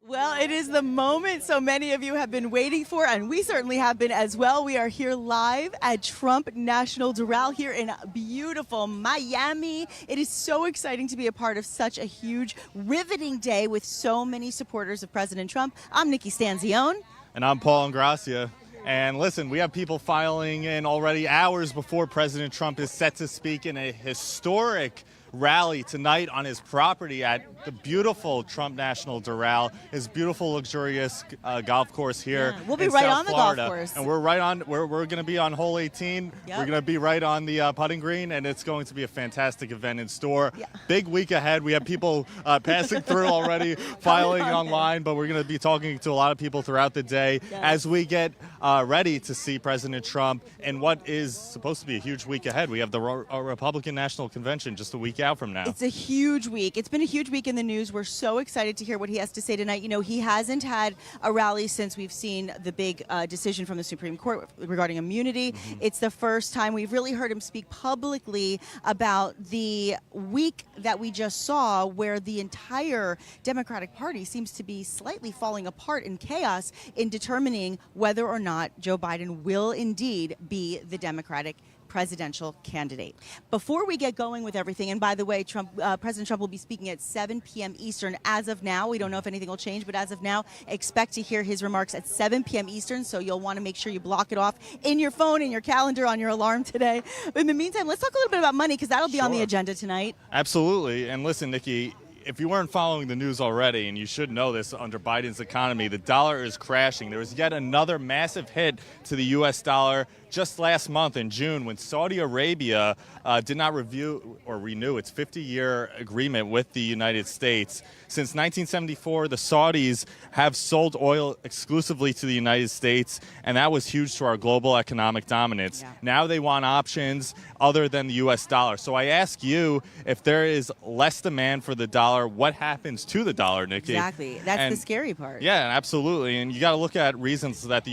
Well, it is the moment so many of you have been waiting for, and we certainly have been as well. We are here live at Trump National Doral here in beautiful Miami. It is so exciting to be a part of such a huge, riveting day with so many supporters of President Trump. I'm Nikki Stanzione. And I'm Paul Ingracia. And listen, we have people filing in already hours before President Trump is set to speak in a historic rally tonight on his property at the beautiful Trump National Doral, his beautiful, luxurious golf course here. Yeah, we'll be in right South on the Florida. golf course. And we're right on. We're going to be on hole 18. Yep. We're going to be right on the putting green, and it's going to be a fantastic event in store. Yeah. Big week ahead. We have people passing through already, filing online, but we're going to be talking to a lot of people throughout the day as we get ready to see President Trump in what is supposed to be a huge week ahead. We have the Republican National Convention just a week out from now. It's a huge week. It's been a huge week in the news. We're so excited to hear what he has to say tonight. You know, he hasn't had a rally since we've seen the big decision from the Supreme Court regarding immunity. Mm-hmm. It's the first time we've really heard him speak publicly about the week that we just saw where the entire Democratic Party seems to be slightly falling apart in chaos in determining whether or not Joe Biden will indeed be the Democratic presidential candidate. Before we get going with everything, and by the way, President Trump will be speaking at 7 p.m. Eastern as of now. We don't know if anything will change, but as of now, expect to hear his remarks at 7 p.m. Eastern, so you'll want to make sure you block it off in your phone, in your calendar, on your alarm today. But in the meantime, let's talk a little bit about money, because that'll be on the agenda tonight. Absolutely. And listen, Nikki, if you weren't following the news already, and you should know this, under Biden's economy, the dollar is crashing. There was yet another massive hit to the U.S. dollar just last month in June when Saudi Arabia did not review or renew its 50-year agreement with the United States. Since 1974, the Saudis have sold oil exclusively to the United States, and that was huge to our global economic dominance. Yeah. Now they want options other than the U.S. dollar. So I ask you, if there is less demand for the dollar, what happens to the dollar, Nikki? Exactly. That's the scary part. Yeah, absolutely. And you got to look at reasons that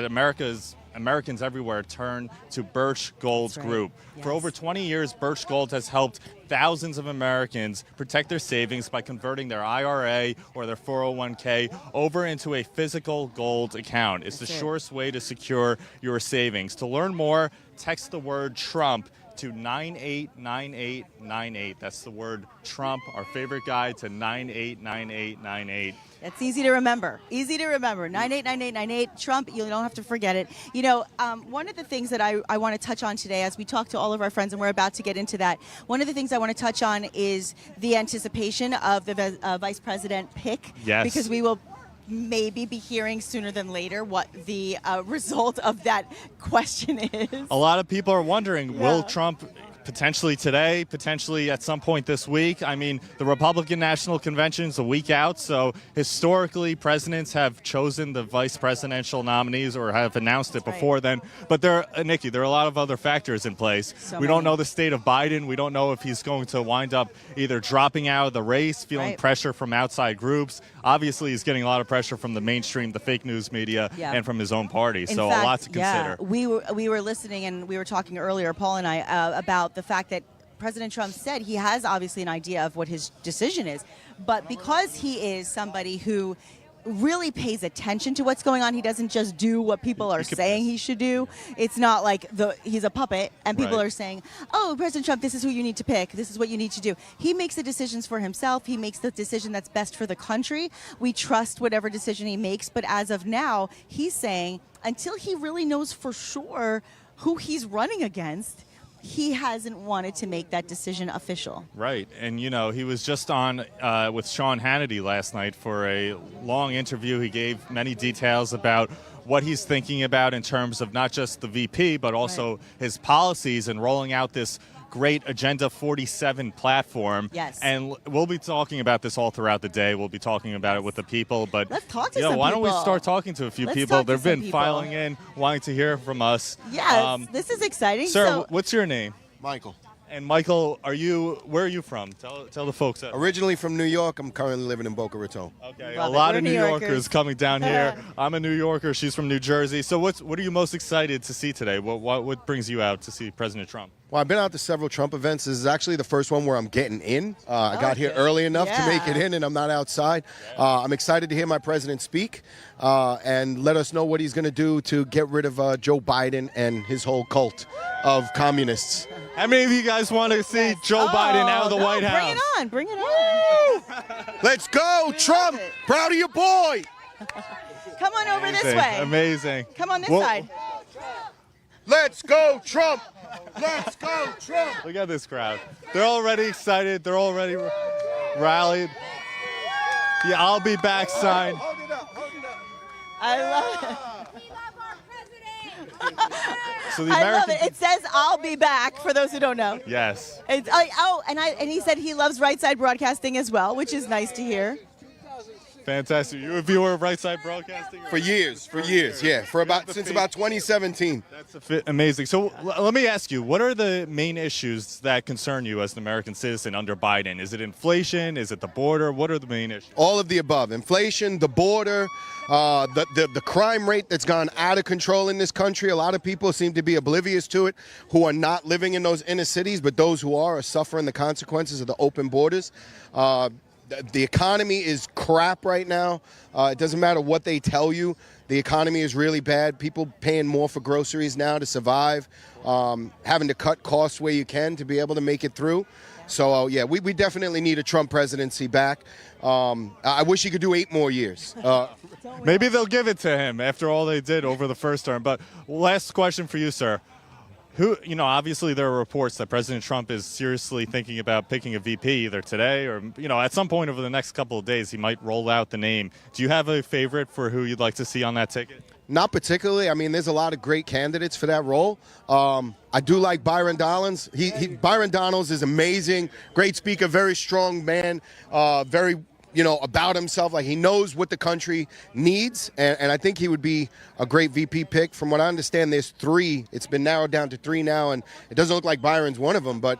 Americans everywhere turn to Birch Gold's group. Yes. For over 20 years, Birch Gold has helped thousands of Americans protect their savings by converting their IRA or their 401k over into a physical gold account. It's the surest way to secure your savings. To learn more, text the word Trump to 989898. That's the word Trump, our favorite guy, to 989898. That's easy to remember. Easy to remember. 989898. Trump, you don't have to forget it. You know, one of the things that I want to touch on today as we talk to all of our friends, and we're about to get into that, one of the things I want to touch on is the anticipation of the vice president pick. Yes. Because we will maybe be hearing sooner than later what the result of that question is. A lot of people are wondering, will Trump potentially today, potentially at some point this week? I mean, the Republican National Convention is a week out, so historically presidents have chosen the vice presidential nominees or have announced it before then. But Nikki, there are a lot of other factors in place. We don't know the state of Biden. We don't know if he's going to wind up either dropping out of the race, feeling pressure from outside groups. Obviously, he's getting a lot of pressure from the mainstream, the fake news media, and from his own party. So a lot to consider. We were listening, and we were talking earlier, Paul and I, about the fact that President Trump said he has obviously an idea of what his decision is, but because he is somebody who really pays attention to what's going on, he doesn't just do what people are saying he should do. It's not like he's a puppet and people are saying, oh, President Trump, this is who you need to pick, this is what you need to do. He makes the decisions for himself. He makes the decision that's best for the country. We trust whatever decision he makes, but as of now, he's saying until he really knows for sure who he's running against, he hasn't wanted to make that decision official. Right. And, you know, he was just on with Sean Hannity last night for a long interview. He gave many details about what he's thinking about in terms of not just the VP, but also his policies and rolling out this great Agenda 47 platform. Yes. And we'll be talking about this all throughout the day. We'll be talking about it with the people. But let's talk to some people. Why don't we start talking to a few people? They've been filing in, wanting to hear from us. Yes, this is exciting. Sir, what's your name? Michael. And Michael, where are you from? Tell the folks. Originally from New York. I'm currently living in Boca Raton. Okay, a lot of New Yorkers coming down here. I'm a New Yorker. She's from New Jersey. So what are you most excited to see today? What brings you out to see President Trump? Well, I've been out to several Trump events. This is actually the first one where I'm getting in. I got here early enough to make it in, and I'm not outside. I'm excited to hear my president speak and let us know what he's going to do to get rid of Joe Biden and his whole cult of communists. How many of you guys want to see Joe Biden out of the White House? Bring it on. Let's go, Trump! Proud of your boy! Come on over this way. Amazing. Come on this side. Let's go, Trump! Let's go, Trump! Look at this crowd. They're already excited. They're already rallied. Yeah, I'll be back sign. Hold it up. I love it. So the I love it. It says "I'll be back" for those who don't know. Yes. It's, and he said he loves right side broadcasting as well, which is nice to hear. Fantastic. You a viewer of Right Side Broadcasting? For years, yeah. Since about 2017. That's amazing. So let me ask you, what are the main issues that concern you as an American citizen under Biden? Is it inflation? Is it the border? What are the main issues? All of the above. Inflation, the border, the crime rate that's gone out of control in this country. A lot of people seem to be oblivious to it who are not living in those inner cities, but those who are suffering the consequences of the open borders. The economy is crap right now. It doesn't matter what they tell you. The economy is really bad. People paying more for groceries now to survive, having to cut costs where you can to be able to make it through. So, we definitely need a Trump presidency back. I wish he could do 8 more years. Maybe they'll give it to him after all they did over the first term. But last question for you, sir. Obviously there are reports that President Trump is seriously thinking about picking a VP either today or, at some point over the next couple of days, he might roll out the name. Do you have a favorite for who you'd like to see on that ticket? Not particularly. I mean, there's a lot of great candidates for that role. I do like Byron Donalds. Byron Donalds is amazing, great speaker, very strong man, very about himself. Like, he knows what the country needs, and I think he would be a great VP pick. From what I understand, there's 3. It's been narrowed down to 3 now, and it doesn't look like Byron's one of them, but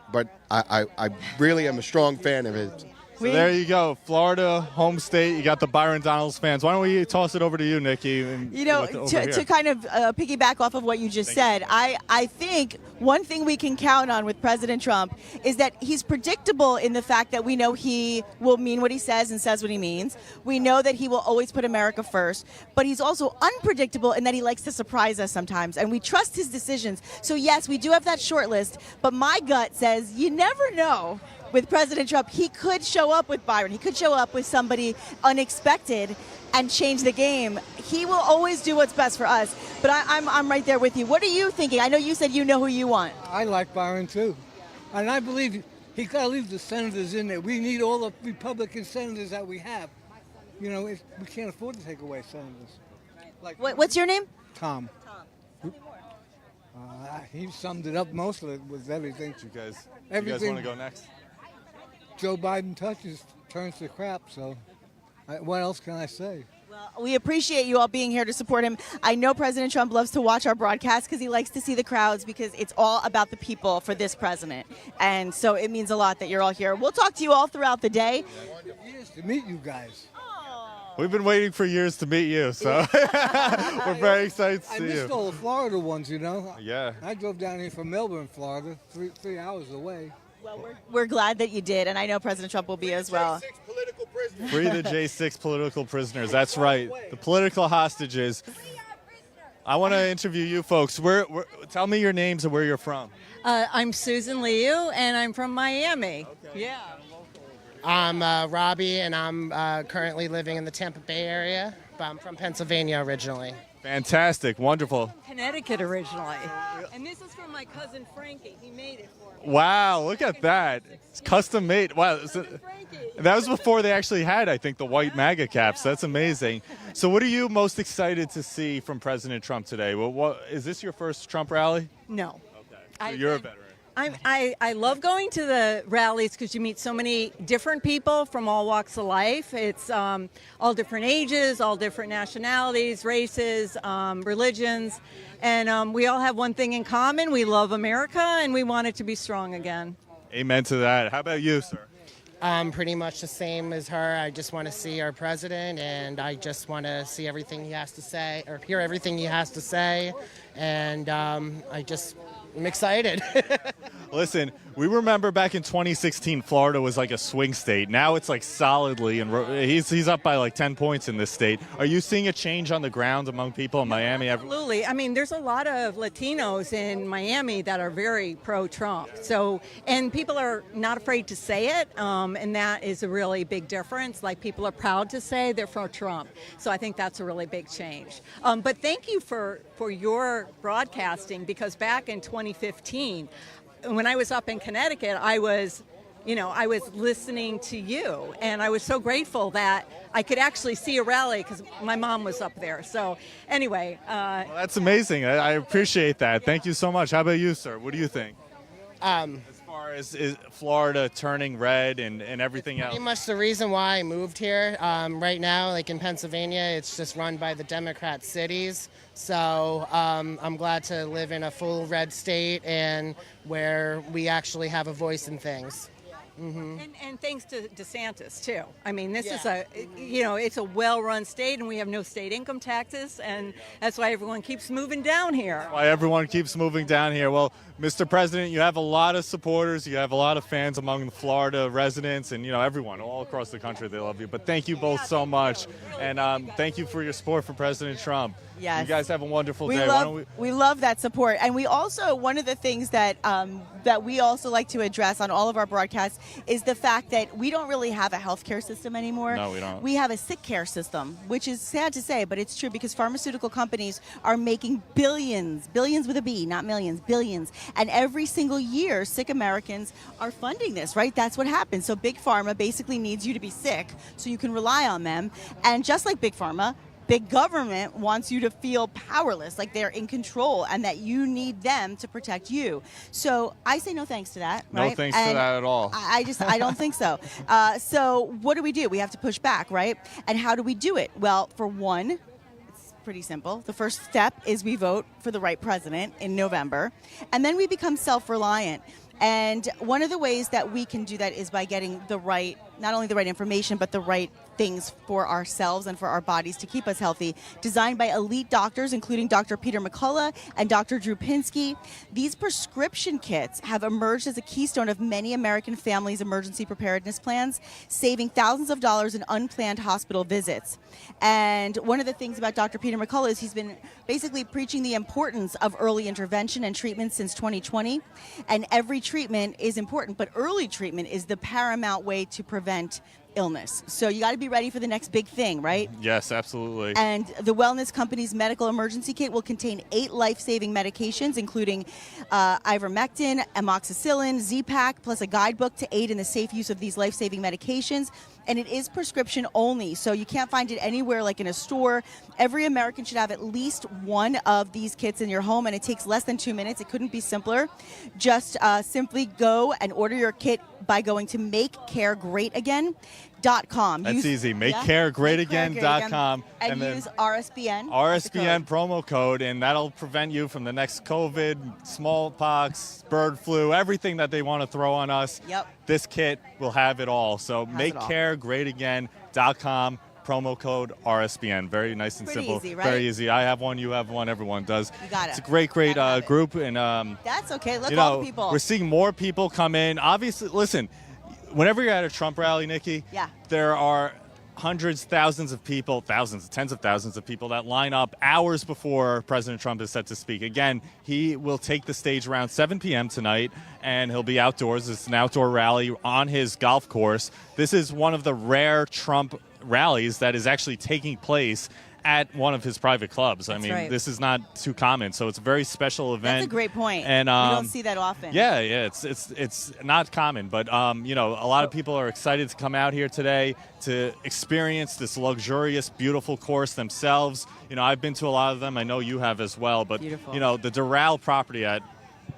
I really am a strong fan of his. So there you go, Florida, home state. You got the Byron Donalds fans. Why don't we toss it over to you, Nikki? To kind of piggyback off of what you just said, I think one thing we can count on with President Trump is that he's predictable in the fact that we know he will mean what he says and says what he means. We know that he will always put America first, but he's also unpredictable in that he likes to surprise us sometimes, and we trust his decisions. So yes, we do have that short list, but my gut says you never know. With President Trump, he could show up with Byron. He could show up with somebody unexpected and change the game. He will always do what's best for us. But I'm right there with you. What are you thinking? I know you said you know who you want. I like Byron too, and I believe he got to leave the senators in there. We need all the Republican senators that we have. We can't afford to take away senators. What's your name? Tom. He summed it up most of it with everything. You guys want to go next? Joe Biden turns to crap, so what else can I say? Well, we appreciate you all being here to support him. I know President Trump loves to watch our broadcast because he likes to see the crowds, because it's all about the people for this president. And so it means a lot that you're all here. We'll talk to you all throughout the day. Years to meet you guys. We've been waiting for years to meet you, so we're very excited to see you. I missed all the Florida ones, Yeah. I drove down here from Melbourne, Florida, 3 hours away. Well, we're glad that you did, and I know President Trump will be as well. Free the J6 political prisoners. That's right. The political hostages. I want to interview you folks. Tell me your names and where you're from. I'm Susan Liu, and I'm from Miami. Okay. Yeah. I'm Robbie, and I'm currently living in the Tampa Bay area, but I'm from Pennsylvania originally. Fantastic. Wonderful. Connecticut originally. And this is from my cousin Frankie. He made it for me. Wow, look at that. It's custom made. Wow. That was before they actually had, I think, the white MAGA caps. That's amazing. So what are you most excited to see from President Trump today? Well, is this your first Trump rally? No. Okay. So you're a veteran. I love going to the rallies because you meet so many different people from all walks of life. It's all different ages, all different nationalities, races, religions. And we all have one thing in common. We love America, and we want it to be strong again. Amen to that. How about you, sir? Pretty much the same as her. I just want to see our president, and I just want to see everything he has to say, or hear everything he has to say. And I just I'm excited. Listen, we remember back in 2016, Florida was like a swing state. Now it's like solidly, and he's up by like 10 points in this state. Are you seeing a change on the ground among people in Miami? Absolutely. I mean, there's a lot of Latinos in Miami that are very pro-Trump. So, and people are not afraid to say it, and that is a really big difference. Like, people are proud to say they're for Trump. So I think that's a really big change. But thank you for your broadcasting, because back in 2015, when I was up in Connecticut, I was listening to you, and I was so grateful that I could actually see a rally because my mom was up there. So anyway. Well, that's amazing. I appreciate that. Thank you so much. How about you, sir? What do you think? As far as is Florida turning red and everything else? Pretty much the reason why I moved here. Right now, like in Pennsylvania, it's just run by the Democrat cities. So I'm glad to live in a full red state and where we actually have a voice in things. Mm-hmm. And thanks to DeSantis too. I mean, this is it's a well-run state, and we have no state income taxes, and that's why everyone keeps moving down here. Why everyone keeps moving down here. Well, Mr. President, you have a lot of supporters. You have a lot of fans among the Florida residents, and everyone all across the country. They love you. But thank you both so much, and thank you for your support for President Trump. Yes. You guys have a wonderful day. We love that support. And we also, one of the things that that we also like to address on all of our broadcasts is the fact that we don't really have a healthcare system anymore. No, we don't. We have a sick care system, which is sad to say, but it's true, because pharmaceutical companies are making billions with a B, not millions, billions. And every single year, sick Americans are funding this, right? That's what happens. So Big Pharma basically needs you to be sick so you can rely on them. And just like Big Pharma, big government wants you to feel powerless, like they're in control, and that you need them to protect you. So I say no thanks to that, right? No thanks to that at all. I don't think so. So what do? We have to push back, right? And how do we do it? Well, for one, it's pretty simple. The first step is we vote for the right president in November, and then we become self-reliant. And one of the ways that we can do that is by getting not only the right information, but the right things for ourselves and for our bodies to keep us healthy, designed by elite doctors, including Dr. Peter McCullough and Dr. Drew Pinsky. These prescription kits have emerged as a keystone of many American families' emergency preparedness plans, saving thousands of dollars in unplanned hospital visits. And one of the things about Dr. Peter McCullough is he's been basically preaching the importance of early intervention and treatment since 2020. And every treatment is important, but early treatment is the paramount way to prevent illness. So you got to be ready for the next big thing, right? Yes, absolutely. And the wellness company's medical emergency kit will contain 8 life-saving medications, including ivermectin, amoxicillin, Z-Pak, plus a guidebook to aid in the safe use of these life-saving medications. And it is prescription only, so you can't find it anywhere like in a store. Every American should have at least one of these kits in your home, and it takes less than 2 minutes. It couldn't be simpler. Just simply go and order your kit by going to MakeCareGreatAgain.com. That's easy. MakeCareGreatAgain.com. And use RSBN. RSBN promo code, and that'll prevent you from the next COVID, smallpox, bird flu, everything that they want to throw on us. Yep. This kit will have it all. So MakeCareGreatAgain.com. Promo code RSBN. Very nice and simple. Easy, right? Very easy. I have one. You have one. Everyone does. You got it. It's a great group, and that's okay. Let's all the people. We're seeing more people come in. Obviously, listen. Whenever you're at a Trump rally, Nikki, there are hundreds, thousands of people, thousands, tens of thousands of people that line up hours before President Trump is set to speak. Again, he will take the stage around 7 p.m. tonight, and he'll be outdoors. It's an outdoor rally on his golf course. This is one of the rare Trump rallies that is actually taking place at one of his private clubs. That's I mean, right. This is not too common, so it's a very special event. That's a great point. And we don't see that often. Yeah, it's not common, but a lot of people are excited to come out here today to experience this luxurious, beautiful course themselves. I've been to a lot of them. I know you have as well, but beautiful. The Doral property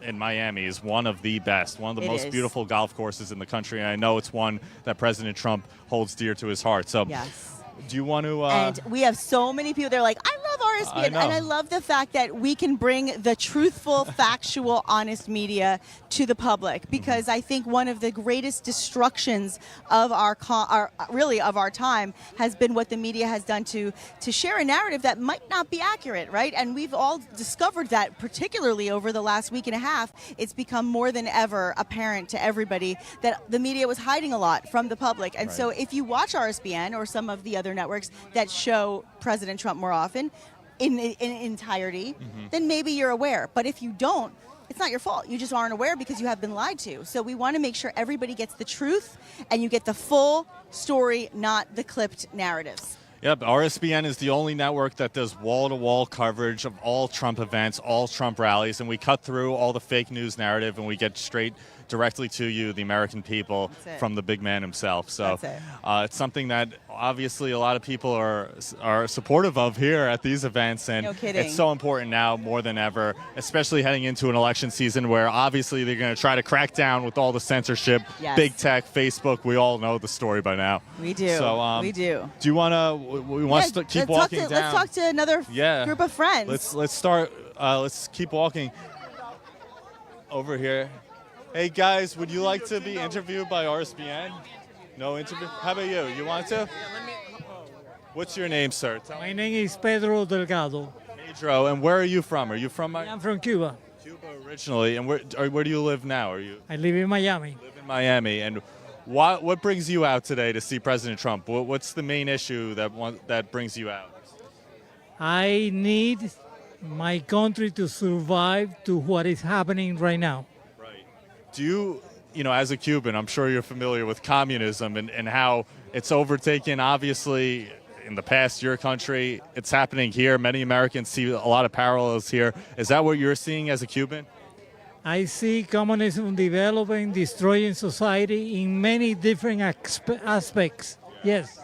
in Miami is one of the best, one of the most beautiful golf courses in the country, and I know it's one that President Trump holds dear to his heart. So. Yes. Do you want to? And we have so many people. They're like, I love RSBN, and know. I love the fact that we can bring the truthful, factual, honest media to the public, because I think one of the greatest destructions of our time has been what the media has done to share a narrative that might not be accurate, right? And we've all discovered that, particularly over the last week and a half. It's become more than ever apparent to everybody that the media was hiding a lot from the public. And so if you watch RSBN or some of the other networks that show President Trump more often in entirety, then maybe you're aware. But if you don't, it's not your fault. You just aren't aware because you have been lied to. So we want to make sure everybody gets the truth and you get the full story, not the clipped narratives. Yep, RSBN is the only network that does wall-to-wall coverage of all Trump events, all Trump rallies, and we cut through all the fake news narrative and we get straight directly to you, the American people, from the big man himself. So it's something that obviously a lot of people are supportive of here at these events, and it's so important now more than ever, especially heading into an election season where obviously they're going to try to crack down with all the censorship, big tech, Facebook. We all know the story by now. We do. So, we do. Do you want to? We want to keep walking down. Let's talk to another group of friends. Let's start. Let's keep walking over here. Hey guys, would you like to be interviewed by RSBN? No interview? How about you? You want to? What's your name, sir? My name is Pedro Delgado. Pedro, and where are you from? Are you from? I'm from Cuba. Cuba originally, and where do you live now? I live in Miami. Live in Miami, and what brings you out today to see President Trump? What's the main issue that brings you out? I need my country to survive to what is happening right now. Do you know, as a Cuban, I'm sure you're familiar with communism and how it's overtaken, obviously, in the past, your country. It's happening here. Many Americans see a lot of parallels here. Is that what you're seeing as a Cuban? I see communism developing, destroying society in many different aspects. Yes.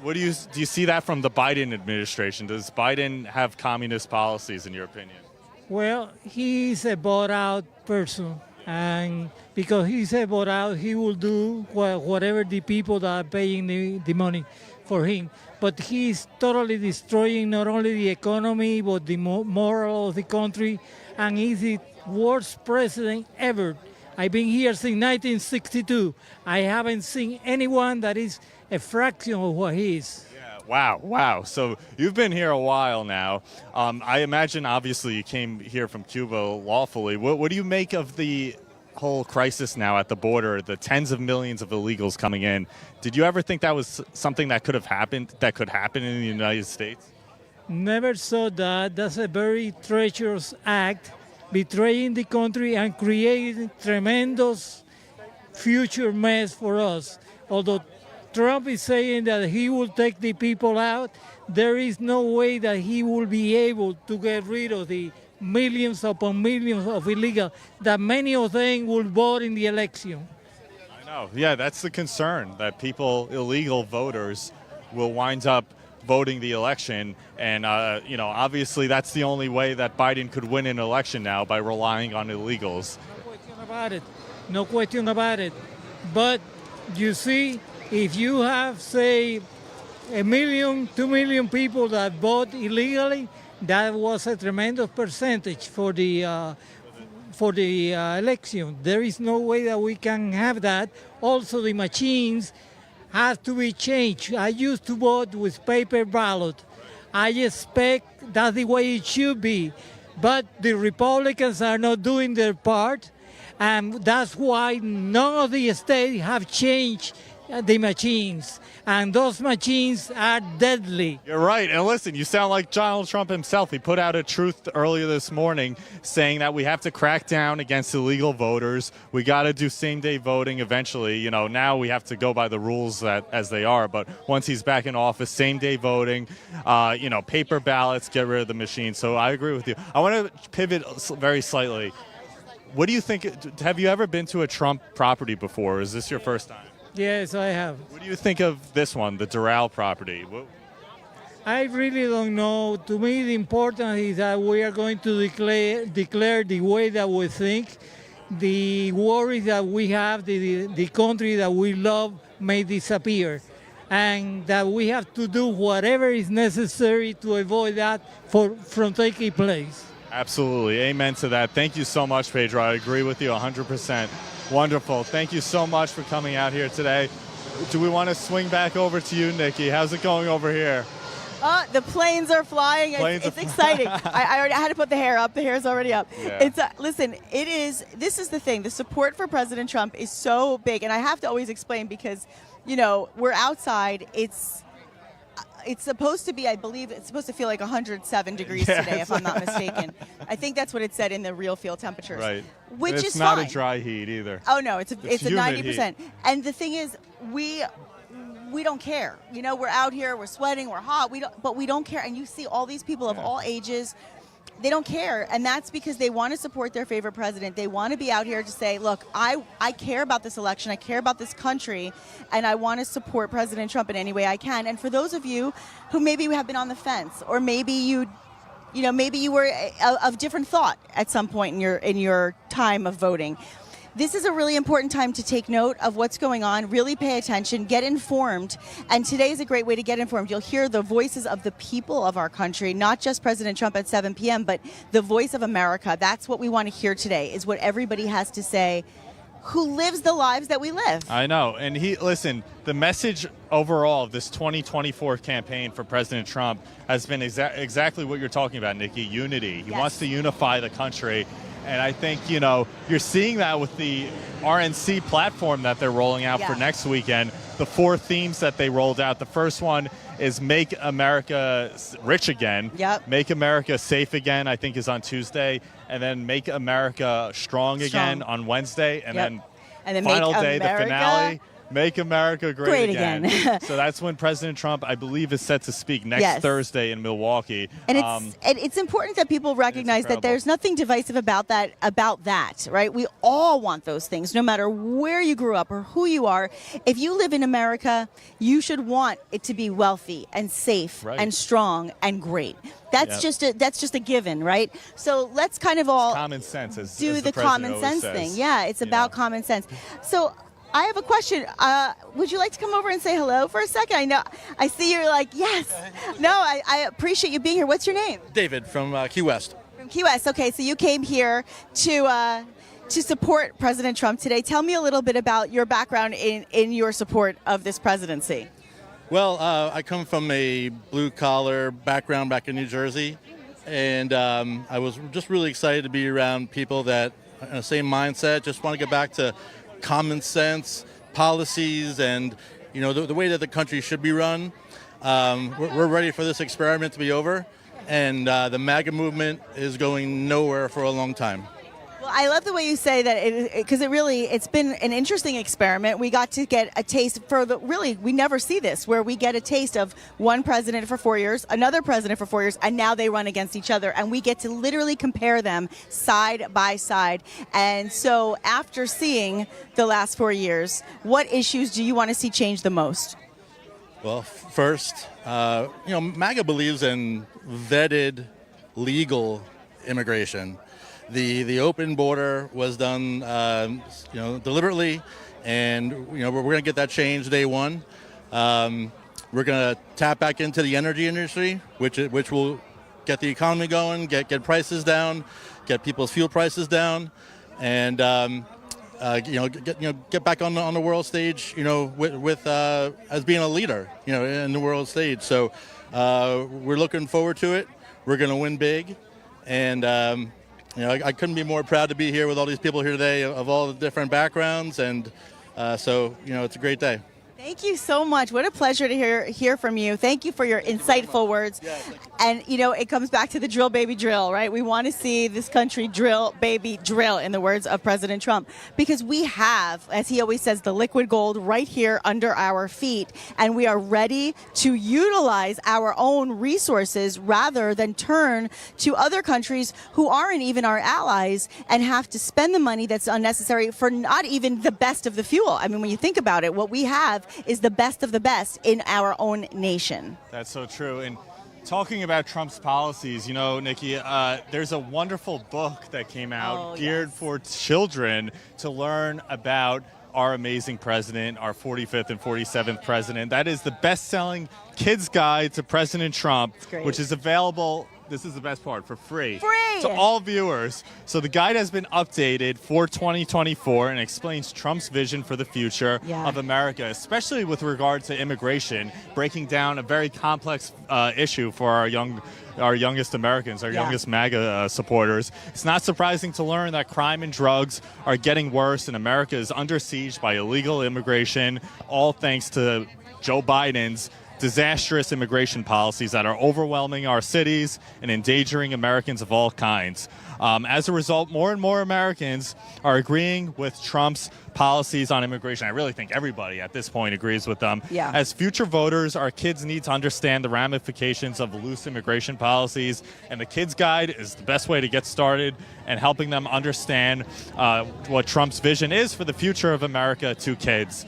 Do you see that from the Biden administration? Does Biden have communist policies, in your opinion? Well, he's a bought-out person. And because he's a bought out, he will do whatever the people that are paying the money for him. But he's totally destroying not only the economy, but the moral of the country. And he's the worst president ever. I've been here since 1962. I haven't seen anyone that is a fraction of what he is. Wow. So you've been here a while now. I imagine, obviously, you came here from Cuba lawfully. What do you make of the whole crisis now at the border, the tens of millions of illegals coming in? Did you ever think that was something that could happen in the United States? Never saw that. That's a very treacherous act, betraying the country and creating tremendous future mess for us. Although Trump is saying that he will take the people out, there is no way that he will be able to get rid of the millions upon millions of illegal, that many of them will vote in the election. I know. Yeah, that's the concern, that illegal voters will wind up voting the election. And, obviously that's the only way that Biden could win an election now, by relying on illegals. No question about it. But you see, if you have, say, 1 million, 2 million people that vote illegally, that was a tremendous percentage for the election. There is no way that we can have that. Also, the machines have to be changed. I used to vote with paper ballot. I expect that's the way it should be. But the Republicans are not doing their part, and that's why none of the states have changed the machines, and those machines are deadly. You're right. And listen, you sound like Donald Trump himself. He put out a truth earlier this morning saying that we have to crack down against illegal voters. We got to do same-day voting eventually. Now we have to go by the rules as they are. But once he's back in office, same-day voting, paper ballots, get rid of the machines. So I agree with you. I want to pivot very slightly. What do you think? Have you ever been to a Trump property before? Or is this your first time? Yes, I have. What do you think of this one, the Doral property? I really don't know. To me, the important is that we are going to declare the way that we think. The worries that we have, the country that we love may disappear. and that we have to do whatever is necessary to avoid that from taking place. Absolutely. Amen to that. Thank you so much, Pedro. I agree with you 100%. Wonderful. Thank you so much for coming out here today. Do we want to swing back over to you, Nikki? How's it going over here? The planes are flying. It's exciting. I already had to put the hair up. The hair's already up. Yeah. It's listen. This is the thing. The support for President Trump is so big, and I have to always explain because, we're outside. It's supposed to be, I believe, it's supposed to feel like 107 degrees today, if I'm not mistaken. I think that's what it said in the real field temperatures. Right. Which and is it's not fine. a dry heat either. Oh no, it's a humid 90%. And the thing is, we don't care. We're out here, we're sweating, we're hot. But we don't care. And you see all these people of all ages. They don't care, and that's because they want to support their favorite president. They want to be out here to say, look, I care about this election, I care about this country, and I want to support President Trump in any way I can. And for those of you who maybe have been on the fence, or maybe maybe you were of different thought at some point in your time of voting, this is a really important time to take note of what's going on, really pay attention, get informed, and today is a great way to get informed. You'll hear the voices of the people of our country, not just President Trump at 7 p.m., but the voice of America. That's what we want to hear today, is what everybody has to say who lives the lives that we live. I know. And listen, the message overall of this 2024 campaign for President Trump has been exactly what you're talking about, Nikki, unity. He wants to unify the country. And I think, you're seeing that with the RNC platform that they're rolling out for next weekend. The 4 themes that they rolled out. The first one is Make America Rich Again. Yep. Make America Safe Again, I think, is on Tuesday. And then Make America Strong Again on Wednesday. And then final day, the finale. Make America Great Again. So that's when President Trump, I believe, is set to speak next Thursday in Milwaukee. And it's important that people recognize that there's nothing divisive about that, right? We all want those things, no matter where you grew up or who you are. If you live in America, you should want it to be wealthy and safe and strong and great. That's just a given, right? So let's kind of all common sense, do the common sense thing. Yeah, it's about common sense. So I have a question. Would you like to come over and say hello for a second? I see you're like, yes. No, I appreciate you being here. What's your name? David from Key West. From Key West. Okay, so you came here to support President Trump today. Tell me a little bit about your background in your support of this presidency. Well, I come from a blue-collar background back in New Jersey, and I was just really excited to be around people that are in the same mindset, just want to get back to common sense, policies, and the way that the country should be run. We're ready for this experiment to be over, and the MAGA movement is going nowhere for a long time. Well, I love the way you say that, because it's been an interesting experiment. We got to get a taste we never see this, where we get a taste of one president for 4 years, another president for 4 years, and now they run against each other, and we get to literally compare them side by side. And so after seeing the last 4 years, what issues do you want to see change the most? Well, first, MAGA believes in vetted, legal immigration. The open border was done, deliberately, and we're going to get that changed day one. We're going to tap back into the energy industry, which will get the economy going, get prices down, get people's fuel prices down, and get back on the world stage, with as being a leader, in the world stage. So we're looking forward to it. We're going to win big, and I couldn't be more proud to be here with all these people here today of all the different backgrounds, and so it's a great day. Thank you so much. What a pleasure to hear from you. Thank you for your insightful words. And, it comes back to the drill, baby, drill, right? We want to see this country drill, baby, drill, in the words of President Trump, because we have, as he always says, the liquid gold right here under our feet, and we are ready to utilize our own resources rather than turn to other countries who aren't even our allies and have to spend the money that's unnecessary for not even the best of the fuel. I mean, when you think about it, what we have is the best of the best in our own nation. That's so true. And talking about Trump's policies, Nikki, there's a wonderful book that came out geared for children to learn about Our Amazing President, our 45th and 47th president. That is the best-selling kids guide to President Trump, which is available, this is the best part, for free. To all viewers. So the guide has been updated for 2024 and explains Trump's vision for the future of America, especially with regard to immigration, breaking down a very complex issue for our youngest Americans, our youngest MAGA supporters. It's not surprising to learn that crime and drugs are getting worse and America is under siege by illegal immigration, all thanks to Joe Biden's disastrous immigration policies that are overwhelming our cities and endangering Americans of all kinds. As a result, more and more Americans are agreeing with Trump's policies on immigration. I really think everybody at this point agrees with them. As future voters, our kids need to understand the ramifications of loose immigration policies, and the Kids Guide is the best way to get started and helping them understand what Trump's vision is for the future of America to kids.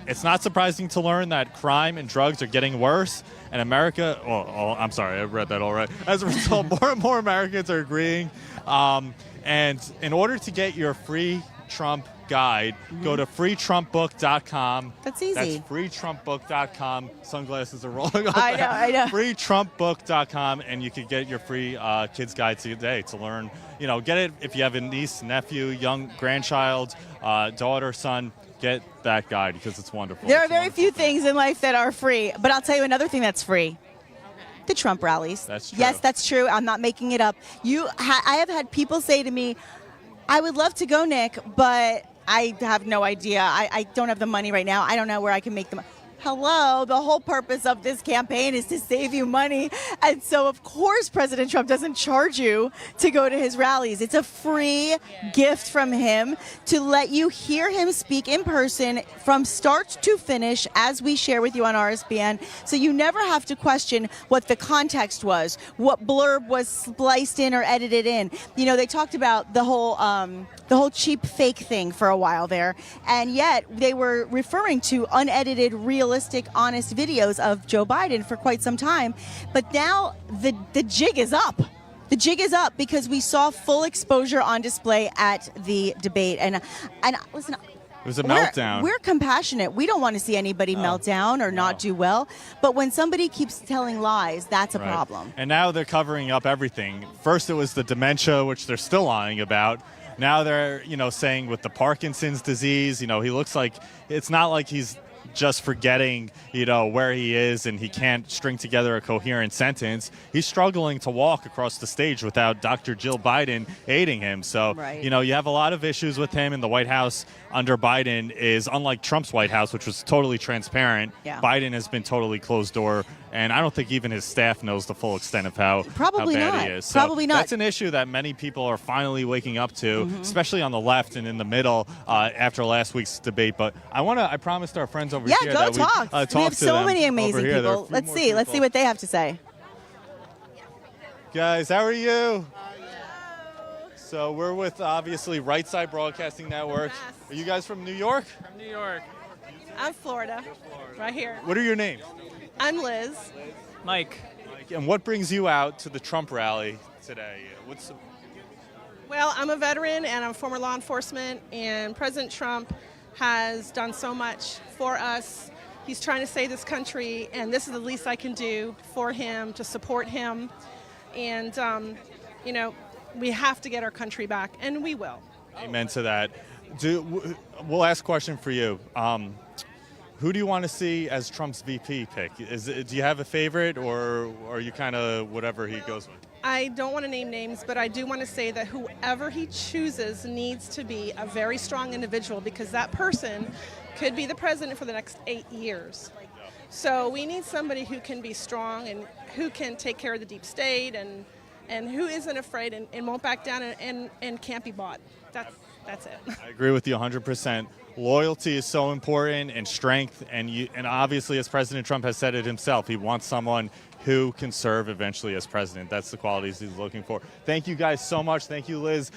It's not surprising to learn that crime and drugs are getting worse, and America, I'm sorry, I read that all right. As a result, more and more Americans are agreeing. And in order to get your free Trump guide, go to freetrumpbook.com. That's easy. That's freetrumpbook.com. Sunglasses are rolling on. I know. Freetrumpbook.com, and you can get your free kids guide today to learn. Get it if you have a niece, nephew, young grandchild, daughter, son. Get that guide because it's wonderful. There are very few things in life that are free, but I'll tell you another thing that's free. The Trump rallies. That's true. Yes, that's true. I'm not making it up. I have had people say to me, I would love to go, Nick, but I have no idea. I don't have the money right now. I don't know where I can make them. Hello, the whole purpose of this campaign is to save you money. And so, of course, President Trump doesn't charge you to go to his rallies. It's a free gift from him to let you hear him speak in person from start to finish, as we share with you on RSBN. So you never have to question what the context was, what blurb was spliced in or edited in. They talked about the whole cheap fake thing for a while there, and yet they were referring to unedited, realistic, honest videos of Joe Biden for quite some time. But now the jig is up. The jig is up because we saw full exposure on display at the debate. And listen, it was a meltdown. We're compassionate. We don't want to see anybody melt down or not do well. But when somebody keeps telling lies, that's a problem. And now they're covering up everything. First it was the dementia, which they're still lying about. Now they're, saying with the Parkinson's disease, he looks like it's not like he's just forgetting, where he is and he can't string together a coherent sentence. He's struggling to walk across the stage without Dr. Jill Biden aiding him. So, you have a lot of issues with him, and the White House under Biden is unlike Trump's White House, which was totally transparent. Biden has been totally closed door, and I don't think even his staff knows the full extent of how bad he is. So Probably not. That's an issue that many people are finally waking up to, especially on the left and in the middle after last week's debate. But I promised our friends over here go that talk. We have so many amazing people. Let's see what they have to say. Guys, how are you? So we're with, obviously, Right Side Broadcasting Network. Are you guys from New York? From New York. I'm Florida. Right here. What are your names? I'm Liz. Mike. And what brings you out to the Trump rally today? Well, I'm a veteran and I'm former law enforcement, and President Trump has done so much for us. He's trying to save this country, and this is the least I can do for him, to support him. And, we have to get our country back, and we will. Amen to that. We'll ask a question for you. Who do you want to see as Trump's VP pick? Do you have a favorite, or are you kind of whatever he goes with? I don't want to name names, but I do want to say that whoever he chooses needs to be a very strong individual, because that person could be the president for the next 8 years. So we need somebody who can be strong and who can take care of the deep state and who isn't afraid and won't back down and can't be bought. That's it. I agree with you 100%. Loyalty is so important, and strength, and obviously, as President Trump has said it himself, he wants someone who can serve eventually as president. That's the qualities he's looking for. Thank you guys so much. Thank you, Liz.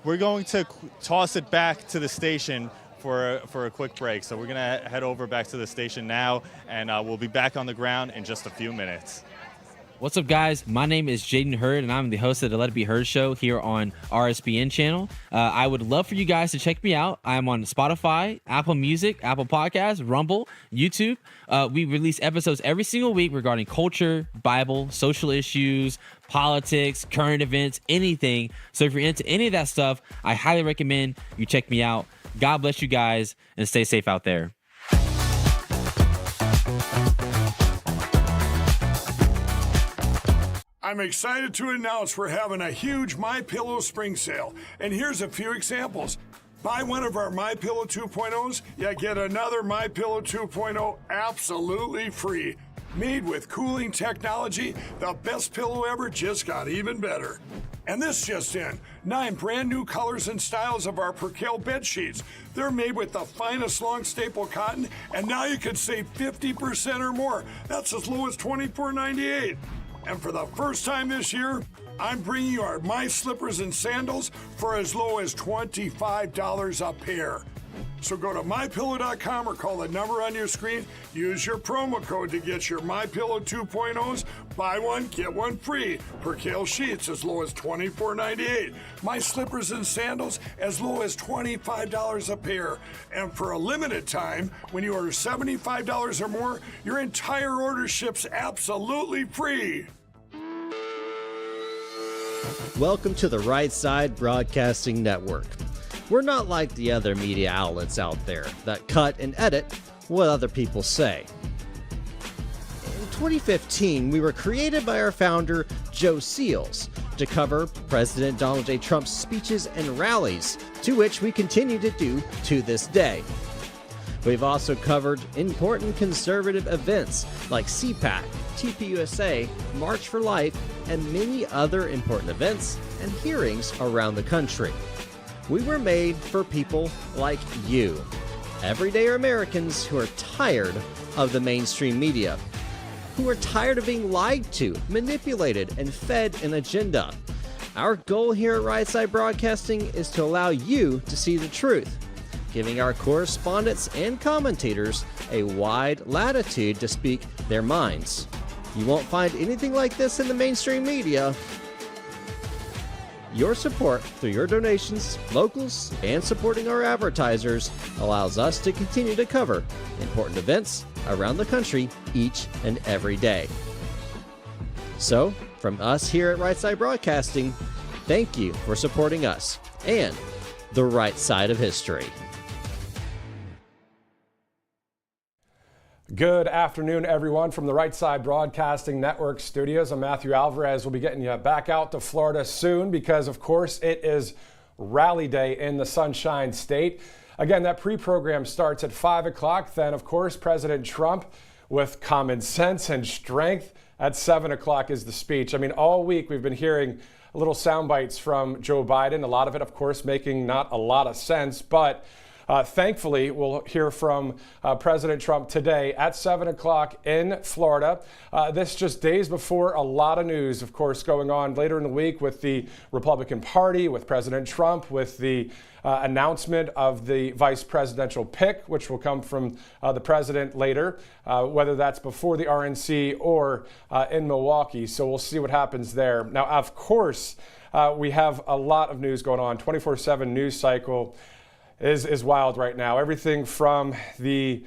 We're going to toss it back to the station for a quick break. So we're going to head over back to the station now, and we'll be back on the ground in just a few minutes. What's up, guys? My name is Jaden Hurd, and I'm the host of the Let It Be Heard show here on RSBN channel. I would love for you guys to check me out. I'm on Spotify, Apple Music, Apple Podcasts, Rumble, YouTube. We release episodes every single week regarding culture, Bible, social issues, politics, current events, anything. So if you're into any of that stuff, I highly recommend you check me out. God bless you guys, and stay safe out there. I'm excited to announce we're having a huge MyPillow spring sale, and here's a few examples. Buy one of our MyPillow 2.0s, you get another MyPillow 2.0 absolutely free. Made with cooling technology, the best pillow ever just got even better. And this just in, 9 brand new colors and styles of our Percale bed sheets. They're made with the finest long staple cotton, and now you can save 50% or more. That's as low as $24.98. And for the first time this year, I'm bringing you our My Slippers and Sandals for as low as $25 a pair. So go to MyPillow.com or call the number on your screen. Use your promo code to get your MyPillow 2.0s. Buy one, get one free. Percale sheets as low as $24.98. My Slippers and Sandals as low as $25 a pair. And for a limited time, when you order $75 or more, your entire order ships absolutely free. Welcome to the Right Side Broadcasting Network. We're not like the other media outlets out there that cut and edit what other people say. In 2015, we were created by our founder, Joe Seals, to cover President Donald J. Trump's speeches and rallies, to which we continue to do to this day. We've also covered important conservative events like CPAC, TPUSA, March for Life, and many other important events and hearings around the country. We were made for people like you, everyday Americans who are tired of the mainstream media, who are tired of being lied to, manipulated, and fed an agenda. Our goal here at Right Side Broadcasting is to allow you to see the truth, giving our correspondents and commentators a wide latitude to speak their minds. You won't find anything like this in the mainstream media. Your support through your donations, locals, and supporting our advertisers allows us to continue to cover important events around the country each and every day. So, from us here at Right Side Broadcasting, thank you for supporting us and the right side of history. Good afternoon, everyone, from the Right Side Broadcasting Network studios. I'm Matthew Alvarez. We'll be getting you back out to Florida soon because, of course, it is Rally Day in the Sunshine State. Again, that pre-program starts at 5 o'clock. Then, of course, President Trump, with common sense and strength, at 7 o'clock is the speech. I mean, all week we've been hearing little sound bites from Joe Biden, a lot of it, of course, making not a lot of sense, but thankfully, we'll hear from President Trump today at 7 o'clock in Florida. This just days before a lot of news, of course, going on later in the week with the Republican Party, with President Trump, with the announcement of the vice presidential pick, which will come from the president later, whether that's before the RNC or in Milwaukee. So we'll see what happens there. Now, of course, we have a lot of news going on. 24/7 news cycle is wild right now. Everything from the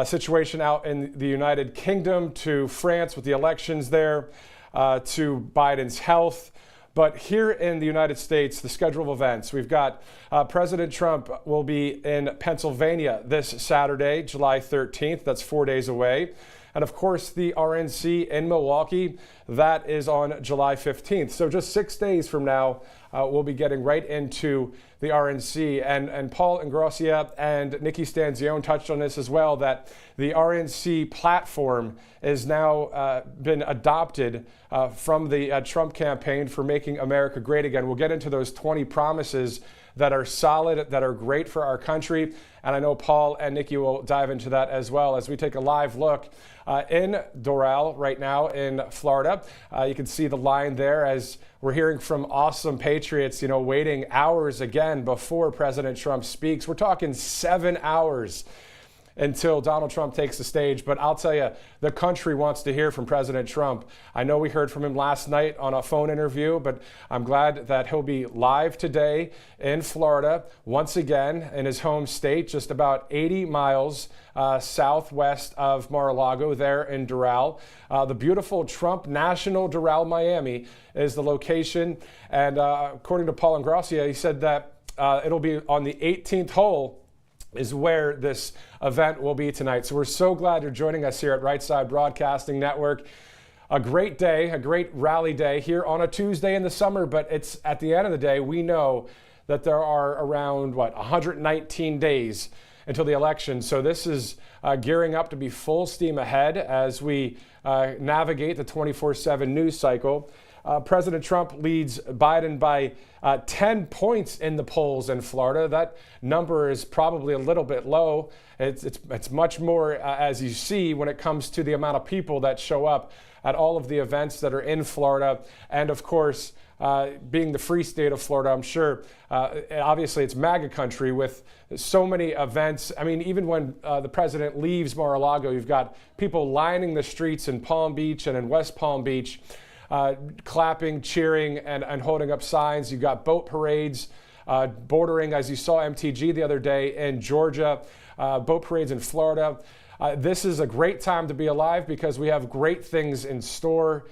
situation out in the United Kingdom to France with the elections there to Biden's health. But here in the United States, the schedule of events, we've got President Trump will be in Pennsylvania this Saturday, July 13th. That's 4 days away. And of course, the RNC in Milwaukee, that is on July 15th. So just 6 days from now, we'll be getting right into the RNC. And Paul Ingrossia and Nikki Stanzione touched on this as well, that the RNC platform is now been adopted from the Trump campaign for making America great again. We'll get into those 20 promises that are solid, that are great for our country. And I know Paul and Nikki will dive into that as well as we take a live look in Doral right now in Florida. You can see the line there as we're hearing from awesome patriots, waiting hours again before President Trump speaks. We're talking 7 hours. until Donald Trump takes the stage. But I'll tell you, the country wants to hear from President Trump. I know we heard from him last night on a phone interview, but I'm glad that he'll be live today in Florida, once again in his home state, just about 80 miles southwest of Mar-a-Lago there in Doral. The beautiful Trump National Doral, Miami is the location. And according to Paul Ingrassia, he said that it'll be on the 18th hole is where this event will be tonight. So we're so glad you're joining us here at Right Side Broadcasting Network. A great day, a great rally day here on a Tuesday in the summer, but it's at the end of the day, we know that there are around, 119 days until the election. So this is gearing up to be full steam ahead as we navigate the 24/7 news cycle. President Trump leads Biden by 10 points in the polls in Florida. That number is probably a little bit low. It's much more, as you see, when it comes to the amount of people that show up at all of the events that are in Florida. And of course, being the free state of Florida, I'm sure, obviously it's MAGA country with so many events. I mean, even when the president leaves Mar-a-Lago, you've got people lining the streets in Palm Beach and in West Palm Beach, clapping, cheering, and holding up signs. You've got boat parades bordering, as you saw MTG the other day in Georgia, boat parades in Florida. This is a great time to be alive because we have great things in store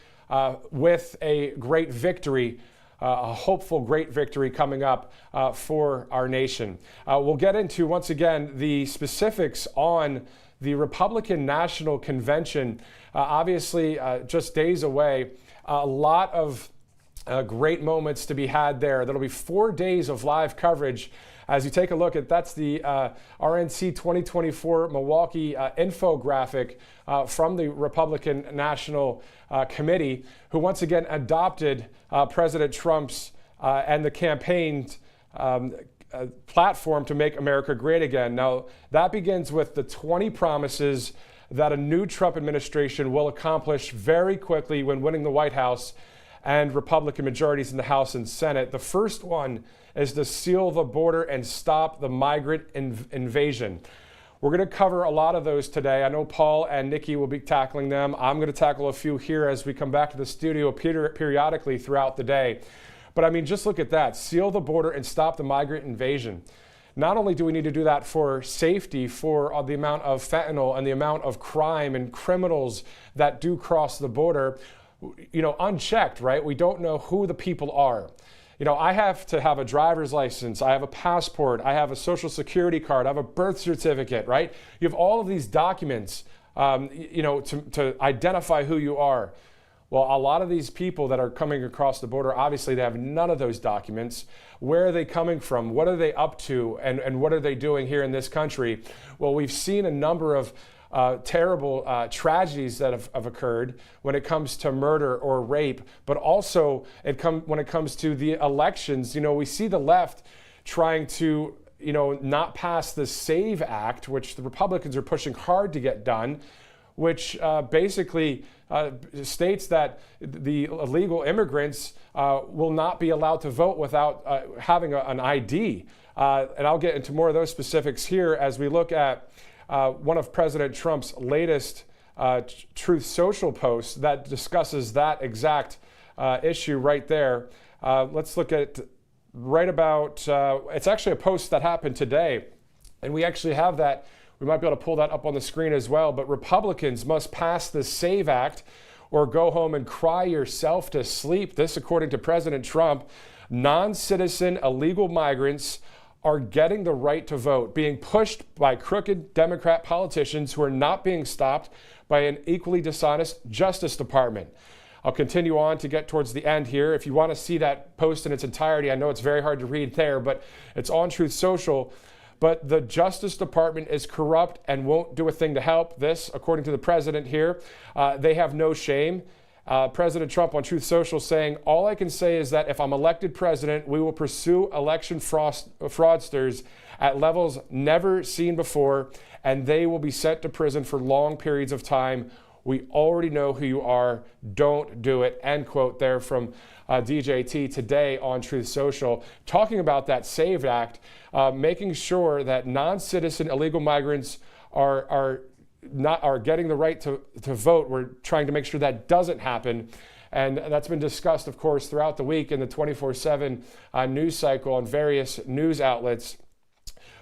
with a great victory, a hopeful great victory coming up for our nation. We'll get into, once again, the specifics on the Republican National Convention, obviously just days away. A lot of great moments to be had there. There'll be 4 days of live coverage. As you take a look at, that's the RNC 2024 Milwaukee infographic from the Republican National Committee, who once again adopted President Trump's and the campaign's platform to make America great again. Now, that begins with the 20 promises that a new Trump administration will accomplish very quickly when winning the White House and Republican majorities in the House and Senate. The first one is to seal the border and stop the migrant invasion. We're going to cover a lot of those today. I know Paul and Nikki will be tackling them. I'm going to tackle a few here as we come back to the studio periodically throughout the day. But I mean, just look at that. Seal the border and stop the migrant invasion. Not only do we need to do that for safety, for the amount of fentanyl and the amount of crime and criminals that do cross the border, unchecked, right? We don't know who the people are. I have to have a driver's license. I have a passport. I have a social security card. I have a birth certificate, right? You have all of these documents, to identify who you are. Well, a lot of these people that are coming across the border, obviously they have none of those documents. Where are they coming from? What are they up to? And what are they doing here in this country? Well, we've seen a number of terrible tragedies that have occurred when it comes to murder or rape, but also when it comes to the elections. We see the left trying to not pass the SAVE Act, which the Republicans are pushing hard to get done, which basically states that the illegal immigrants will not be allowed to vote without having an ID. And I'll get into more of those specifics here as we look at one of President Trump's latest Truth Social posts that discusses that exact issue right there. Let's look at right about, it's actually a post that happened today, and we actually have that. We might be able to pull that up on the screen as well. But Republicans must pass the SAVE Act or go home and cry yourself to sleep. This, according to President Trump, non-citizen illegal migrants are getting the right to vote, being pushed by crooked Democrat politicians who are not being stopped by an equally dishonest Justice Department. I'll continue on to get towards the end here. If you want to see that post in its entirety, I know it's very hard to read there, but it's on Truth Social. But the Justice Department is corrupt and won't do a thing to help. This, according to the president here, they have no shame. President Trump on Truth Social saying, all I can say is that if I'm elected president, we will pursue election fraudsters at levels never seen before, and they will be sent to prison for long periods of time. We already know who you are. Don't do it. End quote there from DJT today on Truth Social, talking about that SAVE Act, making sure that non-citizen illegal migrants are getting the right to vote. We're trying to make sure that doesn't happen. And that's been discussed, of course, throughout the week in the 24/7 news cycle on various news outlets.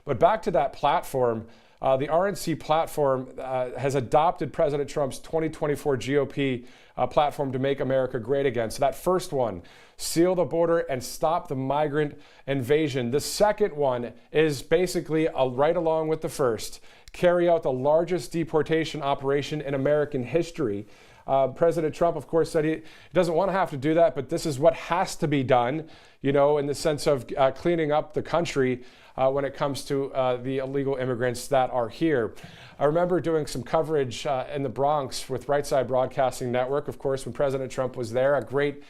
But back to that platform, the RNC platform has adopted President Trump's 2024 GOP platform to make America great again. So that first one, seal the border and stop the migrant invasion. The second one is basically right along with the first, carry out the largest deportation operation in American history. President Trump, of course, said he doesn't want to have to do that, but this is what has to be done, in the sense of cleaning up the country when it comes to the illegal immigrants that are here. I remember doing some coverage in the Bronx with Right Side Broadcasting Network, of course, when President Trump was there, a great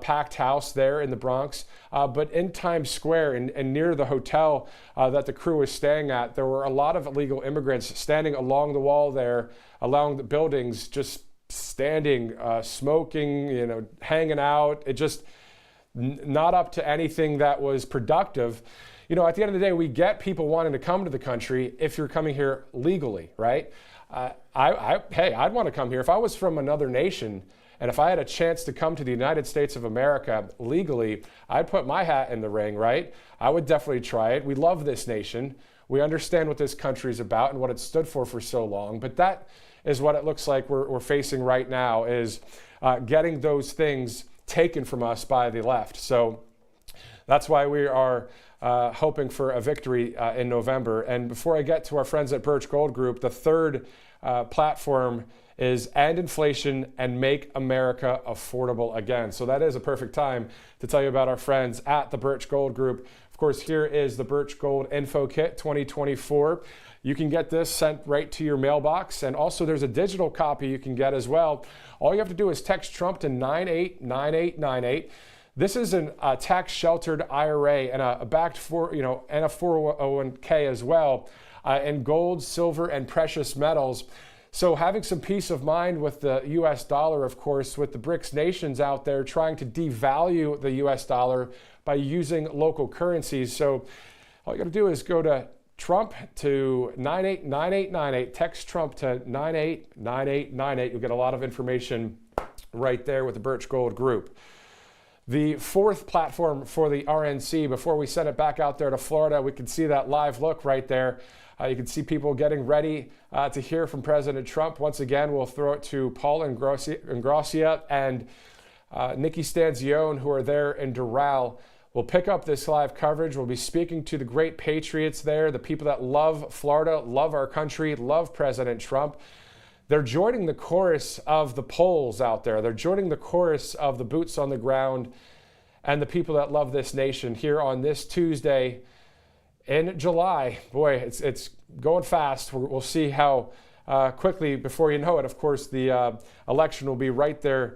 packed house there in the Bronx. But in Times Square and near the hotel that the crew was staying at, there were a lot of illegal immigrants standing along the wall there, along the buildings, just standing, smoking, hanging out. It just not up to anything that was productive. At the end of the day, we get people wanting to come to the country if you're coming here legally, right? I'd want to come here. If I was from another nation and if I had a chance to come to the United States of America legally, I'd put my hat in the ring, right? I would definitely try it. We love this nation. We understand what this country is about and what it stood for so long. But that is what it looks like we're facing right now, is getting those things taken from us by the left. So that's why we are hoping for a victory in November. And before I get to our friends at Birch Gold Group, the third platform is end inflation and make America affordable again. So that is a perfect time to tell you about our friends at the Birch Gold Group. Of course, here is the Birch Gold Info Kit 2024. You can get this sent right to your mailbox, and also there's a digital copy you can get as well. All you have to do is text Trump to 989898. This is a tax-sheltered IRA and a backed and a 401k as well, in gold, silver, and precious metals. So having some peace of mind with the U.S. dollar, of course, with the BRICS nations out there trying to devalue the U.S. dollar by using local currencies. So all you got to do is go to Trump to 989898. Text Trump to 989898. You'll get a lot of information right there with the Birch Gold Group. The fourth platform for the RNC, before we send it back out there to Florida, we can see that live look right there. You can see people getting ready to hear from President Trump. Once again, we'll throw it to Paul Ingrassia and Nikki Stanzione, who are there in Doral. We'll pick up this live coverage. We'll be speaking to the great patriots there, the people that love Florida, love our country, love President Trump. They're joining the chorus of the polls out there. They're joining the chorus of the boots on the ground and the people that love this nation here on this Tuesday in July. Boy, it's going fast. We'll see how quickly, before you know it, of course, the election will be right there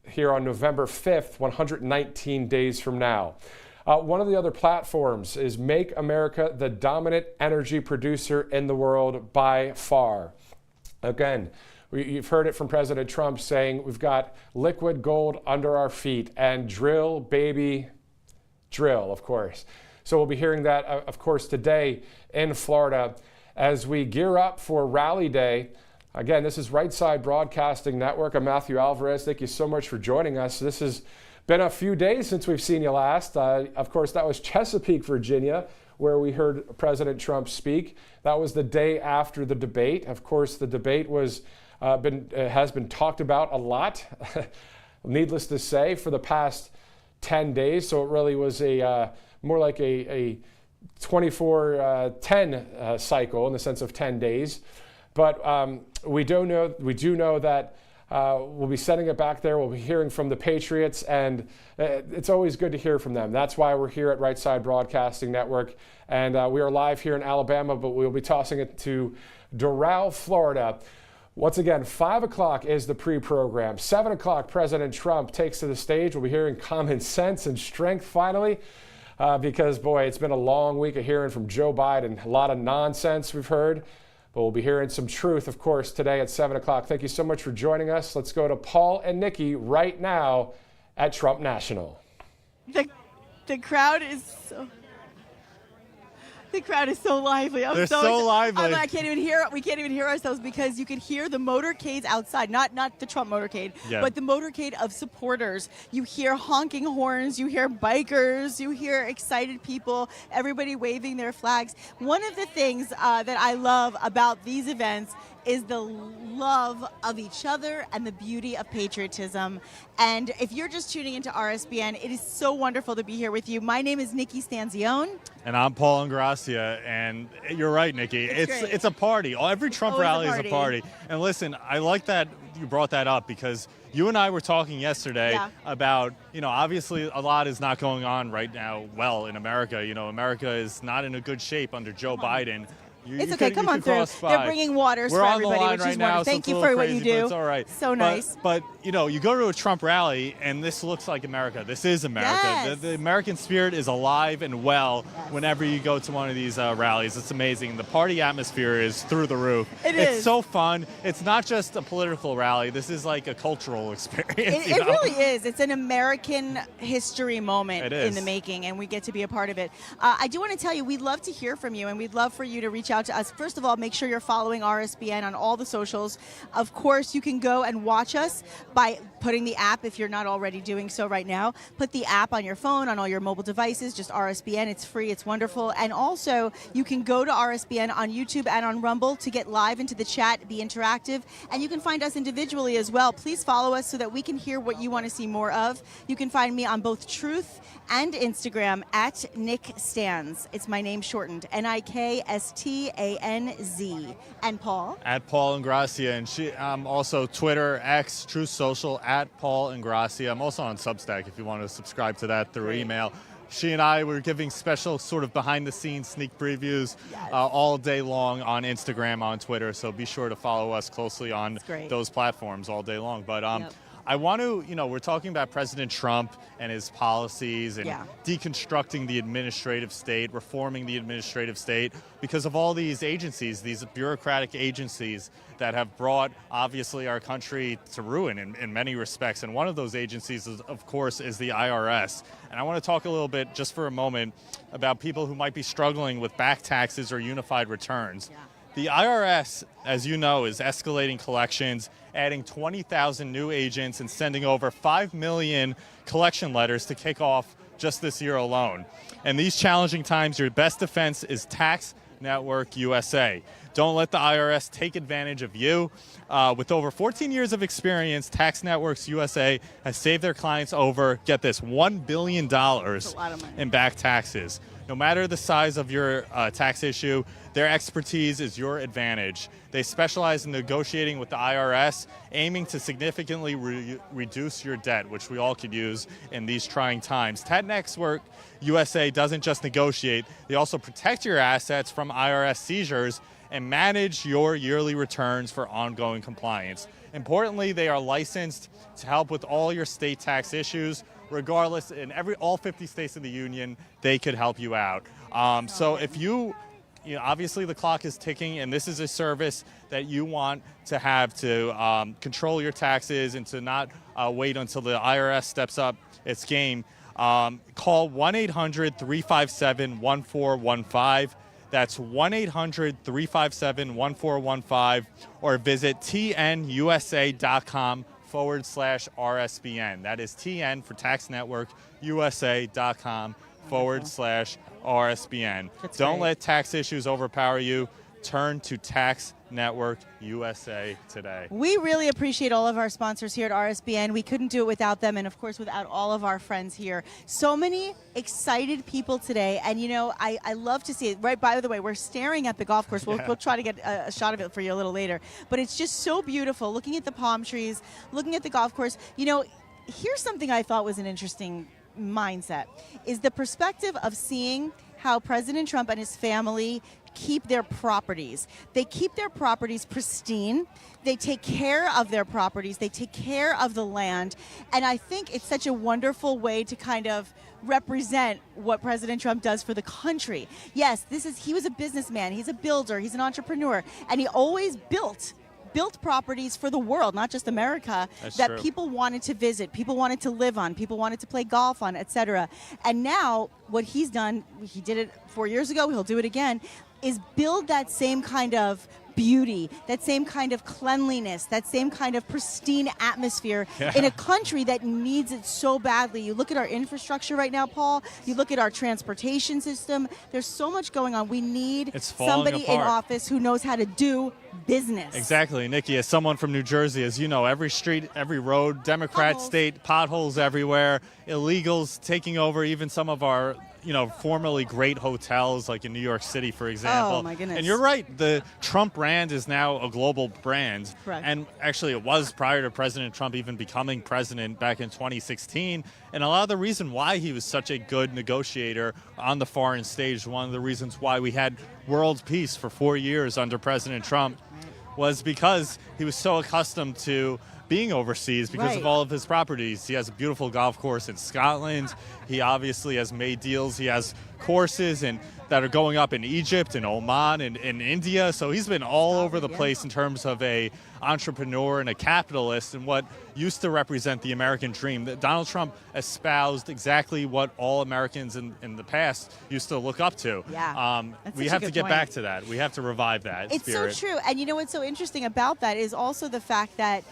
here on November 5th, 119 days from now. One of the other platforms is Make America the dominant energy producer in the world by far. Again, you've heard it from President Trump saying we've got liquid gold under our feet, and drill, baby, drill, of course. So we'll be hearing that, of course, today in Florida as we gear up for Rally Day. Again, this is Right Side Broadcasting Network. I'm Matthew Alvarez. Thank you so much for joining us. This has been a few days since we've seen you last. Of course, that was Chesapeake, Virginia, where we heard President Trump speak. That was the day after the debate. Of course, the debate has been talked about a lot, needless to say, for the past 10 days. So it really was more like a 24-10 cycle in the sense of 10 days. But we do know that we'll be sending it back there. We'll be hearing from the Patriots, and it's always good to hear from them. That's why we're here at Right Side Broadcasting Network, and we are live here in Alabama, but we'll be tossing it to Doral, Florida. Once again, 5 o'clock is the pre-program. 7 o'clock, President Trump takes to the stage. We'll be hearing common sense and strength finally, because, boy, it's been a long week of hearing from Joe Biden. A lot of nonsense we've heard. But we'll be hearing some truth, of course, today at 7 o'clock. Thank you so much for joining us. Let's go to Paul and Nikki right now at Trump National. The crowd is so... The crowd is so lively. They're so lively. I can't even hear. We can't even hear ourselves because you can hear the motorcades outside. Not the Trump motorcade, but the motorcade of supporters. You hear honking horns. You hear bikers. You hear excited people. Everybody waving their flags. One of the things that I love about these events is the love of each other and the beauty of patriotism. And if you're just tuning into RSBN, it is so wonderful to be here with you. My name is Nikki Stanzione. And I'm Paul Ingracia, and you're right, Nikki. It's a party. Every Trump rally is a party. And listen, I like that you brought that up because you and I were talking yesterday about, obviously a lot is not going on right now well in America. America is not in a good shape under Joe Biden. It's okay. Come on through. They're bringing waters for everybody, which is wonderful. Thank you for what you do. It's all right. So nice. But you go to a Trump rally, and this looks like America. This is America. Yes. The American spirit is alive and well whenever you go to one of these rallies. It's amazing. The party atmosphere is through the roof. It's so fun. It's not just a political rally. This is like a cultural experience. It really is. It's an American history moment in the making, and we get to be a part of it. I do want to tell you, we'd love to hear from you, and we'd love for you to reach out to us. First of all, make sure you're following RSBN on all the socials. Of course, you can go and watch us by putting the app, if you're not already doing so right now. Put the app on your phone, on all your mobile devices, just RSBN. It's free. It's wonderful. And also, you can go to RSBN on YouTube and on Rumble to get live into the chat, be interactive. And you can find us individually as well. Please follow us so that we can hear what you want to see more of. You can find me on both Truth and Instagram at Nick Stans. It's my name shortened, NIKSTANZ. And Paul? At Paul Ingracia. And I'm also Twitter, X, Truth Social, at Paul Ingracia. I'm also on Substack if you want to subscribe to that through email. She and I were giving special sort of behind-the-scenes sneak previews all day long on Instagram, on Twitter. So be sure to follow us closely on those platforms all day long. But I want to, we're talking about President Trump and his policies and deconstructing the administrative state, reforming the administrative state because of all these agencies, these bureaucratic agencies that have brought, obviously, our country to ruin in many respects. And one of those agencies, of course, is the IRS. And I want to talk a little bit, just for a moment, about people who might be struggling with back taxes or unified returns. The IRS, as you know, is escalating collections, adding 20,000 new agents and sending over 5 million collection letters to kick off just this year alone. And these challenging times, your best defense is Tax Network USA. Don't let the IRS take advantage of you. With over 14 years of experience, Tax Networks USA has saved their clients over, get this, $1 billion in back taxes. No matter the size of your tax issue, their expertise is your advantage. They specialize in negotiating with the IRS, aiming to significantly reduce your debt, which we all could use in these trying times. Tax Network USA doesn't just negotiate, they also protect your assets from IRS seizures and manage your yearly returns for ongoing compliance. Importantly, they are licensed to help with all your state tax issues. Regardless, in all 50 states of the union, they could help you out. So if obviously the clock is ticking, and this is a service that you want to have to control your taxes and to not wait until the IRS steps up its game. Call 1-800-357-1415. That's 1-800-357-1415, or visit tnusa.com/RSBN. That is TN for Tax Network, USA.com/RSBN. Don't let tax issues overpower you. Turn to Tax Network USA today. We really appreciate all of our sponsors here at RSBN. We couldn't do it without them, and of course without all of our friends here. So many excited people today, and I love to see it. Right, by the way, we're staring at the golf course. We'll try to get a shot of it for you a little later. But it's just so beautiful, looking at the palm trees, looking at the golf course. Here's something I thought was an interesting mindset, is the perspective of seeing how President Trump and his family keep their properties. They keep their properties pristine. They take care of their properties. They take care of the land. And I think it's such a wonderful way to kind of represent what President Trump does for the country. Yes, he was a businessman. He's a builder. He's an entrepreneur. And he always built built properties for the world, not just America, That's that true. people wanted to visit, people wanted to live on, people wanted to play golf on, etc. And now what he's done, he did it 4 years ago, he'll do it again, is build that same kind of beauty, that same kind of cleanliness, that same kind of pristine atmosphere in a country that needs it so badly. You look at our infrastructure right now, Paul. You look at our transportation system. There's so much going on. We need It's falling somebody in apart. office who knows how to do business. Exactly, Nikki. As someone from New Jersey, as you know, every street, every road, Democrat Potholes. state, potholes everywhere, illegals taking over even some of our, formerly great hotels, like in New York City, for example. Oh, my goodness. And you're right, the Trump brand is now a global brand. Correct. And actually, it was prior to President Trump even becoming president back in 2016. And a lot of the reason why he was such a good negotiator on the foreign stage, one of the reasons why we had world peace for 4 years under President Trump, was because he was so accustomed to being overseas because of Right. all of his properties. He has a beautiful golf course in Scotland. He obviously has made deals. He has courses that are going up in Egypt and Oman and in India. So he's been all over the place in terms of a entrepreneur and a capitalist, and what used to represent the American dream. That Donald Trump espoused exactly what all Americans in the past used to look up to. Yeah. That's We such a have to good get point. back to that. We have to revive that It's spirit. so true. And you know what's so interesting about that is also the fact that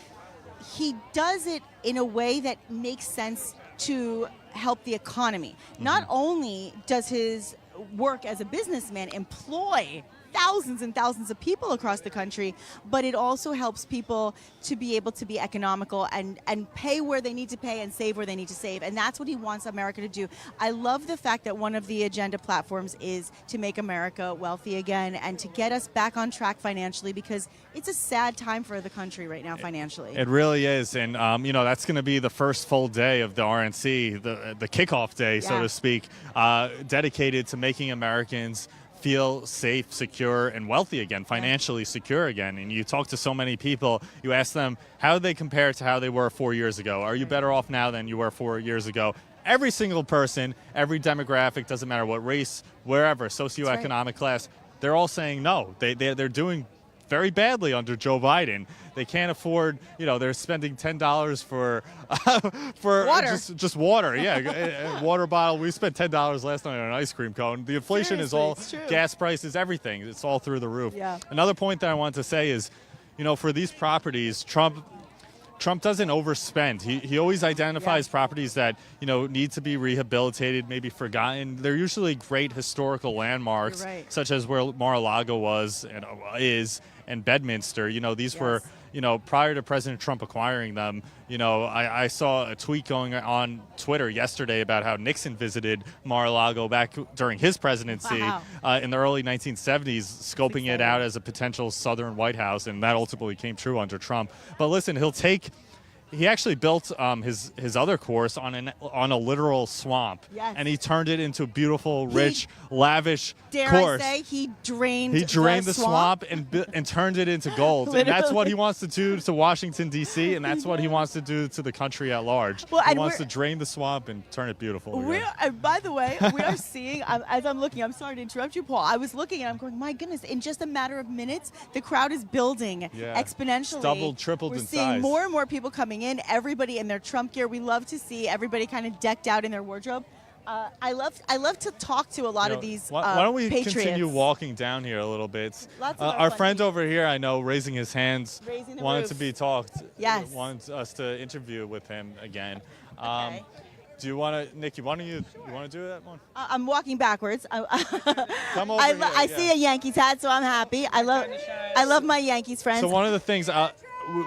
he does it in a way that makes sense to help the economy. Not only does his work as a businessman employ thousands and thousands of people across the country, but it also helps people to be able to be economical and pay where they need to pay and save where they need to save. And that's what he wants America to do. I love the fact that one of the agenda platforms is to make America wealthy again and to get us back on track financially, because it's a sad time for the country right now financially. It really is, and that's going to be the first full day of the RNC, the kickoff day, so Yeah. to speak, dedicated to making Americans feel safe, secure, and wealthy again, financially secure again. And you talk to so many people, you ask them how they compare to how they were 4 years ago. Are you better off now than you were 4 years ago? Every single person, every demographic, doesn't matter what race, wherever, socioeconomic class, they're all saying no. They're doing very badly under Joe Biden. They can't afford, they're spending $10 for Water. just water. Yeah, a water bottle. We spent $10 last night on an ice cream cone. The inflation is Seriously, all it's true. gas prices, everything. It's all through the roof. Yeah. Another point that I want to say is, for these properties, Trump doesn't overspend. He always identifies properties that, need to be rehabilitated, maybe forgotten. They're usually great historical landmarks, You're right. such as where Mar-a-Lago was and is, and Bedminster. These were, prior to President Trump acquiring them. I saw a tweet going on Twitter yesterday about how Nixon visited Mar-a-Lago back during his presidency in the early 1970s, scoping it out as a potential Southern White House, and that ultimately came true under Trump. But listen, he actually built his other course on a literal swamp, Yes. and he turned it into a beautiful, rich, lavish Dare course. I say he drained The swamp and turned it into gold. And that's what he wants to do to Washington, D.C., and that's what he wants to do to the country at large. Well, He and wants to we're- drain the swamp and turn it beautiful again. And by the way, we are seeing, as I'm looking, I'm sorry to interrupt you, Paul. I was looking and I'm going, my goodness, in just a matter of minutes, the crowd is building exponentially. It's doubled, tripled We're in seeing size. more and more people coming in, everybody in their Trump gear. We love to see everybody kind of decked out in their wardrobe. I love to talk to a lot of these Why don't we patriots. continue walking down here a little bit? Lots of our fun friend people. over here, I know, raising his hands, Raising the wanted roof. to be talked. Yes. Wants us to interview with him again. Okay. Do you want to, Nikki? Why don't you want to do that one? I'm walking backwards. Come over here. I see a Yankees hat, so I'm happy. I love my Yankees friends. So one of the things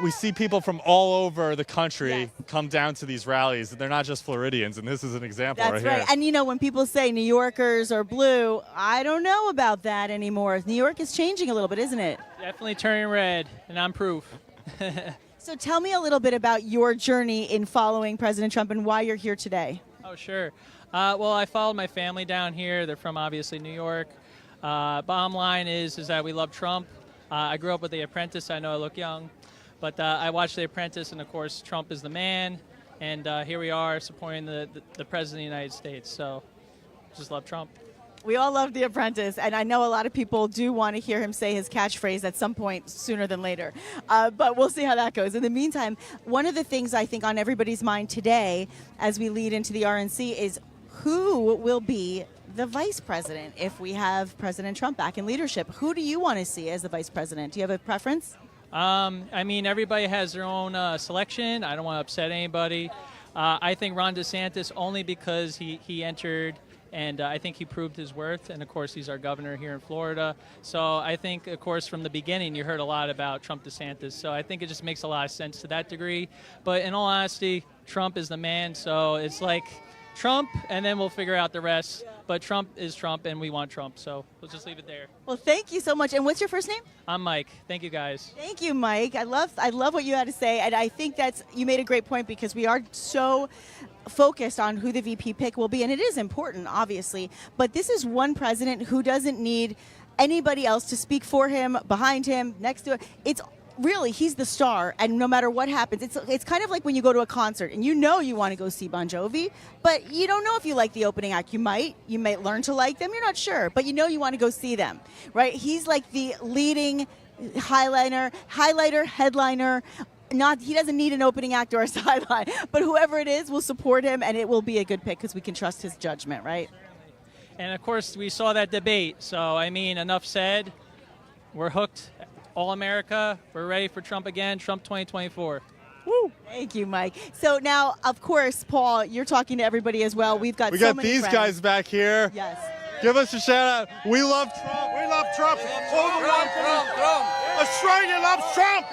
we see people from all over the country come down to these rallies. They're not just Floridians, and this is an example That's right right. here. And when people say New Yorkers are blue, I don't know about that anymore. New York is changing a little bit, isn't it? Definitely turning red, and I'm proof. So tell me a little bit about your journey in following President Trump and why you're here today. Oh, sure. Well, I followed my family down here. They're from, obviously, New York. Bottom line is that we love Trump. I grew up with The Apprentice. I know I look young. But I watched The Apprentice, and, of course, Trump is the man. And here we are supporting the President of the United States. So just love Trump. We all love The Apprentice, and I know a lot of people do want to hear him say his catchphrase at some point sooner than later. But we'll see how that goes. In the meantime, one of the things I think on everybody's mind today as we lead into the RNC is who will be the vice president if we have President Trump back in leadership. Who do you want to see as the vice president? Do you have a preference? I mean, everybody has their own selection. I don't want to upset anybody. I think Ron DeSantis only because he entered and I think he proved his worth. And, of course, he's our governor here in Florida. So I think, of course, from the beginning you heard a lot about Trump DeSantis. So I think it just makes a lot of sense to that degree. But in all honesty, Trump is the man. So it's like Trump, and then we'll figure out the rest. But Trump is Trump, and we want Trump. So we'll just leave it there. Well, thank you so much. And what's your first name? I'm Mike. Thank you, guys. Thank you, Mike. I love what you had to say, and I think you made a great point because we are so focused on who the VP pick will be, and it is important, obviously. But this is one president who doesn't need anybody else to speak for him, behind him, next to it. Really, he's the star, and no matter what happens, it's kind of like when you go to a concert and you want to go see Bon Jovi, but you don't know if you like the opening act. You might learn to like them. You're not sure, but you want to go see them, right? He's like the leading highlighter, headliner. He doesn't need an opening act or a sideline, but whoever it is will support him, and it will be a good pick because we can trust his judgment, right? And of course, we saw that debate. So I mean, enough said. We're hooked. All America, we're ready for Trump again, Trump 2024. Woo! Thank you, Mike. So now, of course, Paul, you're talking to everybody as well. We've got so many these friends. guys back here. Yes. Give us a shout out. We love Trump. We love Trump. Trump. Australia loves Trump.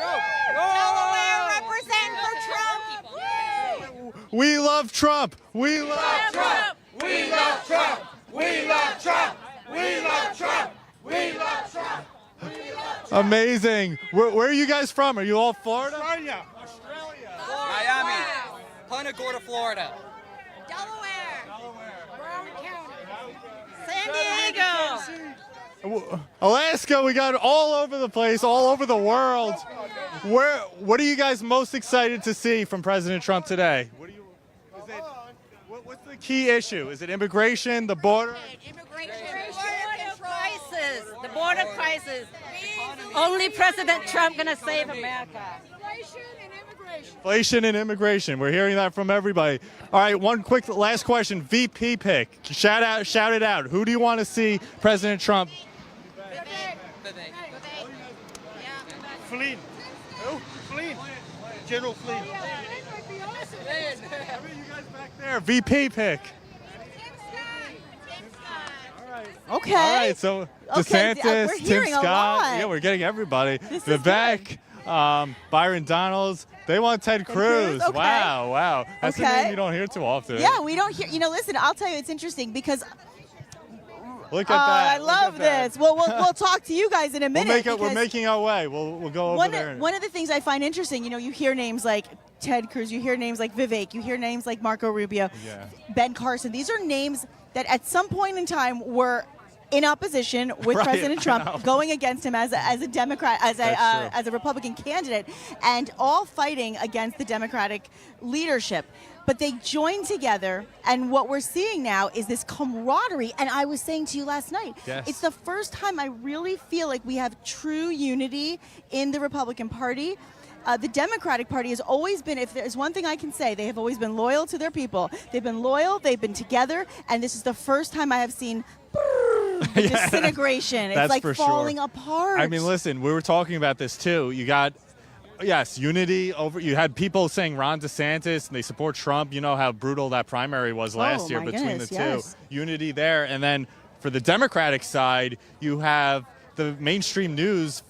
Delaware represent for Trump. We love Trump. We love Trump. We love Trump. We love Trump. We love Trump. We love Trump. Amazing. Where are you guys from? Are you all Florida? Australia. Miami. Punta Gorda, Florida. Brown County. San Diego. Alaska, we got all over the place, all over the world. What are you guys most excited to see from President Trump today? What's the key issue? Is it immigration, the border? The border crisis. Only President Trump going to save America. Inflation and immigration. We're hearing that from everybody. All right, one quick last question. VP pick. Shout it out. Who do you want to see President Trump? Flynn. Who? Flynn. General Flynn. There, VP pick. Okay. All right, so DeSantis, we're Tim hearing a Scott. lot. Yeah, we're getting everybody. This is Vivek, Byron Donalds. They want Ted Cruz. Okay. Wow. That's a Okay. name you don't hear too often. Yeah, we don't hear. Listen, I'll tell you, it's interesting because Look at that. I love this. Well, we'll talk to you guys in a minute. We're making our way. We'll go over there. One of the things I find interesting, you hear names like Ted Cruz, you hear names like Vivek, you hear names like Marco Rubio, Ben Carson. These are names that at some point in time were in opposition with President Trump, going against him as a Democrat, as a Republican candidate, and all fighting against the Democratic leadership. But they joined together, and what we're seeing now is this camaraderie. And I was saying to you last night, it's the first time I really feel like we have true unity in the Republican Party. The Democratic Party has always been, if there's one thing I can say, they have always been loyal to their people. They've been loyal, they've been together, and this is the first time I have seen disintegration. It's like falling apart. I mean, listen, we were talking about this too. You got, unity over. You had people saying Ron DeSantis and they support Trump. You know how brutal that primary was last year between the two. Unity there. And then for the Democratic side, you have the mainstream news,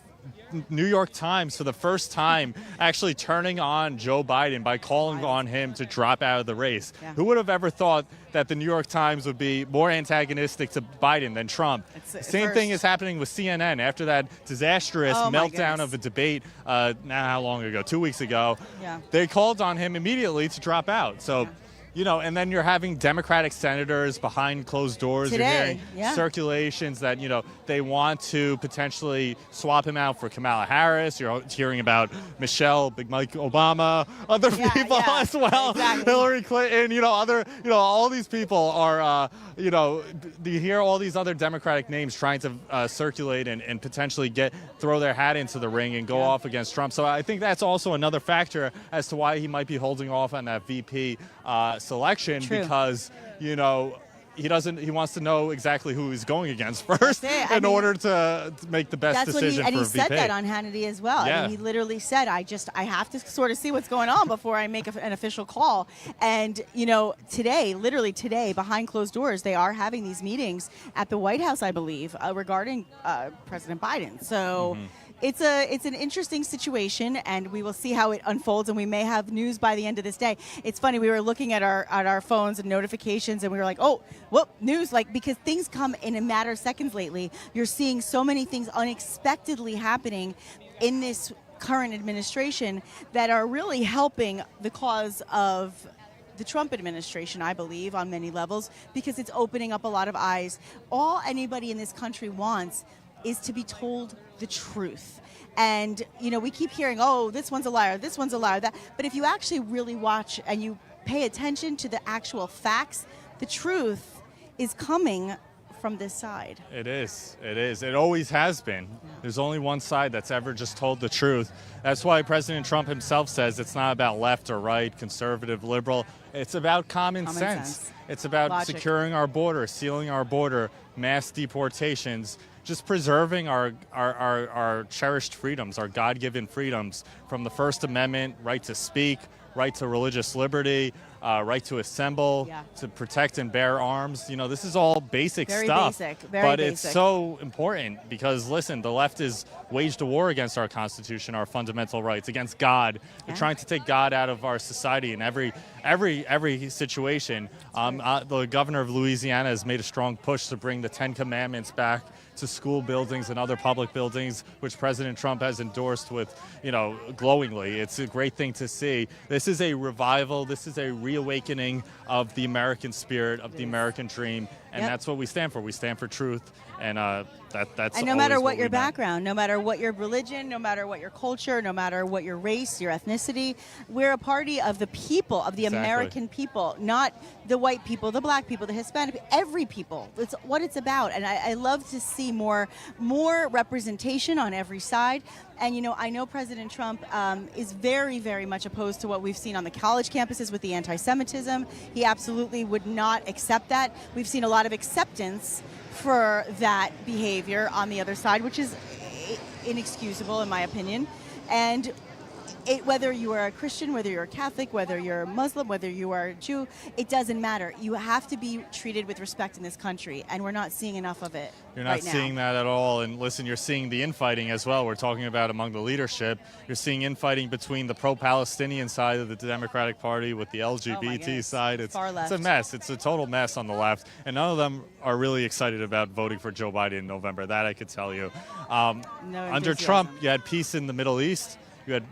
New York Times, for the first time actually turning on Joe Biden by calling on him to drop out of the race. Who would have ever thought that the New York Times would be more antagonistic to Biden than Trump? Same thing is happening with CNN after that disastrous meltdown of a debate now how long ago? 2 weeks ago. They called on him immediately to drop out. So and then you're having Democratic senators behind closed doors. Today, you're hearing yeah. circulations that, they want to potentially swap him out for Kamala Harris. You're hearing about Michelle, Big Mike Obama, other people as well, exactly. Hillary Clinton, all these people are, you hear all these other Democratic names trying to circulate and potentially throw their hat into the ring and go off against Trump. So I think that's also another factor as to why he might be holding off on that VP selection. True. Because, he wants to know exactly who he's going against first in order to make the best decision and for he a VP. said that on Hannity as well. Yeah. I mean, he literally said, I have to sort of see what's going on before I make an official call. And, literally today, behind closed doors, they are having these meetings at the White House, I believe, regarding President Biden. So it's an interesting situation, and we will see how it unfolds, and we may have news by the end of this day. It's funny, we were looking at our phones and notifications, and we were like, oh, whoop, news, because things come in a matter of seconds lately. You're seeing so many things unexpectedly happening in this current administration that are really helping the cause of the Trump administration, I believe, on many levels, because it's opening up a lot of eyes. All anybody in this country wants is to be told the truth. And, we keep hearing, oh, this one's a liar, this one's a liar, that. But if you actually really watch and you pay attention to the actual facts, the truth is coming from this side. It is. It always has been. There's only one side that's ever just told the truth. That's why President Trump himself says it's not about left or right, conservative, liberal. It's about common sense. It's about Logic. securing our border, sealing our border, mass deportations, just preserving our cherished freedoms, our God-given freedoms, from the First Amendment, right to speak, right to religious liberty, right to assemble, to protect and bear arms. This is all basic stuff. Very but basic. It's so important because, listen, the left has waged a war against our Constitution, our fundamental rights, against God. They're trying to take God out of our society in every situation. The governor of Louisiana has made a strong push to bring the Ten Commandments back to school buildings and other public buildings, which President Trump has endorsed with, glowingly. It's a great thing to see. This is a revival. This is a reawakening of the American spirit, of the American dream, and that's what we stand for. We stand for truth, and that's. And no matter what your background, no matter what your religion, no matter what your culture, no matter what your race, your ethnicity, we're a party of the people, of the American people, not the white people, the black people, the Hispanic people, every people. It's what it's about. And I love to see more representation on every side. And, I know President Trump is very, very much opposed to what we've seen on the college campuses with the anti-Semitism. He absolutely would not accept that. We've seen a lot of acceptance for that behavior on the other side, which is inexcusable in my opinion. And whether you are a Christian, whether you're a Catholic, whether you're a Muslim, whether you are a Jew, it doesn't matter. You have to be treated with respect in this country, and we're not seeing enough of it. You're not seeing that at all. And listen, you're seeing the infighting as well. We're talking about among the leadership. You're seeing infighting between the pro-Palestinian side of the Democratic Party with the LGBT side. It's a mess. It's a total mess on the left. And none of them are really excited about voting for Joe Biden in November. That I could tell you. Under Trump, you had peace in the Middle East.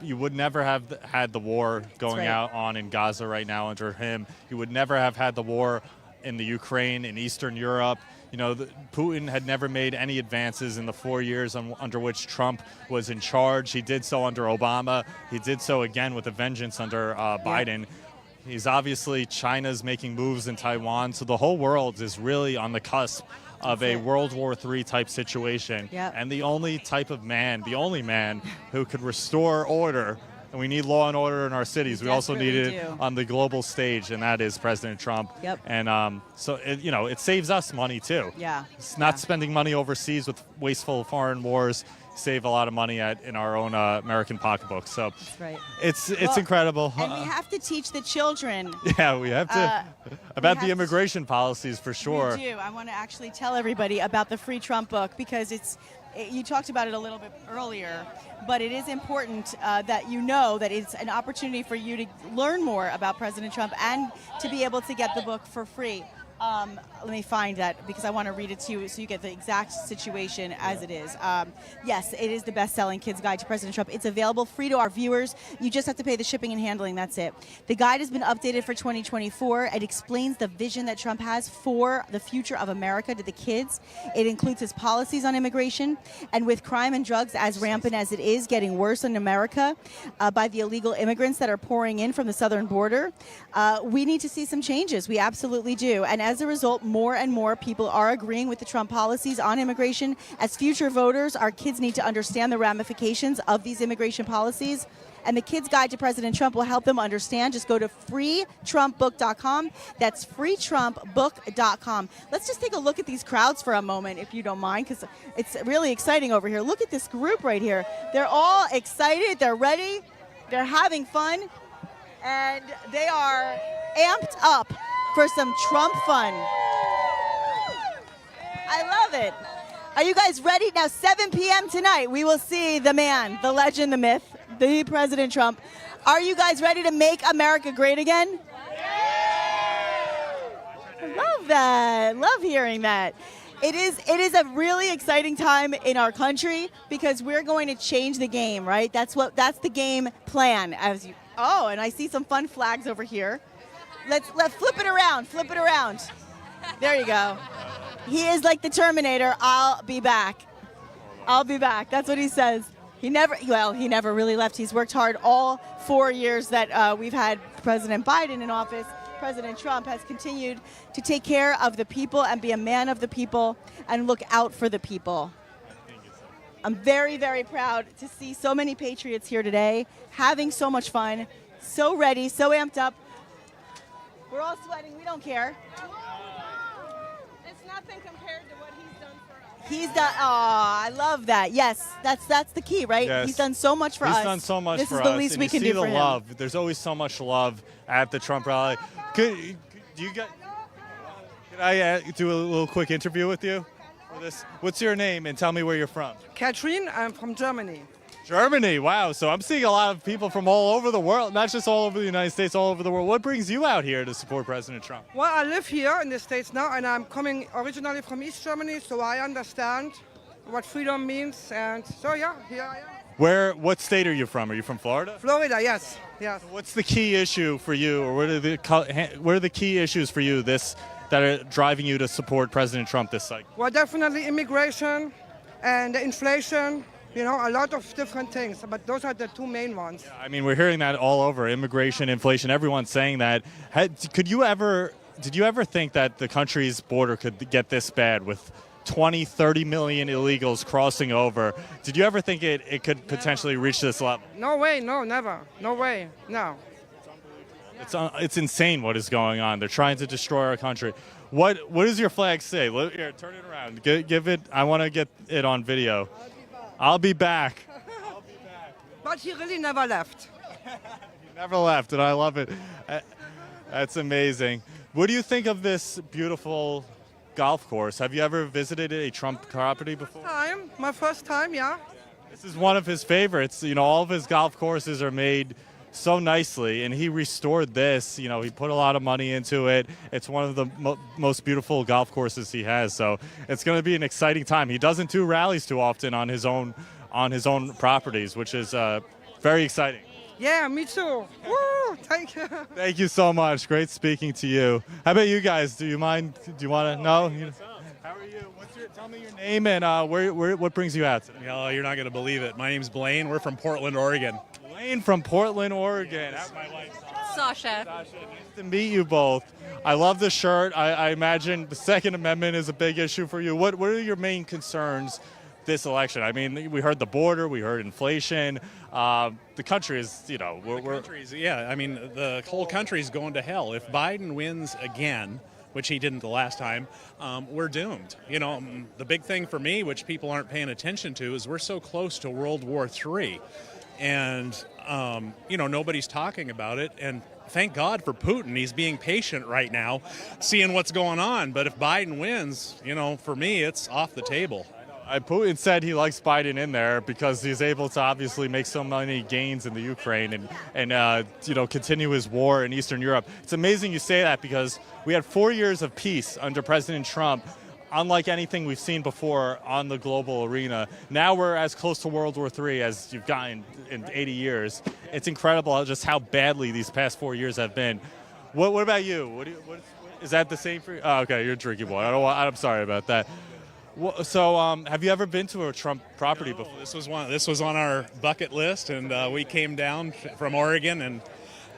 You would never have had the war going on in Gaza right now under him. You would never have had the war in the Ukraine, in Eastern Europe. Putin had never made any advances in the 4 years under which Trump was in charge. He did so under Obama. He did so again with a vengeance under Biden. He's obviously, China's making moves in Taiwan. So the whole world is really on the cusp of a World War III type situation. And the only man who could restore order, and we need law and order in our cities. We also need it on the global stage, and that is President Trump. And so it saves us money too. It's not spending money overseas with wasteful foreign wars. Save a lot of money in our own American pocketbooks. So it's incredible. And we have to teach the children. Yeah, we have to. About the immigration policies, for sure. We do. I want to actually tell everybody about the Free Trump book, because you talked about it a little bit earlier, but it is important that you know that it's an opportunity for you to learn more about President Trump and to be able to get the book for free. Let me find that because I want to read it to you so you get the exact situation as it is. Yes, it is the best-selling kids guide to President Trump. It's available free to our viewers. You just have to pay the shipping and handling. That's it. The guide has been updated for 2024. It explains the vision that Trump has for the future of America to the kids. It includes his policies on immigration. And with crime and drugs as rampant as it is, getting worse in America by the illegal immigrants that are pouring in from the southern border, we need to see some changes. We absolutely do. And as a result, more and more people are agreeing with the Trump policies on immigration. As future voters, our kids need to understand the ramifications of these immigration policies. And the Kids Guide to President Trump will help them understand. Just go to freetrumpbook.com. That's freetrumpbook.com. Let's just take a look at these crowds for a moment, if you don't mind, because it's really exciting over here. Look at this group right here. They're all excited. They're ready. They're having fun. And they are amped up for some Trump fun. I love it. Are you guys ready? Now, 7 p.m. tonight, we will see the man, the legend, the myth, the President Trump. Are you guys ready to make America great again? I love that. Love hearing that. It is a really exciting time in our country because we're going to change the game, right? That's the game plan. Oh, and I see some fun flags over here. Let's flip it around. Flip it around. There you go. He is like the Terminator. I'll be back. I'll be back. That's what he says. He never really left. He's worked hard all 4 years that we've had President Biden in office. President Trump has continued to take care of the people and be a man of the people and look out for the people. I'm very, very proud to see so many patriots here today, having so much fun, so ready, so amped up. We're all sweating. We don't care. It's nothing compared to what he's done for us. He's done. Oh, I love that. Yes, that's the key, right? Yes. He's done so much for us. He's done so much this for us. This is the least and we you can see do the for him. love. There's always so much love at the Trump rally. Could I do a little quick interview with you for this? What's your name and tell me where you're from? Catherine, I'm from Germany. Germany, wow. So I'm seeing a lot of people from all over the world, not just all over the United States, all over the world. What brings you out here to support President Trump? Well, I live here in the States now, and I'm coming originally from East Germany, so I understand what freedom means. And so, yeah, here I am. What state are you from? Are you from Florida? Florida, yes. Yes. What's the key issue for you, or what are the key issues for you that are driving you to support President Trump this cycle? Well, definitely immigration and inflation. You know, a lot of different things, but those are the two main ones. Yeah, I mean, we're hearing that all over, immigration, inflation, everyone's saying that. Did you ever think that the country's border could get this bad with 20, 30 million illegals crossing over? Did you ever think it could potentially reach this level? No way, no, never. No way, no. It's insane what is going on. They're trying to destroy our country. What does your flag say? Here, turn it around. Give it. I want to get it on video. I'll be back. But he really never left. He never left, and I love it. That's amazing. What do you think of this beautiful golf course? Have you ever visited a Trump property before? My first time, yeah. This is one of his favorites. You know, all of his golf courses are made so nicely, and he restored this. You know, he put a lot of money into it. It's one of the most beautiful golf courses he has. So it's going to be an exciting time. He doesn't do rallies too often on his own properties, which is very exciting. Yeah, me too. Woo, thank you. Thank you so much. Great speaking to you. How about you guys? Do you mind? Do you want to know? How are you? Tell me your name and what brings you out today? Oh, you're not going to believe it. My name's Blaine. We're from Portland, Oregon. Blaine from Portland, Oregon. That's my wife. Sasha. Nice to meet you both. I love the shirt. I imagine the Second Amendment is a big issue for you. What are your main concerns this election? I mean, we heard the border, we heard inflation. The country is, you know, I mean, the whole country's going to hell. If Biden wins again, which he didn't the last time, we're doomed. You know, the big thing for me, which people aren't paying attention to, is we're so close to World War III. And, you know, nobody's talking about it. And thank God for Putin. He's being patient right now, seeing what's going on. But if Biden wins, you know, for me, it's off the table. Putin said he likes Biden in there because he's able to obviously make so many gains in the Ukraine and continue his war in Eastern Europe. It's amazing you say that because we had 4 years of peace under President Trump, unlike anything we've seen before on the global arena. Now we're as close to World War III as you've gotten in 80 years. It's incredible just how badly these past 4 years have been. What about you? Is that the same for you? Oh, okay, you're a tricky boy. I'm sorry about that. So, have you ever been to a Trump property before? This was on our bucket list, and we came down from Oregon. And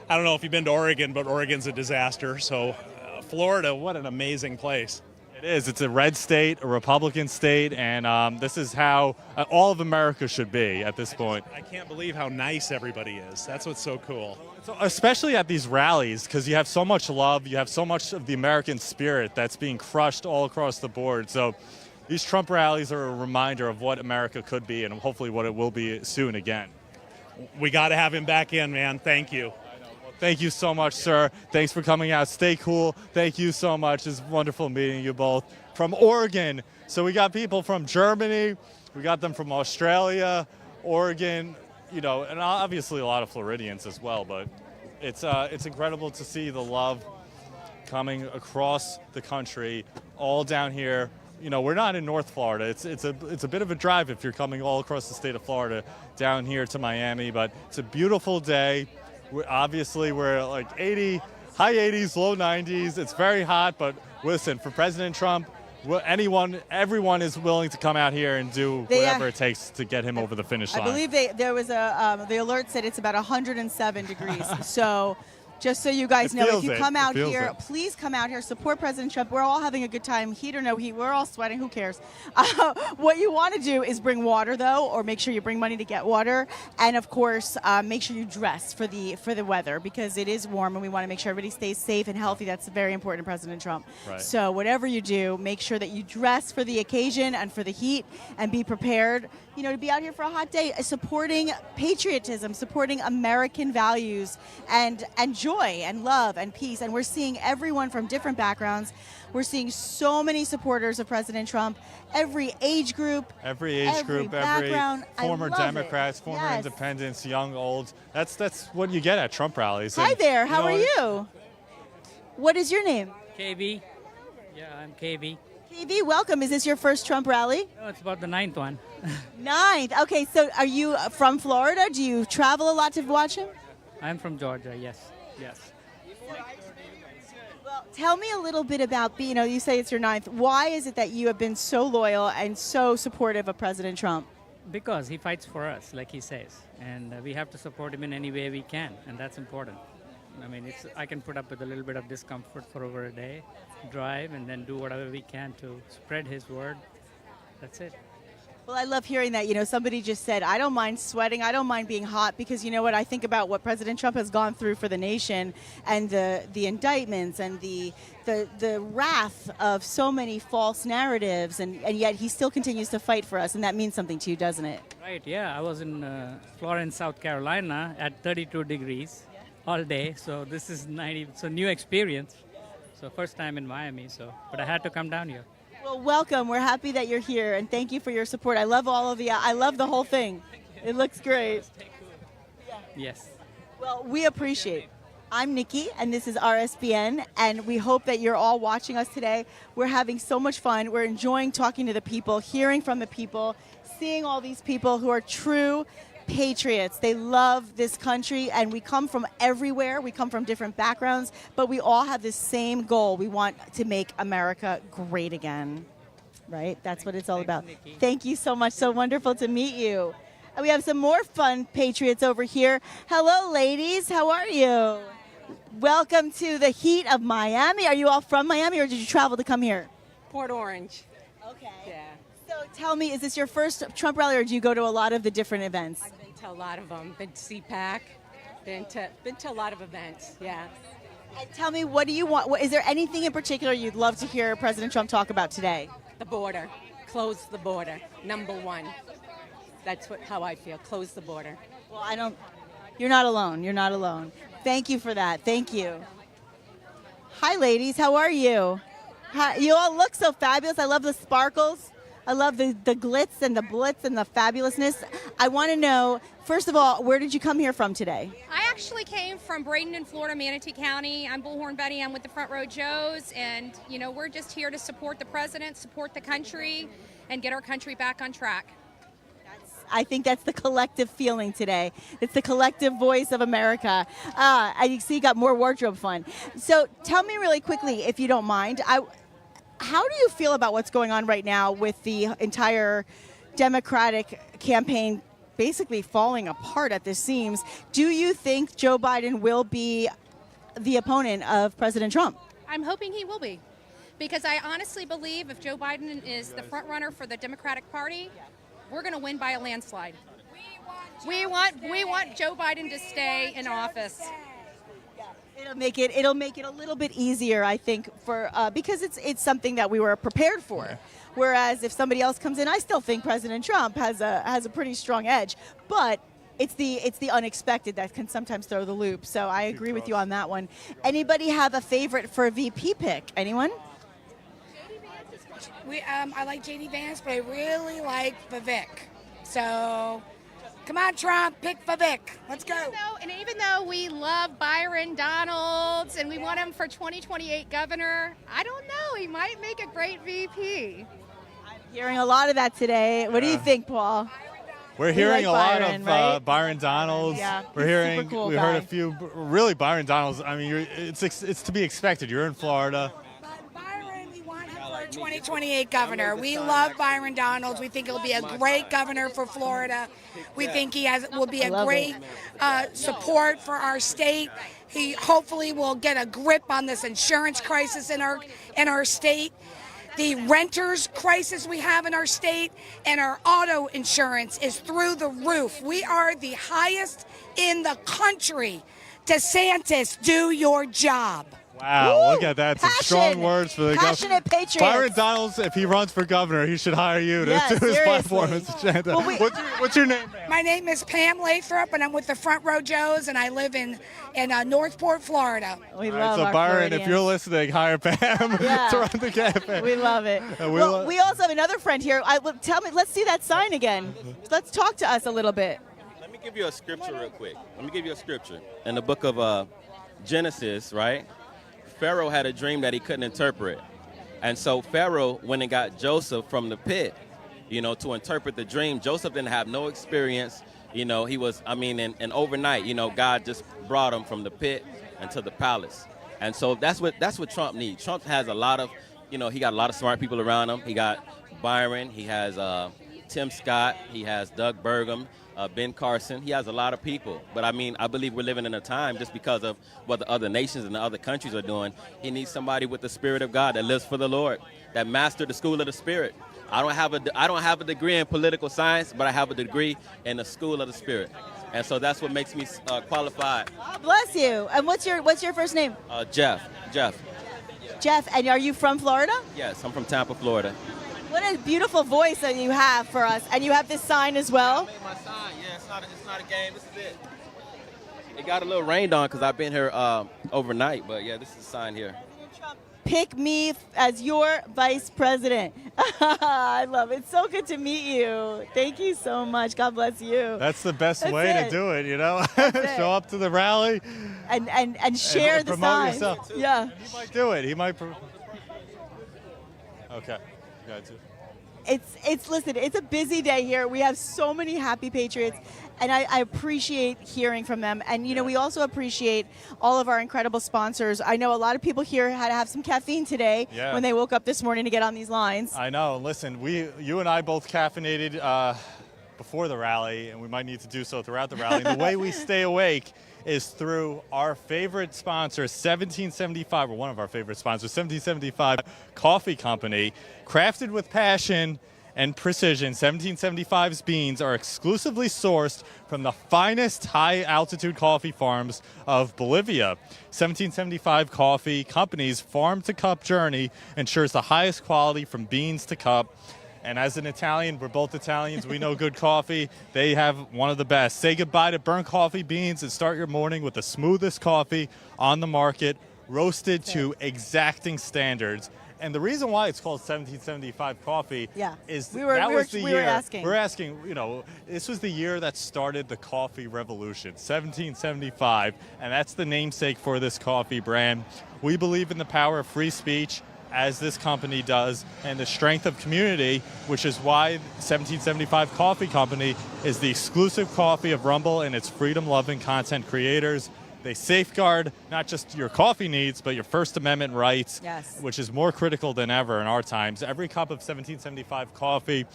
I don't know if you've been to Oregon, but Oregon's a disaster. So, Florida, what an amazing place! It is. It's a red state, a Republican state, and this is how all of America should be at this point. I can't believe how nice everybody is. That's what's so cool. So, especially at these rallies, because you have so much love, you have so much of the American spirit that's being crushed all across the board. So. These Trump rallies are a reminder of what America could be and hopefully what it will be soon again. We got to have him back in, man. Thank you. Well, thank you so much, sir. Thanks for coming out. Stay cool. Thank you so much. It's wonderful meeting you both. From Oregon. So we got people from Germany. We got them from Australia, Oregon, and obviously a lot of Floridians as well. But it's incredible to see the love coming across the country, all down here. We're not in North Florida. It's a bit of a drive if you're coming all across the state of Florida down here to Miami, but it's a beautiful day. We're like 80, high 80s, low 90s. It's very hot, but listen, for President Trump, everyone is willing to come out here and do whatever it takes to get him over the finish line. I believe there was the alert said it's about 107 degrees. So. Just so you guys know, if you come out here, please come out here, support President Trump. We're all having a good time, heat or no heat. We're all sweating. Who cares? What you want to do is bring water, though, or make sure you bring money to get water. And, of course, make sure you dress for the weather because it is warm and we want to make sure everybody stays safe and healthy. That's very important to President Trump. Right. So whatever you do, make sure that you dress for the occasion and for the heat and be prepared, to be out here for a hot day, supporting patriotism, supporting American values and joy and love and peace. And we're seeing everyone from different backgrounds. We're seeing so many supporters of President Trump, every age group, every background. Former Democrats, former independents, young, old. That's what you get at Trump rallies. Hi there. How are you? What is your name? KB. Yeah, I'm KB. KB, welcome. Is this your first Trump rally? No, it's about the 9th one. 9th. Okay, so are you from Florida? Do you travel a lot to watch him? I'm from Georgia, yes. Well, tell me a little bit about, you say it's your 9th. Why is it that you have been so loyal and so supportive of President Trump? Because he fights for us, like he says. And we have to support him in any way we can, and that's important. I mean, I can put up with a little bit of discomfort for over a day, drive, and then do whatever we can to spread his word. That's it. Well, I love hearing that. Somebody just said, I don't mind sweating. I don't mind being hot because you know what? I think about what President Trump has gone through for the nation and the indictments and the wrath of so many false narratives. And yet he still continues to fight for us. And that means something to you, doesn't it? Right. Yeah. I was in Florence, South Carolina at 32 degrees all day. So this is it's a new experience. So first time in Miami. But I had to come down here. Well, welcome. We're happy that you're here, and thank you for your support. I love I love the whole thing. It looks great. Yes. Well, we appreciate it. I'm Nikki, and this is RSBN, and we hope that you're all watching us today. We're having so much fun. We're enjoying talking to the people, hearing from the people, seeing all these people who are true patriots. They love this country, and we come from everywhere. We come from different backgrounds, but we all have the same goal. We want to make America great again, right? That's what it's all about. Nikki. Thank you so much. So wonderful to meet you. And we have some more fun patriots over here. Hello, ladies. How are you? Welcome to the heat of Miami. Are you all from Miami, or did you travel to come here? Port Orange. Okay. Yeah. So tell me, is this your first Trump rally, or do you go to a lot of the different events? I've been to a lot of them. Been to CPAC. Been to a lot of events. Yeah. And tell me, what do you want? Is there anything in particular you'd love to hear President Trump talk about today? The border. Close the border. Number one. That's how I feel. Close the border. Well, you're not alone. You're not alone. Thank you for that. Thank you. Hi, ladies. How are you? Hi, you all look so fabulous. I love the sparkles. I love the glitz and the blitz and the fabulousness. I want to know, first of all, where did you come here from today? I actually came from Bradenton, Florida, Manatee County. I'm Bullhorn Betty. I'm with the Front Row Joes, and you know we're just here to support the president, support the country, and get our country back on track. I think that's the collective feeling today. It's the collective voice of America. And you see, you got more wardrobe fun. So tell me really quickly, if you don't mind, how do you feel about what's going on right now with the entire Democratic campaign basically falling apart at the seams? Do you think Joe Biden will be the opponent of President Trump? I'm hoping he will be, because I honestly believe if Joe Biden is the front runner for the Democratic Party, we're going to win by a landslide. We want Joe Biden to stay in office. It'll make it a little bit easier, I think, for because it's something that we were prepared for. Whereas if somebody else comes in, I still think President Trump has a pretty strong edge, but it's the unexpected that can sometimes throw the loop. So I agree with you on that one. Anybody have a favorite for a VP pick? Anyone? I like J.D. Vance, but I really like Vivek. So, come on, Trump, pick Vivek. Let's go. Even though we love Byron Donalds and we want him for 2028 governor, I don't know. He might make a great VP. Hearing a lot of that today. What do you think, Paul? We're hearing a lot Byron, of right? Byron Donalds. Yeah, We're he's hearing. super cool we guy. heard a few. Really, Byron Donalds. I mean, it's to be expected. You're in Florida. 2028 governor. We love Byron Donalds. We think he'll be a great governor for Florida. We think he will be a great support for our state. He hopefully will get a grip on this insurance crisis in our state, the renters crisis we have in our state, and our auto insurance is through the roof. We are the highest in the country. DeSantis, do your job. Wow, Woo! look at that. Some Passion. strong words for the governor. Passionate patriots. Byron Donalds, if he runs for governor, he should hire you to Yeah, do his seriously. platform. His agenda. What's your name, ma'am? My name is Pam Lathrop, and I'm with the Front Row Joes, and I live in Northport, Florida. We All love right, so our Byron, if Floridians. you're listening, hire Pam to run the campaign. We love it. Well, we also have another friend here. Let's see that sign again. Let's talk to us a little bit. Let me give you a scripture real quick. Let me give you a scripture. In the book of Genesis, right? Pharaoh had a dream that he couldn't interpret. And so Pharaoh went and got Joseph from the pit, to interpret the dream. Joseph didn't have no experience. He was, and overnight, God just brought him from the pit into the palace. And so that's what Trump needs. Trump has a lot of, he got a lot of smart people around him. He got Byron, he has Tim Scott, he has Doug Burgum, Ben Carson. He has a lot of people. But I believe we're living in a time, just because of what the other nations and the other countries are doing, he needs somebody with the Spirit of God that lives for the Lord, that mastered the school of the Spirit. I don't have a degree in political science, but I have a degree in the school of the Spirit. And so that's what makes me qualified. God bless you. And what's your first name? Jeff. Jeff, and are you from Florida? Yes, I'm from Tampa, Florida. What a beautiful voice that you have for us. And you have this sign as well? I made my sign. Yeah, it's not a game. This is it. It got a little rained on because I've been here overnight. But, yeah, this is the sign here. Pick me as your vice president. I love it. It's so good to meet you. Thank you so much. God bless you. That's the best That's way it. to do it, it. Show up to the rally. And share and the promote sign. yourself. Yeah. He might do it. He might. Okay. Gotcha. Listen, it's a busy day here. We have so many happy patriots, and I appreciate hearing from them. And, we also appreciate all of our incredible sponsors. I know a lot of people here had to have some caffeine today when they woke up this morning to get on these lines. I know. Listen, you and I both caffeinated before the rally, and we might need to do so throughout the rally. And the way we stay awake is through our favorite sponsor, 1775, or one of our favorite sponsors, 1775 Coffee Company. Crafted with passion and precision, 1775's beans are exclusively sourced from the finest high-altitude coffee farms of Bolivia. 1775 Coffee Company's farm-to-cup journey ensures the highest quality from beans to cup. And as an Italian, we're both Italians, we know good coffee. They have one of the best. Say goodbye to burnt coffee beans and start your morning with the smoothest coffee on the market, roasted to exacting standards. And the reason why it's called 1775 coffee is we were asking. We're asking, this was the year that started the coffee revolution, 1775, and that's the namesake for this coffee brand. We believe in the power of free speech, as this company does, and the strength of community, which is why 1775 Coffee Company is the exclusive coffee of Rumble and its freedom-loving content creators. They safeguard not just your coffee needs, but your First Amendment rights, which is more critical than ever in our times. Every cup of 1775 coffee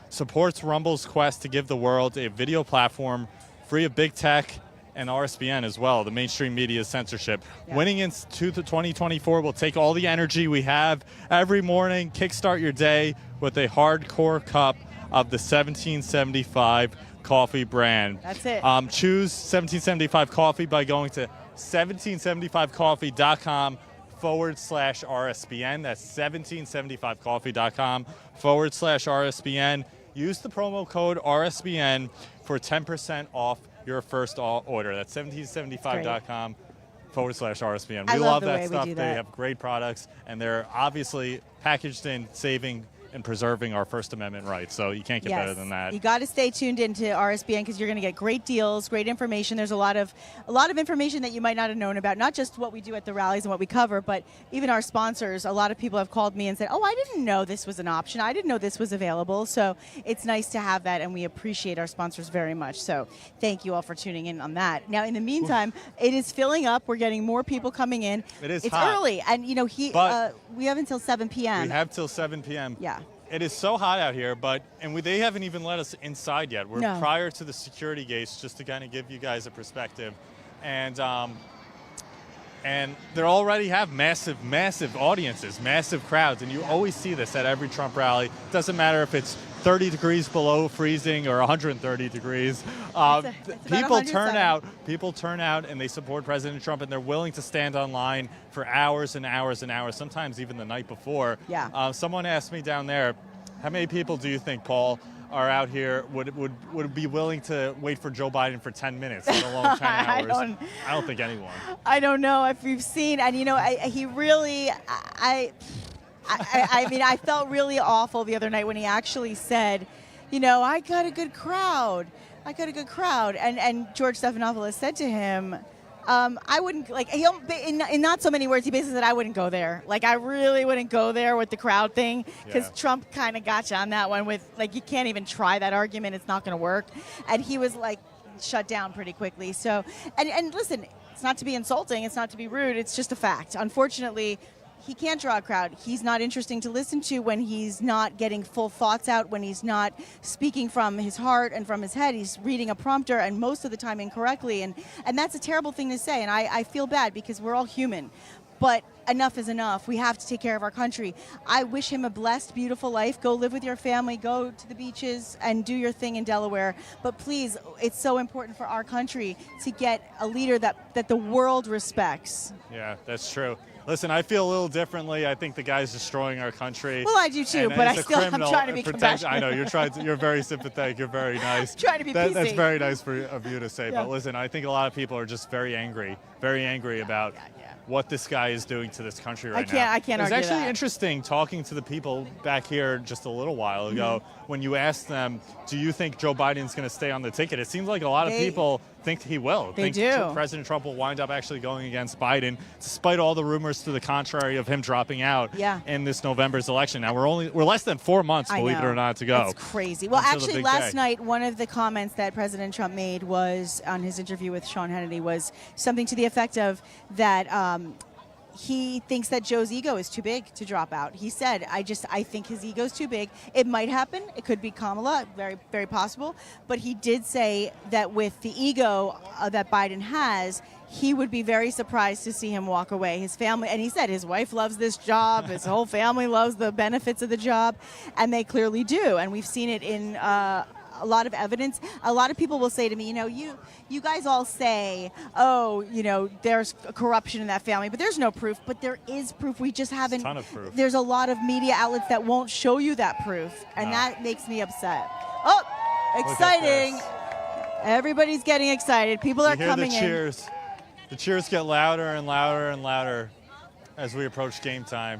supports Rumble's quest to give the world a video platform free of big tech and RSBN as well, the mainstream media's censorship. Winning into 2024 will take all the energy we have every morning, kickstart your day with a hardcore cup of the 1775 coffee brand. That's it. Choose 1775 coffee by going to 1775coffee.com/RSBN. That's 1775coffee.com/RSBN. Use the promo code RSBN for 10% off your first order. That's 1775.com/RSBN. We love that stuff. They have great products, and they're obviously packaged in saving and preserving our First Amendment rights. So you can't get better than that. You got to stay tuned into RSBN because you're going to get great deals, great information. There's a lot of information that you might not have known about, not just what we do at the rallies and what we cover, but even our sponsors. A lot of people have called me and said, "Oh, I didn't know this was an option. I didn't know this was available." So it's nice to have that, and we appreciate our sponsors very much. So thank you all for tuning in on that. Now, in the meantime, it is filling up. We're getting more people coming in. It's hot. Early, and we have until 7 p.m. We have till 7 p.m. Yeah. It is so hot out here, they haven't even let us inside yet. We're prior to the security gates, just to kind of give you guys a perspective. And they already have massive audiences, massive crowds, and you always see this at every Trump rally. It doesn't matter if it's 30 degrees below freezing or 130 degrees. People turn out, and they support President Trump, and they're willing to stand online for hours and hours and hours, sometimes even the night before. Someone asked me down there, how many people do you think, Paul, are out here would be willing to wait for Joe Biden for 10 minutes, let alone 10 hours? I don't think anyone. I don't know if you've seen, and he really, I mean, I felt really awful the other night when he actually said, I got a good crowd. And George Stephanopoulos said to him, I wouldn't, in not so many words, he basically said, I wouldn't go there. I really wouldn't go there with the crowd thing, because Trump kind of got you on that one with, you can't even try that argument. It's not going to work. And he was, shut down pretty quickly. So, and listen, it's not to be insulting. It's not to be rude. It's just a fact. Unfortunately, he can't draw a crowd. He's not interesting to listen to when he's not getting full thoughts out, when he's not speaking from his heart and from his head. He's reading a prompter, and most of the time incorrectly. And that's a terrible thing to say, and I feel bad because we're all human. But enough is enough. We have to take care of our country. I wish him a blessed, beautiful life. Go live with your family. Go to the beaches and do your thing in Delaware. But please, it's so important for our country to get a leader that the world respects. Yeah, that's true. Listen, I feel a little differently. I think the guy's destroying our country. Well, I do too, but I'm trying to be compassionate. I know, you're very sympathetic. You're very nice. Trying to be PC. That's very nice of you to say. Yeah. But listen, I think a lot of people are just very angry about what this guy is doing to this country right now. I can't argue that. It's actually interesting talking to the people back here just a little while ago when you asked them, do you think Joe Biden's going to stay on the ticket? It seems like a lot of people think he will. They do. President Trump will wind up actually going against Biden, despite all the rumors to the contrary of him dropping out in this November's election. Now, we're less than 4 months, believe it or not, to go. It's crazy. Well, actually, last night, one of the comments that President Trump made was, on his interview with Sean Hannity, was something to the effect of that he thinks that Joe's ego is too big to drop out. He said, I think his ego is too big. It might happen. It could be Kamala, very, very possible. But he did say that with the ego that Biden has, he would be very surprised to see him walk away. His family, and he said his wife loves this job. His whole family loves the benefits of the job. And they clearly do. And we've seen it in a lot of evidence. A lot of people will say to me, you guys all say, there's corruption in that family, but there's no proof. But there is proof. We just haven't. A ton of proof. There's a lot of media outlets that won't show you that proof, and that makes me upset. Oh, exciting! Everybody's getting excited. People are coming in. Cheers. The cheers get louder and louder and louder as we approach game time.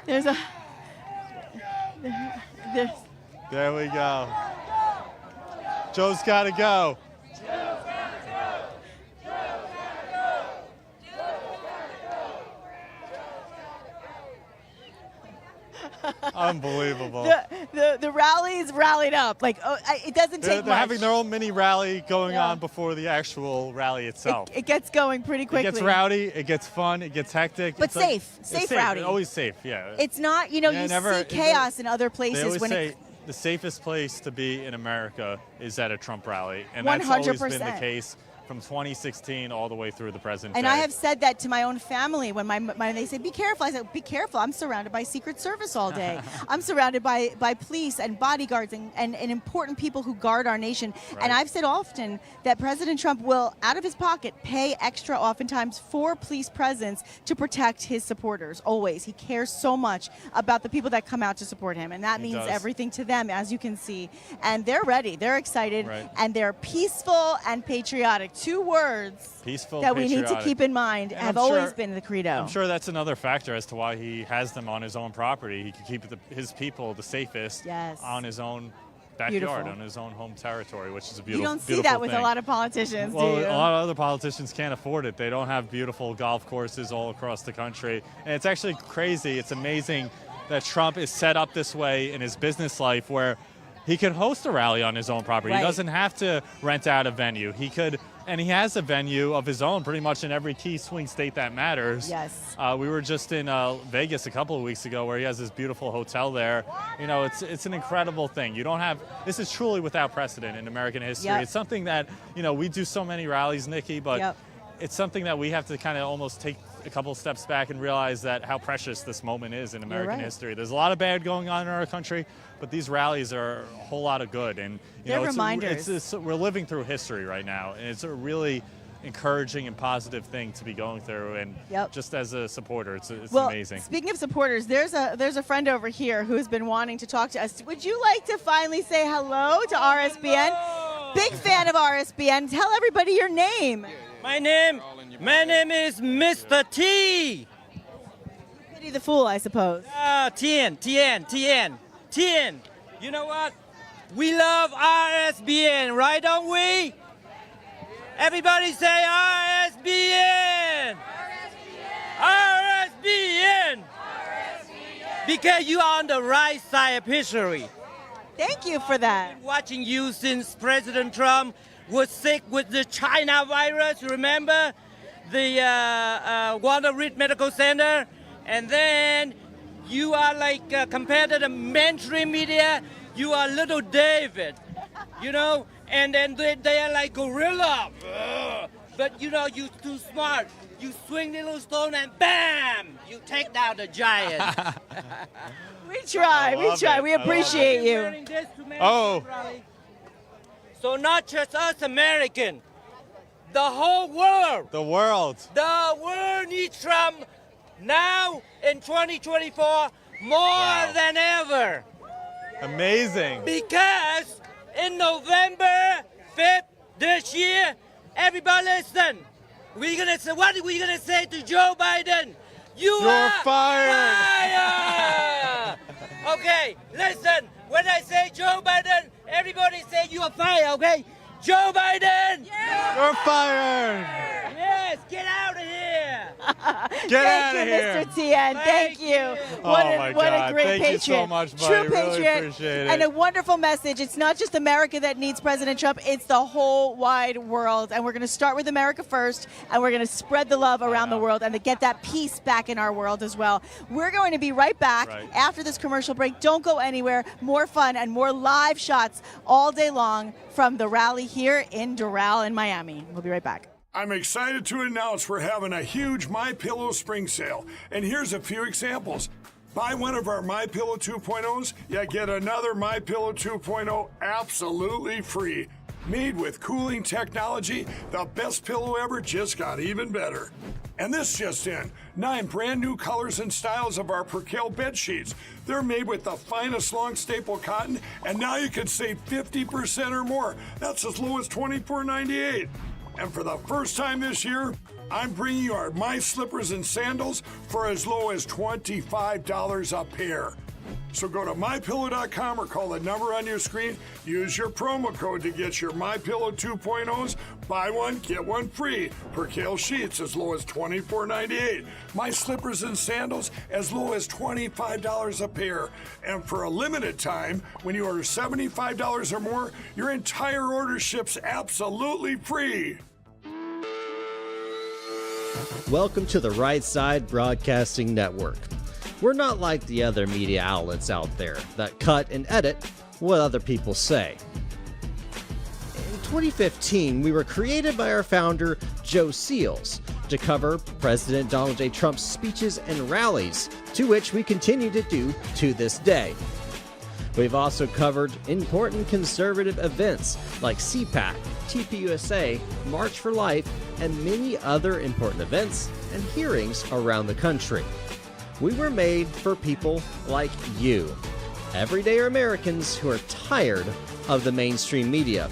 There's a. There's. There we go. Joe's got to go. Unbelievable. The rallies rallied up. Like, it doesn't take They're much. having their own mini rally going on before the actual rally itself. It gets going pretty quickly. It gets rowdy, it gets fun, it gets hectic. But It's like- safe. it's Safe rowdy. Always safe, yeah. It's not, you Yeah, see chaos in other They places always when say the safest place to be in America is at a Trump rally. And that's 100%. always been the case from 2016 all the way through the present And day. I have said that to my own family when they say, be careful. I said, be careful. I'm surrounded by Secret Service all day. I'm surrounded by police and bodyguards and important people who guard our nation. Right. And I've said often that President Trump will, out of his pocket, pay extra oftentimes for police presence to protect his supporters, always. He cares so much about the people that come out to support him. And that He means does. everything to them, as you can see. And they're ready. They're excited. Right. And they're peaceful and patriotic. Two words Peaceful, that we need to patriotic. keep in mind And have I'm always sure- been the credo. I'm sure that's another factor as to why he has them on his own property. He can keep his people the safest on his own backyard, Beautiful. on his own home territory, which is a You beautiful don't see beautiful that with a thing. lot of politicians, Well, do you? a lot of other politicians can't afford it. They don't have beautiful golf courses all across the country. And it's actually crazy. It's amazing that Trump is set up this way in his business life where he could host a rally on his own property. Right. He doesn't have to rent out a venue. He could, and he has a venue of his own pretty much in every key swing state that matters. Yes. We were just in Vegas a couple of weeks ago where he has this beautiful hotel there. You know, it's an incredible thing. You don't have, this is truly without precedent in American history. Yep. It's something that, we do so many rallies, Nikki, but Yep. it's something that we have to kind of almost take a couple steps back and realize that how precious this moment is in American right. history. There's a lot of bad going on in our country, but these rallies are a whole lot of good. And They're it's reminders. we're living through history right now, and it's a really encouraging and positive thing to be going through. And just as a supporter, it's Well, amazing. speaking of supporters, there's a friend over here who's been wanting to talk to us. Would you like to finally say hello to RSBN? Big fan of RSBN. Tell everybody your name. My name is Mr. T. Pity the fool, I suppose. Tien. You know what? We love RSBN, right, don't we? Everybody say RSBN. RSBN. Because you are on the right side of history. Thank you for that. Watching you since President Trump was sick with the China virus, remember? The Walter Reed Medical Center. And then you are like, compared to the mainstream media, you are little David, and then they are like gorilla. But you're too smart. You swing the little stone and bam, you take down the giant. We try. We appreciate you. Oh. So not just us American, the whole world. The world. The world needs Trump now in 2024 more than ever. Amazing. Because in November 5th this year, everybody listen. What are we gonna say to Joe Biden? You're fired. Okay, listen. When I say Joe Biden, everybody say you are fired. Okay, Joe Biden. You're fired. Yes, get out of here. Get Thank out of you, here. Mr. Tien. Thank you. What a great Thank patriot. you so much, buddy. True Really patriot. appreciate it. And a wonderful message. It's not just America that needs President Trump, it's the whole wide world. And we're going to start with America first, and we're going to spread the love around the world and to get that peace back in our world as well. We're going to be right back after this commercial break. Don't go anywhere. More fun and more live shots all day long from the rally here in Doral in Miami. We'll be right back. I'm excited to announce we're having a huge MyPillow spring sale, and here's a few examples. Buy one of our MyPillow 2.0s, you get another MyPillow 2.0 absolutely free. Made with cooling technology, the best pillow ever just got even better. And this just in, 9 brand new colors and styles of our Percale bed sheets. They're made with the finest long staple cotton, and now you can save 50% or more. That's as low as $24.98. And for the first time this year, I'm bringing you our My Slippers and Sandals for as low as $25 a pair. So go to MyPillow.com or call the number on your screen. Use your promo code to get your MyPillow 2.0s. Buy one, get one free. Percale sheets as low as $24.98. My Slippers and Sandals as low as $25 a pair. And for a limited time, when you order $75 or more, your entire order ships absolutely free. Welcome to the Right Side Broadcasting Network. We're not like the other media outlets out there that cut and edit what other people say. In 2015, we were created by our founder, Joe Seals, to cover President Donald J. Trump's speeches and rallies, to which we continue to do to this day. We've also covered important conservative events like CPAC, TPUSA, March for Life, and many other important events and hearings around the country. We were made for people like you, everyday Americans who are tired of the mainstream media,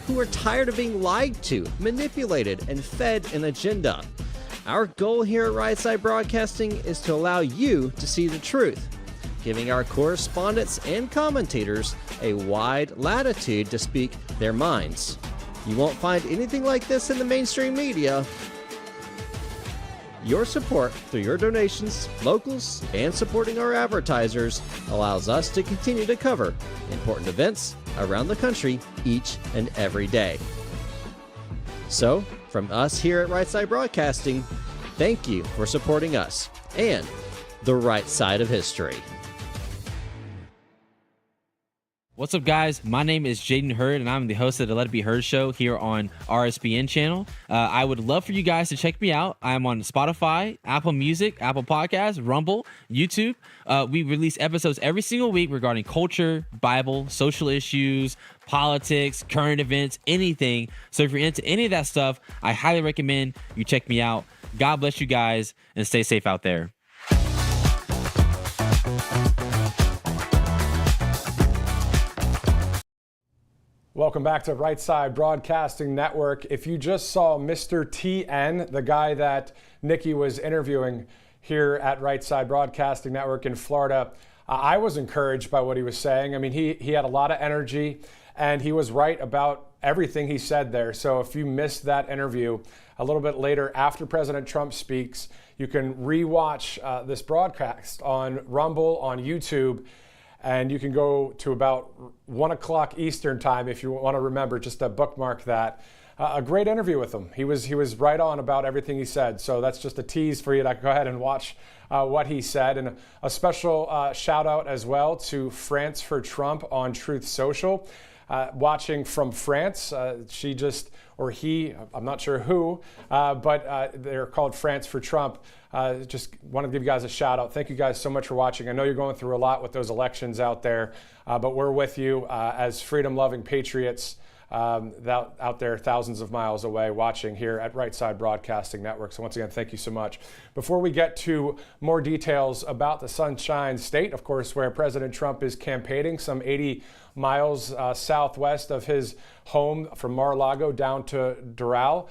who are tired of being lied to, manipulated, and fed an agenda. Our goal here at Right Side Broadcasting is to allow you to see the truth, giving our correspondents and commentators a wide latitude to speak their minds. You won't find anything like this in the mainstream media. Your support through your donations, locals, and supporting our advertisers allows us to continue to cover important events around the country each and every day. So, from us here at Right Side Broadcasting, thank you for supporting us and the right side of history. What's up, guys? My name is Jaden Hurd, and I'm the host of the Let It Be Heard show here on RSBN channel. I would love for you guys to check me out. I'm on Spotify, Apple Music, Apple Podcasts, Rumble, YouTube. We release episodes every single week regarding culture, Bible, social issues, politics, current events, anything. So if you're into any of that stuff, I highly recommend you check me out. God bless you guys, and stay safe out there. Welcome back to Right Side Broadcasting Network. If you just saw Mr. TN, the guy that Nikki was interviewing here at Right Side Broadcasting Network in Florida, I was encouraged by what he was saying. I mean, he had a lot of energy, and he was right about everything he said there. So if you missed that interview a little bit later after President Trump speaks, you can rewatch this broadcast on Rumble, on YouTube, and you can go to about 1 o'clock Eastern time if you want to remember, just to bookmark that. A great interview with him. He was right on about everything he said. So that's just a tease for you to go ahead and watch what he said. And a special shout out as well to France for Trump on Truth Social. Watching from France, she just, or he, I'm not sure who, but they're called France for Trump. Just want to give you guys a shout out. Thank you guys so much for watching. I know you're going through a lot with those elections out there, but we're with you as freedom-loving patriots out there thousands of miles away watching here at Right Side Broadcasting Network. So once again, thank you so much. Before we get to more details about the Sunshine State, of course, where President Trump is campaigning, some 80 miles southwest of his home from Mar-a-Lago down to Doral,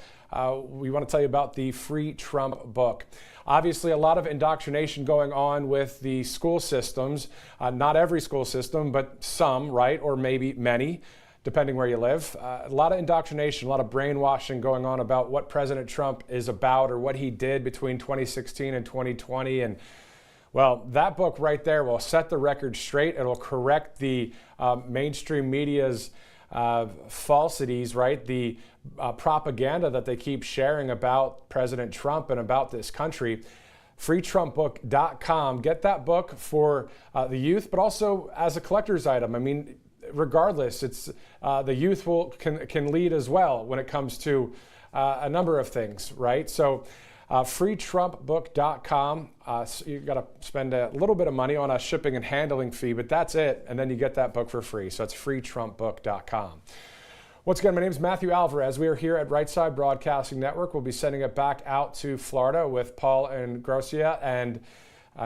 we want to tell you about the Free Trump book. Obviously, a lot of indoctrination going on with the school systems. Not every school system, but some, right? Or maybe many, depending where you live. A lot of indoctrination, a lot of brainwashing going on about what President Trump is about or what he did between 2016 and 2020. And well, that book right there will set the record straight. It'll correct the mainstream media's falsities, right? The propaganda that they keep sharing about President Trump and about this country. freetrumpbook.com. Get that book for the youth, but also as a collector's item. I mean, regardless, it's the youth can lead as well when it comes to a number of things, right? So freetrumpbook.com. You got to spend a little bit of money on a shipping and handling fee, but that's it. And then you get that book for free. So it's freetrumpbook.com. Once again, my name is Matthew Alvarez. We are here at Right Side Broadcasting Network. We'll be sending it back out to Florida with Paul and Grocia and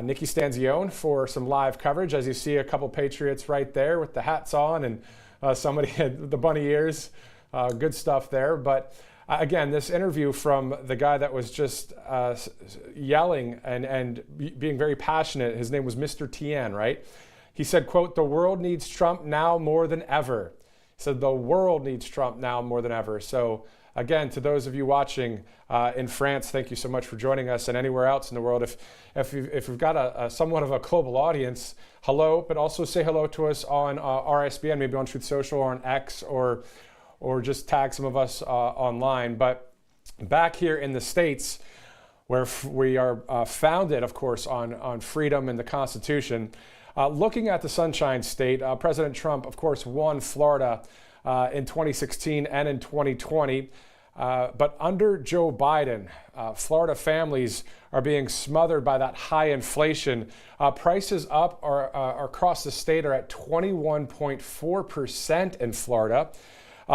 Nikki Stanzione for some live coverage. As you see, a couple Patriots right there with the hats on and somebody had the bunny ears. Good stuff there. But again, this interview from the guy that was just yelling and being very passionate, his name was Mr. Tien, right? He said, quote, "The world needs Trump now more than ever." He said, "The world needs Trump now more than ever." So again, to those of you watching in France, thank you so much for joining us, and anywhere else in the world. If we've got a somewhat of a global audience, hello, but also say hello to us on RSBN, maybe on Truth Social or on X, or just tag some of us online. But back here in the States, where we are founded, of course, on freedom and the Constitution, looking at the Sunshine State, President Trump, of course, won Florida in 2016 and in 2020. But under Joe Biden, Florida families are being smothered by that high inflation. Prices up across the state are at 21.4% in Florida.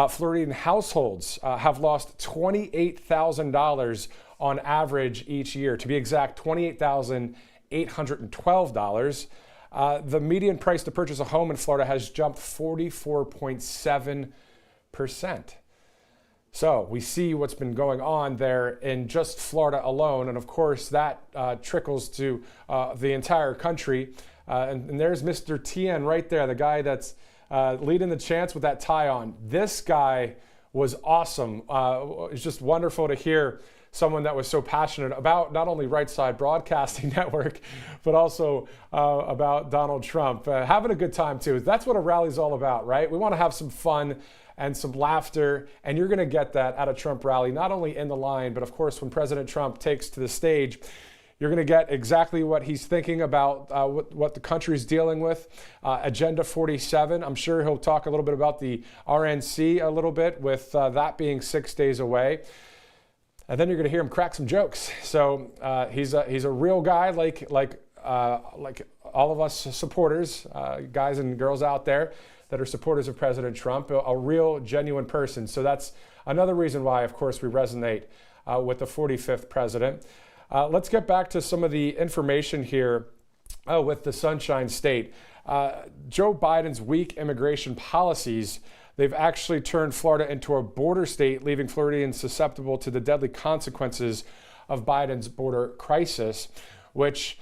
Floridian households have lost $28,000 on average each year. To be exact, $28,812. The median price to purchase a home in Florida has jumped 44.7%. So we see what's been going on there in just Florida alone. And of course, that trickles to the entire country. And there's Mr. Tien right there, the guy that's leading the chants with that tie on. This guy was awesome. It's just wonderful to hear someone that was so passionate about not only Right Side Broadcasting Network, but also about Donald Trump. Having a good time too. That's what a rally's all about, right? We want to have some fun and some laughter, and you're going to get that at a Trump rally, not only in the line, but of course when President Trump takes to the stage, you're going to get exactly what he's thinking about, what the country's dealing with. Agenda 47, I'm sure he'll talk a little bit about the RNC a little bit, with that being 6 days away. And then you're going to hear him crack some jokes. So he's a real guy, like all of us supporters, guys and girls out there that are supporters of President Trump, a real, genuine person. So that's another reason why, of course, we resonate with the 45th president. Let's get back to some of the information here with the Sunshine State. Joe Biden's weak immigration policies, they've actually turned Florida into a border state, leaving Floridians susceptible to the deadly consequences of Biden's border crisis, which,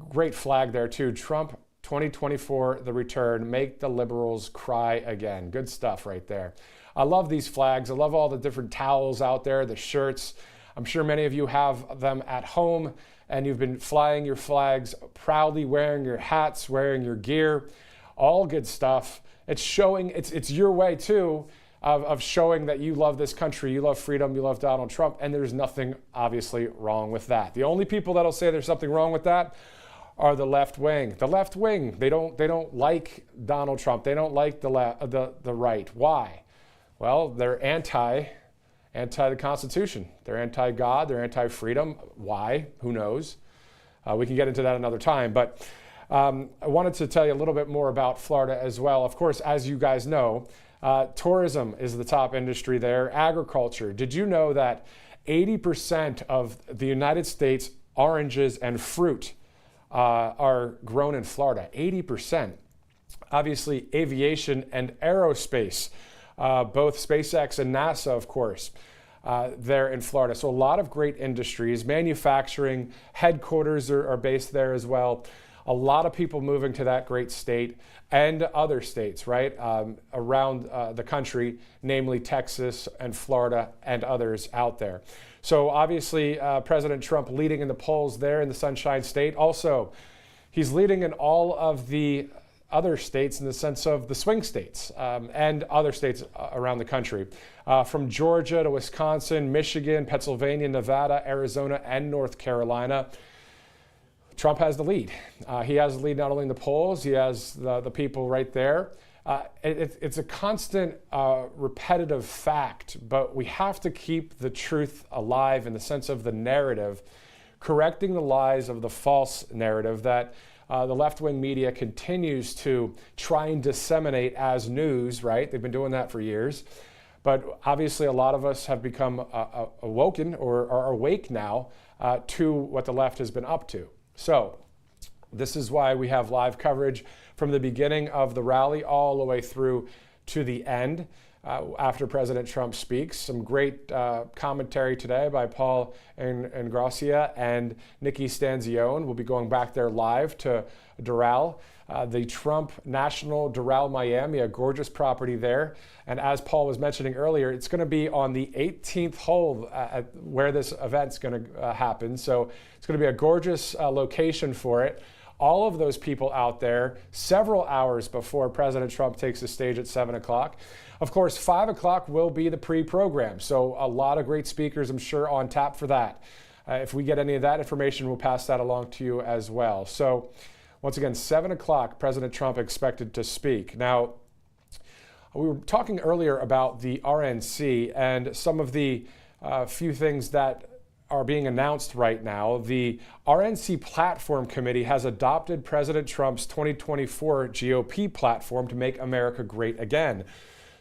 great flag there too. Trump 2024, the return, make the liberals cry again. Good stuff right there. I love these flags. I love all the different towels out there, the shirts. I'm sure many of you have them at home, and you've been flying your flags proudly, wearing your hats, wearing your gear. All good stuff. It's showing, it's your way too of showing that you love this country, you love freedom, you love Donald Trump, and there's nothing obviously wrong with that. The only people that'll say there's something wrong with that are the left wing. The left wing, they don't like Donald Trump. They don't like the right. Why? Well, they're anti the Constitution. They're anti-God. They're anti-freedom. Why? Who knows? We can get into that another time. But I wanted to tell you a little bit more about Florida as well. Of course, as you guys know, tourism is the top industry there. Agriculture. Did you know that 80% of the United States oranges and fruit are grown in Florida? 80%. Obviously, aviation and aerospace. Both SpaceX and NASA, of course, there in Florida. So a lot of great industries. Manufacturing headquarters are based there as well. A lot of people moving to that great state and other states, right, around the country, namely Texas and Florida and others out there. So obviously, President Trump leading in the polls there in the Sunshine State. Also, he's leading in all of the other states in the sense of the swing states and other states around the country. From Georgia to Wisconsin, Michigan, Pennsylvania, Nevada, Arizona, and North Carolina, Trump has the lead. He has the lead not only in the polls, he has the people right there. It's a constant repetitive fact, but we have to keep the truth alive in the sense of the narrative, correcting the lies of the false narrative that the left-wing media continues to try and disseminate as news, right? They've been doing that for years. But obviously a lot of us have become awoken or are awake now to what the left has been up to. So this is why we have live coverage from the beginning of the rally all the way through to the end. after President Trump speaks. Some great commentary today by Paul Ingracia and Nikki Stanzione. We'll be going back there live to Doral, the Trump National Doral, Miami, a gorgeous property there. And as Paul was mentioning earlier, it's going to be on the 18th hole where this event's going to happen. So it's going to be a gorgeous location for it. All of those people out there several hours before President Trump takes the stage at 7 o'clock. Of course, 5 o'clock will be the pre-program. So a lot of great speakers, I'm sure, on tap for that. If we get any of that information, we'll pass that along to you as well. So once again, 7 o'clock, President Trump expected to speak. Now, we were talking earlier about the RNC and some of the few things that are being announced right now. The RNC Platform Committee has adopted President Trump's 2024 GOP platform to make America great again.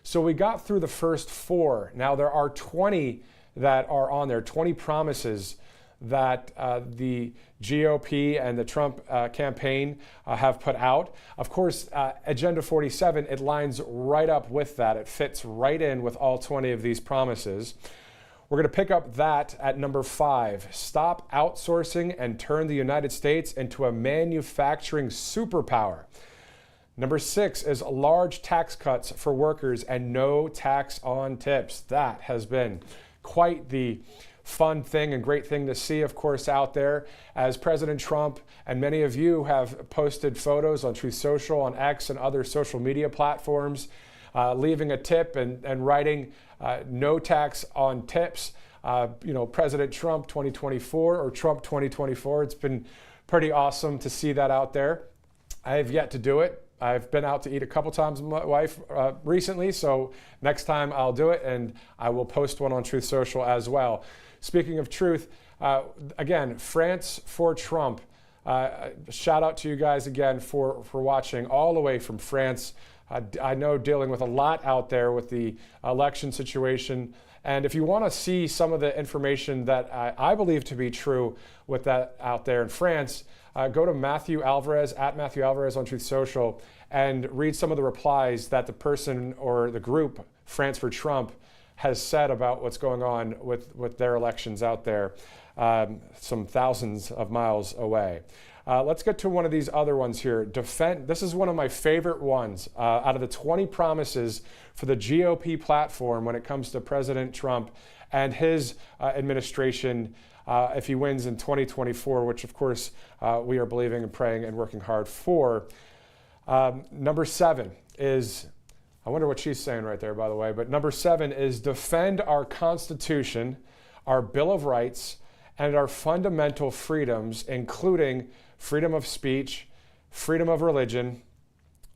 So we got through the first 4. Now there are 20 that are on there, 20 promises that the GOP and the Trump campaign have put out. Of course, Agenda 47, it lines right up with that. It fits right in with all 20 of these promises. We're going to pick up that at number 5. Stop outsourcing and turn the United States into a manufacturing superpower. Number 6 is large tax cuts for workers and no tax on tips. That has been quite the fun thing and great thing to see, of course, out there as President Trump and many of you have posted photos on Truth Social, on X, and other social media platforms, leaving a tip and writing no tax on tips. President Trump 2024 or Trump 2024. It's been pretty awesome to see that out there. I have yet to do it. I've been out to eat a couple times with my wife recently, so next time I'll do it and I will post one on Truth Social as well. Speaking of truth, again, France for Trump. Shout out to you guys again for watching all the way from France. I know dealing with a lot out there with the election situation. And if you want to see some of the information that I believe to be true with that out there in France, go to Matthew Alvarez, at Matthew Alvarez on Truth Social, and read some of the replies that the person or the group, France for Trump, has said about what's going on with their elections out there, some thousands of miles away. Let's get to one of these other ones here. This is one of my favorite ones out of the 20 promises for the GOP platform when it comes to President Trump and his administration if he wins in 2024, which of course we are believing and praying and working hard for. Number 7 is, I wonder what she's saying right there, by the way, but number 7 is defend our Constitution, our Bill of Rights, and our fundamental freedoms, including freedom of speech, freedom of religion,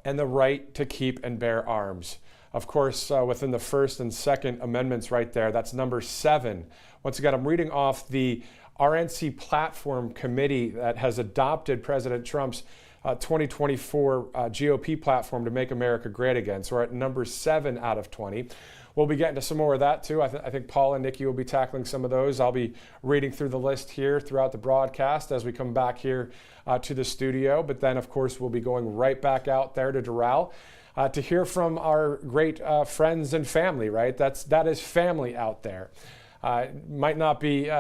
and the right to keep and bear arms. Of course, within the First and Second Amendments right there, that's number 7. Once again, I'm reading off the RNC Platform Committee that has adopted President Trump's 2024 GOP platform to make America great again. So we're at number 7 out of 20. We'll be getting to some more of that too. I think Paul and Nikki will be tackling some of those. I'll be reading through the list here throughout the broadcast as we come back here to the studio. But then, of course, we'll be going right back out there to Doral to hear from our great friends and family, right? That is family out there. Might not be,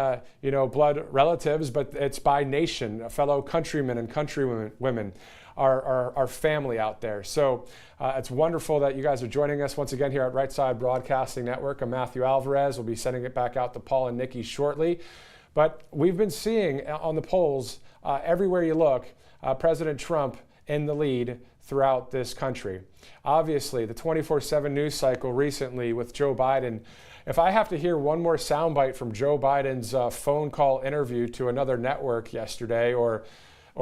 blood relatives, but it's by nation, fellow countrymen and countrywomen. Our family out there. So it's wonderful that you guys are joining us once again here at Right Side Broadcasting Network. I'm Matthew Alvarez. We'll be sending it back out to Paul and Nikki shortly. But we've been seeing on the polls, everywhere you look, President Trump in the lead throughout this country. Obviously, the 24/7 news cycle recently with Joe Biden. If I have to hear one more soundbite from Joe Biden's phone call interview to another network yesterday, or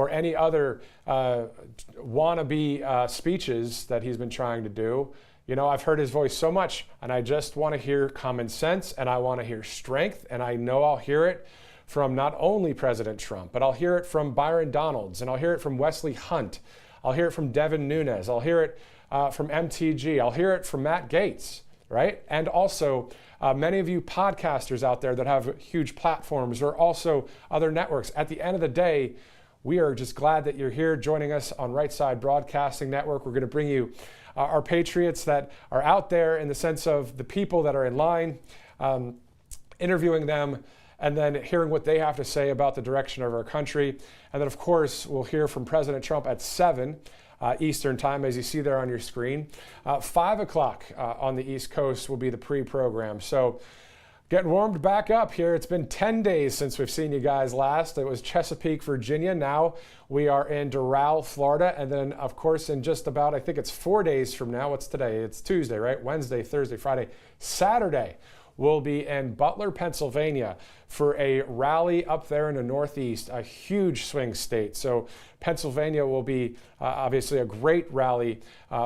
any other wannabe speeches that he's been trying to do. I've heard his voice so much, and I just want to hear common sense, and I want to hear strength, and I know I'll hear it from not only President Trump, but I'll hear it from Byron Donalds, and I'll hear it from Wesley Hunt. I'll hear it from Devin Nunes. I'll hear it from MTG. I'll hear it from Matt Gaetz, right? And also many of you podcasters out there that have huge platforms or also other networks. At the end of the day, We are just glad that you're here joining us on Right Side Broadcasting Network. We're going to bring you our patriots that are out there in the sense of the people that are in line, interviewing them, and then hearing what they have to say about the direction of our country. And then, of course, we'll hear from President Trump at 7 Eastern Time, as you see there on your screen. 5 o'clock on the East Coast will be the pre-program. So getting warmed back up here. It's been 10 days since we've seen you guys last. It was Chesapeake, Virginia. Now we are in Doral, Florida. And then, of course, in just about, I think it's 4 days from now. What's today? It's Tuesday, right? Wednesday, Thursday, Friday, Saturday. We'll be in Butler, Pennsylvania for a rally up there in the Northeast, a huge swing state. So Pennsylvania will be obviously a great rally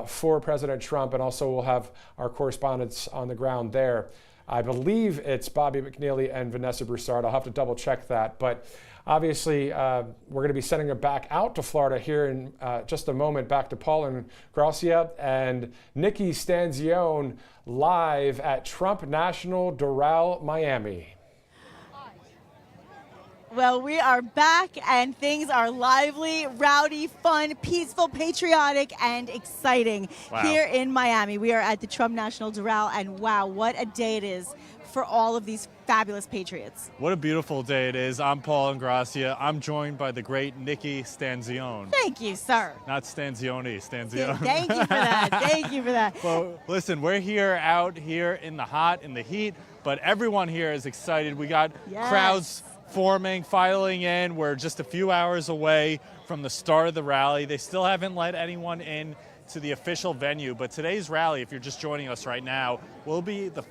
for President Trump, and also we'll have our correspondents on the ground there. I believe it's Bobby McNeely and Vanessa Broussard. I'll have to double check that. But obviously, we're going to be sending it back out to Florida here in just a moment, back to Paul and Gracia and Nikki Stanzione live at Trump National Doral, Miami. Well, we are back, and things are lively, rowdy, fun, peaceful, patriotic, and exciting here in Miami. We are at the Trump National Doral, and wow, what a day it is for all of these fabulous patriots. What a beautiful day it is. I'm Paul Ingracia. I'm joined by the great Nikki Stanzione. Thank you, sir. Not Stanzione, Stanzione. Thank you for that. Thank you for that. Well, listen, we're out here in the hot, in the heat, but everyone here is excited. We got crowds forming, filing in. We're just a few hours away from the start of the rally. They still haven't let anyone in to the official venue, but today's rally, if you're just joining us right now, will be the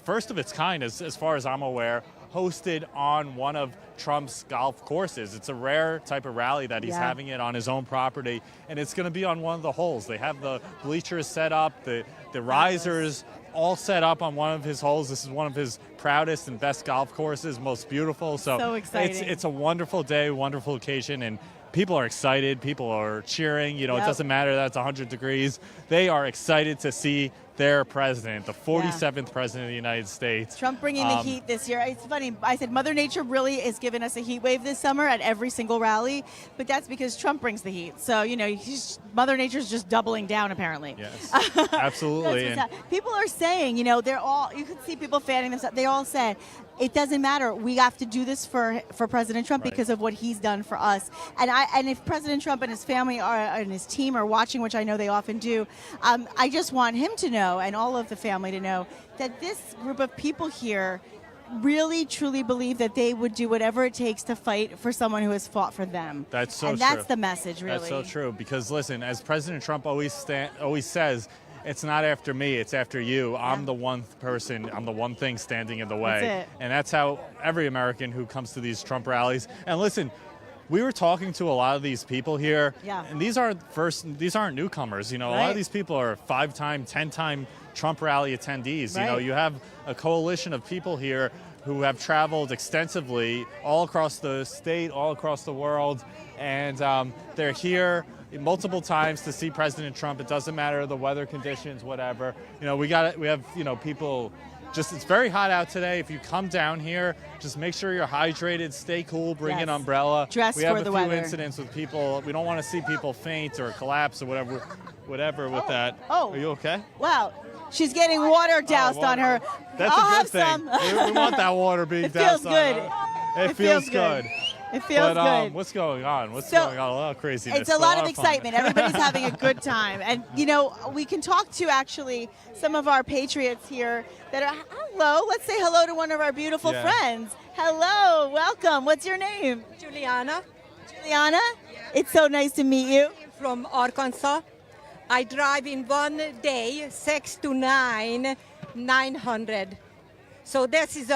first of its kind, as far as I'm aware, hosted on one of Trump's golf courses. It's a rare type of rally that he's having it on his own property, and it's going to be on one of the holes. They have the bleachers set up, the risers all set up on one of his holes. This is one of his proudest and best golf courses, most beautiful. So exciting. It's a wonderful day, wonderful occasion, and people are excited. People are cheering. You know, it doesn't matter that it's 100 degrees. They are excited to see their president, the 47th president of the United States. Trump bringing the heat this year. It's funny. I said Mother Nature really is giving us a heat wave this summer at every single rally, but that's because Trump brings the heat. So, you know, Mother Nature's just doubling down, apparently. Yes, absolutely. People are saying, you know, you can see people fanning themselves. They all said, it doesn't matter. We have to do this for President Trump because of what he's done for us. And if President Trump and his family and his team are watching, which I know they often do, I just want him to know, and all of the family to know, that this group of people here really, truly believe that they would do whatever it takes to fight for someone who has fought for them. That's so true. And that's the message, really. That's so true. Because, listen, as President Trump always says, it's not after me, it's after you. I'm the one person, I'm the one thing standing in the way. That's it. And that's how every American who comes to these Trump rallies. And listen, we were talking to a lot of these people here, and these aren't newcomers. You know, a lot of these people are 5-time, 10-time Trump rally attendees. You know, you have a coalition of people here who have traveled extensively all across the state, all across the world, and they're here multiple times to see President Trump. It doesn't matter the weather conditions, whatever. You know, we have, you know, people. It's very hot out today. If you come down here, just make sure you're hydrated, stay cool, bring an umbrella. Dress we have for the a few weather. incidents with people. We don't want to see people faint or collapse or whatever with that. Oh. Are you okay? Wow. She's getting water doused on her. That's I'll a good thing. have We want that water being It doused feels on good. her. It It feels feels good. It feels good. What's going on? So, A lot of craziness. It's a but lot of fun. excitement. Everybody's having a good time. And, you know, we can talk to actually some of our patriots here that are, hello, let's say hello to one of our beautiful friends. Hello, welcome. What's your name? Juliana. Juliana? It's so nice to meet you. From Arkansas. I drive in one day, 6 to 9, 900. So this is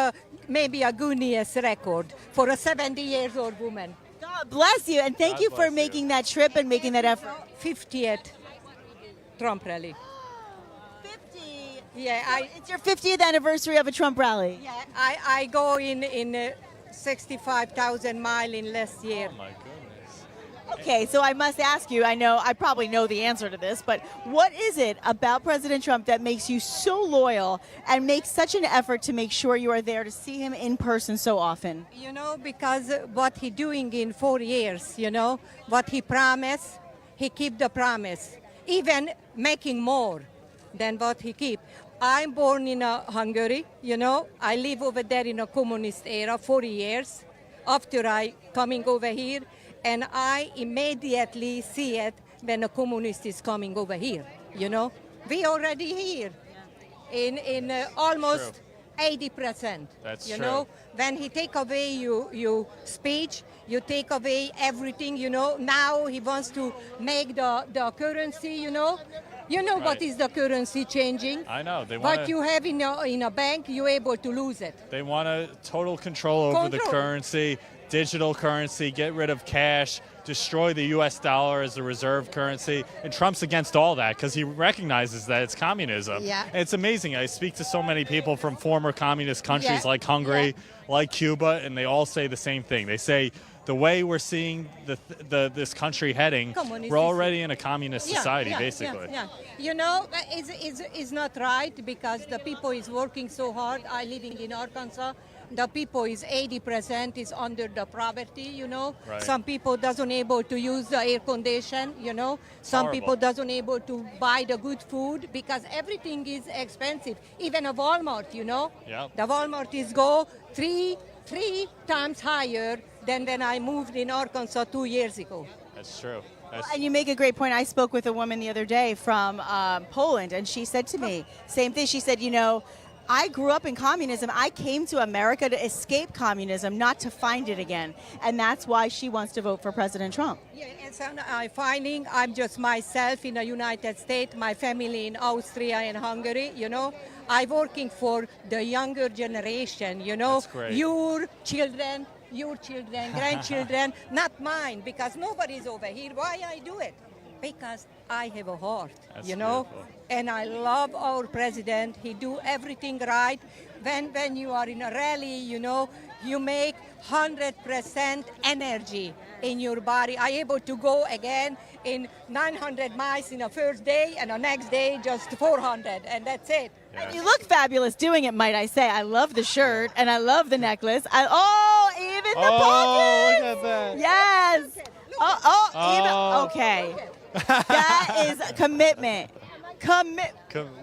maybe a Guinness record for a 70-year-old woman. God bless you, and thank you for making that trip and making that effort. 50th Trump rally. 50? Yeah, it's your 50th anniversary of a Trump rally. Yeah, I go in 65,000 miles in last year. Oh my goodness. Okay, so I must ask you, I probably know the answer to this, but what is it about President Trump that makes you so loyal and makes such an effort to make sure you are there to see him in person so often? You know, because what he doing in 4 years, you know, what he promised, he keep the promise, even making more than what he keep. I'm born in Hungary, you know. I live over there in a communist era, 40 years after I coming over here. And I immediately see it when a communist is coming over here, you know. We already here in almost 80%. That's you true. know, when he take away your speech, you take away everything, you know. Now he wants to make the currency, you know. You know what Right. is the currency changing? I know. They What want you have in a bank, you're able to lose it. They want a total control over the Control. currency, digital currency, get rid of cash, destroy the U.S. dollar as the reserve currency. And Trump's against all that because he recognizes that it's communism. Yeah. And it's amazing. I speak to so many people from former communist countries Yeah. like Hungary, like Cuba, and they all say the same thing. They say the way we're seeing this country heading, Communist we're already in a communist society, basically. Yeah. You know, it's not right because the people is working so hard. I living in Arkansas. The people is 80% is under the poverty, you know. Right. Some people doesn't able to use the air condition, you know. Some Horrible. people doesn't able to buy the good food because everything is expensive. Even a Walmart, you know. Yep. The Walmart is go three times higher than when I moved in Arkansas 2 years ago. That's true. And you make a great point. I spoke with a woman the other day from Poland, and she said to me, same thing. She said, you know, I grew up in communism. I came to America to escape communism, not to find it again. And that's why she wants to vote for President Trump. Yeah, and so I'm just myself in the United States, my family in Austria and Hungary, you know. I'm working for the younger generation, you know. That's great. Your children, grandchildren, not mine, because nobody's over here. Why I do it? Because I have a heart, That's you know. beautiful. And I love our president. He do everything right. When you are in a rally, you know, you make 100% energy in your body. I able to go again in 900 miles in the first day, and the next day just 400, and that's it. And you look fabulous doing it, might I say. I love the shirt, and I love the necklace. Even the pockets! look at that. Yes! Even, okay. That is commitment.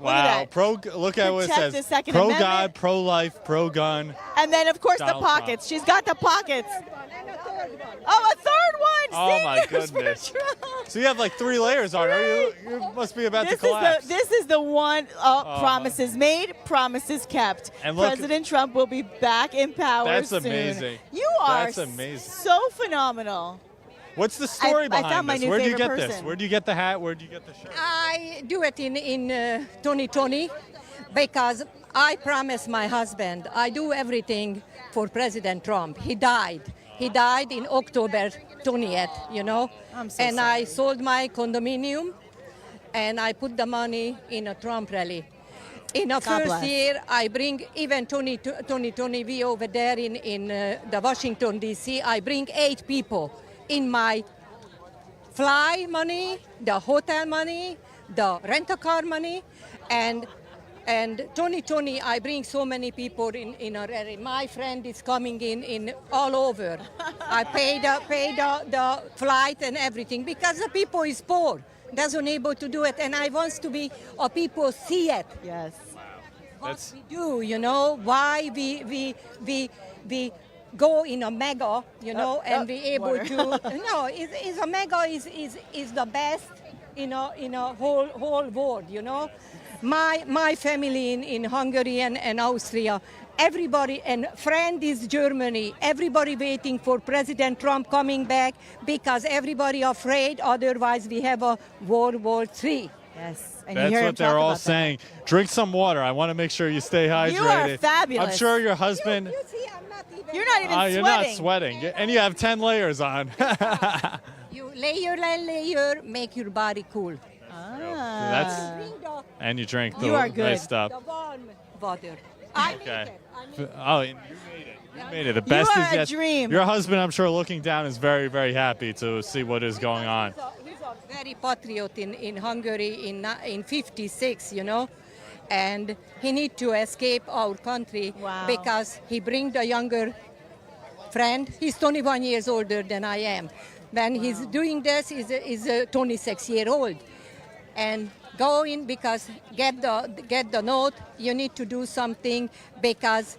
Wow. Look at what it Protect says. the Second Pro Amendment. God, pro life, pro gun. And then, of course, Donald the pockets. She's got the pockets. Oh, a third one! Oh See, my there's goodness. for Trump. So you have like 3 layers on her. You must be about to collapse. This is the one. Promises made, promises kept. And look- President Trump will be back in power That's soon. amazing. You are That's amazing. so phenomenal. What's the story I behind found my this? new Where do you favorite get this? person. Where do you get the hat? Where do you get the shirt? I do it in 2020 because I promised my husband I do everything for President Trump. He died. He died in October 20th, you know. I'm so and sorry. I sold my condominium and I put the money in a Trump rally. In the God first bless. year, I bring even 2020 we over there in the Washington, D.C., I bring 8 people in my fly money, the hotel money, the rental car money, and 2020 I bring so many people in a rally. My friend is coming in all over. I pay the flight and everything because the people is poor, doesn't able to do it, and I want to be people see it. Yes. That's We do, you know, why we go in a mega, you know, and be able water. to. No, is a mega is the best in a whole world, you know. My family in Hungary and Austria, everybody, and friend is Germany. Everybody waiting for President Trump coming back because everybody afraid. Otherwise, we have a World War III. Yes. And That's you hear him what they're talk all about that. saying. Drink some water. I want to make sure you stay hydrated. You are fabulous. I'm sure your husband. You're not even sweating. You're not sweating. And you have 10 layers on. You layer, make your body cool. And you drink the You are good. nice stuff. The warm water. I Okay. make it. Oh, and you made it. You made it. The best are is a yet. dream. Your husband, I'm sure, looking down, is very, very happy to see what is going on. He's a very patriot in Hungary in 56, you know, and he need to escape our country because he bring the younger friend. He's 21 years older than I am. When he's doing this, he's a 26-year-old, and go in because get the note. You need to do something because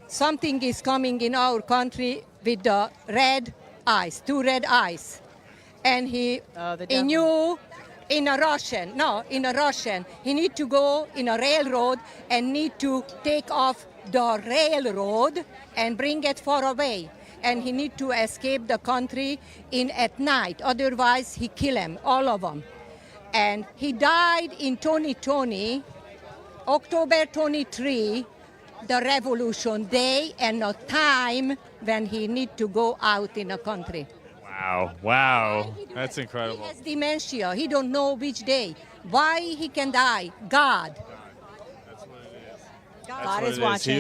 something is coming in our country with the red eyes, 2 red eyes, and he in a Russian. He need to go in a railroad and need to take off the railroad and bring it far away. And he need to escape the country at night. Otherwise, he kill them, all of them. And he died in 2020, October 23, the Revolution Day, and a time when he need to go out in a country. Wow. That's incredible. He has dementia. He don't know which day. Why he can die? God. God is watching.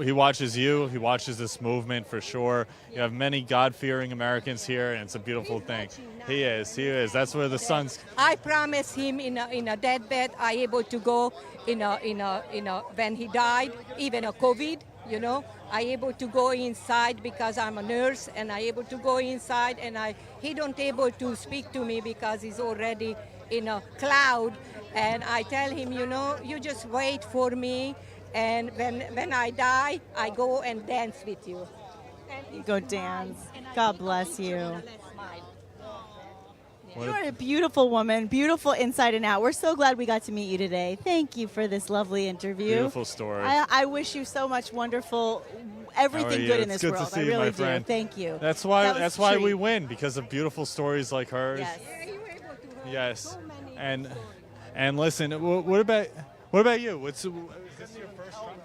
He watches you. He watches this movement for sure. You have many God-fearing Americans here, and it's a beautiful thing. He is. That's where the sun's. I promise him in a deathbed, I able to go when he died, even a COVID, you know, I able to go inside because I'm a nurse, and I able to go inside, and he don't able to speak to me because he's already in a cloud, and I tell him, you know, you just wait for me. And when I die, I go and dance with you. You go dance. God bless you. You're a beautiful woman, beautiful inside and out. We're so glad we got to meet you today. Thank you for this lovely interview. Beautiful story. I wish you so much wonderful, everything good in this world. To see I you, really my do. friend. Thank you. That's why we win, because of beautiful stories like hers. Yes. And listen, what about you? Is this your first Trump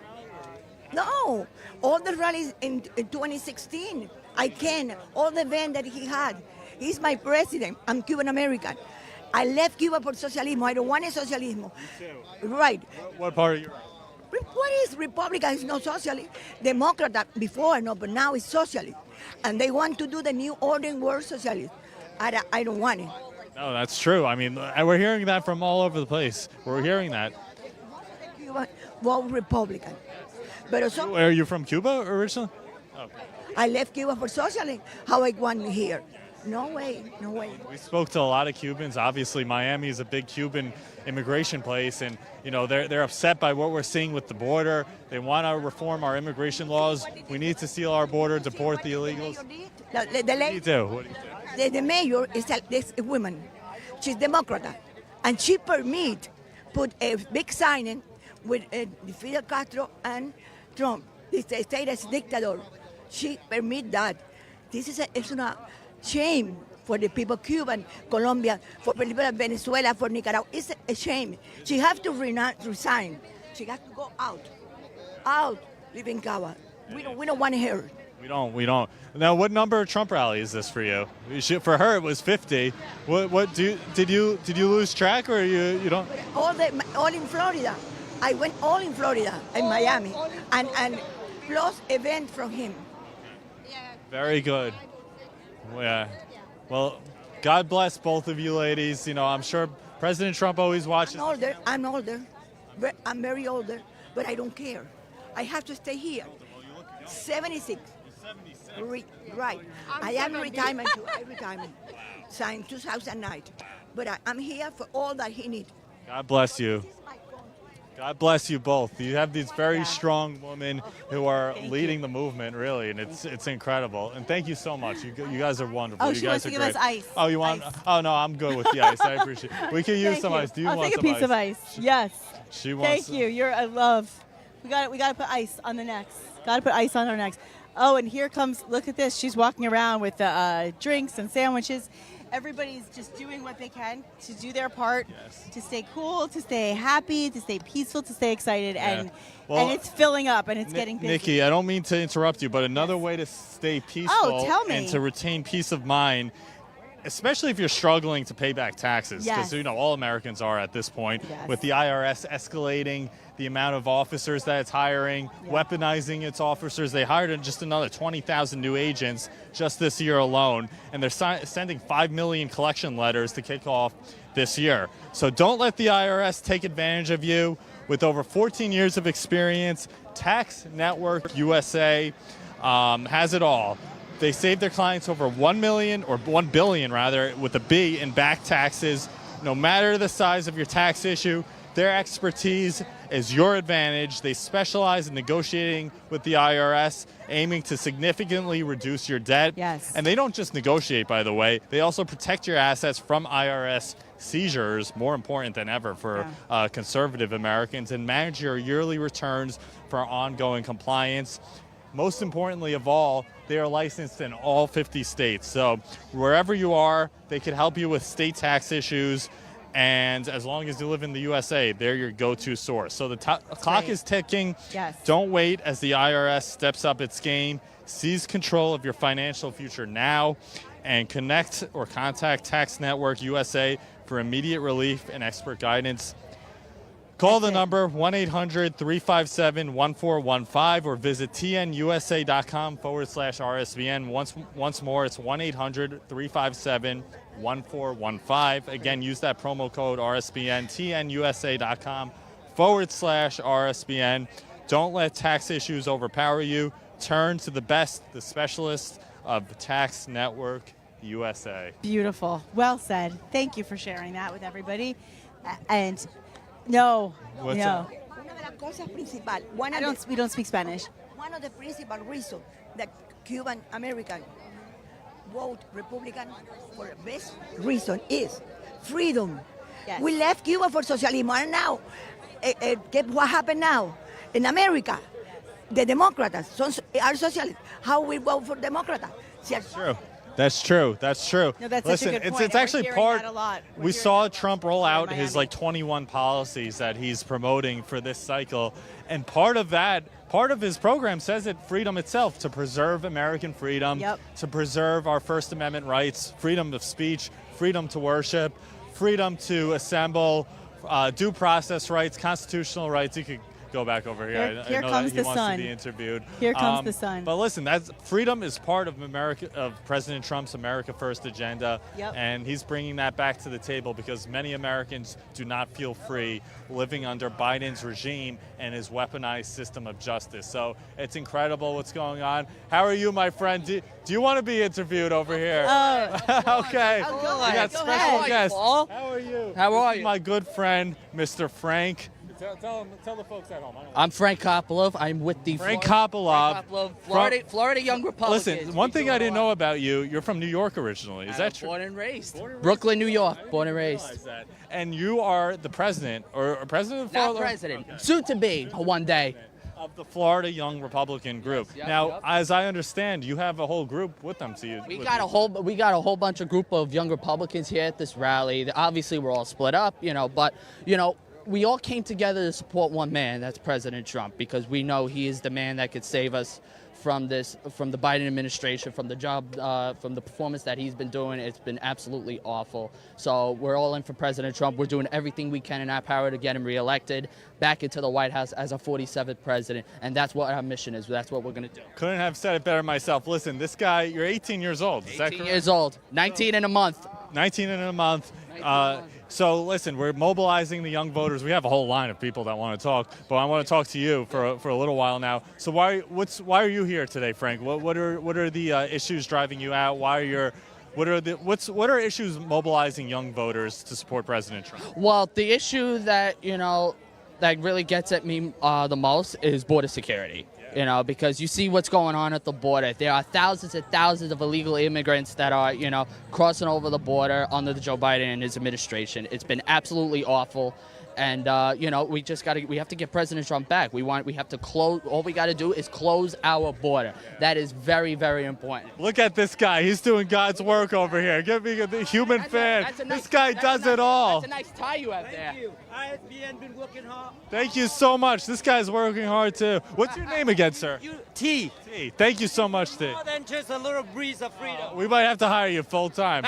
rally? No, all the rallies in 2016, I can, all the events that he had. He's my president. I'm Cuban American. I left Cuba for socialism. I don't want a socialism. Me too. Right. What part are you? What is Republican? It's not socialist. Democrat before, no, but now it's socialist. And they want to do the new order world socialist. I don't want it. No, that's true. I mean, we're hearing that from all over the place. We're hearing that. Cuba, well, Republican. But also, Are you from Cuba originally? Okay. I left Cuba for socialism. How I want here? No way. We spoke to a lot of Cubans. Obviously, Miami is a big Cuban immigration place, and you know they're upset by what we're seeing with the border. They want to reform our immigration laws. We need to seal our border, deport the illegals. What do you do? The mayor is a woman. She's Democrat, and she put a big sign in with Fidel Castro and Trump. They say that's dictator. She permit that. This is a shame for the people of Cuba, Colombia, for the people of Venezuela, for Nicaragua. It's a shame. She has to resign. She has to go out, live in Cuba. We don't want her. We don't. Now, what number Trump rally is this for you? For her, it was 50. Did you lose track, or you don't? All in Florida. I went all in Florida and Miami, and plus event from him. Very good. Yeah. Well, God bless both of you ladies. You know, I'm sure President Trump always watches. I'm older. I'm very older, but I don't care. I have to stay here. 76. Right. I am retirement too. I retirement. Signed 2009. But I'm here for all that he needs. God bless you. God bless you both. You have these very strong women who are leading the movement, really, and it's incredible. And thank you so much. You guys are wonderful. Oh, you she guys wants to are give great. us ice. Oh, you want? Ice. Oh no, I'm good with the ice. I appreciate it. We can use some ice. Do you I'll want take a some piece of ice. Yes. She wants. Thank you. You're a love. We got to put ice on the necks. Got to put ice on our necks. Oh, and here comes. Look at this. She's walking around with drinks and sandwiches. Everybody's just doing what they can to do their part, to stay cool, to stay happy, to stay peaceful, to stay excited, and it's filling up and it's getting busy. Nikki, I don't mean to interrupt you, but another way to stay peaceful tell me. and to retain peace of mind especially if you're struggling to pay back taxes, because Yes. all Americans are at this point, Yes. with the IRS escalating the amount of officers that it's hiring, weaponizing its officers. They hired just another 20,000 new agents just this year alone, and they're sending 5 million collection letters to kick off this year. So don't let the IRS take advantage of you. With over 14 years of experience, Tax Network USA has it all. They save their clients over 1 million, or 1 billion rather, with a B, in back taxes. No matter the size of your tax issue, their expertise is your advantage. They specialize in negotiating with the IRS, aiming to significantly reduce your debt. Yes. And they don't just negotiate, by the way. They also protect your assets from IRS seizures, more important than ever for conservative Americans, and manage your yearly returns for ongoing compliance. Most importantly of all, they are licensed in all 50 states. So wherever you are, they can help you with state tax issues. And as long as you live in the USA, they're your go-to source. So the clock is ticking. Yes. Don't wait as the IRS steps up its game. Seize control of your financial future now, and connect or contact Tax Network USA for immediate relief and expert guidance. Call the number 1-800-357-1415 or visit tnusa.com/RSBN. Once more, it's 1-800-357-1415. Again, use that promo code RSBN, tnusa.com/RSBN. Don't let tax issues overpower you. Turn to the best, the specialists of Tax Network USA. Beautiful. Well said. Thank you for sharing that with everybody. And no. What's no. up? Una de las cosas principales, We don't speak Spanish. one of the principal reasons that Cuban Americans vote Republican for the best reason is freedom. Yes. We left Cuba for socialism, and now, what happened now in America? The Democrats are socialists. How we vote for Democrats? True. That's true. That's true. No, that's Listen, such a good point. it's And actually we're hearing part. that a lot. We saw Trump roll out in his Miami. 21 policies that he's promoting for this cycle, and part of his program says it freedom itself, to preserve American freedom, to preserve our First Amendment rights, freedom of speech, freedom to worship, freedom to assemble, due process rights, constitutional rights. You could go back over here. Here I know comes that he the wants sun. to be interviewed. Here comes the sun. But listen, freedom is part of President Trump's America First agenda, and he's bringing that back to the table because many Americans do not feel free living under Biden's regime and his weaponized system of justice. So it's incredible what's going on. How are you, my friend? Do you want to be interviewed over here? Okay. Oh, We got special guests. How are you? How are This is you? my good friend, Mr. Frank. Tell the folks at home. I'm Frank Kopilov. I'm with the Frank Kopilov. Florida Young Republicans. Listen, one thing I didn't know about you, you're from New York originally. Is that true? Born and raised. Brooklyn, New York. Born and raised. And you are the president, or president of Not Florida? president. Soon to be one day. Of the Florida Young Republican group. Now, as I understand, you have a whole group with them. We got a whole bunch of group of young Republicans here at this rally. Obviously, we're all split up, but we all came together to support one man. That's President Trump, because we know he is the man that could save us from the Biden administration, from the job, from the performance that he's been doing. It's been absolutely awful. So we're all in for President Trump. We're doing everything we can in our power to get him reelected back into the White House as a 47th president. And that's what our mission is. That's what we're going to do. Couldn't have said it better myself. Listen, this guy, you're 18 years old. Is that correct? 18 years old. 19 in a month. 19 in a month. So listen, we're mobilizing the young voters. We have a whole line of people that want to talk, but I want to talk to you for a little while now. So why are you here today, Frank? What are the issues driving you out? What are issues mobilizing young voters to support President Trump? Well, the issue that that really gets at me the most is border security. Because you see what's going on at the border. There are thousands and thousands of illegal immigrants that are, crossing over the border under Joe Biden and his administration. It's been absolutely awful. And we have to get President Trump back. We have to close. All we got to do is close our border. That is very, very important. Look at this guy. He's doing God's work over here. Give me a human fan. This guy does it all. That's a nice tie you have there. Thank you. RSBN been working hard. Thank you so much. This guy's working hard too. What's your name again, sir? T. T. Thank you so much, T. More than just a little breeze of freedom. We might have to hire you full time.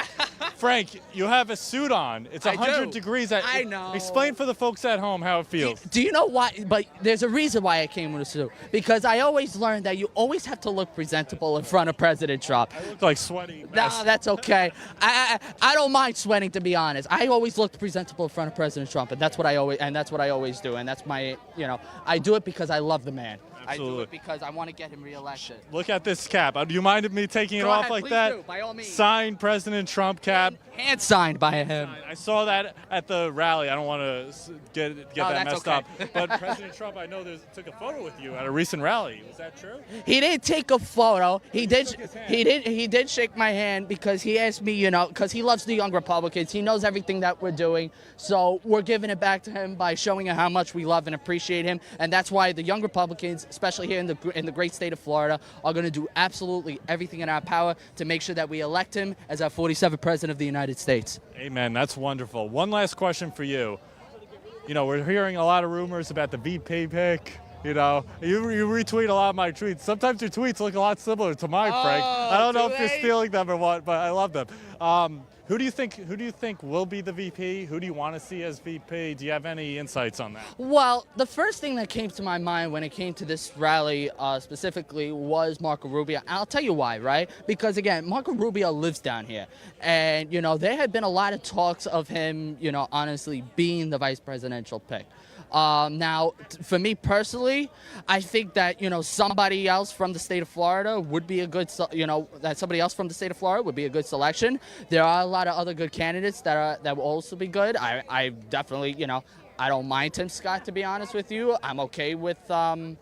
Frank, you have a suit on. It's 100 degrees. I know. Explain for the folks at home how it feels. Do you know why? But there's a reason why I came with a suit. Because I always learned that you always have to look presentable in front of President Trump. I look like sweaty. No, that's okay. I don't mind sweating, to be honest. I always look presentable in front of President Trump, and that's what I always do. And that's my, I do it because I love the man. Absolutely. I do it because I want to get him reelected. Look at this cap. Do you mind me taking it Go off ahead, like please that? do, by all means. Signed President Trump cap. Hand signed by him. I saw that at the rally. I don't want to get that messed okay. up. But President Trump, I know took a photo with you at a recent rally. Was that true? He didn't take a photo. He did shake my hand because he asked me, because he loves the young Republicans. He knows everything that we're doing. So we're giving it back to him by showing him how much we love and appreciate him. And that's why the young Republicans, especially here in the great state of Florida, are going to do absolutely everything in our power to make sure that we elect him as our 47th president of the United States. Amen. That's wonderful. One last question for you. We're hearing a lot of rumors about the VP pick. You retweet a lot of my tweets. Sometimes your tweets look a lot similar to mine, Frank. I don't know if you're stealing them or what, but I love them. Who do you think will be the VP? Who do you want to see as VP? Do you have any insights on that? Well, the first thing that came to my mind when it came to this rally specifically was Marco Rubio. I'll tell you why, right? Because again, Marco Rubio lives down here, and there had been a lot of talks of him, honestly being the vice presidential pick. Now, for me personally, I think that, somebody else from the state of Florida would be a good, that somebody else from the state of Florida would be a good selection. There are a lot of other good candidates that will also be good. I definitely, I don't mind Tim Scott, to be honest with you. I'm okay with, there's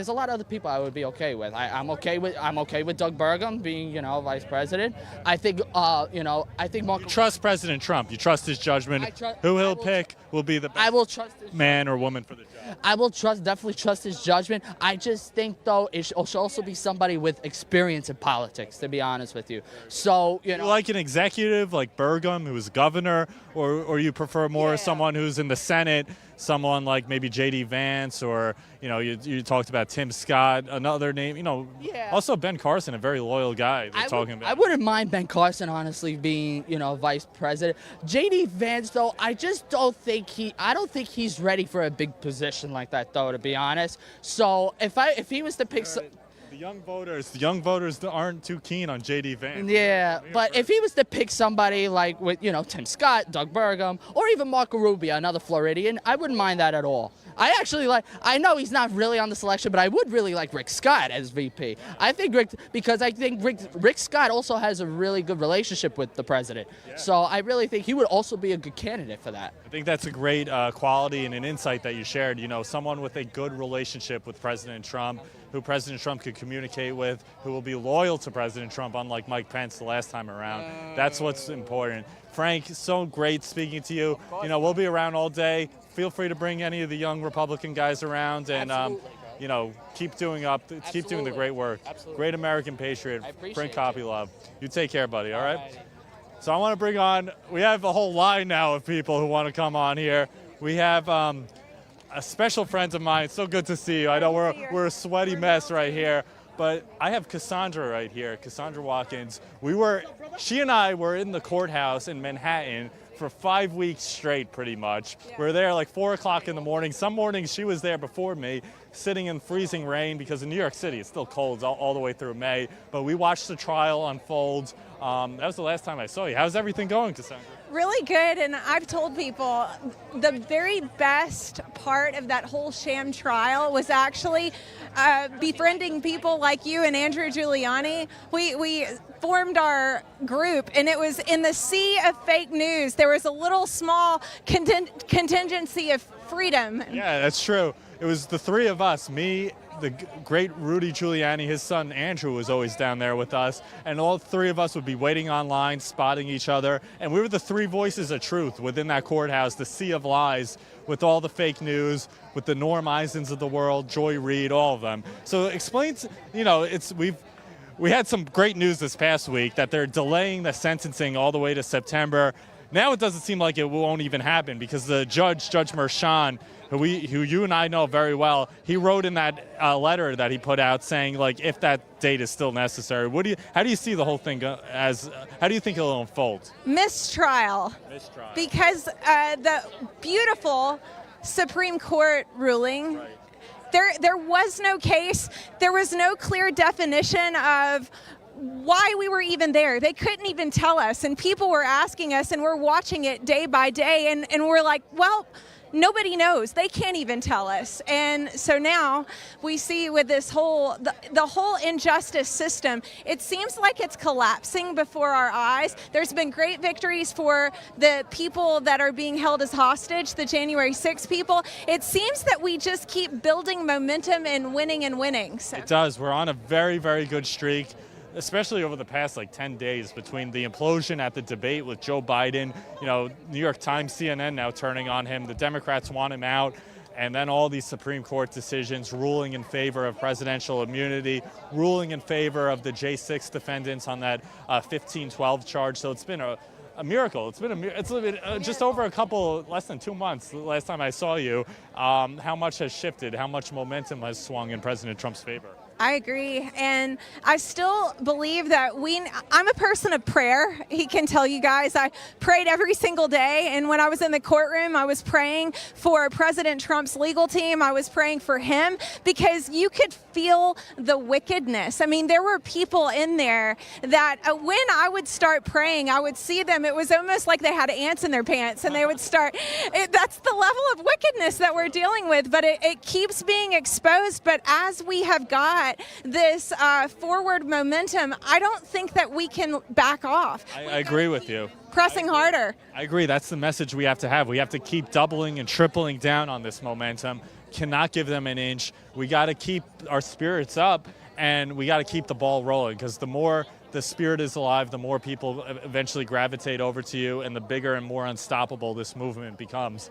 a lot of other people I would be okay with. I'm okay with Doug Burgum being, vice president. I think, Marco. You trust President Trump. You trust his judgment. Who he'll pick will be the best man or woman for the job. I will definitely trust his judgment. I just think, though, it should also be somebody with experience in politics, to be honest with you. So, You like an executive like Burgum, who was governor, or you prefer more someone who's in the Senate, someone like maybe J.D. Vance, or, you talked about Tim Scott, another name, also Ben Carson, a very loyal guy they're talking about. I wouldn't mind Ben Carson, honestly, being, vice president. J.D. Vance, though, I don't think he's ready for a big position like that, though, to be honest. So if he was to pick The young voters aren't too keen on J.D. Vance. Yeah, but if he was to pick somebody like with, Tim Scott, Doug Burgum, or even Marco Rubio, another Floridian, I wouldn't mind that at all. I know he's not really on the selection, but I would really like Rick Scott as VP. I think Rick Scott also has a really good relationship with the president. Yeah. So I really think he would also be a good candidate for that. I think that's a great quality and an insight that you shared. Someone with a good relationship with President Trump, who President Trump could communicate with, who will be loyal to President Trump, unlike Mike Pence the last time around. That's what's important. Frank, so great speaking to you. We'll be around all day. Feel free to bring any of the young Republican guys around, and keep doing the great work. Absolutely. Great American patriot. Frank it. Kopylov. You take care, buddy. All right. So I want to bring on. We have a whole line now of people who want to come on here. We have a special friend of mine. It's so good to see you. I know we're a sweaty mess right here. But I have Cassandra right here, Cassandra Watkins. She and I were in the courthouse in Manhattan for 5 weeks straight, pretty much. Yeah. We were there like 4 o'clock in the morning. Some mornings she was there before me, sitting in freezing rain, because in New York City it's still cold all the way through May. But we watched the trial unfold. That was the last time I saw you. How's everything going, Cassandra? Really good, and I've told people the very best part of that whole sham trial was actually befriending people like you and Andrew Giuliani. We formed our group, and it was in the sea of fake news. There was a little small contingency of freedom. Yeah, that's true. It was the three of us, me, the great Rudy Giuliani, his son Andrew was always down there with us, and all three of us would be waiting online, spotting each other, and we were the three voices of truth within that courthouse, the sea of lies, with all the fake news, with the Norm Eisens of the world, Joy Reid, all of them. So explain, we had some great news this past week that they're delaying the sentencing all the way to September. Now it doesn't seem like it won't even happen because the Judge Merchan, who you and I know very well, he wrote in that letter that he put out saying, like, if that date is still necessary. How do you see the whole thing how do you think it'll unfold? Mistrial. Because the beautiful Supreme Court ruling, there was no case, there was no clear definition of why we were even there. They couldn't even tell us, and people were asking us, and we're watching it day by day, and we're like, well, nobody knows. They can't even tell us. And so now we see with this whole, the whole injustice system, it seems like it's collapsing before our eyes. There's been great victories for the people that are being held as hostage, the January 6 people. It seems that we just keep building momentum and winning. So. It does. We're on a very, very good streak, especially over the past 10 days between the implosion at the debate with Joe Biden, New York Times, CNN now turning on him, the Democrats want him out, and then all these Supreme Court decisions ruling in favor of presidential immunity, ruling in favor of the J6 defendants on that 1512 charge. So it's been a miracle. It's been just over less than 2 months, the last time I saw you. How much has shifted? How much momentum has swung in President Trump's favor? I agree, and I still believe that I'm a person of prayer. He can tell you guys, I prayed every single day, and when I was in the courtroom, I was praying for President Trump's legal team. I was praying for him because you could feel the wickedness. I mean, there were people in there that when I would start praying, I would see them. It was almost like they had ants in their pants, and they would start. That's the level of wickedness that we're dealing with, but it keeps being exposed. But as we have got this forward momentum, I don't think that we can back off. I agree with you. Pressing harder. I agree. That's the message we have to have. We have to keep doubling and tripling down on this momentum. Cannot give them an inch. We got to keep our spirits up, and we got to keep the ball rolling, because the more the spirit is alive, the more people eventually gravitate over to you, and the bigger and more unstoppable this movement becomes.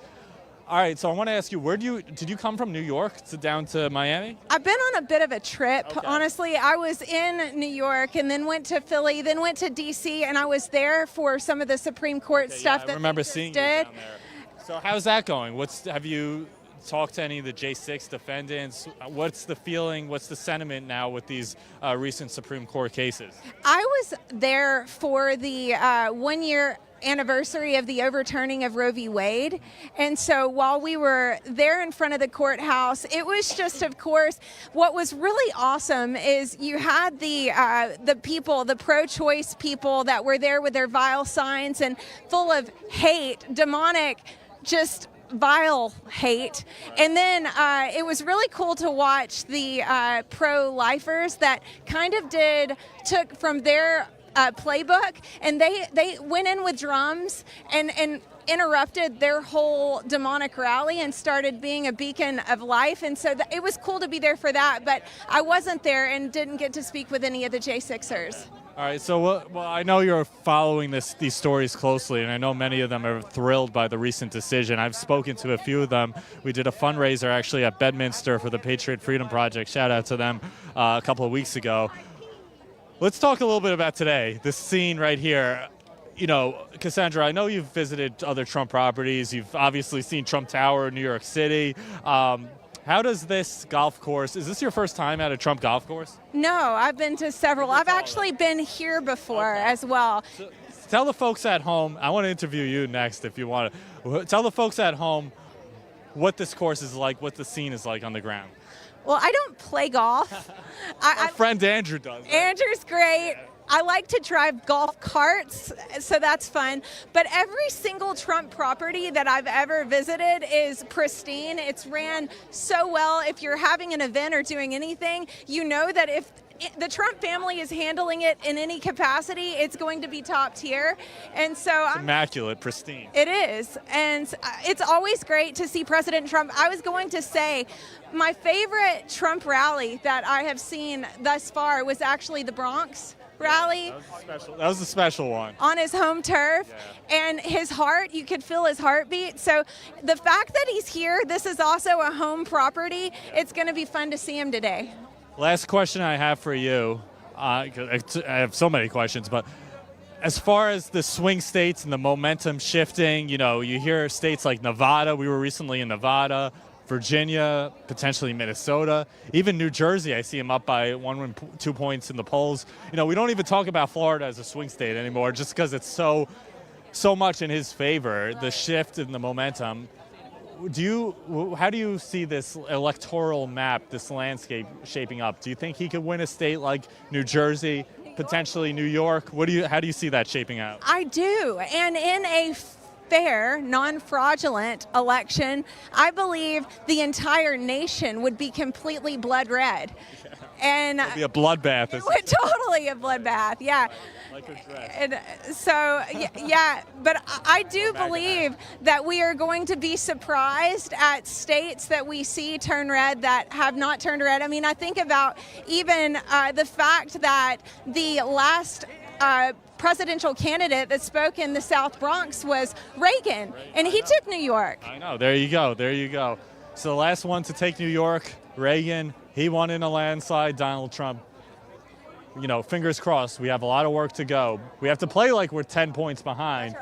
All right, so I want to ask you, did you come from New York down to Miami? I've been on a bit of a trip, honestly. I was in New York and then went to Philly, then went to D.C., and I was there for some of the Supreme Court stuff I remember seeing you down there. So how's that going? Have you talked to any of the J6 defendants? What's the feeling? What's the sentiment now with these recent Supreme Court cases? I was there for the 1 year anniversary of the overturning of Roe v. Wade. And so while we were there in front of the courthouse, it was just, of course, what was really awesome is you had the people, the pro-choice people that were there with their vile signs and full of hate, demonic, just vile hate. And then it was really cool to watch the pro-lifers that kind of took from their playbook, and they went in with drums and interrupted their whole demonic rally and started being a beacon of life. And so it was cool to be there for that, but I wasn't there and didn't get to speak with any of the J6ers. All right, so well, I know you're following these stories closely, and I know many of them are thrilled by the recent decision. I've spoken to a few of them. We did a fundraiser actually at Bedminster for the Patriot Freedom Project. Shout out to them a couple of weeks ago. Let's talk a little bit about today, this scene right here. Cassandra, I know you've visited other Trump properties. You've obviously seen Trump Tower in New York City. How does this golf course, is this your first time at a Trump golf course? No, I've been to several. I've actually been here before as well. So, tell the folks at home, I want to interview you next if you want to. Tell the folks at home what this course is like, what the scene is like on the ground. Well, I don't play golf. Our friend Andrew does. Right? Andrew's great. I like to drive golf carts, so that's fun. But every single Trump property that I've ever visited is pristine. It's ran so well. If you're having an event or doing anything, you know that if the Trump family is handling it in any capacity, it's going to be top tier. And so It's immaculate, pristine. it is. And it's always great to see President Trump. I was going to say my favorite Trump rally that I have seen thus far was actually the Bronx rally. That was a special one. On his home turf, and his heart, you could feel his heartbeat. So the fact that he's here, this is also a home property. It's going to be fun to see him today. Last question I have for you. 'Cause I have so many questions, but as far as the swing states and the momentum shifting, you know, you hear states like Nevada. We were recently in Nevada, Virginia, potentially Minnesota, even New Jersey. I see him up by 2 points in the polls. You know, we don't even talk about Florida as a swing state anymore, just because it's so much in his favor. The shift in the momentum. How do you see this electoral map, this landscape shaping up? Do you think he could win a state like New Jersey, potentially New York? How do you see that shaping out? I do. And in a fair, non-fraudulent election, I believe the entire nation would be completely blood red. And it would be a bloodbath. It would totally a bloodbath, yeah. Like her dress. And so, yeah, but I do believe that we are going to be surprised at states that we see turn red that have not turned red. I mean, I think about even the fact that the last presidential candidate that spoke in the South Bronx was Reagan, and he took New York. I know. There you go. There you go. So the last one to take New York, Reagan, he won in a landslide. Donald Trump, you know, fingers crossed. We have a lot of work to go. We have to play like we're 10 points behind,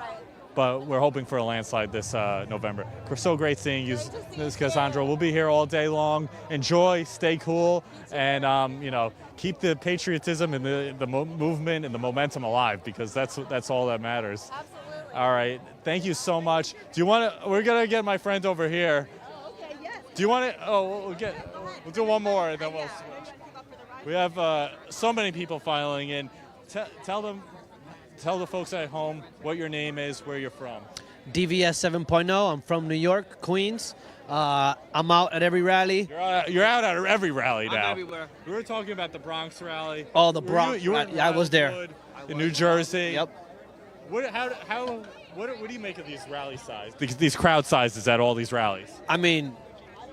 but we're hoping for a landslide this November. We're so great seeing you, Ms. Cassandra. We'll be here all day long. Enjoy, stay cool, and you know, keep the patriotism and the movement and the momentum alive, because that's all that matters. Absolutely. All right. Thank you so much. Do you want to? We're gonna get my friend over here. Oh, okay. Yes. Do you want to? Oh, we'll do one more, and then we'll switch. We have so many people filing in. Tell the folks at home what your name is, where you're from. DVS 7.0. I'm from New York, Queens. I'm out at every rally. You're out at every rally now. I'm everywhere. We were talking about the Bronx rally. Oh, the Bronx. I was there. In New Jersey. Yep. What do you make of these rally sizes? These crowd sizes at all these rallies? I mean,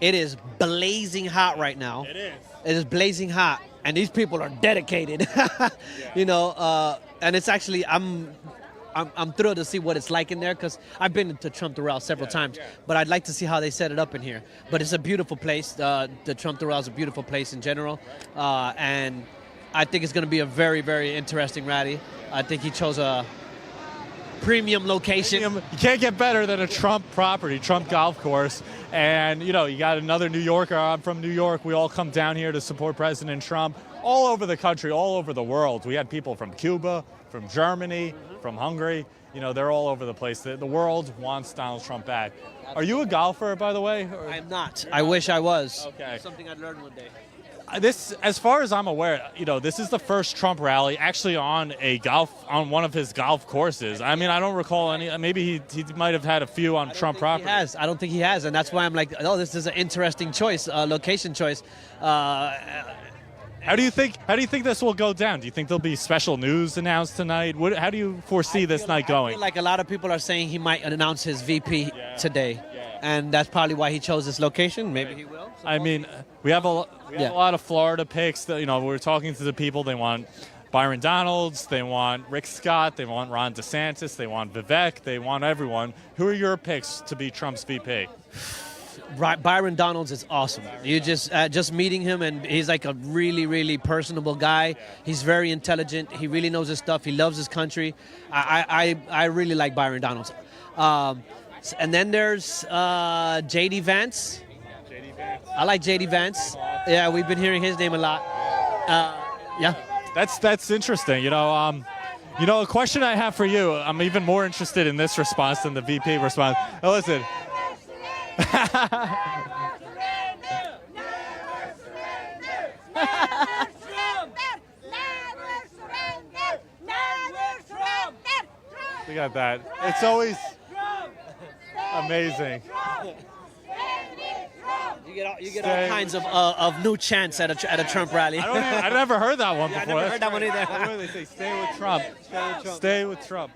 it is blazing hot right now. It is. It is blazing hot, and these people are dedicated. You know, and it's actually I'm thrilled to see what it's like in there, because I've been to Trump Doral several times, but I'd like to see how they set it up in here. But it's a beautiful place. The Trump Doral is a beautiful place in general, and I think it's going to be a very, very interesting rally. I think he chose a premium location. You can't get better than a Trump property, Trump golf course. And, you know, you got another New Yorker. I'm from New York. We all come down here to support President Trump all over the country, all over the world. We had people from Cuba, from Germany, from Hungary. You know, they're all over the place. The world wants Donald Trump back. Are you a golfer, by the way? I'm not. I wish I was. Okay. Something I'd learn one day. This, as far as I'm aware, you know, this is the first Trump rally actually on one of his golf courses. I mean, I don't recall any. Maybe he might have had a few on Trump property. I don't think he has, and that's why I'm like, oh, this is an interesting choice, location choice. How do you think this will go down? Do you think there'll be special news announced tonight? How do you foresee this night going? I feel like a lot of people are saying he might announce his VP today, and that's probably why he chose this location. Maybe he will. I mean, we have a lot of Florida picks. That, you know, we're talking to the people. They want Byron Donalds. They want Rick Scott. They want Ron DeSantis. They want Vivek. They want everyone. Who are your picks to be Trump's VP? Byron Donalds is awesome. You just meeting him, and he's like a really, really personable guy. He's very intelligent. He really knows his stuff. He loves his country. I really like Byron Donalds. And then there's J.D. Vance. I like J.D. Vance. Yeah, we've been hearing his name a lot. Yeah. That's interesting. You know, a question I have for you. I'm even more interested in this response than the VP response. Now, listen. We got that. It's always amazing. You get all kinds of new chants at a Trump rally. I never heard that one Yeah, before. I never heard that one either. What do they say? Stay with Trump. Stay with Trump.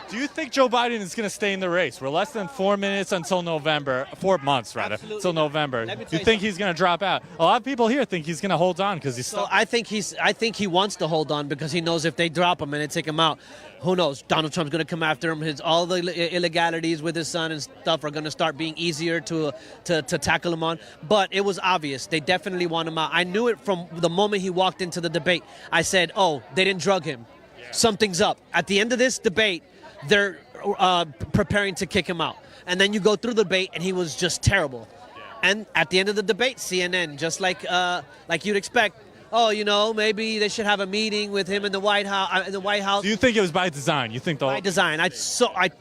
Do you think Joe Biden is going to stay in the race? We're less than 4 minutes until November, 4 months rather, until November. Do you think he's going to drop out? A lot of people here think he's going to hold on because he's still. I think he wants to hold on because he knows if they drop him and they take him out, who knows? Donald Trump's going to come after him. All the illegalities with his son and stuff are going to start being easier to tackle him on. But it was obvious. They definitely want him out. I knew it from the moment he walked into the debate. I said, oh, they didn't drug him. Yeah. Something's up. At the end of this debate, they're preparing to kick him out. And then you go through the debate, and he was just terrible. Yeah. And at the end of the debate, CNN, just like you'd expect, maybe they should have a meeting with him in the White House. Do you think it was by design? You think by design? I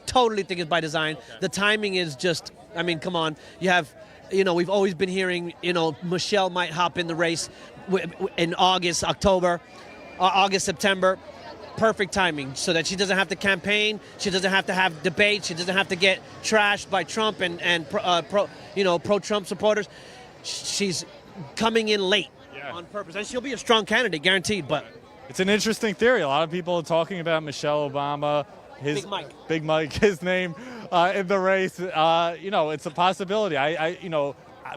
totally think it's by design. Okay. The timing is just. I mean, come on. You have, we've always been hearing, Michelle might hop in the race in August, September. Perfect timing so that she doesn't have to campaign, she doesn't have to have debates, she doesn't have to get trashed by Trump and pro-Trump supporters. She's coming in late on purpose, and she'll be a strong candidate, guaranteed. But it's an interesting theory. A lot of people are talking about Michelle Obama, Big Mike, his name in the race. It's a possibility.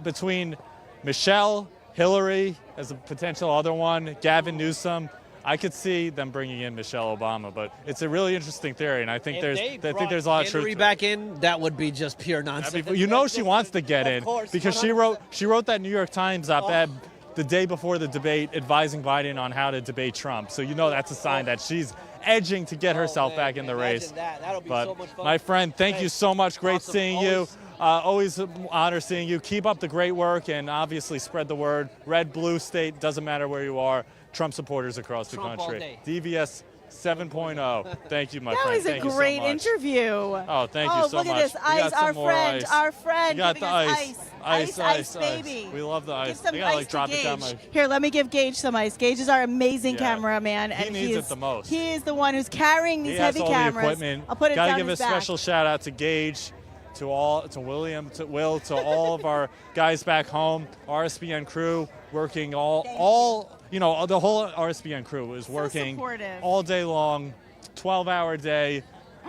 Between Michelle, Hillary as a potential other one, Gavin Newsom. I could see them bringing in Michelle Obama, but it's a really interesting theory, and I think there's a lot of truth. Hillary back in, that would be just pure nonsense. She wants to get in because she wrote that New York Times op-ed the day before the debate, advising Biden on how to debate Trump. So that's a sign that she's edging to get herself back in the race. That'll be but so much fun. My friend, thank you so much. Great seeing you. Always an honor seeing you. Keep up the great work and obviously spread the word. Red, blue state, doesn't matter where you are. Trump supporters across the country. DVS 7.0. Thank you, my friend. That was a great interview. Oh, thank you so much. Oh, look at this. Ice, our friend. You got the ice, baby. We love the ice. Give some ice to drop it down Gage. Here, let me give Gage some ice. Gage is our amazing cameraman. He needs it the most. He is the one who's carrying these heavy cameras. He has all the equipment. I'll put it down Gotta give his a back. special shout out to Gage, to William, to Will, to all of our guys back home, RSBN crew, working the whole RSBN crew was working all day long, 12-hour day,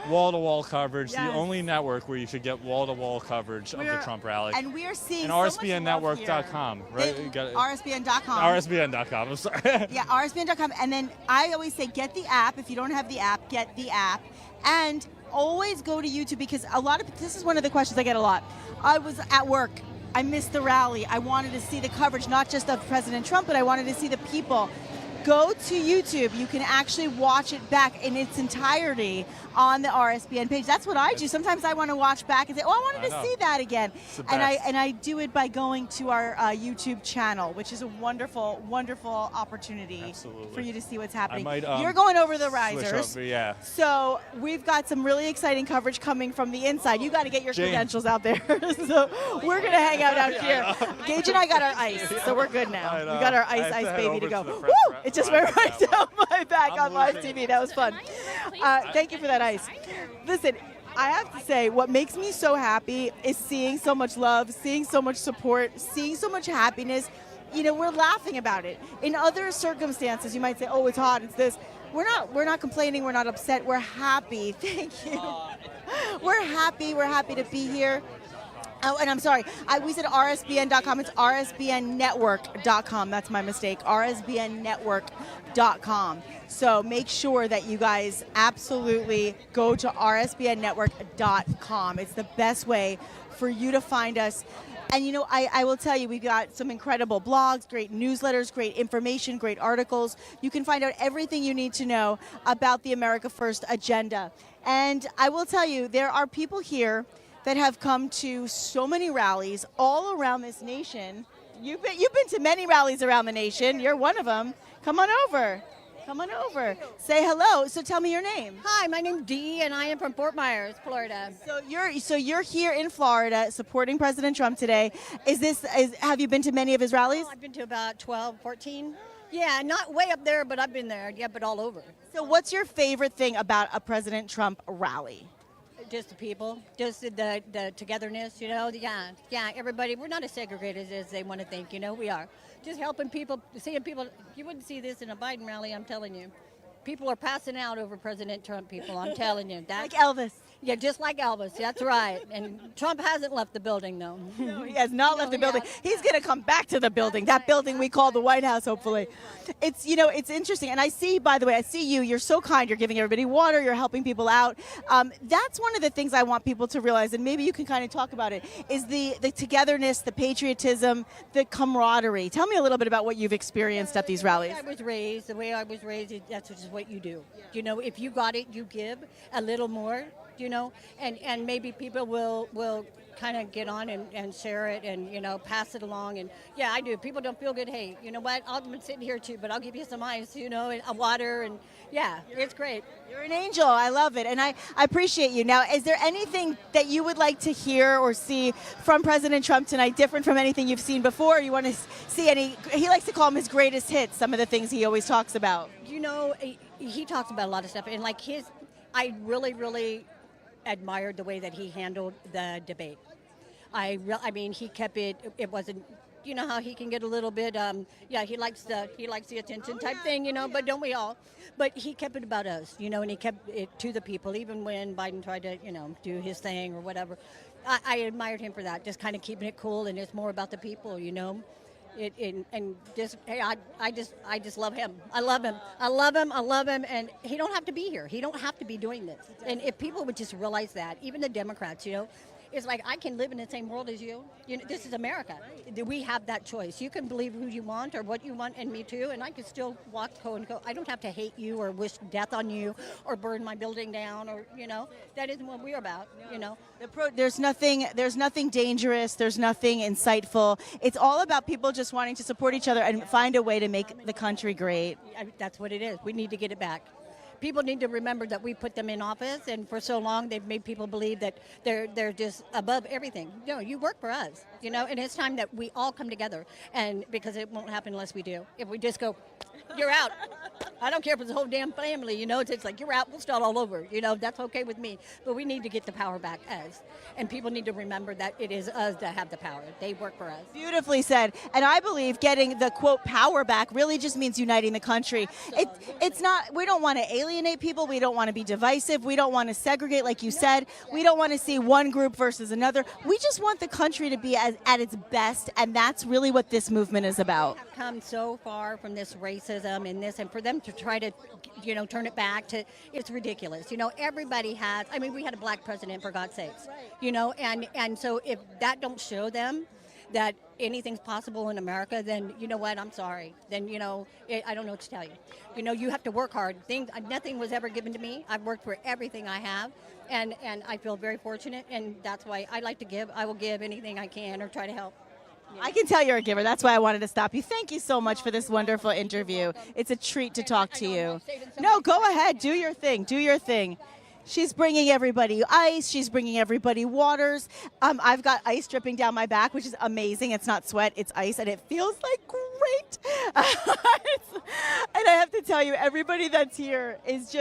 wall-to-wall coverage, the only network where you should get wall-to-wall coverage of the Trump rally. And we are seeing and so RSBNnetwork.com, right? RSBN.com. RSBN.com, I'm sorry. Yeah, RSBN.com. And then I always say get the app. If you don't have the app, get the app. And always go to YouTube because this is one of the questions I get a lot. I was at work. I missed the rally. I wanted to see the coverage, not just of President Trump, but I wanted to see the people. Go to YouTube. You can actually watch it back in its entirety on the RSBN page. That's what I do. Sometimes I want to watch back and say, "Oh, I wanted to see that again." And I do it by going to our YouTube channel, which is a wonderful, wonderful opportunity for you to see what's happening. You're going over the risers. Yeah. So we've got some really exciting coverage coming from the inside. You got to get your credentials out there. So we're going to hang out here. Gage and I got our ice, so we're good now. We got our ice baby to go. Woo! It just went right down my back on live TV. That was fun. Thank you for that ice. Listen, I have to say, what makes me so happy is seeing so much love, seeing so much support, seeing so much happiness. We're laughing about it. In other circumstances, you might say, "Oh, it's hot, it's this." We're not complaining. We're not upset. We're happy. Thank you. We're happy. We're happy to be here. Oh, and I'm sorry. We said RSBN.com. It's RSBNnetwork.com. That's my mistake. RSBNnetwork.com. So make sure that you guys absolutely go to RSBNnetwork.com. It's the best way for you to find us. And, I will tell you, we've got some incredible blogs, great newsletters, great information, great articles. You can find out everything you need to know about the America First agenda. And I will tell you, there are people here that have come to so many rallies all around this nation. You've been to many rallies around the nation. You're one of them. Come on over. Come on over. Say hello. So tell me your name. Hi, my name's Dee, and I am from Fort Myers, Florida. So you're here in Florida supporting President Trump today. Have you been to many of his rallies? I've been to about 12, 14. Yeah, not way up there, but I've been there. Yeah, but all over. So what's your favorite thing about a President Trump rally? just the people, just the togetherness, yeah, everybody. We're not as segregated as they want to think, we are. Just helping people, seeing people. You wouldn't see this in a Biden rally, I'm telling you. People are passing out over President Trump, people, I'm telling you. Like Elvis. Yeah, just like Elvis, that's right. And Trump hasn't left the building, though. No, he has not left the building. He's going to come back to the building, that building we call the White House, hopefully. It's, it's interesting. And I see, by the way, you're so kind. You're giving everybody water. You're helping people out. That's one of the things I want people to realize, and maybe you can kind of talk about it, is the togetherness, the patriotism, the camaraderie. Tell me a little bit about what you've experienced at these rallies. The way I was raised, that's just what you do. If you got it, you give a little more. And maybe people will kind of get on and share it and, pass it along. And yeah, I do. People don't feel good. Hey, you know what? I've been sitting here too, but I'll give you some ice, and a water. And yeah, it's great. You're an angel. I love it. And I appreciate you. Now, is there anything that you would like to hear or see from President Trump tonight different from anything you've seen before? You want to see he likes to call them his greatest hits, some of the things he always talks about. He talks about a lot of stuff. And I really, really admired the way that he handled the debate. I mean, he kept it wasn't, how he can get a little bit, he likes the attention type thing, but don't we all? But he kept it about us, and he kept it to the people, even when Biden tried to, do his thing or whatever. I admired him for that, just kind of keeping it cool, and it's more about the people, and just, hey, I just love him. I love him, and he don't have to be here. He don't have to be doing this. And if people would just realize that, even the Democrats, it's like I can live in the same world as you. This is America. We have that choice. You can believe who you want or what you want, and me too. And I can still walk, and go. I don't have to hate you or wish death on you or burn my building down or that isn't what we're about. There's nothing dangerous. There's nothing insightful. It's all about people just wanting to support each other and find a way to make the country great. That's what it is. We need to get it back. People need to remember that we put them in office, and for so long they've made people believe that they're just above everything. No, you work for us, and it's time that we all come together, and because it won't happen unless we do. If we just go, you're out. I don't care if it's the whole damn family, it's like, you're out, we'll start all over. That's okay with me. But we need to get the power back us. And people need to remember that it is us that have the power. They work for us. Beautifully said. And I believe getting the, quote, power back really just means uniting the country. It's not, we don't want to alienate people. We don't want to be divisive. We don't want to segregate, like you said. We don't want to see one group versus another. We just want the country to be at its best. And that's really what this movement is about. We have come so far from this racism and for them to try to, turn it back to, it's ridiculous. Everybody has, we had a black president, for God's sakes, and so if that don't show them that anything's possible in America, then you know what, I'm sorry. Then, I don't know what to tell you. You have to work hard. Nothing was ever given to me. I've worked for everything I have, and I feel very fortunate, and that's why I like to give. I will give anything I can or try to help. I can tell you're a giver. That's why I wanted to stop you. Thank you so much for this wonderful interview. It's a treat to talk to you. No, go ahead. Do your thing. Do your thing. She's bringing everybody ice. She's bringing everybody waters. I've got ice dripping down my back, which is amazing. It's not sweat. It's ice, and it feels like great. And I have to tell you, everybody that's here is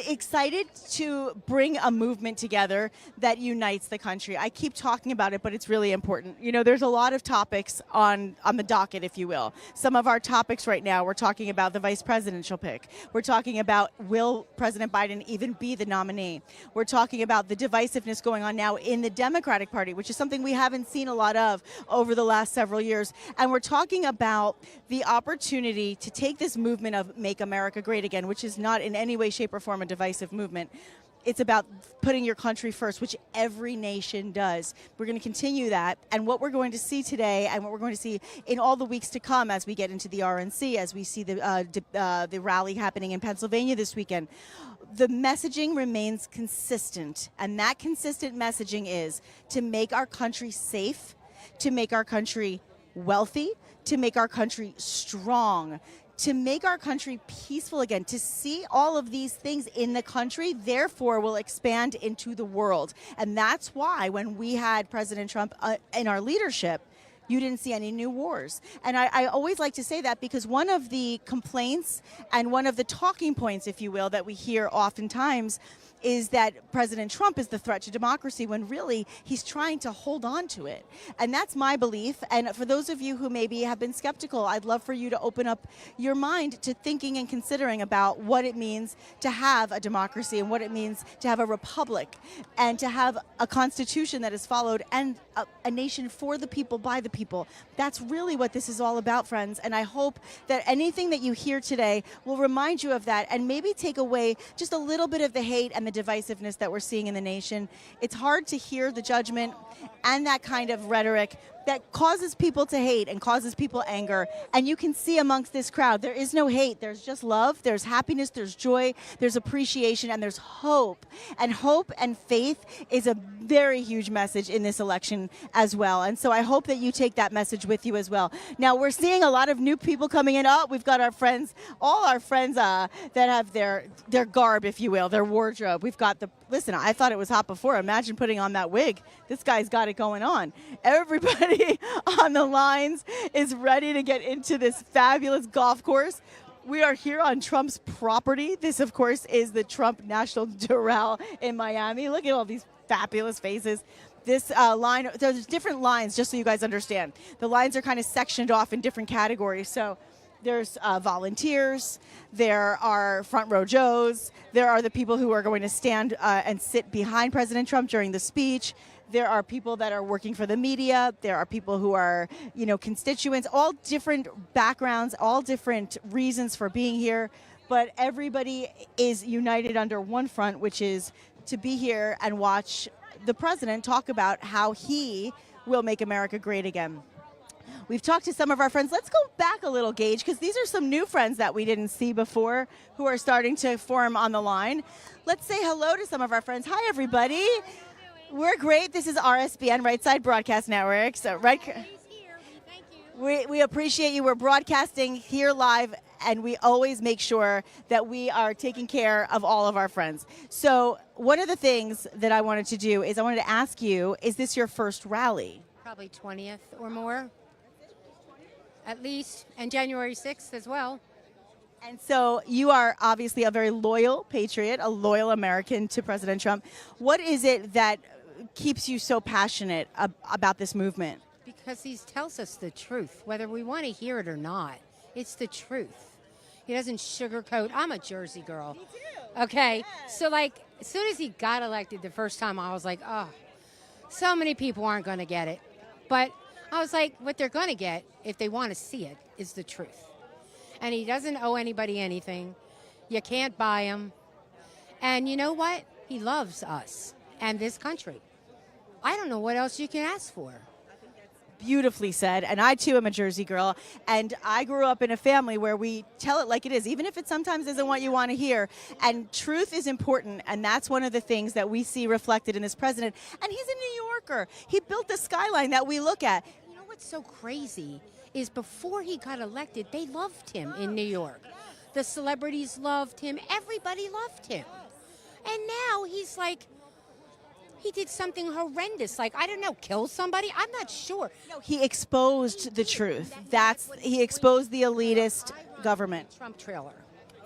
excited to bring a movement together that unites the country. I keep talking about it, but it's really important. There's a lot of topics on the docket, if you will. Some of our topics right now, we're talking about the vice presidential pick. We're talking about, will President Biden even be the nominee? We're talking about the divisiveness going on now in the Democratic Party, which is something we haven't seen a lot of over the last several years. And we're talking about the opportunity to take this movement of Make America Great Again, which is not in any way, shape, or form a divisive movement. It's about putting your country first, which every nation does. We're going to continue that. And what we're going to see today and what we're going to see in all the weeks to come as we get into the RNC, as we see the rally happening in Pennsylvania this weekend, the messaging remains consistent. And that consistent messaging is to make our country safe, to make our country wealthy, to make our country strong, to make our country peaceful again, to see all of these things in the country, therefore will expand into the world. And that's why when we had President Trump in our leadership, you didn't see any new wars. And I always like to say that because one of the complaints and one of the talking points, if you will, that we hear oftentimes is that President Trump is the threat to democracy when really he's trying to hold on to it. And that's my belief. And for those of you who maybe have been skeptical, I'd love for you to open up your mind to thinking and considering about what it means to have a democracy and what it means to have a republic and to have a constitution that is followed and a nation for the people, by the people. That's really what this is all about, friends. And I hope that anything that you hear today will remind you of that and maybe take away just a little bit of the hate and the divisiveness that we're seeing in the nation. It's hard to hear the judgment and that kind of rhetoric that causes people to hate and causes people anger. And you can see amongst this crowd, there is no hate. There's just love. There's happiness. There's joy. There's appreciation. And there's hope. And hope and faith is a very huge message in this election as well. And so I hope that you take that message with you as well. Now, we're seeing a lot of new people coming in. Oh, we've got our friends, all our friends that have their garb, if you will, their wardrobe. We've got listen, I thought it was hot before. Imagine putting on that wig. This guy's got it going on. Everybody on the lines is ready to get into this fabulous golf course. We are here on Trump's property. This, of course, is the Trump National Doral in Miami. Look at all these fabulous faces. This line, there's different lines, just so you guys understand. The lines are kind of sectioned off in different categories. So there's volunteers, there are front row Joes, there are the people who are going to stand and sit behind President Trump during the speech. There are people that are working for the media. There are people who are, constituents, all different backgrounds, all different reasons for being here. But everybody is united under one front, which is to be here and watch the president talk about how he will make America great again. We've talked to some of our friends. Let's go back a little, Gage, because these are some new friends that we didn't see before who are starting to form on the line. Let's say hello to some of our friends. Hi, everybody. We're great. This is RSBN, Right Side Broadcast Network. So, we appreciate you. We're broadcasting here live, and we always make sure that we are taking care of all of our friends. So one of the things that I wanted to do is I wanted to ask you, is this your first rally? Probably 20th or more, at least, and January 6th as well. And so you are obviously a very loyal patriot, a loyal American to President Trump. What is it that keeps you so passionate about this movement? Because he tells us the truth, whether we want to hear it or not. It's the truth. He doesn't sugarcoat. I'm a Jersey girl. Me too. Okay, yeah. So as soon as he got elected the first time, I was like, oh, so many people aren't going to get it. But I was like, what they're going to get, if they want to see it, is the truth. And he doesn't owe anybody anything. You can't buy him. And you know what? He loves us and this country. I don't know what else you can ask for. Beautifully said. And I, too, am a Jersey girl. And I grew up in a family where we tell it like it is, even if it sometimes isn't what you want to hear. And truth is important. And that's one of the things that we see reflected in this president. And he's a New Yorker. He built the skyline that we look at. You know what's so crazy is before he got elected, they loved him in New York. The celebrities loved him. Everybody loved him. And now he's like, he did something horrendous, like, I don't know, kill somebody? I'm not sure. No, he exposed the truth. He exposed the elitist government. Trump trailer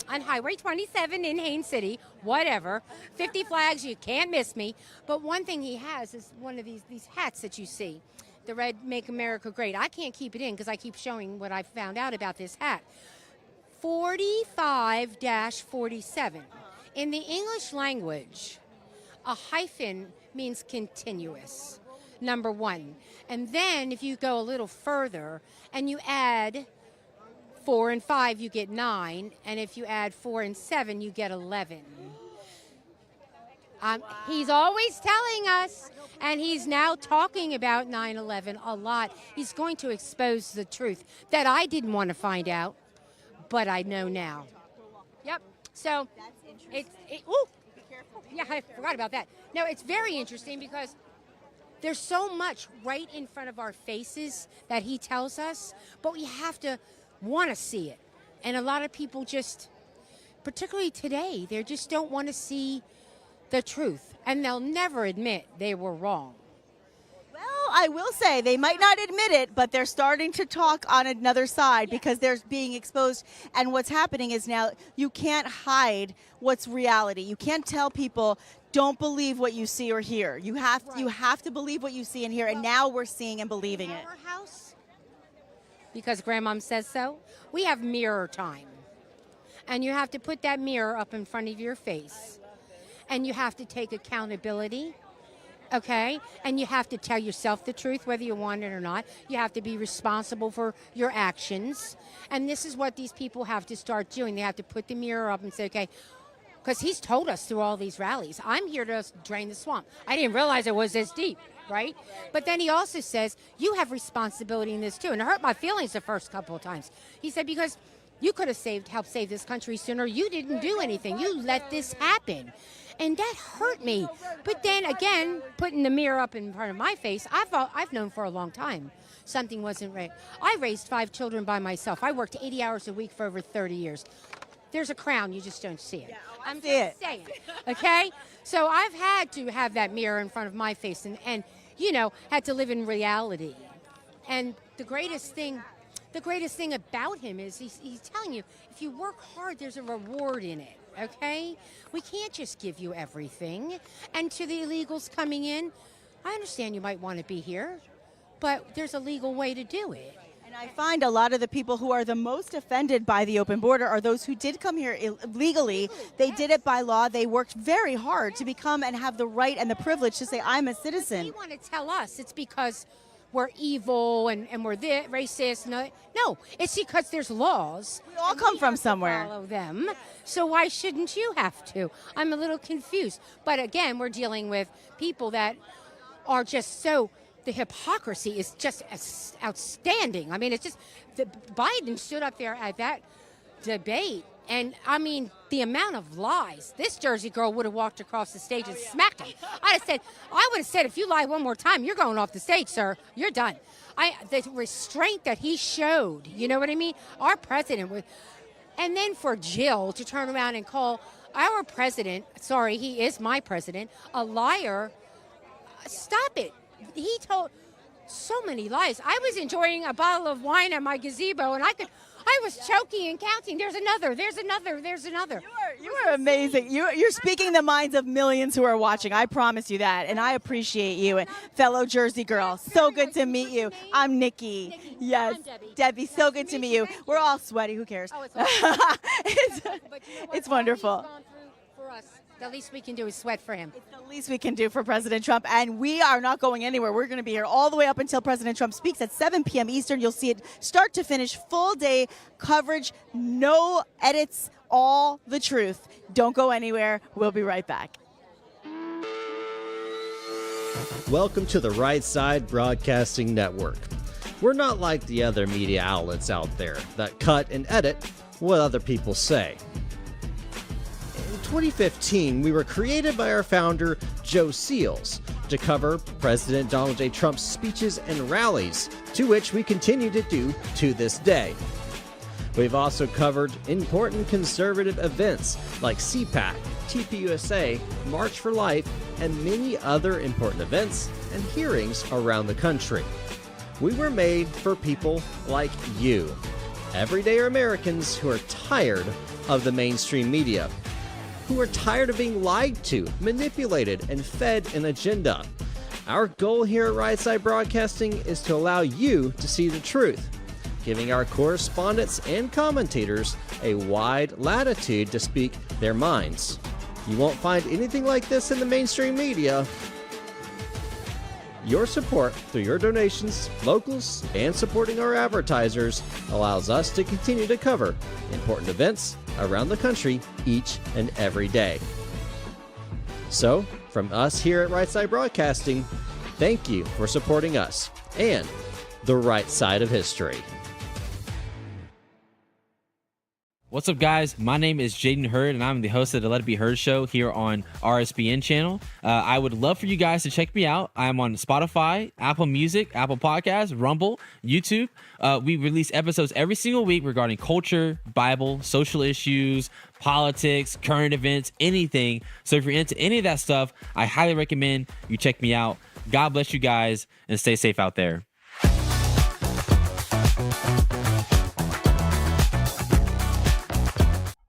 on Highway 27 in Haines City, whatever. 50 flags, you can't miss me. But one thing he has is one of these hats that you see, the red Make America Great. I can't keep it in because I keep showing what I found out about this hat. 45-47. In the English language, a hyphen means continuous, number one. And then if you go a little further and you add 4 and 5, you get 9. And if you add 4 and 7, you get 11. He's always telling us, and he's now talking about 9/11 a lot. He's going to expose the truth that I didn't want to find out, but I know now. Yep. So yeah, I forgot about that. No, it's very interesting because there's so much right in front of our faces that he tells us, but we have to want to see it. And a lot of people just, particularly today, they just don't want to see the truth. And they'll never admit they were wrong. Well, I will say they might not admit it, but they're starting to talk on another side because they're being exposed. And what's happening is now you can't hide what's reality. You can't tell people, don't believe what you see or hear. You have to believe what you see and hear. And now we're seeing and believing it. Our house, because Grandmom says so, we have mirror time. And you have to put that mirror up in front of your face. And you have to take accountability, okay? And you have to tell yourself the truth, whether you want it or not. You have to be responsible for your actions. And this is what these people have to start doing. They have to put the mirror up and say, okay, because he's told us through all these rallies, I'm here to drain the swamp. I didn't realize it was this deep, right? But then he also says, you have responsibility in this too. And it hurt my feelings the first couple of times. He said, because you could have helped save this country sooner. You didn't do anything. You let this happen. And that hurt me. But then again, putting the mirror up in front of my face, I've known for a long time something wasn't right. I raised 5 children by myself. I worked 80 hours a week for over 30 years. There's a crown, you just don't see it. I'm just saying, okay? So I've had to have that mirror in front of my face and you know, had to live in reality. And the greatest thing about him is he's telling you, if you work hard, there's a reward in it, okay? We can't just give you everything. And to the illegals coming in, I understand you might want to be here, but there's a legal way to do it. And I find a lot of the people who are the most offended by the open border are those who did come here illegally. They did it by law. They worked very hard to become and have the right and the privilege to say, I'm a citizen. They want to tell us it's because we're evil and we're racist. No, it's because there's laws. We all come from somewhere. Follow them. So why shouldn't you have to? I'm a little confused. But again, we're dealing with people that are just so... The hypocrisy is just outstanding. I mean, it's just Biden stood up there at that debate, and I mean, the amount of lies. This Jersey girl would have walked across the stage and smacked him. I would have said, if you lie one more time, you're going off the stage, sir. You're done. The restraint that he showed, you know what I mean? Our president would, and then for Jill to turn around and call our president, sorry, he is my president, a liar. Stop it. He told so many lies. I was enjoying a bottle of wine at my gazebo, and I was choking and counting. There's another. You are amazing. You're speaking the minds of millions who are watching. I promise you that, and I appreciate you, fellow Jersey girl. So good to meet you. I'm Nikki. Yes, I'm Debbie. So good to meet you. We're all sweaty. Who cares? It's wonderful. For us, the least we can do is sweat for him. It's the least we can do for President Trump, and we are not going anywhere. We're going to be here all the way up until President Trump speaks at 7 p.m. Eastern. You'll see it start to finish, full day coverage, no edits, all the truth. Don't go anywhere. We'll be right back. Welcome to the Right Side Broadcasting Network. We're not like the other media outlets out there that cut and edit what other people say. In 2015, we were created by our founder, Joe Seals, to cover President Donald J. Trump's speeches and rallies, to which we continue to do to this day. We've also covered important conservative events like CPAC, TPUSA, March for Life, and many other important events and hearings around the country. We were made for people like you, everyday Americans who are tired of the mainstream media, who are tired of being lied to, manipulated, and fed an agenda. Our goal here at Right Side Broadcasting is to allow you to see the truth, giving our correspondents and commentators a wide latitude to speak their minds. You won't find anything like this in the mainstream media. Your support through your donations, locals, and supporting our advertisers allows us to continue to cover important events around the country each and every day. So, from us here at Right Side Broadcasting, thank you for supporting us and the right side of history. What's up, guys? My name is Jaden Hurd, and I'm the host of the Let It Be Heard show here on RSBN channel. I would love for you guys to check me out. I'm on Spotify, Apple Music, Apple Podcasts, Rumble, YouTube. We release episodes every single week regarding culture, Bible, social issues, politics, current events, anything. So if you're into any of that stuff, I highly recommend you check me out. God bless you guys and stay safe out there.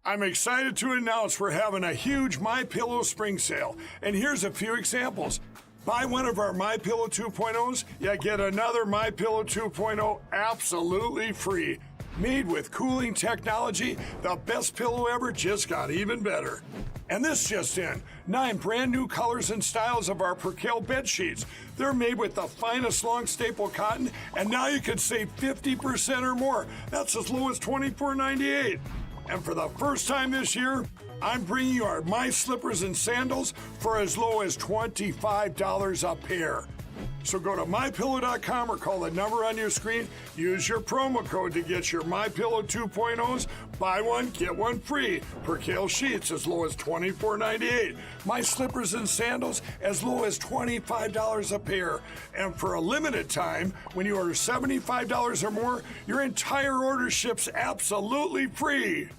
I'm excited to announce we're having a huge MyPillow spring sale, and here's a few examples. Buy one of our MyPillow 2.0s, you get another MyPillow 2.0 absolutely free. Made with cooling technology, the best pillow ever just got even better. And this just in, 9 brand new colors and styles of our Percale bed sheets. They're made with the finest long staple cotton, and now you can save 50% or more. That's as low as $24.98. And for the first time this year, I'm bringing you our My Slippers and Sandals for as low as $25 a pair. So go to MyPillow.com or call the number on your screen. Use your promo code to get your MyPillow 2.0s. Buy one, get one free. Percale sheets as low as $24.98. My Slippers and Sandals as low as $25 a pair. And for a limited time, when you order $75 or more, your entire order ships absolutely free.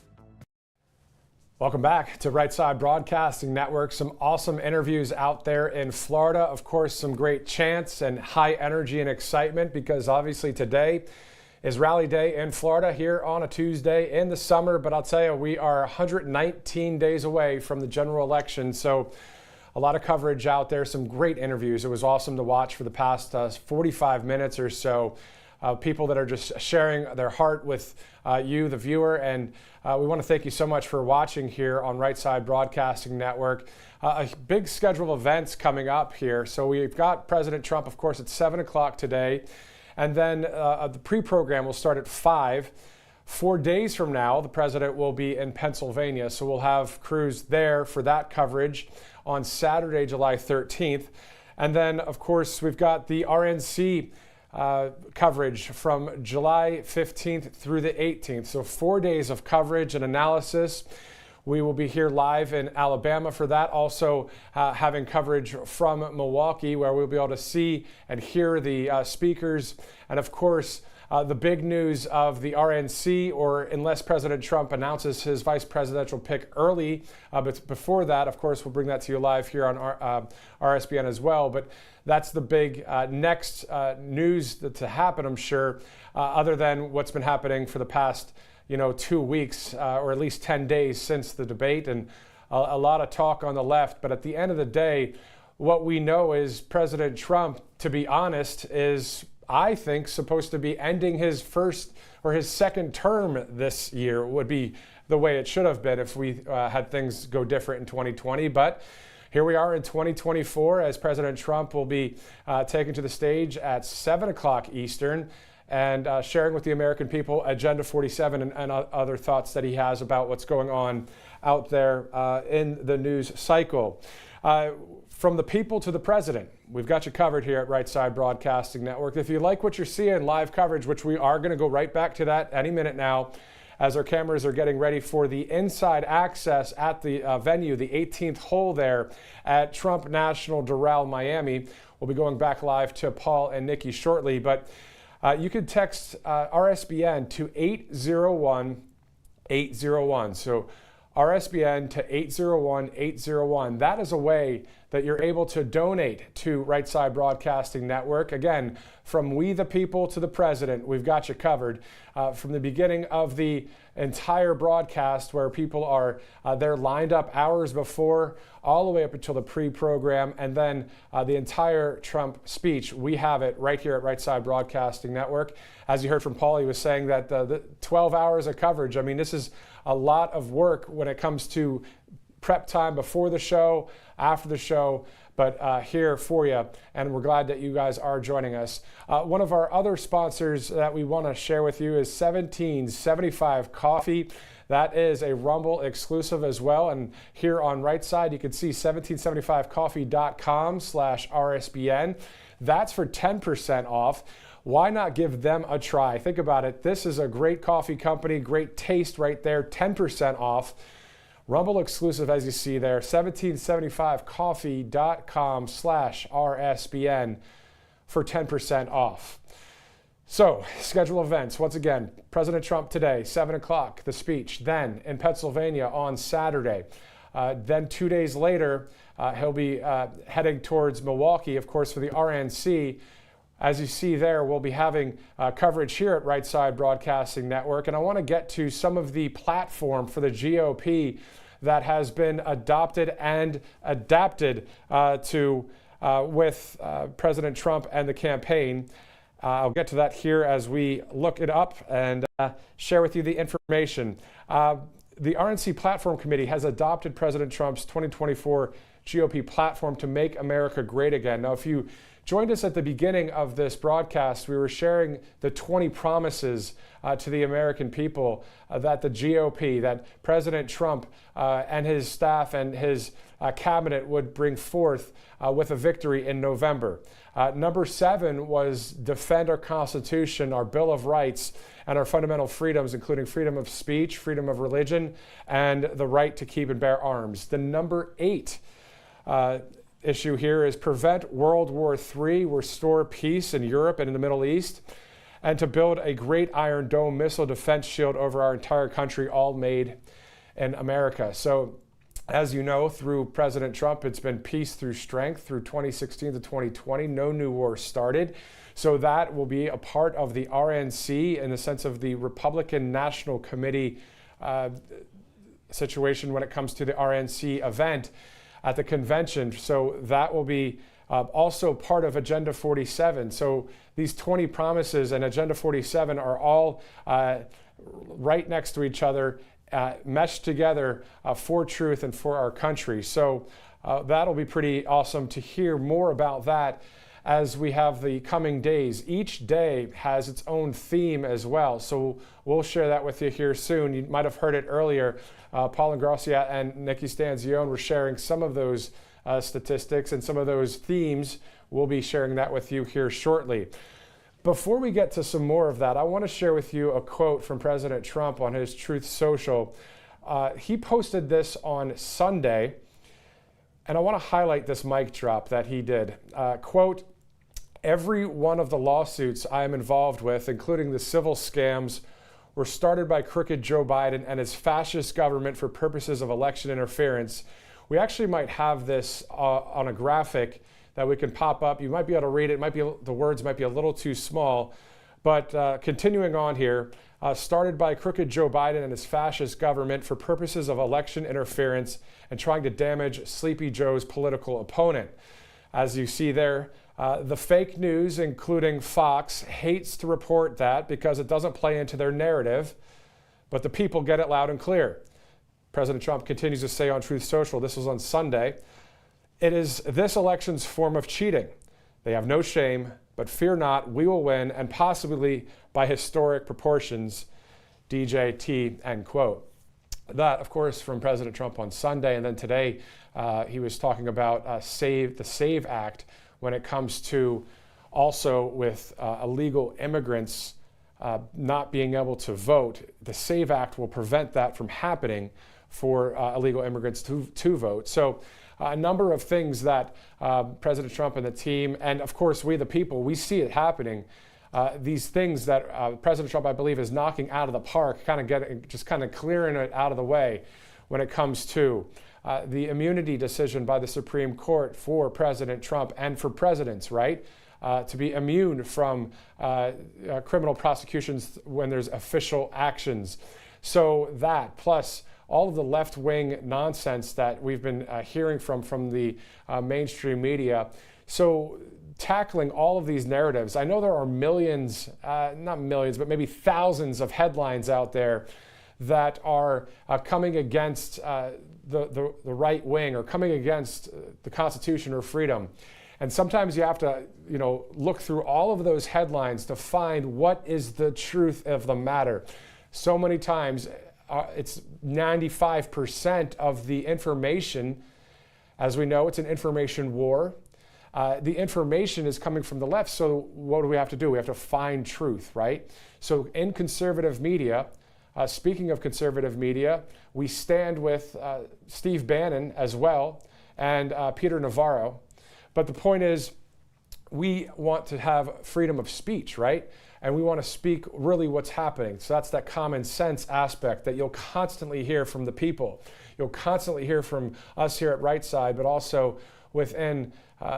Welcome back to Right Side Broadcasting Network. Some awesome interviews out there in Florida. Of course, some great chants and high energy and excitement because obviously today is Rally Day in Florida here on a Tuesday in the summer. But I'll tell you, we are 119 days away from the general election. So a lot of coverage out there, some great interviews. It was awesome to watch for the past 45 minutes or so. People that are just sharing their heart with you, the viewer. And we want to thank you so much for watching here on Right Side Broadcasting Network. A big schedule of events coming up here. So we've got President Trump, of course, at 7 o'clock today. And then the pre-program will start at 5. 4 days from now, the president will be in Pennsylvania. So we'll have crews there for that coverage on Saturday, July 13th. And then, of course, we've got the RNC coverage from July 15th through the 18th. So 4 days of coverage and analysis. We will be here live in Alabama for that. Also having coverage from Milwaukee where we'll be able to see and hear the speakers. And of course, the big news of the RNC, or unless President Trump announces his vice presidential pick early. But before that, of course, we'll bring that to you live here on RSBN as well. But that's the big next news to happen, I'm sure, other than what's been happening for the past 2 weeks or at least 10 days since the debate, and a lot of talk on the left. But at the end of the day, what we know is President Trump, to be honest, is, I think, supposed to be ending his first or his second term this year. Would be the way it should have been if we had things go different in 2020. But here we are in 2024 as President Trump will be taken to the stage at 7 o'clock Eastern and sharing with the American people Agenda 47 and other thoughts that he has about what's going on out there in the news cycle. From the people to the president, we've got you covered here at Right Side Broadcasting Network. If you like what you're seeing, live coverage, which we are going to go right back to that any minute now, as our cameras are getting ready for the inside access at the venue, the 18th hole there at Trump National Doral, Miami. We'll be going back live to Paul and Nikki shortly, but you can text RSBN to 801-801. So RSBN to 801-801. That is a way that you're able to donate to Right Side Broadcasting Network. Again, from we the people to the president, we've got you covered. From the beginning of the entire broadcast where people are they're lined up hours before, all the way up until the pre-program, and then the entire Trump speech, we have it right here at Right Side Broadcasting Network. As you heard from Paul, he was saying that the 12 hours of coverage, I mean, this is a lot of work when it comes to prep time before the show, after the show, but here for you, and we're glad that you guys are joining us. One of our other sponsors that we want to share with you is 1775 Coffee. That is a Rumble exclusive as well, and here on Right Side, you can see 1775coffee.com/RSBN. That's for 10% off. Why not give them a try? Think about it. This is a great coffee company, great taste right there, 10% off. Rumble exclusive, as you see there, 1775coffee.com/RSBN for 10% off. So, schedule events. Once again, President Trump today, 7 o'clock, the speech. Then in Pennsylvania on Saturday. Then 2 days later, He'll be heading towards Milwaukee, of course, for the RNC. As you see there, we'll be having coverage here at Right Side Broadcasting Network. And I want to get to some of the platform for the GOP that has been adopted and adapted with President Trump and the campaign. I'll get to that here as we look it up and share with you the information. The RNC Platform Committee has adopted President Trump's 2024 GOP platform to make America great again. Now, if you joined us at the beginning of this broadcast, we were sharing the 20 promises to the American people that the GOP, that President Trump and his staff and his cabinet would bring forth with a victory in November. Number 7 was defend our Constitution, our Bill of Rights, and our fundamental freedoms, including freedom of speech, freedom of religion, and the right to keep and bear arms. The number 8 issue here is prevent World War III, restore peace in Europe and in the Middle East, and to build a great Iron Dome missile defense shield over our entire country, all made in America. So, as you know, through President Trump, it's been peace through strength through 2016 to 2020. No new war started. So that will be a part of the RNC in the sense of the Republican National Committee situation when it comes to the RNC event at the convention. So that will be also part of Agenda 47. So these 20 promises and Agenda 47 are all right next to each other, meshed together for truth and for our country. So that'll be pretty awesome to hear more about that as we have the coming days. Each day has its own theme as well. So we'll share that with you here soon. You might have heard it earlier. Paul Ingrassia and Nikki Stanzione were sharing some of those statistics and some of those themes. We'll be sharing that with you here shortly. Before we get to some more of that, I want to share with you a quote from President Trump on his Truth Social. He posted this on Sunday, and I want to highlight this mic drop that he did. Quote, every one of the lawsuits I am involved with, including the civil scams, were started by crooked Joe Biden and his fascist government for purposes of election interference. We actually might have this on a graphic that we can pop up. You might be able to read it. The words might be a little too small. But continuing on here, started by crooked Joe Biden and his fascist government for purposes of election interference and trying to damage Sleepy Joe's political opponent. As you see there, the fake news, including Fox, hates to report that because it doesn't play into their narrative, but the people get it loud and clear. President Trump continues to say on Truth Social, this was on Sunday, it is this election's form of cheating. They have no shame, but fear not, we will win, and possibly by historic proportions, DJT, end quote. That, of course, from President Trump on Sunday, and then today he was talking about the SAVE Act when it comes to also with illegal immigrants not being able to vote. The SAVE Act will prevent that from happening for illegal immigrants to vote. So a number of things that President Trump and the team, and of course we the people, we see it happening. These things that President Trump, I believe, is knocking out of the park, kind of clearing it out of the way when it comes to the immunity decision by the Supreme Court for President Trump and for presidents, right? To be immune from criminal prosecutions when there's official actions. So that, plus all of the left-wing nonsense that we've been hearing from the mainstream media. So tackling all of these narratives, I know there are millions, not millions, but maybe thousands of headlines out there that are coming against the right wing or coming against the Constitution or freedom. And sometimes you have to, look through all of those headlines to find what is the truth of the matter. So many times, it's 95% of the information. As we know, it's an information war. The information is coming from the left. So what do we have to do? We have to find truth, right? So in conservative media, speaking of conservative media, we stand with Steve Bannon as well and Peter Navarro. But the point is, we want to have freedom of speech, right? And we want to speak really what's happening. So that's that common sense aspect that you'll constantly hear from the people. You'll constantly hear from us here at Right Side, but also within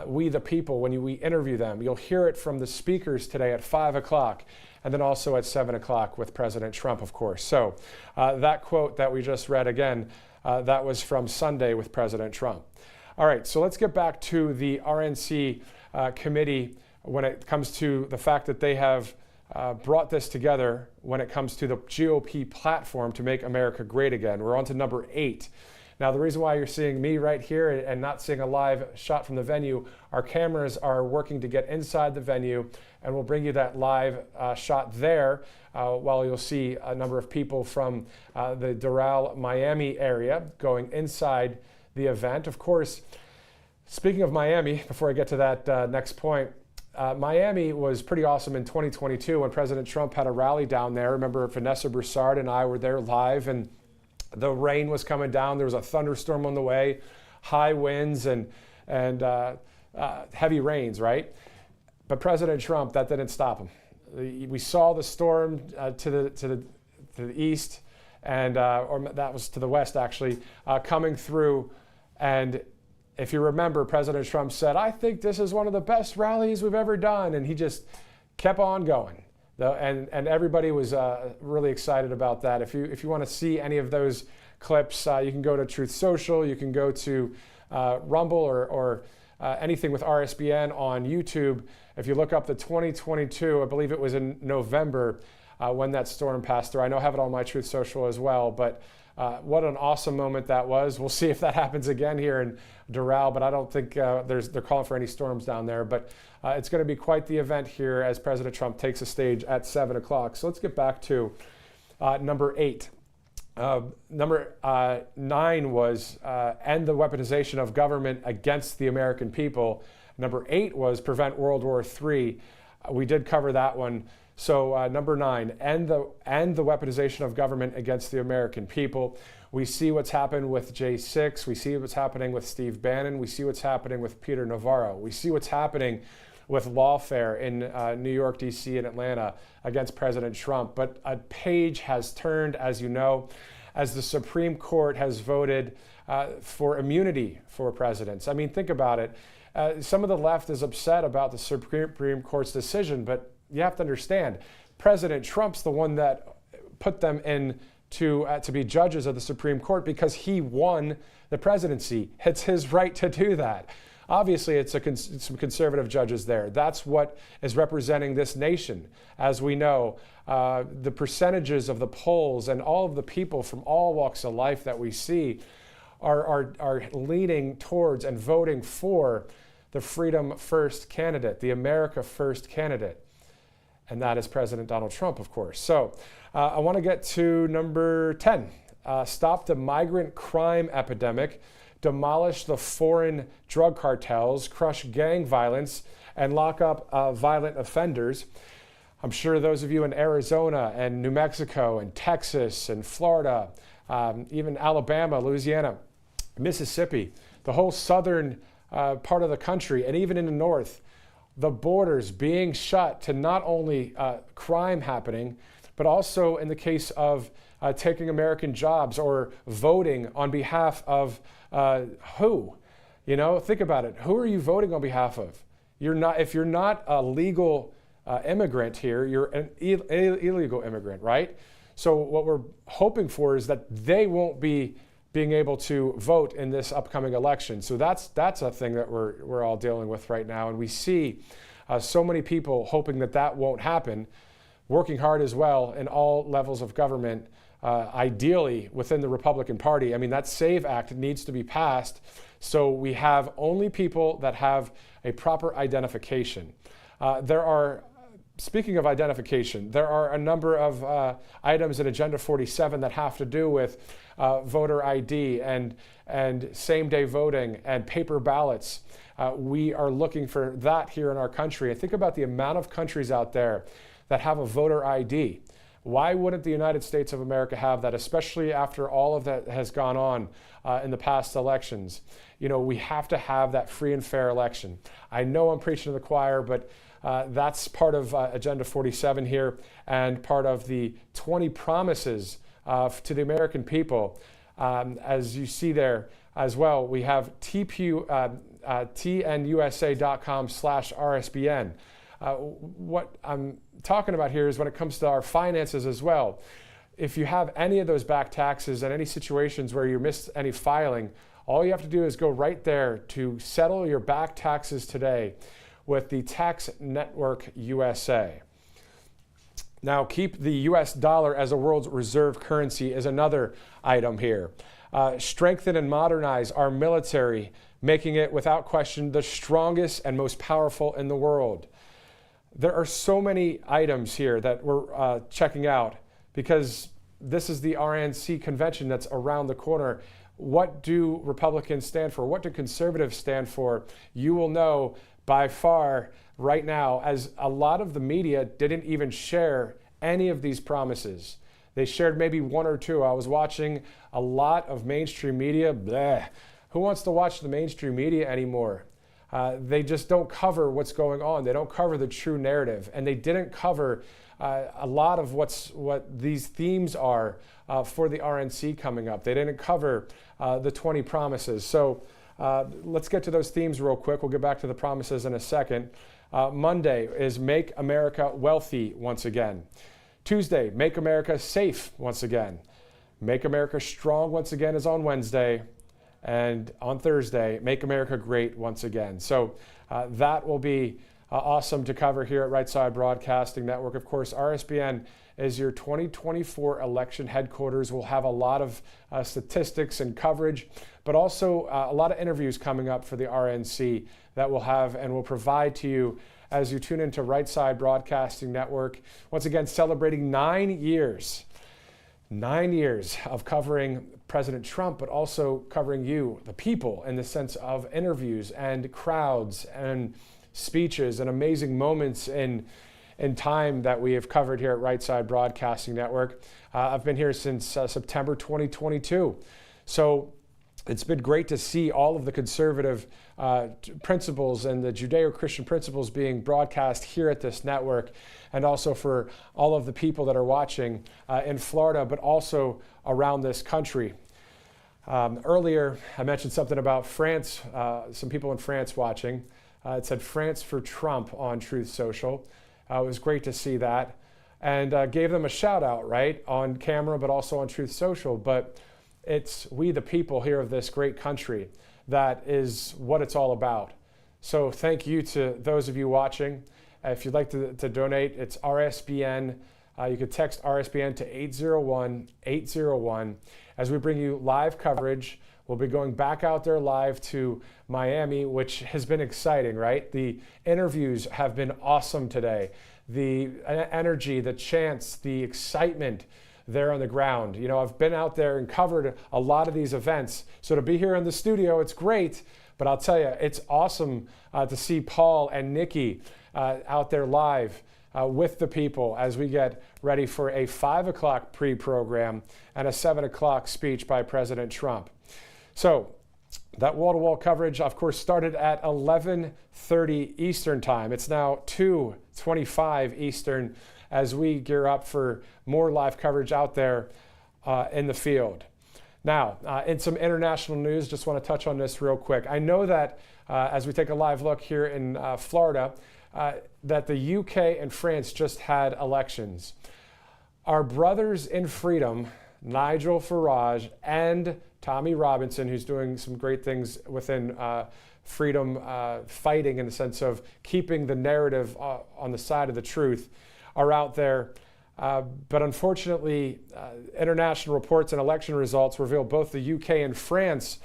We the People when we interview them. You'll hear it from the speakers today at 5 o'clock and then also at 7 o'clock with President Trump, of course. So that quote that we just read again, that was from Sunday with President Trump. All right, so let's get back to the RNC committee when it comes to the fact that they have brought this together when it comes to the GOP platform to make America great again. We're on to number 8. Now, the reason why you're seeing me right here and not seeing a live shot from the venue, our cameras are working to get inside the venue, and we'll bring you that live shot there while you'll see a number of people from the Doral, Miami area going inside the event. Of course, speaking of Miami, before I get to that next point, Miami was pretty awesome in 2022 when President Trump had a rally down there. Remember, Vanessa Broussard and I were there live, and the rain was coming down. There was a thunderstorm on the way, high winds and heavy rains, right? But President Trump, that didn't stop him. We saw the storm to the east, and or that was to the west actually, coming through. And if you remember, President Trump said, "I think this is one of the best rallies we've ever done," and he just kept on going. And everybody was really excited about that. If you want to see any of those clips, you can go to Truth Social, you can go to Rumble or anything with RSBN on YouTube. If you look up the 2022, I believe it was in November when that storm passed through. I know I have it on my Truth Social as well, but what an awesome moment that was. We'll see if that happens again here in Doral, but I don't think they're calling for any storms down there. But it's going to be quite the event here as President Trump takes a stage at 7 o'clock. So let's get back to number 8. Number 9 was end the weaponization of government against the American people. Number 8 was prevent World War III. We did cover that one. So number 9, end the weaponization of government against the American people. We see what's happened with J6. We see what's happening with Steve Bannon. We see what's happening with Peter Navarro. We see what's happening with lawfare in New York, D.C., and Atlanta against President Trump. But a page has turned, as you know, as the Supreme Court has voted for immunity for presidents. I mean, think about it. Some of the left is upset about the Supreme Court's decision, but you have to understand, President Trump's the one that put them in to be judges of the Supreme Court because he won the presidency. It's his right to do that. Obviously, it's some conservative judges there. That's what is representing this nation. As we know, the percentages of the polls and all of the people from all walks of life that we see are leaning towards and voting for the Freedom First candidate, the America First candidate. And that is President Donald Trump, of course. So I want to get to number 10. Stop the migrant crime epidemic, demolish the foreign drug cartels, crush gang violence, and lock up violent offenders. I'm sure those of you in Arizona and New Mexico and Texas and Florida, even Alabama, Louisiana, Mississippi, the whole southern part of the country, and even in the north, the borders being shut to not only crime happening, but also in the case of taking American jobs or voting on behalf of who? You know, think about it. Who are you voting on behalf of? If you're not a legal immigrant here, you're an illegal immigrant, right? So what we're hoping for is that they won't be being able to vote in this upcoming election. So that's a thing that we're all dealing with right now. And we see so many people hoping that won't happen, working hard as well in all levels of government, ideally within the Republican Party. I mean, that SAVE Act needs to be passed so we have only people that have a proper identification. Speaking of identification, there are a number of items in Agenda 47 that have to do with voter ID and same-day voting and paper ballots. We are looking for that here in our country. And think about the amount of countries out there that have a voter ID. Why wouldn't the United States of America have that, especially after all of that has gone on in the past elections? You know, we have to have that free and fair election. I know I'm preaching to the choir, but that's part of Agenda 47 here and part of the 20 promises to the American people. As you see there as well, we have tnusa.com/RSBN. What I'm talking about here is when it comes to our finances as well. If you have any of those back taxes and any situations where you missed any filing, all you have to do is go right there to settle your back taxes today with the Tax Network USA. Now, keep the US dollar as a world's reserve currency is another item here. Strengthen and modernize our military, making it without question the strongest and most powerful in the world. There are so many items here that we're checking out because this is the RNC convention that's around the corner. What do Republicans stand for? What do conservatives stand for? You will know by far right now, as a lot of the media didn't even share any of these promises. They shared maybe one or two. I was watching a lot of mainstream media. Bleh. Who wants to watch the mainstream media anymore? They just don't cover what's going on. They don't cover the true narrative. And they didn't cover a lot of what these themes are for the RNC coming up. They didn't cover the 20 promises. So let's get to those themes real quick. We'll get back to the promises in a second. Monday is Make America Wealthy once again. Tuesday, Make America Safe once again. Make America Strong once again is on Wednesday. And on Thursday, Make America Great once again. So that will be awesome to cover here at Right Side Broadcasting Network. Of course, RSBN is your 2024 election headquarters. We'll have a lot of statistics and coverage, but also a lot of interviews coming up for the RNC that we'll have and will provide to you as you tune into Right Side Broadcasting Network. Once again, celebrating 9 years. 9 years of covering President Trump, but also covering you, the people, in the sense of interviews and crowds and speeches and amazing moments in time that we have covered here at Right Side Broadcasting Network. I've been here since September 2022. So it's been great to see all of the conservative principles and the Judeo-Christian principles being broadcast here at this network, and also for all of the people that are watching in Florida, but also around this country. Earlier, I mentioned something about France, some people in France watching. It said France for Trump on Truth Social. It was great to see that, and gave them a shout out, right, on camera, but also on Truth Social. But it's we, the people here of this great country, that is what it's all about. So thank you to those of you watching. If you'd like to donate, it's RSBN. You could text RSBN to 801-801. As we bring you live coverage, we'll be going back out there live to Miami, which has been exciting, right? The interviews have been awesome today. The energy, the chants, the excitement there on the ground. You know, I've been out there and covered a lot of these events. So to be here in the studio, it's great. But I'll tell you, it's awesome to see Paul and Nikki out there live with the people as we get ready for a 5 o'clock pre-program and a 7 o'clock speech by President Trump. So that wall-to-wall coverage, of course, started at 11:30 Eastern time. It's now 2:25 Eastern as we gear up for more live coverage out there in the field. Now, in some international news, just want to touch on this real quick. I know that as we take a live look here in Florida, that the UK and France just had elections. Our brothers in freedom, Nigel Farage and Tommy Robinson, who's doing some great things within freedom fighting in the sense of keeping the narrative on the side of the truth, are out there. But unfortunately, international reports and election results reveal both the UK and France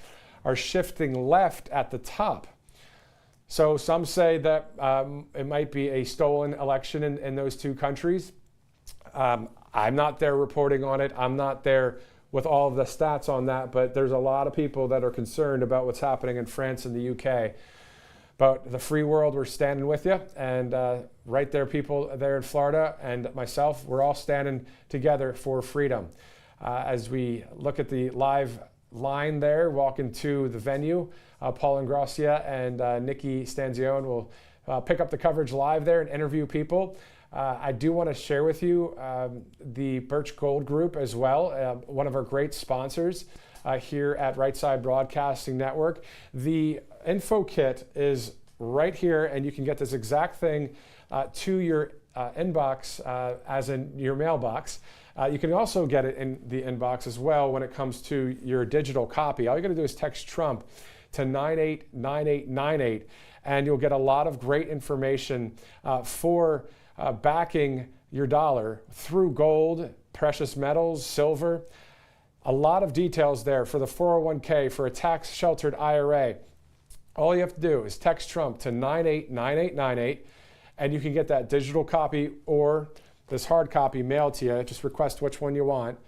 are shifting left at the top. So some say that it might be a stolen election in those two countries. I'm not there reporting on it. I'm not there with all of the stats on that, but there's a lot of people that are concerned about what's happening in France and the UK. But the free world, we're standing with you. And right there, people there in Florida and myself, we're all standing together for freedom. As we look at the live line there, walking to the venue, Paul Ingracia and Nikki Stanzione will pick up the coverage live there and interview people. I do want to share with you the Birch Gold Group as well, one of our great sponsors here at Right Side Broadcasting Network. The info kit is right here, and you can get this exact thing to your inbox, as in your mailbox. You can also get it in the inbox as well when it comes to your digital copy. All you got to do is text Trump to 989898, and you'll get a lot of great information for backing your dollar through gold, precious metals, silver. A lot of details there for the 401k, for a tax-sheltered IRA. All you have to do is text Trump to 989898, and you can get that digital copy or this hard copy mailed to you. Just request which one you want.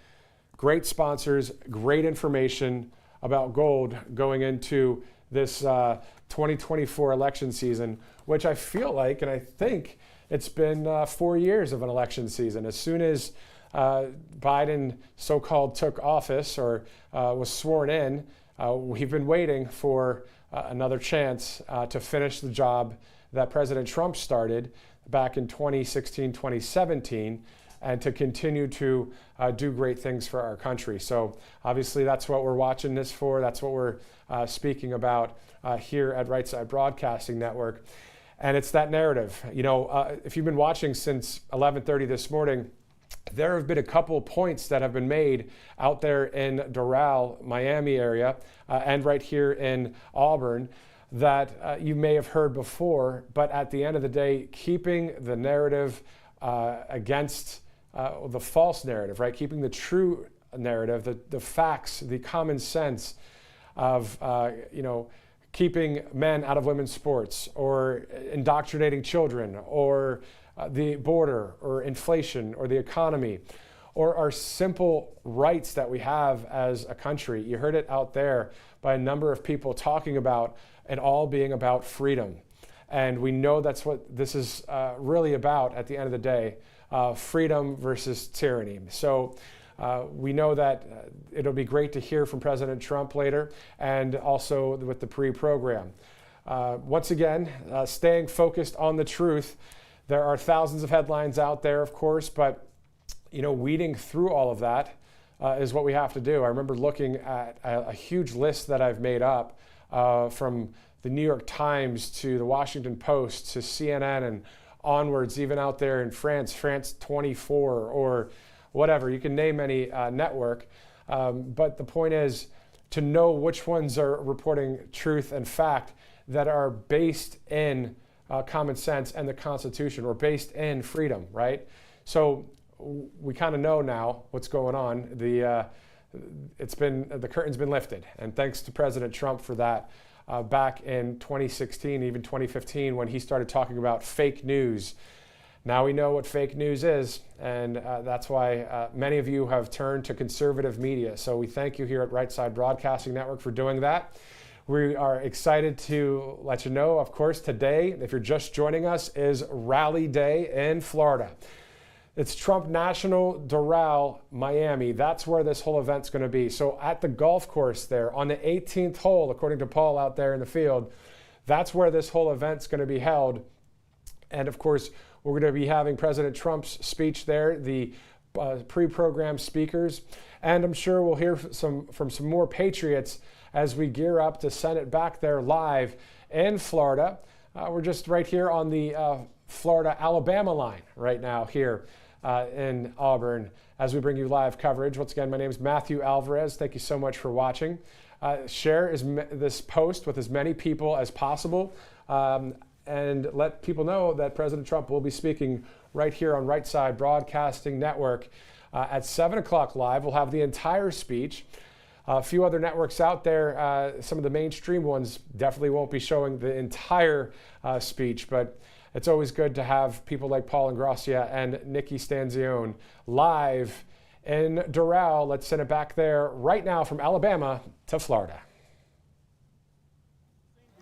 Great sponsors, great information about gold going into this 2024 election season, which I feel like, and I think it's been 4 years of an election season. As soon as Biden so-called took office or was sworn in, we've been waiting for another chance to finish the job that President Trump started back in 2016, 2017, and to continue to do great things for our country. So obviously that's what we're watching this for. That's what we're speaking about here at Right Side Broadcasting Network. And it's that narrative. You know, if you've been watching since 11:30 this morning, there have been a couple points that have been made out there in Doral, Miami area, and right here in Auburn that you may have heard before, but at the end of the day, keeping the narrative against the false narrative, right? Keeping the true narrative, the facts, the common sense of, keeping men out of women's sports, or indoctrinating children, or the border, or inflation, or the economy, or our simple rights that we have as a country. You heard it out there by a number of people talking about it all being about freedom. And we know that's what this is really about at the end of the day, freedom versus tyranny. So we know that it'll be great to hear from President Trump later, and also with the pre-program. Once again, staying focused on the truth. There are thousands of headlines out there, of course, but weeding through all of that is what we have to do. I remember looking at a huge list that I've made up from the New York Times to the Washington Post to CNN and onwards, even out there in France 24, or whatever. You can name any network. But the point is to know which ones are reporting truth and fact that are based in common sense and the Constitution, or based in freedom, right? So we kind of know now what's going on. The curtain's been lifted, and thanks to President Trump for that. Back in 2016, even 2015, when he started talking about fake news. Now we know what fake news is, and that's why many of you have turned to conservative media. So we thank you here at Right Side Broadcasting Network for doing that. We are excited to let you know, of course, today, if you're just joining us, is Rally Day in Florida. It's Trump National, Doral, Miami. That's where this whole event's going to be. So at the golf course there, on the 18th hole, according to Paul out there in the field, that's where this whole event's going to be held. And of course, we're going to be having President Trump's speech there, the pre-programmed speakers, and I'm sure we'll hear from some more patriots as we gear up to send it back there live in Florida. We're just right here on the Florida-Alabama line right now here in Auburn as we bring you live coverage. Once again, my name is Matthew Alvarez. Thank you so much for watching. Share this post with as many people as possible, and let people know that President Trump will be speaking right here on Right Side Broadcasting Network at 7 o'clock live. We'll have the entire speech. A few other networks out there, some of the mainstream ones definitely won't be showing the entire speech, but it's always good to have people like Paul Ingracia and Nikki Stanzione live in Doral. Let's send it back there right now from Alabama to Florida.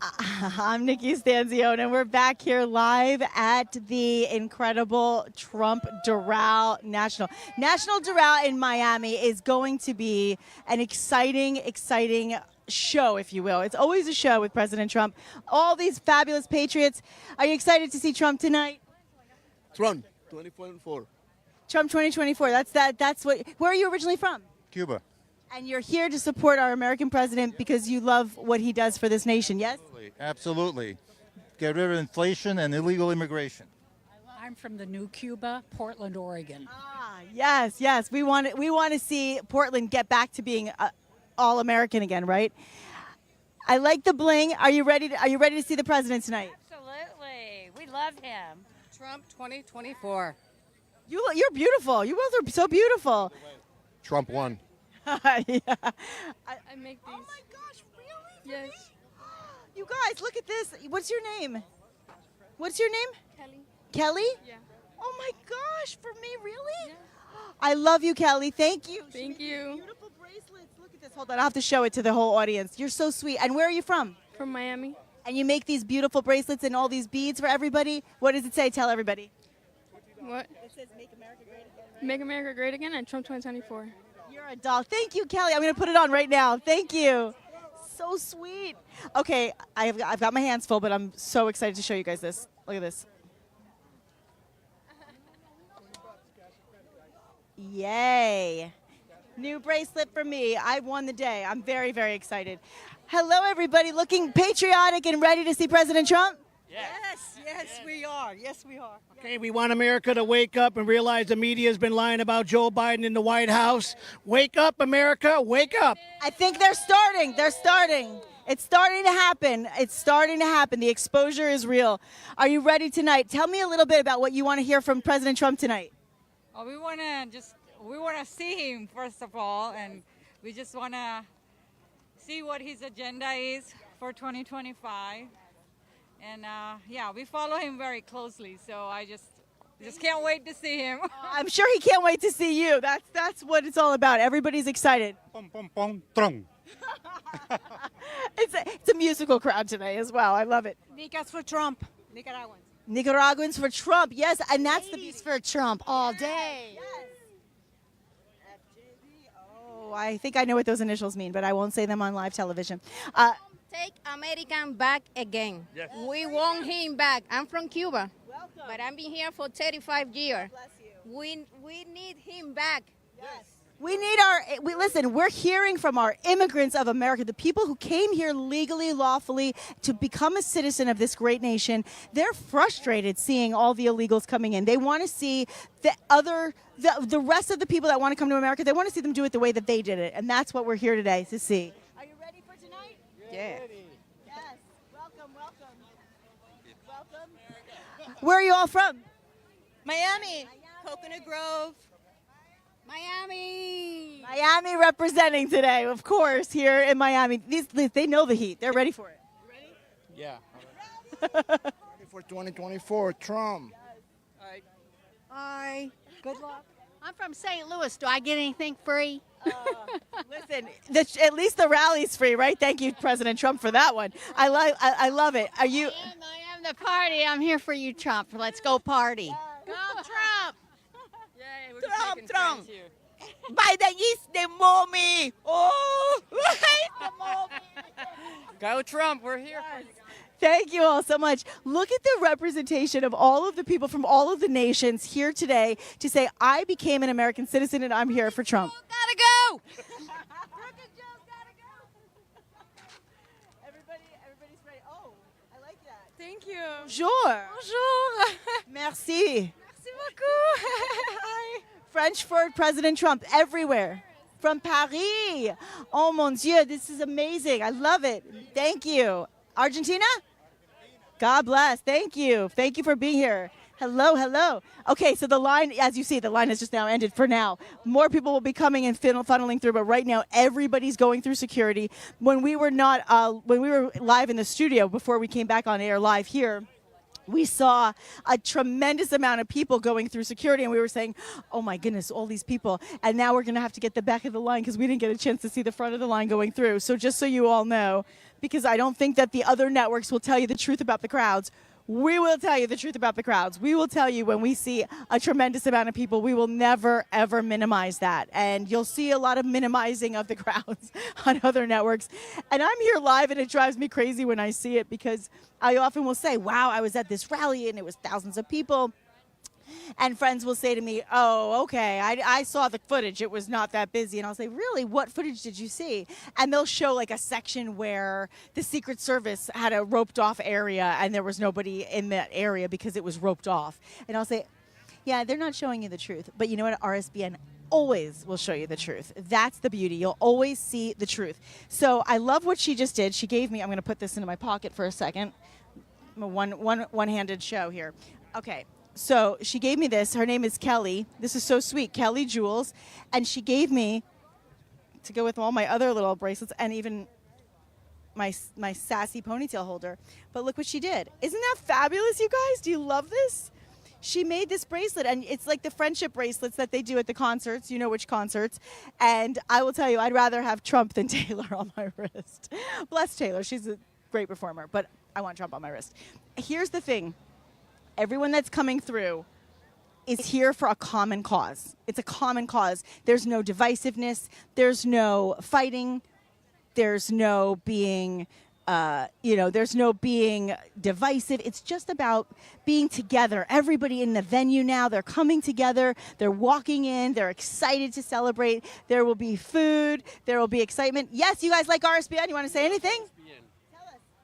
I'm Nikki Stanzione, and we're back here live at the incredible Trump Doral National. National Doral in Miami is going to be an exciting show, if you will. It's always a show with President Trump. All these fabulous patriots. Are you excited to see Trump tonight? Trump 2024. Trump 2024. That's what. Where are you originally from? Cuba. And you're here to support our American president because you love what he does for this nation, yes? Absolutely. Get rid of inflation and illegal immigration. I'm from the new Cuba, Portland, Oregon. Yes. We want to see Portland get back to being all American again, right? I like the bling. Are you ready to see the president tonight? Absolutely. We love him. Trump 2024. You're beautiful. You both are so beautiful. Trump won. Yeah. I make these. Oh my gosh, really? Yes. You guys, look at this. What's your name? What's your name? Kelly. Kelly? Yeah. Oh my gosh, for me, really? Yeah. I love you, Kelly. Thank you. Thank you. Beautiful bracelets. Look at this. Hold on, I'll have to show it to the whole audience. You're so sweet. And where are you from? From Miami. And you make these beautiful bracelets and all these beads for everybody. What does it say? Tell everybody. What? It says Make America Great Again. Make America Great Again and Trump 2024. You're a doll. Thank you, Kelly. I'm going to put it on right now. Thank you. So sweet. Okay, I've got my hands full, but I'm so excited to show you guys this. Look at this. Yay. New bracelet for me. I won the day. I'm very, very excited. Hello, everybody. Looking patriotic and ready to see President Trump? Yes, we are. Yes, we are. Okay, we want America to wake up and realize the media has been lying about Joe Biden in the White House. Wake up, America. Wake up. I think they're starting. They're starting. It's starting to happen. It's starting to happen. The exposure is real. Are you ready tonight? Tell me a little bit about what you want to hear from President Trump tonight. Oh, we want to see him, first of all, and we just want to see what his agenda is for 2025. And we follow him very closely, so I just can't wait to see him. I'm sure he can't wait to see you. That's what it's all about. Everybody's excited. Trump. It's a musical crowd today as well. I love it. Nicas for Trump. Nicaraguans. Nicaraguans for Trump. Yes, and that's Ladies for Trump all day. Oh, I think I know what those initials mean, but I won't say them on live television. Take American back again. Yes. We want him back. I'm from Cuba, but I've been here for 35 years. We need him back. Yes. Listen, we're hearing from our immigrants of America, the people who came here legally, lawfully to become a citizen of this great nation. They're frustrated seeing all the illegals coming in. They want to see the rest of the people that want to come to America, they want to see them do it the way that they did it. And that's what we're here today to see. Are you ready for tonight? Yeah. Yes. Welcome. Where are you all from? Miami. Coconut Grove. Miami representing today, of course, here in Miami. They know the heat. They're ready for it. Yeah. Ready for 2024, Trump. Hi. Good luck. I'm from St. Louis. Do I get anything free? Listen, at least the rally's free, right? Thank you, President Trump, for that one. I love it. Are you? I am the party. I'm here for you, Trump. Let's go party. Go, Trump. Trump. Biden is the mommy. Oh, the mommy. Go Trump, we're here. Thank you all so much. Look at the representation of all of the people from all of the nations here today to say, I became an American citizen and I'm here for Trump. Gotta go. Everybody's ready. Oh, I like that. Thank you. Bonjour. Merci. Merci beaucoup. Hi. French for President Trump everywhere. From Paris. Oh, mon Dieu, this is amazing. I love it. Thank you. Argentina? God bless. Thank you. Thank you for being here. Hello. Okay, so the line, as you see, the line has just now ended for now. More people will be coming and funneling through, but right now everybody's going through security. When we were live in the studio before we came back on air live here, we saw a tremendous amount of people going through security, and we were saying, oh my goodness, all these people. And now we're going to have to get the back of the line because we didn't get a chance to see the front of the line going through. So just so you all know, because I don't think that the other networks will tell you the truth about the crowds. We will tell you the truth about the crowds. We will tell you when we see a tremendous amount of people. We will never, ever minimize that. And you'll see a lot of minimizing of the crowds on other networks. And I'm here live, and it drives me crazy when I see it, because I often will say, wow, I was at this rally, and it was thousands of people. And friends will say to me, oh, okay, I saw the footage. It was not that busy. And I'll say, really? What footage did you see? And they'll show like a section where the Secret Service had a roped off area and there was nobody in that area because it was roped off. And I'll say, yeah, they're not showing you the truth. But you know what? RSBN always will show you the truth. That's the beauty. You'll always see the truth. So I love what she just did. She gave me, I'm going to put this into my pocket for a second. I'm a one-handed show here. Okay. So she gave me this. Her name is Kelly. This is so sweet. Kelly Jewels. And she gave me, to go with all my other little bracelets and even my sassy ponytail holder. But look what she did. Isn't that fabulous, you guys? Do you love this? She made this bracelet, and it's like the friendship bracelets that they do at the concerts. You know which concerts. And I will tell you, I'd rather have Trump than Taylor on my wrist. Bless Taylor. She's a great performer, but I want Trump on my wrist. Here's the thing. Everyone that's coming through is here for a common cause. It's a common cause. There's no divisiveness. There's no fighting. There's no being, there's no being divisive. It's just about being together. Everybody in the venue now, they're coming together. They're walking in. They're excited to celebrate. There will be food. There will be excitement. Yes, you guys like RSBN? You want to say anything?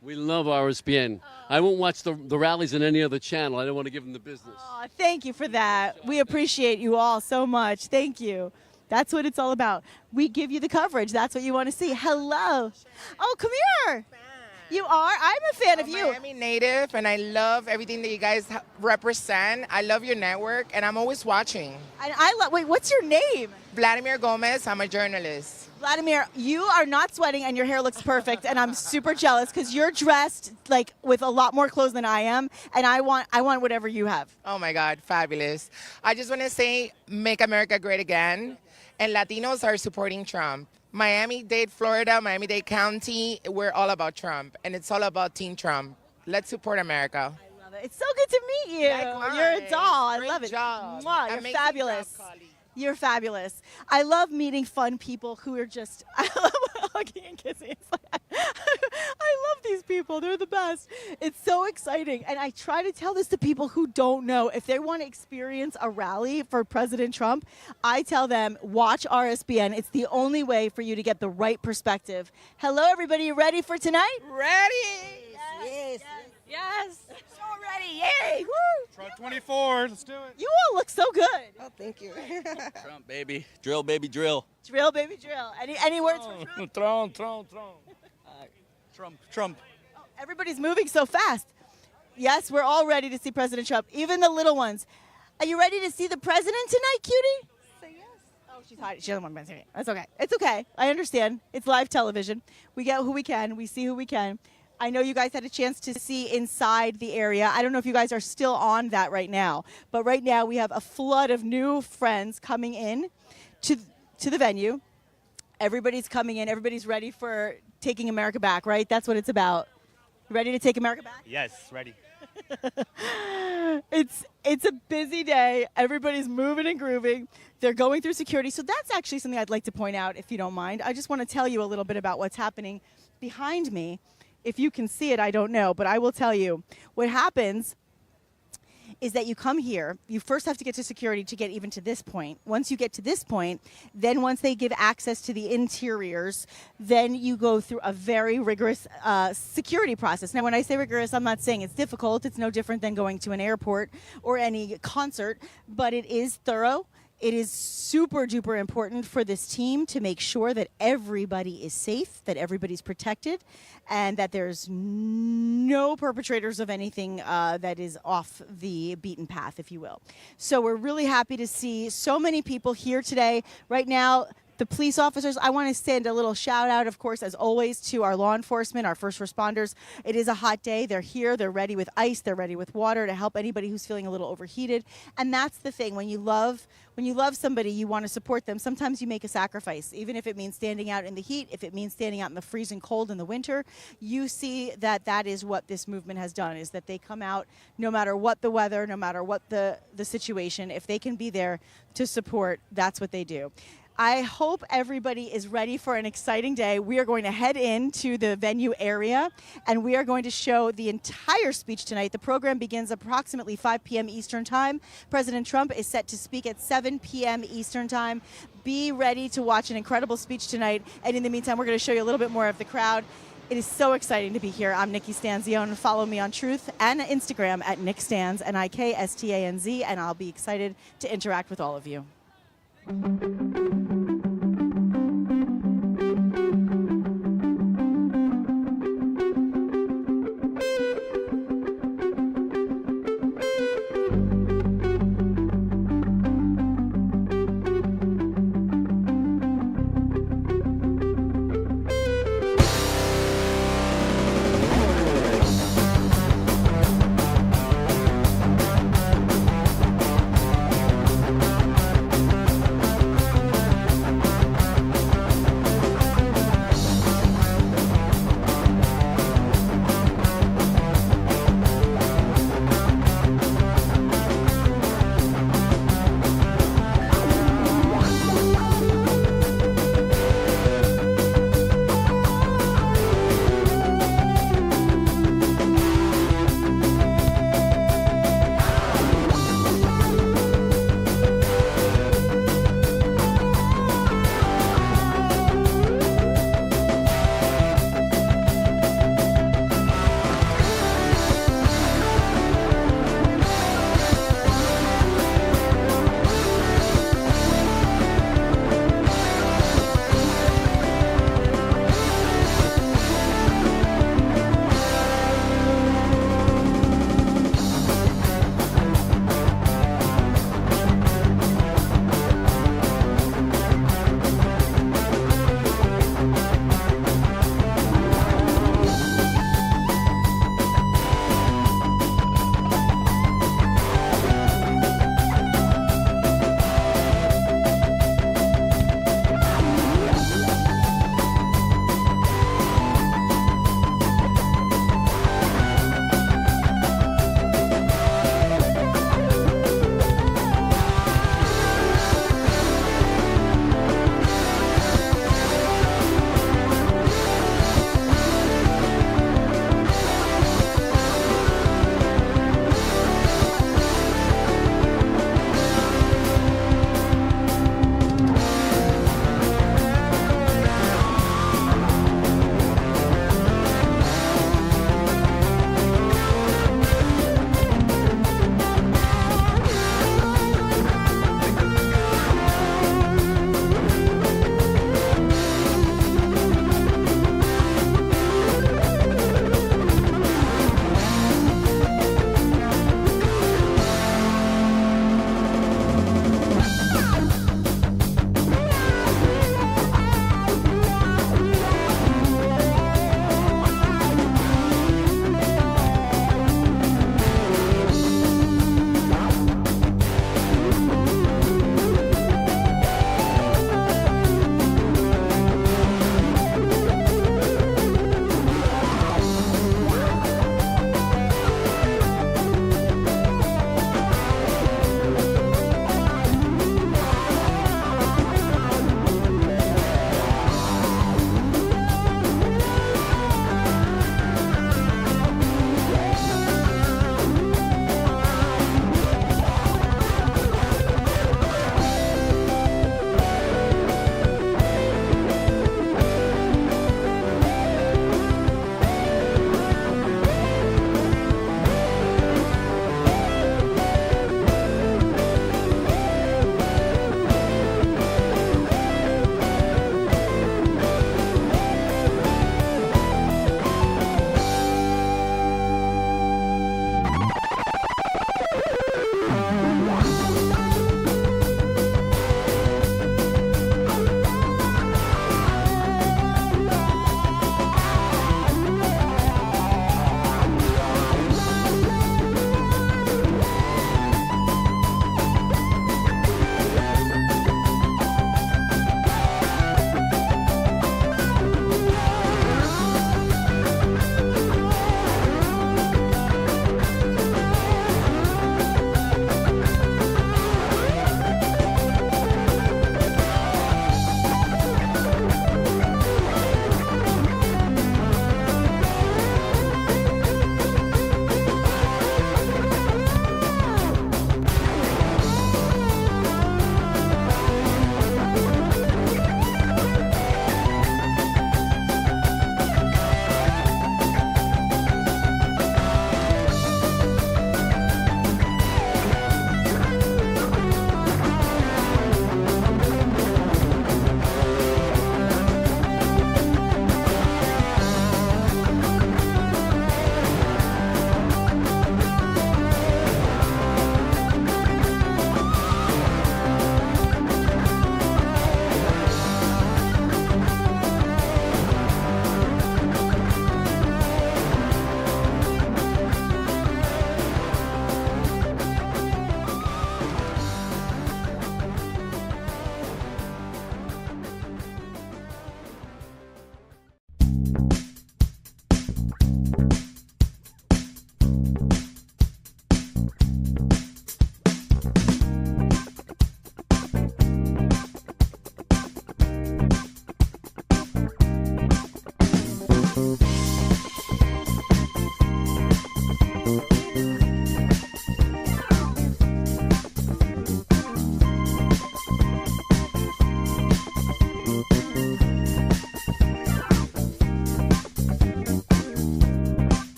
We love RSBN. I won't watch the rallies on any other channel. I don't want to give them the business. Oh, thank you for that. We appreciate you all so much. Thank you. That's what it's all about. We give you the coverage. That's what you want to see. Hello. Oh, come here. You are? I'm a fan of you. Miami native, and I love everything that you guys represent. I love your network, and I'm always watching. And wait, what's your name? Vladimir Gomez. I'm a journalist. Vladimir, you are not sweating and your hair looks perfect, and I'm super jealous because you're dressed like with a lot more clothes than I am, and I want whatever you have. Oh my God, fabulous. I just want to say, make America great again, and Latinos are supporting Trump. Miami-Dade, Florida, Miami-Dade County, we're all about Trump, and it's all about Team Trump. Let's support America. I love it. It's so good to meet you. Likewise. You're a doll. I Great love it. job. Mwah, you're Amazing fabulous. job, colleague. You're fabulous. I love meeting fun people who are just, I love hugging and kissing. It's like, I love these people. They're the best. It's so exciting. And I try to tell this to people who don't know. If they want to experience a rally for President Trump, I tell them, watch RSBN. It's the only way for you to get the right perspective. Hello, everybody. You ready for tonight? Ready. Yes. Yes. So ready. Yay. Woo. Trump 24. Let's do it. You all look so good. Oh, thank you. Trump, baby. Drill, baby, drill. Drill, baby, drill. Any words for Trump? Throne. Trump. Oh, everybody's moving so fast. Yes, we're all ready to see President Trump, even the little ones. Are you ready to see the president tonight, cutie? Say yes. Oh, she's hiding. She doesn't want to say it. That's okay. It's okay. I understand. It's live television. We get who we can. We see who we can. I know you guys had a chance to see inside the area. I don't know if you guys are still on that right now, but right now we have a flood of new friends coming in to the venue. Everybody's coming in. Everybody's ready for taking America back, right? That's what it's about. You ready to take America back? Yes, ready. It's a busy day. Everybody's moving and grooving. They're going through security. So that's actually something I'd like to point out, if you don't mind. I just want to tell you a little bit about what's happening behind me. If you can see it, I don't know, but I will tell you. What happens is that you come here, you first have to get to security to get even to this point. Once you get to this point, then once they give access to the interiors, then you go through a very rigorous security process. Now, when I say rigorous, I'm not saying it's difficult. It's no different than going to an airport or any concert, but it is thorough. It is super duper important for this team to make sure that everybody is safe, that everybody's protected, and that there's no perpetrators of anything that is off the beaten path, if you will. So we're really happy to see so many people here today. Right now, the police officers. I want to send a little shout out, of course, as always, to our law enforcement, our first responders. It is a hot day. They're here. They're ready with ice. They're ready with water to help anybody who's feeling a little overheated. And that's the thing. When you love somebody, you want to support them. Sometimes you make a sacrifice, even if it means standing out in the heat, if it means standing out in the freezing cold in the winter. You see that is what this movement has done, is that they come out no matter what the weather, no matter what the situation. If they can be there to support, that's what they do. I hope everybody is ready for an exciting day. We are going to head into the venue area, and we are going to show the entire speech tonight. The program begins approximately 5 p.m. Eastern Time. President Trump is set to speak at 7 p.m. Eastern Time. Be ready to watch an incredible speech tonight. And in the meantime, we're going to show you a little bit more of the crowd. It is so exciting to be here. I'm Nikki Stanzione. Follow me on Truth and Instagram at Nick Stanz, NIKSTANZ, and I'll be excited to interact with all of you.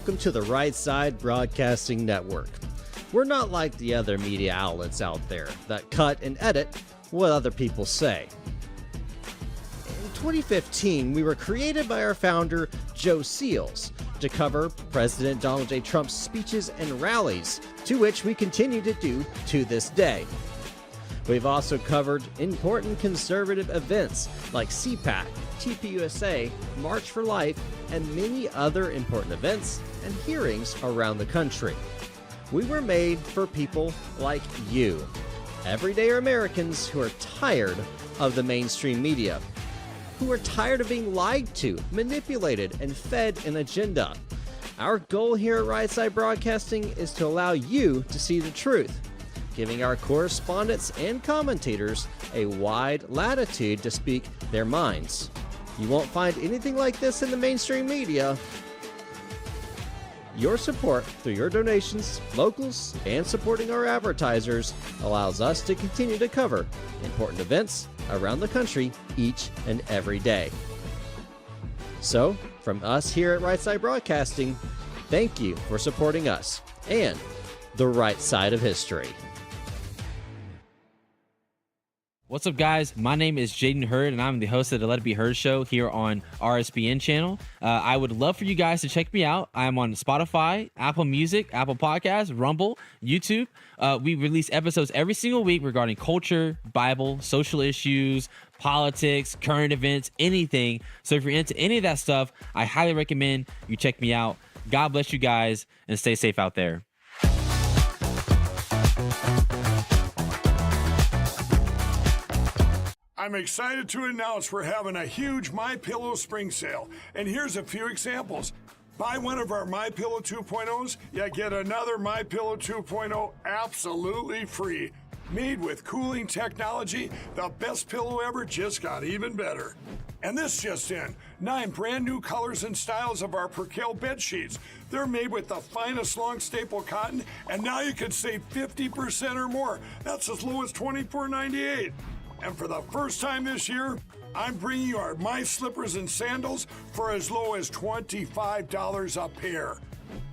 welcome to the Right Side Broadcasting Network. We're not like the other media outlets out there that cut and edit what other people say. In 2015, we were created by our founder, Joe Seals, to cover President Donald J. Trump's speeches and rallies, to which we continue to do to this day. We've also covered important conservative events like CPAC, tvOS, March for Life, and many other important events and hearings around the country. We were made for people like you, everyday Americans who are tired of the mainstream media, who are tired of being lied to, manipulated, and fed an agenda. Our goal here at Right Side Broadcasting is to allow you to see the truth, giving our correspondents and commentators a wide latitude to speak their minds. You won't find anything like this in the mainstream media. Your support through your donations, locals, and supporting our advertisers allows us to continue to cover important events around the country each and every day. So, from us here at Right Side Broadcasting, thank you for supporting us and the right side of history. What's up, guys? My name is Jaden Hurd, and I'm the host of the Let It Be Heard show here on RSBN channel. I would love for you guys to check me out. I'm on Spotify, Apple Music, Apple Podcasts, Rumble, YouTube. We release episodes every single week regarding culture, Bible, social issues, politics, current events, anything. So if you're into any of that stuff, I highly recommend you check me out. God bless you guys, and stay safe out there. I'm excited to announce we're having a huge MyPillow spring sale, and here's a few examples. Buy one of our MyPillow 2.0s, you get another MyPillow 2.0 absolutely free. Made with cooling technology, the best pillow ever just got even better. And this just in, 9 brand new colors and styles of our Percale bed sheets. They're made with the finest long staple cotton, and now you can save 50% or more. That's as low as $24.98. And for the first time this year, I'm bringing you our My Slippers and Sandals for as low as $25 a pair.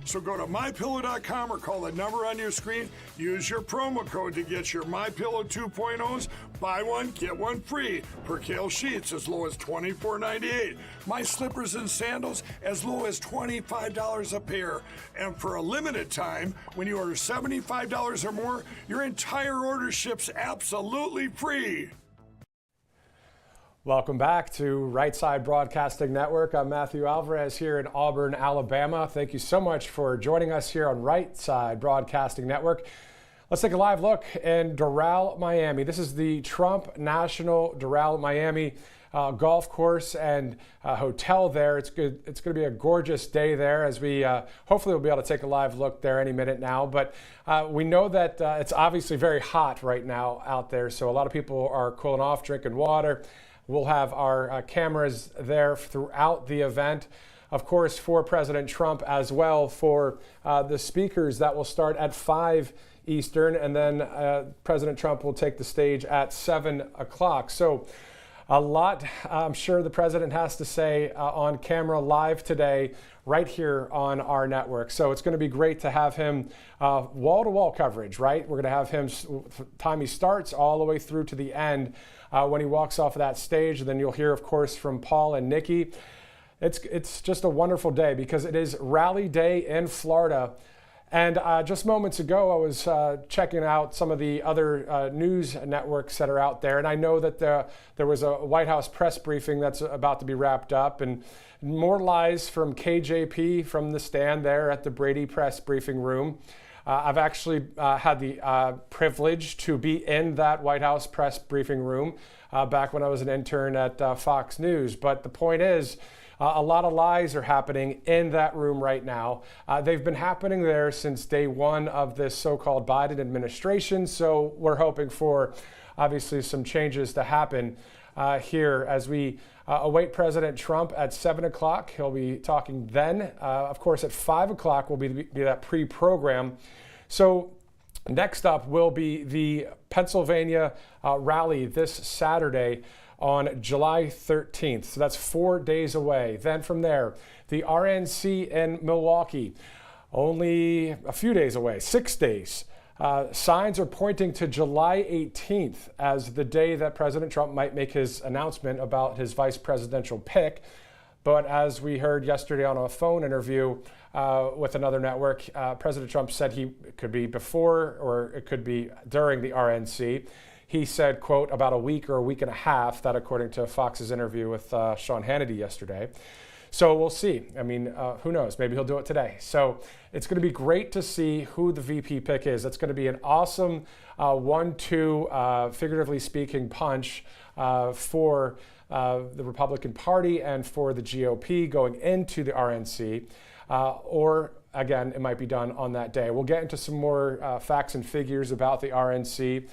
So go to MyPillow.com or call the number on your screen. Use your promo code to get your MyPillow 2.0s. Buy one, get one free. Percale sheets as low as $24.98. My Slippers and Sandals as low as $25 a pair. And for a limited time, when you order $75 or more, your entire order ships absolutely free. Welcome back to Right Side Broadcasting Network. I'm Matthew Alvarez here in Auburn, Alabama. Thank you so much for joining us here on Right Side Broadcasting Network. Let's take a live look in Doral, Miami. This is the Trump National Doral, Miami golf course and hotel there. It's good. It's going to be a gorgeous day there as we hopefully we'll be able to take a live look there any minute now. But we know that it's obviously very hot right now out there. So a lot of people are cooling off, drinking water. We'll have our cameras there throughout the event, of course, for President Trump as well, for the speakers that will start at 5 Eastern, and then President Trump will take the stage at 7 o'clock. So a lot, I'm sure the president has to say on camera live today, right here on our network. So it's going to be great to have him wall-to-wall coverage, right? We're going to have him time he starts all the way through to the end. When he walks off of that stage, and then you'll hear, of course, from Paul and Nikki. It's just a wonderful day because it is Rally Day in Florida. And just moments ago, I was checking out some of the other news networks that are out there. And I know that there was a White House press briefing that's about to be wrapped up. And more lies from KJP from the stand there at the Brady press briefing room. I've actually had the privilege to be in that White House press briefing room back when I was an intern at Fox News. But the point is, a lot of lies are happening in that room right now. They've been happening there since day one of this so-called Biden administration. So we're hoping for, obviously, some changes to happen here as we await President Trump at 7 o'clock. He'll be talking then. Of course, at 5 o'clock will be that pre-program. So next up will be the Pennsylvania rally this Saturday on July 13th. So that's 4 days away. Then from there, the RNC in Milwaukee. Only a few days away, 6 days. Signs are pointing to July 18th as the day that President Trump might make his announcement about his vice presidential pick. But as we heard yesterday on a phone interview with another network, President Trump said he could be before or it could be during the RNC. He said, quote, about a week or a week and a half, that according to Fox's interview with Sean Hannity yesterday. So we'll see. I mean, who knows? Maybe he'll do it today. So it's going to be great to see who the VP pick is. It's going to be an awesome 1-2, figuratively speaking, punch for the Republican Party and for the GOP going into the RNC. Or, again, it might be done on that day. We'll get into some more facts and figures about the RNC.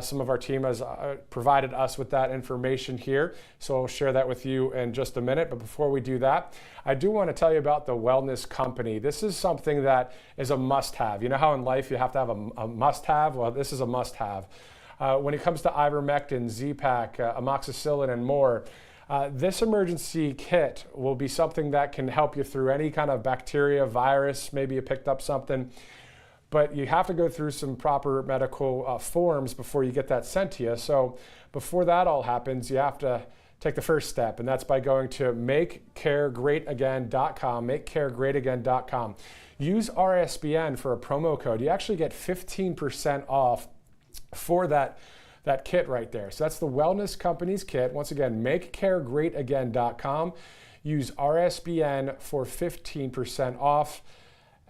Some of our team has provided us with that information here, so I'll share that with you in just a minute. But before we do that, I do want to tell you about the Wellness Company. This is something that is a must-have. You know how in life you have to have a must-have? Well, this is a must-have. When it comes to ivermectin, Z-Pak, amoxicillin, and more, this emergency kit will be something that can help you through any kind of bacteria, virus, maybe you picked up something. But you have to go through some proper medical forms before you get that sent to you. So before that all happens, you have to take the first step, and that's by going to makecaregreatagain.com, makecaregreatagain.com. Use RSBN for a promo code. You actually get 15% off for that kit right there. So that's the Wellness Company's kit. Once again, makecaregreatagain.com. Use RSBN for 15% off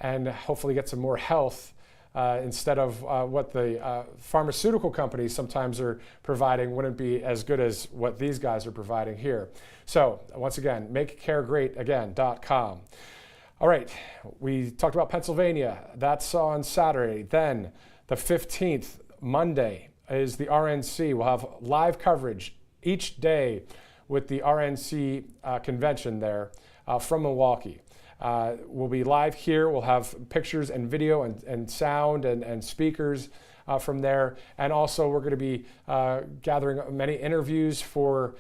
and hopefully get some more health instead of what the pharmaceutical companies sometimes are providing wouldn't be as good as what these guys are providing here. So once again, makecaregreatagain.com. All right, we talked about Pennsylvania. That's on Saturday. Then the 15th, Monday, is the RNC. We'll have live coverage each day with the RNC convention there from Milwaukee. We'll be live here. We'll have pictures and video and sound and speakers from there. And also we're going to be gathering many interviews for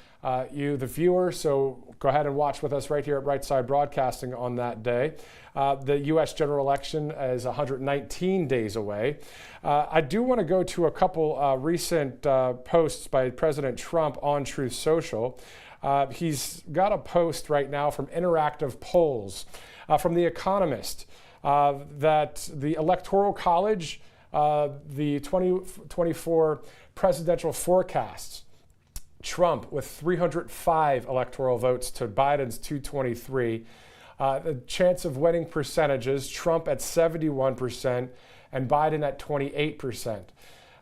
you, the viewer. So go ahead and watch with us right here at Right Side Broadcasting on that day. The U.S. general election is 119 days away. I do want to go to a couple recent posts by President Trump on Truth Social. He's got a post right now from Interactive Polls from The Economist that the Electoral College, the 2024 presidential forecasts, Trump with 305 electoral votes to Biden's 223. The chance of winning percentages, Trump at 71% and Biden at 28%.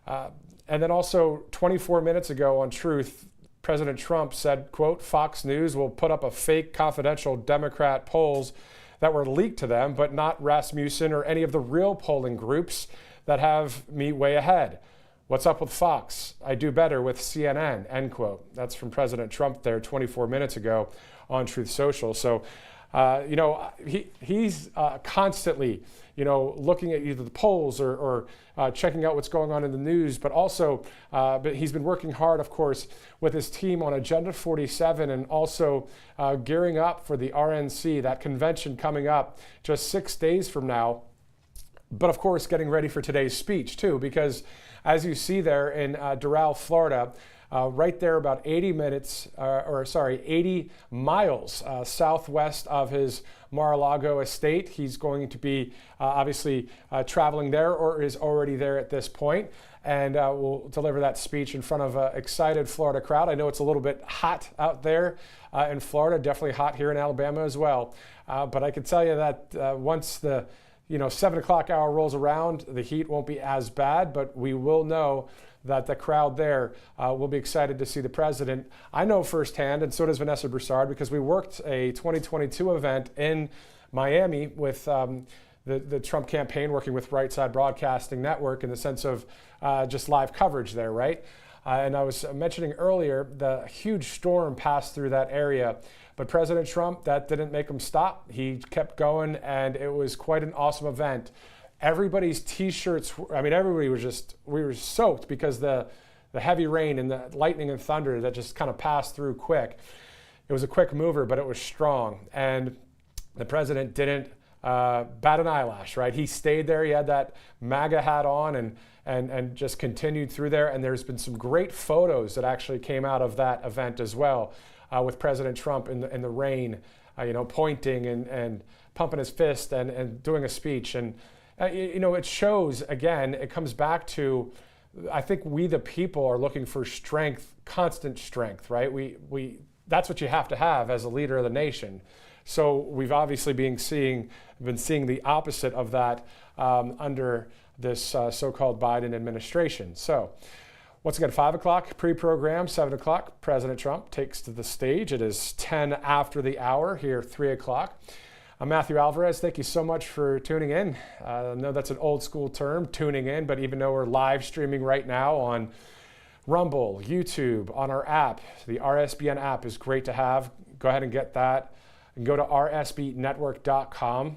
And then also 24 minutes ago on Truth, President Trump said, quote, Fox News will put up a fake confidential Democrat polls that were leaked to them, but not Rasmussen or any of the real polling groups that have me way ahead. What's up with Fox? I do better with CNN, end quote. That's from President Trump there 24 minutes ago on Truth Social. So, he's constantly, looking at either the polls or checking out what's going on in the news, but also, but he's been working hard, of course, with his team on Agenda 47 and also gearing up for the RNC, that convention coming up just 6 days from now. But of course, getting ready for today's speech too, because as you see there in Doral, Florida, right there about 80 miles southwest of his Mar-a-Lago estate. He's going to be obviously traveling there or is already there at this point, and will deliver that speech in front of an excited Florida crowd. I know it's a little bit hot out there in Florida, definitely hot here in Alabama as well. But I can tell you that once the 7 o'clock hour rolls around, the heat won't be as bad, but we will know that the crowd there will be excited to see the president. I know firsthand, and so does Vanessa Broussard, because we worked a 2022 event in Miami with the Trump campaign, working with Right Side Broadcasting Network in the sense of just live coverage there, right? And I was mentioning earlier, the huge storm passed through that area. But President Trump, that didn't make him stop. He kept going, and it was quite an awesome event. Everybody's T-shirts, everybody was we were soaked because the heavy rain and the lightning and thunder that just kind of passed through quick. It was a quick mover, but it was strong. And the president didn't bat an eyelash, right? He stayed there. He had that MAGA hat on and just continued through there. And there's been some great photos that actually came out of that event as well, with President Trump in the rain, pointing and pumping his fist and doing a speech. And, it shows, again, it comes back to, I think we the people are looking for strength, constant strength, right? That's what you have to have as a leader of the nation. So we've obviously been seeing the opposite of that under this so-called Biden administration. So once again, 5 o'clock pre-program, 7 o'clock, President Trump takes to the stage. It is 10 after the hour here, 3 o'clock. I'm Matthew Alvarez. Thank you so much for tuning in. I know that's an old school term, tuning in, but even though we're live streaming right now on Rumble, YouTube, on our app, the RSBN app is great to have. Go ahead and get that. And go to rsbnetwork.com.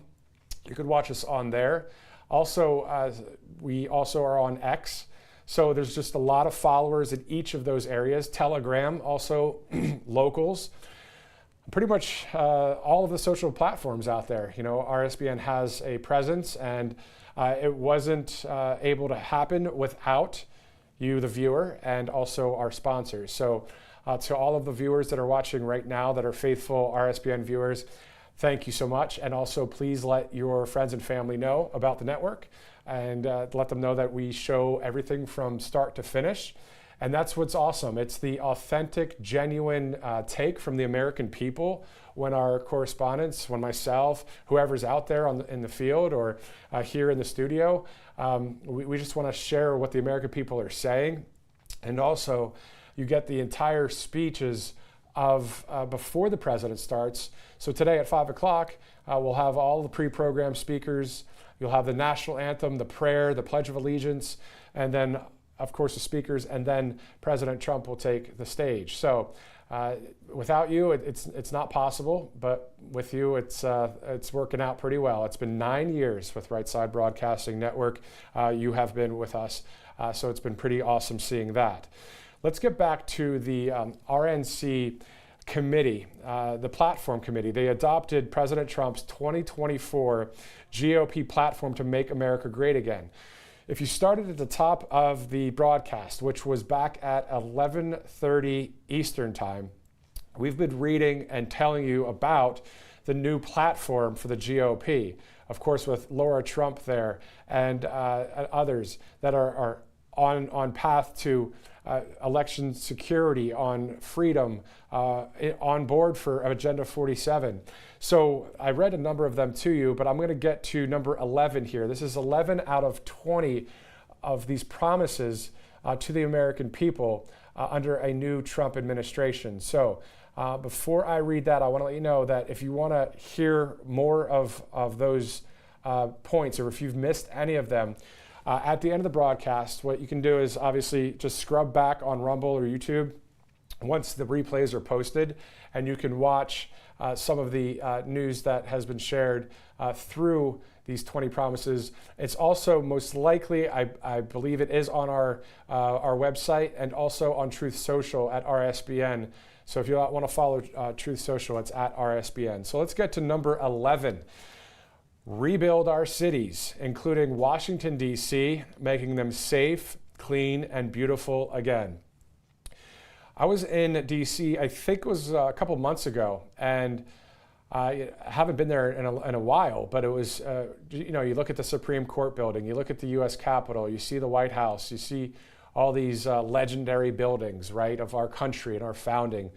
You could watch us on there. Also, we also are on X. So there's just a lot of followers in each of those areas. Telegram, also locals. Pretty much all of the social platforms out there. RSBN has a presence, and it wasn't able to happen without you, the viewer, and also our sponsors. So to all of the viewers that are watching right now that are faithful RSBN viewers, thank you so much. And also please let your friends and family know about the network, and let them know that we show everything from start to finish. And that's what's awesome. It's the authentic, genuine take from the American people when our correspondents, when myself, whoever's out there in the field or here in the studio, we just want to share what the American people are saying. And also, you get the entire speeches of before the president starts. So today at 5 o'clock, we'll have all the pre-programmed speakers. You'll have the national anthem, the prayer, the Pledge of Allegiance, and then of course, the speakers, and then President Trump will take the stage. So without you, it's not possible, but with you, it's working out pretty well. It's been 9 years with Right Side Broadcasting Network. You have been with us, so it's been pretty awesome seeing that. Let's get back to the RNC committee, the platform committee. They adopted President Trump's 2024 GOP platform to make America great again. If you started at the top of the broadcast, which was back at 11:30 Eastern Time, we've been reading and telling you about the new platform for the GOP. Of course, with Laura Trump there and others that are on path to election security, on freedom, on board for Agenda 47. So I read a number of them to you, but I'm going to get to number 11 here. This is 11 out of 20 of these promises to the American people under a new Trump administration. So before I read that, I want to let you know that if you want to hear more of those points, or if you've missed any of them, at the end of the broadcast, what you can do is obviously just scrub back on Rumble or YouTube once the replays are posted, and you can watch some of the news that has been shared through these 20 promises. It's also most likely, I believe it is on our website and also on Truth Social at RSBN. So if you want to follow Truth Social, it's at RSBN. So let's get to number 11. Rebuild our cities, including Washington, D.C., making them safe, clean, and beautiful again. I was in D.C., I think it was a couple months ago, and I haven't been there in a while, but it was, you look at the Supreme Court building, you look at the U.S. Capitol, you see the White House, you see all these legendary buildings, right, of our country and our founding.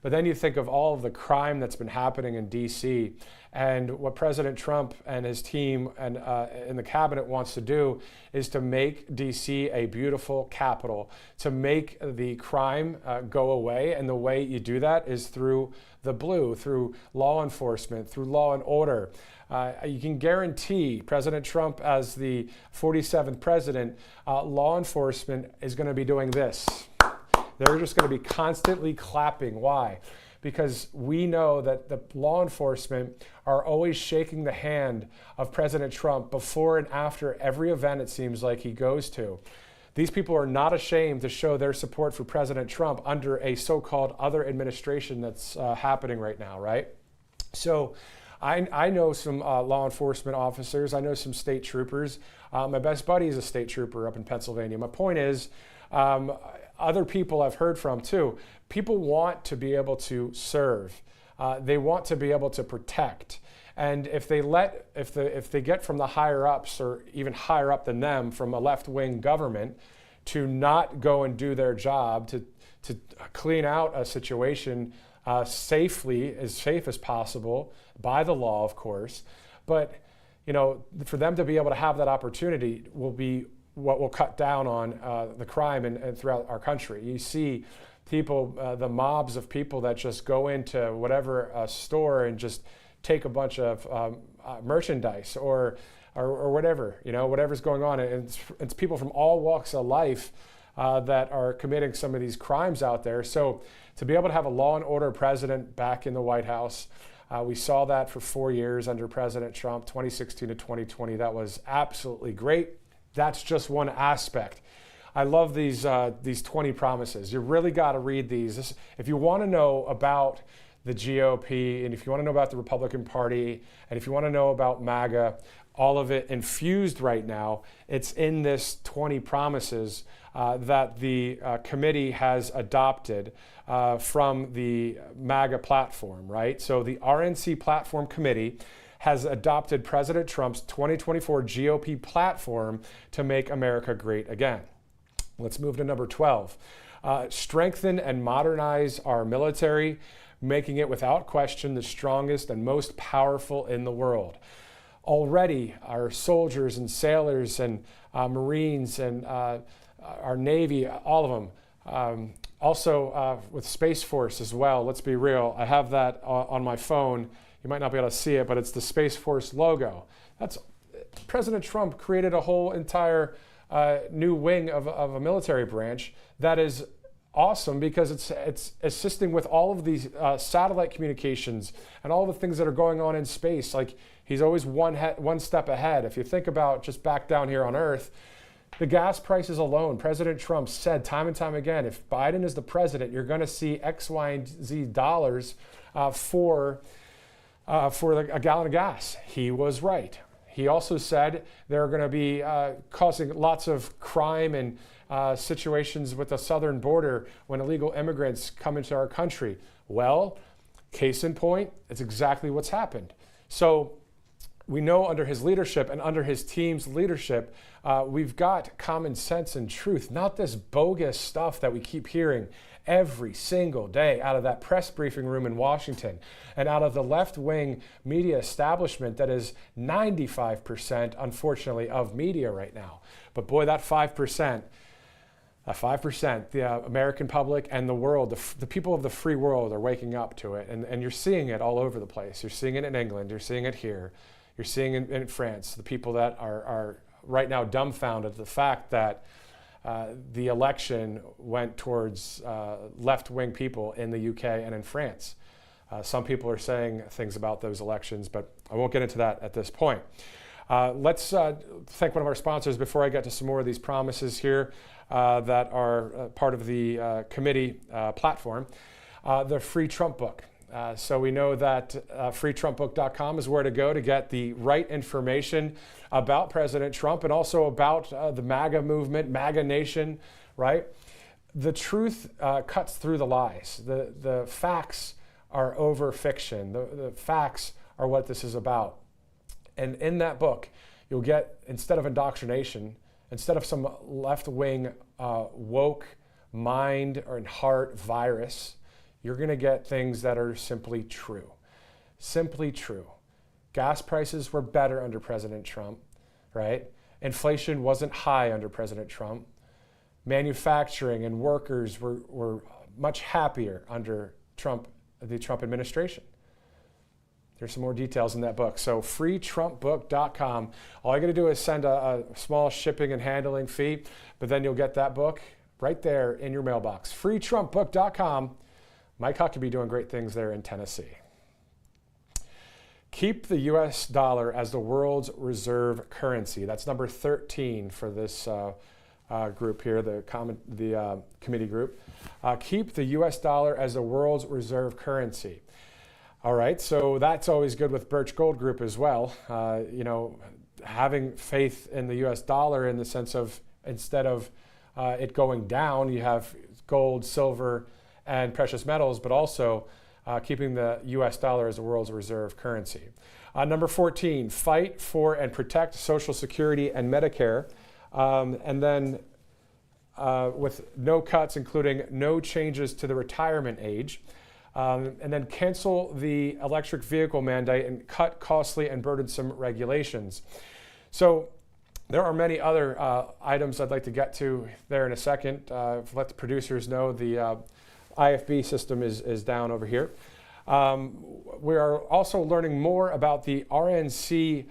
But then you think of all of the crime that's been happening in D.C., and what President Trump and his team and in the cabinet wants to do is to make D.C. a beautiful capital, to make the crime go away. And the way you do that is through the blue, through law enforcement, through law and order. You can guarantee President Trump, as the 47th president, law enforcement is going to be doing this. They're just going to be constantly clapping. Why? Because we know that the law enforcement are always shaking the hand of President Trump before and after every event, it seems like, he goes to. These people are not ashamed to show their support for President Trump under a so-called other administration that's happening right now, right? So I know some law enforcement officers. I know some state troopers. My best buddy is a state trooper up in Pennsylvania. My point is, other people I've heard from too, people want to be able to serve. They want to be able to protect. And if they get from the higher ups or even higher up than them from a left-wing government to not go and do their job, to clean out a situation safely, as safe as possible, by the law, of course. But, for them to be able to have that opportunity will be what will cut down on the crime and throughout our country. You see people, the mobs of people that just go into whatever store and just take a bunch of merchandise or whatever, whatever's going on. And it's people from all walks of life that are committing some of these crimes out there. So to be able to have a law and order president back in the White House, we saw that for 4 years under President Trump, 2016 to 2020. That was absolutely great. That's just one aspect. I love these 20 promises. You really got to read these. If you want to know about the GOP, and if you want to know about the Republican Party, and if you want to know about MAGA, all of it infused right now, it's in this 20 promises that the committee has adopted from the MAGA platform, right? So the RNC Platform Committee has adopted President Trump's 2024 GOP platform to make America great again. Let's move to number 12. Strengthen and modernize our military, making it without question the strongest and most powerful in the world. Already, our soldiers and sailors and Marines and our Navy, all of them. Also with Space Force as well, let's be real. I have that on my phone. You might not be able to see it, but it's the Space Force logo. President Trump created a whole entire new wing of a military branch that is awesome because it's assisting with all of these satellite communications and all the things that are going on in space. Like, he's always one step ahead. If you think about just back down here on Earth, the gas prices alone, President Trump said time and time again, if Biden is the president, you're going to see X, Y, and Z dollars for a gallon of gas. He was right. He also said they're going to be causing lots of crime and situations with the southern border when illegal immigrants come into our country. Well, case in point, it's exactly what's happened. So we know under his leadership and under his team's leadership, we've got common sense and truth, not this bogus stuff that we keep hearing every single day out of that press briefing room in Washington and out of the left-wing media establishment that is 95%, unfortunately, of media right now. But boy, that 5%, the American public and the world, the people of the free world are waking up to it. And you're seeing it all over the place. You're seeing it in England. You're seeing it here. You're seeing it in France. The people that are right now dumbfounded at the fact that the election went towards left-wing people in the UK and in France. Some people are saying things about those elections, but I won't get into that at this point. Let's thank one of our sponsors before I get to some more of these promises here that are part of the committee platform. The Free Trump Book. So we know that freetrumpbook.com is where to go to get the right information about President Trump and also about the MAGA movement, MAGA Nation, right? The truth cuts through the lies. The facts are over fiction. The facts are what this is about. And in that book, you'll get, instead of indoctrination, instead of some left-wing woke mind or heart virus, you're going to get things that are simply true. Simply true. Gas prices were better under President Trump, right? Inflation wasn't high under President Trump. Manufacturing and workers were much happier under the Trump administration. There's some more details in that book. So freetrumpbook.com. All you got to do is send a small shipping and handling fee, but then you'll get that book right there in your mailbox. freetrumpbook.com. Mike Huckabee doing great things there in Tennessee. Keep the U.S. dollar as the world's reserve currency. That's number 13 for this group here, the committee group. Keep the U.S. dollar as the world's reserve currency. All right, so that's always good with Birch Gold Group as well. Having faith in the U.S. dollar in the sense of instead of it going down, you have gold, silver, and precious metals, but also keeping the U.S. dollar as the world's reserve currency. Number 14, fight for and protect Social Security and Medicare. And then with no cuts, including no changes to the retirement age. And then cancel the electric vehicle mandate and cut costly and burdensome regulations. So there are many other items I'd like to get to there in a second. Let the producers know the IFB system is down over here. We are also learning more about the RNC,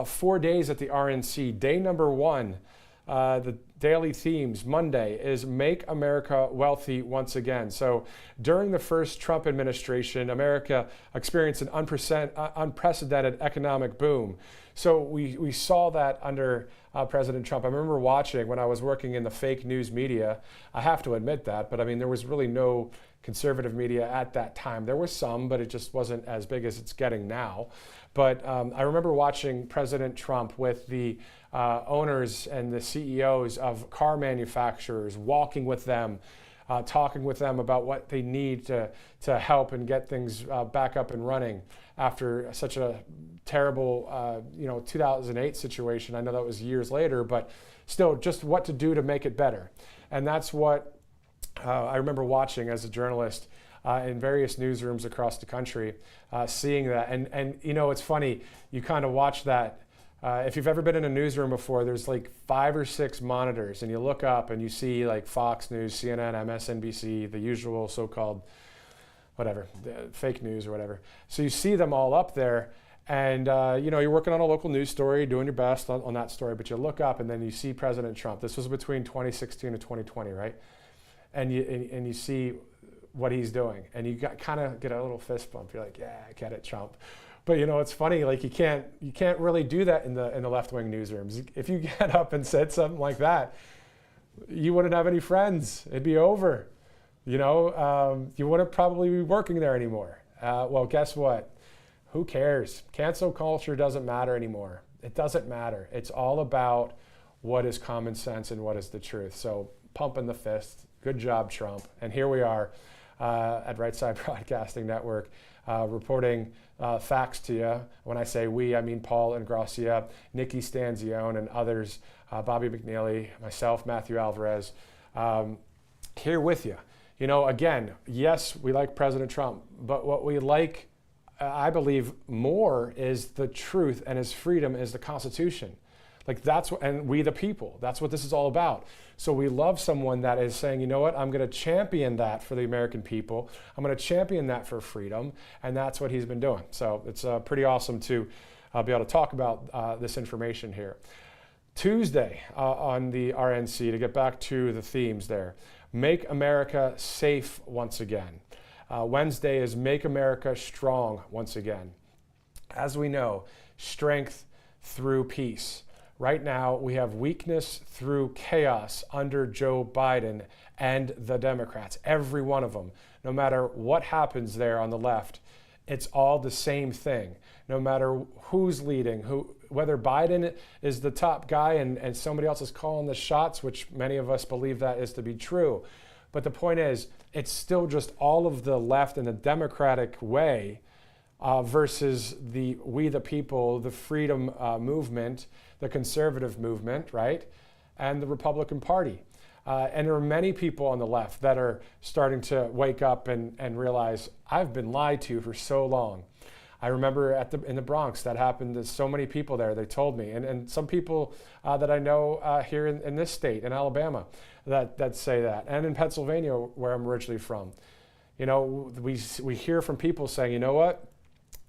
4 days at the RNC. Day number 1, the daily themes, Monday, is Make America Wealthy Once Again. So during the first Trump administration, America experienced an unprecedented economic boom. So we saw that under President Trump. I remember watching when I was working in the fake news media. I have to admit that, but I mean, there was really no conservative media at that time. There was some, but it just wasn't as big as it's getting now. But I remember watching President Trump with the owners and the CEOs of car manufacturers, walking with them, talking with them about what they need to help and get things back up and running after such a terrible 2008 situation. I know that was years later, but still just what to do to make it better. And that's what I remember watching as a journalist in various newsrooms across the country, seeing that. And it's funny, you kind of watch that. If you've ever been in a newsroom before, there's like 5 or 6 monitors, and you look up and you see like Fox News, CNN, MSNBC, the usual so-called fake news or whatever. So you see them all up there, and you're working on a local news story, doing your best on that story, but you look up and then you see President Trump. This was between 2016 and 2020, right? And you see what he's doing, and you kind of get a little fist bump. You're like, yeah, I get it, Trump. But it's funny. Like you can't really do that in the left-wing newsrooms. If you get up and said something like that, you wouldn't have any friends. It'd be over. You wouldn't probably be working there anymore. Well, guess what? Who cares? Cancel culture doesn't matter anymore. It doesn't matter. It's all about what is common sense and what is the truth. So pumping the fist. Good job, Trump. And here we are at Right Side Broadcasting Network reporting facts to you. When I say we, I mean Paul Ingracia, Nikki Stanzione, and others, Bobby McNeely, myself, Matthew Alvarez, here with you. Again, yes, we like President Trump, but what we like, I believe, more is the truth, and his freedom is the Constitution. Like and we the people, that's what this is all about. So we love someone that is saying, you know what, I'm going to champion that for the American people. I'm going to champion that for freedom. And that's what he's been doing. So it's pretty awesome to be able to talk about this information here. Tuesday on the RNC, to get back to the themes there, Make America Safe Once Again. Wednesday is Make America Strong Once Again. As we know, strength through peace. Right now, we have weakness through chaos under Joe Biden and the Democrats, every one of them. No matter what happens there on the left, it's all the same thing. No matter who's leading, whether Biden is the top guy and somebody else is calling the shots, which many of us believe that is to be true. But the point is, it's still just all of the left in the Democratic way versus we the people, the freedom movement, the conservative movement, right? And the Republican Party. And there are many people on the left that are starting to wake up and realize, I've been lied to for so long. I remember in the Bronx, that happened to so many people there, they told me. And some people that I know here in this state, in Alabama, that say that. And in Pennsylvania, where I'm originally from. We hear from people saying, you know what?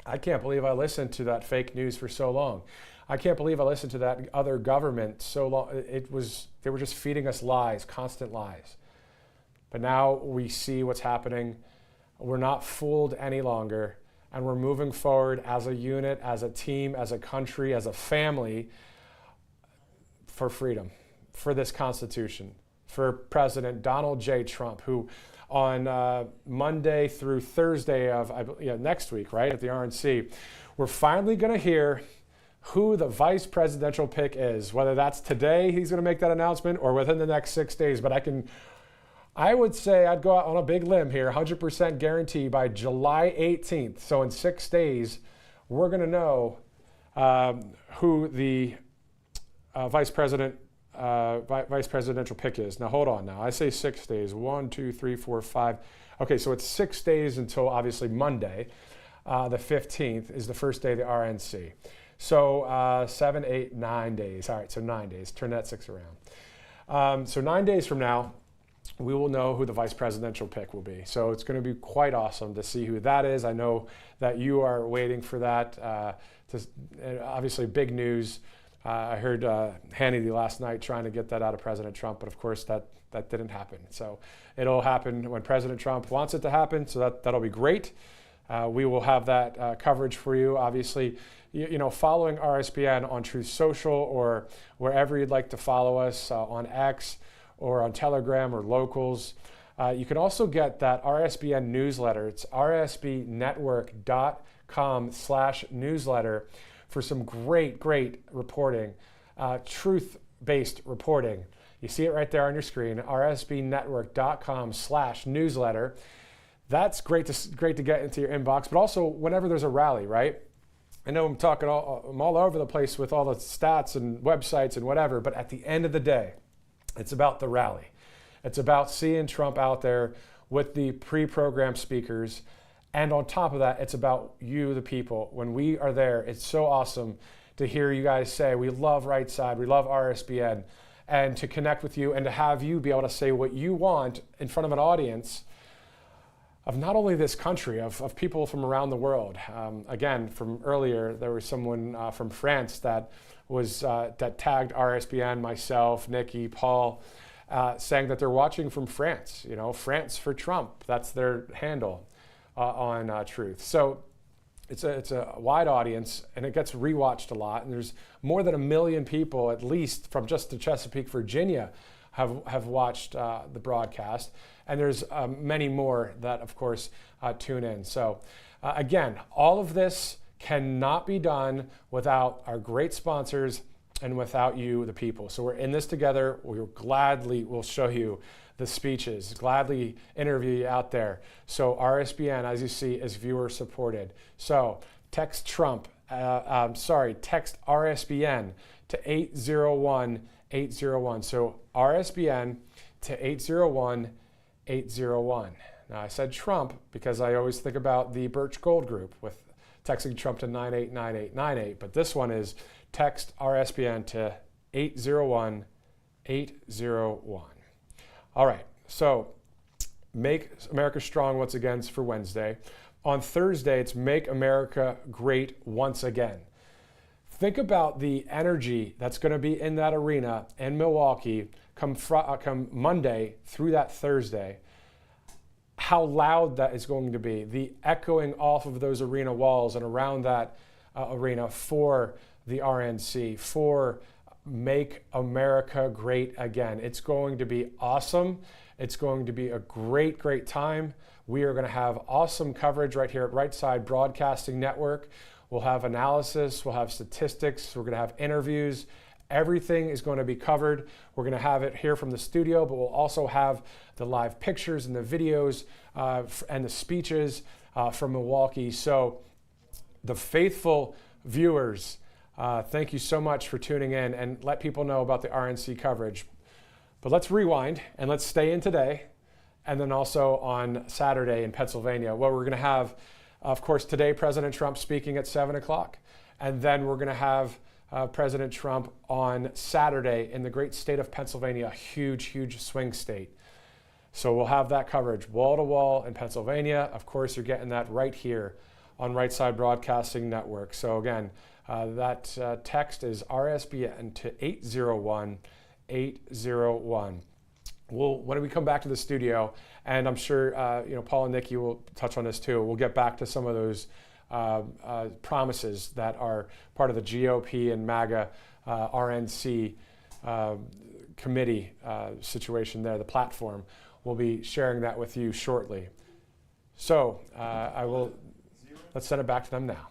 I can't believe I listened to that fake news for so long. I can't believe I listened to that other government so long. They were just feeding us lies, constant lies. But now we see what's happening. We're not fooled any longer, and we're moving forward as a unit, as a team, as a country, as a family for freedom, for this Constitution, for President Donald J. Trump, who on Monday through Thursday of next week, right, at the RNC, we're finally going to hear who the vice presidential pick is, whether that's today he's going to make that announcement or within the next 6 days. But I would say I'd go out on a big limb here, 100% guarantee by July 18th. So in 6 days, we're going to know who the vice presidential pick is. Now, hold on now. I say 6 days. 1, 2, 3, 4, 5. Okay, so it's 6 days until obviously Monday. The 15th is the first day of the RNC. So 7, 8, 9 days. All right, so 9 days. Turn that 6 around. So 9 days from now, we will know who the vice presidential pick will be. So it's going to be quite awesome to see who that is. I know that you are waiting for that. Obviously, big news. I heard Hannity last night trying to get that out of President Trump, but of course that didn't happen. So it'll happen when President Trump wants it to happen. So that'll be great. We will have that coverage for you. Obviously, following RSBN on Truth Social or wherever you'd like to follow us on X or on Telegram or Locals. You can also get that RSBN newsletter. It's rsbnetwork.com/newsletter for some great reporting, truth-based reporting. You see it right there on your screen, rsbnetwork.com/newsletter. That's great to get into your inbox, but also whenever there's a rally, right? I know I'm all over the place with all the stats and websites and whatever, but at the end of the day, it's about the rally. It's about seeing Trump out there with the pre-programmed speakers. And on top of that, it's about you, the people. When we are there, it's so awesome to hear you guys say, we love Right Side, we love RSBN, and to connect with you and to have you be able to say what you want in front of an audience of not only this country, of people from around the world. Again, from earlier, there was someone from France that tagged RSBN, myself, Nikki, Paul, saying that they're watching from France. France for Trump. That's their handle on Truth. So it's a wide audience, and it gets rewatched a lot. And there's more than 1 million people, at least from just the Chesapeake, Virginia, have watched the broadcast. And there's many more that, of course, tune in. So again, all of this cannot be done without our great sponsors and without you, the people. So we're in this together. We'll show you the speeches, gladly interview you out there. So RSBN, as you see, is viewer supported. So text RSBN to 801-801. So RSBN to 801-801. Now I said Trump because I always think about the Birch Gold Group with texting Trump to 989898, but this one is text RSBN to 801-801. All right, so Make America Strong Once Again for Wednesday. On Thursday, it's Make America Great Once Again. Think about the energy that's going to be in that arena in Milwaukee come Monday through that Thursday. How loud that is going to be, the echoing off of those arena walls and around that arena for the RNC, for Make America Great Again. It's going to be awesome. It's going to be a great time. We are going to have awesome coverage right here at Right Side Broadcasting Network. We'll have analysis, we'll have statistics, we're going to have interviews. Everything is going to be covered. We're going to have it here from the studio, but we'll also have the live pictures and the videos and the speeches from Milwaukee. So the faithful viewers, thank you so much for tuning in, and let people know about the RNC coverage. But let's rewind and let's stay in today, and then also on Saturday in Pennsylvania, where we're going to have, of course, today President Trump speaking at 7 o'clock, and then we're going to have President Trump on Saturday in the great state of Pennsylvania, a huge swing state. So we'll have that coverage wall to wall in Pennsylvania. Of course, you're getting that right here on Right Side Broadcasting Network. So again, that text is RSBN to 801-801. When we come back to the studio, and I'm sure Paul and Nikki will touch on this too, we'll get back to some of those promises that are part of the GOP and MAGA RNC committee situation there, the platform. We'll be sharing that with you shortly. So let's send it back to them now.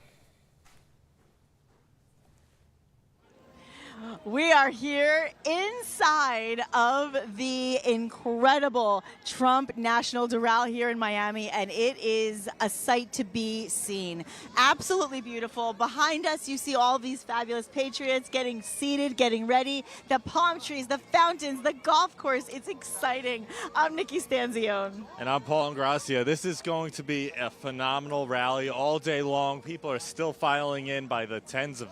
We are here inside of the incredible Trump National Doral here in Miami, and it is a sight to be seen. Absolutely beautiful. Behind us, you see all these fabulous patriots getting seated, getting ready. The palm trees, the fountains, the golf course. It's exciting. I'm Nikki Stanzione. And I'm Paul Ingracia. This is going to be a phenomenal rally all day long. People are still filing in by the thousands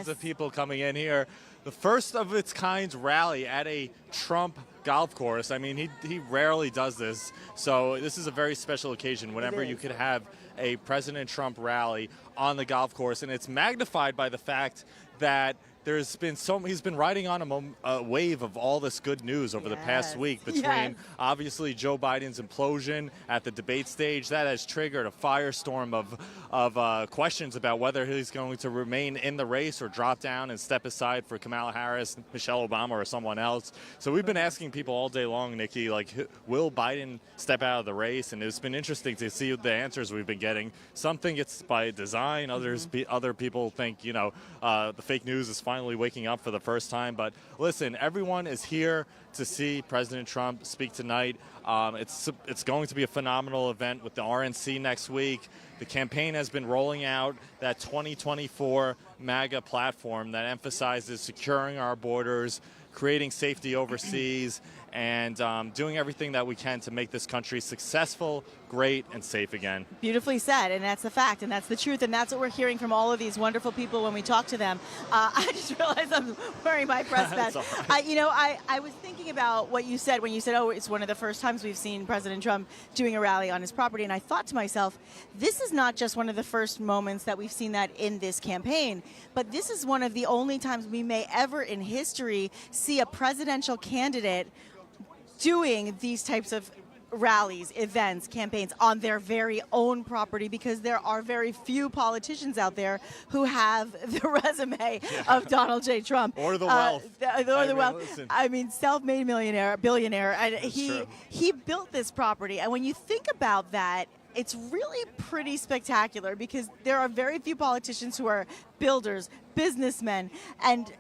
of people coming in here. The first of its kind rally at a Trump golf course. I mean, he rarely does this, so this is a very special occasion whenever you could have a President Trump rally on the golf course, and it's magnified by the fact that he's been riding on a wave of all this good news over the past week between obviously Joe Biden's implosion at the debate stage. That has triggered a firestorm of questions about whether he's going to remain in the race or drop down and step aside for Kamala Harris, Michelle Obama, or someone else. So we've been asking people all day long, Nikki, like, will Biden step out of the race? And it's been interesting to see the answers we've been getting. Some think it's by design. Other people think, the fake news is finally waking up for the first time. But listen, everyone is here to see President Trump speak tonight. It's going to be a phenomenal event with the RNC next week. The campaign has been rolling out that 2024 MAGA platform that emphasizes securing our borders, creating safety overseas, and doing everything that we can to make this country successful, great, and safe again. Beautifully said, and that's the fact, and that's the truth, and that's what we're hearing from all of these wonderful people when we talk to them. I just realized I'm wearing my press badge. I was thinking about what you said when you said, oh, it's one of the first times we've seen President Trump doing a rally on his property, and I thought to myself, this is not just one of the first moments that we've seen that in this campaign, but this is one of the only times we may ever in history see a presidential candidate doing these types of rallies, events, campaigns on their very own property, because there are very few politicians out there who have the resume of Donald J. Trump. Or the wealth. I mean, self-made billionaire. And he built this property. And when you think about that, it's really pretty spectacular, because there are very few politicians who are builders, businessmen, and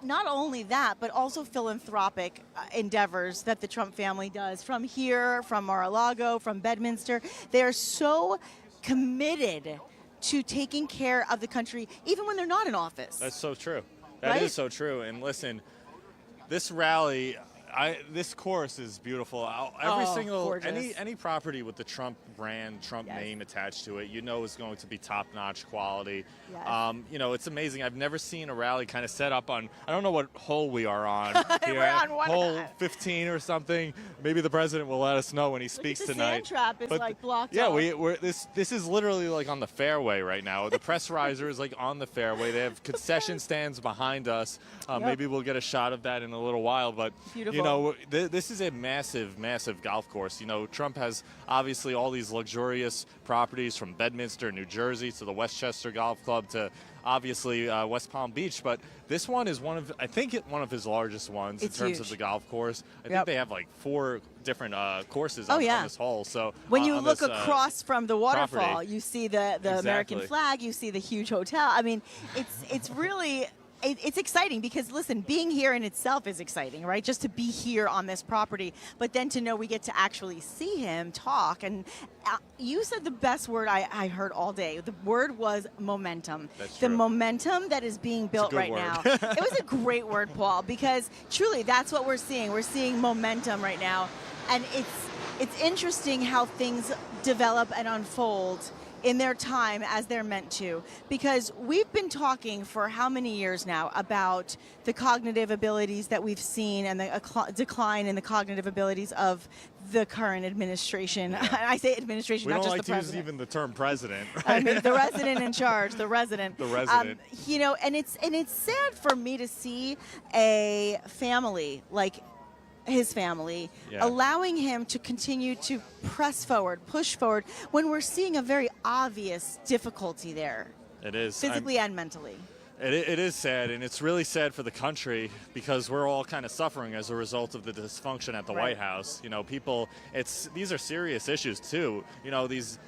not only that, but also philanthropic endeavors that the Trump family does from here, from Mar-a-Lago, from Bedminster. They are so committed to taking care of the country, even when they're not in office. That's so true. That is so true. And listen, this rally, this course is beautiful. Any property with the Trump brand, Trump name attached to it, is going to be top-notch quality. Yes. It's amazing. I've never seen a rally kind of set up on, I don't know what hole we are on here. We're on hole 15 or something. Maybe the president will let us know when he speaks tonight. The sand trap is blocked off. Yeah, this is literally like on the fairway right now. The press riser is like on the fairway. They have concession stands behind us. Maybe we'll get a shot of that in a little while. But beautiful. This is a massive, massive golf course. Trump has obviously all these luxurious properties from Bedminster, New Jersey, to the Westchester Golf Club, to obviously West Palm Beach. But this one is one of his largest ones in terms of the golf course. I think they have like 4 different courses on this hole. So when you look across from the waterfall, property, you see the American flag, you see the huge hotel. I mean, it's really. It's exciting because, listen, being here in itself is exciting, right? Just to be here on this property, but then to know we get to actually see him talk. And you said the best word I heard all day. The word was momentum. That's the true. Momentum that is being built right now. It was a great word, Paul, because truly that's what we're seeing. We're seeing momentum right now. And it's interesting how things develop and unfold in their time as they're meant to, because we've been talking for how many years now about the cognitive abilities that we've seen and the decline in the cognitive abilities of the current administration. I say administration, not just the president. We don't like to use even the term president. Right? I mean, the resident in charge, the resident. The resident. And it's sad for me to see a family like his family, allowing him to continue to press forward, push forward, when we're seeing a very obvious difficulty there. It is. Physically and mentally. It is sad, and it's really sad for the country because we're all kind of suffering as a result of the dysfunction at the White House. You know, these are serious issues too. You know, these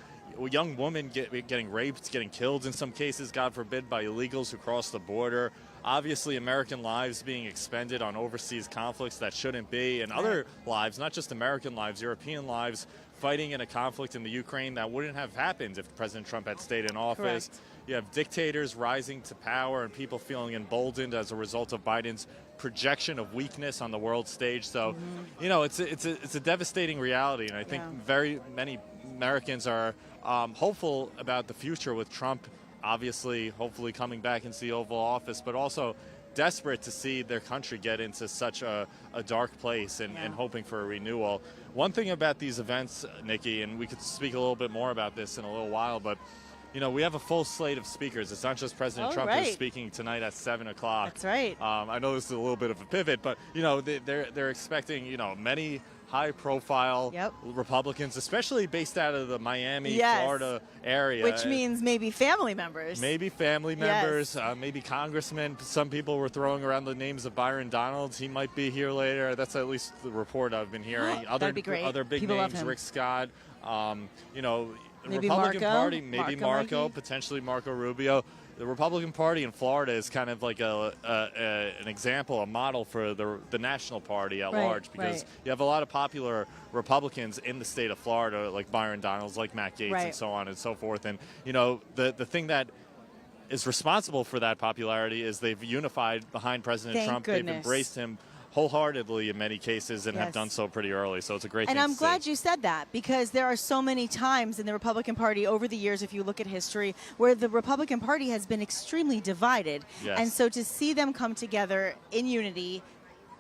young women getting raped, getting killed in some cases, God forbid, by illegals who cross the border. Obviously, American lives being expended on overseas conflicts that shouldn't be, and other lives, not just American lives, European lives, fighting in a conflict in the Ukraine that wouldn't have happened if President Trump had stayed in office. Correct. You have dictators rising to power and people feeling emboldened as a result of Biden's projection of weakness on the world stage. So, you know, it's a devastating reality, and I think very many Americans are hopeful about the future with Trump, obviously, hopefully coming back into the Oval Office, but also desperate to see their country get into such a dark place and hoping for a renewal. One thing about these events, Nikki, and we could speak a little bit more about this in a little while, but you know, we have a full slate of speakers. It's not just President Trump who's speaking tonight at 7 o'clock. That's right. I know this is a little bit of a pivot, but, you know, they're expecting, you know, many high-profile Republicans, especially based out of the Miami, Florida area. Which means maybe family members. Maybe family members, maybe congressmen. Some people were throwing around the names of Byron Donalds. He might be here later. That's at least the report I've been hearing. That'd be great. Other big People love names, him. Rick Scott, you know, the Maybe Republican Marco. Party, maybe Marco, potentially Marco Rubio. The Republican Party in Florida is kind of like an example, a model for the national party at large, because you have a lot of popular Republicans in the state of Florida, like Byron Donalds, like Matt Gaetz, and so on and so forth. And, you know, the thing that is responsible for that popularity is they've unified behind President Trump. Goodness. They've embraced him wholeheartedly in many cases and have done so pretty early. So it's a great thing And I'm to glad see. you said that, because there are so many times in the Republican Party over the years, if you look at history, where the Republican Party has been extremely divided. Yes. And so to see them come together in unity,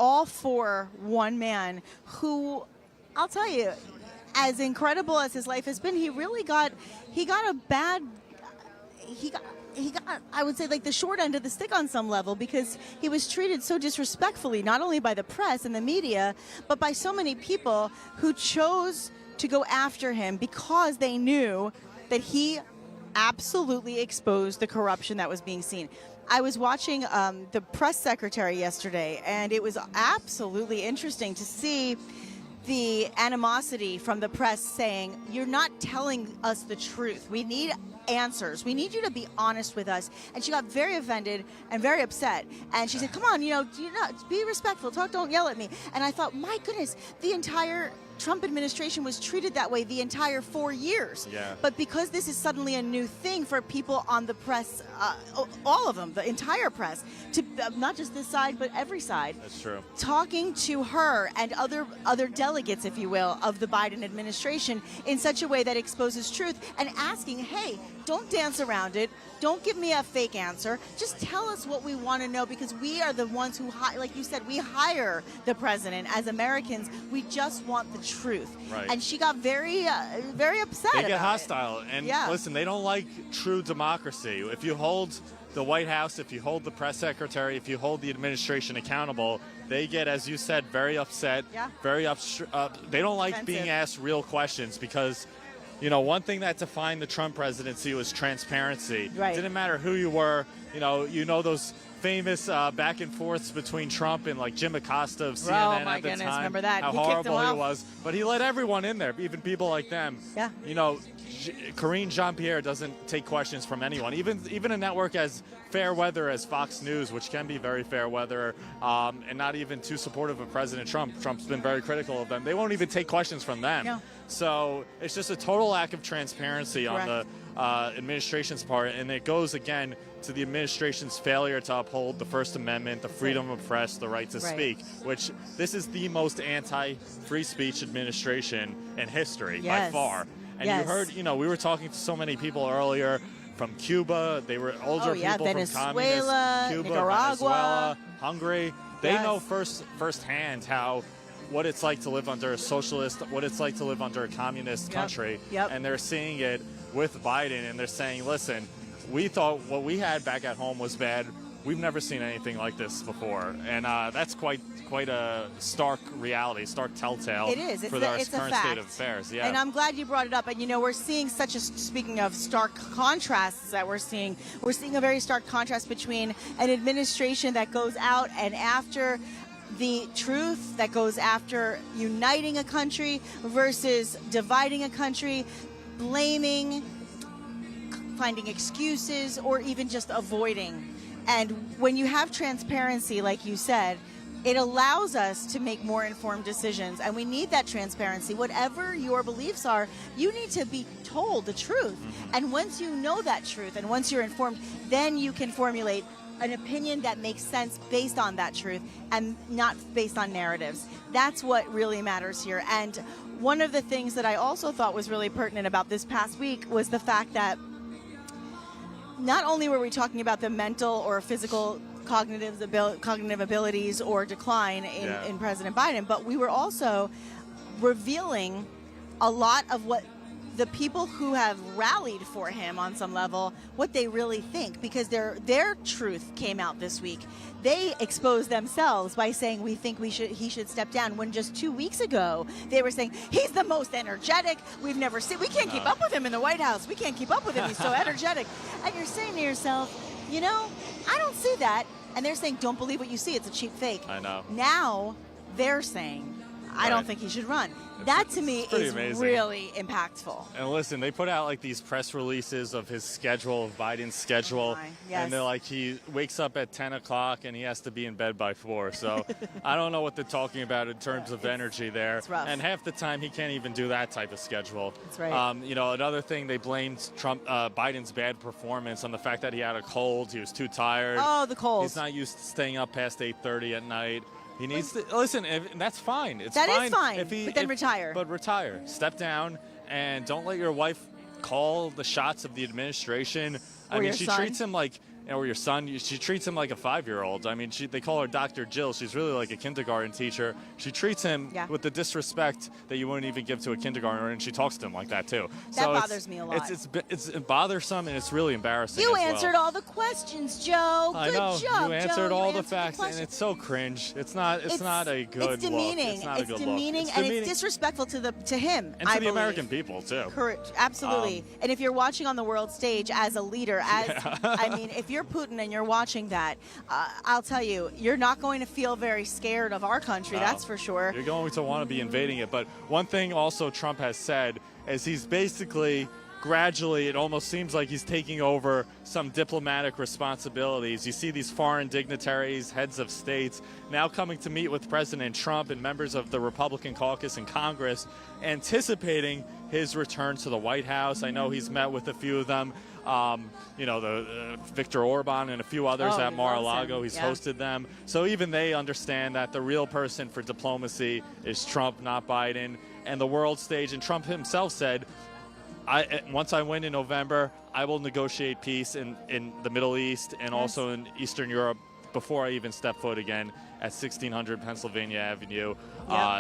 all for one man who, I'll tell you, as incredible as his life has been, he got, I would say, like the short end of the stick on some level, because he was treated so disrespectfully, not only by the press and the media, but by so many people who chose to go after him because they knew that he absolutely exposed the corruption that was being seen. I was watching the press secretary yesterday, and it was absolutely interesting to see the animosity from the press saying, you're not telling us the truth. We need answers. We need you to be honest with us. And she got very offended and very upset. And she said, come on, be respectful. Don't yell at me. And I thought, my goodness, the entire Trump administration was treated that way the entire 4 years. Yeah. But because this is suddenly a new thing for people on the press, all of them, the entire press, to not just this side, but every side. That's true. Talking to her and other delegates, if you will, of the Biden administration in such a way that exposes truth, and asking, hey, don't dance around it. Don't give me a fake answer. Just tell us what we want to know, because we are the ones who, like you said, we hire the president. As Americans, we just want the truth. Right. And she got very upset. They get about hostile. And listen, they don't like true democracy. If you hold the White House, if you hold the press secretary, if you hold the administration accountable, they get, as you said, very upset, very they don't like being asked real questions, because you know, one thing that defined the Trump presidency was transparency. Right. Didn't matter who you were. You know those famous back and forths between Trump and like Jim Acosta of CNN oh my at the goodness, time. remember that? How He kicked horrible him he off. was. But he let everyone in there, even people like them. Yeah. You know, Karine Jean-Pierre doesn't take questions from anyone. Even a network as fair weather as Fox News, which can be very fair weather, and not even too supportive of President Trump. Trump's been very critical of them. They won't even take questions from them. No. So it's just a total lack of transparency on the administration's part, and it goes again to the administration's failure to uphold the First Amendment, the freedom of press, the right to speak, which this is the most anti-free speech administration in history by far. And you heard, we were talking to so many people earlier from Cuba. They were older people Venezuela, from communist Cuba, Nicaragua. Venezuela, Hungary. They know firsthand what it's like to live under a socialist, what it's like to live under a communist country. And they're seeing it with Biden, and they're saying, listen, we thought what we had back at home was bad. we've never seen anything like this before, and that's quite a stark reality, stark telltale. It is. For It's our a current fact. state of affairs. Yeah. And I'm glad you brought it up. And we're seeing speaking of stark contrasts that we're seeing a very stark contrast between an administration that goes out and after the truth, that goes after uniting a country versus dividing a country, blaming, finding excuses, or even just avoiding. And when you have transparency, like you said, it allows us to make more informed decisions, and we need that transparency. Whatever your beliefs are, you need to be told the truth. And once you know that truth and once you're informed, then you can formulate an opinion that makes sense based on that truth and not based on narratives. That's what really matters here. And one of the things that I also thought was really pertinent about this past week was the fact that not only were we talking about the mental or physical cognitive abilities or decline in President Biden, but we were also revealing a lot of what the people who have rallied for him on some level, what they really think, because their truth came out this week. They exposed themselves by saying we think he should step down, when just 2 weeks ago they were saying he's the most energetic we've never seen. We can't keep up with him in the White House. We can't keep up with him. He's so energetic. And you're saying to yourself, I don't see that. And they're saying, don't believe what you see. It's a cheap fake. I know. Now they're saying, I don't think he should run. That to me is amazing. really impactful. And listen, they put out like these press releases of his schedule, of Biden's schedule, and they're like, he wakes up at 10 o'clock and he has to be in bed by 4. So I don't know what they're talking about in terms of energy there. It's rough. And half the time he can't even do that type of schedule. That's right. Another thing, they blamed Biden's bad performance on the fact that he had a cold. He was too tired. Oh, the cold. He's not used to staying up past 8:30 at night. He needs to listen. That's fine. It's that fine. is fine. But then retire. But retire. Step down, and don't let your wife call the shots of the administration. Or your she son. treats him like, or your son. She treats him like a 5-year-old. I mean, they call her Dr. Jill. She's really like a kindergarten teacher. She treats him with the disrespect that you wouldn't even give to a kindergartner, and she talks to him like that too. That bothers me a lot. It's bothersome, and it's really embarrassing. You as well. answered all the questions, Joe. I Good know. job, You answered Joe. all You the answered facts, question. and it's so cringe. It's not a good It's demeaning. look. It's not a good demeaning, look. and it's disrespectful to him. and I to the believe. American people too. Correct. Absolutely. And if you're watching on the world stage as a leader, if you're Putin and you're watching that, I'll tell you, you're not going to feel very scared of our country. No. That's for sure. You're going to want to be invading it. But one thing also Trump has said is he's basically gradually, it almost seems like he's taking over some diplomatic responsibilities. You see these foreign dignitaries, heads of states, now coming to meet with President Trump and members of the Republican caucus in Congress, anticipating his return to the White House. I know he's met with a few of them. Viktor Orban and a few others at Mar-a-Lago. He's hosted them. So even they understand that the real person for diplomacy is Trump, not Biden, and the world stage. And Trump himself said, once I win in November, I will negotiate peace in the Middle East and also in Eastern Europe before I even step foot again at 1600 Pennsylvania Avenue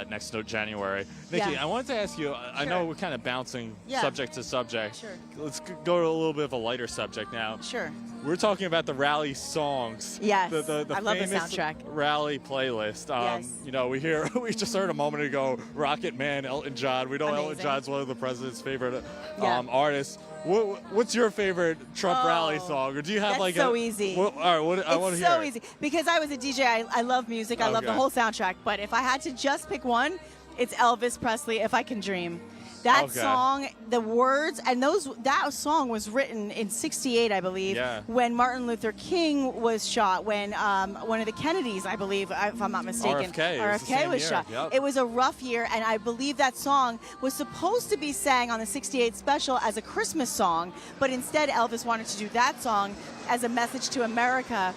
next January. Nikki, I wanted to ask you, I know we're kind of bouncing subject to subject. Sure. Let's go to a little bit of a lighter subject now. Sure. We're talking about the rally songs. Yes. The I love the famous soundtrack. rally playlist. Yes. We just heard a moment ago, Rocket Man, Elton John. We know Elton Amazing. John's one of the president's favorite artists. What's your favorite Trump rally song? Or do you have That's so easy. All right, I want to hear It's so it. easy. Because I was a DJ, I love music. I love the Okay. whole soundtrack. But if I had to just pick one, it's Elvis Presley, If I Can Dream. That Okay. song, the words, and that song was written in '68, I believe, when Martin Luther King was shot, when one of the Kennedys, I believe, if I'm not mistaken, RFK was shot. Yep. It was a rough year, and I believe that song was supposed to be sang on the '68 special as a Christmas song, but instead Elvis wanted to do that song as a message to America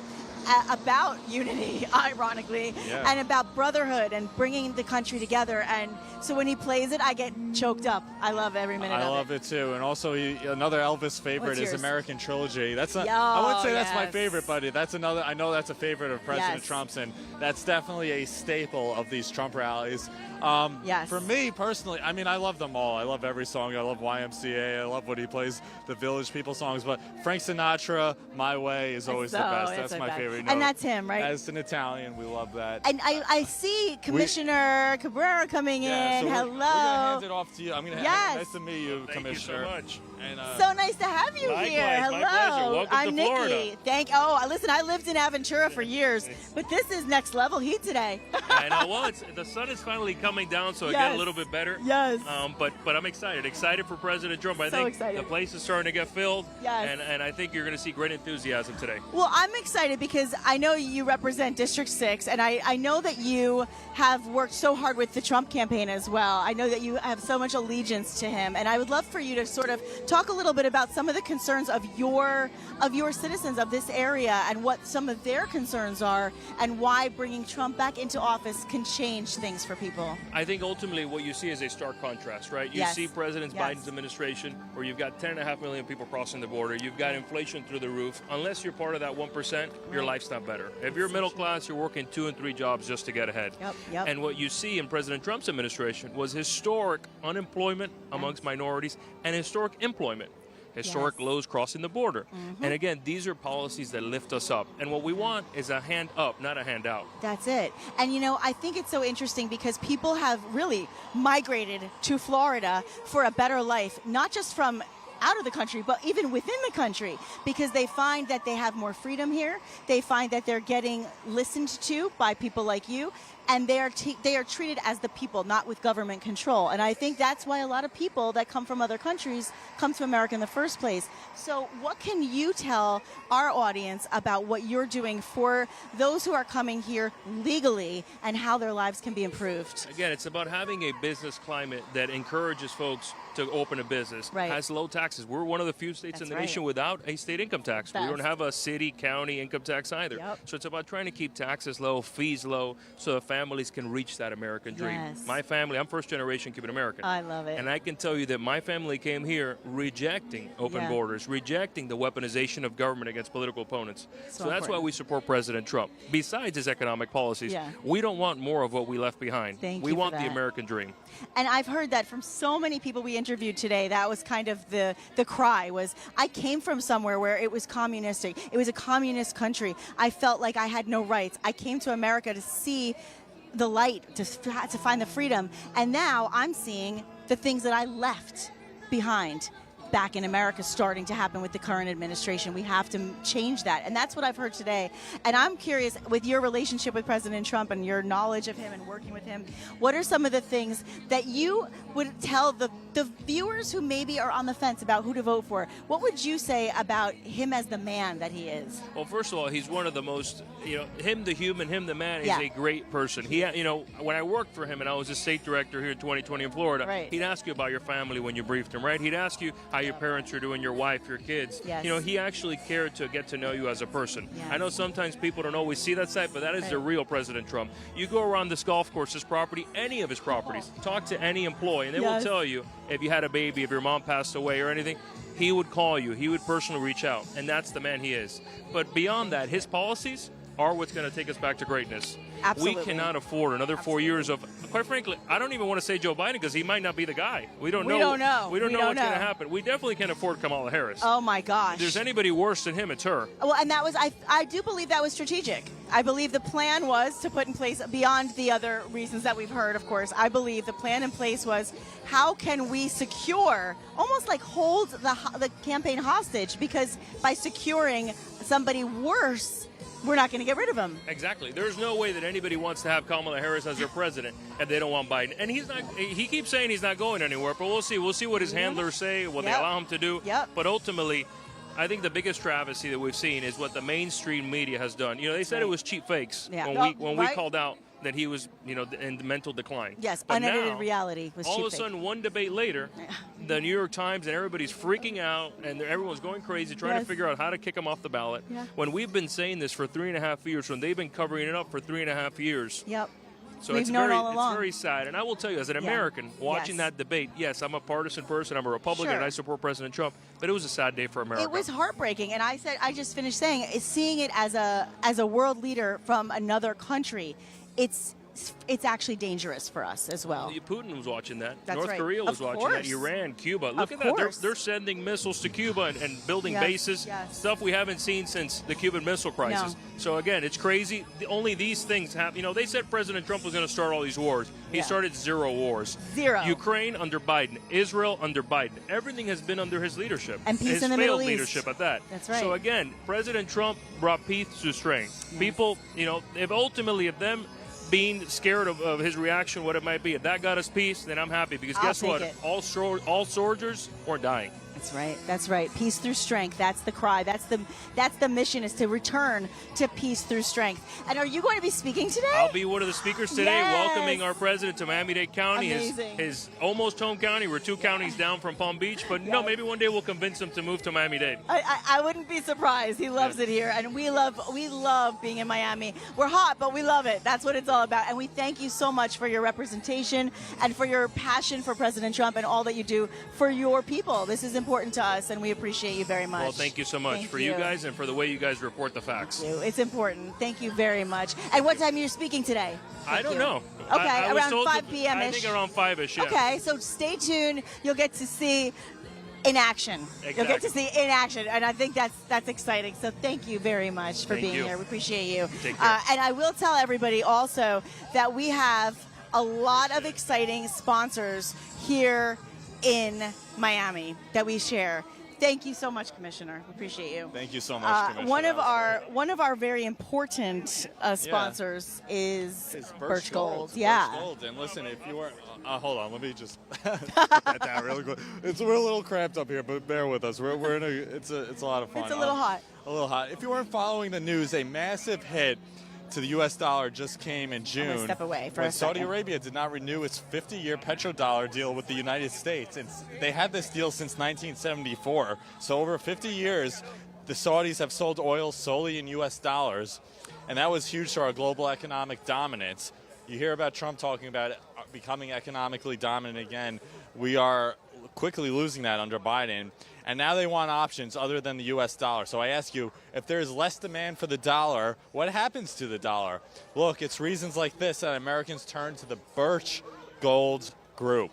about unity, ironically, and about brotherhood and bringing the country together. And so when he plays it, I get choked up. I love every minute of it. I love it too. And also, another Elvis favorite What's is yours? American Trilogy. That's not, Yo, I wouldn't say that's my yes. favorite, buddy. That's another. I know that's a favorite of President Yes. Trump's, and that's definitely a staple of these Trump rallies. Yes. For me personally, I mean, I love them all. I love every song. I love YMCA. I love when he plays the Village People songs. But Frank Sinatra, My Way, is always the best. That's my favorite. already know. And that's him, right? As an Italian, we love that. And I see Commissioner Cabrera coming Yeah, in. so Hello. We're gonna hand it off to you. I'm gonna Yes. nice to meet you, Commissioner. Thank you so much. And, So nice to have you Likewise, here. Hello. my pleasure. Welcome I'm to Nikki. Florida. Listen, I lived in Aventura for years, but this is next level heat today. I know. Well, the sun is finally coming down, so it got a little bit better. Yes. But I'm excited for President Trump. I think excited. the place is starting to get filled. Yes. And I think you're going to see great enthusiasm today. Well, I'm excited because I know you represent District 6, and I know that you have worked so hard with the Trump campaign as well. I know that you have so much allegiance to him, and I would love for you to sort of talk a little bit about some of the concerns of your citizens of this area and what some of their concerns are and why bringing Trump back into office can change things for people. I think ultimately what you see is a stark contrast, right? You see President Biden's administration where you've got 10.5 million people crossing the border. You've got inflation through the roof. Unless you're part of that 1%, your life's not better. If you're middle class, you're working 2 and 3 jobs just to get ahead. Yep. And what you see in President Trump's administration was historic unemployment amongst minorities and historic employment. Historic lows crossing the border. And again, these are policies that lift us up. And what we want is a hand up, not a hand out. That's it. And I think it's so interesting because people have really migrated to Florida for a better life, not just from out of the country, but even within the country, because they find that they have more freedom here. They find that they're getting listened to by people like you, and they are treated as the people, not with government control. And I think that's why a lot of people that come from other countries come to America in the first place. So what can you tell our audience about what you're doing for those who are coming here legally and how their lives can be improved? Again, it's about having a business climate that encourages folks to open a business, has low taxes. We're one of the few states in the nation without a state income tax. We don't have a city, county income tax either. So it's about trying to keep taxes low, fees low, so the families can reach that American dream. My family, I'm first generation Cuban American. I love it. And I can tell you that my family came here rejecting open borders, rejecting the weaponization of government against political opponents. So that's why we support President Trump. Besides his economic policies, we don't want more of what we left behind. We want the American dream. And I've heard that from so many people we interviewed today. That was kind of the cry was, I came from somewhere where it was communistic. It was a communist country. I felt like I had no rights. I came to America to see the light, to find the freedom. And now I'm seeing the things that I left behind back in America starting to happen with the current administration. We have to change that. And that's what I've heard today. And I'm curious, with your relationship with President Trump and your knowledge of him and working with him, what are some of the things that you would tell the viewers who maybe are on the fence about who to vote for? What would you say about him as the man that he is? Well, first of all, he's one of the most, him the human, him the man, is a great person. He, when I worked for him and I was a state director here in 2020 in Florida, he'd ask you about your family when you briefed him, right? He'd ask you how your parents are doing, your wife, your kids. He actually cared to get to know you as a person. I know sometimes people don't always see that side, but that is the real President Trump. You go around this golf course, this property, any of his properties, talk to any employee, and they will tell you if you had a baby, if your mom passed away or anything, he would call you. He would personally reach out, and that's the man he is. But beyond that, his policies are what's going to take us back to greatness. Absolutely. We cannot afford another 4 years of, quite frankly, I don't even want to say Joe Biden because he might not be the guy. We don't know what's going to happen. We definitely can't afford Kamala Harris. Oh my gosh. If there's anybody worse than him, it's her. Well, and that was, I do believe that was strategic. I believe the plan was to put in place, beyond the other reasons that we've heard, of course, I believe the plan in place was how can we secure, almost like hold the campaign hostage, because by securing somebody worse, we're not going to get rid of him. Exactly. There's no way that anybody wants to have Kamala Harris as their president if they don't want Biden. And he's not. He keeps saying he's not going anywhere, but we'll see. We'll see what his handlers say, what they allow him to do. But ultimately, I think the biggest travesty that we've seen is what the mainstream media has done. They said it was cheap fakes when we called out that he was, in mental decline. Yes, but unedited now, reality was cheap all of a fake. sudden, one debate later, the New York Times and everybody's freaking out, and everyone's going crazy trying to figure out how to kick him off the ballot. When we've been saying this for 3.5 years, when they've been covering it up for 3.5 years. So We've known all along. It's very sad. And I will tell you, as an American, watching that debate, yes, I'm a partisan person. I'm a Republican, and I support President Trump. But it was a sad day for America. It was heartbreaking. And I just finished saying, seeing it as a world leader from another country, it's it's actually dangerous for us as well. Putin was watching that. That's North right. Korea was Of watching that. course. Iran, Cuba. Look at that. They're sending missiles to Cuba and building Yes, bases. yes. Stuff we haven't seen since the Cuban Missile Crisis. No. So again, it's crazy. Only these things happen. You know, they said President Trump was going to start all these wars. He started 0 wars. 0. Ukraine under Biden. Israel under Biden. Everything has been under his leadership. And peace his in the Middle failed East. leadership at that. That's right. So again, President Trump brought peace to strength. People, you know, if them being scared of his reaction, what it might be, if that got us peace, then I'm happy. Because I'll guess take what? it. All soldiers weren't dying. That's right. That's right. Peace through strength. That's the cry. That's the mission, is to return to peace through strength. And are you going to be speaking today? I'll be one of the speakers today, Yes. welcoming our president to Miami-Dade County, Amazing. his almost home county. We're 2 counties down from Palm Beach, but no, maybe one day we'll convince him to move to Miami-Dade. I wouldn't be surprised. He loves it here, and we love being in Miami. We're hot, but we love it. That's what it's all about. And we thank you so much for your representation and for your passion for President Trump and all that you do for your people. This is important to us, and we appreciate you very much. Well, thank you so much Thank for you guys and for the way you guys report the facts. It's important. Thank you very much. And what time you're speaking today? I don't know. Okay, I was around told 5 p.m. I think around 5-ish, yeah. Okay, so stay tuned. You'll get to see in action. You'll get to see in action, and I think that's exciting. So thank you very much for Thank being you. here. We appreciate you. Take care. And I will tell everybody also that we have a lot of exciting sponsors here in Miami that we share. Thank you so much, Commissioner. We appreciate you. Thank you so much, Commissioner. One of our very important sponsors is Birch Gold. Birch Yeah. Gold. And listen, if you were, hold on, let me just put that down really quick. We're a little cramped up here, but bear with us. We're in it's a lot of fun. It's a little hot. A little hot. If you weren't following the news, a massive hit to the U.S. dollar just came in June. I'm gonna step away for when a Saudi second. Arabia did not renew its 50-year petrodollar deal with the United States. And they had this deal since 1974. So over 50 years, the Saudis have sold oil solely in U.S. dollars. And that was huge to our global economic dominance. You hear about Trump talking about becoming economically dominant again. We are quickly losing that under Biden. And now they want options other than the U.S. dollar. So I ask you, if there's less demand for the dollar, what happens to the dollar? Look, it's reasons like this that Americans turn to the Birch Gold Group.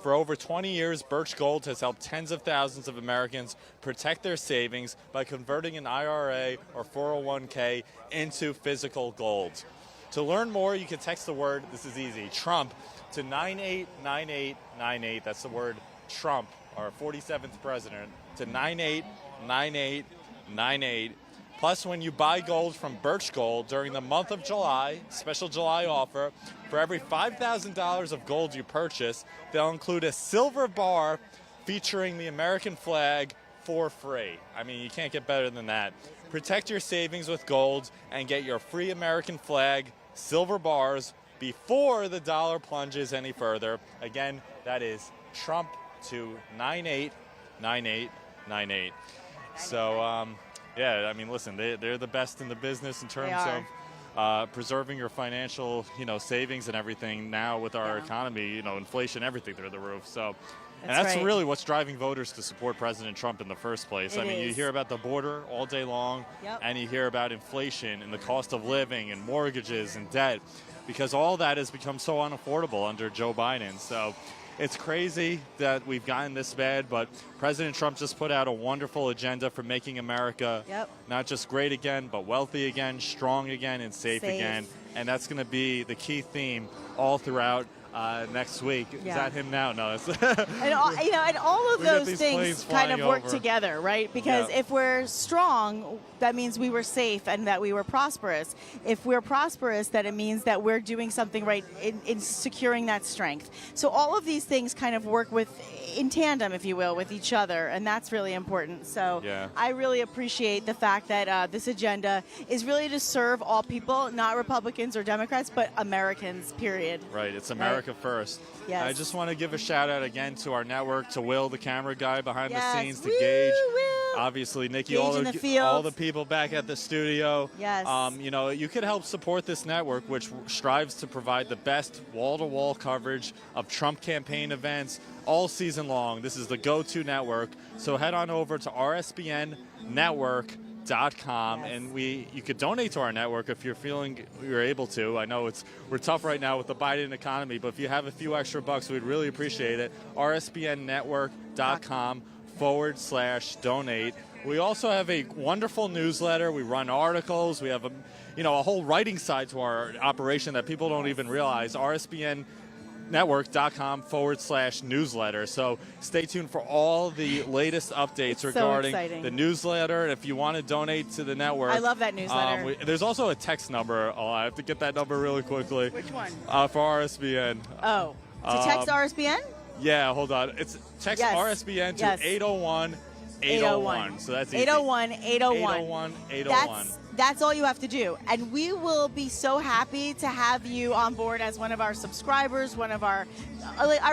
For over 20 years, Birch Gold has helped tens of thousands of Americans protect their savings by converting an IRA or 401k into physical gold. To learn more, you can text the word, this is easy, Trump, to 989898. That's the word Trump, our 47th president, to 989898. Plus, when you buy gold from Birch Gold during the month of July, special July offer, for every $5,000 of gold you purchase, they'll include a silver bar featuring the American flag for free. I mean, you can't get better than that. Protect your savings with gold and get your free American flag silver bars before the dollar plunges any further. Again, that is Trump to 989898. So, yeah, I mean, listen, they're the best in the business in terms of preserving your financial, savings and everything. Now with our economy, inflation, everything through the roof. So, and that's right. really what's driving voters to support President Trump in the first place. It I mean, you is. hear about the border all day long, and you hear about inflation and the cost of living and mortgages and debt, because all that has become so unaffordable under Joe Biden. So it's crazy that we've gotten this bad, but President Trump just put out a wonderful agenda for making America not just great again, but wealthy again, strong again, and safe again. And that's going to be the key theme all throughout next week. Is that him now? No. It's and all of We got those these things planes kind of flying work over. together, right? Because if we're strong, that means we were safe and that we were prosperous. If we're prosperous, then it means that we're doing something right in securing that strength. So all of these things kind of work in tandem, if you will, with each other, and that's really important. So I really appreciate the fact that this agenda is really to serve all people, not Republicans or Democrats, but Americans, period. Right, it's America first. Yes. I just want to give a shout out again to our network, to Will, the camera guy behind the scenes, to Woo, Gage, Will. obviously Nikki, Gage all in the the field. all the people back at the studio. Yes. You could help support this network, which strives to provide the best wall-to-wall coverage of Trump campaign events all season long. This is the go-to network. So head on over to RSBN Network RSBN.com, and you could donate to our network if you're feeling you're able to. I know we're tough right now with the Biden economy, but if you have a few extra bucks, we'd really appreciate it. RSBNnetwork.com/donate. We also have a wonderful newsletter. We run articles. We have a whole writing side to our operation that people don't even realize. RSBNnetwork.com/newsletter. So stay tuned for all the latest updates regarding the newsletter. And if you want to donate to the network, I love that newsletter. There's also a text number. Oh, I have to get that number really quickly. Which one? For RSBN. Oh, to text RSBN? Yeah, hold on. It's text RSBN to 801-801. So that's 801-801. 801-801. That's all you have to do. And we will be so happy to have you on board as one of our subscribers, one of our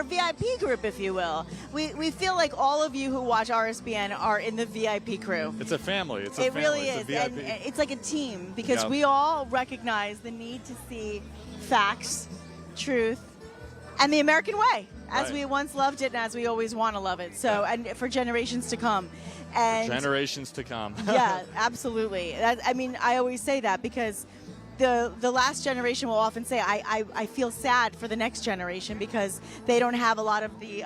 VIP group, if you will. We feel like all of you who watch RSBN are in the VIP crew. It's a family. It really is. And it's like a team because we all recognize the need to see facts, truth, and the American way, as we once loved it and as we always want to love it. So, and for generations to come. And generations to come. Yeah, absolutely. I always say that because the last generation will often say, I feel sad for the next generation because they don't have a lot of the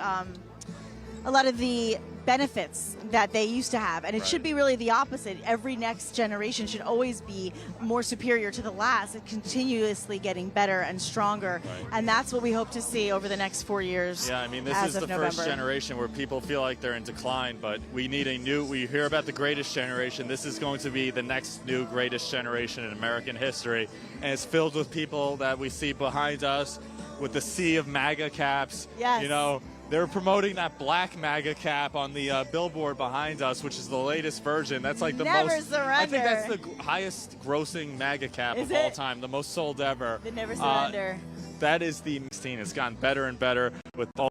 benefits that they used to have. And it should be really the opposite. Every next generation should always be more superior to the last and continuously getting better and stronger. And that's what we hope to see over the next 4 years. Yeah, this is the first generation where people feel like they're in decline, but we need we hear about the greatest generation. This is going to be the next new greatest generation in American history. And it's filled with people that we see behind us with the sea of MAGA caps. Yes. They're promoting that black MAGA cap on the billboard behind us, which is the latest version. That's like the Never Surrender. I think that's the highest grossing MAGA cap of all time, the most sold ever. The Never Surrender. That is the 16. It's gotten better and better with all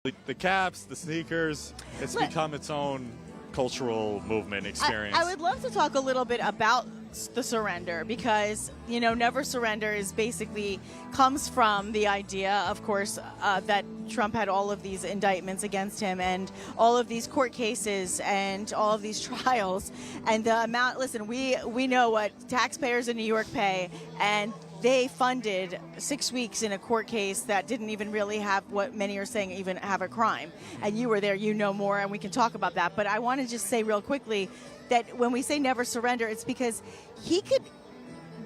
the caps, the sneakers. It's become its own cultural movement experience. I would love to talk a little bit about the surrender because Never Surrender is basically comes from the idea, of course, that Trump had all of these indictments against him and all of these court cases and all of these trials and the amount. Listen, we know what taxpayers in New York pay, and they funded 6 weeks in a court case that didn't even really have what many are saying even have a crime. And you were there, you know more, and we can talk about that. But I want to just say real quickly that when we say never surrender, it's because he could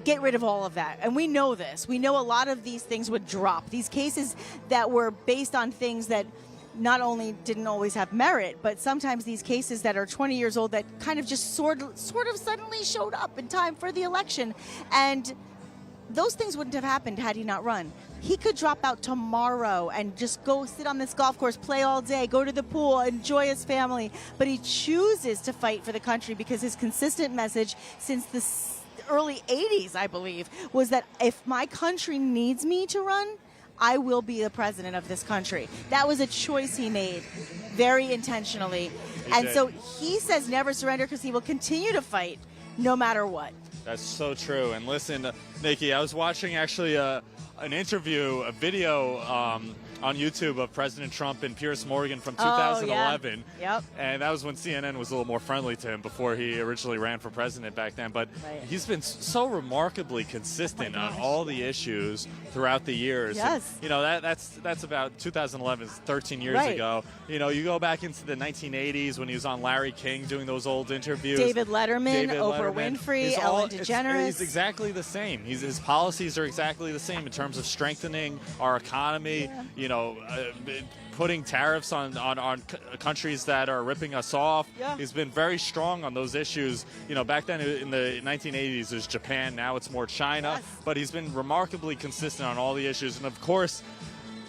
get rid of all of that. And we know this. We know a lot of these things would drop. These cases that were based on things that not only didn't always have merit, but sometimes these cases that are 20 years old that kind of just sort of suddenly showed up in time for the election. And those things wouldn't have happened had he not run. He could drop out tomorrow and just go sit on this golf course, play all day, go to the pool, enjoy his family. But he chooses to fight for the country because his consistent message since the early 80s, I believe, was that if my country needs me to run, I will be the president of this country. That was a choice he made very intentionally. So he says never surrender because he will continue to fight no matter what. That's so true. And listen, Nikki, I was watching actually an interview, a video on YouTube of President Trump and Piers Morgan from 2011. Oh, yeah. Yep. And that was when CNN was a little more friendly to him before he originally ran for president back then. But he's been so remarkably consistent on all the issues throughout the years. Yes. And, that's about 2011, 13 years ago. You go back into the 1980s when he was on Larry King doing those old interviews. David Letterman, Oprah Winfrey, Ellen DeGeneres. He's exactly the same. His policies are exactly the same in terms of strengthening our economy, putting tariffs on countries that are ripping us off. Yeah. He's been very strong on those issues. Back then in the 1980s it was Japan, now it's more China. Yes. But he's been remarkably consistent on all the issues. And of course,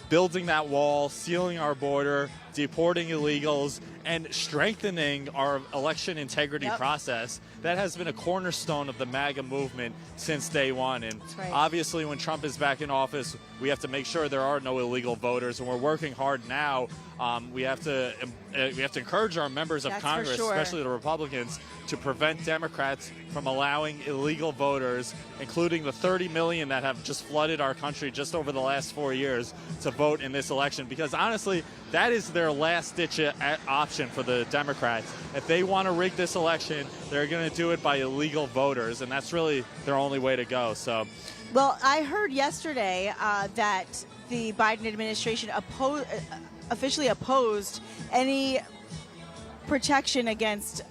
building that wall, sealing our border, deporting illegals, and strengthening our election integrity process that has been a cornerstone of the MAGA movement since day one. And right. obviously when Trump is back in office, we have to make sure there are no illegal voters, and we're working hard now. We have to encourage our members of That's Congress, for sure. especially the Republicans, to prevent Democrats from allowing illegal voters, including the 30 million that have just flooded our country just over the last 4 years, to vote in this election. Because honestly, that is their last-ditch option for the Democrats. If they want to rig this election, they're going to do it by illegal voters, and that's really their only way to go. So, well, I heard yesterday that the Biden administration officially opposed any protection against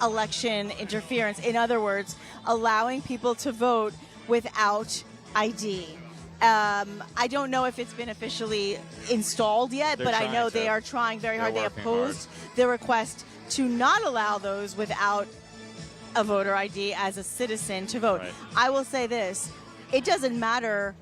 election interference. In other words, allowing people to vote without ID. I don't know if it's been officially installed yet, but I know they are trying very hard. They opposed the request to not allow those without a voter ID as a citizen to vote. Right. I will say this. It doesn't matter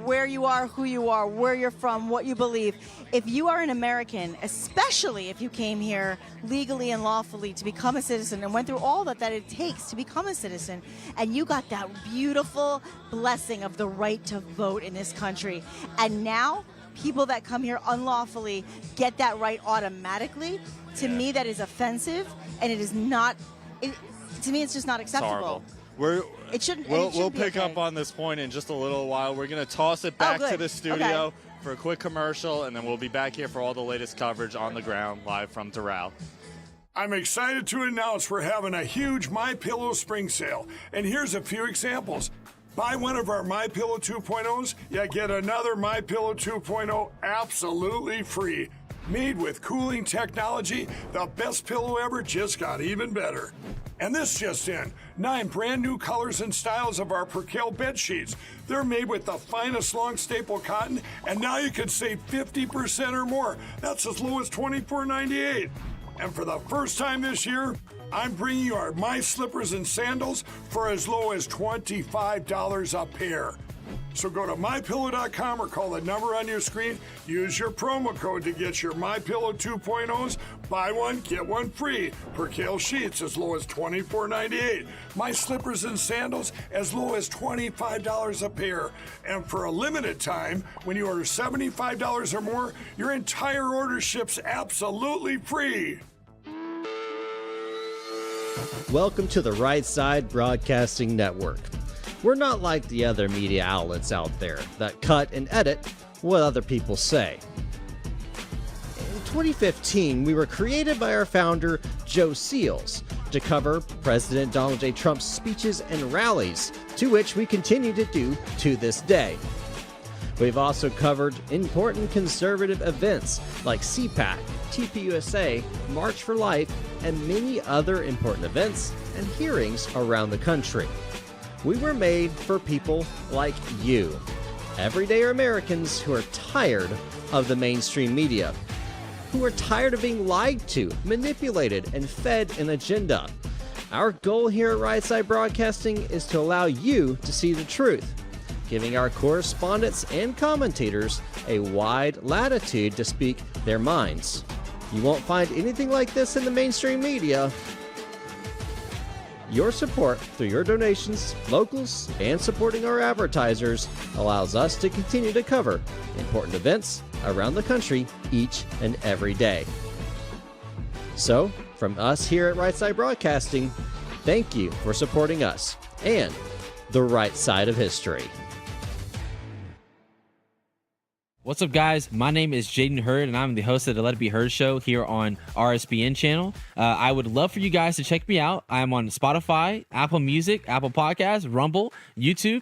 where you are, who you are, where you're from, what you believe. If you are an American, especially if you came here legally and lawfully to become a citizen and went through all that it takes to become a citizen, and you got that beautiful blessing of the right to vote in this country, and now people that come here unlawfully get that right automatically, to me that is offensive, and it is not, to me it's just not acceptable. It shouldn't. We'll pick up on this point in just a little while. We're going to toss it back to the studio for a quick commercial, and then we'll be back here for all the latest coverage on the ground live from Doral. I'm excited to announce we're having a huge MyPillow spring sale, and here's a few examples. Buy one of our MyPillow 2.0s, you get another MyPillow 2.0 absolutely free. Made with cooling technology, the best pillow ever just got even better. And this just in, 9 brand new colors and styles of our Percale bed sheets. They're made with the finest long staple cotton, and now you can save 50% or more. That's as low as $24.98. And for the first time this year, I'm bringing you our My Slippers and Sandals for as low as $25 a pair. So go to MyPillow.com or call the number on your screen. Use your promo code to get your MyPillow 2.0s. Buy one, get one free. Percale sheets as low as $24.98. My Slippers and Sandals as low as $25 a pair. And for a limited time, when you order $75 or more, your entire order ships absolutely free. Welcome to the Right Side Broadcasting Network. We're not like the other media outlets out there that cut and edit what other people say. In 2015, we were created by our founder, Joe Seals, to cover President Donald J. Trump's speeches and rallies, to which we continue to do to this day. We've also covered important conservative events like CPAC, TPUSA, March for Life, and many other important events and hearings around the country. We were made for people like you, everyday Americans who are tired of the mainstream media, who are tired of being lied to, manipulated, and fed an agenda. Our goal here at Right Side Broadcasting is to allow you to see the truth, giving our correspondents and commentators a wide latitude to speak their minds. You won't find anything like this in the mainstream media. Your support through your donations, locals, and supporting our advertisers allows us to continue to cover important events around the country each and every day. So, from us here at Right Side Broadcasting, thank you for supporting us and the right side of history. What's up, guys? My name is Jaden Hurd, and I'm the host of the Let It Be Heard show here on RSBN channel. I would love for you guys to check me out. I'm on Spotify, Apple Music, Apple Podcasts, Rumble, YouTube.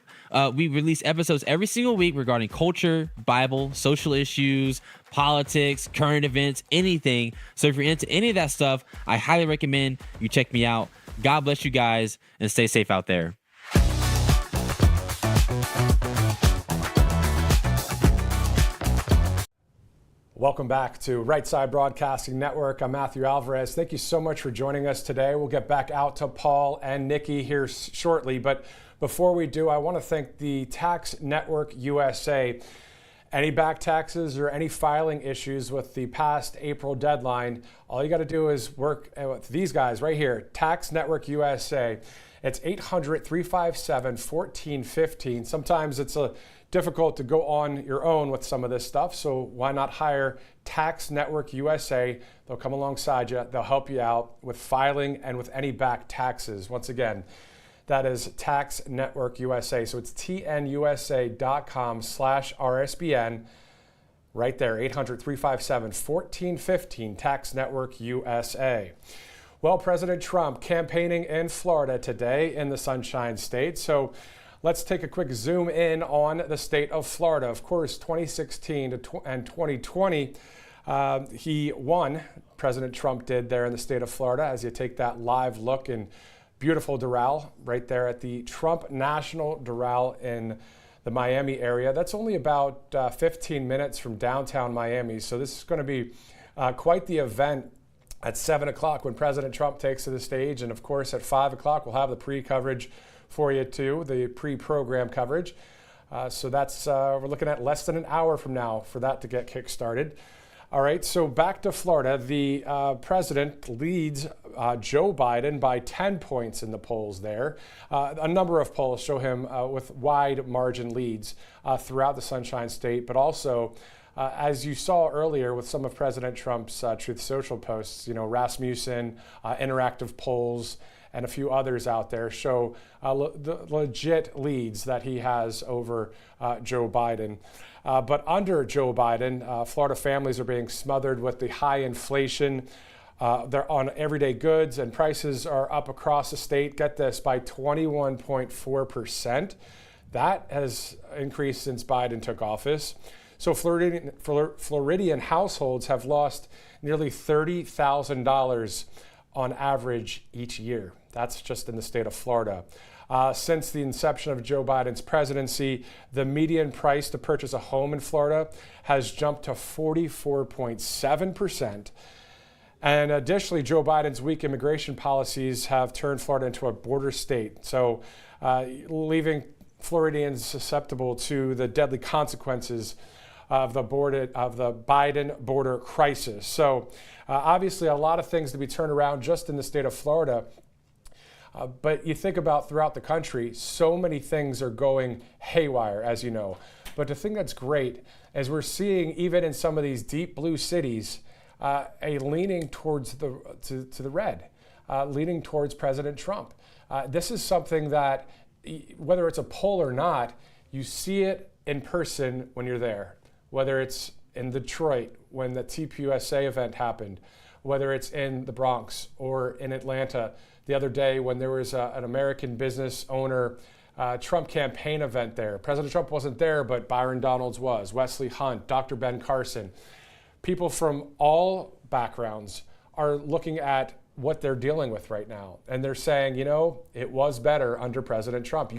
We release episodes every single week regarding culture, Bible, social issues, politics, current events, anything. So if you're into any of that stuff, I highly recommend you check me out. God bless you guys, and stay safe out there. Welcome back to Right Side Broadcasting Network. I'm Matthew Alvarez. Thank you so much for joining us today. We'll get back out to Paul and Nikki here shortly. But before we do, I want to thank the Tax Network USA. Any back taxes or any filing issues with the past April deadline, all you got to do is work with these guys right here, Tax Network USA. It's 800-357-1415. Sometimes it's difficult to go on your own with some of this stuff, so why not hire Tax Network USA? They'll come alongside you. They'll help you out with filing and with any back taxes. Once again, that is Tax Network USA. So it's tnusa.com/RSBN. Right there, 800-357-1415, Tax Network USA. Well, President Trump campaigning in Florida today in the Sunshine State. So let's take a quick zoom in on the state of Florida. Of course, 2016 and 2020, he won. President Trump did there in the state of Florida, as you take that live look in beautiful Doral, right there at the Trump National Doral in the Miami area. That's only about 15 minutes from downtown Miami. So this is going to be quite the event at 7 o'clock when President Trump takes to the stage. And of course, at 5 o'clock, we'll have the pre-coverage for you too, the pre-program coverage. So that's, we're looking at less than an hour from now for that to get kick-started. All right, so back to Florida. The president leads Joe Biden by 10 points in the polls there. A number of polls show him with wide margin leads throughout the Sunshine State, but also, as you saw earlier with some of President Trump's Truth Social posts, you know, Rasmussen, Interactive Polls, and a few others out there show the legit leads that he has over Joe Biden. But under Joe Biden, Florida families are being smothered with the high inflation. They're on everyday goods, and prices are up across the state, get this, by 21.4%. That has increased since Biden took office. So Floridian households have lost nearly $30,000 on average each year. That's just in the state of Florida. Since the inception of Joe Biden's presidency, the median price to purchase a home in Florida has jumped to 44.7%. And additionally, Joe Biden's weak immigration policies have turned Florida into a border state, so leaving Floridians susceptible to the deadly consequences of the Biden border crisis. So obviously a lot of things to be turned around just in the state of Florida. But you think about throughout the country, so many things are going haywire, as you know. But the thing that's great is we're seeing, even in some of these deep blue cities, a leaning towards the red, leaning towards President Trump. This is something that, whether it's a poll or not, you see it in person when you're there. Whether it's in Detroit when the TPUSA event happened, whether it's in the Bronx or in Atlanta the other day when there was an American business owner Trump campaign event there. President Trump wasn't there, but Byron Donalds was, Wesley Hunt, Dr. Ben Carson. People from all backgrounds are looking at what they're dealing with right now. And they're saying, you know, it was better under President Trump.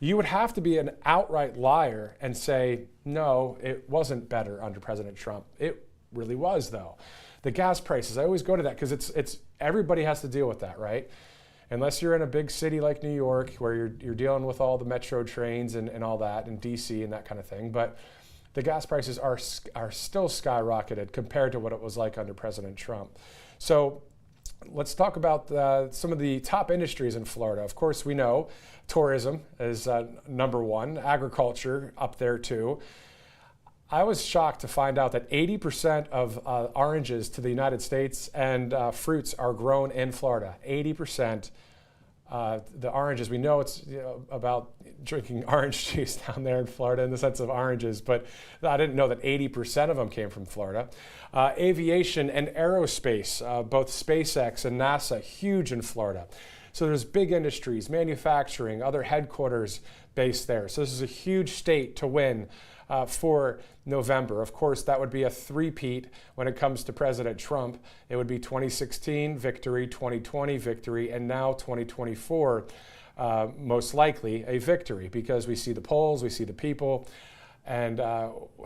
You would have to be an outright liar and say, no, it wasn't better under President Trump. It really was, though. The gas prices, I always go to that because it's everybody has to deal with that, right? Unless you're in a big city like New York where you're dealing with all the metro trains and all that, and DC and that kind of thing. But the gas prices are still skyrocketed compared to what it was like under President Trump. So let's talk about some of the top industries in Florida. Of course, we know tourism is number one, agriculture up there too. I was shocked to find out that 80% of oranges to the United States and fruits are grown in Florida. 80%. The oranges, we know it's about drinking orange juice down there in Florida in the sense of oranges, but I didn't know that 80% of them came from Florida. Aviation and aerospace, both SpaceX and NASA, huge in Florida. So there's big industries, manufacturing, other headquarters based there. So this is a huge state to win for November. Of course, that would be a three-peat when it comes to President Trump. It would be 2016 victory, 2020 victory, and now 2024 most likely a victory, because we see the polls, we see the people, and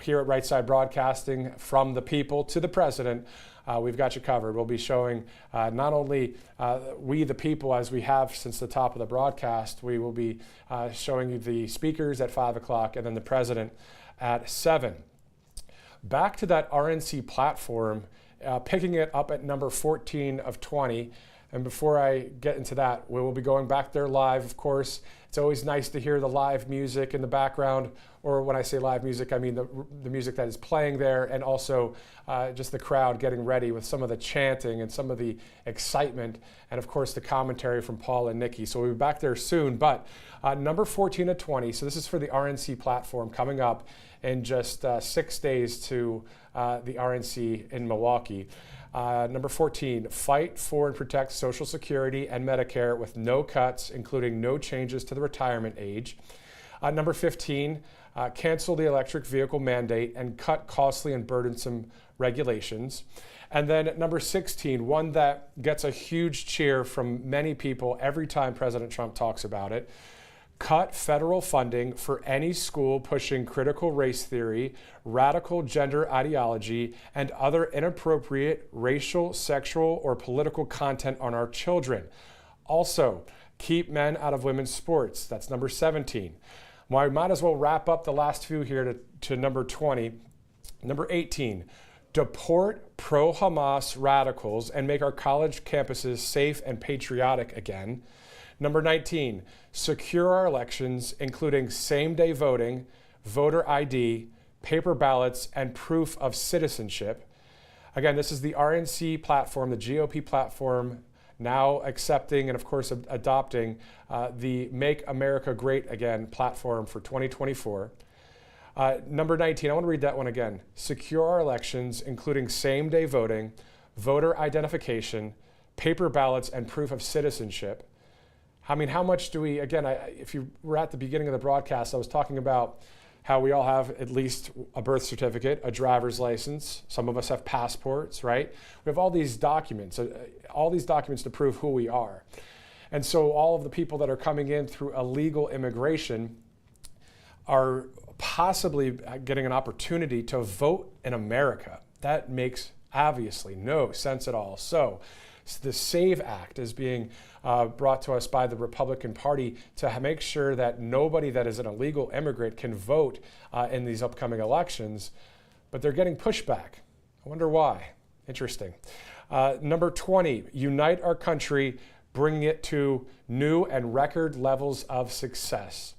here at Right Side Broadcasting, from the people to the president, we've got you covered. We'll be showing not only we the people, as we have since the top of the broadcast, we will be showing you the speakers at 5 o'clock and then the president at 7. back to that RNC platform, picking it up at number 14 of 20. And before I get into that, we will be going back there live, of course. It's always nice to hear the live music in the background, or when I say live music, I mean the music that is playing there, and also just the crowd getting ready with some of the chanting and some of the excitement, and of course the commentary from Paul and Nikki. So we'll be back there soon, but number 14 of 20, so this is for the RNC platform coming up in just 6 days to the RNC in Milwaukee. Number 14, fight for and protect Social Security and Medicare with no cuts, including no changes to the retirement age. Number 15, cancel the electric vehicle mandate and cut costly and burdensome regulations. And then number 16, one that gets a huge cheer from many people every time President Trump talks about it. Cut federal funding for any school pushing critical race theory, radical gender ideology, and other inappropriate racial, sexual, or political content on our children. Also, keep men out of women's sports. That's number 17. Well, I might as well wrap up the last few here to number 20. Number 18, deport pro-Hamas radicals and make our college campuses safe and patriotic again. Number 19, secure our elections, including same-day voting, voter ID, paper ballots, and proof of citizenship. Again, this is the RNC platform, the GOP platform, now accepting and, of course, adopting the Make America Great Again platform for 2024. Number 19, I want to read that one again. Secure our elections, including same-day voting, voter identification, paper ballots, and proof of citizenship. I mean, how much do we, again, if you were at the beginning of the broadcast, I was talking about how we all have at least a birth certificate, a driver's license. Some of us have passports, right? We have all these documents to prove who we are. And so all of the people that are coming in through illegal immigration are possibly getting an opportunity to vote in America. That makes obviously no sense at all. So the SAVE Act is being brought to us by the Republican Party to make sure that nobody that is an illegal immigrant can vote in these upcoming elections, but they're getting pushback. I wonder why. Interesting. Number 20, unite our country, bringing it to new and record levels of success.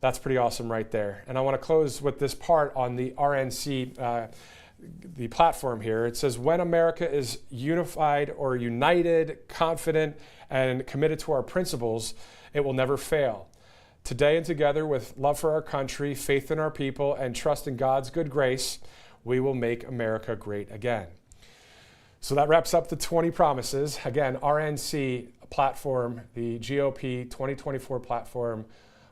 That's pretty awesome right there. And I want to close with this part on the RNC the platform here. It says, when America is unified or united, confident, and committed to our principles, it will never fail. Today and together, with love for our country, faith in our people, and trust in God's good grace, we will make America great again. So that wraps up the 20 promises. Again, RNC platform, the GOP 2024 platform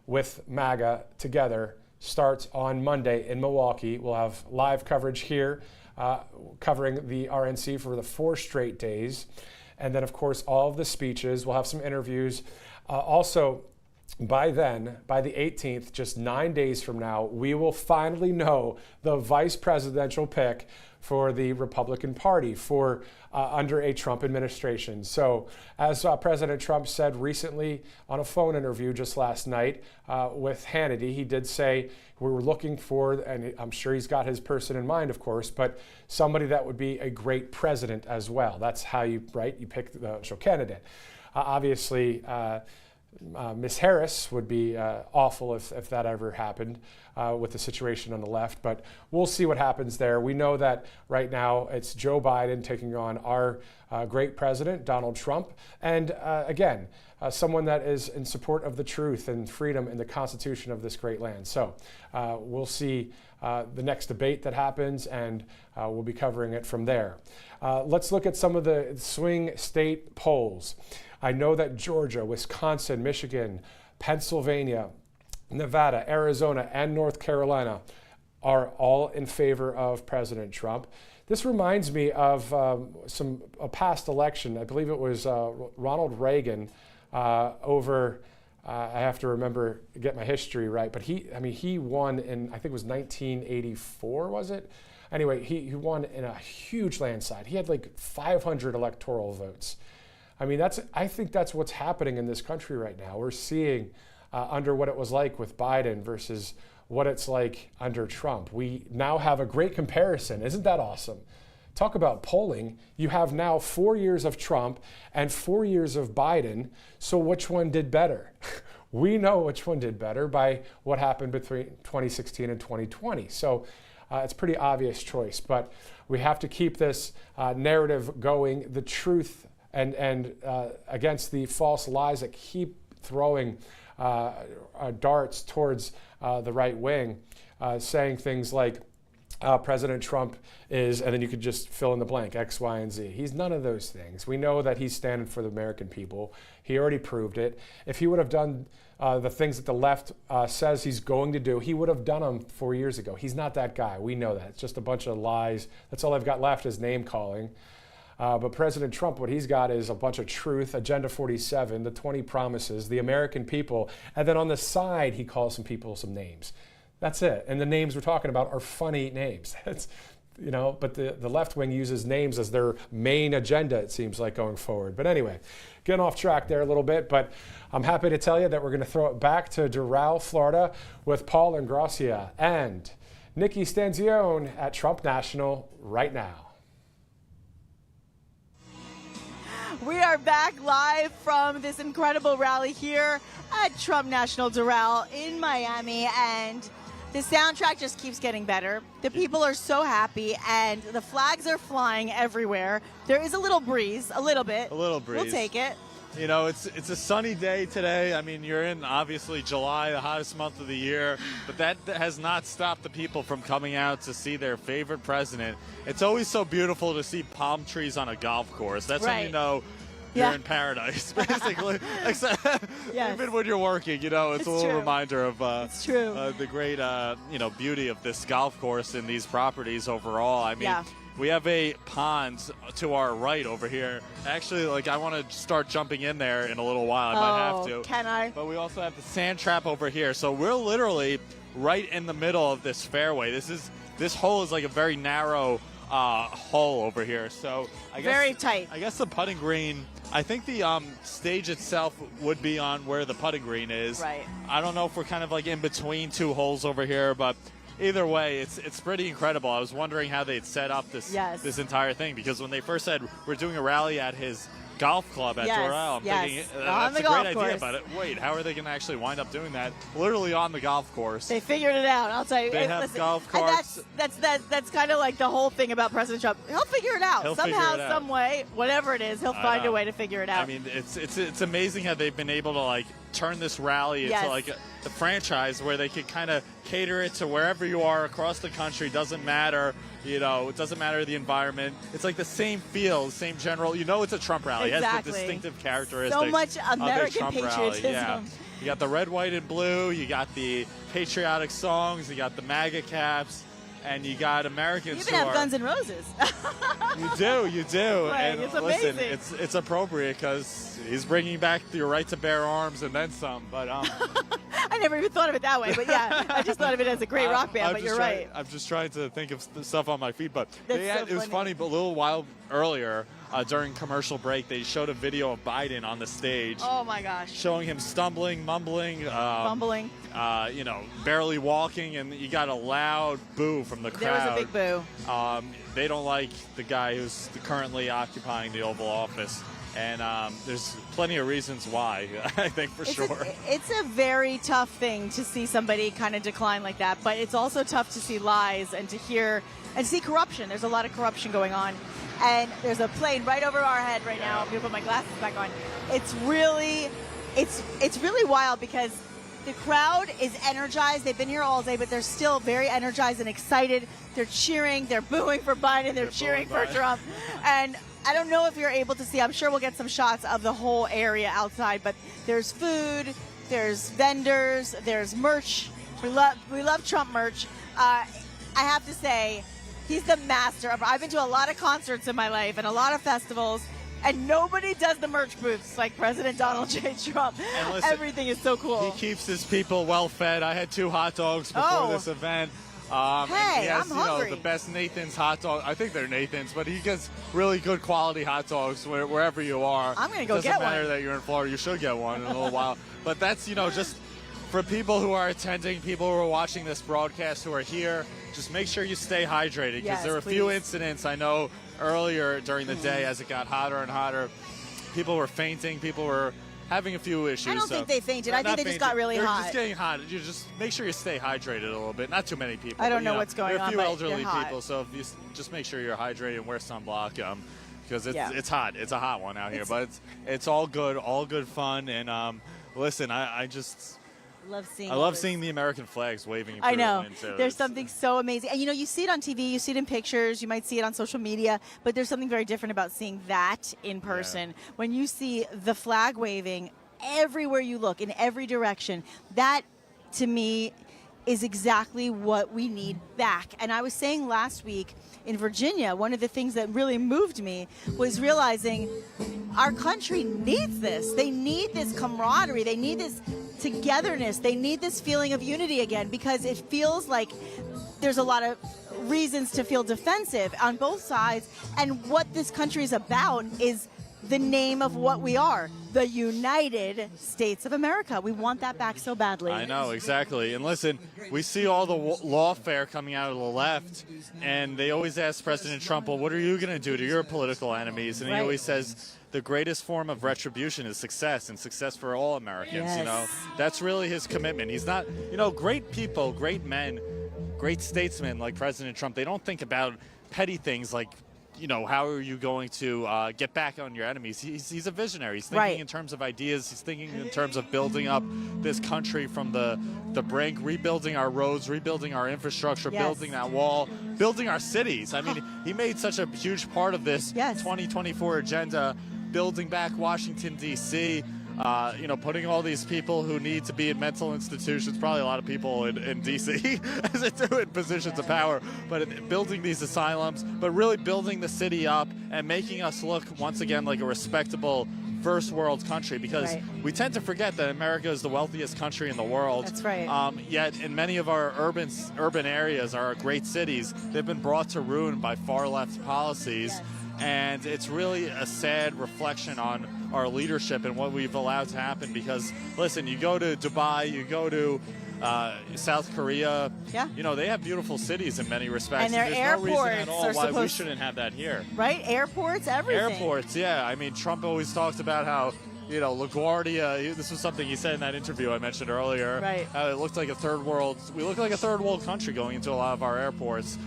with MAGA together, starts on Monday in Milwaukee. We'll have live coverage here covering the RNC for the 4 straight days. And then, of course, all of the speeches. We'll have some interviews. Also, by then, by the 18th, just 9 days from now, we will finally know the vice presidential pick for the Republican Party for under a Trump administration. So as President Trump said recently on a phone interview just last night with Hannity, he did say we were looking for, and I'm sure he's got his person in mind, of course, but somebody that would be a great president as well. That's how you pick the actual candidate. Obviously, Ms. Harris would be awful if that ever happened with the situation on the left, but we'll see what happens there. We know that right now it's Joe Biden taking on our great president, Donald Trump, and again, someone that is in support of the truth and freedom in the Constitution of this great land. So we'll see the next debate that happens, and we'll be covering it from there. Let's look at some of the swing state polls. I know that Georgia, Wisconsin, Michigan, Pennsylvania, Nevada, Arizona, and North Carolina are all in favor of President Trump. This reminds me of a past election. I believe it was Ronald Reagan over, I have to get my history right, but he won in, I think it was 1984, was it? Anyway, he won in a huge landslide. He had like 500 electoral votes. I mean, I think that's what's happening in this country right now. We're seeing under what it was like with Biden versus what it's like under Trump. We now have a great comparison. Isn't that awesome? Talk about polling. You have now 4 years of Trump and 4 years of Biden. So which one did better? We know which one did better by what happened between 2016 and 2020. So it's a pretty obvious choice, but we have to keep this narrative going, the truth and against the false lies that keep throwing darts towards the right wing, saying things like President Trump is, and then you could just fill in the blank, X, Y, and Z. He's none of those things. We know that he's standing for the American people. He already proved it. If he would have done the things that the left says he's going to do, he would have done them 4 years ago. He's not that guy. We know that. It's just a bunch of lies. That's all they've got left is name calling. But President Trump, what he's got is a bunch of truth, Agenda 47, the 20 promises, the American people, and then on the side, he calls some people some names. That's it. And the names we're talking about are funny names. That's, but the left wing uses names as their main agenda, it seems like, going forward. But anyway, getting off track there a little bit, but I'm happy to tell you that we're going to throw it back to Doral, Florida, with Paul Ingracia and Nikki Stanzione at Trump National right now. We are back live from this incredible rally here at Trump National Doral in Miami, and the soundtrack just keeps getting better. The people are so happy, and the flags are flying everywhere. There is a little breeze, a little bit. A little breeze. We'll take it. It's a sunny day today. I mean, you're in, obviously, July, the hottest month of the year, but that has not stopped the people from coming out to see their favorite president. It's always so beautiful to see palm trees on a golf course. That's when you know you're in paradise, basically. Even when you're working, it's a little reminder of the great, beauty of this golf course and these properties overall. I mean, we have a pond to our right over here. Actually, I want to start jumping in there in a little while. I might have to. Can I? But we also have the sand trap over here. So we're literally right in the middle of this fairway. This hole is like a very narrow hole over here. So I guess very tight. I guess the putting green. I think the stage itself would be on where the putting green is. Right. I don't know if we're kind of in between two holes over here, but either way, it's pretty incredible. I was wondering how they'd set up this entire thing, because when they first said we're doing a rally at his golf club at Doral, I'm thinking that's a great idea, but wait, how are they going to actually wind up doing that literally on the golf course? They figured it out. I'll tell you. They have golf carts. That's kind of like the whole thing about President Trump. He'll figure it out somehow, some way, whatever it is. He'll find a way to figure it out. I mean, it's amazing how they've been able to turn this rally into a franchise where they could kind of cater it to wherever you are across the country. Doesn't matter. It doesn't matter the environment. It's like the same feel, same general. It's a Trump rally. Exactly. It has the distinctive characteristics. So much American of a Trump patriotism. Rally. Yeah. You got the red, white, and blue. You got the patriotic songs. You got the MAGA caps. And you got Americans you even have Guns N' Roses. You do. And it's listen, amazing. it's appropriate because he's bringing back your right to bear arms and then some. But I never even thought of it that way. But I just thought of it as a great rock band. But you're right. I'm just trying to think of stuff on my feet. But it was funny. But a little while earlier, during commercial break, they showed a video of Biden on the stage. Oh my gosh! Showing him stumbling, mumbling, fumbling. Barely walking, and you got a loud boo from the crowd. There was a big boo. They don't like the guy who's currently occupying the Oval Office. And there's plenty of reasons why, I think, for sure. It's a very tough thing to see somebody kind of decline like that, but it's also tough to see lies and to hear and see corruption. There's a lot of corruption going on. And there's a plane right over our head right now. I'm going to put my glasses back on. It's really wild because the crowd is energized. They've been here all day, but they're still very energized and excited. They're cheering. They're booing for Biden. They're cheering for Trump. And I don't know if you're able to see. I'm sure we'll get some shots of the whole area outside, but there's food, there's vendors, there's merch. We love Trump merch. I have to say, he's the master of. I've been to a lot of concerts in my life and a lot of festivals, and nobody does the merch booths like President Donald J. Trump. And listen, everything is so cool. He keeps his people well fed. I had 2 hot dogs before this event. Hey, he has, I'm hungry. The best Nathan's hot dog. I think they're Nathan's, but he gets really good quality hot dogs wherever you are. I'm going to go get one. Doesn't matter that you're in Florida. You should get one in a little while. But that's, just for people who are attending, people who are watching this broadcast, who are here, just make sure you stay hydrated, because Yes, there were a few please. incidents I know earlier during the day as it got hotter and hotter. People were fainting. People were having a few issues. I don't think they fainted. I think Not they just got fainting. really They're hot. just getting hot. You just make sure you stay hydrated a little bit. Not too many people. I don't but, know you what's going there are on, a few but elderly they're hot. people, so if you just make sure you're hydrated and wear sunblock. Because Yeah. it's hot. It's a hot one out here, but it's all good fun. And listen, I love seeing the American flags waving. I through know. the wind, too. There's something so amazing. And you see it on TV, you see it in pictures, you might see it on social media, but there's something very different about seeing that in person. When you see the flag waving everywhere you look, in every direction, that to me is exactly what we need back. And I was saying last week in Virginia, one of the things that really moved me was realizing our country needs this. They need this camaraderie. They need this togetherness. They need this feeling of unity again, because it feels like there's a lot of reasons to feel defensive on both sides. And what this country is about is the name of what we are, the United States of America. We want that back so badly. I know, exactly. And listen, we see all the lawfare coming out of the left, and they always ask President Trump, well, what are you going to do to your political enemies? And he always says, the greatest form of retribution is success, and success for all Americans. Yes. That's really his commitment. He's not, great people, great men, great statesmen like President Trump, they don't think about petty things like, how are you going to get back on your enemies? He's a visionary. He's thinking in terms of ideas. He's thinking in terms of building up this country from the brink, rebuilding our roads, rebuilding our infrastructure, building that wall, building our cities. I mean, he made such a huge part of this 2024 agenda, building back Washington, D.C., putting all these people who need to be in mental institutions, probably a lot of people in D.C. as they do in positions of power, but building these asylums, but really building the city up and making us look once again like a respectable first world country, because we tend to forget that America is the wealthiest country in the world. That's right. Yet in many of our urban areas, our great cities, they've been brought to ruin by far left policies. And it's really a sad reflection on our leadership and what we've allowed to happen, because, listen, you go to Dubai, you go to South Korea, they have beautiful cities in many respects. And their there's no reason at airports all are why we supposed- shouldn't have that here. Right? Airports, everything. Airports, yeah. I mean, Trump always talks about how, LaGuardia, this was something he said in that interview I mentioned earlier. Right. It looked like we look like a third world country going into a lot of our airports.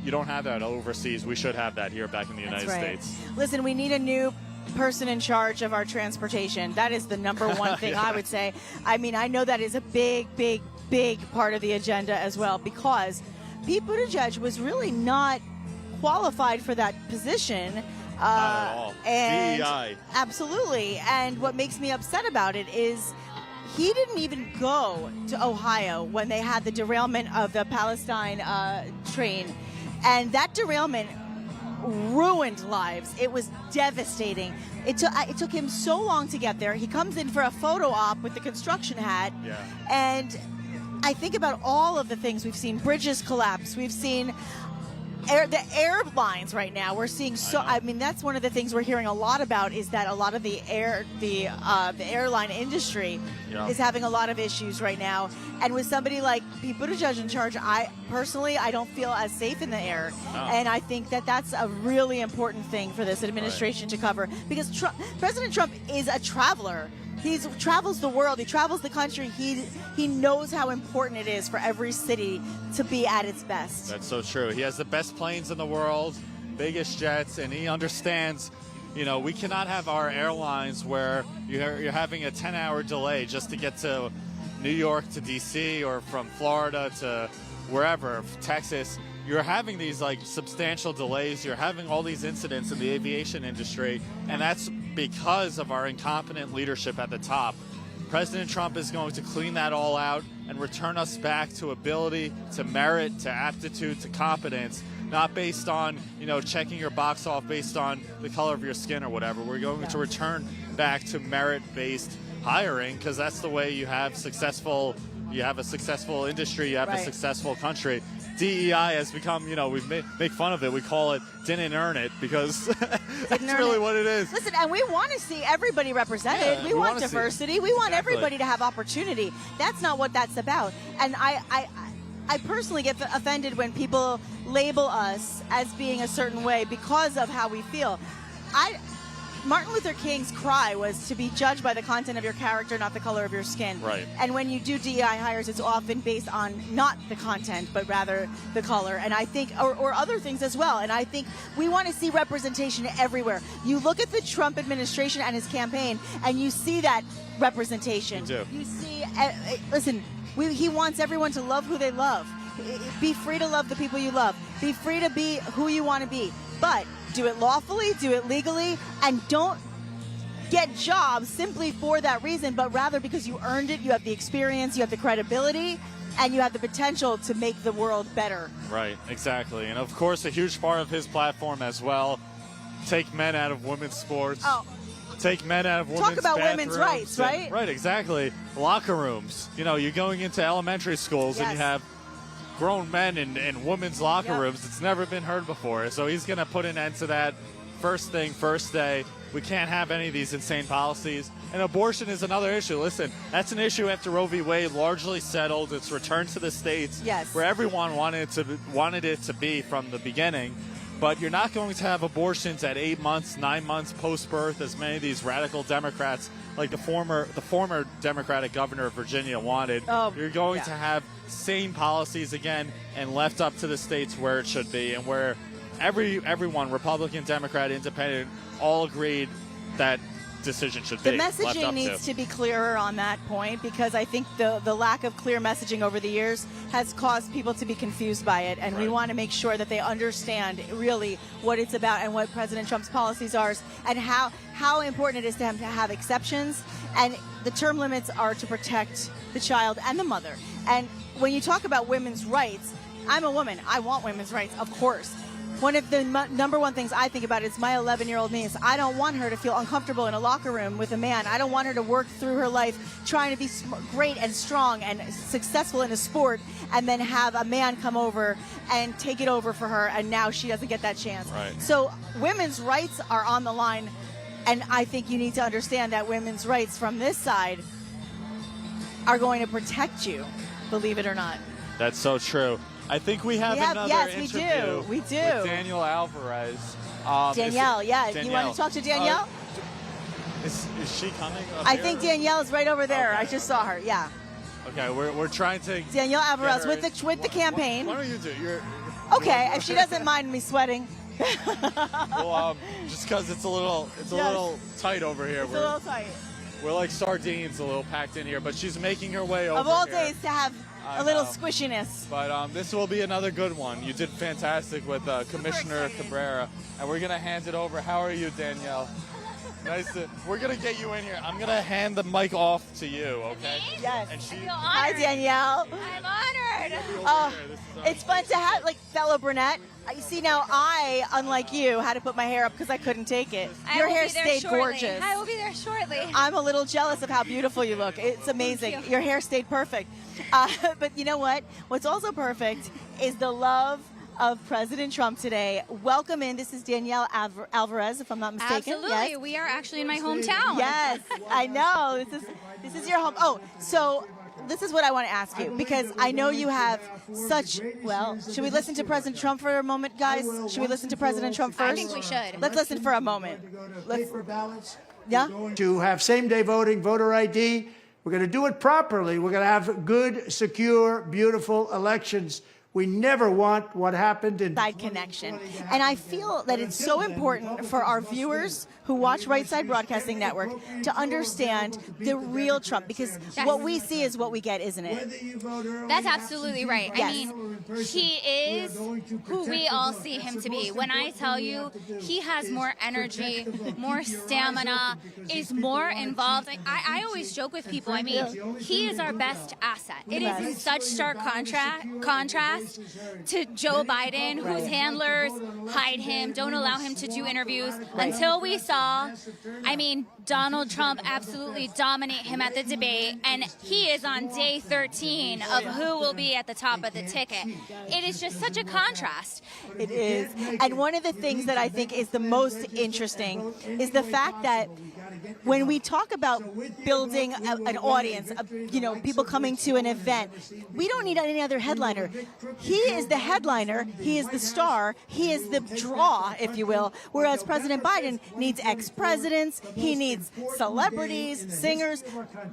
You don't have that overseas. We should have that here back in the United States. Listen, we need a new person in charge of our transportation. That is the number one thing I would say. I mean, I know that is a big, big, big part of the agenda as well, because Pete Buttigieg was really not qualified for that position. Not at all. And DEI. Absolutely. And what makes me upset about it is he didn't even go to Ohio when they had the derailment of the Palestine train. And that derailment ruined lives. It was devastating. It took him so long to get there. He comes in for a photo op with the construction hat. Yeah. And I think about all of the things we've seen. Bridges collapse. We've seen the airlines right now. We're seeing that's one of the things we're hearing a lot about, is that a lot of the airline industry is having a lot of issues right now. And with somebody like Pete Buttigieg in charge, I don't feel as safe in the air. No. And I think that that's a really important thing for this administration to cover, because President Trump is a traveler. He travels the world. He travels the country. He knows how important it is for every city to be at its best. That's so true. He has the best planes in the world, biggest jets, and he understands, we cannot have our airlines where you're having a 10-hour delay just to get to New York to D.C. or from Florida to wherever, Texas. You're having these substantial delays. You're having all these incidents in the aviation industry, and that's because of our incompetent leadership at the top. President Trump is going to clean that all out and return us back to ability, to merit, to aptitude, to competence, not based on, checking your box off based on the color of your skin or whatever. We're going to return back to merit-based hiring, because that's the way you have successful you have a successful industry, you have a Right. successful country. DEI has become, we make fun of it. We call it didn't earn it because that's really what it is. Listen, and we want to see everybody represented. Yeah, we we want wanna see- diversity. We want Exactly. everybody to have opportunity. That's not what that's about. And I personally get offended when people label us as being a certain way because of how we feel. Martin Luther King's cry was to be judged by the content of your character, not the color of your skin. Right. And when you do DEI hires, it's often based on not the content, but rather the color. And I think, or other things as well. And I think we want to see representation everywhere. You look at the Trump administration and his campaign, and you see that representation. You do. You see, listen, he wants everyone to love who they love. Be free to love the people you love. Be free to be who you want to be. But do it lawfully, do it legally, and don't get jobs simply for that reason, but rather because you earned it, you have the experience, you have the credibility, and you have the potential to make the world better. Right, exactly. And of course, a huge part of his platform as well, take men out of women's sports. Oh. Take men out of women's Talk about women's bathrooms rights, right? Right, exactly. Locker rooms. You're going into elementary schools and you Yes. have grown men in women's locker Yep. rooms. It's never been heard before. So he's going to put an end to that first thing, first day. We can't have any of these insane policies. And abortion is another issue. Listen, that's an issue after Roe v. Wade largely settled. It's returned to the states Yes. where everyone wanted it to be from the beginning. But you're not going to have abortions at 8 months, 9 months post-birth, as many of these radical Democrats, like the former Democratic governor of Virginia, wanted. Oh, you're going yeah. to have sane policies again and left up to the states where it should be, and where everyone, Republican, Democrat, Independent, all agreed that decision should The be left messaging up needs to be clearer on that point, because I think the lack of clear messaging over the years has caused people to be confused by it, and we Right. want to make sure that they understand really what it's about and what President Trump's policies are, and how important it is to him to have exceptions. And the term limits are to protect the child and the mother. And when you talk about women's rights, I'm a woman. I want women's rights, of course. One of the number one things I think about is my 11-year-old niece. I don't want her to feel uncomfortable in a locker room with a man. I don't want her to work through her life trying to be great and strong and successful in a sport, and then have a man come over and take it over for her, and now she doesn't get that chance. Right. So women's rights are on the line, and I think you need to understand that women's rights from this side are going to protect you, believe it or not. That's so true. I think we have another yes, interview we do. with Daniel Alvarez. Danielle, yeah. Danielle. You want to talk to Danielle? Is she coming up I here? think Danielle's right over there. Okay. I just saw her. Yeah, Okay, we're trying to Danielle Alvarez get her with the campaign. Why don't you do? Okay, if she doesn't mind me sweating. Well, just because it's a little tight over here. It's a little tight. We're like sardines, a little packed in here, but she's making her way over Of all here. days to have I a little know. squishiness. But this will be another good one. You did fantastic with Commissioner Cabrera, and we're gonna hand it over. How are you, Danielle? We're gonna get you in here. I'm gonna hand the mic off to you, okay? Yes. And she, Hi, Danielle. I'm honored. It's fun to have fellow brunette. You see, now I, unlike you, had to put my hair up because I couldn't take it. Your hair stayed gorgeous. I will be there shortly. I'm a little jealous of how beautiful you look. It's amazing. Thank you. Your hair stayed perfect. But you know what? What's also perfect is the love of President Trump today. Welcome in. This is Danielle Alvarez, if I'm not mistaken. Absolutely. Yes? We are actually in my hometown. Yes, I know. This is your home. Oh, so this is what I want to ask you, because I know you have such, well, should we listen to President Trump for a moment, guys? Should we listen to President Trump first? I think we should. Let's listen for a moment. Paper ballots. Yeah? To have same-day voting, voter ID. We're going to do it properly. We're going to have good, secure, beautiful elections. We never want what happened in Side connection. And I feel that it's so important for our viewers who watch Right Side Broadcasting Network to understand the real Trump, because what we see is what we get, isn't it? That's absolutely right. Yes. I mean, he is who we all see him to be. When I tell you he has more energy, more stamina, is more involved. Like, I always joke with people, I mean, he is our best asset. It is in such stark contrast to Joe Biden, whose handlers hide him, don't allow him to do interviews, until we saw, I mean, Donald Trump absolutely dominate him at the debate, and he is on day 13 of who will be at the top of the ticket. It is just such a contrast. It is. And one of the things that I think is the most interesting is the fact that when we talk about building an audience, people coming to an event, we don't need any other headliner. He is the headliner, he is the star, he is the draw, if you will, whereas President Biden needs ex-presidents, he needs celebrities, singers.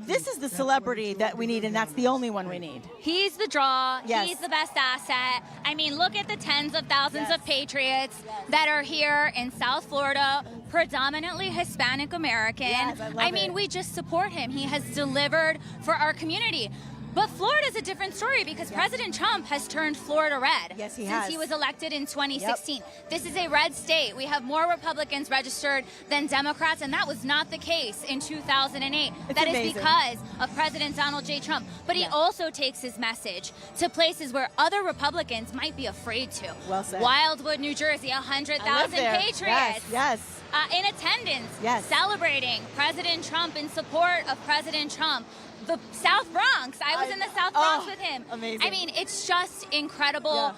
This is the celebrity that we need, and that's the only one we need. He's the draw. Yes. He's the best asset. I mean, look at the tens of thousands of patriots that are here in South Florida, predominantly Hispanic American. Yes, I mean, we just support him. He has delivered for our community. But Florida's a different story because President Trump has turned Florida red. Yes, he since has. he was elected in 2016. Yep. This is a red state. We have more Republicans registered than Democrats, and that was not the case in 2008. That is because of President Donald J. Trump. But he also takes his message to places where other Republicans might be afraid to. Well said. Wildwood, New Jersey, 100,000 patriots. Yes. In attendance, yes, celebrating President Trump, in support of President Trump. The South Bronx. I was in the South Bronx with him. Amazing. I mean, it's just incredible. Yeah.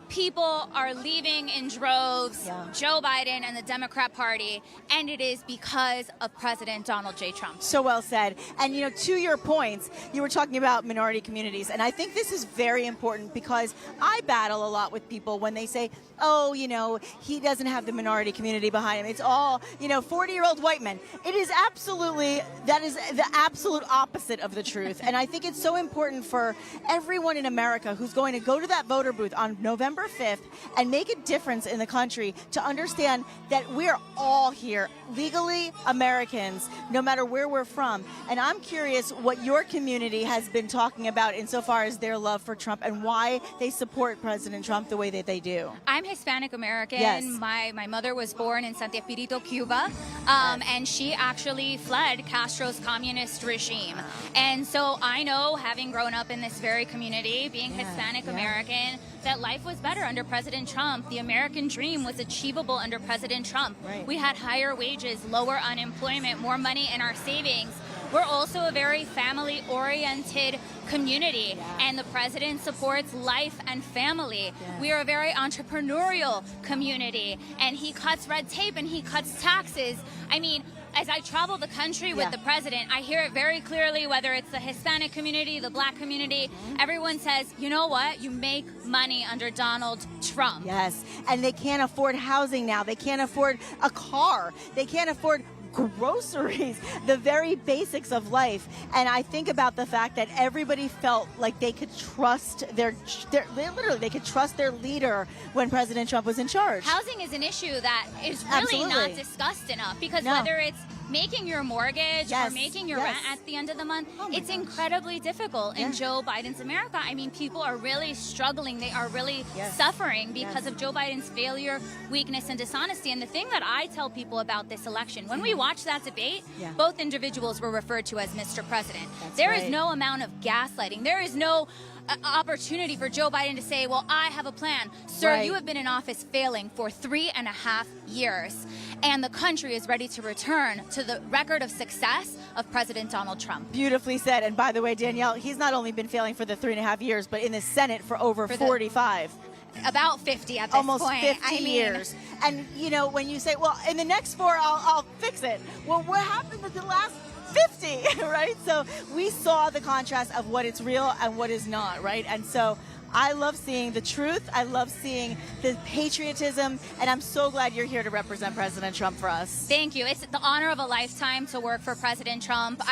People are leaving in droves, Joe Biden and the Democrat Party, and it is because of President Donald J. Trump. So well said. And, to your points, you were talking about minority communities, and I think this is very important because I battle a lot with people when they say, oh, he doesn't have the minority community behind him. It's all, 40-year-old white men. It is that is the absolute opposite of the truth. And I think it's so important for everyone in America who's going to go to that voter booth on November 5th and make a difference in the country to understand that we're all here, legally Americans, no matter where we're from. And I'm curious what your community has been talking about insofar as their love for Trump and why they support President Trump the way that they do. I'm Hispanic American. Yes. My mother was born in Santo Espirito, Cuba, and she actually fled Castro's communist regime. And so I know, having grown up in this very community, being Hispanic American, that life was better under President Trump. The American dream was achievable under President Trump. Right. We had higher wages, lower unemployment, more money in our savings. We're also a very family-oriented community, and the president supports life and family. We are a very entrepreneurial community, and he cuts red tape and he cuts taxes. I mean, as I travel the country with the president, I hear it very clearly, whether it's the Hispanic community, the black community, everyone says, you know what, you make money under Donald Trump. Yes, and they can't afford housing now. They can't afford a car. They can't afford groceries, the very basics of life. And I think about the fact that everybody felt like they could trust they could trust their leader when President Trump was in charge. Housing is an issue that is really not discussed enough because whether it's making your mortgage or making your rent at the end of the month, it's incredibly difficult in Joe Biden's America. I mean, people are really struggling. They are really suffering because of Joe Biden's failure, weakness, and dishonesty. And the thing that I tell people about this election, when we watch that debate, both individuals were referred to as Mr. President. There is no amount of gaslighting. There is no opportunity for Joe Biden to say, well, I have a plan. Sir, you have been in office failing for 3.5 years, and the country is ready to return to the record of success of President Donald Trump. Beautifully said. And by the way, Danielle, he's not only been failing for the 3.5 years, but in the Senate for over 45. About 50 at this almost point. 50 years. And, when you say, well, in the next 4, I'll fix it. Well, what happened with the last 50, right? So we saw the contrast of what is real and what is not, right? And so I love seeing the truth. I love seeing the patriotism, and I'm so glad you're here to represent President Trump for us. Thank you. It's the honor of a lifetime to work for President Trump.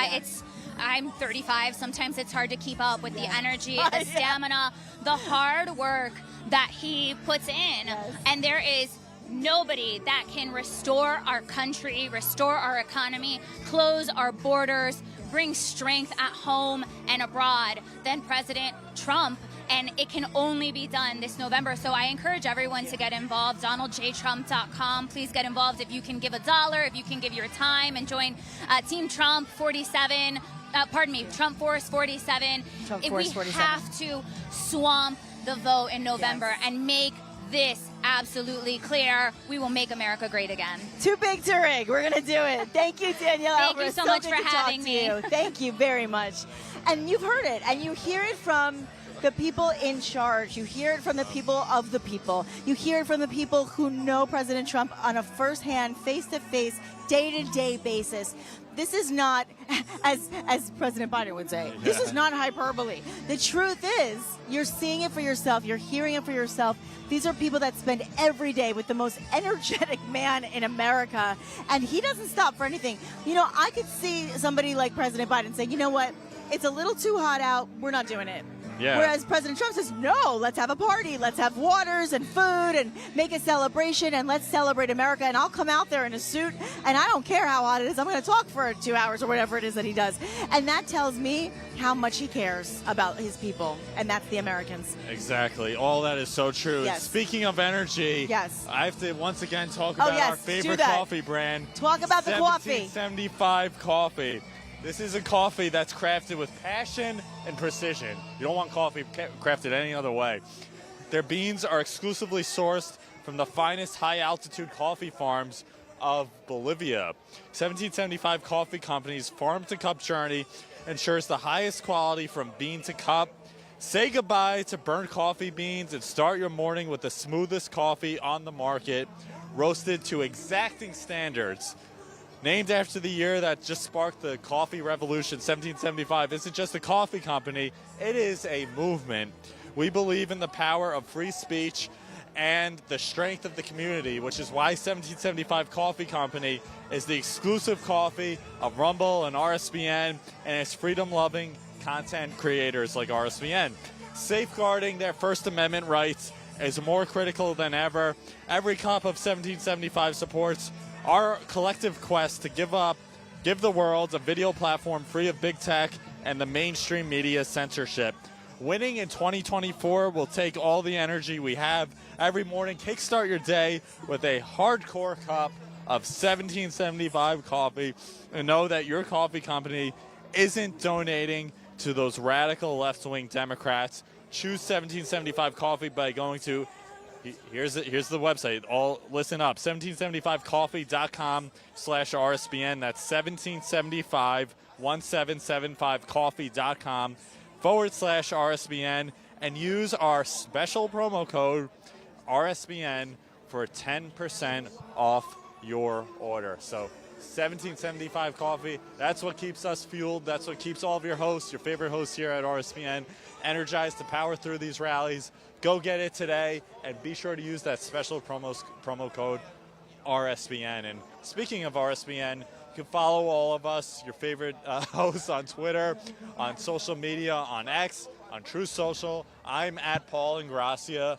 I'm 35. Sometimes it's hard to keep up with the energy, the stamina, the hard work that he puts in. And there is nobody that can restore our country, restore our economy, close our borders, bring strength at home and abroad than President Trump. And it can only be done this November. So I encourage everyone to get involved. DonaldJTrump.com. Please get involved if you can give $1, if you can give your time and join Team Trump 47. Trump Force 47. Trump Force 47. We have to swamp the vote in November and make this absolutely clear. We will make America great again. Too big to rig. We're going to do it. Thank you, Danielle. Thank you so much good for to talk having to me. you. Thank you very much. And you've heard it, and you hear it from the people in charge. You hear it from the people of the people. You hear it from the people who know President Trump on a firsthand, face-to-face, day-to-day basis. This is not, as President Biden would say, this is not hyperbole. The truth is, you're seeing it for yourself. You're hearing it for yourself. These are people that spend every day with the most energetic man in America, and he doesn't stop for anything. You know, I could see somebody like President Biden saying, you know what, it's a little too hot out. We're not doing it. Yeah. Whereas President Trump says, no, let's have a party. Let's have waters and food and make a celebration, and let's celebrate America. And I'll come out there in a suit, and I don't care how hot it is. I'm going to talk for 2 hours or whatever it is that he does. And that tells me how much he cares about his people, and that's the Americans. Exactly. All that is so true. Yes. Speaking of energy, yes, I have to once again talk about our favorite coffee brand. Talk about the coffee. 1775 coffee. This is a coffee that's crafted with passion and precision. You don't want coffee crafted any other way. Their beans are exclusively sourced from the finest high-altitude coffee farms of Bolivia. 1775 Coffee Company's farm-to-cup journey ensures the highest quality from bean to cup. Say goodbye to burnt coffee beans and start your morning with the smoothest coffee on the market, roasted to exacting standards. Named after the year that just sparked the coffee revolution, 1775 isn't just a coffee company, it is a movement. We believe in the power of free speech and the strength of the community, which is why 1775 Coffee Company is the exclusive coffee of Rumble and RSBN and its freedom-loving content creators like RSBN. Safeguarding their First Amendment rights is more critical than ever. Every cup of 1775 supports our collective quest to give the world a video platform free of big tech and the mainstream media censorship. Winning in 2024 will take all the energy we have every morning. Kickstart your day with a hardcore cup of 1775 coffee and know that your coffee company isn't donating to those radical left-wing Democrats. Choose 1775 coffee by going to Here's the website. All listen up. 1775coffee.com/RSBN. That's 1775-1775coffee.com/RSBN, and use our special promo code RSBN for 10% off your order. So 1775 coffee. That's what keeps us fueled. That's what keeps all of your hosts, your favorite hosts here at RSBN, energized to power through these rallies. Go get it today, and be sure to use that special promo code RSBN. And speaking of RSBN, you can follow all of us, your favorite hosts, on Twitter, on social media, on X, on True Social. I'm at Paul Ingracia,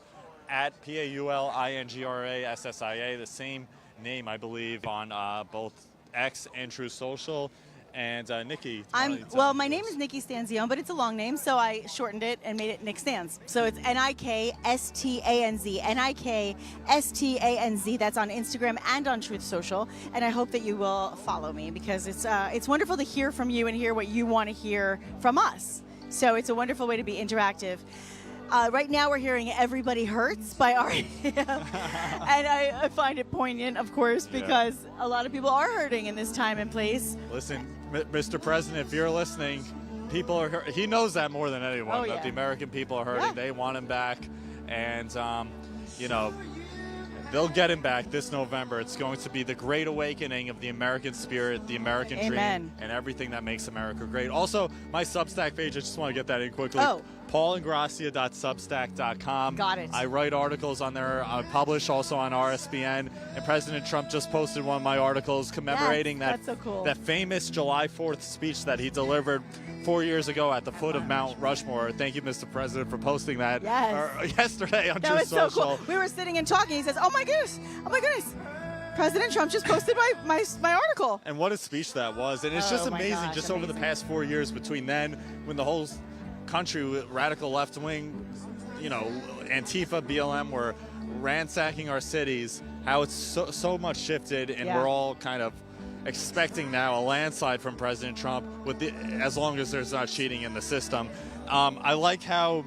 at PaulIngrassia, the same name, I believe, on both X and True Social. And Nikki. My name is Nikki Stanzione, but it's a long name, so I shortened it and made it Nick Stans. So it's Nikstanz, Nikstanz. That's on Instagram and on Truth Social, and I hope that you will follow me because it's wonderful to hear from you and hear what you want to hear from us. So it's a wonderful way to be interactive. Right now we're hearing Everybody Hurts by R.E.M. And I find it poignant, of course, because a lot of people are hurting in this time and place. Listen, Mr. President, if you're listening, people are hurt. He knows that more than anyone, that the American people are hurting. They want him back. And, they'll get him back this November. It's going to be the great awakening of the American spirit, the American dream, and everything that makes America great. Also, my Substack page, I just want to get that in quickly. PaulIngracia.substack.com. Got it. I write articles on there. I publish also on RSBN. And President Trump just posted one of my articles commemorating that famous July 4th speech that he delivered 4 years ago at the foot of Mount Rushmore. Thank you, Mr. President, for posting that yesterday on True Social. So cool. We were sitting and talking. He says, oh my goodness. President Trump just posted my article. And what a speech that was. And it's just amazing, over the past 4 years between then, when the whole country, radical left wing, Antifa, BLM were ransacking our cities, how it's so much shifted, and we're all kind of expecting now a landslide from President Trump, as long as there's not cheating in the system. I like how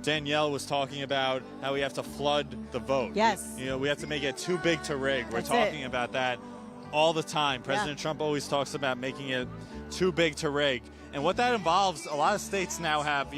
Danielle was talking about how we have to flood the vote. Yes. We have to make it too big to rig. We're talking about that all the time. President Trump always talks about making it too big to rig. And what that involves, a lot of states now have,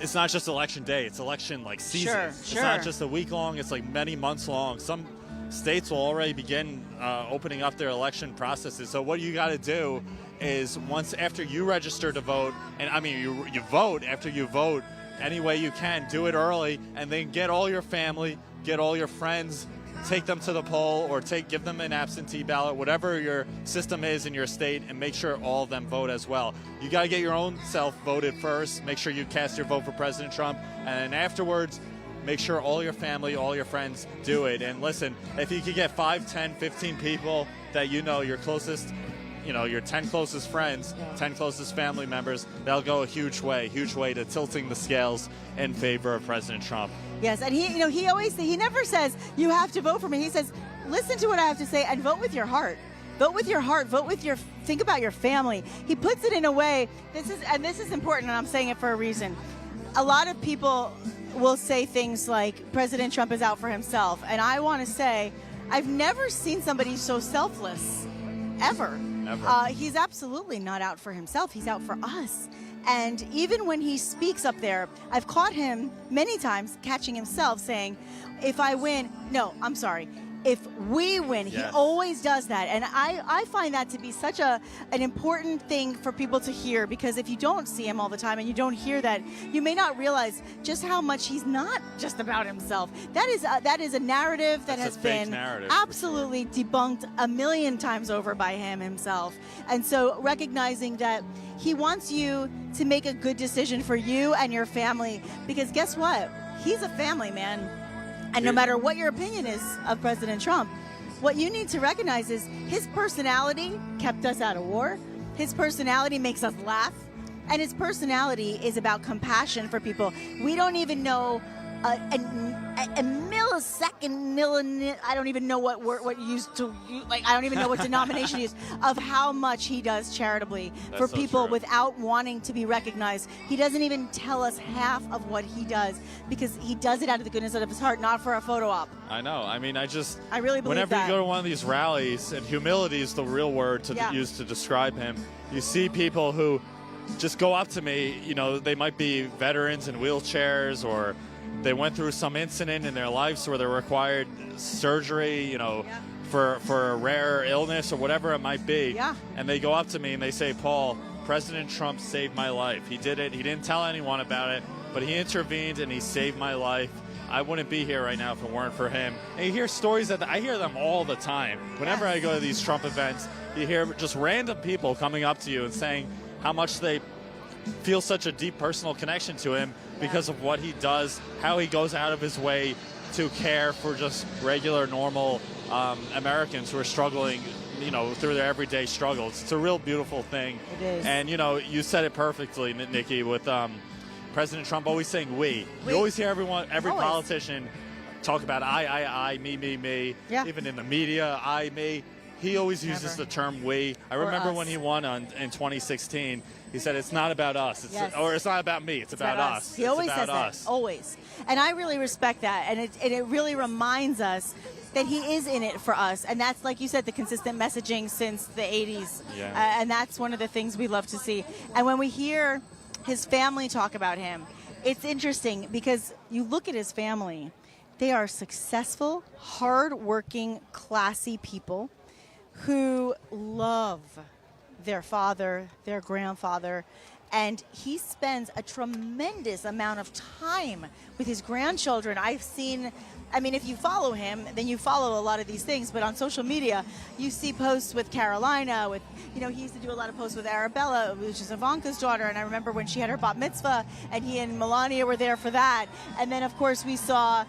it's not just election day, it's election season. Sure, it's not just a week long, it's many months long. Some states will already begin opening up their election processes. So what you got to do is after you register to vote, and you vote, after you vote, any way you can, do it early, and then get all your family, get all your friends, take them to the poll, or give them an absentee ballot, whatever your system is in your state, and make sure all of them vote as well. You got to get your own self voted first. Make sure you cast your vote for President Trump, and afterwards, make sure all your family, all your friends do it. And listen, if you could get 5, 10, 15 people that your closest, your 10 closest friends, 10 closest family members, that'll go a huge way to tilting the scales in favor of President Trump. Yes, and he never says you have to vote for me. He says, listen to what I have to say and vote with your heart. Vote with your heart. Think about your family. He puts it in a way. This is important, and I'm saying it for a reason. A lot of people will say things like President Trump is out for himself, and I want to say I've never seen somebody so selfless, ever. He's absolutely not out for himself. He's out for us. And even when he speaks up there, I've caught him many times catching himself saying, if I win, no, I'm sorry. If we win, he always does that. And I find that to be such an important thing for people to hear, because if you don't see him all the time and you don't hear that, you may not realize just how much he's not just about himself. That is a narrative that has been absolutely debunked a million times over by him himself. And so recognizing that he wants you to make a good decision for you and your family, because guess what? He's a family man. And no matter what your opinion is of President Trump, what you need to recognize is his personality kept us out of war. His personality makes us laugh. And his personality is about compassion for people. We don't even know a millisecond, I don't even know what used to, I don't even know what denomination used, of how much he does charitably for people without wanting to be recognized. He doesn't even tell us half of what he does, because he does it out of the goodness of his heart, not for a photo op. I know. I really believe whenever that. you go to one of these rallies, and humility is the real word to use to describe him, you see people who just go up to me, they might be veterans in wheelchairs, or they went through some incident in their lives where they required surgery, for a rare illness or whatever it might be. Yeah. And they go up to me and they say, Paul, President Trump saved my life. He did it. He didn't tell anyone about it, but he intervened and he saved my life. I wouldn't be here right now if it weren't for him. And you hear stories I hear them all the time. Whenever I go to these Trump events, you hear just random people coming up to you and saying how much they feel such a deep personal connection to him because of what he does, how he goes out of his way to care for just regular, normal Americans who are struggling, through their everyday struggles. It's a real beautiful thing. It is. And, you said it perfectly, Nikki, with President Trump always saying we. You always hear every politician talk about I, me. Yeah. Even in the media, I, me. He always uses the term we. I remember when he won in 2016, he said, it's not about us. It's not about me. It's about us. He always says that. Always. And I really respect that. And it really reminds us that he is in it for us. And that's, like you said, the consistent messaging since the 80s. Yeah. And that's one of the things we love to see. And when we hear his family talk about him, it's interesting because you look at his family. They are successful, hardworking, classy people who love their father, their grandfather, and he spends a tremendous amount of time with his grandchildren. I've seen, if you follow him, then you follow a lot of these things, but on social media, you see posts with Carolina, he used to do a lot of posts with Arabella, which is Ivanka's daughter, and I remember when she had her bat mitzvah, and he and Melania were there for that. And then, of course, we saw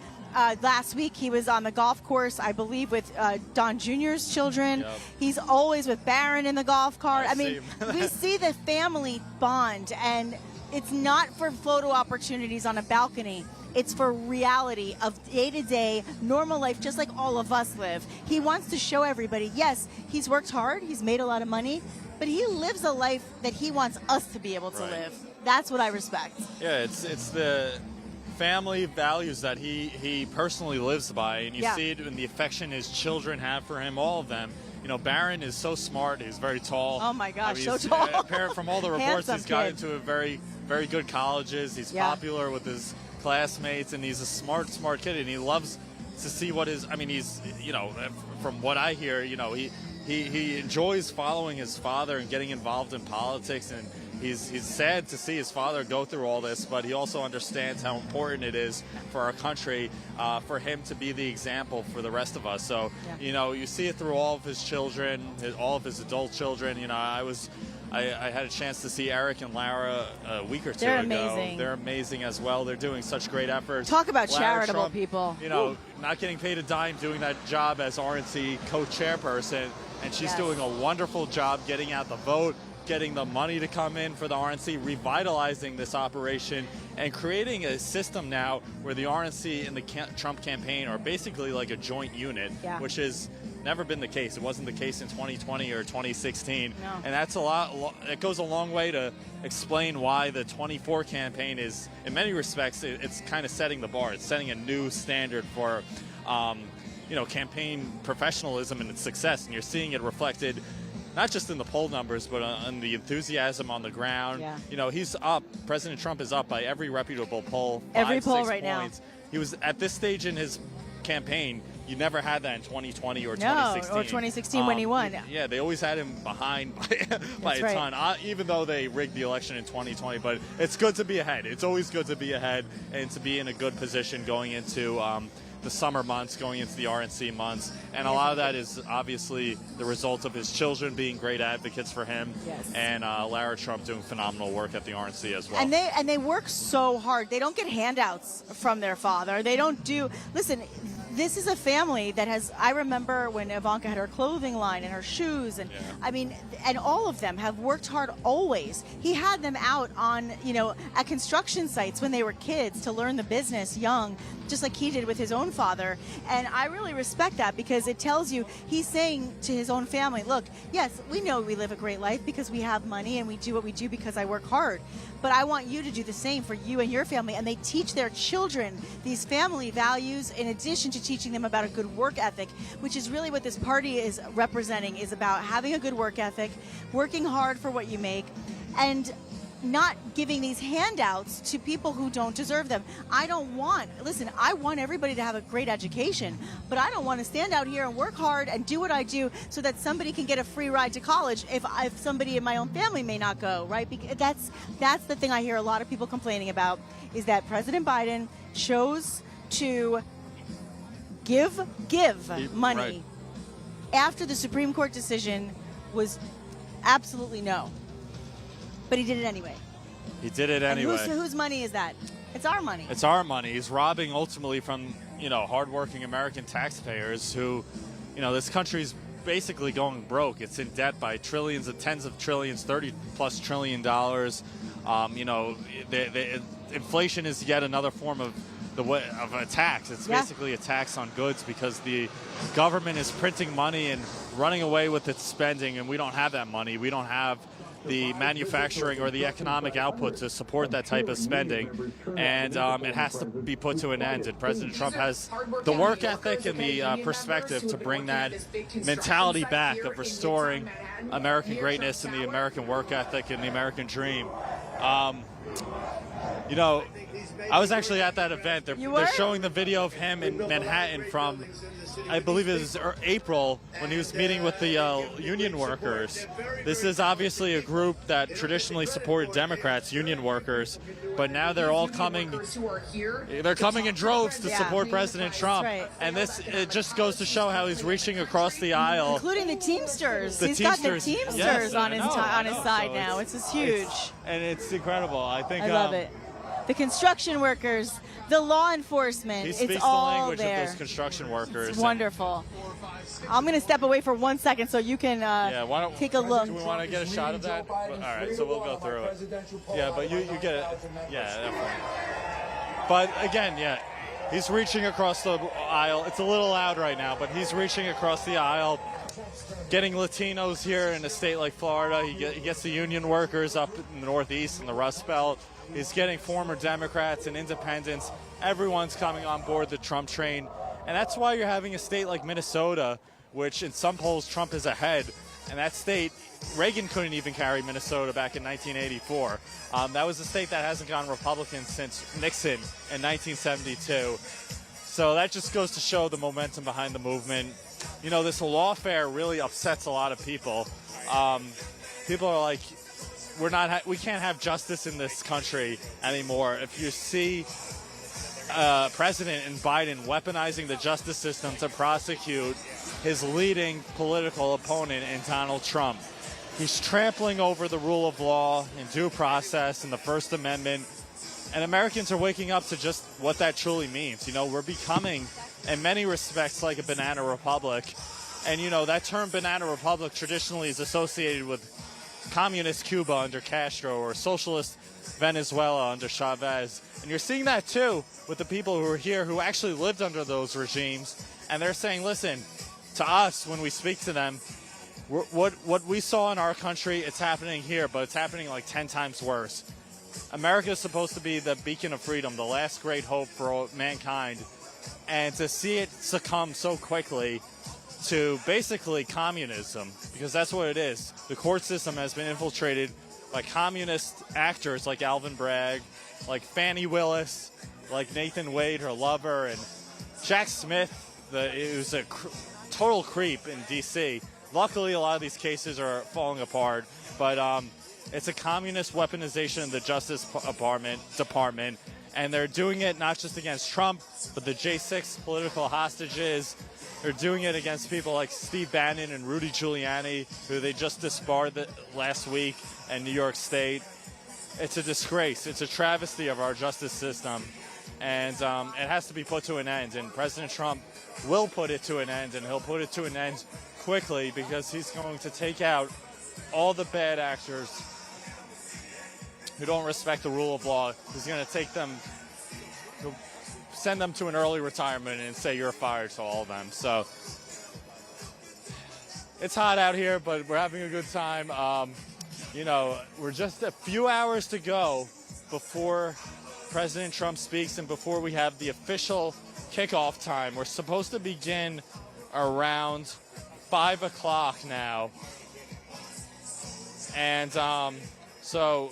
last week he was on the golf course, I believe, with Don Jr.'s children. Yep. He's always with Barron in the golf cart. We see the family bond, and it's not for photo opportunities on a balcony. It's for reality of day-to-day normal life, just like all of us live. He wants to show everybody, yes, he's worked hard, he's made a lot of money, but he lives a life that he wants us to be able to live. That's what I respect. Yeah, it's the family values that he personally lives by, and you see it in the affection his children have for him, all of them. You know, Barron is so smart. He's very tall. Oh, my gosh, I mean, so tall. Apparent from all the reports, Handsome he's got kid. into a very, very good colleges. He's popular with his classmates, and he's a smart kid, and he loves to see what is. I mean, he's, you know, from what I hear, you know, he enjoys following his father and getting involved in politics, and he's sad to see his father go through all this, but he also understands how important it is for our country, for him to be the example for the rest of us. So, you know, you see it through all of his children, all of his adult children. You know, I had a chance to see Eric and Lara a week or two ago. Amazing. They're amazing as well. They're doing such great efforts. Talk about Lara charitable Trump, people. You know, not getting paid a dime, doing that job as RNC co-chairperson, and she's doing a wonderful job getting out the vote, getting the money to come in for the RNC, revitalizing this operation, and creating a system now where the RNC and the Trump campaign are basically like a joint unit, which has never been the case. It wasn't the case in 2020 or 2016. No. And that's a lot. It goes a long way to explain why the 24 campaign is, in many respects, it's kind of setting the bar. It's setting a new standard for, you know, campaign professionalism and its success. And you're seeing it reflected not just in the poll numbers, but on the enthusiasm on the ground. You know, he's up. President Trump is up by every reputable poll. Every poll 5-6 right points. He was at this stage in his campaign. You never had that in 2020 or 2016. No, or 2016 when he won. Yeah, they always had him behind by a ton, even though they rigged the election in 2020. But it's good to be ahead. It's always good to be ahead and to be in a good position going into the summer months, going into the RNC months. And a lot of that is obviously the result of his children being great advocates for him, and Lara Trump doing phenomenal work at the RNC as well. And they work so hard. They don't get handouts from their father. They don't do. Listen, this is a family that has. I remember when Ivanka had her clothing line and her shoes, and I mean, and all of them have worked hard always. He had them out on, you know, at construction sites when they were kids to learn the business young, just like he did with his own father. And I really respect that, because it tells you he's saying to his own family, look, yes, we know we live a great life because we have money and we do what we do because I work hard, but I want you to do the same for you and your family. And they teach their children these family values in addition to teaching them about a good work ethic, which is really what this party is representing, is about having a good work ethic, working hard for what you make, and not giving these handouts to people who don't deserve them. I want everybody to have a great education, but I don't want to stand out here and work hard and do what I do so that somebody can get a free ride to college if somebody in my own family may not go, right? Because that's the thing I hear a lot of people complaining about, is that President Biden chose to give money after the Supreme Court decision was absolutely no. But he did it anyway. He did it anyway. And whose money is that? It's our money. It's our money. He's robbing ultimately from, you know, hardworking American taxpayers who, you know, this country's basically going broke. It's in debt by trillions and tens of trillions, $30+ trillion. You know, the inflation is yet another form of a tax. It's basically a tax on goods, because the government is printing money and running away with its spending, and we don't have that money. We don't have the manufacturing or the economic output to support that type of spending, and it has to be put to an end. And President Trump has the work ethic and the perspective to bring that mentality back of restoring American greatness and the American work ethic and the American dream. You know, I was actually at that event. They're showing the video of him in Manhattan from, I believe it was April, when he was meeting with the union workers. This is obviously a group that traditionally supported Democrats, union workers, but now they're all coming. They're coming in droves to support President Trump, and it just goes to show how he's reaching across the aisle, including the Teamsters. He's got the Teamsters on his side now. It's just huge, and it's incredible. I love it. The construction workers, the law enforcement, he speaks it's all the language there. of those construction workers. It's wonderful. I'm going to step away for 1 second so you can take a look. Do we want to get a shot of that? All right, so we'll go through it. Yeah, but you get it. Yeah, definitely. But again, he's reaching across the aisle. It's a little loud right now, but he's reaching across the aisle getting Latinos here in a state like Florida. He gets the union workers up in the Northeast and the Rust Belt. He's getting former Democrats and independents. Everyone's coming on board the Trump train. And that's why you're having a state like Minnesota, which in some polls Trump is ahead. And that state, Reagan couldn't even carry Minnesota back in 1984. That was a state that hasn't gone Republican since Nixon in 1972. So that just goes to show the momentum behind the movement. You know, this lawfare really upsets a lot of people. People are like, we can't have justice in this country anymore. If you see President and Biden weaponizing the justice system to prosecute his leading political opponent in Donald Trump, he's trampling over the rule of law and due process and the First Amendment. And Americans are waking up to just what that truly means. You know, we're becoming, in many respects, like a banana republic. And, you know, that term banana republic traditionally is associated with communist Cuba under Castro or socialist Venezuela under Chavez. And you're seeing that, too, with the people who are here who actually lived under those regimes. And they're saying, listen, to us, when we speak to them, what we saw in our country, it's happening here, but it's happening like 10 times worse. America is supposed to be the beacon of freedom, the last great hope for mankind. And to see it succumb so quickly to basically communism, because that's what it is. The court system has been infiltrated by communist actors like Alvin Bragg, like Fannie Willis, like Nathan Wade, her lover, and Jack Smith, who's a total creep in D.C. Luckily, a lot of these cases are falling apart, but it's a communist weaponization of the Justice Department, and they're doing it not just against Trump, but the J6 political hostages. They're doing it against people like Steve Bannon and Rudy Giuliani, who they just disbarred last week in New York State. It's a disgrace. It's a travesty of our justice system, and it has to be put to an end. And President Trump will put it to an end, and he'll put it to an end quickly because he's going to take out all the bad actors who don't respect the rule of law. He's going to take them, he'll send them to an early retirement and say you're fired to all of them. So it's hot out here, but we're having a good time. You know, we're just a few hours to go before President Trump speaks and before we have the official kickoff time. We're supposed to begin around 5 o'clock now. And so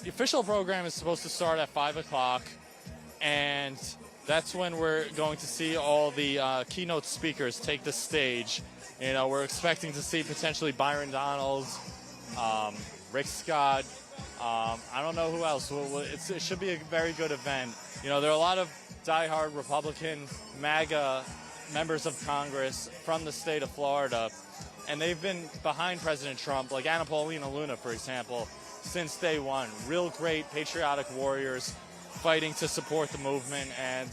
the official program is supposed to start at 5 o'clock, and that's when we're going to see all the keynote speakers take the stage. You know, we're expecting to see potentially Byron Donalds, Rick Scott. I don't know who else. It should be a very good event. You know, there are a lot of diehard Republican MAGA members of Congress from the state of Florida, and they've been behind President Trump, like Anna Paulina Luna, for example, since day one. Real great patriotic warriors fighting to support the movement, and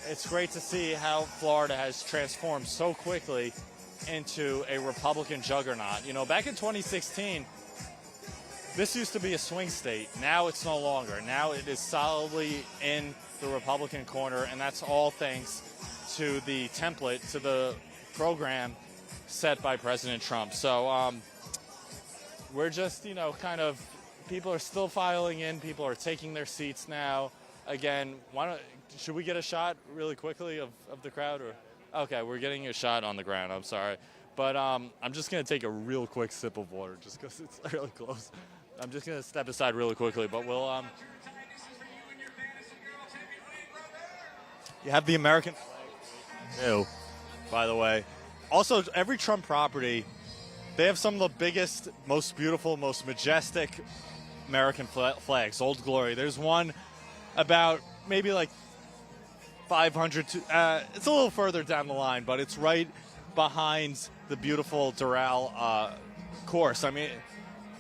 it's great to see how Florida has transformed so quickly into a Republican juggernaut. You know, back in 2016, this used to be a swing state. Now it's no longer. Now it is solidly in the Republican corner, and that's all thanks to the template, to the program set by President Trump. So we're just, you know, kind of, people are still filing in. People are taking their seats now. Again, should we get a shot really quickly of the crowd? Or okay, we're getting a shot on the ground. I'm sorry. But I'm just going to take a real quick sip of water just because it's really close. I'm just going to step aside really quickly, but we'll... You have the American flag, too, by the way. Also, every Trump property, they have some of the biggest, most beautiful, most majestic American flags, Old Glory. There's one about maybe like 500 to, it's a little further down the line, but it's right behind the beautiful Doral course. I mean,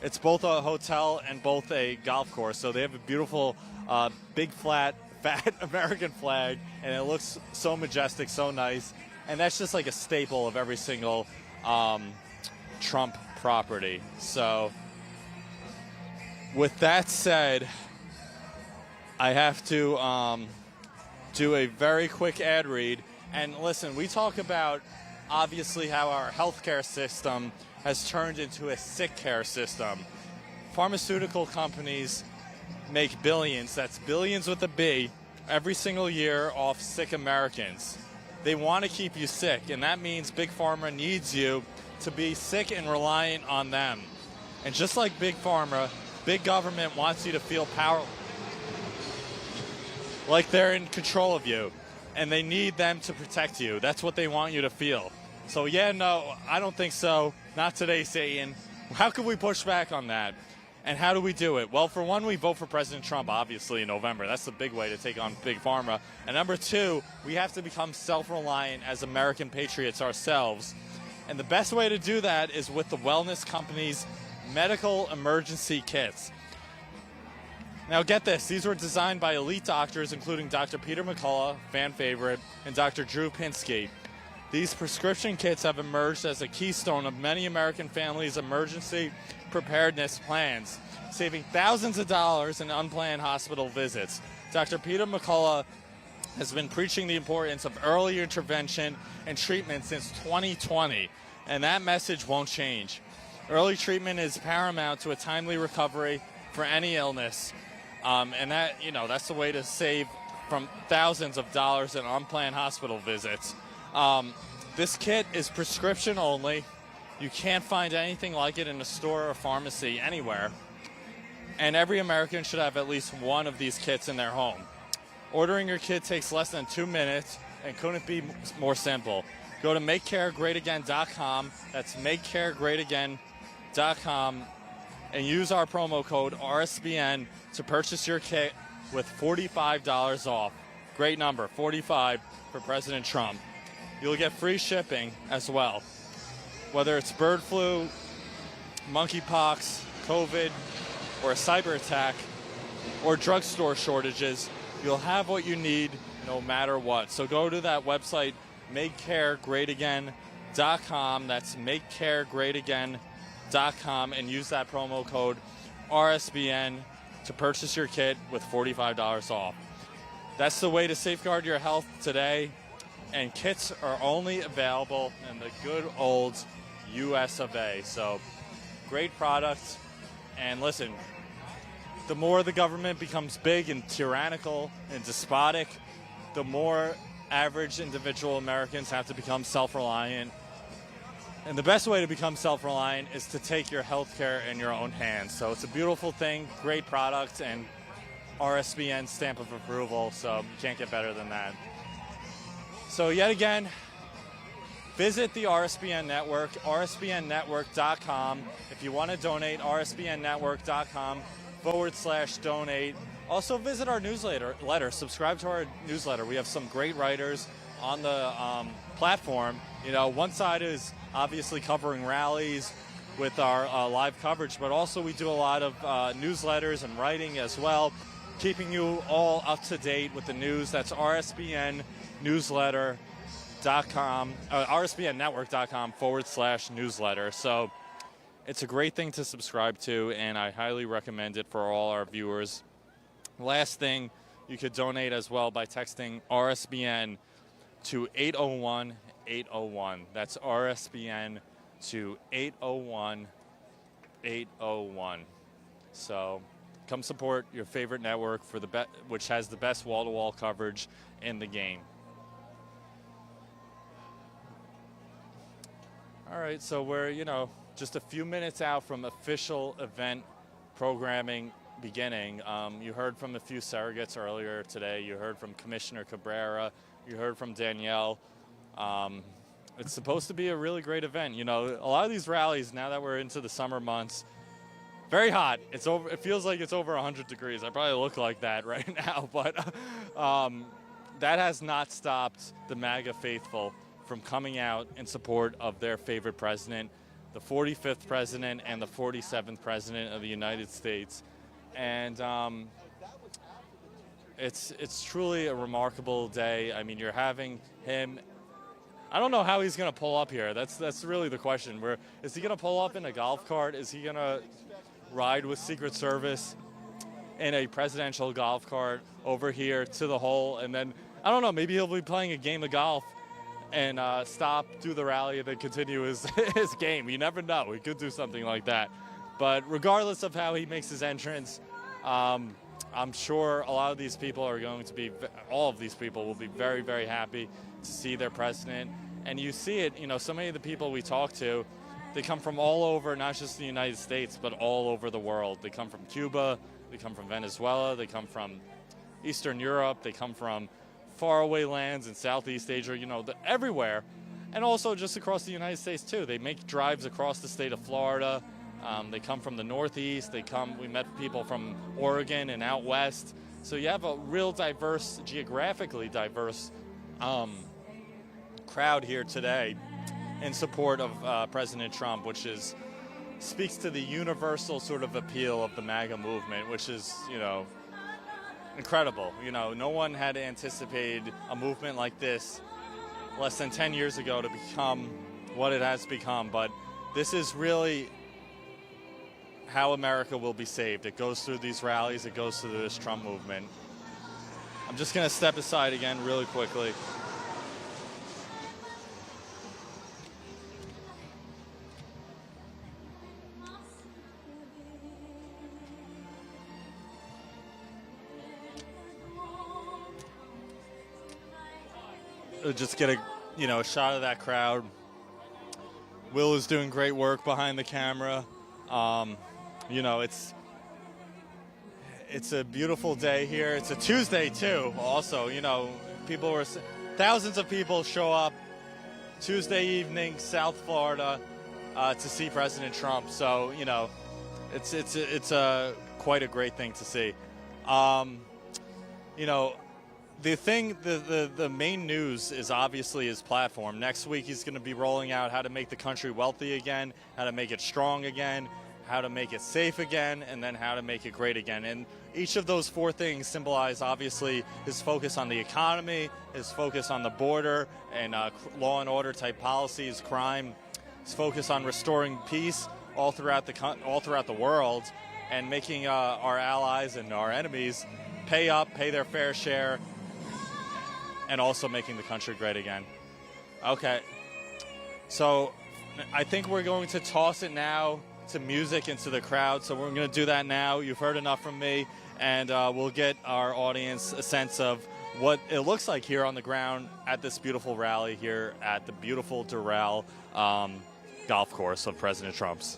it's both a hotel and both a golf course, so they have a beautiful, big, fat American flag, and it looks so majestic, so nice. And that's just like a staple of every single Trump property. So with that said, I have to do a very quick ad read. And listen, we talk about obviously how our healthcare system has turned into a sick care system. Pharmaceutical companies make billions, that's billions with a B, every single year off sick Americans. They want to keep you sick, and that means Big Pharma needs you to be sick and reliant on them. And just like Big Pharma, big government wants you to feel power, like they're in control of you, and they need them to protect you. That's what they want you to feel. So yeah, no, I don't think so. Not today, Satan. How can we push back on that? And how do we do it? Well, for one, we vote for President Trump, obviously, in November. That's the big way to take on Big Pharma. And number two, we have to become self-reliant as American patriots ourselves. And the best way to do that is with the wellness company's medical emergency kits. Now get this, these were designed by elite doctors, including Dr. Peter McCullough, fan favorite, and Dr. Drew Pinsky. These prescription kits have emerged as a keystone of many American families' emergency preparedness plans, saving thousands of dollars in unplanned hospital visits. Dr. Peter McCullough has been preaching the importance of early intervention and treatment since 2020, and that message won't change. Early treatment is paramount to a timely recovery for any illness, and that's the way to save from thousands of dollars in unplanned hospital visits. This kit is prescription only. You can't find anything like it in a store or pharmacy anywhere. And every American should have at least one of these kits in their home. Ordering your kit takes less than 2 minutes and couldn't be more simple. Go to makecaregreatagain.com. That's makecaregreatagain.com and use our promo code RSBN to purchase your kit with $45 off. Great number, 45 for President Trump. You'll get free shipping as well. Whether it's bird flu, monkeypox, COVID, or a cyber attack, or drugstore shortages, you'll have what you need no matter what. So go to that website, makecaregreatagain.com. That's makecaregreatagain.com, and use that promo code RSBN to purchase your kit with $45 off. That's the way to safeguard your health today. And kits are only available in the good old US of A. So great product. And listen, the more the government becomes big and tyrannical and despotic, the more average individual Americans have to become self-reliant. And the best way to become self-reliant is to take your health care in your own hands. So it's a beautiful thing, great product, and RSBN stamp of approval. So you can't get better than that. So yet again, visit the RSBN Network, rsbnnetwork.com. If you want to donate, rsbnnetwork.com/donate. Also visit our newsletter, subscribe to our newsletter. We have some great writers on the platform. You know, one side is obviously covering rallies with our live coverage, but also we do a lot of newsletters and writing as well, keeping you all up to date with the news. That's rsbnnetwork.com, rsbnnetwork.com/newsletter. So it's a great thing to subscribe to, and I highly recommend it for all our viewers. Last thing, you could donate as well by texting RSBN to 801-801. That's RSBN to 801-801. So come support your favorite network for which has the best wall-to-wall coverage in the game. All right, so we're, just a few minutes out from official event programming beginning. You heard from a few surrogates earlier today. You heard from Commissioner Cabrera. You heard from Danielle. It's supposed to be a really great event. A lot of these rallies, now that we're into the summer months, very hot. It feels like it's over 100 degrees. I probably look like that right now, but that has not stopped the MAGA faithful from coming out in support of their favorite president, the 45th president and the 47th president of the United States. And it's truly a remarkable day. I mean, you're having him. I don't know how he's going to pull up here. That's really the question. Is he going to pull up in a golf cart? Is he going to ride with Secret Service in a presidential golf cart over here to the hole? And then, I don't know, maybe he'll be playing a game of golf and do the rally, and then continue his game. You never know. He could do something like that. But regardless of how he makes his entrance, I'm sure a lot of these people are going to be, all of these people will be very, very happy to see their president. And you see it, so many of the people we talk to, they come from all over, not just the United States, but all over the world. They come from Cuba, they come from Venezuela, they come from Eastern Europe, they come from faraway lands in Southeast Asia, everywhere. And also just across the United States too. They make drives across the state of Florida. They come from the Northeast. We met people from Oregon and out west. So you have a real diverse, geographically diverse crowd here today in support of President Trump, which speaks to the universal sort of appeal of the MAGA movement, which is, incredible. No one had anticipated a movement like this less than 10 years ago to become what it has become. But this is really how America will be saved. It goes through these rallies. It goes through this Trump movement. I'm just going to step aside again really quickly. Just get a shot of that crowd. Will is doing great work behind the camera. It's a beautiful day here. It's a Tuesday too. Also, thousands of people show up Tuesday evening, South Florida, to see President Trump. So it's quite a great thing to see. The main news is obviously his platform. Next week, he's going to be rolling out how to make the country wealthy again, how to make it strong again, how to make it safe again, and then how to make it great again. And each of those four things symbolize, obviously, his focus on the economy, his focus on the border and law and order type policies, crime, his focus on restoring peace all throughout the world, and making our allies and our enemies pay their fair share, and also making the country great again. Okay, so I think we're going to toss it now to music and to the crowd, so we're going to do that now. You've heard enough from me, and we'll get our audience a sense of what it looks like here on the ground at this beautiful rally here at the beautiful Doral golf course of President Trump's.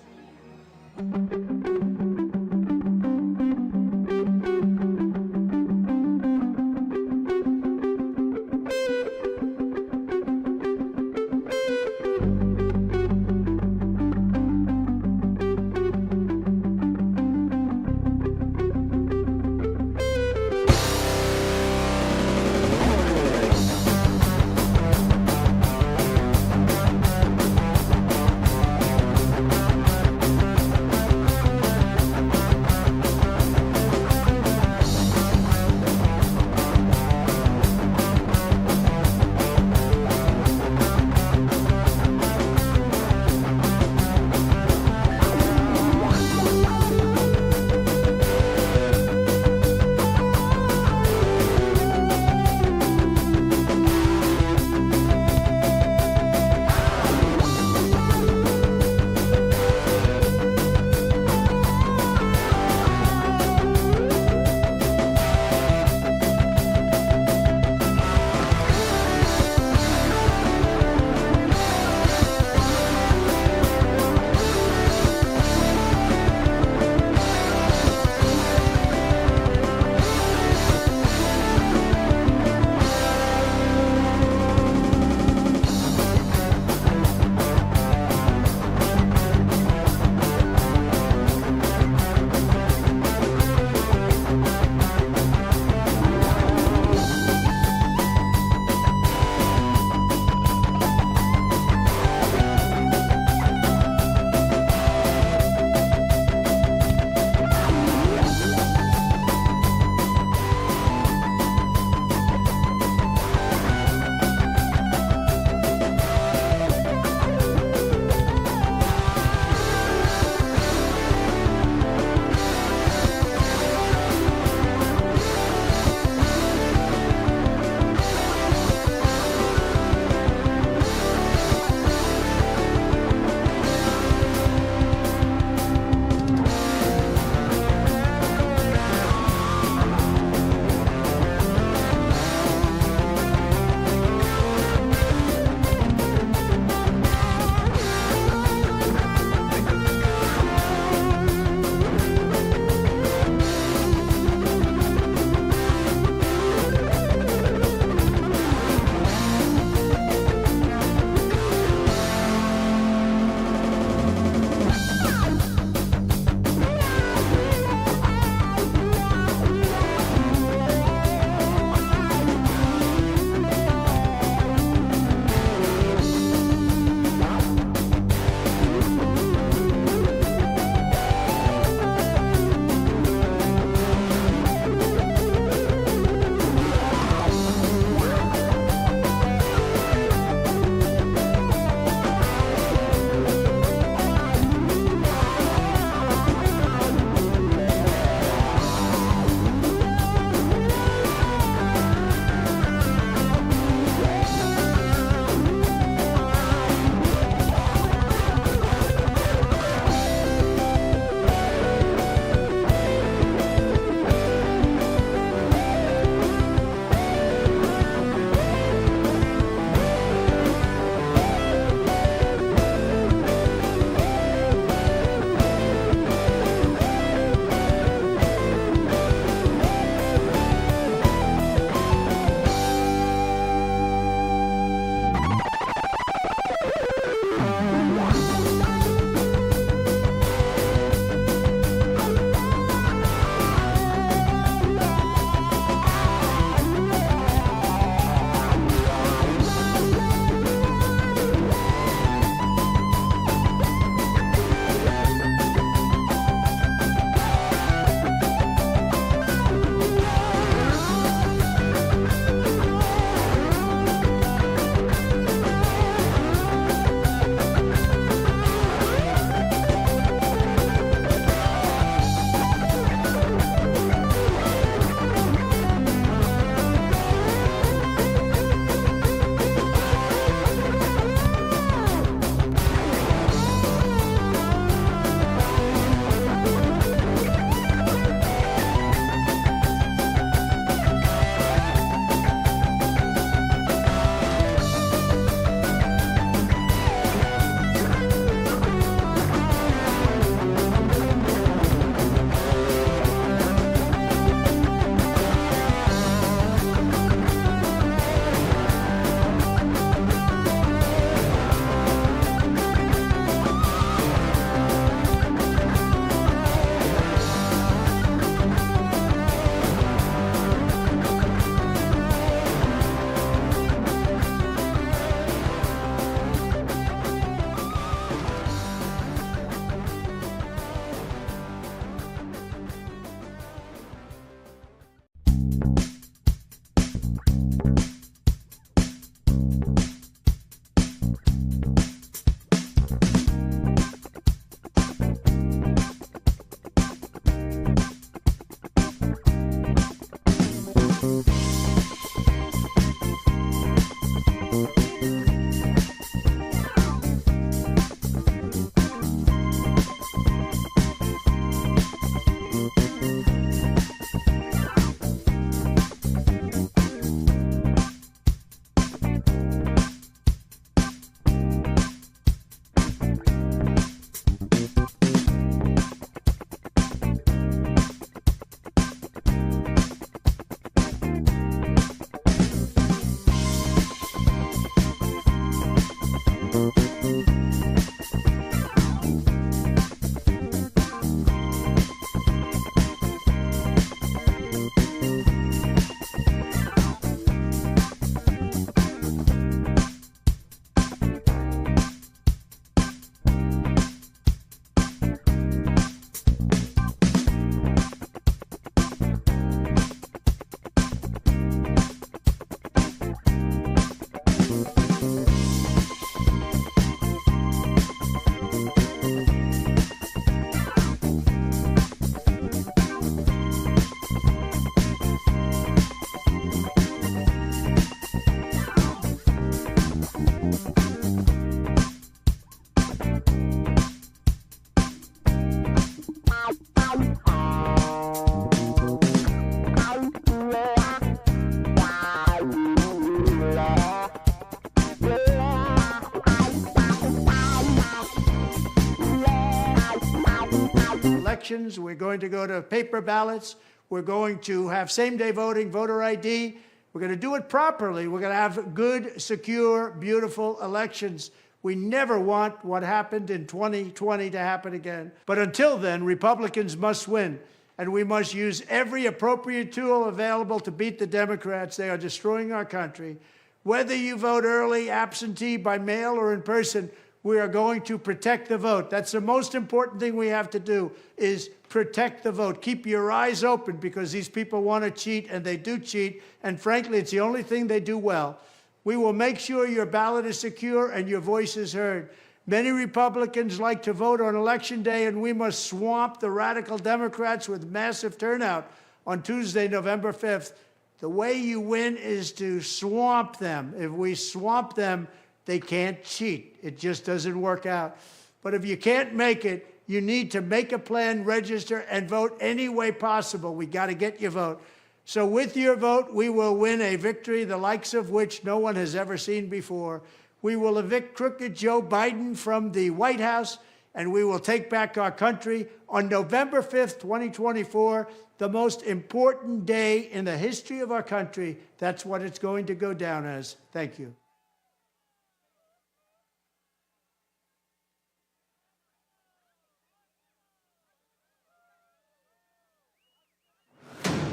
elections. We're going to go to paper ballots. We're going to have same-day voting, voter ID. We're going to do it properly. We're going to have good, secure, beautiful elections. We never want what happened in 2020 to happen again. But until then, Republicans must win. And we must use every appropriate tool available to beat the Democrats. They are destroying our country. Whether you vote early, absentee, by mail, or in person, we are going to protect the vote. That's the most important thing we have to do, is protect the vote. Keep your eyes open, because these people want to cheat, and they do cheat. And frankly, it's the only thing they do well. We will make sure your ballot is secure and your voice is heard. Many Republicans like to vote on Election Day, and we must swamp the radical Democrats with massive turnout on Tuesday, November 5th. The way you win is to swamp them. If we swamp them, they can't cheat. It just doesn't work out. But if you can't make it, you need to make a plan, register, and vote any way possible. We got to get your vote. So with your vote, we will win a victory the likes of which no one has ever seen before. We will evict crooked Joe Biden from the White House, and we will take back our country on November 5th, 2024, the most important day in the history of our country. That's what it's going to go down as. Thank you.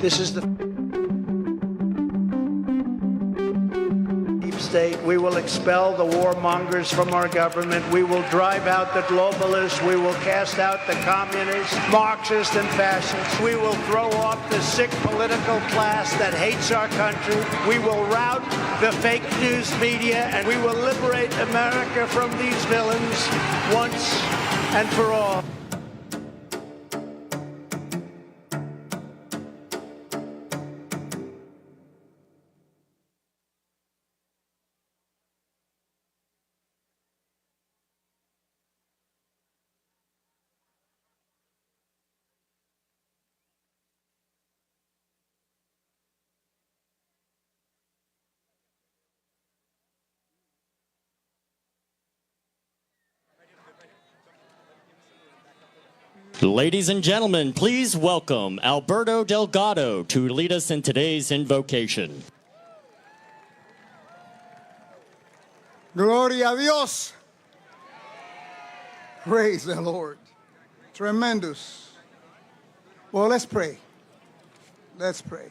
This is the deep state. We will expel the warmongers from our government. We will drive out the globalists. We will cast out the communists, Marxists, and fascists. We will throw off the sick political class that hates our country. We will rout the fake news media, and we will liberate America from these villains once and for all. Ladies and gentlemen, please welcome Alberto Delgado to lead us in today's invocation. Gloria a Dios. Praise the Lord. Tremendous. Well, let's pray. Let's pray.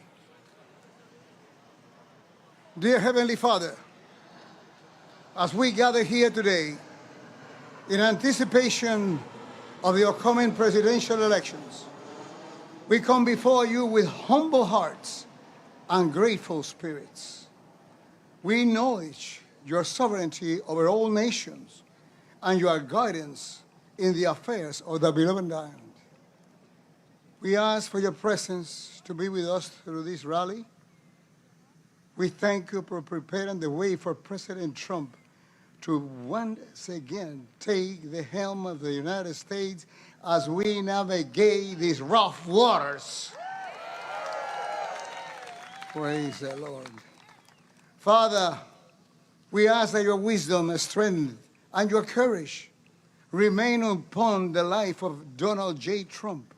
Dear Heavenly Father, as we gather here today in anticipation of the upcoming presidential elections, we come before you with humble hearts and grateful spirits. We acknowledge your sovereignty over all nations and your guidance in the affairs of the beloved land. We ask for your presence to be with us through this rally. We thank you for preparing the way for President Trump to once again take the helm of the United States as we navigate these rough waters. Praise the Lord. Father, we ask that your wisdom, strength, and your courage remain upon the life of Donald J. Trump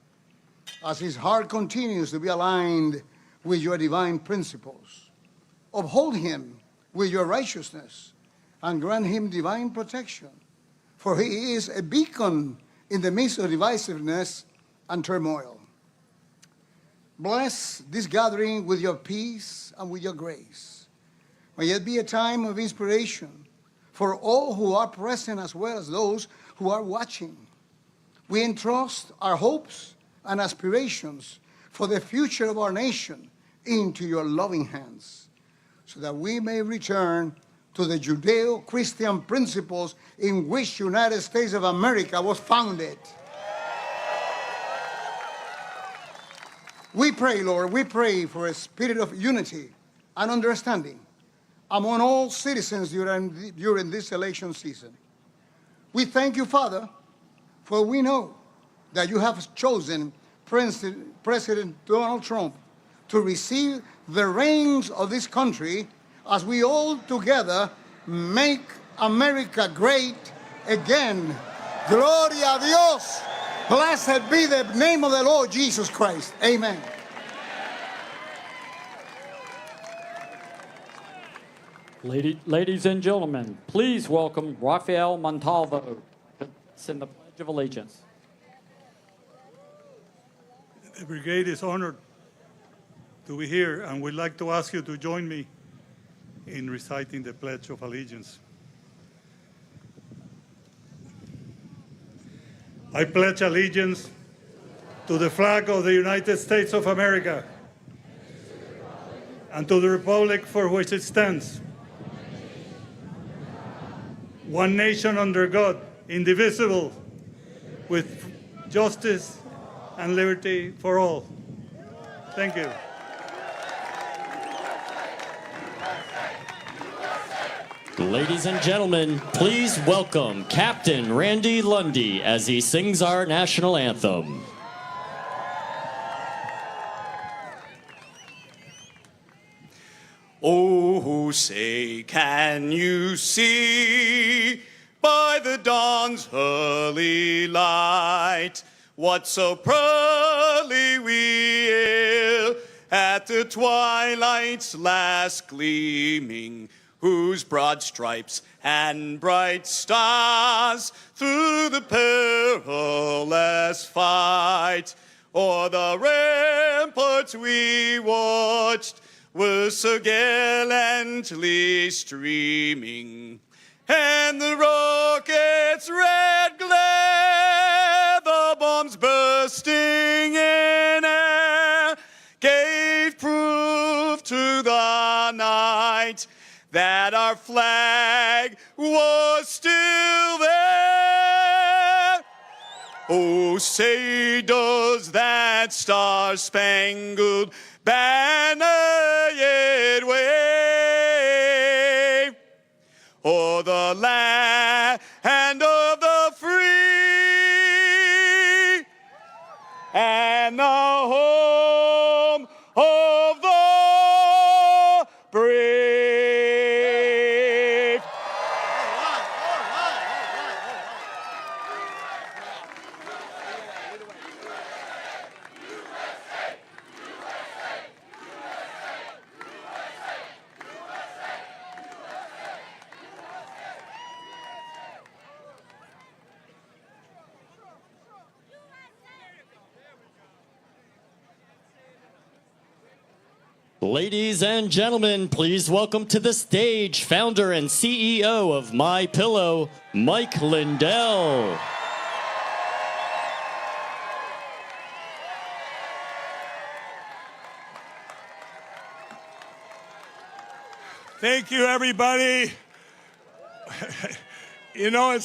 as his heart continues to be aligned with your divine principles. Uphold him with your righteousness and grant him divine protection, for he is a beacon in the midst of divisiveness and turmoil. Bless this gathering with your peace and with your grace. May it be a time of inspiration for all who are present as well as those who are watching. We entrust our hopes and aspirations for the future of our nation into your loving hands, so that we may return to the Judeo-Christian principles in which the United States of America was founded. We pray, Lord, we pray for a spirit of unity and understanding among all citizens during this election season. We thank you, Father, for we know that you have chosen President Donald Trump to receive the reins of this country as we all together make America great again. Gloria a Dios. Blessed be the name of the Lord Jesus Christ. Amen. Ladies and gentlemen, please welcome Rafael Montalvo to sing the Pledge of Allegiance. The brigade is honored to be here, and we'd like to ask you to join me in reciting the Pledge of Allegiance. I pledge allegiance to the flag of the United States of America and to the republic for which it stands, one nation under God, indivisible, with justice and liberty for all. Thank you. Ladies and gentlemen, please welcome Captain Randy Lundy as he sings our national anthem. Oh, say, can you see by the dawn's early light what so proudly we hail at the twilight's last gleaming, whose broad stripes and bright stars through the perilous fight o'er the ramparts we watched were so gallantly streaming, and the rocket's red glare, the bombs bursting in air, gave proof to the night that our flag was still there. Oh, say does that star-spangled banner yet wave o'er the land of the free and the home of the brave? Ladies and gentlemen, please welcome to the stage founder and CEO of MyPillow, Mike Lindell. Thank you, everybody. You know, it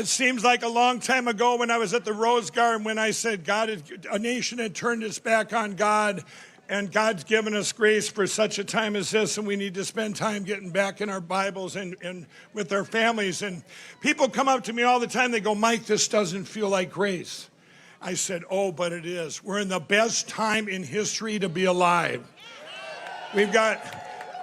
seems like a long time ago when I was at the Rose Garden when I said a nation had turned its back on God, and God's given us grace for such a time as this, and we need to spend time getting back in our Bibles and with our families. And people come up to me all the time, they go, Mike, this doesn't feel like grace. I said, oh, but it is. We're in the best time in history to be alive. We've got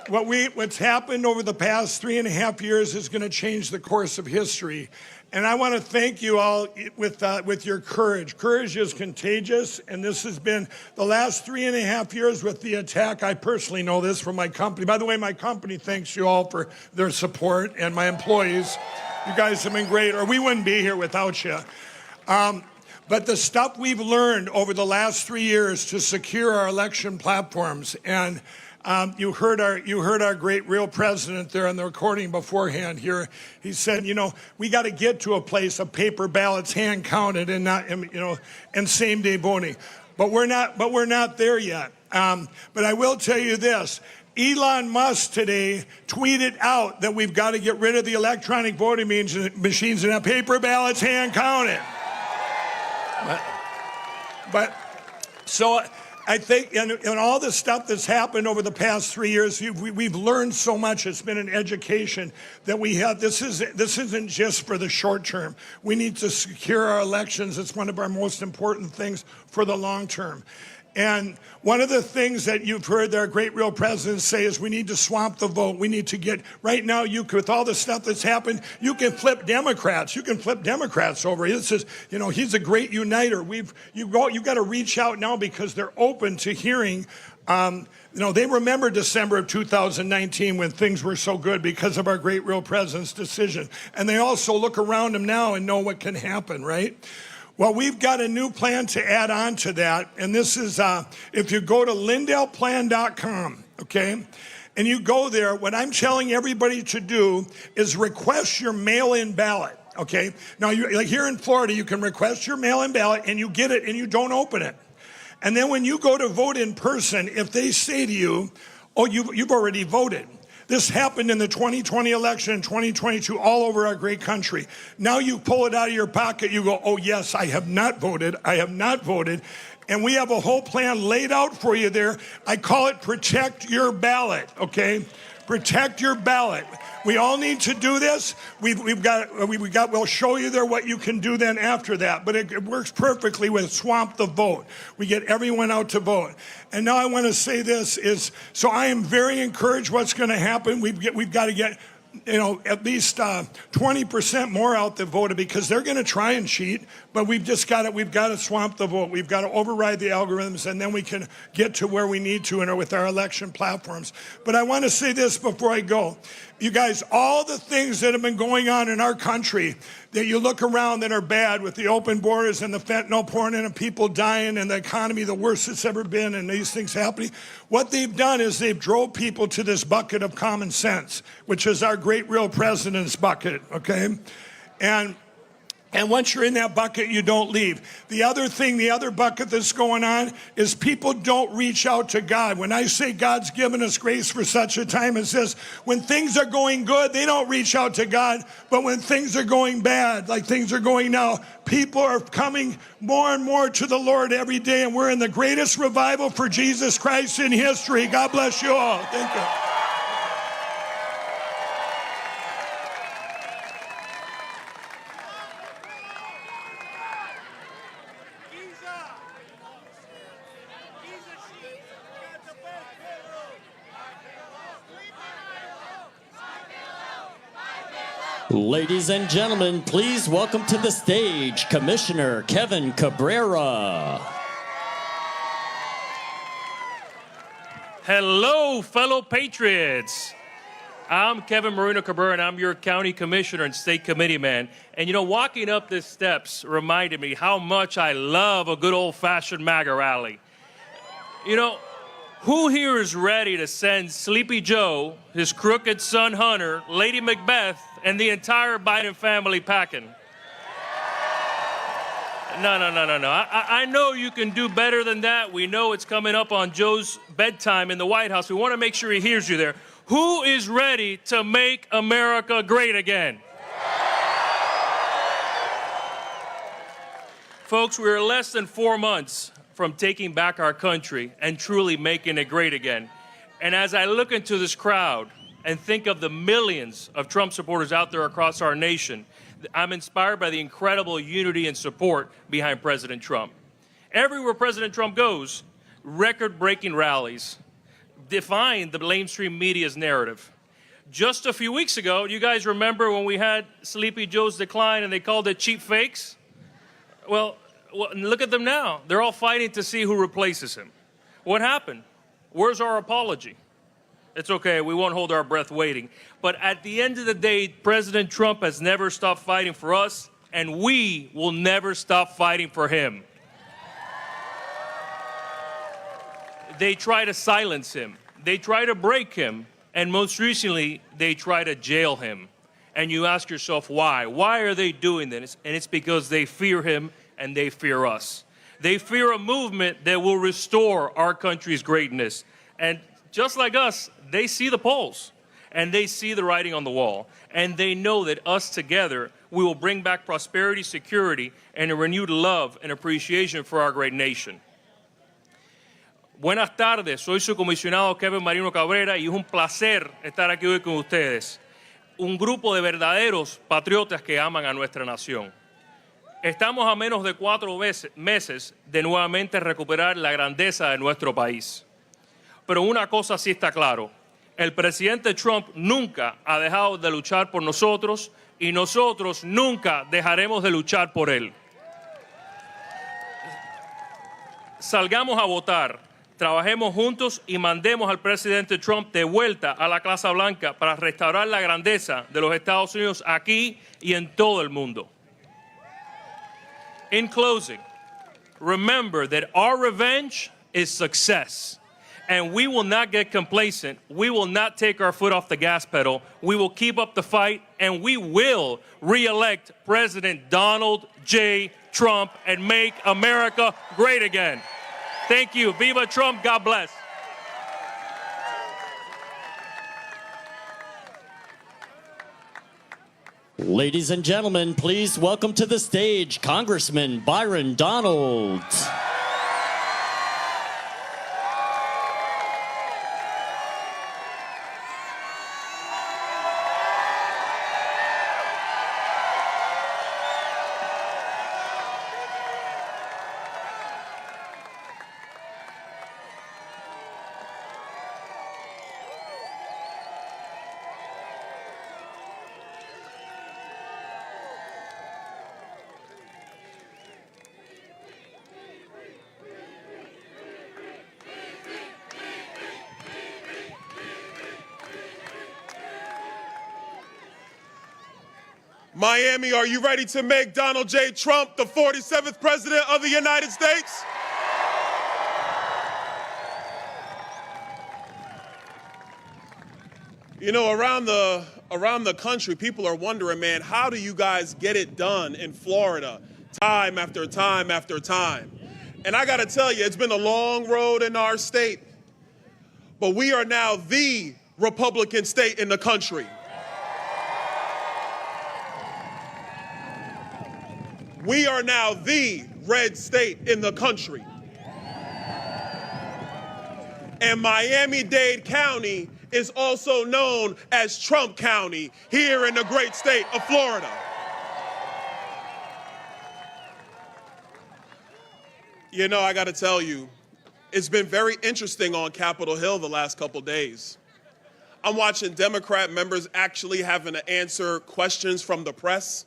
what's happened over the past 3.5 years is going to change the course of history. And I want to thank you all with your courage. Courage is contagious, and this has been the last 3.5 years with the attack. I personally know this from my company. By the way, my company thanks you all for their support, and my employees. You guys have been great, or we wouldn't be here without you. But the stuff we've learned over the last 3 years to secure our election platforms, and you heard our great real president there on the recording beforehand here. He said, you know, we got to get to a place of paper ballots hand counted and not, you know, and same day voting. But we're not there yet. But I will tell you this. Elon Musk today tweeted out that we've got to get rid of the electronic voting machines and have paper ballots hand counted. But so I think in all the stuff that's happened over the past 3 years, we've learned so much. It's been an education that we have. This isn't just for the short term. We need to secure our elections. It's one of our most important things for the long term. And one of the things that you've heard our great real presidents say is we need to swamp the vote. We need to get, right now, with all the stuff that's happened, you can flip Democrats. You can flip Democrats over. This is, he's a great uniter. You got to reach out now because they're open to hearing. They remember December of 2019 when things were so good because of our great real president's decision. And they also look around them now and know what can happen, right? Well, we've got a new plan to add on to that, and this is, if you go to lindellplan.com, okay, and you go there, what I'm telling everybody to do is request your mail-in ballot, okay? Now, like here in Florida, you can request your mail-in ballot, and you get it, and you don't open it. And then when you go to vote in person, if they say to you, oh, you've already voted. This happened in the 2020 election and 2022 all over our great country. Now you pull it out of your pocket, you go, oh yes, I have not voted, I have not voted. And we have a whole plan laid out for you there. I call it Protect Your Ballot, okay? Protect your ballot. We all need to do this. We'll show you there what you can do then after that. But it works perfectly with Swamp the Vote. We get everyone out to vote. And now I want to say this is, so I am very encouraged what's going to happen. We've got to get, at least 20% more out that voted because they're going to try and cheat. But we've got to swamp the vote. We've got to override the algorithms, and then we can get to where we need to with our election platforms. But I want to say this before I go. You guys, all the things that have been going on in our country that you look around that are bad with the open borders and the fentanyl pouring in and people dying and the economy the worst it's ever been and these things happening, what they've done is they've drove people to this bucket of common sense, which is our great real president's bucket, okay? And once you're in that bucket, you don't leave. The other bucket that's going on is people don't reach out to God. When I say God's given us grace for such a time as this, when things are going good, they don't reach out to God. But when things are going bad, like things are going now, people are coming more and more to the Lord every day. And we're in the greatest revival for Jesus Christ in history. God bless you all. Thank you. Ladies and gentlemen, please welcome to the stage Commissioner Kevin Cabrera. Hello, fellow patriots. I'm Kevin Marino Cabrera, and I'm your county commissioner and state committee man. And walking up the steps reminded me how much I love a good old-fashioned MAGA rally. Who here is ready to send Sleepy Joe, his crooked son Hunter, Lady Macbeth, and the entire Biden family packing? No. I know you can do better than that. We know it's coming up on Joe's bedtime in the White House. We want to make sure he hears you there. Who is ready to make America great again? Folks, we're less than 4 months from taking back our country and truly making it great again. And as I look into this crowd and think of the millions of Trump supporters out there across our nation, I'm inspired by the incredible unity and support behind President Trump. Everywhere President Trump goes, record-breaking rallies define the mainstream media's narrative. Just a few weeks ago, you guys remember when we had Sleepy Joe's decline and they called it cheap fakes? Well, look at them now. They're all fighting to see who replaces him. What happened? Where's our apology? It's okay, we won't hold our breath waiting. But at the end of the day, President Trump has never stopped fighting for us, and we will never stop fighting for him. They try to silence him. They try to break him. And most recently, they try to jail him. And you ask yourself, why? Why are they doing this? And it's because they fear him and they fear us. They fear a movement that will restore our country's greatness. And just like us, they see the polls and they see the writing on the wall. And they know that us together, we will bring back prosperity, security, and a renewed love and appreciation for our great nation. Buenas tardes, soy su comisionado Kevin Marino Cabrera y es un placer estar aquí hoy con ustedes. Un grupo de verdaderos patriotas que aman a nuestra nación. Estamos a menos de 4 meses de nuevamente recuperar la grandeza de nuestro país. Pero una cosa sí está claro. El presidente Trump nunca ha dejado de luchar por nosotros y nosotros nunca dejaremos de luchar por él. Salgamos a votar, trabajemos juntos y mandemos al presidente Trump de vuelta a la Casa Blanca para restaurar la grandeza de los Estados Unidos aquí y en todo el mundo. In closing, remember that our revenge is success. And we will not get complacent. We will not take our foot off the gas pedal. We will keep up the fight, and we will re-elect President Donald J. Trump and make America great again. Thank you. Viva Trump. God bless. Ladies and gentlemen, please welcome to the stage Congressman Byron Donald. Miami, are you ready to make Donald J. Trump the 47th President of the United States? You know, around the country, people are wondering, man, how do you guys get it done in Florida time after time after time? And I got to tell you, it's been a long road in our state, but we are now the Republican state in the country. We are now the red state in the country. And Miami-Dade County is also known as Trump County here in the great state of Florida. You know, I got to tell you, it's been very interesting on Capitol Hill the last couple days. I'm watching Democrat members actually having to answer questions from the press.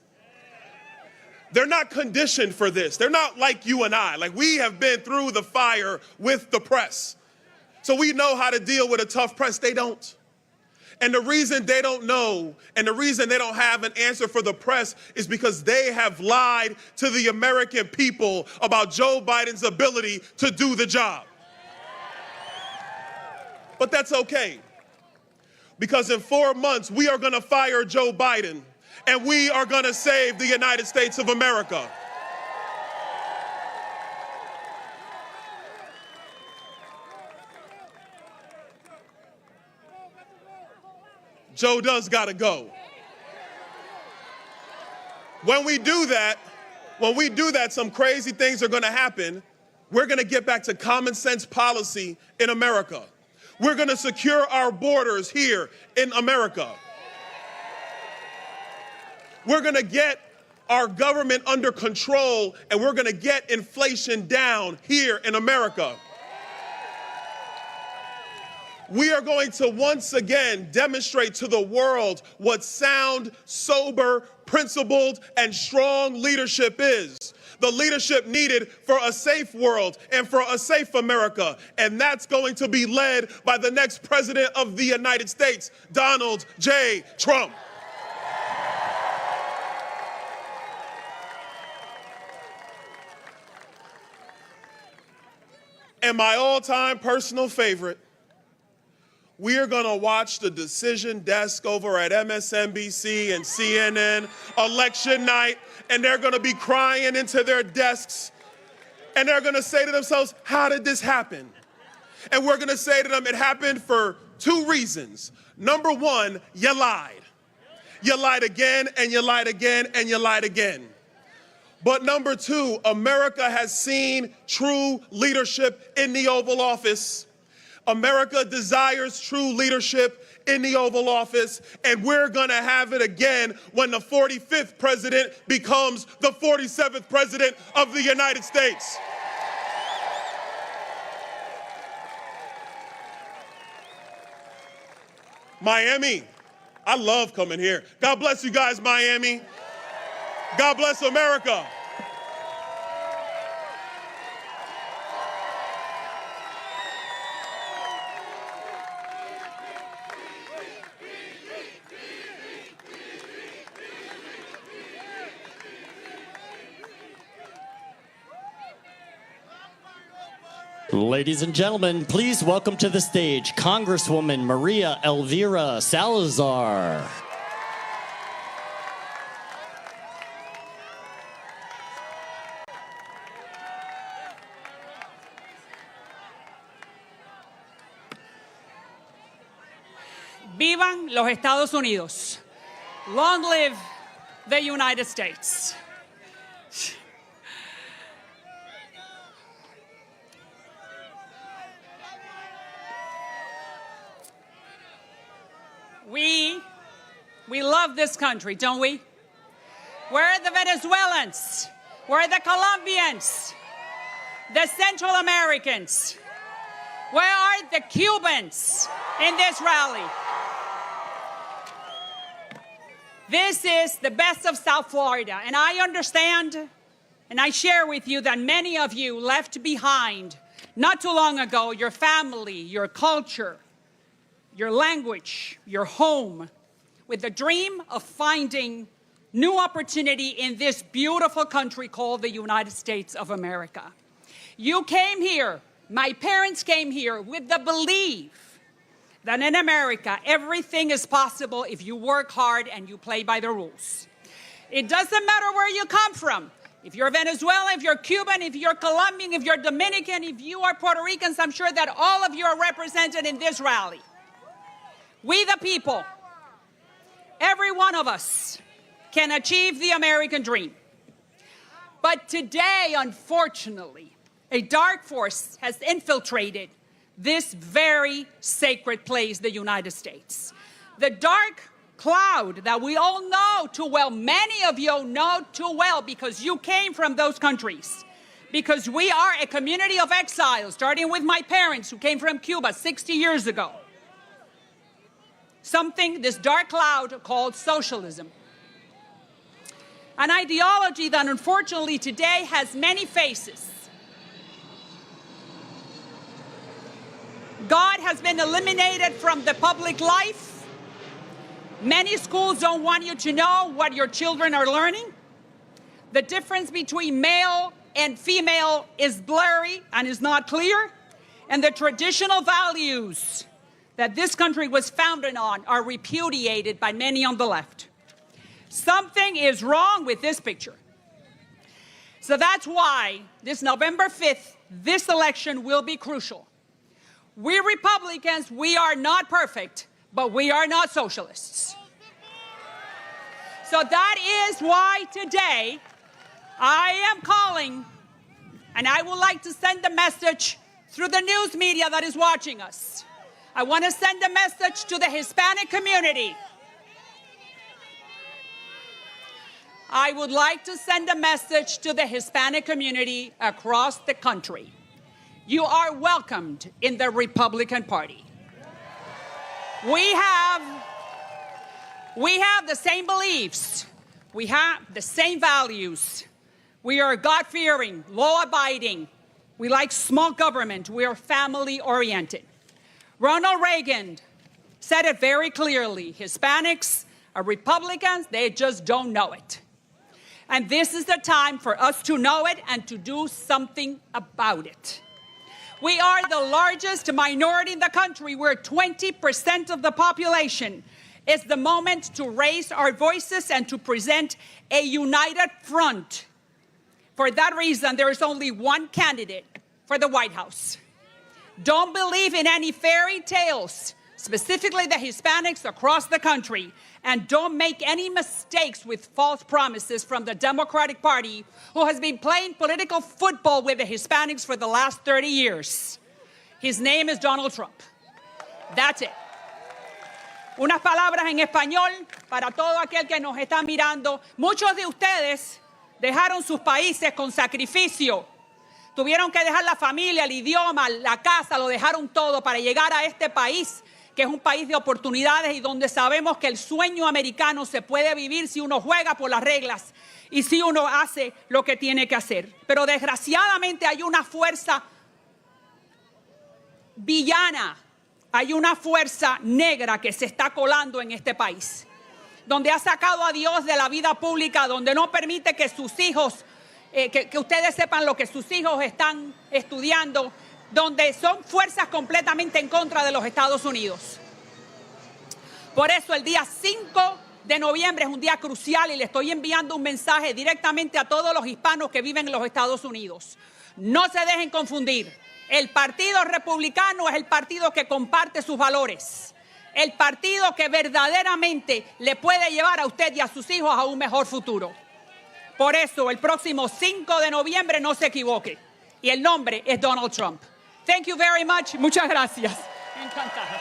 They're not conditioned for this. They're not like you and I. Like, we have been through the fire with the press. So we know how to deal with a tough press. They don't. And the reason they don't know and the reason they don't have an answer for the press is because they have lied to the American people about Joe Biden's ability to do the job. But that's okay. Because in 4 months, we are going to fire Joe Biden. And we are going to save the United States of America. Joe does got to go. When we do that, some crazy things are going to happen. We're going to get back to common sense policy in America. We're going to secure our borders here in America. We're going to get our government under control, and we're going to get inflation down here in America. We are going to once again demonstrate to the world what sound, sober, principled, and strong leadership is. The leadership needed for a safe world and for a safe America. And that's going to be led by the next president of the United States, Donald J. Trump. And my all-time personal favorite, we are going to watch the decision desk over at MSNBC and CNN election night, and they're going to be crying into their desks, and they're going to say to themselves, how did this happen? And we're going to say to them, it happened for 2 reasons. Number 1, you lied. You lied again, and you lied again, and you lied again. But number 2, America has seen true leadership in the Oval Office. America desires true leadership in the Oval Office, and we're going to have it again when the 45th president becomes the 47th president of the United States. Miami, I love coming here. God bless you guys, Miami. God bless America. Ladies and gentlemen, please welcome to the stage Congresswoman Maria Elvira Salazar. Vivan los Estados Unidos. Long live the United States. We love this country, don't we? Where are the Venezuelans? Where are the Colombians? The Central Americans? Where are the Cubans in this rally? This is the best of South Florida, and I understand and I share with you that many of you left behind not too long ago your family, your culture, your language, your home, with the dream of finding new opportunity in this beautiful country called the United States of America. You came here, my parents came here with the belief that in America, everything is possible if you work hard and you play by the rules. It doesn't matter where you come from. If you're Venezuelan, if you're Cuban, if you're Colombian, if you're Dominican, if you are Puerto Ricans, I'm sure that all of you are represented in this rally. We the people, every one of us can achieve the American dream. But today, unfortunately, a dark force has infiltrated this very sacred place, the United States. The dark cloud that we all know too well, many of you know too well because you came from those countries. Because we are a community of exiles, starting with my parents who came from Cuba 60 years ago. This dark cloud called socialism. An ideology that unfortunately today has many faces. God has been eliminated from the public life. Many schools don't want you to know what your children are learning. The difference between male and female is blurry and is not clear. And the traditional values that this country was founded on are repudiated by many on the left. Something is wrong with this picture. So that's why this November 5th, this election will be crucial. We Republicans, we are not perfect, but we are not socialists. So that is why today I am calling, and I would like to send a message through the news media that is watching us. I want to send a message to the Hispanic community. I would like to send a message to the Hispanic community across the country. You are welcomed in the Republican Party. We have the same beliefs. We have the same values. We are God-fearing, law-abiding. We like small government. We are family-oriented. Ronald Reagan said it very clearly. Hispanics are Republicans. They just don't know it. And this is the time for us to know it and to do something about it. We are the largest minority in the country. We're 20% of the population. It's the moment to raise our voices and to present a united front. For that reason, there is only one candidate for the White House. Don't believe in any fairy tales, specifically the Hispanics across the country, and don't make any mistakes with false promises from the Democratic Party, who has been playing political football with the Hispanics for the last 30 years. His name is Donald Trump. That's it. Unas palabras en español para todo aquel que nos está mirando. Muchos de ustedes dejaron sus países con sacrificio. Tuvieron que dejar la familia, el idioma, la casa, lo dejaron todo para llegar a este país, que es un país de oportunidades y donde sabemos que el sueño americano se puede vivir si uno juega por las reglas y si uno hace lo que tiene que hacer. Pero desgraciadamente hay una fuerza villana, hay una fuerza negra que se está colando en este país, donde ha sacado a Dios de la vida pública, donde no permite que sus hijos, que ustedes sepan lo que sus hijos están estudiando, donde son fuerzas completamente en contra de los Estados Unidos. Por eso el día 5 de noviembre es un día crucial y le estoy enviando un mensaje directamente a todos los hispanos que viven en los Estados Unidos. No se dejen confundir. El Partido Republicano es el partido que comparte sus valores. El partido que verdaderamente le puede llevar a usted y a sus hijos a un mejor futuro. Por eso, el próximo 5 de noviembre no se equivoque. Y el nombre es Donald Trump. Thank you very much. Muchas gracias. Encantada.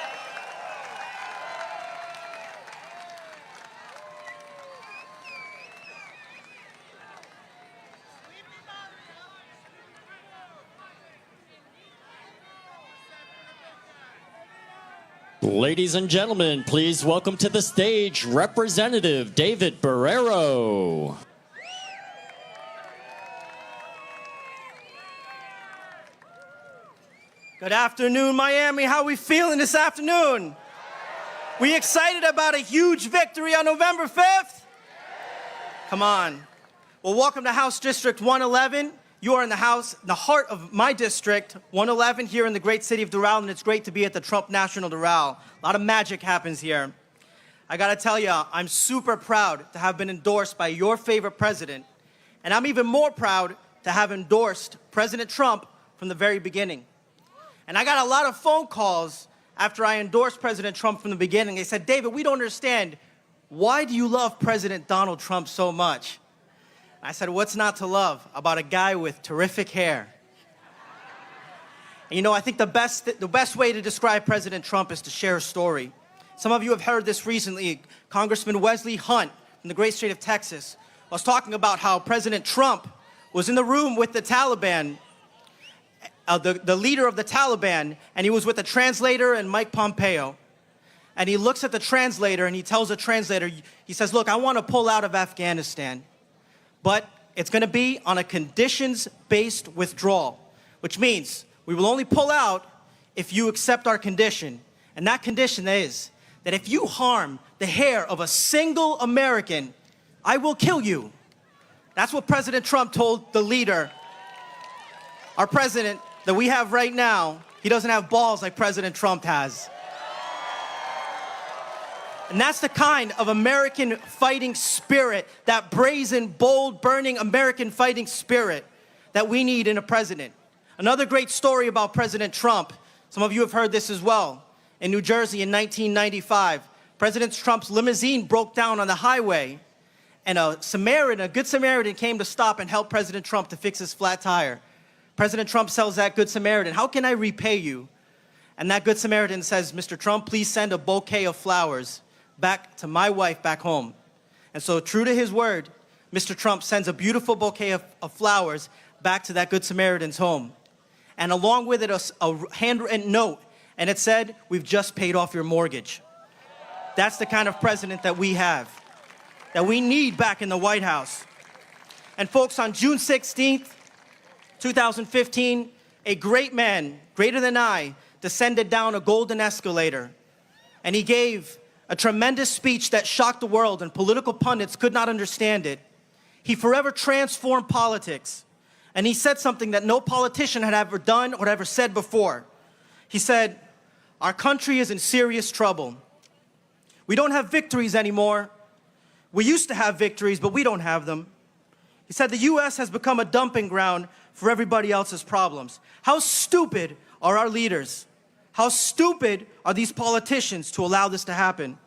Ladies and gentlemen, please welcome to the stage Representative David Barrero. Good afternoon, Miami. How are we feeling this afternoon? We excited about a huge victory on November 5th? Come on. Well, welcome to House District 111. You are in the heart of my district, 111, here in the great city of Doral, and it's great to be at the Trump National Doral. A lot of magic happens here. I gotta tell you, I'm super proud to have been endorsed by your favorite president, and I'm even more proud to have endorsed President Trump from the very beginning. And I got a lot of phone calls after I endorsed President Trump from the beginning. They said, David, we don't understand. Why do you love President Donald Trump so much? I said, what's not to love about a guy with terrific hair? And you know, I think the best way to describe President Trump is to share a story. Some of you have heard this recently. Congressman Wesley Hunt from the great state of Texas was talking about how President Trump was in the room with the Taliban, the leader of the Taliban, and he was with a translator and Mike Pompeo. And he looks at the translator and he tells the translator, he says, look, I want to pull out of Afghanistan. But it's going to be on a conditions-based withdrawal, which means we will only pull out if you accept our condition. And that condition is that if you harm the hair of a single American, I will kill you. That's what President Trump told the leader. Our president that we have right now, he doesn't have balls like President Trump has. And that's the kind of American fighting spirit, that brazen, bold, burning American fighting spirit that we need in a president. Another great story about President Trump, some of you have heard this as well. In New Jersey in 1995, President Trump's limousine broke down on the highway, and a good Samaritan came to stop and help President Trump to fix his flat tire. President Trump tells that good Samaritan, how can I repay you? And that good Samaritan says, Mr. Trump, please send a bouquet of flowers back to my wife back home. And so true to his word, Mr. Trump sends a beautiful bouquet of flowers back to that good Samaritan's home. And along with it, a handwritten note, and it said, we've just paid off your mortgage. That's the kind of president that we have, that we need back in the White House. And folks, on June 16th, 2015, a great man, greater than I, descended down a golden escalator, and he gave a tremendous speech that shocked the world, and political pundits could not understand it. He forever transformed politics, and he said something that no politician had ever done or ever said before. He said, our country is in serious trouble. We don't have victories anymore. We used to have victories, but we don't have them. He said the U.S. has become a dumping ground for everybody else's problems. How stupid are our leaders? How stupid are these politicians to allow this to happen?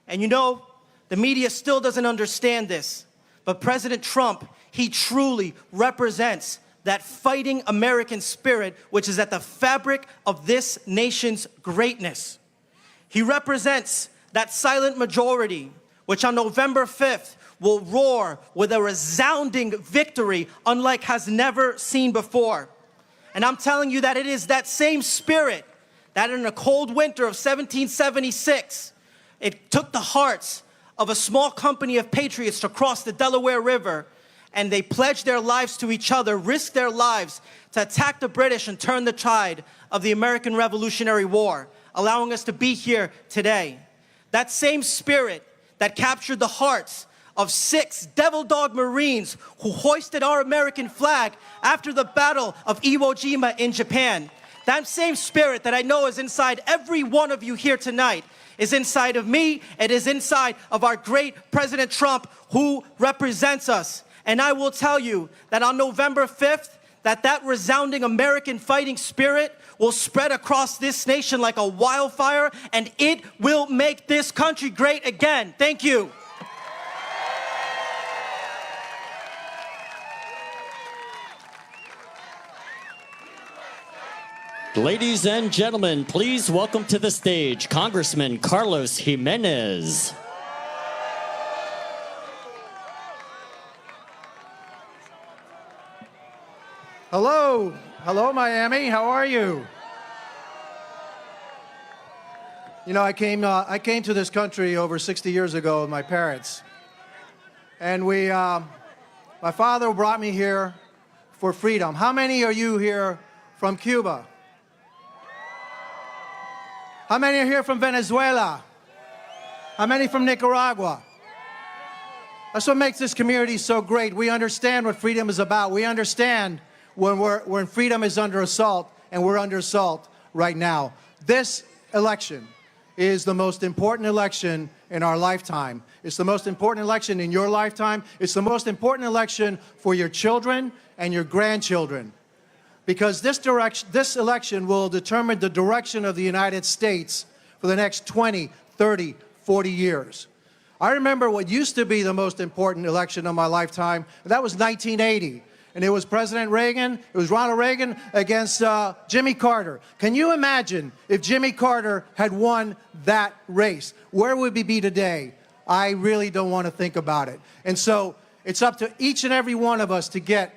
And you know, the media still doesn't understand this, but President Trump, he truly represents that fighting American spirit, which is at the fabric of this nation's greatness. He represents that silent majority, which on November 5th will roar with a resounding victory unlike has never seen before. And I'm telling you that it is that same spirit that in a cold winter of 1776, it took the hearts of a small company of patriots to cross the Delaware River, and they pledged their lives to each other, risked their lives to attack the British and turn the tide of the American Revolutionary War, allowing us to be here today. That same spirit that captured the hearts of 6 Devil Dog Marines who hoisted our American flag after the Battle of Iwo Jima in Japan. That same spirit that I know is inside every one of you here tonight is inside of me. It is inside of our great President Trump, who represents us. And I will tell you that on November 5th, that resounding American fighting spirit will spread across this nation like a wildfire, and it will make this country great again. Thank you. Ladies and gentlemen, please welcome to the stage Congressman Carlos Jimenez. Hello. Hello, Miami. How are you? You know, I came to this country over 60 years ago with my parents. And my father brought me here for freedom. How many are you here from Cuba? How many are here from Venezuela? How many from Nicaragua? That's what makes this community so great. We understand what freedom is about. We understand when freedom is under assault, and we're under assault right now. This election is the most important election in our lifetime. It's the most important election in your lifetime. It's the most important election for your children and your grandchildren. Because this election will determine the direction of the United States for the next 20, 30, 40 years. I remember what used to be the most important election of my lifetime, and that was 1980. And it was President Reagan, it was Ronald Reagan against Jimmy Carter. Can you imagine if Jimmy Carter had won that race? Where would we be today? I really don't want to think about it. And so it's up to each and every one of us to get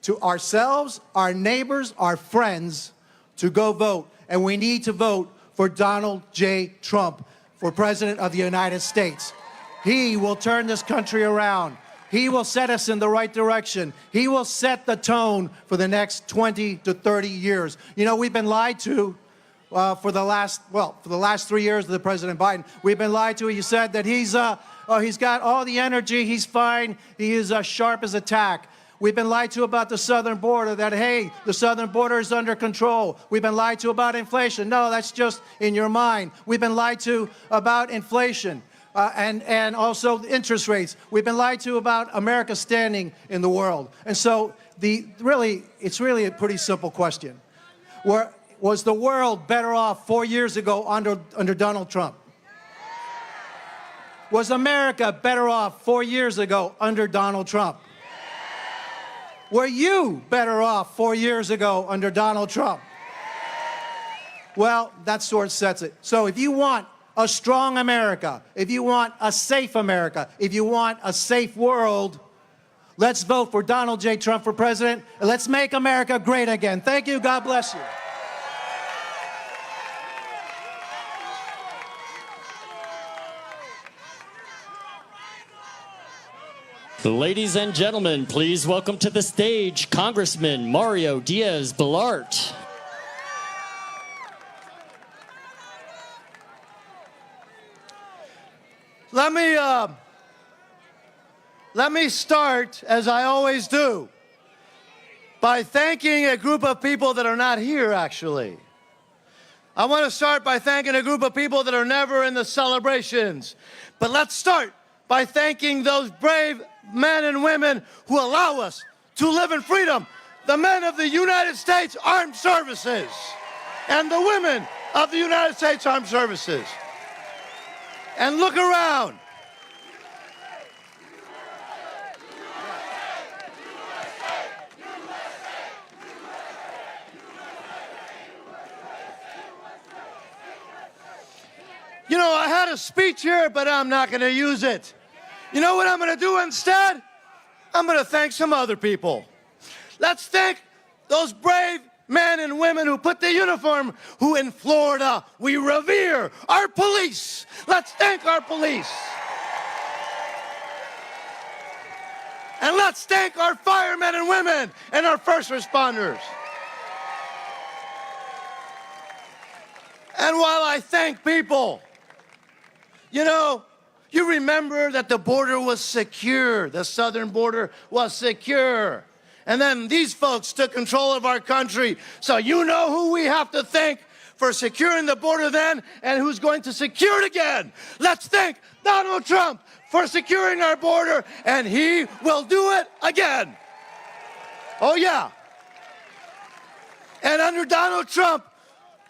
to ourselves, our neighbors, our friends, to go vote. And we need to vote for Donald J. Trump for President of the United States. He will turn this country around. He will set us in the right direction. He will set the tone for the next 20 to 30 years. You know, we've been lied to for the last 3 years of the President Biden. We've been lied to. He said that he's got all the energy, he's fine, he is sharp as a tack. We've been lied to about the southern border, that, hey, the southern border is under control. We've been lied to about inflation. No, that's just in your mind. We've been lied to about inflation and also interest rates. We've been lied to about America's standing in the world. And so it's really a pretty simple question. Was the world better off 4 years ago under Donald Trump? Was America better off 4 years ago under Donald Trump? Were you better off 4 years ago under Donald Trump? Well, that sort of sets it. So if you want a strong America, if you want a safe America, if you want a safe world, let's vote for Donald J. Trump for president, and let's make America great again. Thank you. God bless you. Ladies and gentlemen, please welcome to the stage Congressman Mario Diaz-Balart. Let me start, as I always do, by thanking a group of people that are not here, actually. I want to start by thanking a group of people that are never in the celebrations. But let's start by thanking those brave men and women who allow us to live in freedom. The men of the United States Armed Services and the women of the United States Armed Services. And look around. got a speech here, but I'm not going to use it. You know what I'm going to do instead? I'm going to thank some other people. Let's thank those brave men and women who put the uniform, who in Florida we revere, our police. Let's thank our police. And let's thank our firemen and women and our first responders. And while I thank people, you know, you remember that the border was secure. The southern border was secure. And then these folks took control of our country. So you know who we have to thank for securing the border then and who's going to secure it again. Let's thank Donald Trump for securing our border, and he will do it again. Oh, yeah. And under Donald Trump,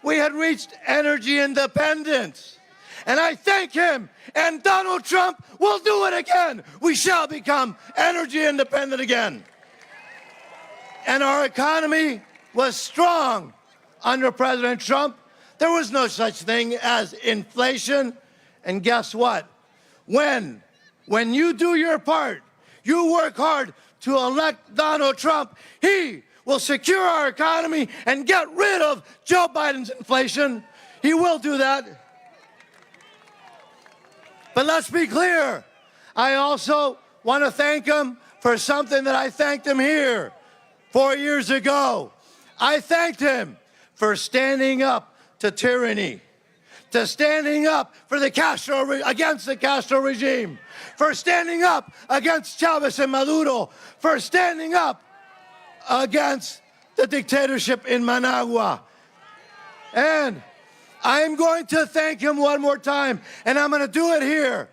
we had reached energy independence. And I thank him, and Donald Trump will do it again. We shall become energy independent again. And our economy was strong under President Trump. There was no such thing as inflation. And guess what? When you do your part, you work hard to elect Donald Trump, he will secure our economy and get rid of Joe Biden's inflation. He will do that. But let's be clear. I also want to thank him for something that I thanked him here 4 years ago. I thanked him for standing up to tyranny, to standing up for against the Castro regime, for standing up against Chavez and Maduro, for standing up against the dictatorship in Managua. And I'm going to thank him one more time, and I'm going to do it here.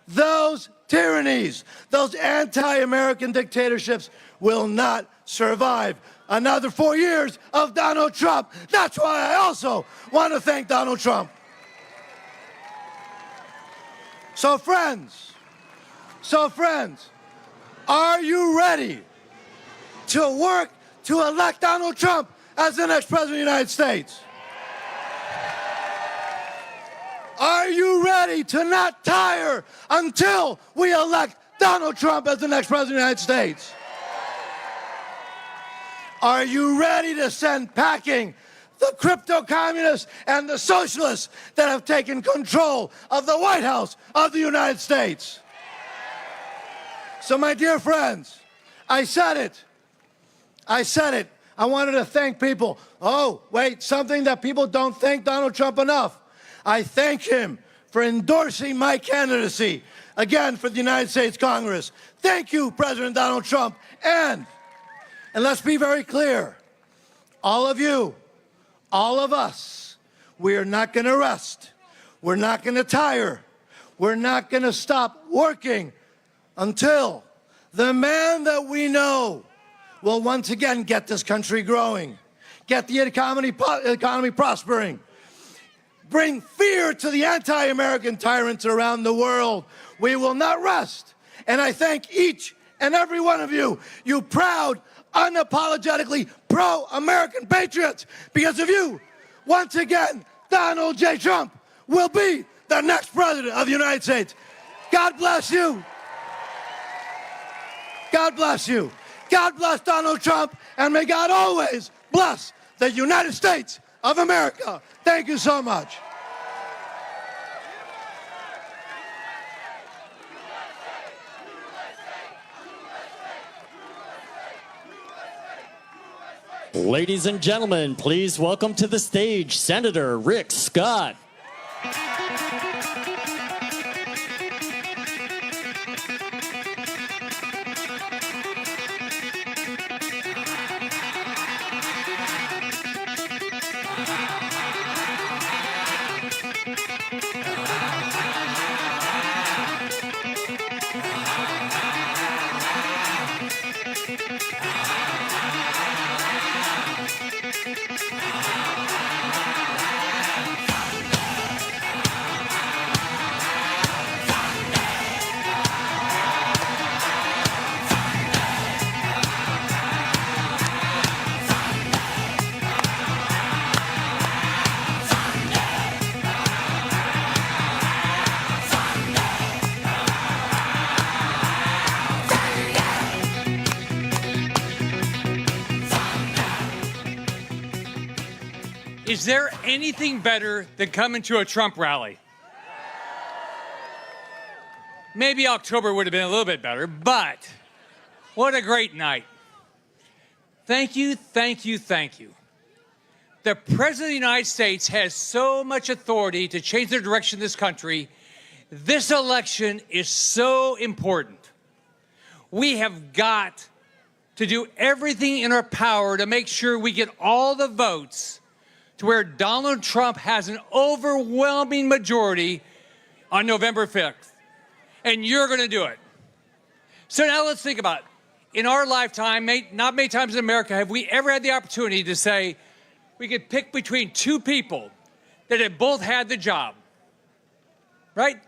Those tyrannies, those anti-American dictatorships will not survive another 4 years of Donald Trump. That's why I also want to thank Donald Trump. So friends, are you ready to work to elect Donald Trump as the next president of the United States? Are you ready to not tire until we elect Donald Trump as the next president of the United States? Are you ready to send packing the crypto-communists and the socialists that have taken control of the White House of the United States? So, my dear friends, I said it. I wanted to thank people. Oh, wait, something that people don't thank Donald Trump enough. I thank him for endorsing my candidacy, again, for the United States Congress. Thank you, President Donald Trump. And let's be very clear, all of you, all of us, we are not going to rest. We're not going to tire. We're not going to stop working until the man that we know will once again get this country growing, get the economy prospering, bring fear to the anti-American tyrants around the world. We will not rest. And I thank each and every one of you, you proud, unapologetically pro-American patriots. Because of you, once again, Donald J. Trump will be the next president of the United States. God bless you. God bless you. God bless Donald Trump, and may God always bless the United States of America. Thank you so much. Ladies and gentlemen, please welcome to the stage Senator Rick Scott. Is there anything better than coming to a Trump rally? Maybe October would have been a little bit better, but what a great night. Thank you, thank you, thank you. The President of the United States has so much authority to change the direction of this country. This election is so important. We have got to do everything in our power to make sure we get all the votes to where Donald Trump has an overwhelming majority on November 5th. And you're going to do it. So now let's think about it. In our lifetime, not many times in America have we ever had the opportunity to say we could pick between two people that have both had the job, right?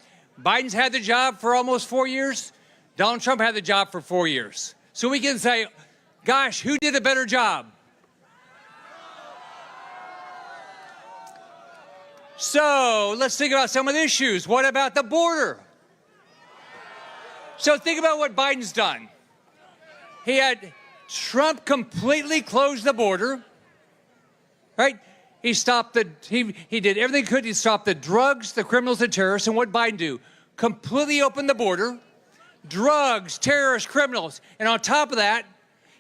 Biden's had the job for almost 4 years. Donald Trump had the job for 4 years. So we can say, gosh, who did a better job? So let's think about some of the issues. What about the border? So think about what Biden's done. He had Trump completely close the border, right? He stopped he did everything he could to stop the drugs, the criminals, the terrorists. And what Biden do? Completely open the border, drugs, terrorists, criminals. And on top of that,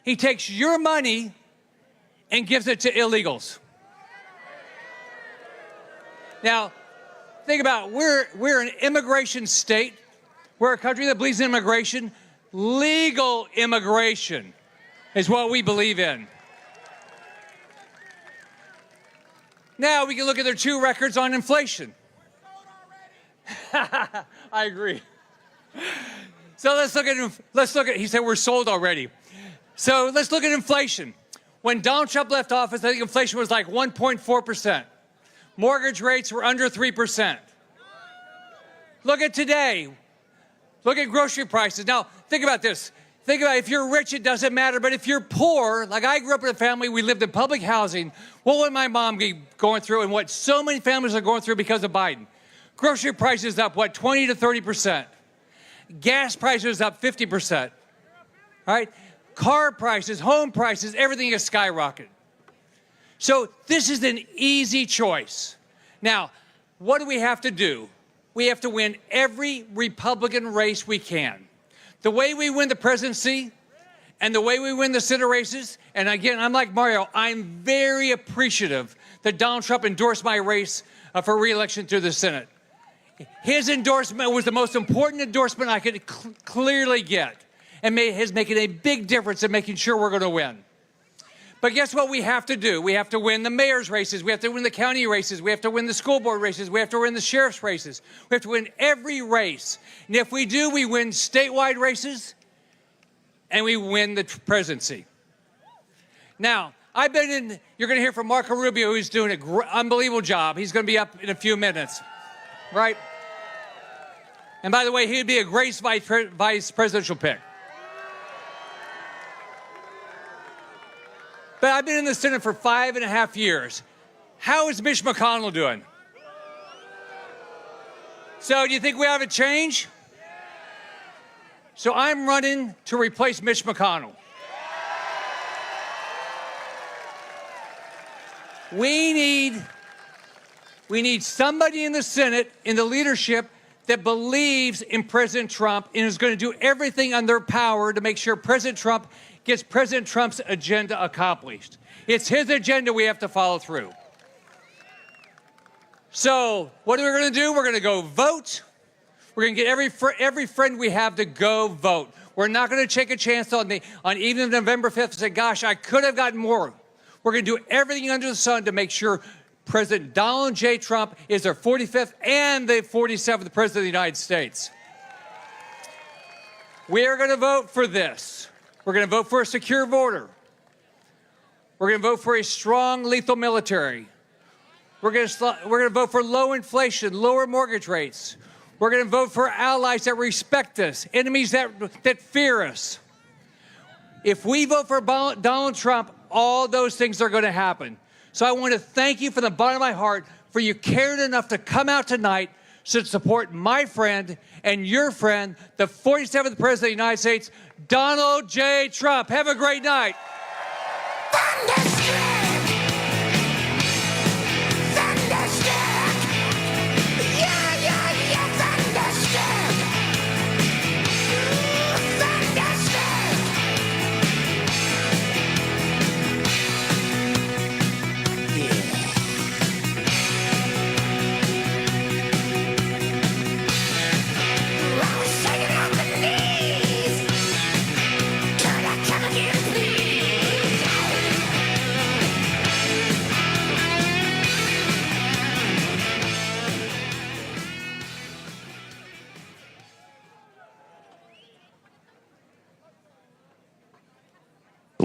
he takes your money and gives it to illegals. Now, think about it. We're an immigration state. We're a country that believes in immigration. Legal immigration is what we believe in. Now we can look at their two records on inflation. I agree. So let's look at, he said we're sold already. So let's look at inflation. When Donald Trump left office, I think inflation was like 1.4%. Mortgage rates were under 3%. Look at today. Look at grocery prices. Now, think about this. Think about if you're rich, it doesn't matter. But if you're poor, like I grew up in a family, we lived in public housing. What would my mom be going through and what so many families are going through because of Biden? Grocery prices up, 20 to 30%. Gas prices up 50%. Right? Car prices, home prices, everything is skyrocketed. So this is an easy choice. Now, what do we have to do? We have to win every Republican race we can. The way we win the presidency and the way we win the Senate races, and again, I'm like Mario, I'm very appreciative that Donald Trump endorsed my race for re-election to the Senate. His endorsement was the most important endorsement I could clearly get and is making a big difference in making sure we're going to win. But guess what we have to do? We have to win the mayor's races. We have to win the county races. We have to win the school board races. We have to win the sheriff's races. We have to win every race. And if we do, we win statewide races and we win the presidency. Now, you're going to hear from Marco Rubio, who's doing an unbelievable job. He's going to be up in a few minutes, right? And by the way, he'd be a great vice presidential pick. But I've been in the Senate for 5.5 years. How is Mitch McConnell doing? So do you think we have a change? So I'm running to replace Mitch McConnell. We need somebody in the Senate, in the leadership, that believes in President Trump and is going to do everything in their power to make sure President Trump gets President Trump's agenda accomplished. It's his agenda we have to follow through. So what are we going to do? We're going to go vote. We're going to get every friend we have to go vote. We're not going to take a chance on even November 5th and say, gosh, I could have gotten more. We're going to do everything under the sun to make sure President Donald J. Trump is our 45th and the 47th President of the United States. We are going to vote for this. We're going to vote for a secure border. We're going to vote for a strong, lethal military. We're going to vote for low inflation, lower mortgage rates. We're going to vote for allies that respect us, enemies that fear us. If we vote for Donald Trump, all those things are going to happen. So I want to thank you from the bottom of my heart for you cared enough to come out tonight to support my friend and your friend, the 47th President of the United States, Donald J. Trump. Have a great night.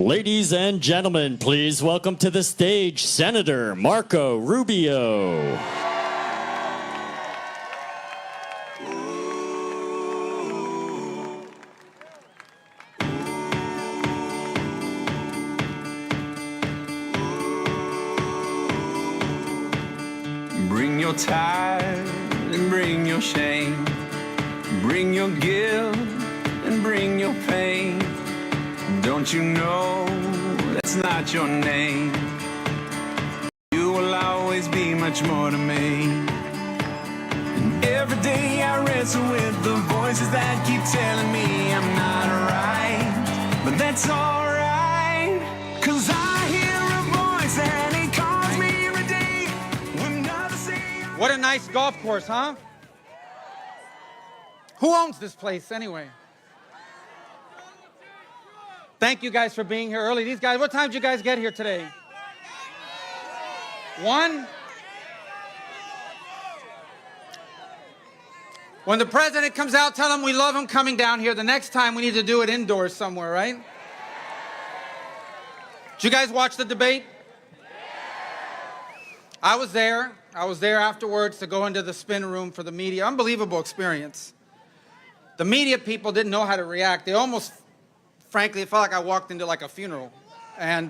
Ladies and gentlemen, please welcome to the stage Senator Marco Rubio. Bring your tithe and bring your shame. Bring your guilt and bring your pain. Don't you know that's not your name? You will always be much more to me. And every day I wrestle with the voices that keep telling me I'm not right. But that's alright, 'cause I hear a voice and it calls me every day. When others say What a nice golf course, huh? Who owns this place anyway? Thank you guys for being here early. These guys, what time did you guys get here today? 1? When the president comes out, tell him we love him coming down here. The next time we need to do it indoors somewhere, right? Did you guys watch the debate? I was there. I was there afterwards to go into the spin room for the media. Unbelievable experience. The media people didn't know how to react. They almost, frankly, it felt like I walked into like a funeral. And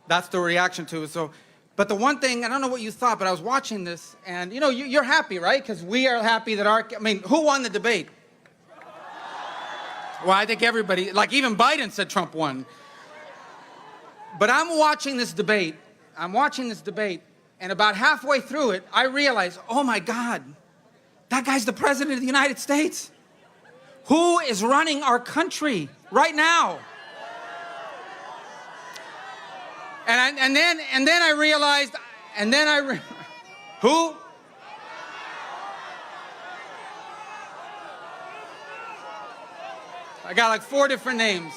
that's the reaction to it. So, but the one thing, I don't know what you thought, but I was watching this, and you know, you're happy, right? Because we are happy that who won the debate? Well, I think everybody, like even Biden said Trump won. But I'm watching this debate, and about halfway through it, I realized, oh my God, that guy's the president of the United States. Who is running our country right now? And then I realized, who? I got like 4 different names.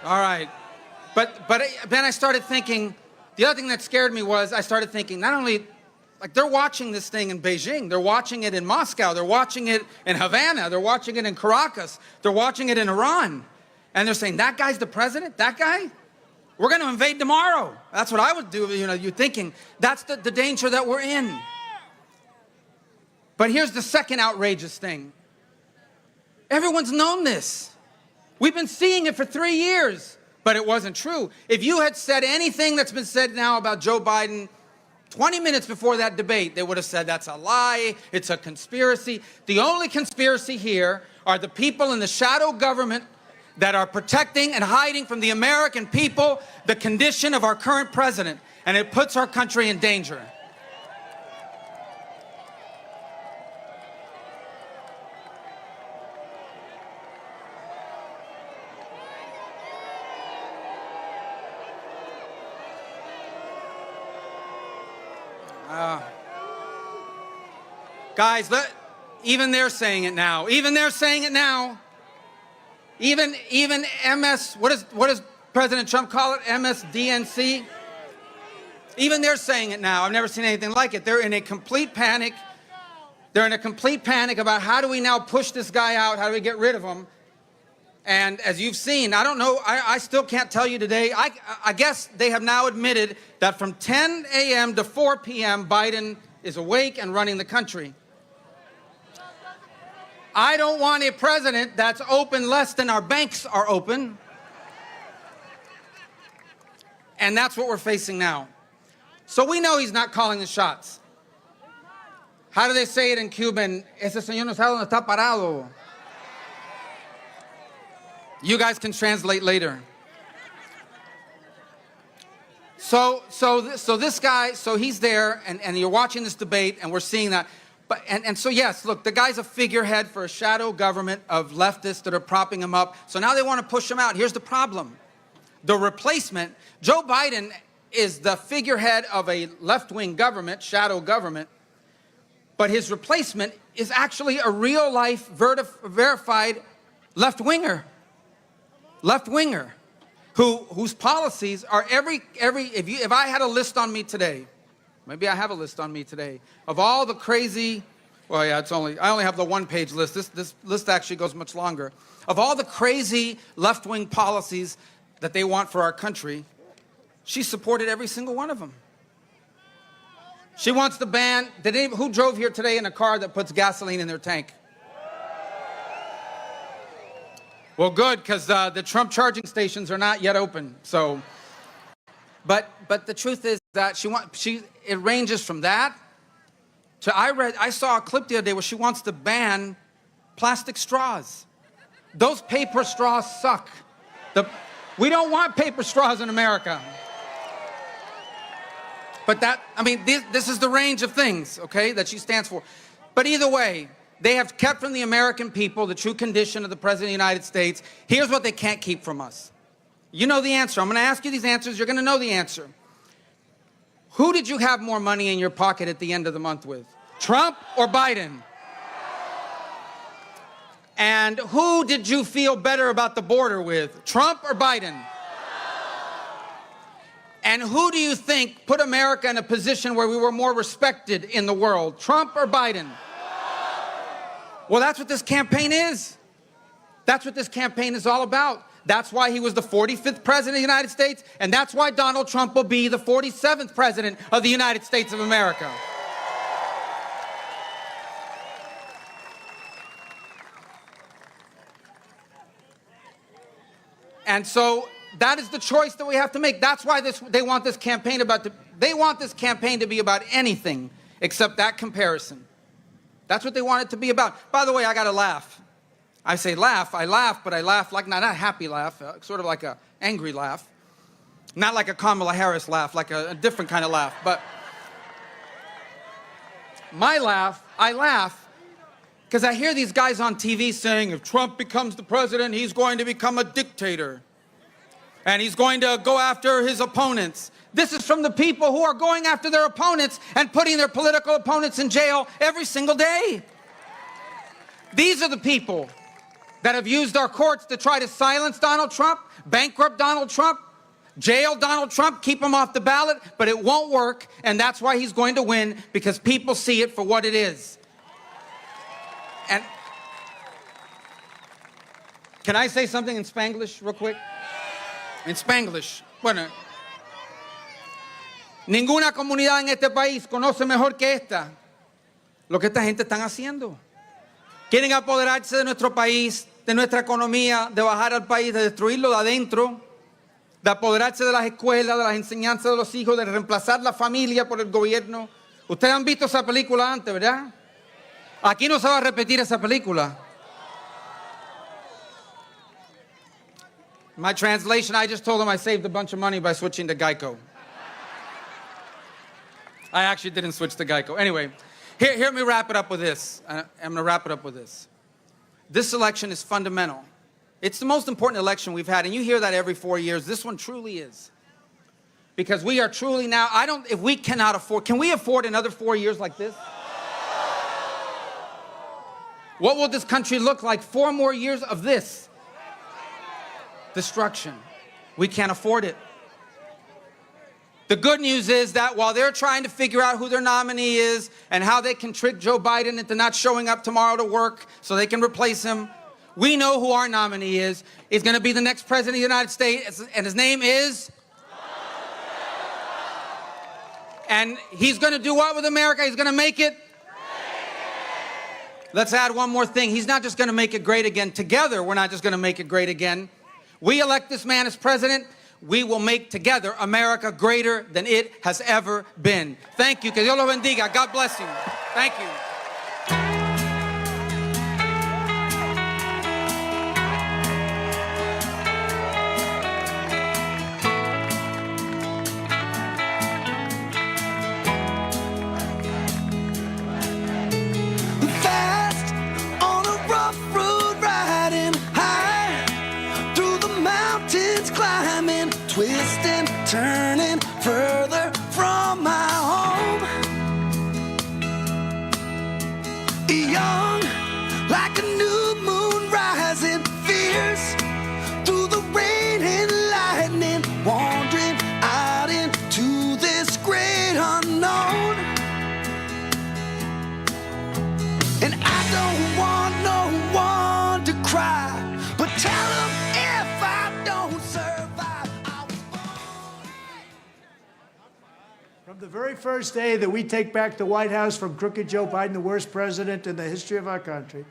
All right, but then I started thinking, the other thing that scared me was I started thinking, not only, like they're watching this thing in Beijing, they're watching it in Moscow, they're watching it in Havana, they're watching it in Caracas, they're watching it in Iran, and they're saying, that guy's the president, that guy? We're going to invade tomorrow. That's what I would do, you know, you're thinking, that's the danger that we're in. But here's the second outrageous thing. Everyone's known this. We've been seeing it for 3 years, but it wasn't true. If you had said anything that's been said now about Joe Biden 20 minutes before that debate, they would have said that's a lie, it's a conspiracy. The only conspiracy here are the people in the shadow government that are protecting and hiding from the American people the condition of our current president, and it puts our country in danger. Guys, even they're saying it now. Even they're saying it now. Even MS, what does President Trump call it? MSDNC? Even they're saying it now. I've never seen anything like it. They're in a complete panic. They're in a complete panic about how do we now push this guy out? How do we get rid of him? And as you've seen, I don't know, I still can't tell you today. I guess they have now admitted that from 10 a.m. to 4 p.m., Biden is awake and running the country. I don't want a president that's open less than our banks are open. And that's what we're facing now. So we know he's not calling the shots. How do they say it in Cuban? Ese señor no sabe dónde está parado. You guys can translate later. So this guy, so he's there, and you're watching this debate, and we're seeing that. But, and so yes, look, the guy's a figurehead for a shadow government of leftists that are propping him up. So now they want to push him out. Here's the problem. The replacement, Joe Biden is the figurehead of a left-wing government, shadow government, but his replacement is actually a real-life, verified left-winger. Left-winger, whose policies are if I had a list on me today, maybe I have a list on me today, of all the crazy Well, yeah, I only have the one-page list. This list actually goes much longer. Of all the crazy left-wing policies that they want for our country, she supported every single one of them. She wants to ban, who drove here today in a car that puts gasoline in their tank? Well, good, because the Trump charging stations are not yet open. So, but the truth is that it ranges from that to I saw a clip the other day where she wants to ban plastic straws. Those paper straws suck. We don't want paper straws in America. But this is the range of things, okay, that she stands for. But either way, they have kept from the American people the true condition of the President of the United States. Here's what they can't keep from us. You know the answer. I'm going to ask you these answers. You're going to know the answer. Who did you have more money in your pocket at the end of the month with? Trump or Biden? And who did you feel better about the border with? Trump or Biden? And who do you think put America in a position where we were more respected in the world? Trump or Biden? Well, that's what this campaign is. That's what this campaign is all about. That's why he was the 45th president of the United States, and that's why Donald Trump will be the 47th president of the United States of America. And so that is the choice that we have to make. That's why they want this campaign to be about anything except that comparison. That's what they want it to be about. By the way, I got to laugh. I say laugh. I laugh, but I laugh like not a happy laugh, sort of like an angry laugh. Not like a Kamala Harris laugh, like a different kind of laugh. But my laugh, I laugh because I hear these guys on TV saying if Trump becomes the president, he's going to become a dictator. And he's going to go after his opponents. This is from the people who are going after their opponents and putting their political opponents in jail every single day. These are the people that have used our courts to try to silence Donald Trump, bankrupt Donald Trump, jail Donald Trump, keep him off the ballot, but it won't work, and that's why he's going to win, because people see it for what it is. And can I say something in Spanglish real quick? En Spanglish. Bueno, ninguna comunidad en este país conoce mejor que esta lo que esta gente están haciendo. Quieren apoderarse de nuestro país, de nuestra economía, de bajar al país, de destruirlo de adentro, de apoderarse de las escuelas, de las enseñanzas de los hijos, de reemplazar la familia por el gobierno. Ustedes han visto esa película antes, ¿verdad? Aquí no se va a repetir esa película. My translation, I just told them I saved a bunch of money by switching to Geico. I actually didn't switch to Geico. Anyway, hear me wrap it up with this. I'm going to wrap it up with this. This election is fundamental. It's the most important election we've had, and you hear that every 4 years. This one truly is. Because we are truly now, if we cannot afford, can we afford another 4 years like this? What will this country look like 4 more years of this? Destruction. We can't afford it. The good news is that while they're trying to figure out who their nominee is and how they can trick Joe Biden into not showing up tomorrow to work so they can replace him, we know who our nominee is. He's going to be the next president of the United States, and his name is... And he's going to do what with America? He's going to make it... Let's add one more thing. He's not just going to make it great again. Together, we're not just going to make it great again. We elect this man as president, we will make together America greater than it has ever been. Thank you. Que Dios los bendiga. God bless you. Thank you. Fast on a rough road, riding high through the mountains, climbing, twisting, turning further from my home. Young, like a new moon rising, fierce through the rain and lightning, wandering out into this great unknown. The very first day that we take back the White House from crooked Joe Biden, the worst president in the history of our country,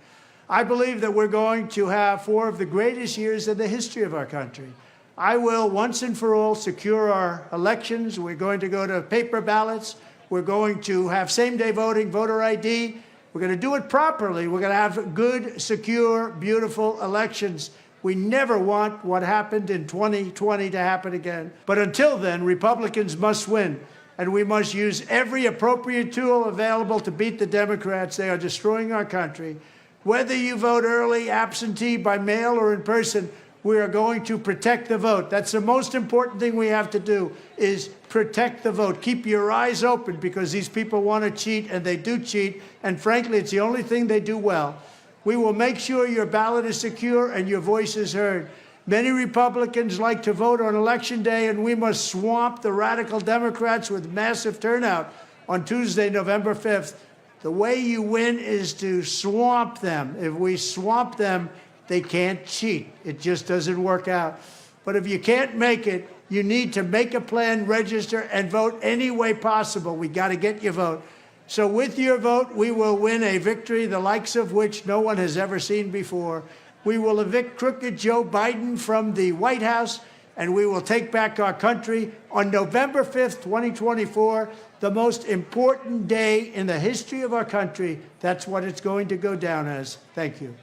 I believe that we're going to have 4 of the greatest years in the history of our country. I will, once and for all, secure our elections. We're going to go to paper ballots. We're going to have same-day voting, voter ID. We're going to do it properly. We're going to have good, secure, beautiful elections. We never want what happened in 2020 to happen again. But until then, Republicans must win. And we must use every appropriate tool available to beat the Democrats. They are destroying our country. Whether you vote early, absentee, by mail, or in person, we are going to protect the vote. That's the most important thing we have to do, is protect the vote. Keep your eyes open, because these people want to cheat, and they do cheat. And frankly, it's the only thing they do well. We will make sure your ballot is secure and your voice is heard. Many Republicans like to vote on Election Day, and we must swamp the radical Democrats with massive turnout on Tuesday, November 5th. The way you win is to swamp them. If we swamp them, they can't cheat. It just doesn't work out. But if you can't make it, you need to make a plan, register, and vote any way possible. We got to get your vote. So with your vote, we will win a victory the likes of which no one has ever seen before. We will evict crooked Joe Biden from the White House, and we will take back our country on November 5th, 2024, the most important day in the history of our country. That's what it's going to go down as. Thank you.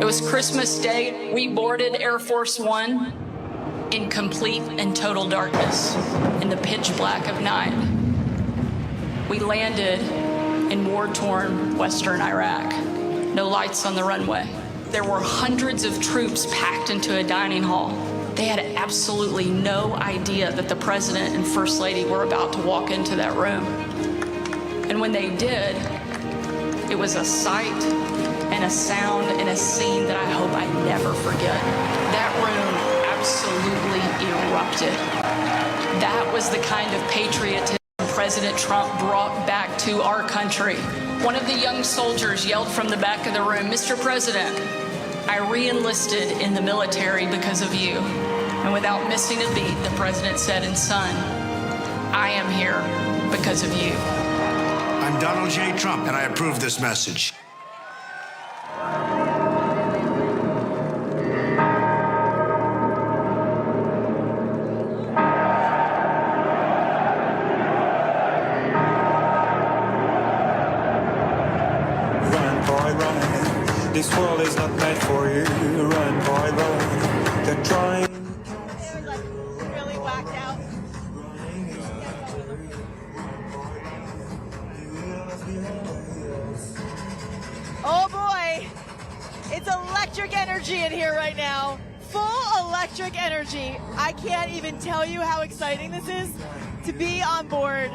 It was Christmas Day. We boarded Air Force One in complete and total darkness, in the pitch black of night. We landed in war-torn western Iraq. No lights on the runway. There were hundreds of troops packed into a dining hall. They had absolutely no idea that the president and first lady were about to walk into that room. And when they did, it was a sight and a sound and a scene that I hope I never forget. That room absolutely erupted. That was the kind of patriotism President Trump brought back to our country. One of the young soldiers yelled from the back of the room, "Mr. President, I re-enlisted in the military because of you." And without missing a beat, the president said, "And son, I am here because of you." I'm Donald J. Trump, and I approve this message. This world is not meant for you. Run, boy, run. They're trying. Really whacked out. Oh boy, it's electric energy in here right now. Full electric energy. I can't even tell you how exciting this is to be on board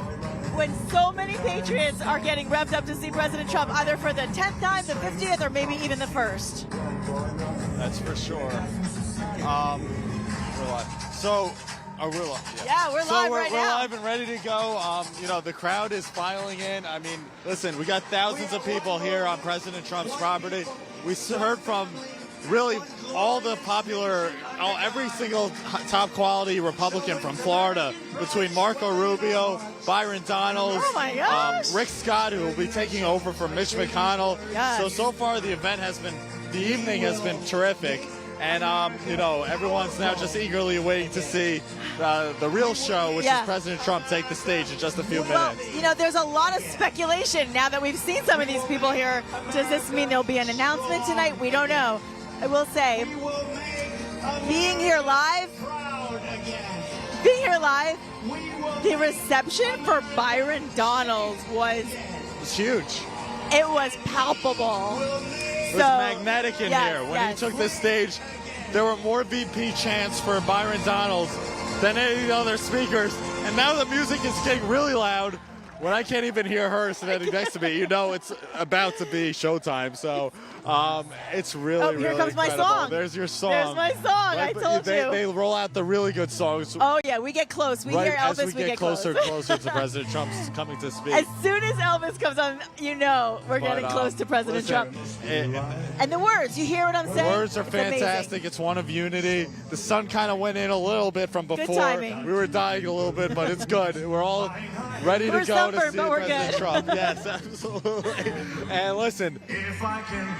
when so many patriots are getting revved up to see President Trump, either for the 10th time, the 50th, or maybe even the 1st. That's for sure. We're live. So, we're live. Yeah, we're live right now. We're live and ready to go. You know, the crowd is filing in. I mean, listen, we got thousands of people here on President Trump's property. We heard from really all the popular, every single top quality Republican from Florida, between Marco Rubio, Byron Donalds, Rick Scott, who will be taking over from Mitch McConnell. Yes. So far the evening has been terrific. And, you know, everyone's now just eagerly waiting to see the real show, which is President Trump take the stage in just a few minutes. Well, you know, there's a lot of speculation now that we've seen some of these people here. Does this mean there'll be an announcement tonight? We don't know. I will say, being here live, the reception for Byron Donalds was huge. It was palpable. It was magnetic in here. When he took the stage, there were more VP chants for Byron Donalds than any other speakers. And now the music is getting really loud. When I can't even hear her standing next to me, you know it's about to be showtime. So it's really, here really comes my incredible. song. There's your song. There's my song. I told you. They roll out the really good songs. Oh, yeah, we get close. We right hear Elvis, as we get closer close. and closer to President Trump's coming to speak. As soon as Elvis comes on, you know we're getting close to President Trump. And the words, you hear what I'm saying? The words are It's fantastic. amazing. It's one of unity. The sun kind of went in a little bit from before. timing. We were dying a little bit, but it's good. We're all ready to We're go to sunburned, see but we're President good. Trump. Yes, absolutely. And listen,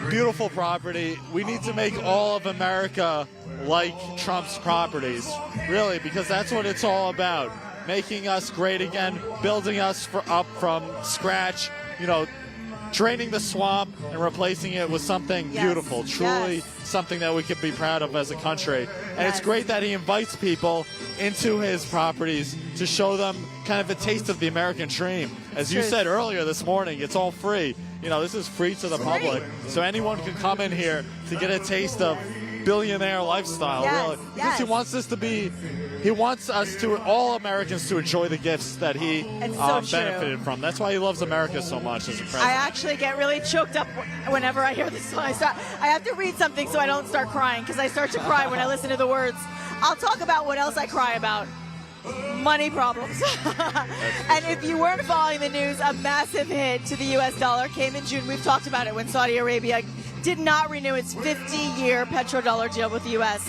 beautiful property. We need to make all of America like Trump's properties, really, because that's what it's all about. Making us great again, building us up from scratch, you know, draining the swamp and replacing it with something beautiful, truly something that we can be proud of as a country. And it's great that he invites people into his properties to show them kind of a taste of the American dream. As you said earlier this morning, it's all free. You know, this is free to the public. So anyone can come in here to get a taste of billionaire lifestyle, really. Because he wants this to be, he wants us to, all Americans to enjoy the gifts that he benefited from. That's why he loves America so much as a president. I actually get really choked up whenever I hear this song. I have to read something so I don't start crying, because I start to cry when I listen to the words. I'll talk about what else I cry about. Money problems. And if you weren't following the news, a massive hit to the U.S. dollar came in June. We've talked about it when Saudi Arabia did not renew its 50-year petrodollar deal with the U.S.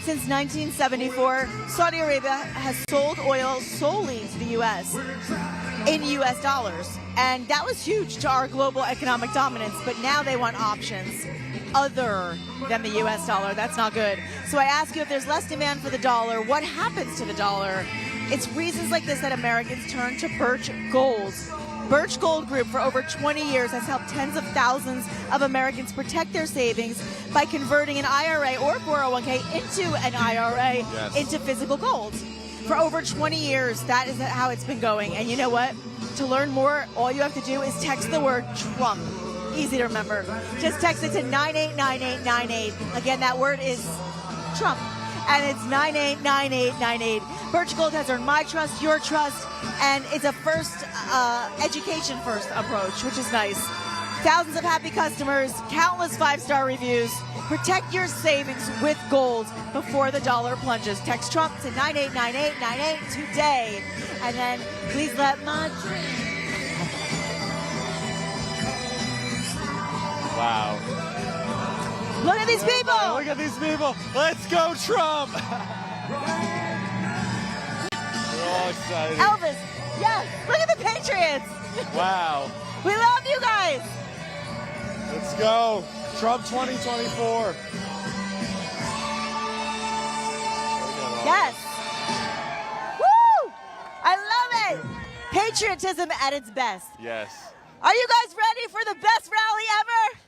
Since 1974, Saudi Arabia has sold oil solely to the U.S. in U.S. dollars. And that was huge to our global economic dominance. But now they want options other than the U.S. dollar. That's not good. So I ask you, if there's less demand for the dollar, what happens to the dollar? It's reasons like this that Americans turn to Birch Gold. Birch Gold Group for over 20 years has helped tens of thousands of Americans protect their savings by converting an IRA or 401k into an IRA into physical gold. For over 20 years, that is how it's been going. And you know what? To learn more, all you have to do is text the word Trump. Easy to remember. Just text it to 989898. Again, that word is Trump. And it's 989898. Birch Gold has earned my trust, your trust, and it's a education first approach, which is nice. Thousands of happy customers, countless 5-star reviews. Protect your savings with gold before the dollar plunges. Text Trump to 989898 today. And then please let my dream. Wow. Look at these people. Look at these people. Let's go, Trump. We're all excited. Elvis, yes. Look at the Patriots. Wow. We love you guys. Let's go. Trump 2024. Yes. Woo! I love it. Patriotism at its best. Yes. Are you guys ready for the best rally ever?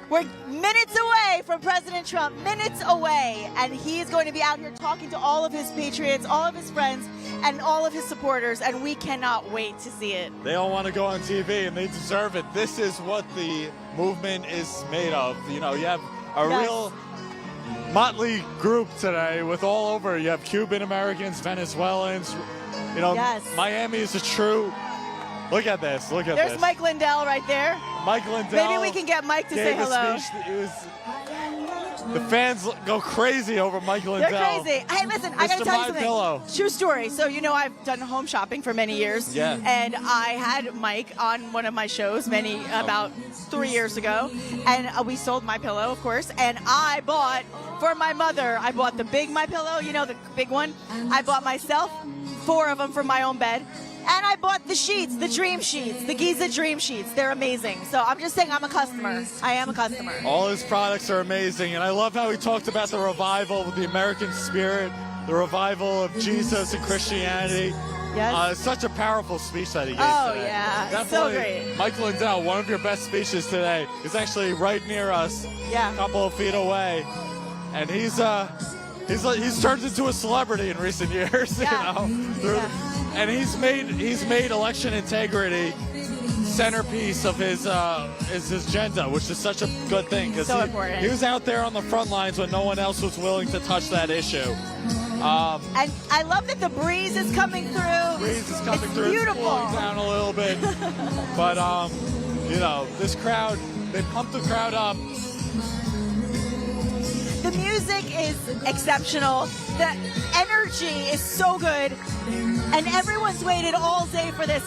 We're minutes away from President Trump, minutes away, and he's going to be out here talking to all of his patriots, all of his friends, and all of his supporters, and we cannot wait to see it. They all want to go on TV, and they deserve it. This is what the movement is made of. You know, you have a real motley group today with all over. You have Cuban Americans, Venezuelans. You know, Miami is a true. Look at this. Look at this. There's Mike Lindell right there. Mike Lindell. Maybe we can get Mike to say hello. The fans go crazy over Mike Lindell. They're crazy. Hey, listen, I got to tell you something. Pillow. True story. So, you know, I've done home shopping for many years. Yeah. And I had Mike on one of my shows about 3 years ago. And we sold My Pillow, of course. And I bought, for my mother, I bought the big My Pillow, you know, the big one. I bought myself 4 of them for my own bed. And I bought the sheets, the Dream Sheets, the Giza Dream Sheets. They're amazing. So I'm just saying I'm a customer. I am a customer. All his products are amazing. And I love how he talked about the revival of the American spirit, the revival of Jesus and Christianity. Yes. Such a powerful speech that he gave today. Yeah. Definitely, So great. Mike Lindell, one of your best speeches today, is actually right near us, a couple of feet away. And he's turned into a celebrity in recent years, you know. And he's made election integrity centerpiece of his agenda, which is such a good thing because So important. he was out there on the front lines when no one else was willing to touch that issue. And I love that the breeze is coming through. Breeze is coming it's through. Beautiful. It's cooling down a little bit, but you know, this crowd, they pumped the crowd up. The music is exceptional. The energy is so good. And everyone's waited all day for this.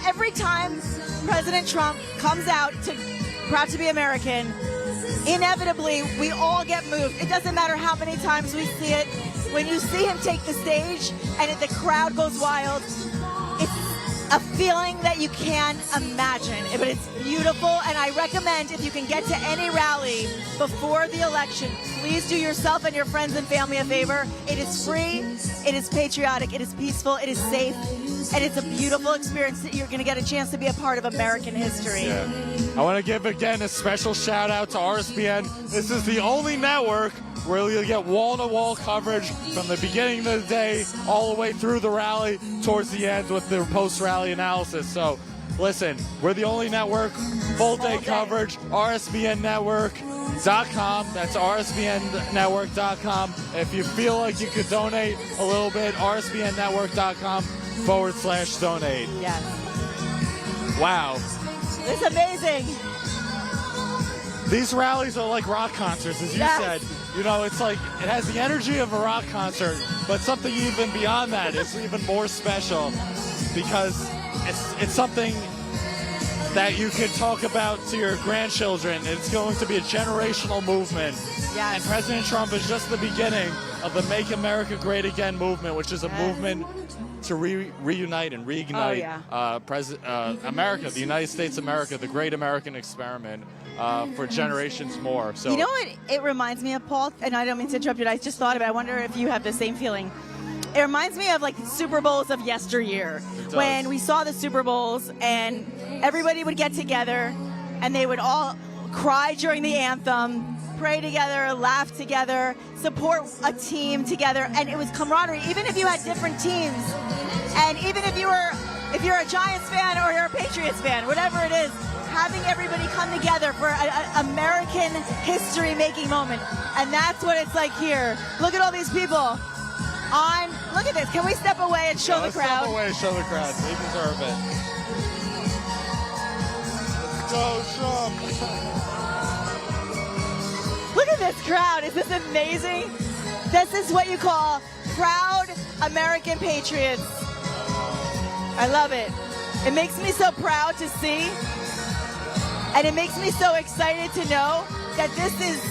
Every time President Trump comes out to Proud to be American, inevitably we all get moved. It doesn't matter how many times we see it. When you see him take the stage and the crowd goes wild, it's a feeling that you can't imagine, but it's beautiful. And I recommend, if you can get to any rally before the election, please do yourself and your friends and family a favor. It is free, it is patriotic, it is peaceful, it is safe, and it's a beautiful experience that you're going to get a chance to be a part of American history. Yeah. I want to give again a special shout out to RSBN. This is the only network where you'll get wall-to-wall coverage from the beginning of the day all the way through the rally towards the end with the post-rally analysis. So listen, we're the only network, full day coverage, RSBNnetwork.com. That's RSBNnetwork.com. If you feel like you could donate a little bit, RSBNnetwork.com/donate. Yes. Wow. It's amazing. These rallies are like rock concerts, as you said. You know, it's like, it has the energy of a rock concert, but something even beyond that is even more special because it's something that you can talk about to your grandchildren. It's going to be a generational movement. Yes. And President Trump is just the beginning of the Make America Great Again movement, which is a movement to reunite and reignite America, the United States of America, the great American experiment for generations more. So you know what it reminds me of, Paul? And I don't mean to interrupt you, I just thought of it. I wonder if you have the same feeling. It reminds me of like Super Bowls of yesteryear, when we saw the Super Bowls and everybody would get together and they would all cry during the anthem, pray together, laugh together, support a team together, and it was camaraderie. Even if you had different teams, and even if you're a Giants fan or you're a Patriots fan, whatever it is, having everybody come together for an American history-making moment, and that's what it's like here. Look at all these people. Look at this. Can we step away and show the crowd? Step away and show the crowd. They deserve it. Let's go, Trump. Look at this crowd. Is this amazing? This is what you call proud American patriots. I love it. It makes me so proud to see, and it makes me so excited to know that this is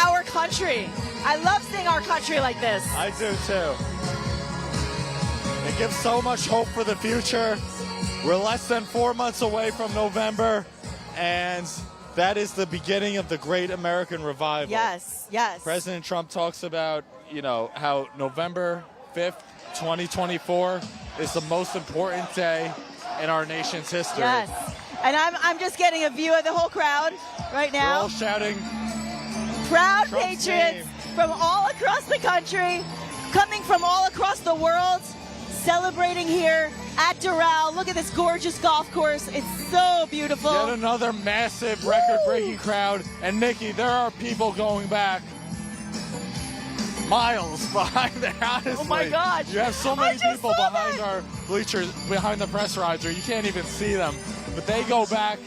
our country. I love seeing our country like this. I do too. It gives so much hope for the future. We're less than 4 months away from November, and that is the beginning of the great American revival. Yes, yes. President Trump talks about, you know, how November 5th, 2024 is the most important day in our nation's history. Yes. And I'm just getting a view of the whole crowd right now. We're all shouting proud Trump's patriots name from all across the country, coming from all across the world, celebrating here at Doral. Look at this gorgeous golf course. It's so beautiful. Yet another massive record-breaking crowd. And Nikki, there are people going back miles behind there, honestly. Oh my God. You have so many people behind our bleachers, behind the press roger. You can't even see them. But they go back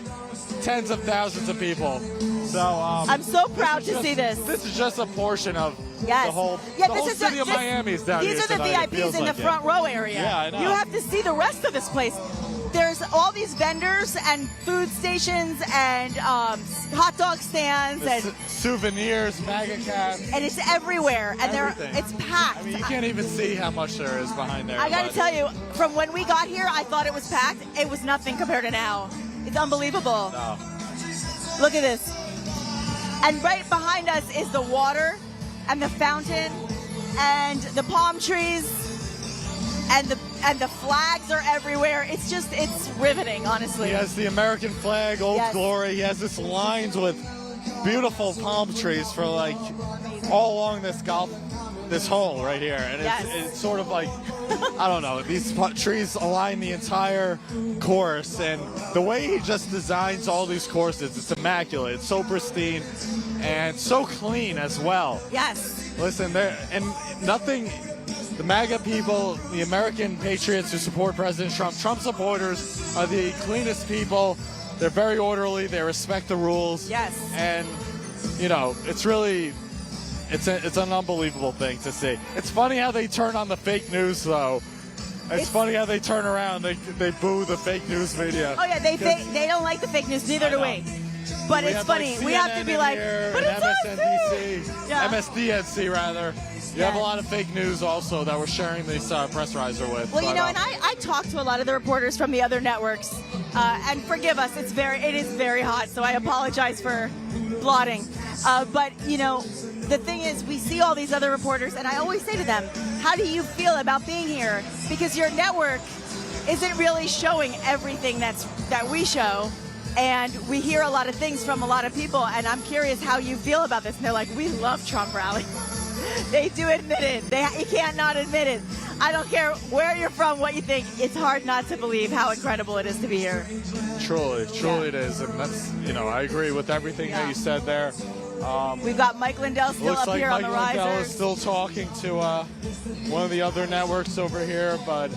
tens of thousands of people. So I'm so proud to see this. This is just a portion of Yes. the whole, Yeah, the whole city of Miami is down here These are the tonight, it VIPs feels in the like it. front row area. Yeah, I know. You have to see the rest of this place. There's all these vendors and food stations and hot dog stands and souvenirs, MAGA caps. And it's everywhere. And it's packed. I mean, you can't even see how much there is behind there. I got to tell you, from when we got here, I thought it was packed. It was nothing compared to now. It's unbelievable. No. Look at this. And right behind us is the water and the fountain and the palm trees and the flags are everywhere. It's riveting, honestly. He has the American flag, Old Glory. He has this lines with beautiful palm trees for like all along this hole right here. And it's sort of like I don't know. These trees align the entire course, and the way he just designs all these courses, it's immaculate. It's so pristine and so clean as well. Yes. Listen, the MAGA people, the American patriots who support President Trump, Trump supporters are the cleanest people. They're very orderly. They respect the rules. Yes. And, you know, it's really... It's an unbelievable thing to see. It's funny how they turn on the fake news, though. It's funny how they turn around. They boo the fake news media. Oh yeah, they don't like the fake news. Neither do we. But it's funny. We have to be like, but it's MSNBC, yeah. MSDNC rather. You have a lot of fake news also that we're sharing this press riser with. Well, you know, and I talked to a lot of the reporters from the other networks, and forgive us, it is very hot, so I apologize for blotting. But you know, the thing is, we see all these other reporters, and I always say to them, how do you feel about being here? Because your network isn't really showing everything that we show, and we hear a lot of things from a lot of people, and I'm curious how you feel about this. And they're like, we love Trump rally. They do admit it. You can't not admit it. I don't care where you're from, what you think. It's hard not to believe how incredible it is to be here. Truly it is, and that's, you know, I agree with everything that you said there. We've got Mike Lindell still up here on the risers. Looks like Mike Lindell is still talking to one of the other networks over here, but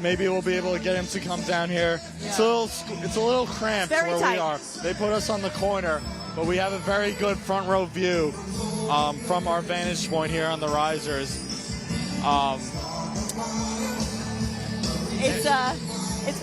maybe we'll be able to get him to come down here. Yeah. It's a little cramped where we are. They put us on the corner, but we have a very good front row view from our vantage point here on the risers. It's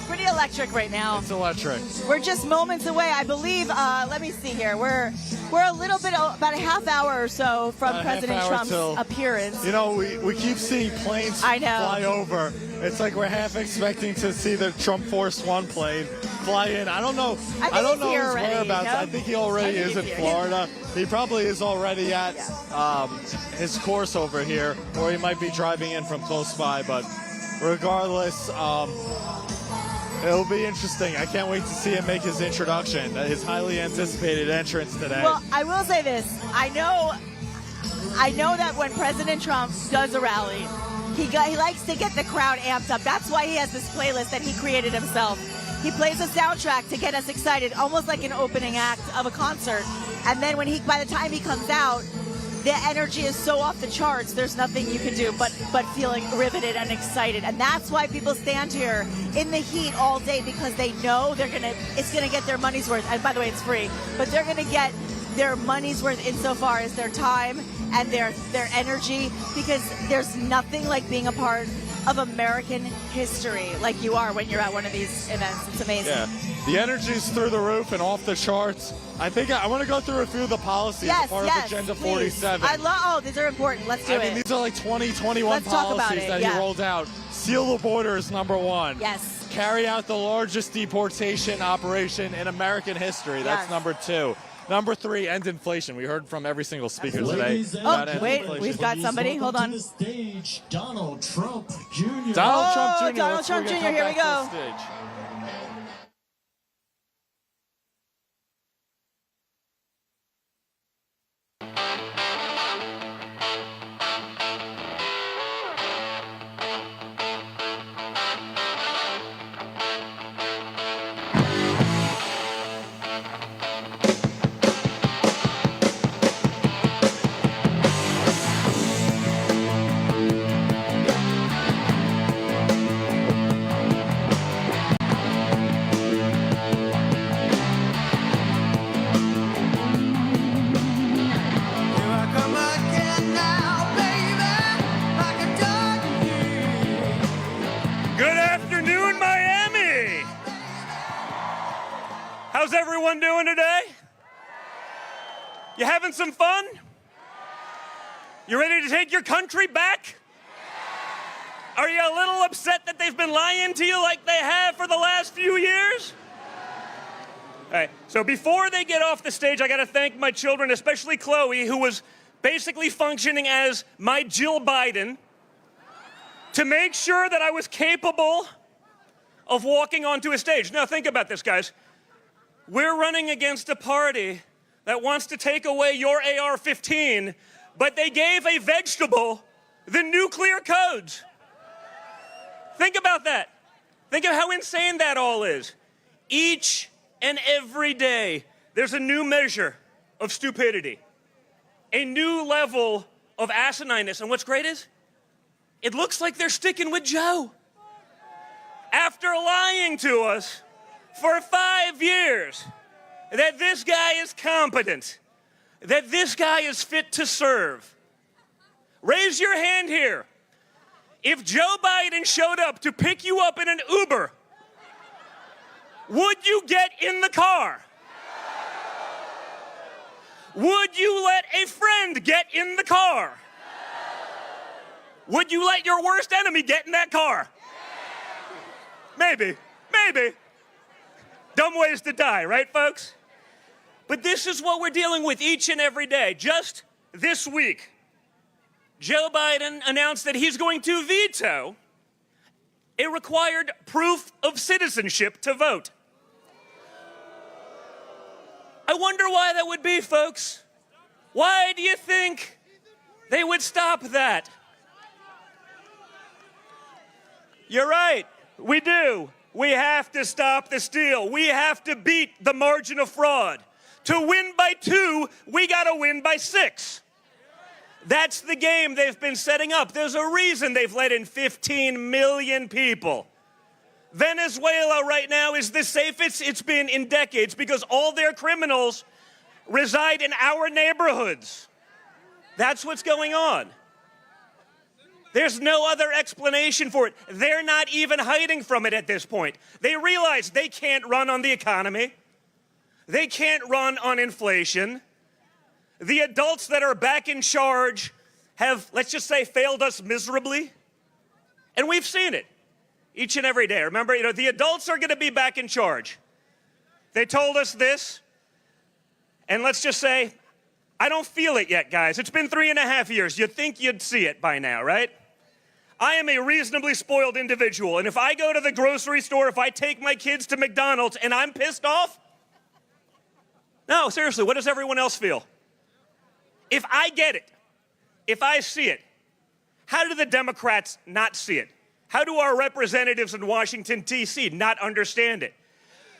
pretty electric right now. It's electric. We're just moments away, I believe. Let me see here. We're a little bit, about a half hour or so from President Trump's appearance. You know, we keep seeing planes fly over. It's like we're half expecting to see the Trump Force One plane fly in. I don't know. I don't know his whereabouts. I think he already is in Florida. He probably is already at his course over here, or he might be driving in from close by. But regardless, it'll be interesting. I can't wait to see him make his introduction, his highly anticipated entrance today. Well, I will say this. I know that when President Trump does a rally, he likes to get the crowd amped up. That's why he has this playlist that he created himself. He plays a soundtrack to get us excited, almost like an opening act of a concert. And then by the time he comes out, the energy is so off the charts, there's nothing you can do but feeling riveted and excited. And that's why people stand here in the heat all day, because they know it's gonna get their money's worth. And by the way, it's free, but they're gonna get their money's worth insofar as their time and their energy, because there's nothing like being a part of American history like you are when you're at one of these events. It's amazing. Yeah, the energy's through the roof and off the charts. I think I want to go through a few of the policies as part of Agenda 47. These are important. Let's do it. I mean, these are like 21 policies that he rolled out. Seal the border is number one. Yes. Carry out the largest deportation operation in American history. That's number two. Number three, end inflation. We heard from every single speaker today. Oh, wait, we've got somebody. Hold on. To the stage, Donald Trump Jr. Donald Trump Jr. Donald Trump Jr. Here we go. How's everyone doing today? You having some fun? You ready to take your country back? Are you a little upset that they've been lying to you like they have for the last few years? All right, so before they get off the stage, I gotta thank my children, especially Chloe, who was basically functioning as my Jill Biden to make sure that I was capable of walking onto a stage. Now think about this, guys. We're running against a party that wants to take away your AR-15, but they gave a vegetable the nuclear codes. Think about that. Think of how insane that all is. Each and every day, there's a new measure of stupidity, a new level of asinineness. And what's great is, it looks like they're sticking with Joe. After lying to us for 5 years, that this guy is competent, that this guy is fit to serve. Raise your hand here. If Joe Biden showed up to pick you up in an Uber, would you get in the car? Would you let a friend get in the car? Would you let your worst enemy get in that car? Maybe, maybe. Dumb ways to die, right, folks? But this is what we're dealing with each and every day. Just this week, Joe Biden announced that he's going to veto a required proof of citizenship to vote. I wonder why that would be, folks. Why do you think they would stop that? You're right, we do. We have to stop the steal. We have to beat the margin of fraud. To win by 2, we gotta win by 6. That's the game they've been setting up. There's a reason they've let in 15 million people. Venezuela right now is the safest it's been in decades because all their criminals reside in our neighborhoods. That's what's going on. There's no other explanation for it. They're not even hiding from it at this point. They realize they can't run on the economy. They can't run on inflation. The adults that are back in charge have, let's just say, failed us miserably. And we've seen it each and every day. Remember, the adults are going to be back in charge. They told us this. And let's just say, I don't feel it yet, guys. It's been 3.5 years. You'd think you'd see it by now, right? I am a reasonably spoiled individual. And if I go to the grocery store, if I take my kids to McDonald's and I'm pissed off, no, seriously, what does everyone else feel? If I get it, if I see it, how do the Democrats not see it? How do our representatives in Washington, D.C. not understand it?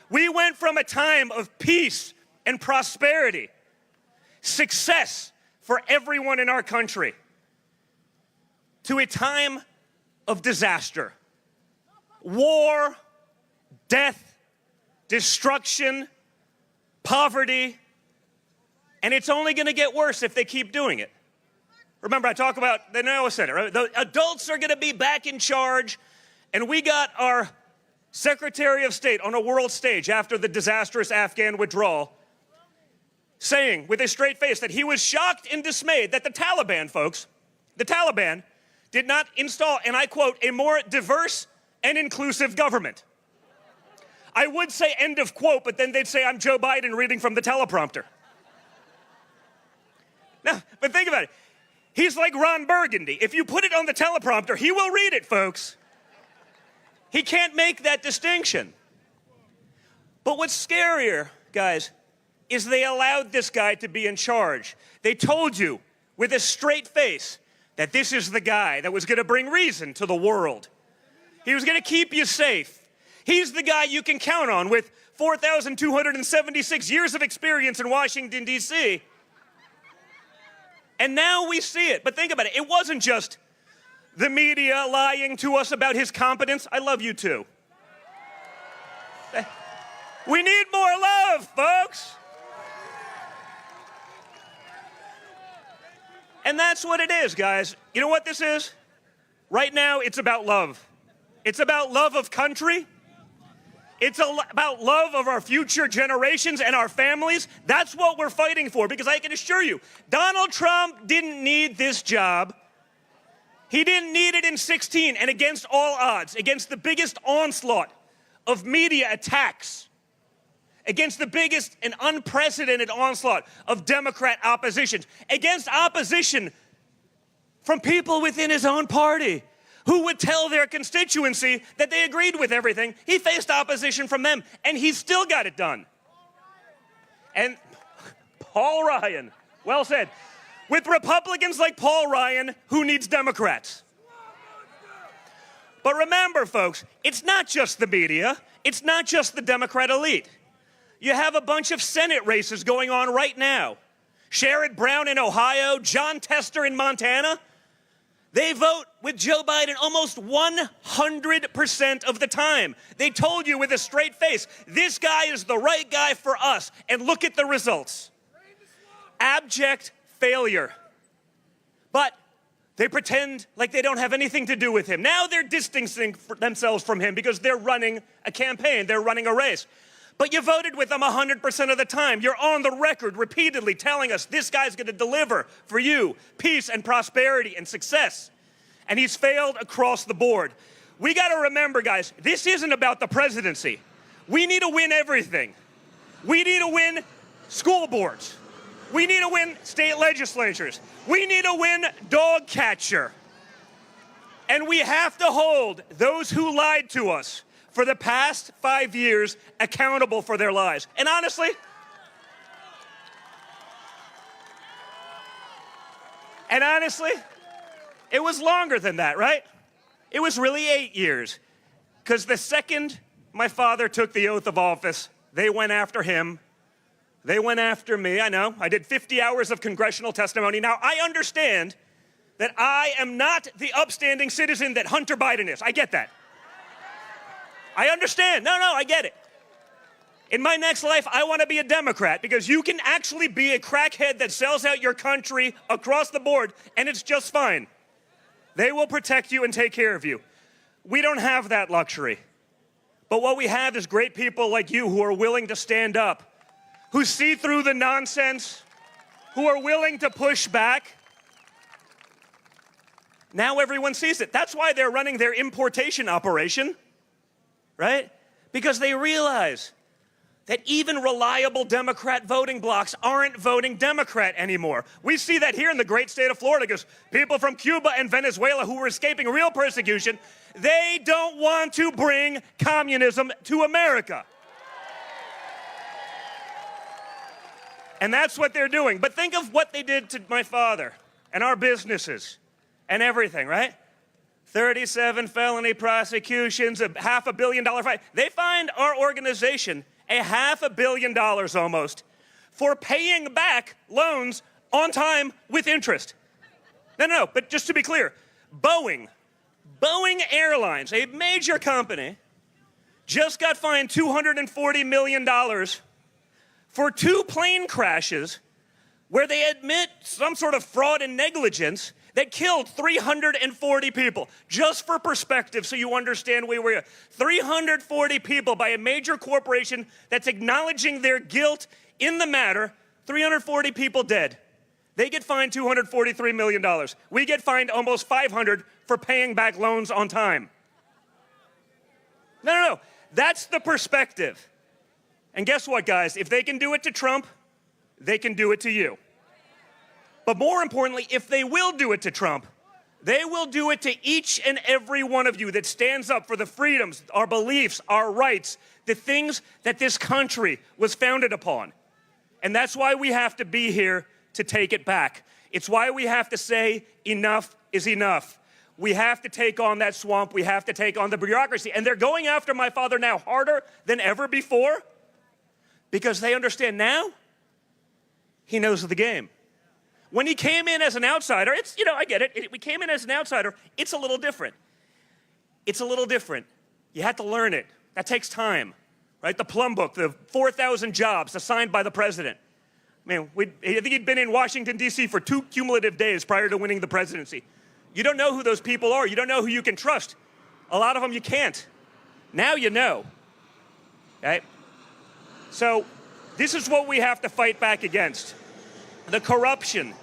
We went from a time of peace and prosperity, success for everyone in our country, to a time of disaster, war, death, destruction, poverty, and it's only going to get worse if they keep doing it. Remember, I talk about the Noah Center, right? The adults are going to be back in charge, and we got our Secretary of State on a world stage after the disastrous Afghan withdrawal saying with a straight face that he was shocked and dismayed that the Taliban, folks, the Taliban did not install, and I quote, a more diverse and inclusive government. I would say end of quote, but then they'd say I'm Joe Biden reading from the teleprompter. Now, but think about it. He's like Ron Burgundy. If you put it on the teleprompter, he will read it, folks. He can't make that distinction. But what's scarier, guys, is they allowed this guy to be in charge. They told you with a straight face that this is the guy that was going to bring reason to the world. He was going to keep you safe. He's the guy you can count on with 4,276 years of experience in Washington, D.C. And now we see it. But think about it. It wasn't just the media lying to us about his competence. I love you too. We need more love, folks. And that's what it is, guys. You know what this is? Right now, it's about love. It's about love of country. It's about love of our future generations and our families. That's what we're fighting for, because I can assure you, Donald Trump didn't need this job. He didn't need it in 16, and against all odds, against the biggest onslaught of media attacks, against the biggest and unprecedented onslaught of Democrat oppositions, against opposition from people within his own party who would tell their constituency that they agreed with everything. He faced opposition from them, and he still got it done. And Paul Ryan, well said. With Republicans like Paul Ryan, who needs Democrats? But remember, folks, it's not just the media. It's not just the Democrat elite. You have a bunch of Senate races going on right now. Sherrod Brown in Ohio, John Tester in Montana. They vote with Joe Biden almost 100% of the time. They told you with a straight face, this guy is the right guy for us. And look at the results. Abject failure. But they pretend like they don't have anything to do with him. Now they're distancing themselves from him because they're running a campaign. They're running a race. But you voted with them 100% of the time. You're on the record repeatedly telling us this guy's going to deliver for you peace and prosperity and success. And he's failed across the board. We got to remember, guys, this isn't about the presidency. We need to win everything. We need to win school boards. We need to win state legislatures. We need to win dog catcher. And we have to hold those who lied to us for the past 5 years accountable for their lies. And honestly, it was longer than that, right? It was really 8 years. Because the second my father took the oath of office, they went after him. They went after me, I know. I did 50 hours of congressional testimony. Now, I understand that I am not the upstanding citizen that Hunter Biden is. I get that. I understand. No, I get it. In my next life, I want to be a Democrat because you can actually be a crackhead that sells out your country across the board, and it's just fine. They will protect you and take care of you. We don't have that luxury. But what we have is great people like you who are willing to stand up, who see through the nonsense, who are willing to push back. Now everyone sees it. That's why they're running their importation operation, right? Because they realize that even reliable Democrat voting blocs aren't voting Democrat anymore. We see that here in the great state of Florida because people from Cuba and Venezuela who were escaping real persecution, they don't want to bring communism to America. And that's what they're doing. But think of what they did to my father and our businesses and everything, right? 37 felony prosecutions, a $500 million fine. They fined our organization $500 million almost for paying back loans on time with interest. No, but just to be clear, Boeing Airlines, a major company, just got fined $240 million for 2 plane crashes where they admit some sort of fraud and negligence that killed 340 people. Just for perspective, so you understand where we are. 340 people by a major corporation that's acknowledging their guilt in the matter, 340 people dead. They get fined $243 million. We get fined almost $500 for paying back loans on time. No. That's the perspective. And guess what, guys? If they can do it to Trump, they can do it to you. But more importantly, if they will do it to Trump, they will do it to each and every one of you that stands up for the freedoms, our beliefs, our rights, the things that this country was founded upon. And that's why we have to be here to take it back. It's why we have to say enough is enough. We have to take on that swamp. We have to take on the bureaucracy. And they're going after my father now harder than ever before because they understand now he knows the game. When he came in as an outsider, I get it. We came in as an outsider. It's a little different. It's a little different. You have to learn it. That takes time, right? The Plum Book, the 4,000 jobs assigned by the president. I think he'd been in Washington, D.C. for 2 cumulative days prior to winning the presidency. You don't know who those people are. You don't know who you can trust. A lot of them you can't. Now you know, right? So this is what we have to fight back against. The corruption,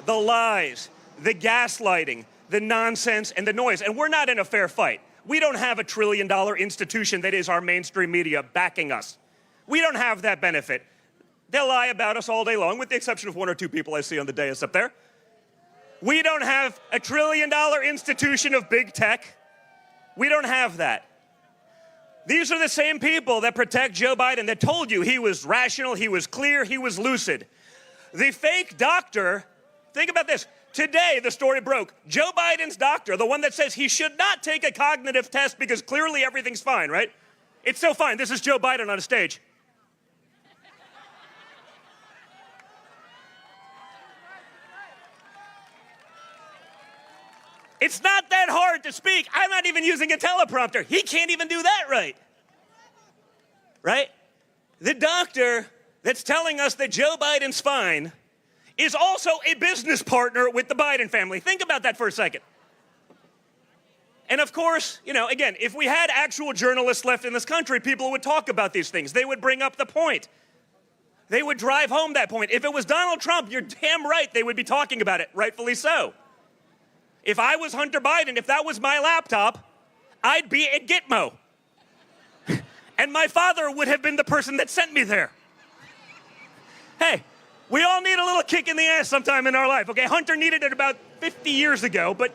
the lies, the gaslighting, the nonsense, and the noise. And we're not in a fair fight. We don't have $1 trillion institution that is our mainstream media backing us. We don't have that benefit. They'll lie about us all day long, with the exception of 1 or 2 people I see on the dais up there. We don't have $1 trillion institution of big tech. We don't have that. These are the same people that protect Joe Biden that told you he was rational, he was clear, he was lucid. The fake doctor, think about this, Today, the story broke. Joe Biden's doctor, the one that says he should not take a cognitive test because clearly everything's fine, right? It's so fine. This is Joe Biden on a stage. It's not that hard to speak. I'm not even using a teleprompter. He can't even do that right. Right? The doctor that's telling us that Joe Biden's fine is also a business partner with the Biden family. Think about that for a second. And of course, you know, again, if we had actual journalists left in this country, people would talk about these things. They would bring up the point. They would drive home that point. If it was Donald Trump, you're damn right they would be talking about it, rightfully so. If I was Hunter Biden, if that was my laptop, I'd be at Gitmo. And my father would have been the person that sent me there. Hey, we all need a little kick in the ass sometime in our life, okay? Hunter needed it about 50 years ago, but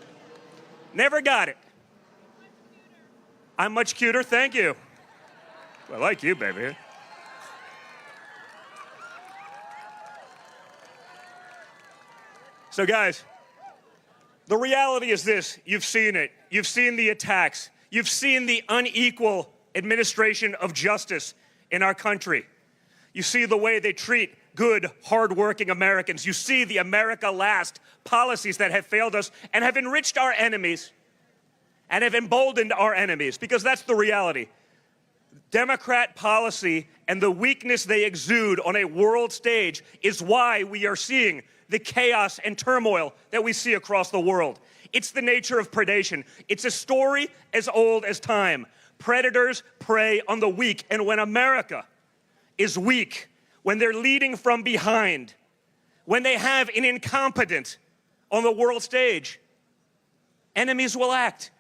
never got it. I'm much cuter, thank you. I like you, baby. So guys, the reality is this. You've seen it. You've seen the attacks. You've seen the unequal administration of justice in our country. You see the way they treat good, hardworking Americans. You see the America Last policies that have failed us and have enriched our enemies and have emboldened our enemies, because that's the reality. Democrat policy and the weakness they exude on a world stage is why we are seeing the chaos and turmoil that we see across the world. It's the nature of predation. It's a story as old as time. Predators prey on the weak, and when America is weak, when they're leading from behind, when they have an incompetent on the world stage, enemies will act.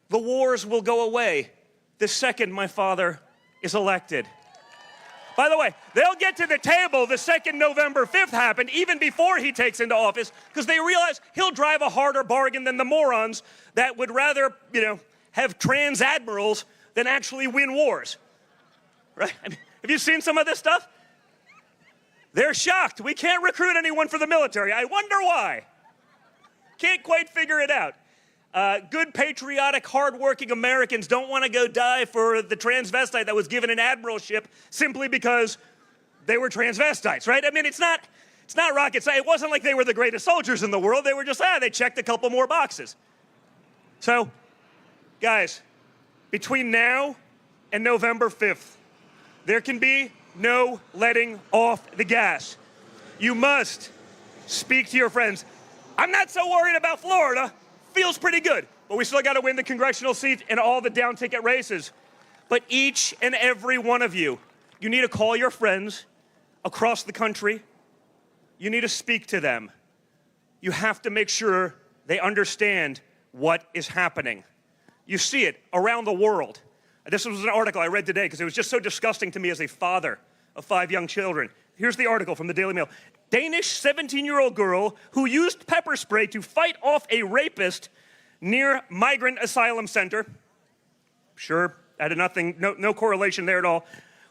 The wars will go away the second my father is elected. By the way, they'll get to the table the second November 5th happened, even before he takes into office, because they realize he'll drive a harder bargain than the morons that would rather, have trans admirals than actually win wars. Right? I mean, have you seen some of this stuff? They're shocked. We can't recruit anyone for the military. I wonder why. Can't quite figure it out. Good, patriotic, hardworking Americans don't want to go die for the transvestite that was given an admiralship simply because they were transvestites, right? I mean, it's not rocket science. It wasn't like they were the greatest soldiers in the world. They were just, they checked a couple more boxes. So, guys, between now and November 5th, there can be no letting off the gas. You must speak to your friends. I'm not so worried about Florida. Feels pretty good, but we still got to win the congressional seat and all the down-ticket races. But each and every one of you, you need to call your friends across the country. You need to speak to them. You have to make sure they understand what is happening. You see it around the world. This was an article I read today because it was just so disgusting to me as a father of 5 young children. Here's the article from the Daily Mail. Danish 17-year-old girl who used pepper spray to fight off a rapist near migrant asylum center. Sure, had no correlation there at all.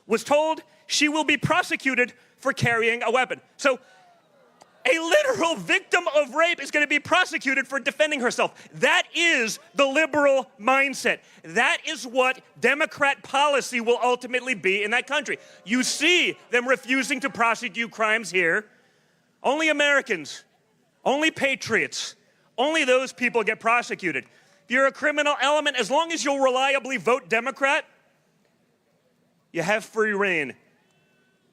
Was told she will be prosecuted for carrying a weapon. So a literal victim of rape is going to be prosecuted for defending herself. That is the liberal mindset. That is what Democrat policy will ultimately be in that country. You see them refusing to prosecute crimes here. Only Americans, only patriots, only those people get prosecuted. If you're a criminal element, as long as you'll reliably vote Democrat, you have free reign.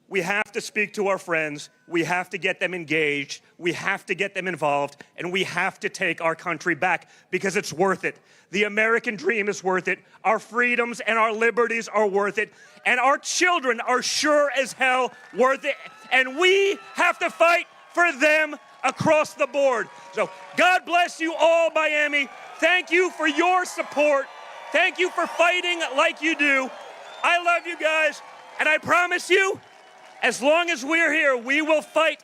We have to speak to our friends. We have to get them engaged. We have to get them involved. And we have to take our country back because it's worth it. The American dream is worth it. Our freedoms and our liberties are worth it. And our children are sure as hell worth it. And we have to fight for them across the board. So God bless you all, Miami. Thank you for your support. Thank you for fighting like you do. I love you guys. And I promise you, as long as we're here, we will fight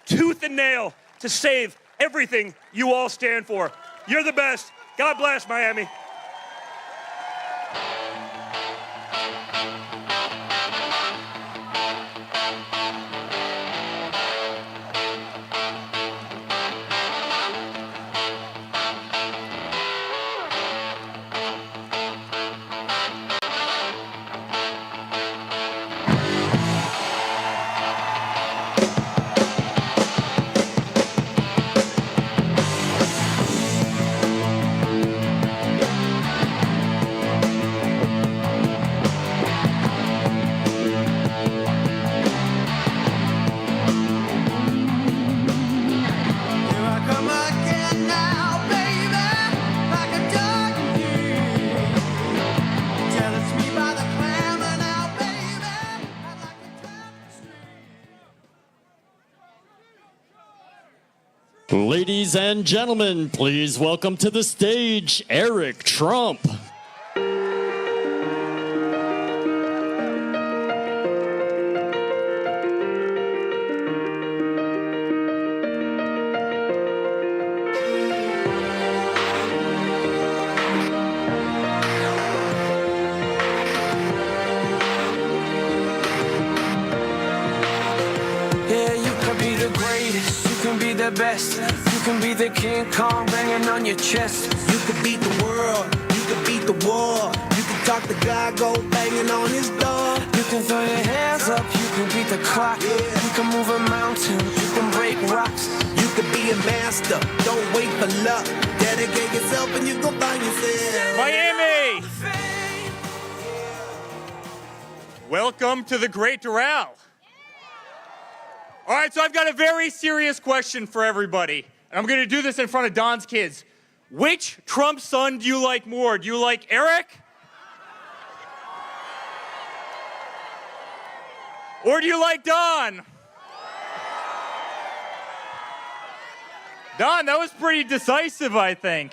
tooth and nail to save everything you all stand for. You're the best. God bless, Miami. Ladies and gentlemen, please welcome to the stage Eric Trump. Yeah, you can be the greatest, you can be the best. You can be the King Kong banging on your chest. You can beat the world, you can beat the war. You can talk to God, go banging on his door. You can throw your hands up, you can beat the clock. You can move a mountain, you can break rocks. You can be a master, don't wait for luck. Dedicate yourself and you go find yourself. Miami! Welcome to the Great Doral. All right, so I've got a very serious question for everybody. And I'm going to do this in front of Don's kids. Which Trump son do you like more? Do you like Eric? Or do you like Don? Don, that was pretty decisive, I think.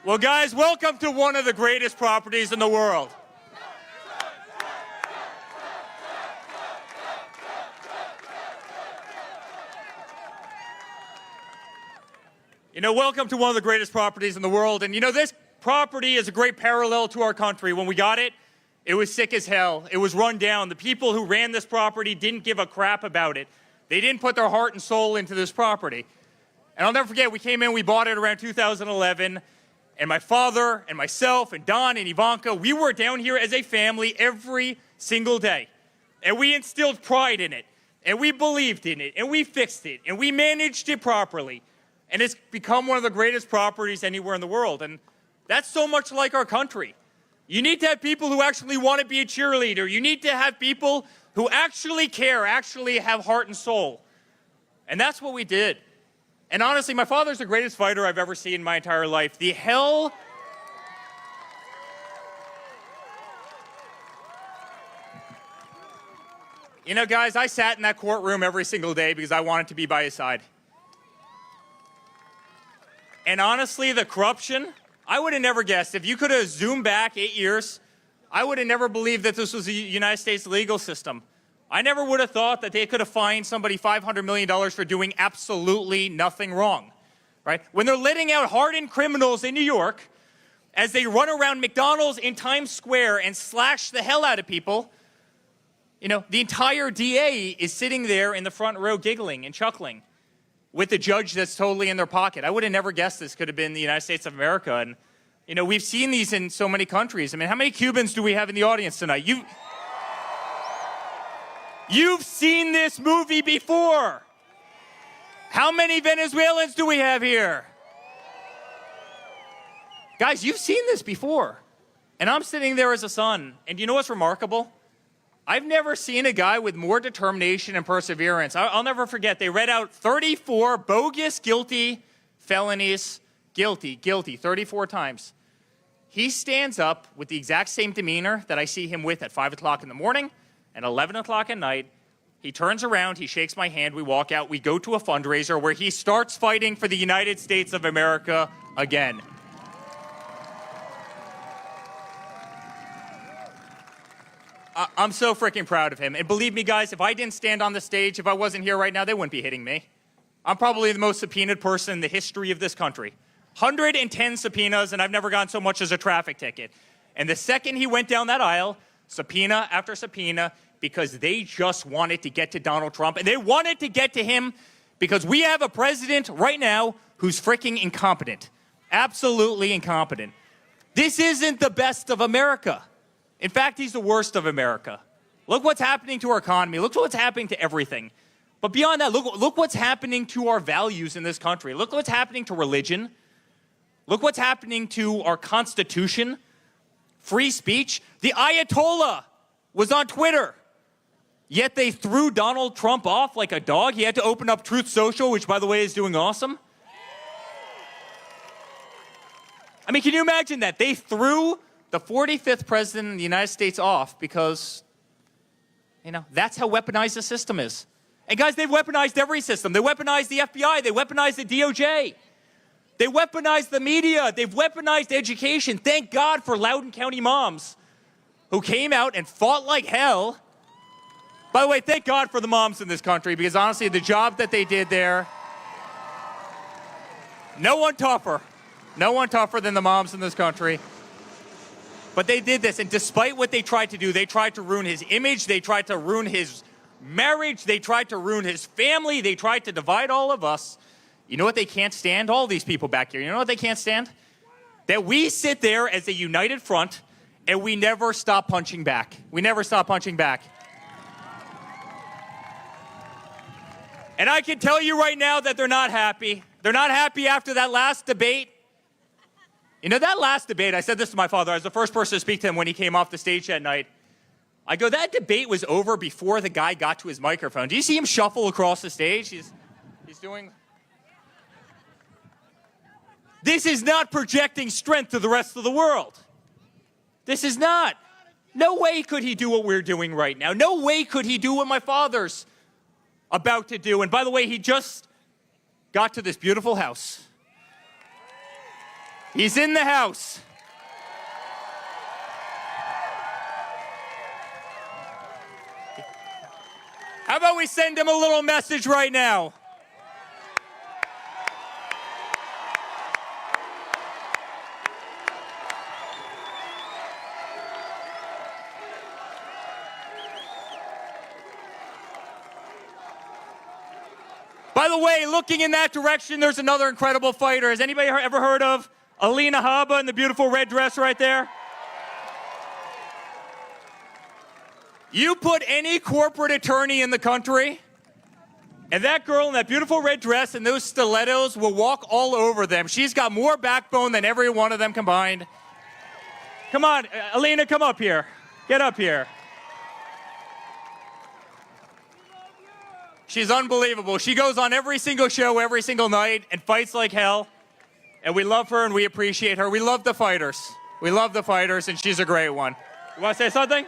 Well, guys, welcome to one of the greatest properties in the world. You know, welcome to one of the greatest properties in the world. And you know, this property is a great parallel to our country. When we got it, it was sick as hell. It was run down. The people who ran this property didn't give a crap about it. They didn't put their heart and soul into this property. And I'll never forget, we came in, we bought it around 2011, and my father and myself and Don and Ivanka, we were down here as a family every single day. And we instilled pride in it, and we believed in it, and we fixed it, and we managed it properly. And it's become one of the greatest properties anywhere in the world. And that's so much like our country. You need to have people who actually want to be a cheerleader. You need to have people who actually care, actually have heart and soul. And that's what we did. And honestly, my father's the greatest fighter I've ever seen in my entire life. The hell... You know, guys, I sat in that courtroom every single day because I wanted to be by his side. And honestly, the corruption, I would have never guessed. If you could have zoomed back 8 years, I would have never believed that this was the United States legal system. I never would have thought that they could have fined somebody $500 million for doing absolutely nothing wrong, right? When they're letting out hardened criminals in New York, as they run around McDonald's in Times Square and slash the hell out of people, you know, the entire DA is sitting there in the front row giggling and chuckling with the judge that's totally in their pocket. I would have never guessed this could have been the United States of America. And, you know, we've seen these in so many countries. I mean, how many Cubans do we have in the audience tonight? You've seen this movie before. How many Venezuelans do we have here? Guys, you've seen this before. And I'm sitting there as a son. And you know what's remarkable? I've never seen a guy with more determination and perseverance. I'll never forget, they read out 34 bogus guilty felonies. Guilty, 34 times. He stands up with the exact same demeanor that I see him with at 5 o'clock in the morning and 11 o'clock at night. He turns around, he shakes my hand, we walk out, we go to a fundraiser where he starts fighting for the United States of America again. I'm so freaking proud of him. And believe me, guys, if I didn't stand on the stage, if I wasn't here right now, they wouldn't be hitting me. I'm probably the most subpoenaed person in the history of this country. 110 subpoenas, and I've never gotten so much as a traffic ticket. And the second he went down that aisle, subpoena after subpoena, because they just wanted to get to Donald Trump. And they wanted to get to him because we have a president right now who's freaking incompetent. Absolutely incompetent. This isn't the best of America. In fact, he's the worst of America. Look what's happening to our economy. Look what's happening to everything. But beyond that, look what's happening to our values in this country. Look what's happening to religion. Look what's happening to our Constitution, free speech. The Ayatollah was on Twitter, yet they threw Donald Trump off like a dog. He had to open up Truth Social, which, by the way, is doing awesome. I mean, can you imagine that? They threw the 45th president of the United States off because, you know, that's how weaponized the system is. And guys, they've weaponized every system. They weaponized the FBI. They weaponized the DOJ. They weaponized the media. They've weaponized education. Thank God for Loudoun County moms who came out and fought like hell. By the way, thank God for the moms in this country, because honestly, the job that they did there, no one tougher than the moms in this country. But they did this, and despite what they tried to do, they tried to ruin his image, they tried to ruin his marriage, they tried to ruin his family, they tried to divide all of us. You know what they can't stand? All these people back here, you know what they can't stand? That we sit there as a united front, and we never stop punching back. We never stop punching back. And I can tell you right now that they're not happy. They're not happy after that last debate. You know, that last debate, I said this to my father. I was the first person to speak to him when he came off the stage that night. I go, that debate was over before the guy got to his microphone. Do you see him shuffle across the stage? He's doing... This is not projecting strength to the rest of the world. This is not. No way could he do what we're doing right now. No way could he do what my father's about to do. And by the way, he just got to this beautiful house. He's in the house. How about we send him a little message right now? By the way, looking in that direction, there's another incredible fighter. Has anybody ever heard of Alina Habba in the beautiful red dress right there? You put any corporate attorney in the country, and that girl in that beautiful red dress and those stilettos will walk all over them. She's got more backbone than every one of them combined. Come on, Alina, come up here. Get up here. She's unbelievable. She goes on every single show, every single night, and fights like hell. And we love her and we appreciate her. We love the fighters. We love the fighters, and she's a great one. You want to say something?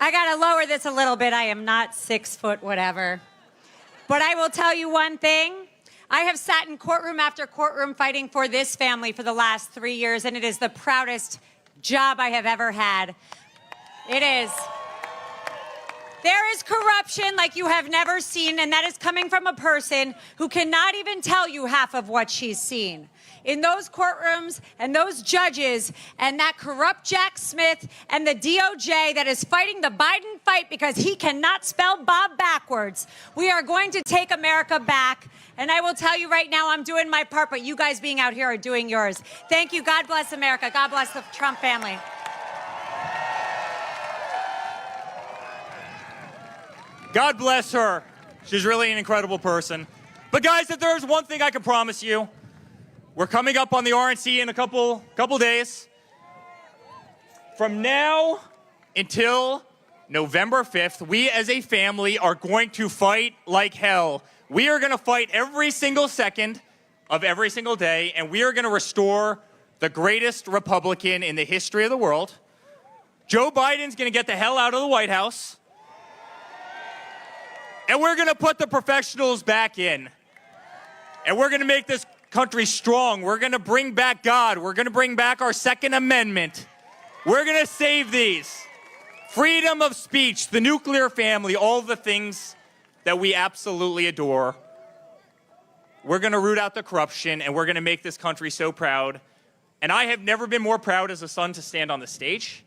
I got to lower this a little bit. I am not 6 foot whatever. But I will tell you one thing. I have sat in courtroom after courtroom fighting for this family for the last 3 years, and it is the proudest job I have ever had. It is. There is corruption like you have never seen, and that is coming from a person who cannot even tell you half of what she's seen. In those courtrooms and those judges and that corrupt Jack Smith and the DOJ that is fighting the Biden fight because he cannot spell Bob backwards, we are going to take America back. And I will tell you right now, I'm doing my part, but you guys being out here are doing yours. Thank you. God bless America. God bless the Trump family. God bless her. She's really an incredible person. But guys, if there's one thing I can promise you, we're coming up on the RNC in a couple days. From now until November 5th, we as a family are going to fight like hell. We are going to fight every single second of every single day, and we are going to restore the greatest Republican in the history of the world. Joe Biden's going to get the hell out of the White House. And we're going to put the professionals back in. And we're going to make this country strong. We're going to bring back God. We're going to bring back our Second Amendment. We're going to save these. Freedom of speech, the nuclear family, all the things that we absolutely adore. We're going to root out the corruption, and we're going to make this country so proud. And I have never been more proud as a son to stand on the stage.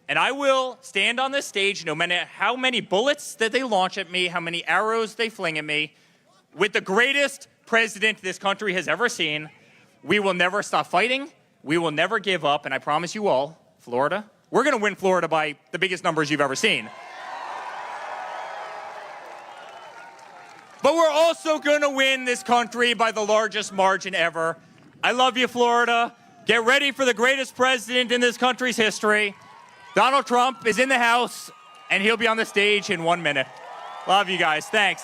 And I will stand on this stage no matter how many bullets that they launch at me, how many arrows they fling at me, with the greatest president this country has ever seen. We will never stop fighting. We will never give up. And I promise you all, Florida, we're going to win Florida by the biggest numbers you've ever seen. But we're also going to win this country by the largest margin ever. I love you, Florida. Get ready for the greatest president in this country's history. Donald Trump is in the house, and he'll be on the stage in 1 minute. Love you guys. Thanks.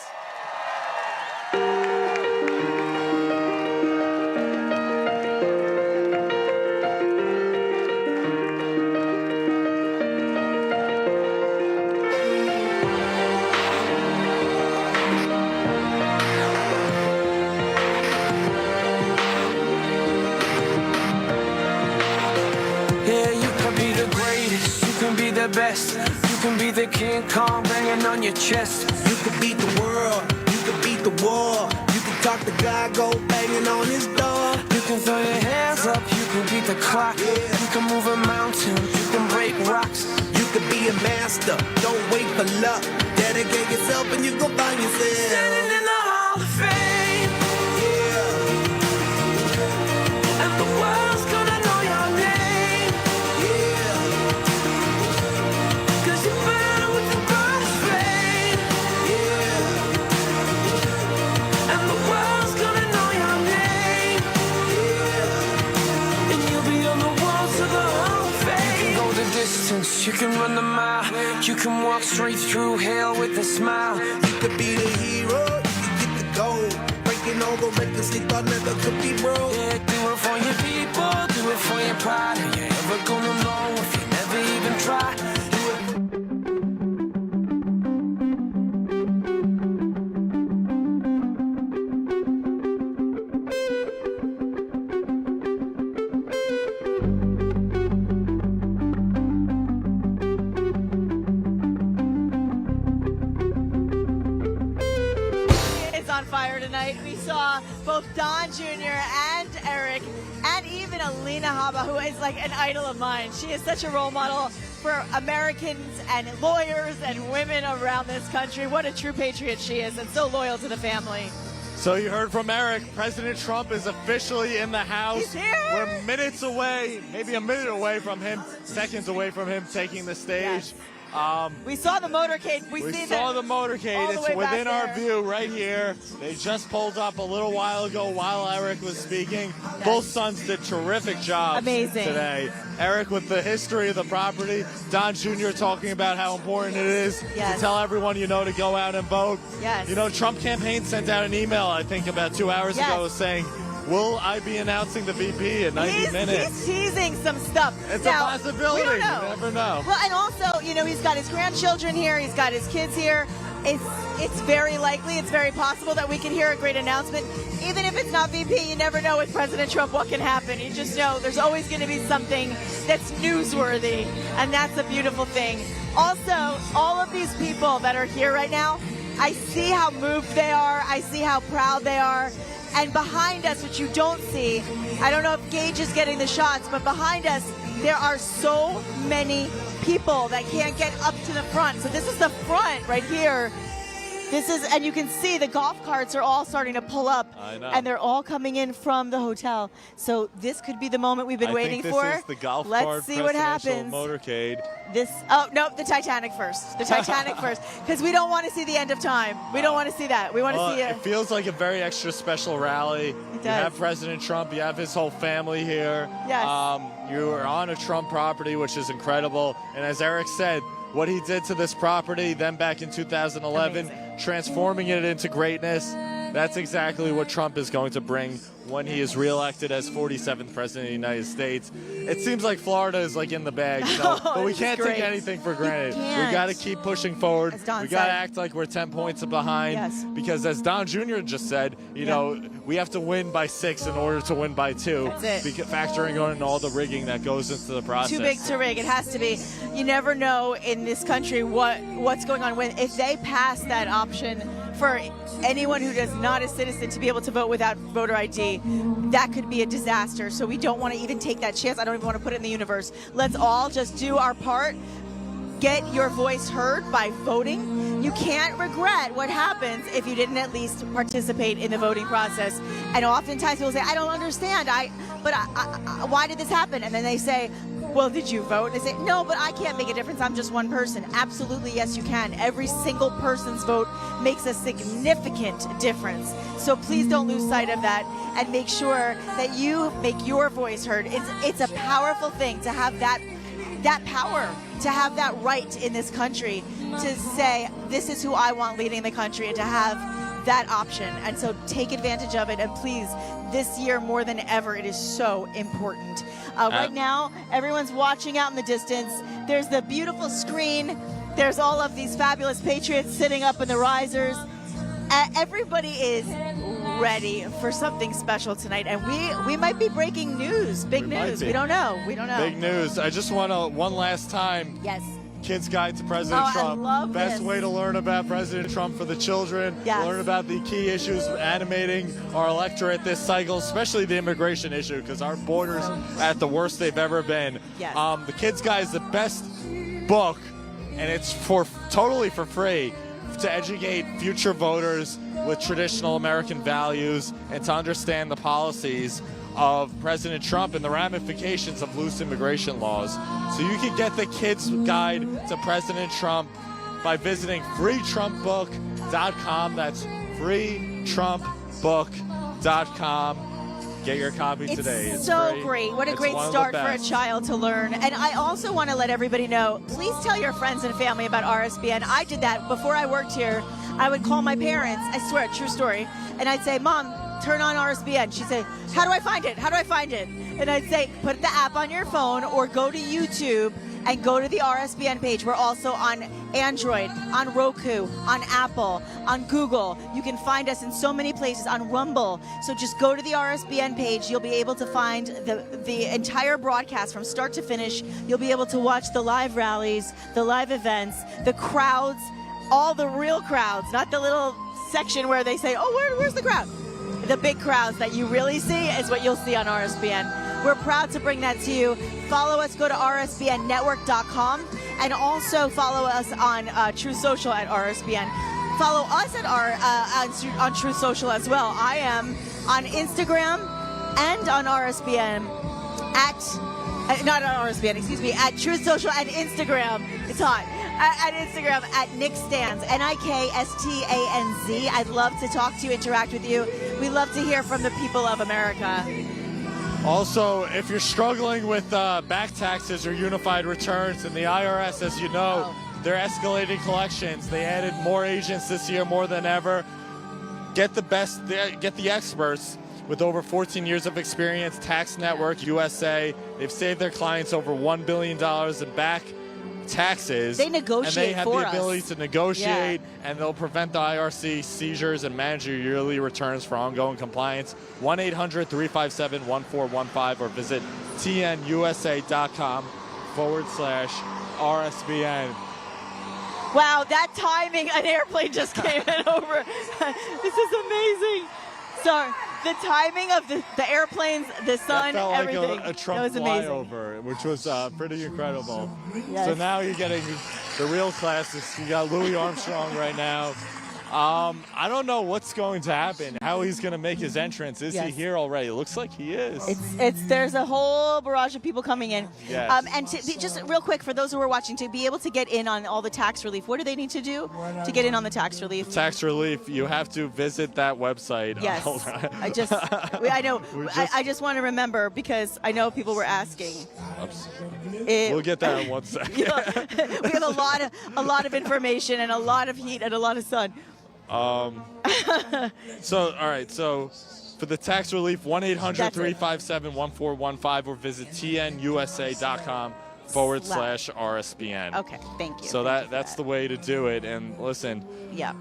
best. You can be the King Kong banging on your chest. You could beat the world, you could beat the war. You can talk to God, go banging on his door. You can throw your hands up, you can beat the clock. You can move a mountain, you can break rocks. You could be a master, don't wait for luck. Dedicate yourself and you go find yourself standing in the Hall of Fame. Yeah. And the world's gonna know your name. Yeah. 'Cause you burn with the brightest flame. Yeah. And the world's gonna know your name. Yeah. And you'll be on the walls of the Hall of Fame. You can go the distance, you can run the mile. You can walk straight through hell with a smile. You could be the hero, you could get the gold. Breaking all the records they thought never could be broke. Yeah, do it for your people, do it for your pride. Are you ever gonna know if you never even try? Do it. Fire tonight. We saw both Don Jr. and Eric and even Alina Habba, who is like an idol of mine. She is such a role model for Americans and lawyers and women around this country. What a true patriot she is, and so loyal to the family. So you heard from Eric. President Trump is officially in the House. He's here. We're minutes away, maybe a minute away from him, seconds away from him taking the stage. Yes. We saw the motorcade. We saw the motorcade. It's within our view right here. They just pulled up a little while ago while Eric was speaking. Yes. Both sons did terrific jobs Amazing. today. Eric with the history of the property. Don Jr. talking about how important it is to tell everyone you know to go out and vote. Yes. You know, Trump campaign sent out an email, I think, about 2 hours ago saying, will I be announcing the VP in 90 minutes? He's teasing some stuff. It's now, a possibility. We don't know. You never know. Well, and also, you know, he's got his grandchildren here. He's got his kids here. It's very likely, it's very possible that we can hear a great announcement. Even if it's not VP, you never know with President Trump what can happen. You just know there's always going to be something that's newsworthy, and that's a beautiful thing. Also, all of these people that are here right now, I see how moved they are. I see how proud they are. And behind us, which you don't see, I don't know if Gage is getting the shots, but behind us, there are so many people that can't get up to the front. So this is the front right here. This is, and you can see the golf carts are all starting to pull up. I know. And they're all coming in from the hotel. So this could be the moment we've been waiting for. This is the golf Let's cart see what happens. motorcade. Oh, no, the Titanic first. The Titanic first. Because we don't want to see the end of time. We don't want to see that. We want to see it. It feels like a very extra special rally. It does. You have President Trump. You have his whole family here. Yes. You are on a Trump property, which is incredible. And as Eric said, what he did to this property, then back in 2011, transforming it into greatness, that's exactly what Trump is going to bring when he is reelected as 47th president of the United States. It seems like Florida is like in the bag, you know, but we can't take anything for granted. We got to keep pushing forward. We got to act like we're 10 points behind because as Don Jr. just said, you know, we have to win by 6 in order to win by 2. That's it. Factoring on all the rigging that goes into the process. Too big to rig. It has to be. You never know in this country what's going on. If they pass that option for anyone who is not a citizen to be able to vote without voter ID, that could be a disaster. So we don't want to even take that chance. I don't even want to put it in the universe. Let's all just do our part. Get your voice heard by voting. You can't regret what happens if you didn't at least participate in the voting process. And oftentimes people say, I don't understand. Why did this happen? And then they say, well, did you vote? And they say, no, but I can't make a difference. I'm just one person. Absolutely, yes, you can. Every single person's vote makes a significant difference. So please don't lose sight of that and make sure that you make your voice heard. It's a powerful thing to have that power, to have that right in this country, to say, this is who I want leading the country, and to have that option. And so take advantage of it. And please, this year more than ever, it is so important. Right now, everyone's watching out in the distance. There's the beautiful screen. There's all of these fabulous patriots sitting up in the risers. Everybody is ready for something special tonight, and we might be breaking news, big news. We don't know. We don't know. Big news. I just want to one last time. Yes. Kid's Guide to President Trump. I love Best this. way to learn about President Trump for the children. Yes. Learn about the key issues animating our electorate this cycle, especially the immigration issue, because our borders at the worst they've ever been. Yes. The Kid's Guide is the best book, and it's totally for free to educate future voters with traditional American values and to understand the policies of President Trump and the ramifications of loose immigration laws. So you can get the Kids Guide to President Trump by visiting freetrumpbook.com. That's freetrumpbook.com. Get your copy today. It's so free. great. What a It's great one of the start for a best. child to learn. And I also want to let everybody know, please tell your friends and family about RSBN. I did that before I worked here. I would call my parents, I swear, true story, and I'd say, Mom, turn on RSBN. She'd say, how do I find it? How do I find it? And I'd say, put the app on your phone or go to YouTube and go to the RSBN page. We're also on Android, on Roku, on Apple, on Google. You can find us in so many places, on Rumble. So just go to the RSBN page. You'll be able to find the entire broadcast from start to finish. You'll be able to watch the live rallies, the live events, the crowds, all the real crowds, not the little section where they say, oh, where's the crowd? The big crowds that you really see is what you'll see on RSBN. We're proud to bring that to you. Follow us, go to rsbnnetwork.com, and also follow us on True Social at RSBN. Follow us at on True Social as well. I am on Instagram and on RSBN at True Social and Instagram. It's hot. At Instagram at NickStanz, NIKSTANZ. I'd love to talk to you, interact with you. We love to hear from the people of America. Also, if you're struggling with back taxes or unified returns, and the IRS, as you know, they're escalating collections. They added more agents this year, more than ever. Get the experts with over 14 years of experience. Tax Network USA. They've saved their clients over $1 billion in back taxes. They negotiate and they have for the ability us. to negotiate, and they'll prevent the IRC seizures and manage your yearly returns for ongoing compliance. 1-800-357-1415 or visit tnUSA.com/RSBN. Wow, that timing, an airplane just came in over. This is amazing. So the timing of the airplanes, the sun, That felt everything. like a Trump that was amazing. flyover, which was pretty incredible. Yes. So now you're getting the real classics. You got Louis Armstrong right now. I don't know what's going to happen, how he's going to make his entrance. Is he here already? It looks like he is. There's a whole barrage of people coming in. Yes. And just real quick, for those who are watching, to be able to get in on all the tax relief, what do they need to do to get in on the tax relief? Tax relief, you have to visit that website. Yes. Hold on. I know. I just want to remember because I know people were asking. We'll get that in 1 second. We have a lot of information and a lot of heat and a lot of sun. All right. So for the tax relief, 1-800-357-1415 or visit tnusa.com/RSBN. Okay, thank you. So that's the way to do it. And listen. Yeah.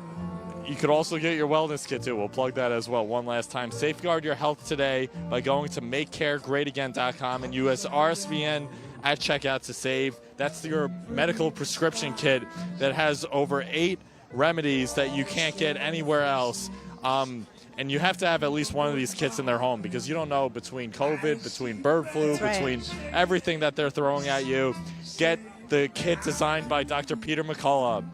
You could also get your wellness kit too. We'll plug that as well one last time. Safeguard your health today by going to makecaregreatagain.com and use RSBN at checkout to save. That's your medical prescription kit that has over 8 remedies that you can't get anywhere else. And you have to have at least one of these kits in their home because you don't know between COVID, between bird flu, between everything that they're throwing at you. Get the kit designed by Dr. Peter McCullough,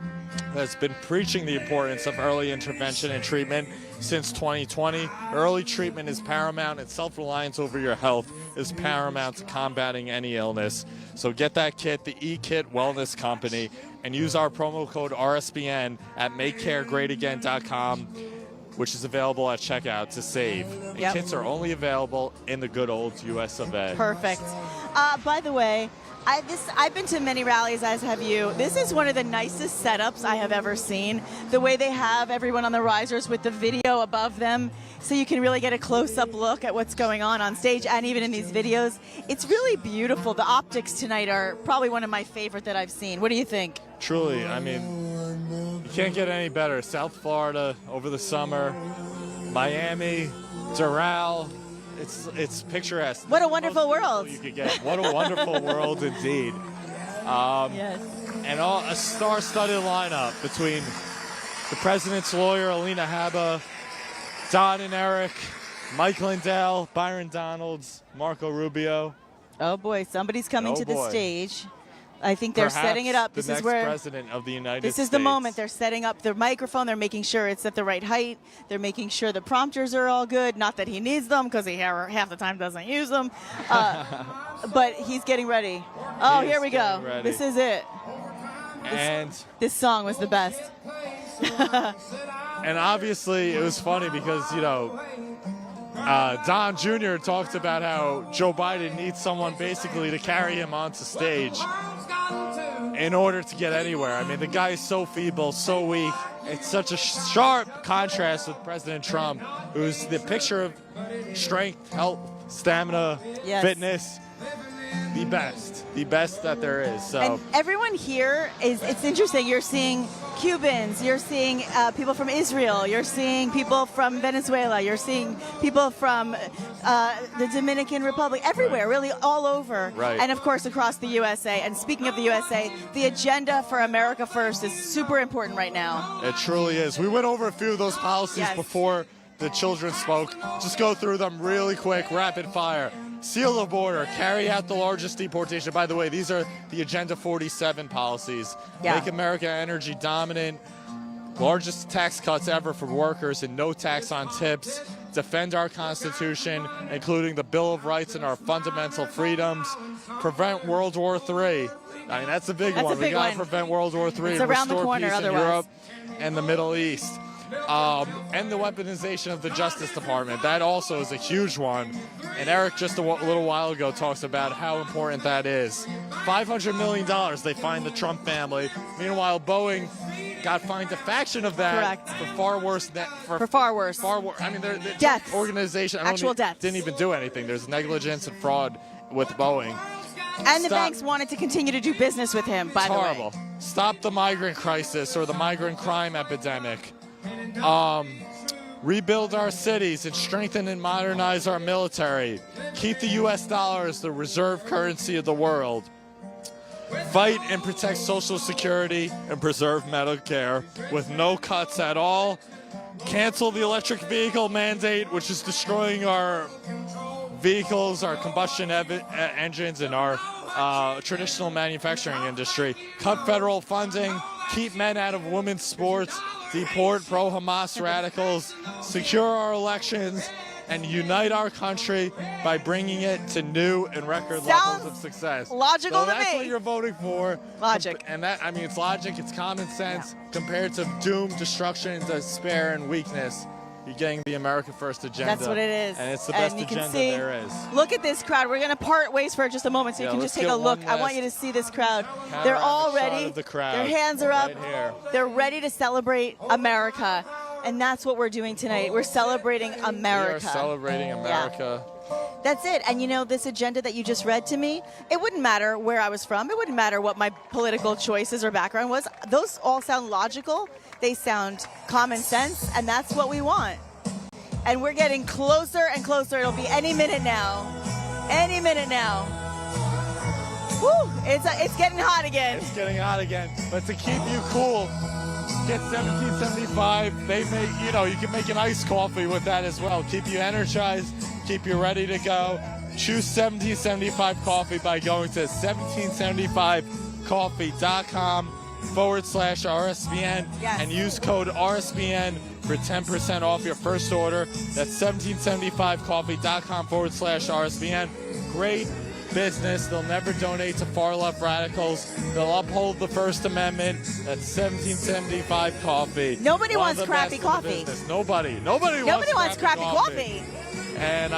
that's been preaching the importance of early intervention and treatment since 2020. Early treatment is paramount, and self-reliance over your health is paramount to combating any illness. So get that kit, the eKit Wellness Company, and use our promo code RSBN at makecaregreatagain.com, which is available at checkout to save. And kits are only available in the good old US of A. Perfect. By the way, I've been to many rallies, as have you. This is one of the nicest setups I have ever seen. The way they have everyone on the risers with the video above them, so you can really get a close-up look at what's going on stage and even in these videos. It's really beautiful. The optics tonight are probably one of my favorite that I've seen. What do you think? Truly, I mean, you can't get any better. South Florida over the summer, Miami, Doral. It's picturesque. What a wonderful world. You could get. What a wonderful world indeed. Yes. And a star-studded lineup between the president's lawyer, Alina Habba, Don and Eric, Mike Lindell, Byron Donalds, Marco Rubio. Oh boy, somebody's coming to the stage. I think they're Perhaps setting it up. This the is next where president of the United States. This is the moment. They're setting up their microphone. They're making sure it's at the right height. They're making sure the prompters are all good. Not that he needs them, because he half the time doesn't use them. But he's getting ready. Oh, here we go. Ready. This is it. And this song was the best. And obviously, it was funny because, you know, Don Jr. talked about how Joe Biden needs someone basically to carry him onto stage in order to get anywhere. I mean, the guy is so feeble, so weak. It's such a sharp contrast with President Trump, who's the picture of strength, health, stamina, fitness. The best that there is. So. And everyone here it's interesting. You're seeing Cubans, you're seeing people from Israel, you're seeing people from Venezuela, you're seeing people from the Dominican Republic, everywhere, really all over. Right. And of course across the USA. And speaking of the USA, the agenda for America First is super important right now. It truly is. We went over a few of those policies before the children spoke. Just go through them really quick, rapid fire. Seal the border, carry out the largest deportation. By the way, these are the Agenda 47 policies. Make America energy dominant, largest tax cuts ever for workers and no tax on tips. Defend our Constitution, including the Bill of Rights and our fundamental freedoms. Prevent World War III. I mean, that's a big one. We got to prevent World War III It's and around the restore corner peace in otherwise. Europe and the Middle East. And the weaponization of the Justice Department. That also is a huge one. And Eric just a little while ago talks about how important that is. $500 million they fined the Trump family. Meanwhile, Boeing got fined a fraction of that for far worse. For far worse. I mean, the deaths. Organization Actual deaths. didn't even do anything. There's negligence and fraud with Boeing. And the banks wanted to continue to do business with him, by the way. Horrible. Stop the migrant crisis or the migrant crime epidemic. Rebuild our cities and strengthen and modernize our military. Keep the U.S. dollar as the reserve currency of the world. Fight and protect Social Security and preserve Medicare with no cuts at all. Cancel the electric vehicle mandate, which is destroying our vehicles, our combustion engines, and our traditional manufacturing industry. Cut federal funding. Keep men out of women's sports. Deport pro-Hamas radicals, secure our elections, and unite our country by bringing it to new and record levels of success. Logical to me. That's what you're voting for. Logic. And that, I mean, it's logic, it's common sense compared to doom, destruction, despair, and weakness. You're getting the America First agenda. That's what it is. And it's the best and you agenda can see, there is. Look at this crowd. We're going to part ways for just a moment so you can just take a look. I want you to see this crowd. They're all ready. The crowd, their hands are up. right here. They're ready to celebrate America. And that's what we're doing tonight. We're celebrating America. We are celebrating America. That's it. And you know, this agenda that you just read to me, it wouldn't matter where I was from. It wouldn't matter what my political choices or background was. Those all sound logical. They sound common sense. And that's what we want. And we're getting closer and closer. It'll be any minute now. Any minute now. Woo! It's getting hot again. It's getting hot again. But to keep you cool, get 1775. They make, you know, you can make an iced coffee with that as well. Keep you energized, keep you ready to go. Choose 1775 coffee by going to 1775coffee.com/RSBN and use code RSBN for 10% off your first order. That's 1775coffee.com/RSBN. Great business. They'll never donate to far left radicals. They'll uphold the First Amendment. That's 1775 Coffee. Nobody wants crappy coffee. Nobody wants crappy coffee. And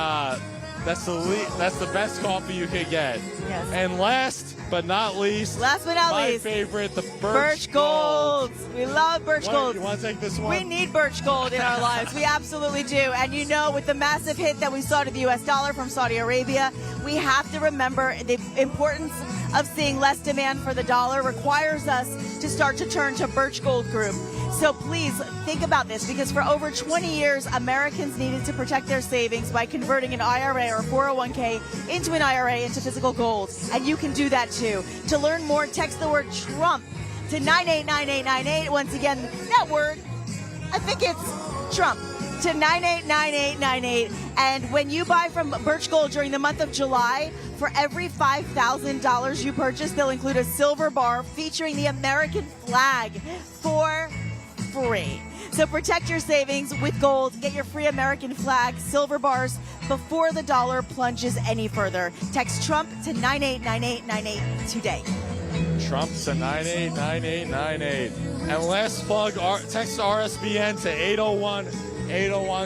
that's the best coffee you could get. Yes. And last but not least, my favorite, the Birch Gold. We love Birch Gold. You want to take this one? We need Birch Gold in our lives. We absolutely do. And you know, with the massive hit that we saw to the U.S. dollar from Saudi Arabia, we have to remember the importance of seeing less demand for the dollar requires us to start to turn to Birch Gold Group. So please think about this, because for over 20 years, Americans needed to protect their savings by converting an IRA or 401k into an IRA into physical gold. And you can do that too. To learn more, text the word Trump to 989898. Once again, that word, I think it's Trump, to 989898. And when you buy from Birch Gold during the month of July, for every $5,000 you purchase, they'll include a silver bar featuring the American flag for free. So protect your savings with gold. Get your free American flag silver bars before the dollar plunges any further. Text Trump to 989898 today. Trump to 989898. And last plug, text RSBN to 801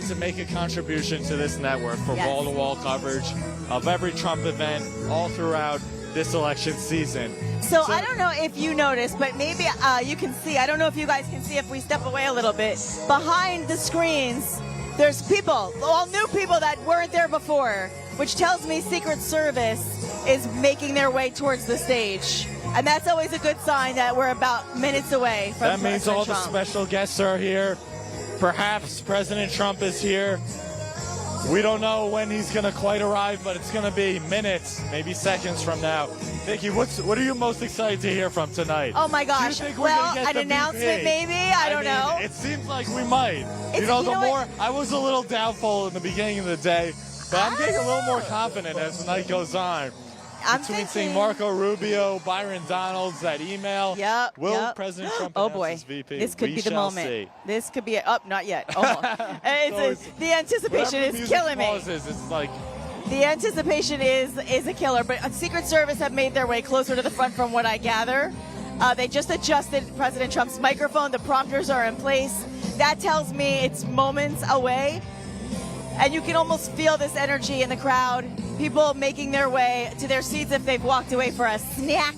to make a contribution to this network for wall-to-wall coverage of every Trump event all throughout this election season. So I don't know if you noticed, but maybe you can see. I don't know if you guys can see if we step away a little bit. Behind the screens, there's people, all new people that weren't there before, which tells me Secret Service is making their way towards the stage. And that's always a good sign that we're about minutes away from That means all Trump. the special guests are here. Perhaps President Trump is here. We don't know when he's going to quite arrive, but it's going to be minutes, maybe seconds from now. Nikki, what are you most excited to hear from tonight? Oh my gosh! Do you think we're gonna get an the announcement, VP? maybe. I don't know. It seems like we might. It's- You know, you know what? I was a little doubtful in the beginning of the day, but I'm getting a little more confident as the night goes on. Between seeing Marco Rubio, Byron Donalds, that email. Will President Trump announce his VP? This could We be the shall moment. see. This could be not yet. Almost. The anticipation Whatever is music killing me. pauses, it's like The anticipation is a killer, but Secret Service have made their way closer to the front from what I gather. They just adjusted President Trump's microphone. The prompters are in place. That tells me it's moments away. And you can almost feel this energy in the crowd. People making their way to their seats if they've walked away for a snack.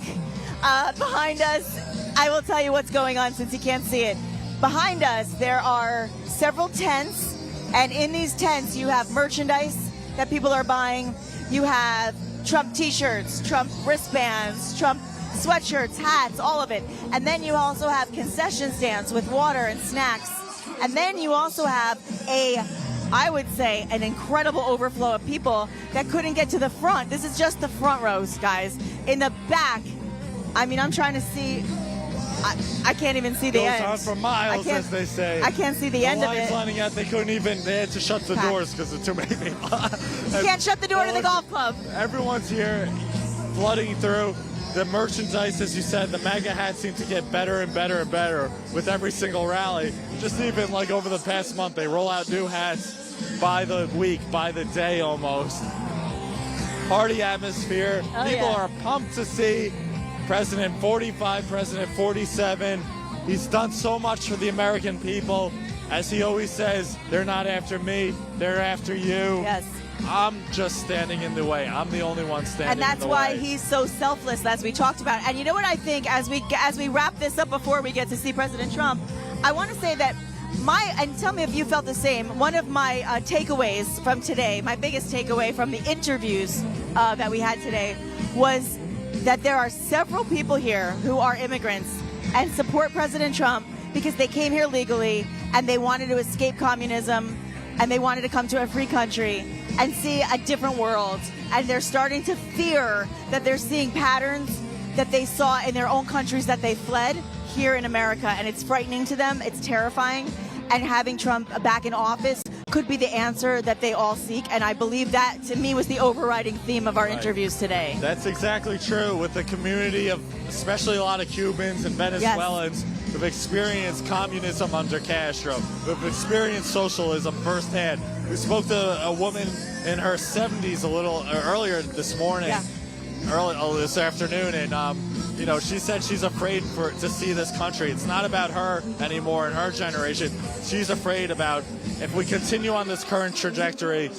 Behind us, I will tell you what's going on since you can't see it. Behind us, there are several tents. And in these tents, you have merchandise that people are buying. You have Trump t-shirts, Trump wristbands, Trump sweatshirts, hats, all of it. And then you also have concession stands with water and snacks. And then you also have I would say, an incredible overflow of people that couldn't get to the front. This is just the front rows, guys. In the back, I mean, I'm trying to see. I can't even see the goes end. on for miles, as they say. I can't see the end of lines it. lining out, they had to shut the doors because of too many people. You can't shut the door to the golf club. Everyone's here, flooding through. The merchandise, as you said, the MAGA hats seem to get better and better and better with every single rally. Just even like over the past month, they roll out new hats by the week, by the day almost. Party atmosphere. People are pumped to see President 45, President 47. He's done so much for the American people. As he always says, they're not after me, they're after you. Yes. I'm just standing in the way. I'm the only one standing in the way. And that's why he's so selfless, as we talked about. And you know what I think, as we wrap this up before we get to see President Trump, I want to say that and tell me if you felt the same, one of my takeaways from today, my biggest takeaway from the interviews that we had today, was that there are several people here who are immigrants and support President Trump because they came here legally and they wanted to escape communism and they wanted to come to a free country and see a different world. And they're starting to fear that they're seeing patterns that they saw in their own countries that they fled here in America. And it's frightening to them. It's terrifying. And having Trump back in office could be the answer that they all seek. And I believe that, to me, was the overriding theme of our interviews today. That's exactly true. With the community of especially a lot of Cubans and Venezuelans who've experienced communism under Castro, who've experienced socialism firsthand. We spoke to a woman in her 70s a little earlier this morning, this afternoon, and she said she's afraid to see this country. It's not about her anymore and her generation. She's afraid about if we continue on this current trajectory,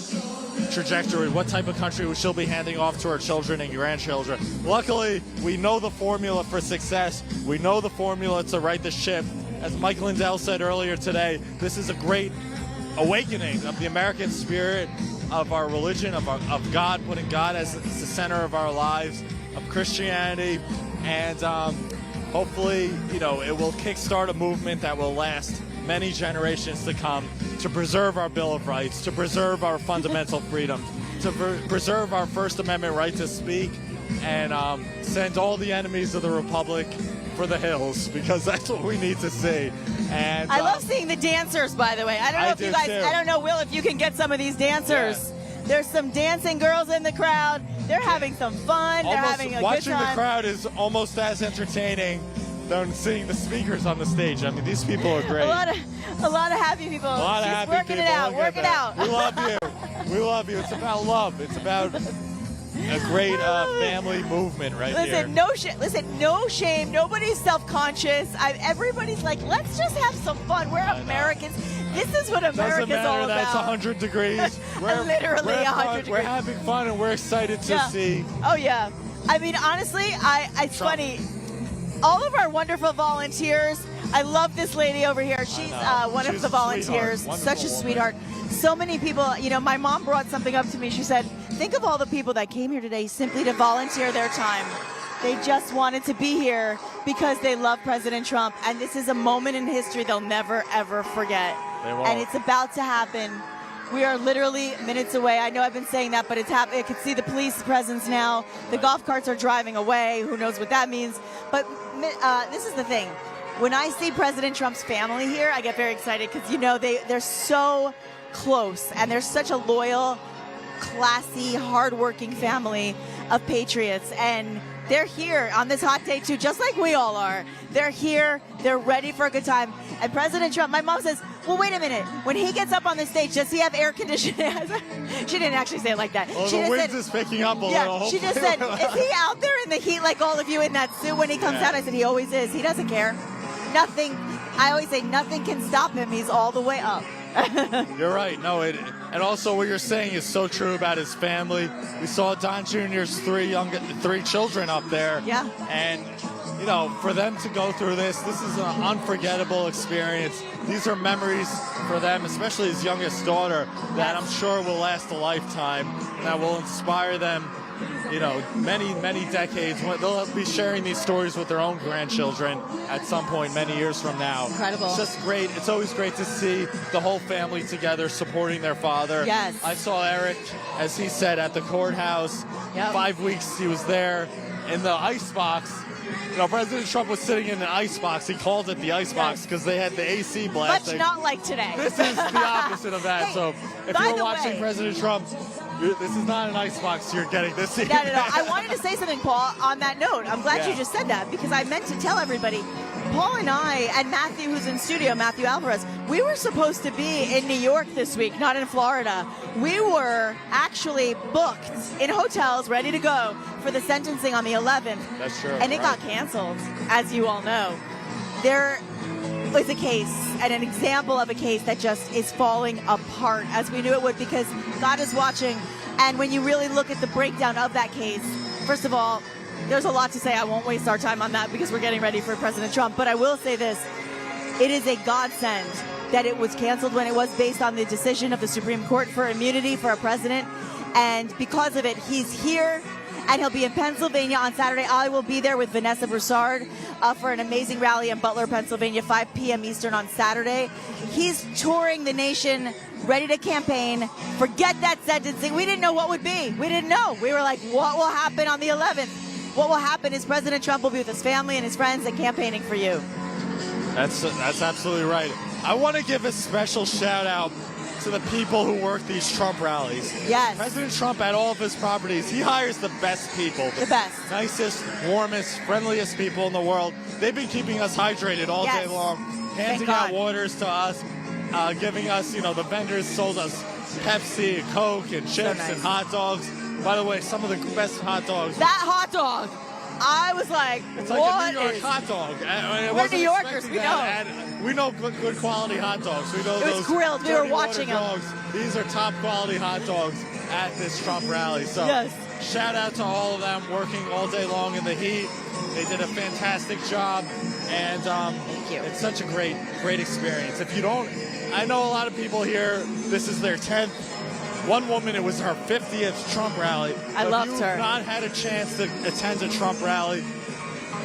what type of country she'll be handing off to her children and grandchildren. Luckily, we know the formula for success. We know the formula to right the ship. As Mike Lindell said earlier today, this is a great awakening of the American spirit, of our religion, of God, putting God as the center of our lives. of Christianity, and hopefully, you know, it will kickstart a movement that will last many generations to come, to preserve our Bill of Rights, to preserve our fundamental freedoms, to preserve our First Amendment right to speak, and send all the enemies of the Republic for the hills, because that's what we need to see. And I love seeing the dancers, by the way. I don't know if you guys, I don't know, Will, if you can get some of these dancers. Yeah. There's some dancing girls in the crowd. They're having some fun. They're having a good time. Watching the crowd is almost as entertaining than seeing the speakers on the stage. I mean, these people are great. A lot of happy people. A lot of She's happy working people. it out. Work it out. We love you. We love you. It's about love. It's about a great family movement right here. Listen, no shame. Nobody's self-conscious. Everybody's like, let's just have some fun. We're Americans. This is what America's all about. That's 100 degrees. We're literally 100 degrees. We're having fun, and we're excited to see. Oh, yeah. I mean, honestly, it's funny. All of our wonderful volunteers. I love this lady over here. She's one of the volunteers. Such a sweetheart. So many people, you know, my mom brought something up to me. She said, think of all the people that came here today simply to volunteer their time. They just wanted to be here because they love President Trump. And this is a moment in history they'll never, ever forget. They won't. And it's about to happen. We are literally minutes away. I know I've been saying that, but it's happening. I can see the police presence now. The golf carts are driving away. Who knows what that means? But this is the thing. When I see President Trump's family here, I get very excited because, you know, they're so close, and they're such a loyal, classy, hardworking family of patriots. And they're here on this hot day, too, just like we all are. They're here. They're ready for a good time. And President Trump, my mom says, well, wait a minute. When he gets up on the stage, does he have air conditioning? She didn't actually say it like that. Well, she the wind is picking up a little. She just said, is he out there in the heat like all of you in that suit when he comes out? I said, he always is. He doesn't care. Nothing. I always say nothing can stop him. He's all the way up. You're right. No, and also what you're saying is so true about his family. We saw Don Jr.'s three children up there. Yeah. And, you know, for them to go through this is an unforgettable experience. These are memories for them, especially his youngest daughter, that I'm sure will last a lifetime, and that will inspire them, you know, many, many decades. They'll be sharing these stories with their own grandchildren at some point many years from now. Incredible. It's just great. It's always great to see the whole family together supporting their father. Yes. I saw Eric, as he said, at the courthouse. Yep. 5 weeks he was there in the ice box. You know, President Trump was sitting in an ice box. He called it the ice box because they had the AC blasting. Much not like today. This is the opposite of that. Hey, so if you're watching President Trump, this is not an icebox. You're getting this. No. I wanted to say something, Paul, on that note. I'm glad you just said that because I meant to tell everybody. Paul and I, and Matthew, who's in studio, Matthew Alvarez, we were supposed to be in New York this week, not in Florida. We were actually booked in hotels, ready to go for the sentencing on the 11th. That's true. And it got canceled, as you all know. There was a case and an example of a case that just is falling apart, as we knew it would, because God is watching. And when you really look at the breakdown of that case, first of all, there's a lot to say. I won't waste our time on that because we're getting ready for President Trump. But I will say this. It is a godsend that it was canceled when it was based on the decision of the Supreme Court for immunity for a president. And because of it, he's here. And he'll be in Pennsylvania on Saturday. I will be there with Vanessa Broussard for an amazing rally in Butler, Pennsylvania, 5 p.m. Eastern on Saturday. He's touring the nation, ready to campaign. Forget that sentencing. We didn't know what would be. We didn't know. We were like, what will happen on the 11th? What will happen is President Trump will be with his family and his friends and campaigning for you. That's absolutely right. I want to give a special shout out to the people who work these Trump rallies. Yes. President Trump, at all of his properties, he hires the best people. The best. Nicest, warmest, friendliest people in the world. They've been keeping us hydrated all day long, handing out waters to us, giving us, you know, the vendors sold us Pepsi and Coke and chips and hot dogs. By the way, some of the best hot dogs. That hot dog, I was like, it's what like a New York hot dog. We're New Yorkers, we know. We know good quality hot dogs. We know it was those grilled. We were watching them. These are top quality hot dogs at this Trump rally. So shout out to all of them working all day long in the heat. They did a fantastic job, and thank you. It's such a great experience. If you don't, I know a lot of people here, this is their 10th One woman, it was her 50th Trump rally. I loved her. If you've not had a chance to attend a Trump rally,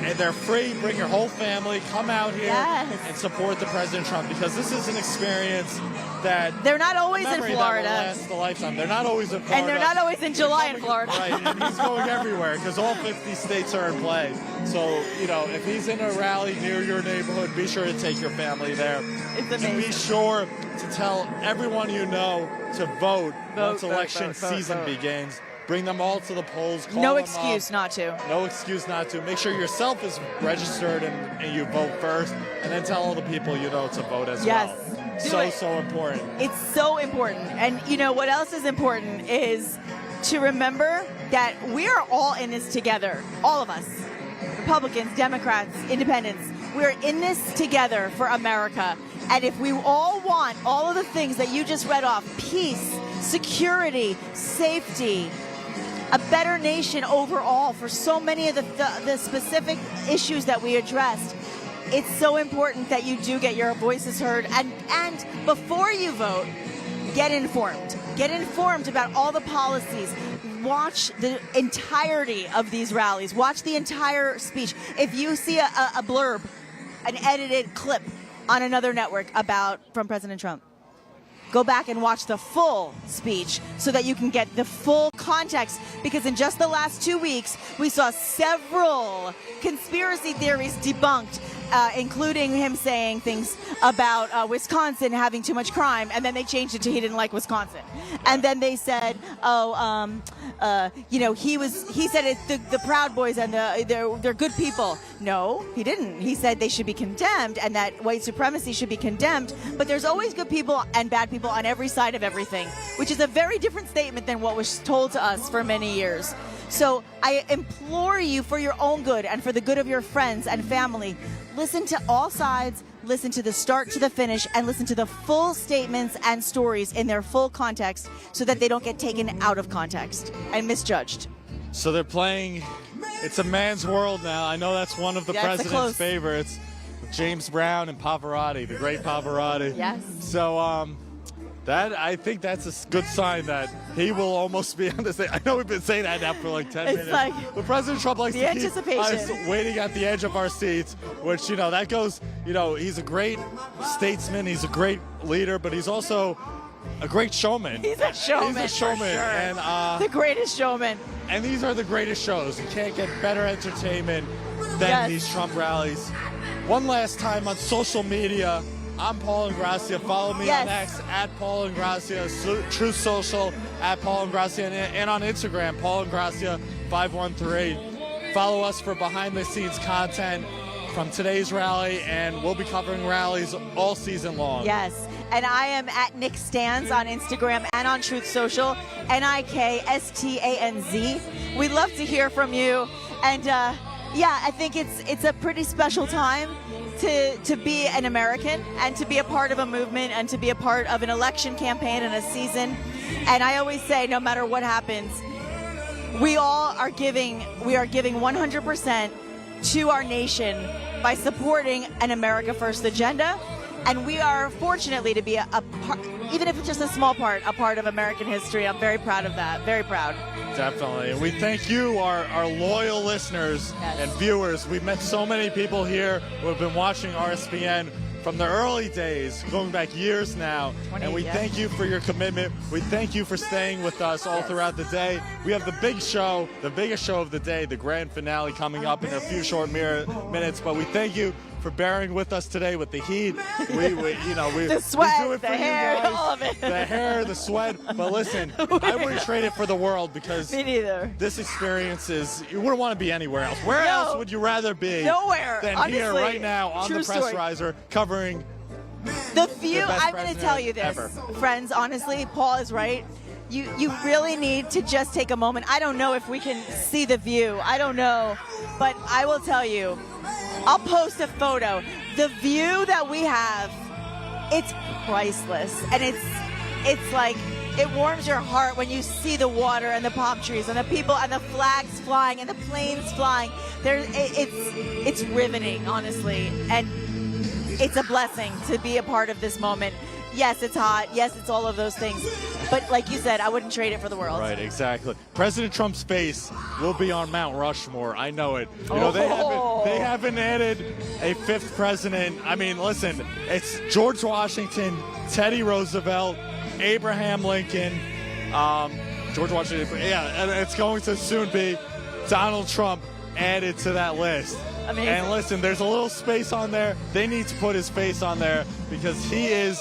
and they're free, bring your whole family, come out here and support the President Trump, because this is an experience that they're not always in Florida. That will last a lifetime. They're not always in Florida. And they're not always in July in Florida. Right, and he's going everywhere because all 50 states are in play. So, you know, if he's in a rally near your neighborhood, be sure to take your family there. It's amazing. And be sure to tell everyone you know to vote once election season begins. Bring them all to the polls. Call No them excuse up. not to. No excuse not to. Make sure yourself is registered and you vote first, and then tell all the people you know to vote as well. So important. It's so important. And you know what else is important is to remember that we are all in this together. All of us. Republicans, Democrats, Independents. We're in this together for America. And if we all want all of the things that you just read off, peace, security, safety, a better nation overall for so many of the specific issues that we addressed, it's so important that you do get your voices heard. And before you vote, get informed. Get informed about all the policies. Watch the entirety of these rallies. Watch the entire speech. If you see a blurb, an edited clip on another network from President Trump, go back and watch the full speech so that you can get the full context, because in just the last 2 weeks, we saw several conspiracy theories debunked, including him saying things about Wisconsin having too much crime, and then they changed it to he didn't like Wisconsin. And then they said, he said it's the Proud Boys and they're good people. No, he didn't. He said they should be condemned and that white supremacy should be condemned, but there's always good people and bad people on every side of everything, which is a very different statement than what was told to us for many years. So I implore you, for your own good and for the good of your friends and family, listen to all sides, listen to the start to the finish, and listen to the full statements and stories in their full context so that they don't get taken out of context and misjudged. So they're playing It's a Man's World now. I know that's one of the president's favorites. James Brown and Pavarotti, the great Pavarotti. Yes. So I think that's a good sign that he will almost be on the stage. I know we've been saying that now for like 10 minutes. But President Trump likes to keep us waiting at the edge of our seats, which, that goes, he's a great statesman. He's a great leader, but he's also a great showman. He's a showman. He's a showman. For sure. And, the greatest showman. And these are the greatest shows. You can't get better entertainment than these Trump rallies. One last time on social media, I'm Paul Ingracia. Follow me on X at Paul Ingracia, Truth Social at Paul Ingracia, and on Instagram, Paul Ingracia 513. Follow us for behind-the-scenes content from today's rally, and we'll be covering rallies all season long. Yes, and I am at Nick Stans on Instagram and on Truth Social, NIKSTANZ. We'd love to hear from you, and I think it's a pretty special time to be an American and to be a part of a movement and to be a part of an election campaign and a season. And I always say, no matter what happens, we are giving 100% to our nation by supporting an America First agenda. And we are fortunately to be a part, even if it's just a small part, a part of American history. I'm very proud of that. Very proud. Definitely. And we thank you, our loyal listeners and viewers. We've met so many people here who have been watching RSBN from the early days, going back years now. And we thank you for your commitment. We thank you for staying with us all throughout the day. We have the big show, the biggest show of the day, the grand finale coming up in a few short minutes. But we thank you for bearing with us today with the heat. The sweat, we do it the for hair, you guys. all of it. The hair, the sweat. But listen, I wouldn't trade it for the world, because me neither. This experience you wouldn't want to be anywhere else. Where else would you rather be? Nowhere. Than honestly, here right now on true the Press story. Riser covering the view. I'm going to president tell you this, ever. friends. Honestly, Paul is right. You really need to just take a moment. I don't know if we can see the view. I don't know, but I will tell you. I'll post a photo. The view that we have, it's priceless, and it's like it warms your heart when you see the water and the palm trees and the people and the flags flying and the planes flying. It's riveting, honestly, and it's a blessing to be a part of this moment. Yes, it's hot. Yes, it's all of those things. But like you said, I wouldn't trade it for the world. Right, exactly. President Trump's face will be on Mount Rushmore. I know it. You know, they haven't added a fifth president. I mean, listen, it's George Washington, Teddy Roosevelt, Abraham Lincoln, George Washington. Yeah, and it's going to soon be Donald Trump added to that list. Amazing. And listen, there's a little space on there. They need to put his face on there because he is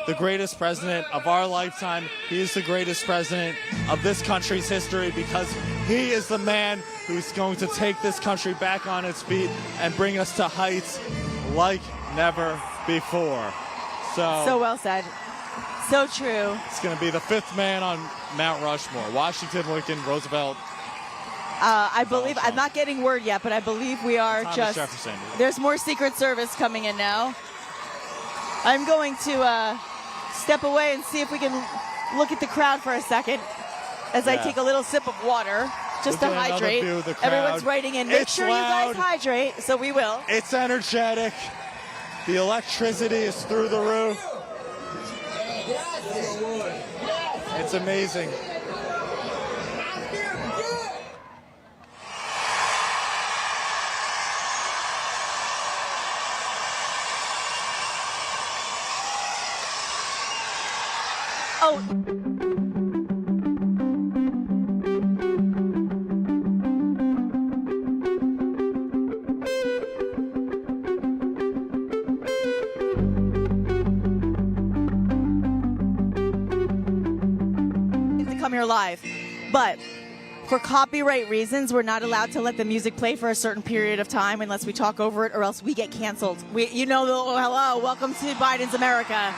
the greatest president of our lifetime. He is the greatest president of this country's history because he is the man who's going to take this country back on its feet and bring us to heights like never before. So well said. So true. It's going to be the fifth man on Mount Rushmore. Washington, Lincoln, Roosevelt. I believe, I'm not getting word yet, but I believe we are Thomas Jefferson. There's more Secret Service coming in now. I'm going to step away and see if we can look at the crowd for a second as I take a little sip of water just to hydrate. Everyone's writing in. Make sure loud. you guys hydrate, so we will. It's energetic. The electricity is through the roof. It's amazing. Oh. To come here live, but for copyright reasons, we're not allowed to let the music play for a certain period of time unless we talk over it, or else we get canceled. Hello, welcome to Biden's America.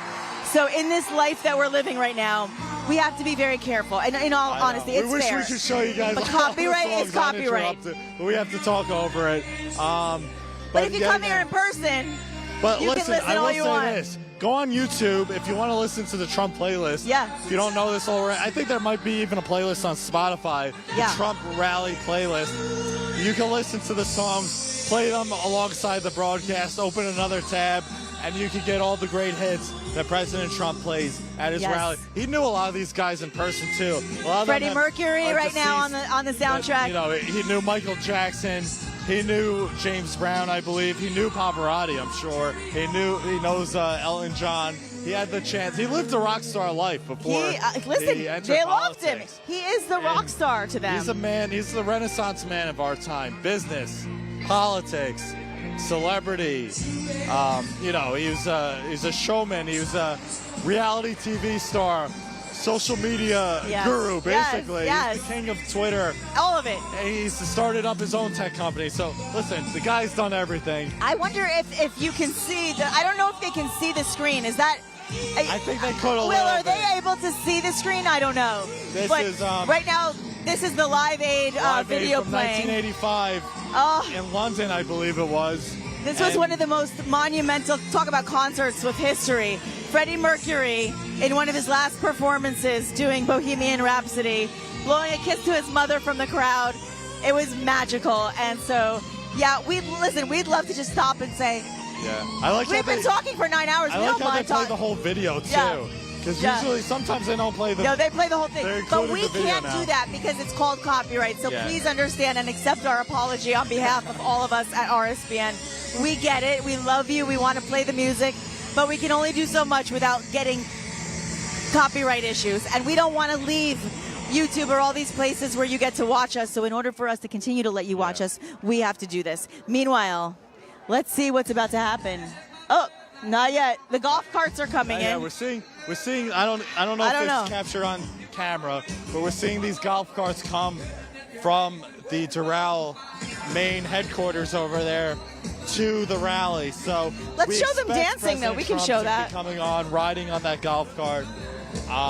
So in this life that we're living right now, we have to be very careful. And in all honesty, it's fair. We wish we could show you guys. But copyright is copyright. But we have to talk over it. But if you come here in person, you can listen all you want. This. Go on YouTube if you want to listen to the Trump playlist. Yeah. If you don't know this already, I think there might be even a playlist on Spotify, the Trump Rally playlist. You can listen to the songs, play them alongside the broadcast, open another tab, and you can get all the great hits that President Trump plays at his rally. He knew a lot of these guys in person too. Freddie Mercury right now on the soundtrack. But, he knew Michael Jackson. He knew James Brown, I believe. He knew Pavarotti, I'm sure. He knows Elton John. He had the chance. He lived a rock star life before he entered they loved him. politics. He is the rock star to them. He's a man. He's the Renaissance man of our time. Business, politics, celebrity. He was a showman. He was a reality TV star, social media guru, basically. Yes. He's the king of Twitter. All of it. And he's started up his own tech company. So listen, the guy's done everything. I wonder if you can see I don't know if they can see the screen. Is that? I think they could a Will, little are bit. they able to see the screen? I don't know. This but is right now. This is the Live Aid video from playing. 1985 in London, I believe it was. This was one of the most monumental, talk about concerts with history. Freddie Mercury, in one of his last performances, doing Bohemian Rhapsody, blowing a kiss to his mother from the crowd. It was magical. And so, we'd love to just stop and say, we've been talking for 9 hours. I We like don't how they mind play talking. the whole video, too. Yeah. Because usually, sometimes they don't play the... No, they play the whole thing. They're But including we the video can't now. do that because it's called copyright. So please understand and accept our apology on behalf of all of us at RSBN. We get it. We love you. We want to play the music. But we can only do so much without getting copyright issues. And we don't want to leave YouTube or all these places where you get to watch us. So in order for us to continue to let you watch us, we have to do this. Meanwhile, let's see what's about to happen. Oh, not yet. The golf carts are coming in. Yeah, we're seeing. I don't know if it's captured on camera, but we're seeing these golf carts come from the Doral main headquarters over there to the rally. So let's show them dancing, though. We can show that. Coming on, riding on that golf cart.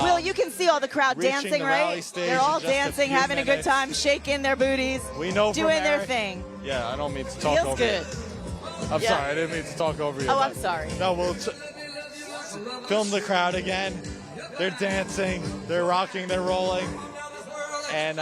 Will, you can see all the crowd dancing, right? They're all dancing, having a good time, shaking their booties, doing their thing. Yeah, I don't mean to talk over good. I'm sorry, I didn't mean to talk over you. Oh, I'm sorry. No, we'll film the crowd again. They're dancing, they're rocking, they're rolling, and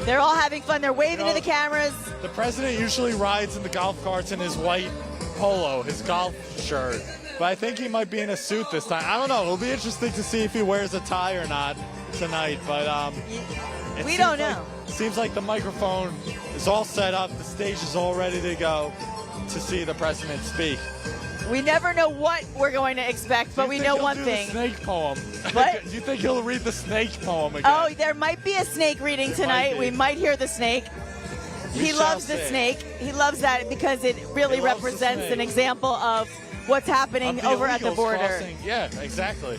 they're all having fun. They're waving to the cameras. The president usually rides in the golf carts in his white polo, his golf shirt. but I think he might be in a suit this time. I don't know. It'll be interesting to see if he wears a tie or not tonight. But we don't know. Seems like the microphone is all set up. The stage is all ready to go to see the president speak. We never know what we're going to expect, but we know one thing. The snake poem. What? Do you think he'll read the snake poem again? Oh, there might be a snake reading tonight. We might hear the snake. He loves the snake. He loves that because it really represents an example of what's happening over at the border. Crossing. Yeah, exactly.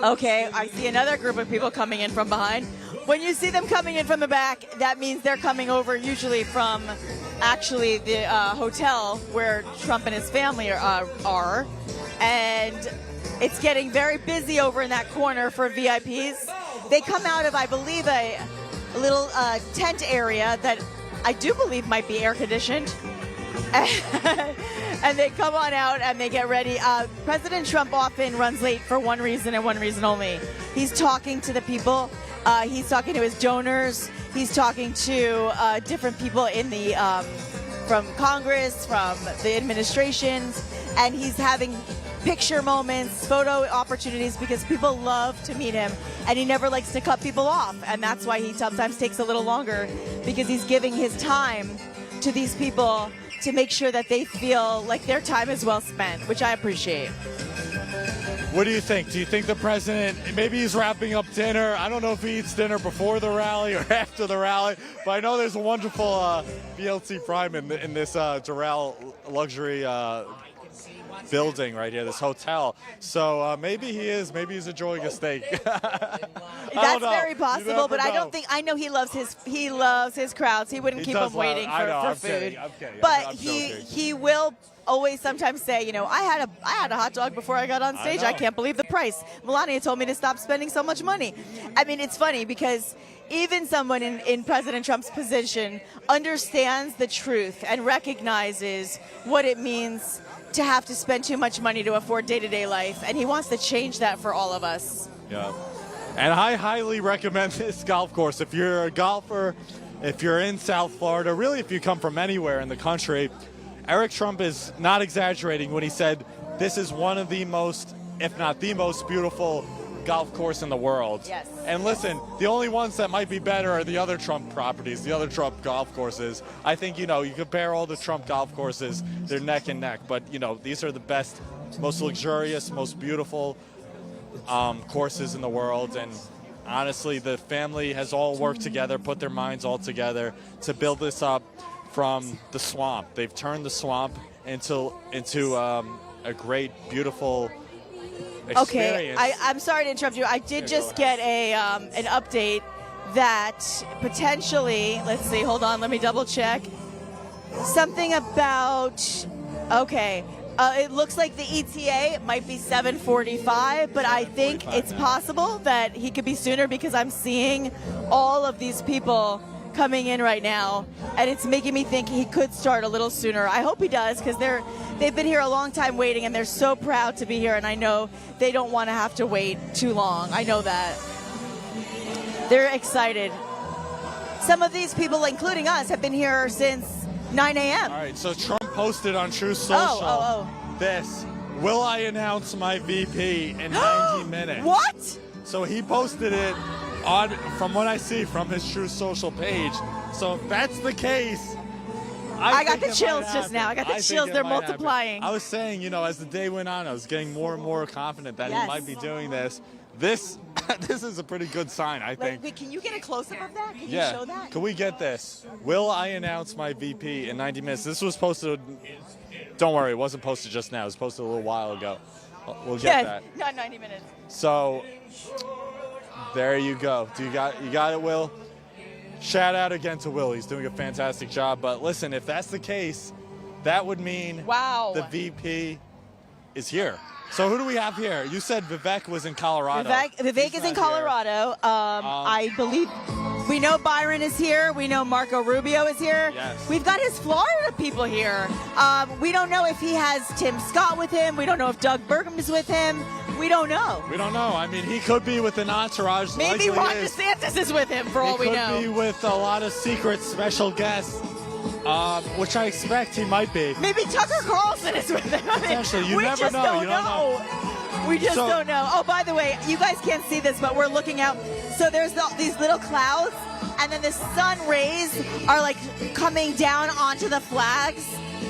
Okay, I see another group of people coming in from behind. When you see them coming in from the back, that means they're coming over usually from actually the hotel where Trump and his family are. And it's getting very busy over in that corner for VIPs. They come out of, I believe, a little tent area that I do believe might be air conditioned. And they come on out and they get ready. President Trump often runs late for one reason and one reason only. He's talking to the people. He's talking to his donors. He's talking to different people in the from Congress, from the administrations, and he's having picture moments, photo opportunities, because people love to meet him, and he never likes to cut people off, and that's why he sometimes takes a little longer, because he's giving his time to these people to make sure that they feel like their time is well spent, which I appreciate. What do you think? Do you think the president, maybe he's wrapping up dinner? I don't know if he eats dinner before the rally or after the rally, but I know there's a wonderful BLT Prime in this Doral luxury building right here, this hotel. So maybe he's enjoying a steak. That's very possible, but I know he loves his crowds. He wouldn't keep them waiting for food. I'm kidding. But he will always sometimes say, I had a hot dog before I got on stage. I can't believe the price. Melania told me to stop spending so much money. I mean, it's funny because even someone in President Trump's position understands the truth and recognizes what it means to have to spend too much money to afford day-to-day life, and he wants to change that for all of us. Yeah. And I highly recommend this golf course. If you're a golfer, if you're in South Florida, really if you come from anywhere in the country, Eric Trump is not exaggerating when he said this is one of the most, if not the most beautiful golf course in the world. Yes. And listen, the only ones that might be better are the other Trump properties, the other Trump golf courses. I think, you compare all the Trump golf courses, they're neck and neck. But, these are the best, most luxurious, most beautiful courses in the world. And honestly, the family has all worked together, put their minds all together to build this up from the swamp. They've turned the swamp into a great, beautiful experience. Okay, I'm sorry to interrupt you. I did just get an update that potentially, let's see, hold on, let me double check. Something about, it looks like the ETA might be 7:45, but I think it's possible that he could be sooner because I'm seeing all of these people coming in right now, and it's making me think he could start a little sooner. I hope he does, because they've been here a long time waiting, and they're so proud to be here, and I know they don't want to have to wait too long. I know that. They're excited. Some of these people, including us, have been here since 9 a.m. All right, so Trump posted on True Social this, will I announce my VP in 90 minutes? What? So he posted it from what I see from his True Social page. So if that's the case, I got the chills just now. I got the chills. They're multiplying. I was saying, as the day went on, I was getting more and more confident that he might be doing this. This is a pretty good sign, I think. Wait, can you get a close-up of that? Can you show that? Can we get this? Will I announce my VP in 90 minutes? This was posted. Don't worry, it wasn't posted just now. It was posted a little while ago. We'll get that. Not 90 minutes. So there you go. You got it, Will? Shout out again to Will. He's doing a fantastic job. But listen, if that's the case, that would mean the VP is here. So who do we have here? You said Vivek was in Colorado. Vivek is in Colorado. I believe we know Byron is here. We know Marco Rubio is here. Yes. We've got his Florida people here. We don't know if he has Tim Scott with him. We don't know if Doug Burgum is with him. We don't know. We don't know. I mean, he could be with an entourage. Maybe Ron DeSantis is with him, for all we know. He could be with a lot of secret special guests. which I expect he might be. Maybe Tucker Carlson is with him. Potentially, you we never just know. Don't You don't know. We just So- don't know. Oh, by the way, you guys can't see this, but we're looking out. So there's these little clouds, and then the sun rays are like coming down onto the flags,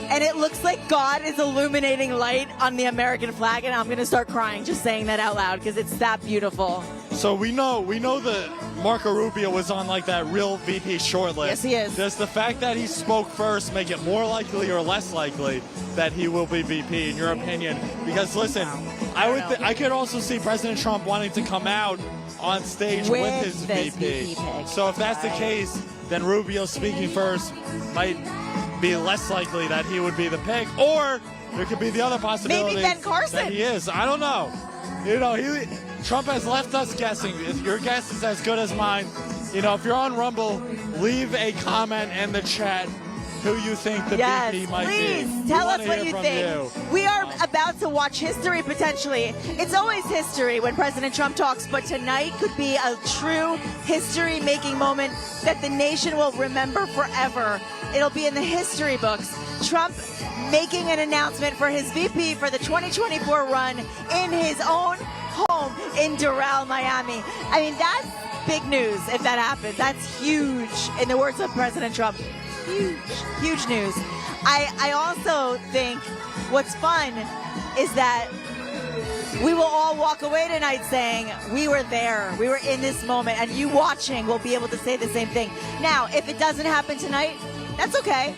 and it looks like God is illuminating light on the American flag, and I'm going to start crying just saying that out loud because it's that beautiful. So we know that Marco Rubio was on like that real VP shortlist. Yes, he is. Does the fact that he spoke first make it more likely or less likely that he will be VP in your opinion? Because listen, I could also see President Trump wanting to come out on stage with his this VP. pick. So if that's the case, then Rubio speaking first might be less likely that he would be the pick, or there could be the other possibility Maybe Ben Carson. that he is. I don't know. You know, Trump has left us guessing. Your guess is as good as mine. You know, if you're on Rumble, leave a comment in the chat who you think the VP might be. Please tell us what you think. We are about to watch history potentially. It's always history when President Trump talks, but tonight could be a true history-making moment that the nation will remember forever. It'll be in the history books. Trump making an announcement for his VP for the 2024 run in his own home in Doral, Miami. I mean, that's big news if that happens. That's huge, in the words of President Trump. Huge news. I also think what's fun is that we will all walk away tonight saying we were there, we were in this moment, and you watching will be able to say the same thing. Now, if it doesn't happen tonight, that's okay.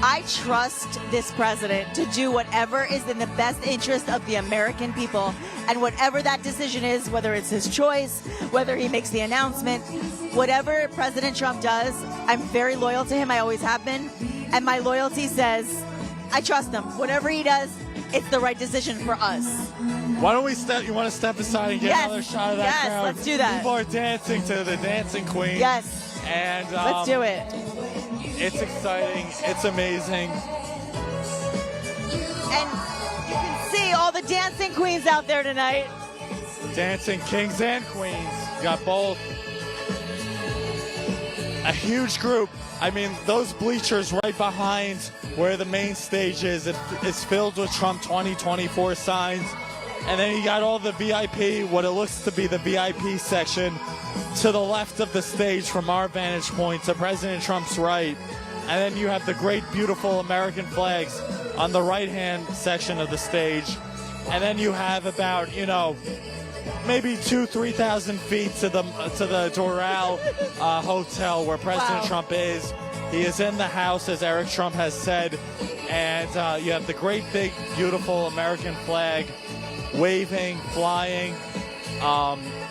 I trust this president to do whatever is in the best interest of the American people, and whatever that decision is, whether it's his choice, whether he makes the announcement, whatever President Trump does, I'm very loyal to him. I always have been, and my loyalty says I trust him. Whatever he does, it's the right decision for us. Why don't we you want to step aside and get another shot of that crowd? Yes, let's do that. People are dancing to the Dancing Queen. Yes. And let's do it. It's exciting. It's amazing. And you can see all the dancing queens out there tonight. Dancing kings and queens. Got both. A huge group. I mean, those bleachers right behind where the main stage is, it's filled with Trump 2024 signs. And then you got all the VIP, what it looks to be the VIP section, to the left of the stage from our vantage point to President Trump's right. And then you have the great, beautiful American flags on the right-hand section of the stage. And then you have about, maybe 2,000-3,000 feet to the Doral hotel where President Trump is. He is in the house, as Eric Trump has said. And you have the great, big, beautiful American flag waving, flying.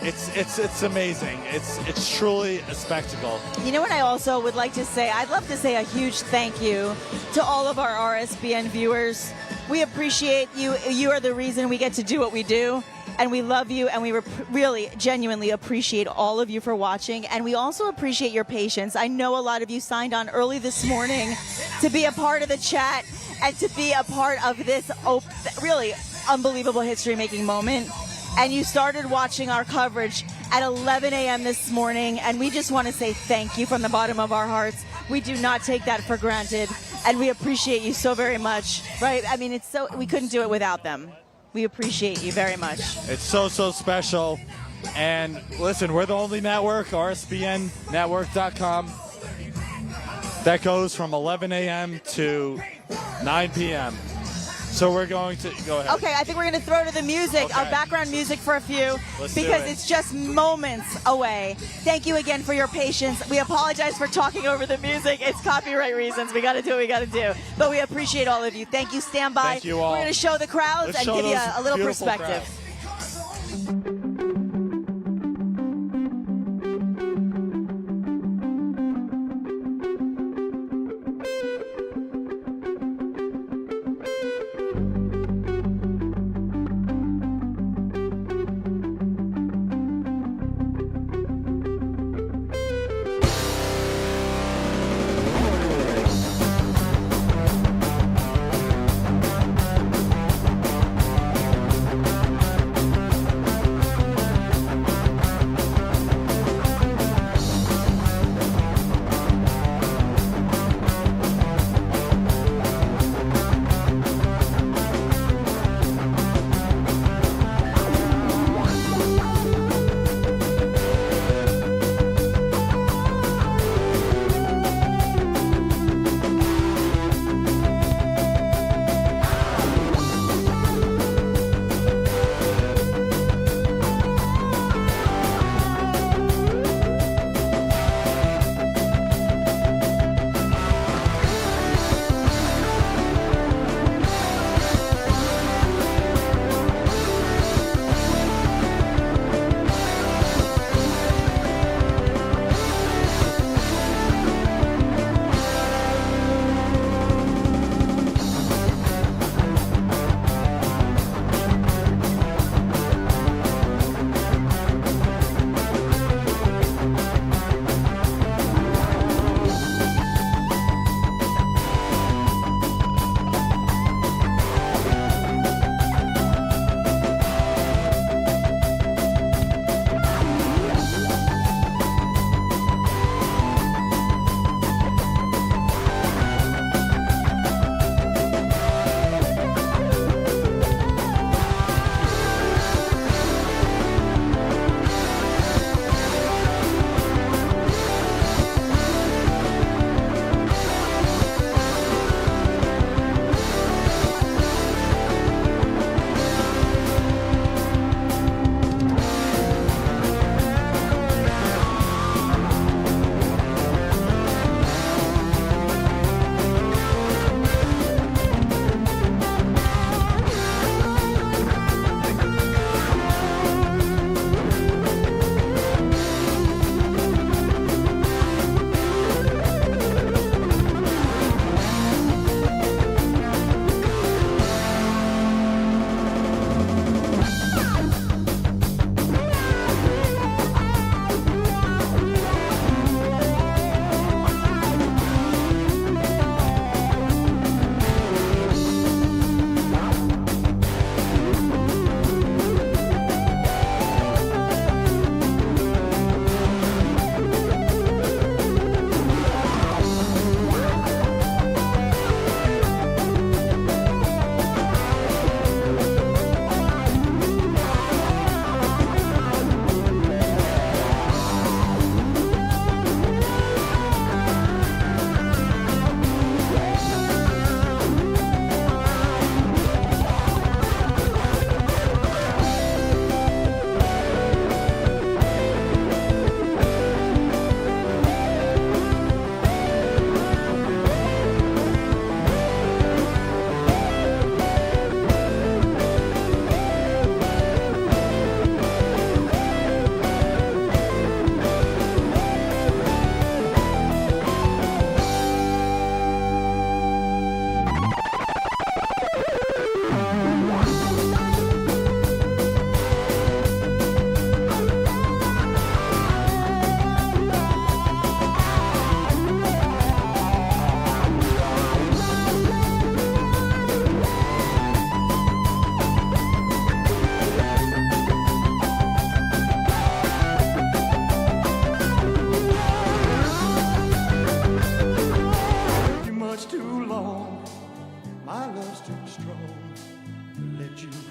It's amazing. It's truly a spectacle. You know what I also would like to say? I'd love to say a huge thank you to all of our RSBN viewers. We appreciate you. You are the reason we get to do what we do. And we love you, and we really genuinely appreciate all of you for watching. And we also appreciate your patience. I know a lot of you signed on early this morning to be a part of the chat and to be a part of this really unbelievable history-making moment. And you started watching our coverage at 11 a.m. this morning, and we just want to say thank you from the bottom of our hearts. We do not take that for granted, and we appreciate you so very much, right? I mean, we couldn't do it without them. We appreciate you very much. It's so special. And listen, we're the only network, RSBNnetwork.com, that goes from 11 a.m. to 9 p.m. So we're going to go ahead. Okay, I think we're going to throw to the music, our background music for a few, because it's just moments away. Thank you again for your patience. We apologize for talking over the music. It's copyright reasons. We got to do what we got to do. But we appreciate all of you. Thank you. Stand by. Thank you all. We're going to show the crowds and give you a little perspective.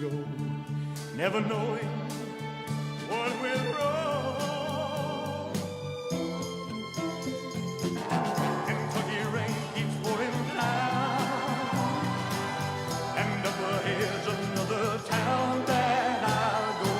go, never knowing what went wrong. Kentucky rain keeps pouring down, and up ahead's another town that I'll go.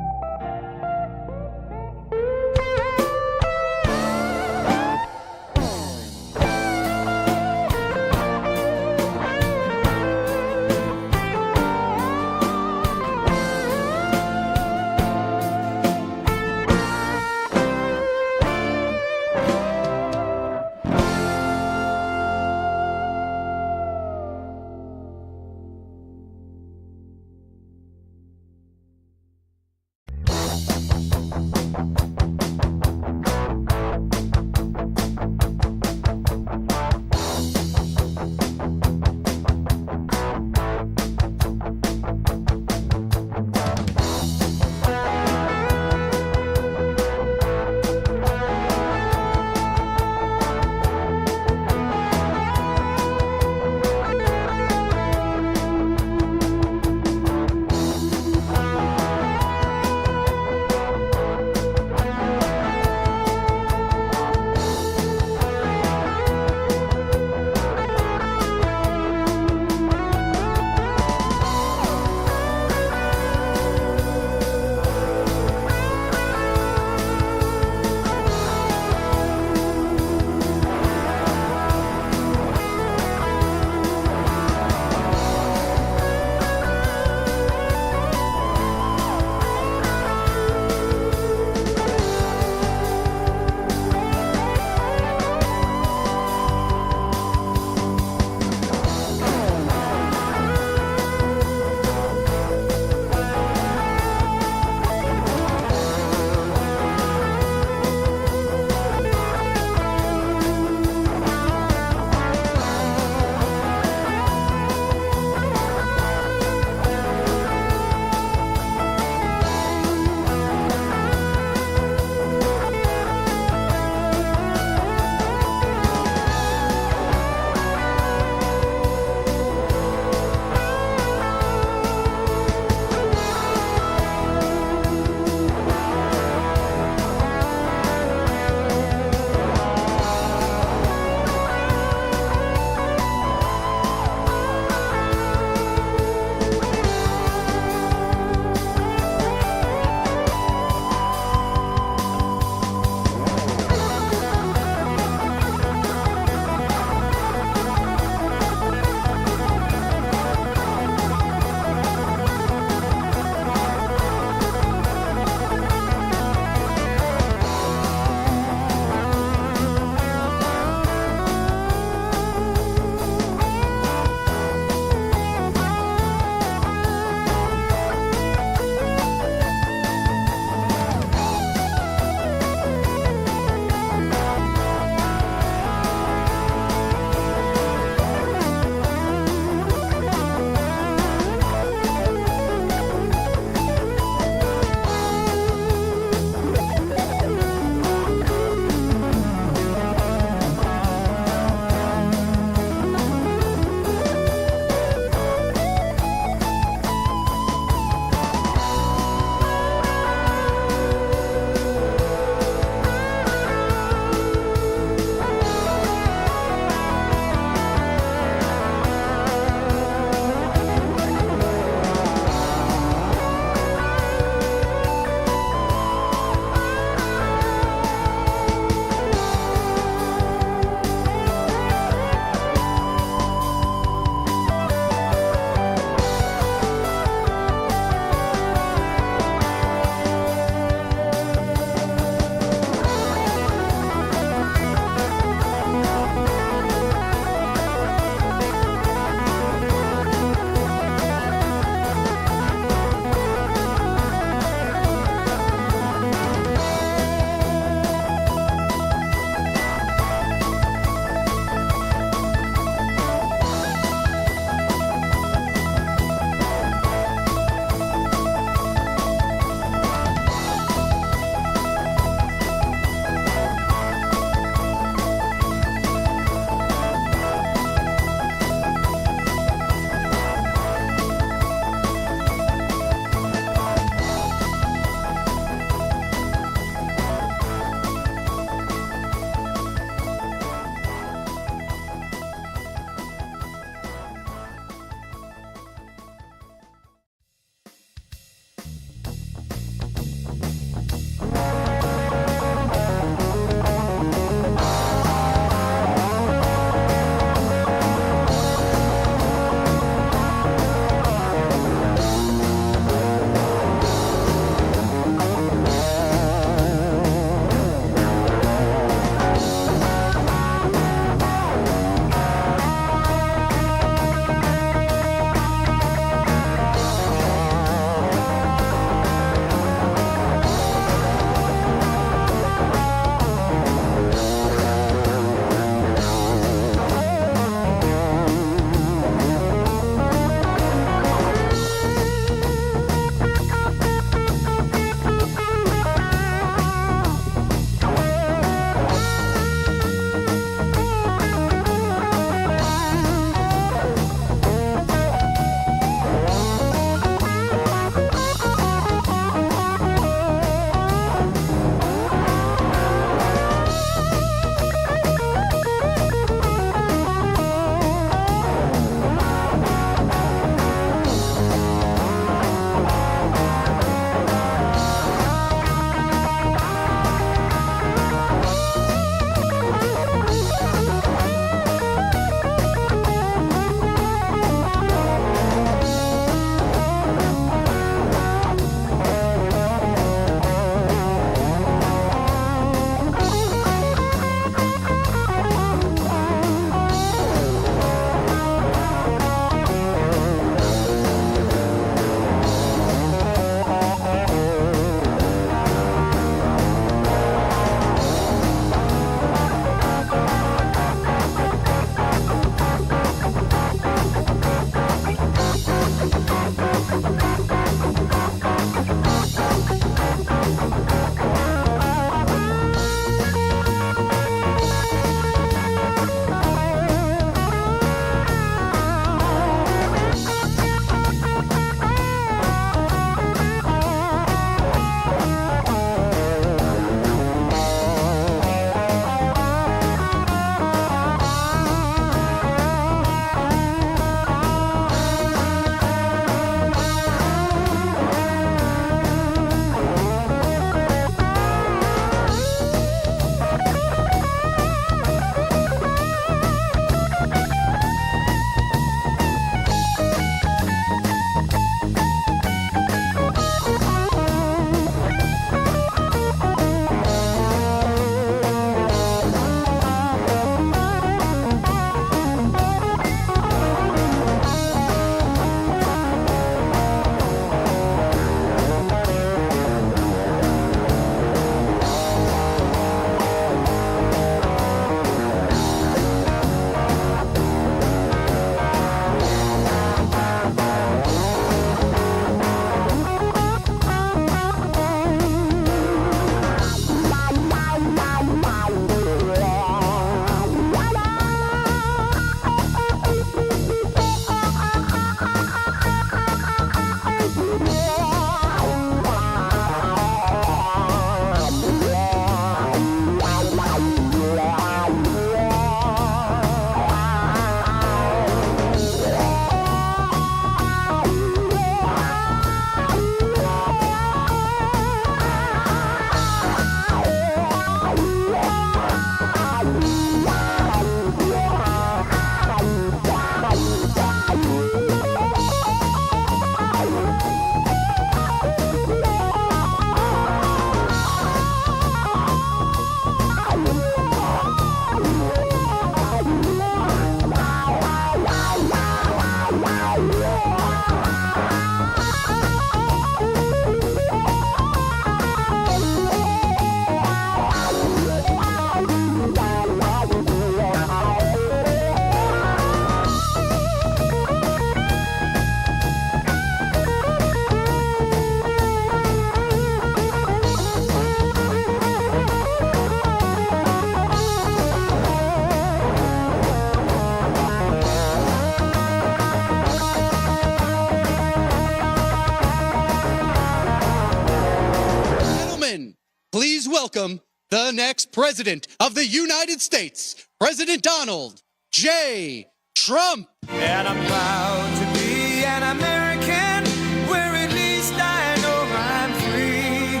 welcome the next president of the United States, President Donald J. Trump. And I'm proud to be an American, where at least I know I'm free.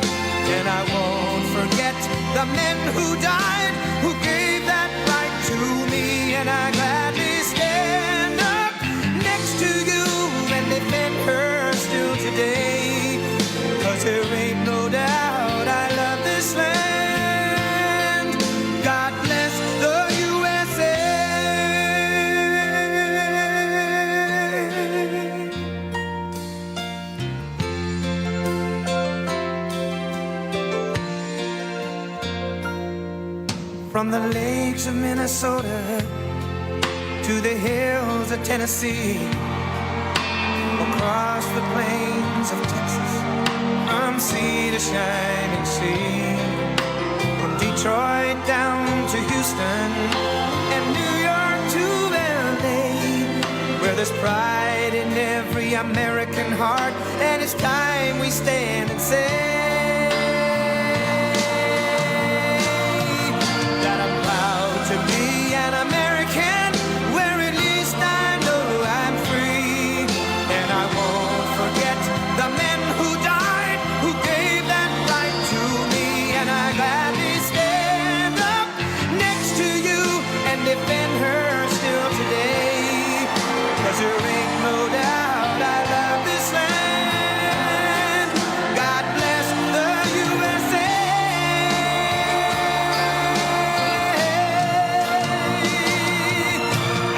And I won't forget the men who died, who gave that right to me. And I gladly stand up next to you and defend her still today. 'Cause there ain't no doubt I love this land. God bless the USA. From the lakes of Minnesota to the hills of Tennessee, across the plains of Texas, from sea to shining sea, from Detroit down to Houston and New York to LA, where there's pride in every American heart, and it's time we stand and say that I'm proud to be an American, where at least I know I'm free. And I won't forget the men who died, who gave that right to me. And I gladly stand up next to you and defend her still today. 'Cause there ain't no doubt I love this land. God bless the USA.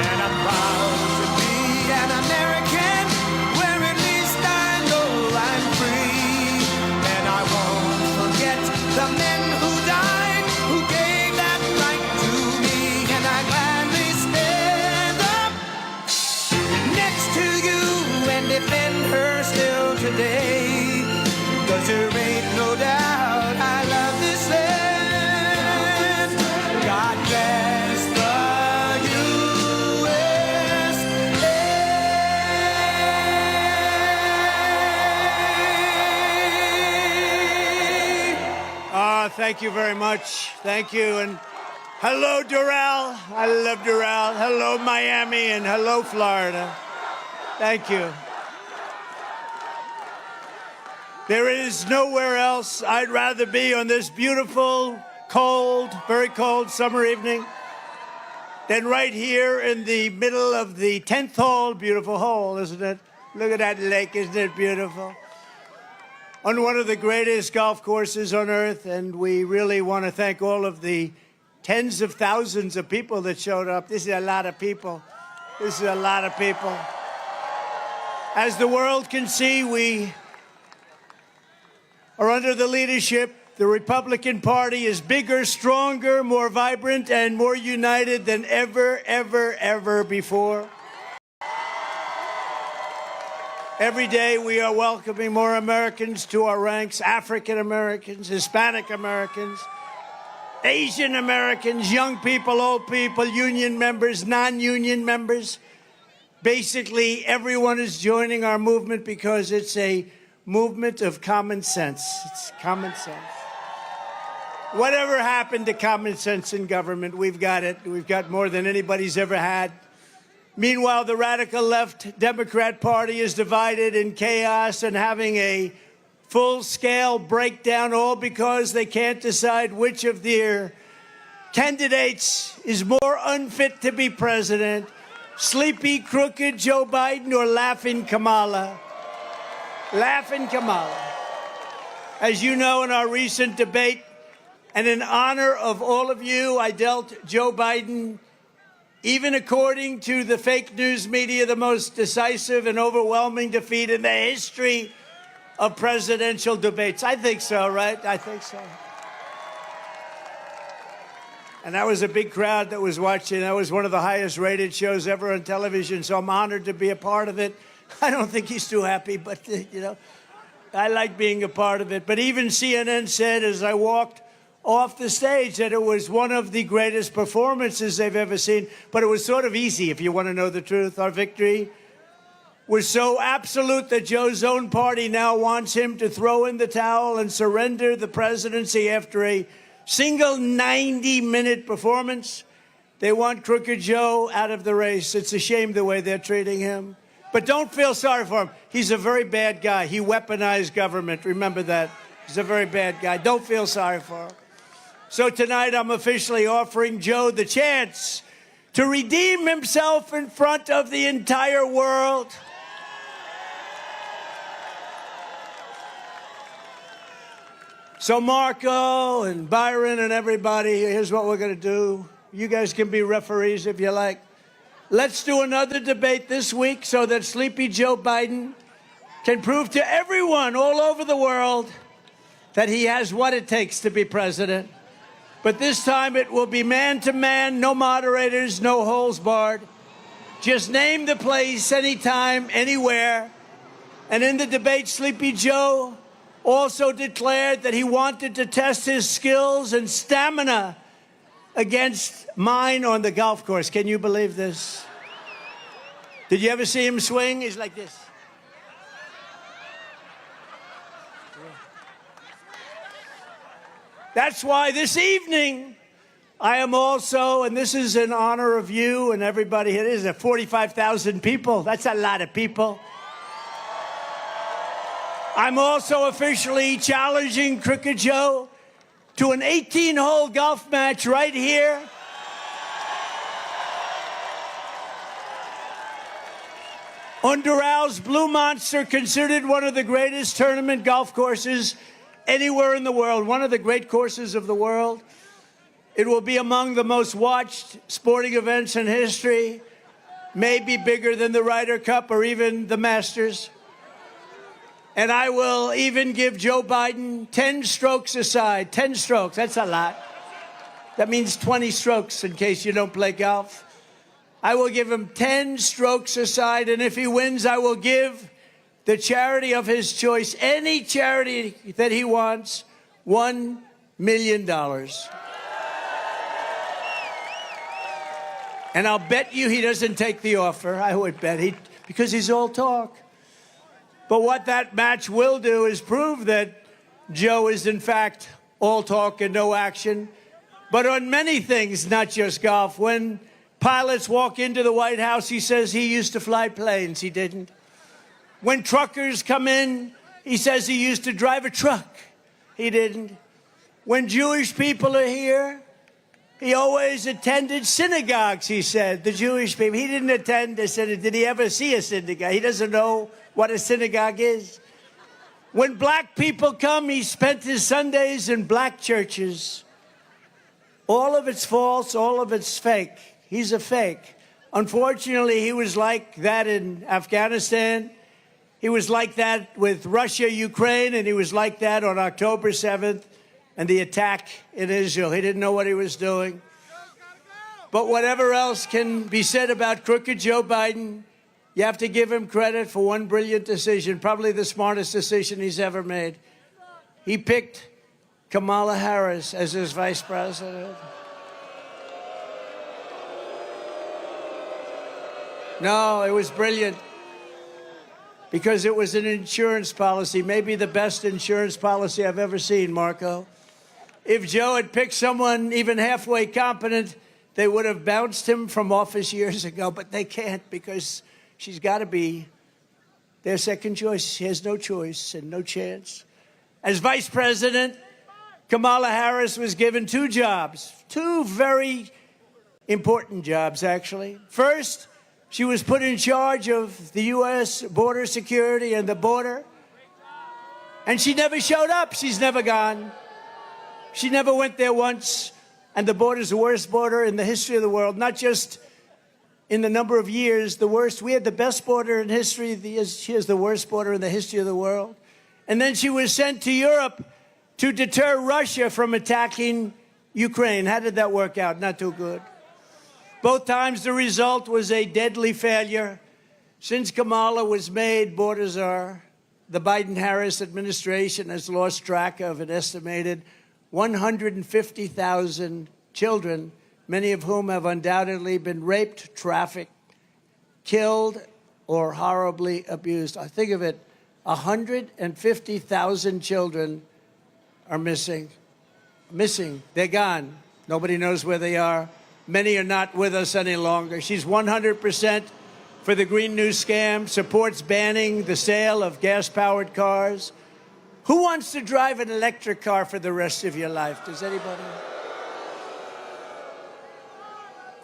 And I'm proud to be an American, where at least I know I'm free. And I won't forget the men who died, who gave that right to me. And I gladly stand up next to you and defend her still today. 'Cause there ain't no doubt I love this land. God bless the Thank you very much. Thank you. And hello, Doral. I love Doral. Hello, Miami. And hello, Florida. Thank you. There is nowhere else I'd rather be on this beautiful, cold, very cold summer evening than right here in the middle of the 10th hole. Beautiful hole, isn't it? Look at that lake. Isn't it beautiful? On one of the greatest golf courses on earth, and we really want to thank all of the tens of thousands of people that showed up. This is a lot of people. This is a lot of people. As the world can see, we are under the leadership. The Republican Party is bigger, stronger, more vibrant, and more united than ever, ever, ever before. Every day we are welcoming more Americans to our ranks, African Americans, Hispanic Americans, Asian Americans, young people, old people, union members, non-union members. Basically, everyone is joining our movement because it's a movement of common sense. It's common sense. Whatever happened to common sense in government? We've got it. We've got more than anybody's ever had. Meanwhile, the radical left Democrat Party is divided in chaos and having a full-scale breakdown, all because they can't decide which of their candidates is more unfit to be president, sleepy, crooked Joe Biden or laughing Kamala. Laughing Kamala. As you know, in our recent debate, and in honor of all of you, I dealt Joe Biden, even according to the fake news media, the most decisive and overwhelming defeat in the history of presidential debates. I think so, right? I think so. And that was a big crowd that was watching. That was one of the highest rated shows ever on television, so I'm honored to be a part of it. I don't think he's too happy, but, you know, I like being a part of it. But even CNN said, as I walked off the stage, that it was one of the greatest performances they've ever seen. But it was sort of easy, if you want to know the truth. Our victory was so absolute that Joe's own party now wants him to throw in the towel and surrender the presidency after a single 90-minute performance. They want Crooked Joe out of the race. It's a shame the way they're treating him. But don't feel sorry for him. He's a very bad guy. He weaponized government. Remember that. He's a very bad guy. Don't feel sorry for him. So tonight I'm officially offering Joe the chance to redeem himself in front of the entire world. So Marco and Byron and everybody, here's what we're going to do. You guys can be referees if you like. Let's do another debate this week so that Sleepy Joe Biden can prove to everyone all over the world that he has what it takes to be president. But this time it will be man-to-man, no moderators, no holes barred. Just name the place, anytime, anywhere. And in the debate, Sleepy Joe also declared that he wanted to test his skills and stamina against mine on the golf course. Can you believe this? Did you ever see him swing? He's like this. That's why this evening I am also, and this is in honor of you and everybody, it is 45,000 people. That's a lot of people. I'm also officially challenging Crooked Joe to an 18-hole golf match right here. On Doral's Blue Monster, considered one of the greatest tournament golf courses anywhere in the world, one of the great courses of the world. It will be among the most watched sporting events in history, maybe bigger than the Ryder Cup or even the Masters. And I will even give Joe Biden 10 strokes aside. 10 strokes, that's a lot. That means 20 strokes in case you don't play golf. I will give him 10 strokes aside, and if he wins, I will give the charity of his choice, any charity that he wants, $1 million. And I'll bet you he doesn't take the offer. I would bet because he's all talk. But what that match will do is prove that Joe is, in fact, all talk and no action. But on many things, not just golf. When pilots walk into the White House, he says he used to fly planes. He didn't. When truckers come in, he says he used to drive a truck. He didn't. When Jewish people are here, he always attended synagogues, he said, the Jewish people. He didn't attend a synagogue. Did he ever see a synagogue? He doesn't know what a synagogue is. When black people come, he spent his Sundays in black churches. All of it's false, all of it's fake. He's a fake. Unfortunately, he was like that in Afghanistan. He was like that with Russia, Ukraine, and he was like that on October 7th and the attack in Israel. He didn't know what he was doing. But whatever else can be said about Crooked Joe Biden, you have to give him credit for one brilliant decision, probably the smartest decision he's ever made. He picked Kamala Harris as his vice president. No, it was brilliant because it was an insurance policy, maybe the best insurance policy I've ever seen, Marco. If Joe had picked someone even halfway competent, they would have bounced him from office years ago, but they can't because she's got to be their second choice. She has no choice and no chance. As vice president, Kamala Harris was given two jobs, two very important jobs, actually. First, she was put in charge of the U.S. border security and the border. And she never showed up. She's never gone. She never went there once. And the border's the worst border in the history of the world, not just in the number of years, the worst. We had the best border in history. She has the worst border in the history of the world. And then she was sent to Europe to deter Russia from attacking Ukraine. How did that work out? Not too good. Both times the result was a deadly failure. Since Kamala was made, the Biden-Harris administration has lost track of an estimated 150,000 children, many of whom have undoubtedly been raped, trafficked, killed, or horribly abused. I think of it, 150,000 children are missing. missing. They're gone. Nobody knows where they are. Many are not with us any longer. She's 100% for the Green New scam, supports banning the sale of gas-powered cars. Who wants to drive an electric car for the rest of your life? Does anybody?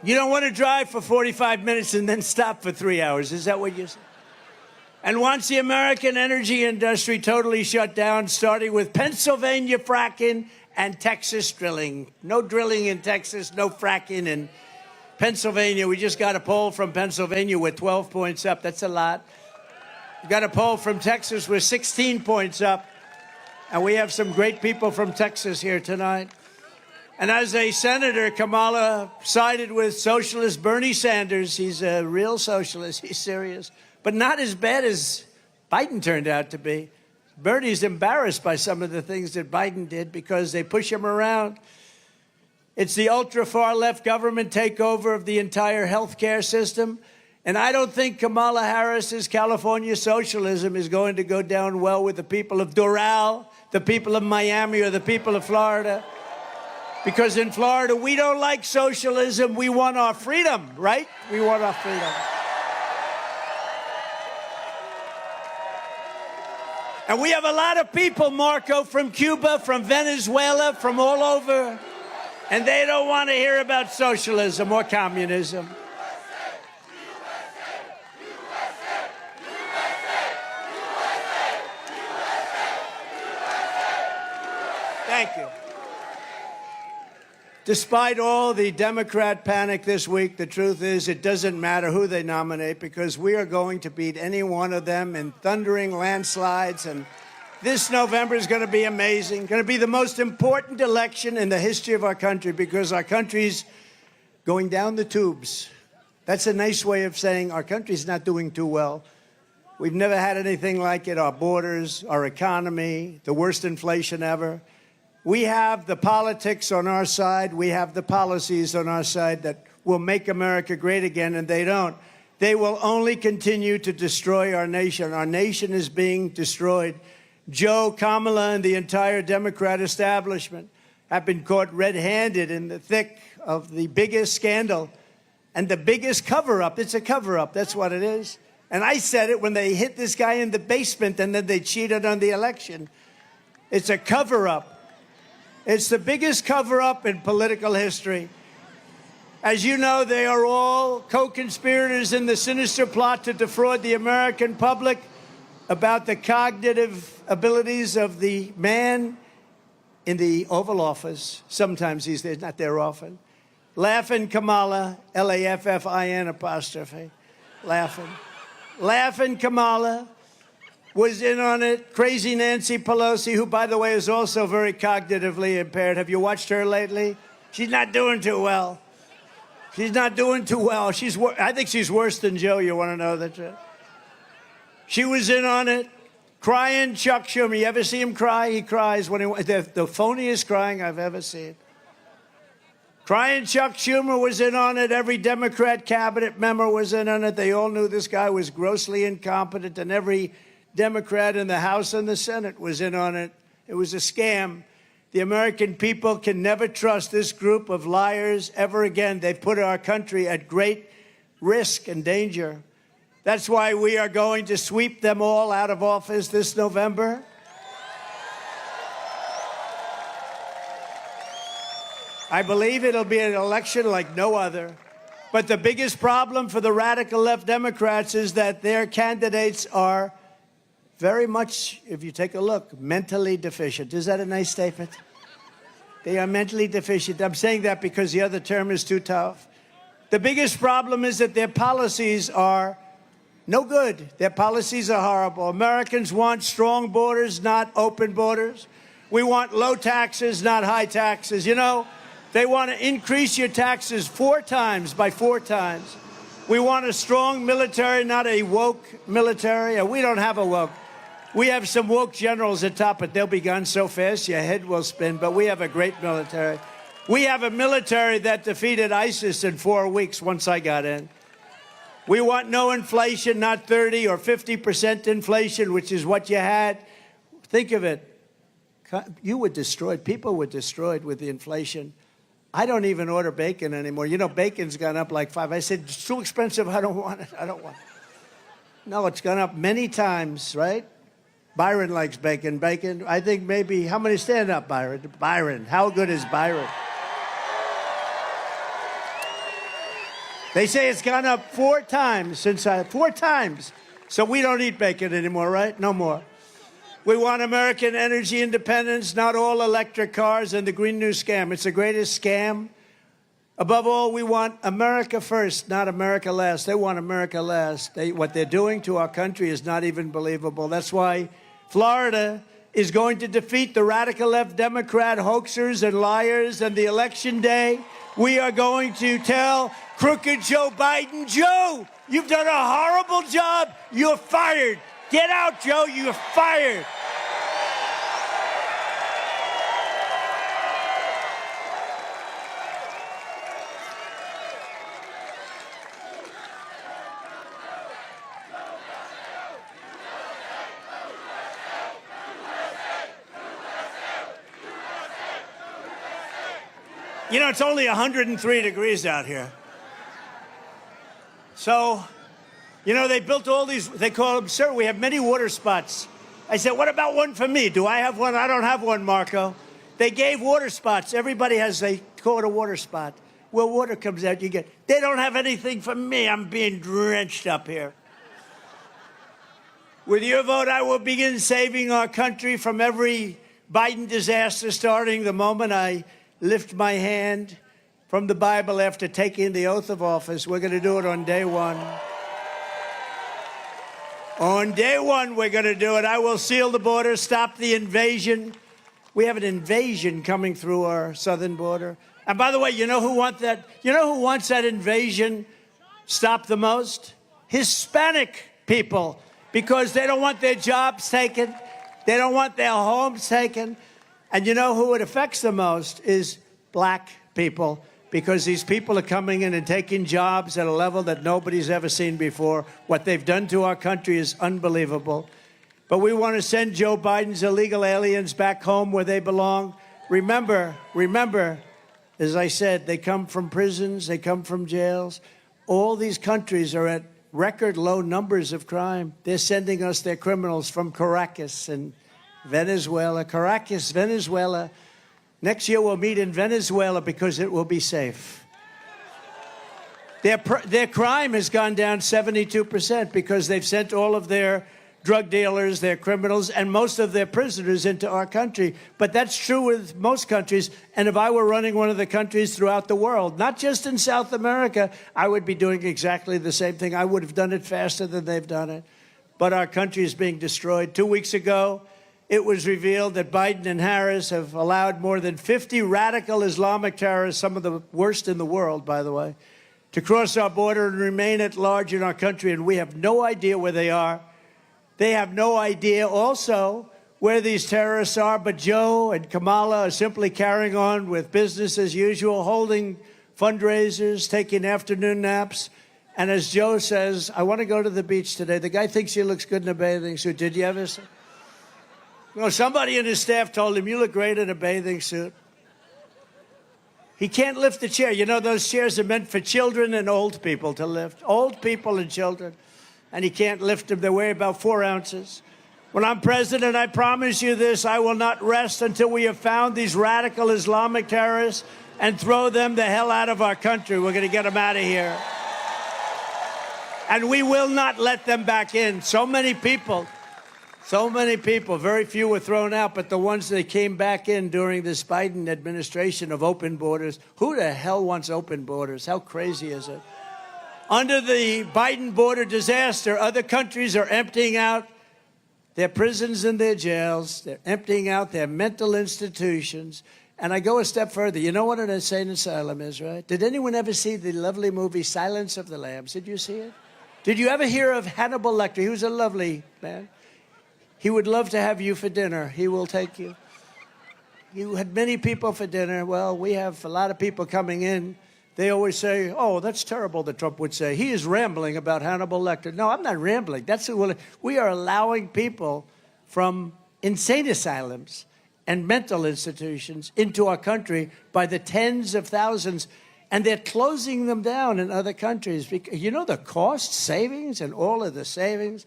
You don't want to drive for 45 minutes and then stop for 3 hours. Is that what you're saying? And wants the American energy industry totally shut down, starting with Pennsylvania fracking and Texas drilling. No drilling in Texas, no fracking in Pennsylvania. We just got a poll from Pennsylvania with 12 points up. That's a lot. We got a poll from Texas with 16 points up. And we have some great people from Texas here tonight. And as a senator, Kamala sided with socialist Bernie Sanders. He's a real socialist. He's serious. But not as bad as Biden turned out to be. Bernie's embarrassed by some of the things that Biden did because they push him around. It's the ultra-far left government takeover of the entire healthcare system. And I don't think Kamala Harris's California socialism is going to go down well with the people of Doral, the people of Miami, or the people of Florida. Because in Florida, we don't like socialism. We want our freedom, right? We want our freedom. And we have a lot of people, Marco, from Cuba, from Venezuela, from all over. And they don't want to hear about socialism or communism. Thank you. Despite all the Democrat panic this week, the truth is it doesn't matter who they nominate because we are going to beat any one of them in thundering landslides. And this November is going to be amazing, going to be the most important election in the history of our country because our country's going down the tubes. That's a nice way of saying our country's not doing too well. We've never had anything like it, our borders, our economy, the worst inflation ever. We have the politics on our side. We have the policies on our side that will make America great again, and they don't. They will only continue to destroy our nation. Our nation is being destroyed. Joe, Kamala, and the entire Democrat establishment have been caught red-handed in the thick of the biggest scandal and the biggest cover-up. It's a cover-up. That's what it is. And I said it when they hit this guy in the basement and then they cheated on the election. It's a cover-up. It's the biggest cover-up in political history. As you know, they are all co-conspirators in the sinister plot to defraud the American public about the cognitive abilities of the man in the Oval Office. Sometimes he's there, not there often. Laughing Kamala, L-A-F-F-I-N apostrophe. Laughing. Laughing Kamala was in on it. Crazy Nancy Pelosi, who, by the way, is also very cognitively impaired. Have you watched her lately? She's not doing too well. She's not doing too well. I think she's worse than Joe. You want to know the truth? She was in on it. Crying Chuck Schumer. You ever see him cry? He cries when the phoniest crying I've ever seen. Crying Chuck Schumer was in on it. Every Democrat cabinet member was in on it. They all knew this guy was grossly incompetent, and every Democrat in the House and the Senate was in on it. It was a scam. The American people can never trust this group of liars ever again. They've put our country at great risk and danger. That's why we are going to sweep them all out of office this November. I believe it'll be an election like no other. But the biggest problem for the radical left Democrats is that their candidates are very much, if you take a look, mentally deficient. Is that a nice statement? They are mentally deficient. I'm saying that because the other term is too tough. The biggest problem is that their policies are no good. Their policies are horrible. Americans want strong borders, not open borders. We want low taxes, not high taxes. You know, they want to increase your taxes 4 times, by 4 times. We want a strong military, not a woke military. We don't have a woke. We have some woke generals at top, but they'll be gone so fast your head will spin. But we have a great military. We have a military that defeated ISIS in 4 weeks once I got in. We want no inflation, not 30 or 50% inflation, which is what you had. Think of it. You were destroyed. People were destroyed with the inflation. I don't even order bacon anymore. You know, bacon's gone up like 5. I said, it's too expensive. I don't want it. I don't want it. No, it's gone up many times, right? Byron likes bacon. Bacon, I think maybe, how many stand up, Byron? Byron, how good is Byron? They say it's gone up 4 times since 4 times. So we don't eat bacon anymore, right? No more. We want American energy independence, not all electric cars and the Green New Scam. It's the greatest scam. Above all, we want America first, not America last. They want America last. What they're doing to our country is not even believable. That's why Florida is going to defeat the radical left Democrat hoaxers and liars. And the election day, we are going to tell crooked Joe Biden, Joe, you've done a horrible job. You're fired. Get out, Joe. You're fired. You know, it's only 103 degrees out here. So, you know, they built all these, they call them, sir, we have many water spots. I said, what about one for me? Do I have one? I don't have one, Marco. They gave water spots. Everybody has, they call it a water spot. Where water comes out, you get, they don't have anything for me. I'm being drenched up here. With your vote, I will begin saving our country from every Biden disaster, starting the moment I lift my hand from the Bible after taking the oath of office. We're going to do it on day one. On day one, we're going to do it. I will seal the border, stop the invasion. We have an invasion coming through our southern border. And by the way, you know who wants that? You know who wants that invasion stopped the most? Hispanic people, because they don't want their jobs taken. They don't want their homes taken. And you know who it affects the most is black people, because these people are coming in and taking jobs at a level that nobody's ever seen before. What they've done to our country is unbelievable. But we want to send Joe Biden's illegal aliens back home where they belong. Remember, as I said, they come from prisons, they come from jails. All these countries are at record low numbers of crime. They're sending us their criminals from Caracas and Venezuela. Caracas, Venezuela. Next year we'll meet in Venezuela because it will be safe. Their crime has gone down 72% because they've sent all of their drug dealers, their criminals, and most of their prisoners into our country. But that's true with most countries. And if I were running one of the countries throughout the world, not just in South America, I would be doing exactly the same thing. I would have done it faster than they've done it. But our country is being destroyed. 2 weeks ago, it was revealed that Biden and Harris have allowed more than 50 radical Islamic terrorists, some of the worst in the world, by the way, to cross our border and remain at large in our country. And we have no idea where they are. They have no idea also where these terrorists are, but Joe and Kamala are simply carrying on with business as usual, holding fundraisers, taking afternoon naps. And as Joe says, I want to go to the beach today. The guy thinks he looks good in a bathing suit. Did you ever see? Well, somebody in his staff told him, you look great in a bathing suit. He can't lift the chair. You know, those chairs are meant for children and old people to lift. Old people and children. And he can't lift them. They weigh about 4 ounces. When I'm president, I promise you this, I will not rest until we have found these radical Islamic terrorists and throw them the hell out of our country. We're going to get them out of here. And we will not let them back in. So many people, very few were thrown out, but the ones that came back in during this Biden administration of open borders, who the hell wants open borders? How crazy is it? Under the Biden border disaster, other countries are emptying out their prisons and their jails. They're emptying out their mental institutions. And I go a step further. You know what an insane asylum is, right? Did anyone ever see the lovely movie Silence of the Lambs? Did you see it? Did you ever hear of Hannibal Lecter? He was a lovely man. He would love to have you for dinner. He will take you. You had many people for dinner. Well, we have a lot of people coming in. They always say, oh, that's terrible, that Trump would say. He is rambling about Hannibal Lecter. No, I'm not rambling. We are allowing people from insane asylums and mental institutions into our country by the tens of thousands, and they're closing them down in other countries. You know the cost savings and all of the savings?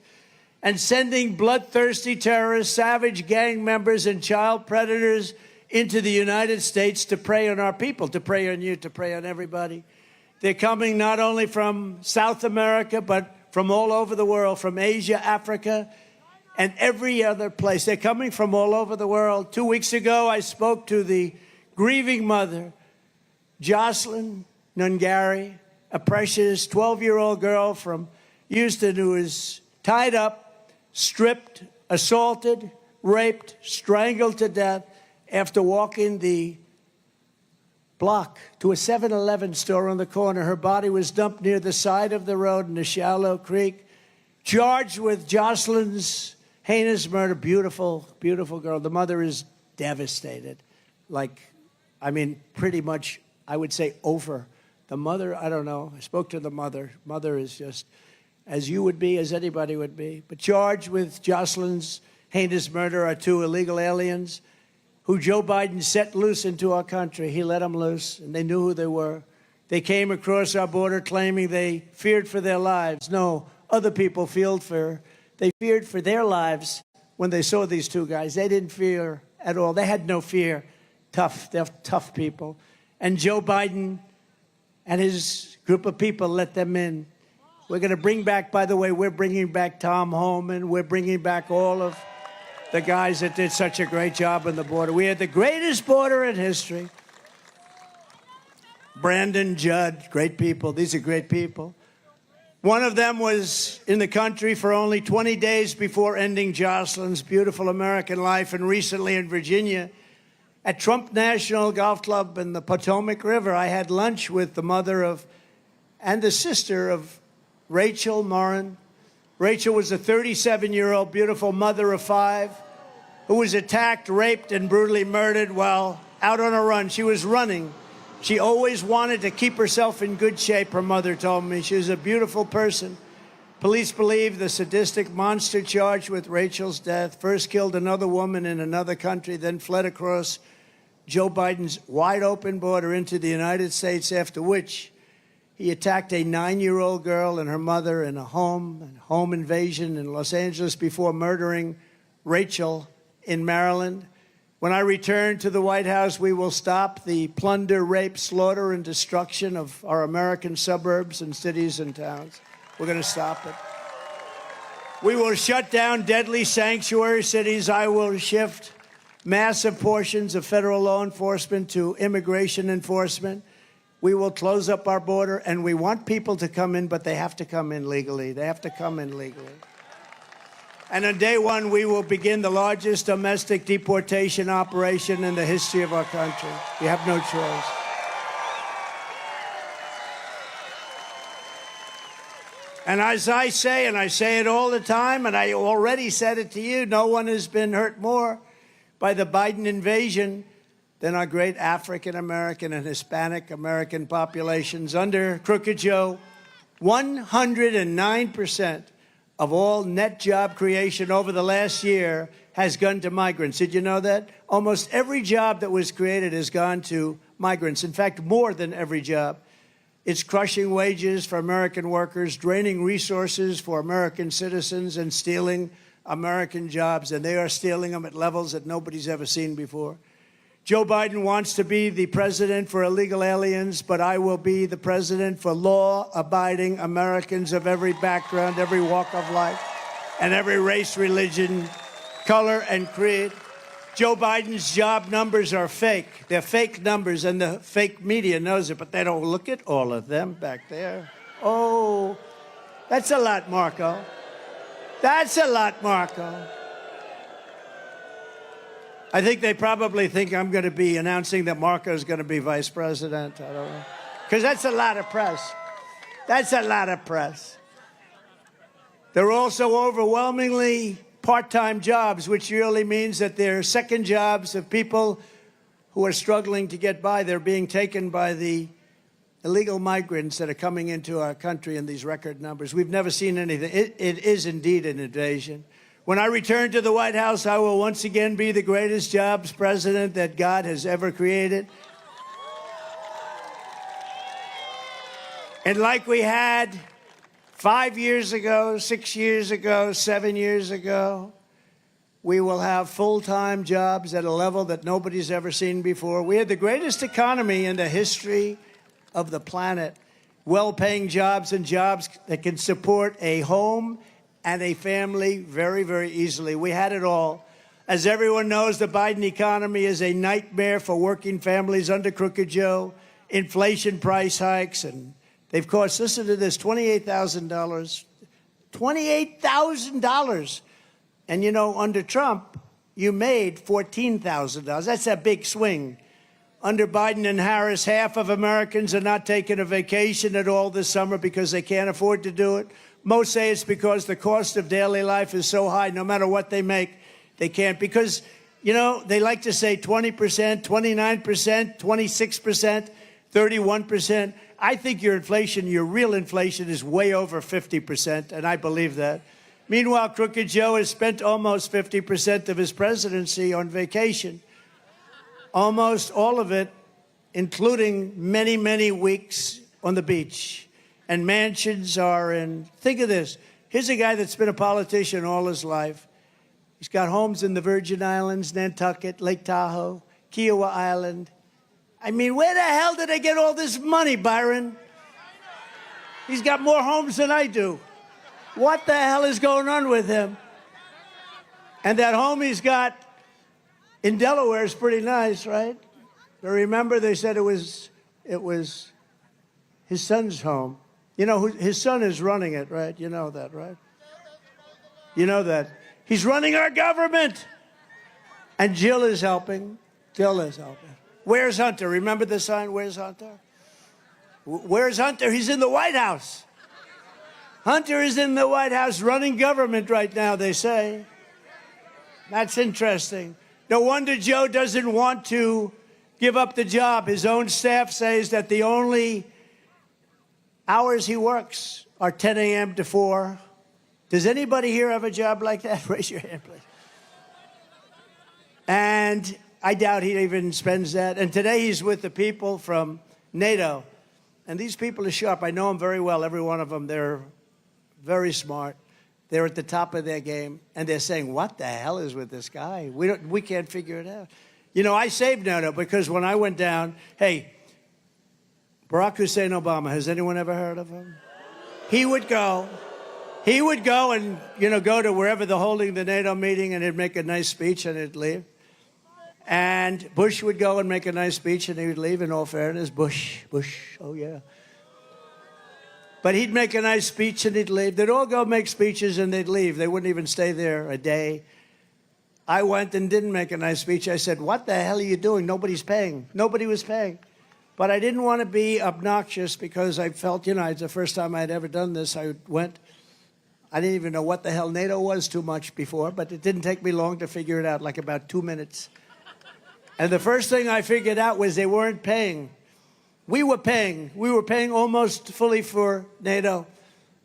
And sending bloodthirsty terrorists, savage gang members, and child predators into the United States to prey on our people, to prey on you, to prey on everybody. They're coming not only from South America, but from all over the world, from Asia, Africa, and every other place. They're coming from all over the world. 2 weeks ago, I spoke to the grieving mother, Jocelyn Nungari, a precious 12-year-old girl from Houston who is tied up, stripped, assaulted, raped, strangled to death after walking the block to a 7-Eleven store on the corner. Her body was dumped near the side of the road in a shallow creek, charged with Jocelyn's heinous murder. Beautiful, beautiful girl. The mother is devastated. Pretty much, I would say, over. The mother, I don't know. I spoke to the mother. Mother is just as you would be, as anybody would be. But charged with Jocelyn's heinous murder are 2 illegal aliens who Joe Biden set loose into our country. He let them loose, and they knew who they were. They came across our border claiming they feared for their lives. No, other people they feared for their lives when they saw these 2 guys. They didn't fear at all. They had no fear. They're tough people. And Joe Biden and his group of people let them in. We're going to bring back, by the way, we're bringing back Tom Homan. We're bringing back all of the guys that did such a great job on the border. We had the greatest border in history. Brandon Judd, great people. These are great people. One of them was in the country for only 20 days before ending Jocelyn's beautiful American life, and recently in Virginia at Trump National Golf Club in the Potomac River, I had lunch with the mother of and the sister of Rachel Morin. Rachel was a 37-year-old beautiful mother of 5 who was attacked, raped, and brutally murdered while out on a run. She was running. She always wanted to keep herself in good shape, her mother told me. She was a beautiful person. Police believe the sadistic monster charged with Rachel's death first killed another woman in another country, then fled across Joe Biden's wide-open border into the United States, after which he attacked a 9-year-old girl and her mother in a home invasion in Los Angeles before murdering Rachel in Maryland. When I return to the White House, we will stop the plunder, rape, slaughter, and destruction of our American suburbs and cities and towns. We're going to stop it. We will shut down deadly sanctuary cities. I will shift massive portions of federal law enforcement to immigration enforcement. We will close up our border, and we want people to come in, but they have to come in legally. They have to come in legally. And on day 1, we will begin the largest domestic deportation operation in the history of our country. We have no choice. And as I say, and I say it all the time, and I already said it to you, no one has been hurt more by the Biden invasion than our great African-American and Hispanic American populations. Under Crooked Joe, 109% of all net job creation over the last year has gone to migrants. Did you know that? Almost every job that was created has gone to migrants. In fact, more than every job. It's crushing wages for American workers, draining resources for American citizens, and stealing American jobs. And they are stealing them at levels that nobody's ever seen before. Joe Biden wants to be the president for illegal aliens, but I will be the president for law-abiding Americans of every background, every walk of life, and every race, religion, color, and creed. Joe Biden's job numbers are fake. They're fake numbers, and the fake media knows it, but they don't look at all of them back there. Oh, that's a lot, Marco. That's a lot, Marco. I think they probably think I'm going to be announcing that Marco is going to be vice president. I don't know. Because that's a lot of press. That's a lot of press. They're also overwhelmingly part-time jobs, which really means that they're second jobs of people who are struggling to get by. They're being taken by the illegal migrants that are coming into our country in these record numbers. We've never seen anything. It is indeed an invasion. When I return to the White House, I will once again be the greatest jobs president that God has ever created. And like we had 5 years ago, 6 years ago, 7 years ago, we will have full-time jobs at a level that nobody's ever seen before. We had the greatest economy in the history of the planet. Well-paying jobs and jobs that can support a home and a family very, very easily. We had it all. As everyone knows, the Biden economy is a nightmare for working families under Crooked Joe. Inflation, price hikes, and they've cost, listen to this, $28,000. $28,000. And you know, under Trump, you made $14,000. That's a big swing. Under Biden and Harris, half of Americans are not taking a vacation at all this summer because they can't afford to do it. Most say it's because the cost of daily life is so high, no matter what they make, they can't. Because, you know, they like to say 20%, 29%, 26%, 31%. I think your inflation, your real inflation, is way over 50%, and I believe that. Meanwhile, Crooked Joe has spent almost 50% of his presidency on vacation. Almost all of it, including many, many weeks on the beach. And mansions are in, think of this. Here's a guy that's been a politician all his life. He's got homes in the Virgin Islands, Nantucket, Lake Tahoe, Kiowa Island. I mean, where the hell did they get all this money, Byron? He's got more homes than I do. What the hell is going on with him? And that home he's got in Delaware is pretty nice, right? But remember, they said it was his son's home. You know, his son is running it, right? You know that, right? You know that. He's running our government. And Jill is helping. Jill is helping. Where's Hunter? Remember the sign? Where's Hunter? Where's Hunter? He's in the White House. Hunter is in the White House running government right now, they say. That's interesting. No wonder Joe doesn't want to give up the job. His own staff says that the only hours he works are 10 a.m. to 4. Does anybody here have a job like that? Raise your hand, please. And I doubt he even spends that. And today he's with the people from NATO. And these people are sharp. I know them very well, every one of them. They're very smart. They're at the top of their game. And they're saying, what the hell is with this guy? We can't figure it out. You know, I saved NATO because when I went down, hey, Barack Hussein Obama, has anyone ever heard of him? He would go and, you know, go to wherever they're holding the NATO meeting, and he'd make a nice speech and he'd leave. And Bush would go and make a nice speech and he would leave, in all fairness. Bush, oh yeah. But he'd make a nice speech and he'd leave. They'd all go make speeches and they'd leave. They wouldn't even stay there a day. I went and didn't make a nice speech. I said, what the hell are you doing? Nobody's paying. Nobody was paying. But I didn't want to be obnoxious because I felt, you know, it's the first time I'd ever done this. I went. I didn't even know what the hell NATO was too much before, but it didn't take me long to figure it out, like about 2 minutes. And the first thing I figured out was they weren't paying. We were paying. We were paying almost fully for NATO.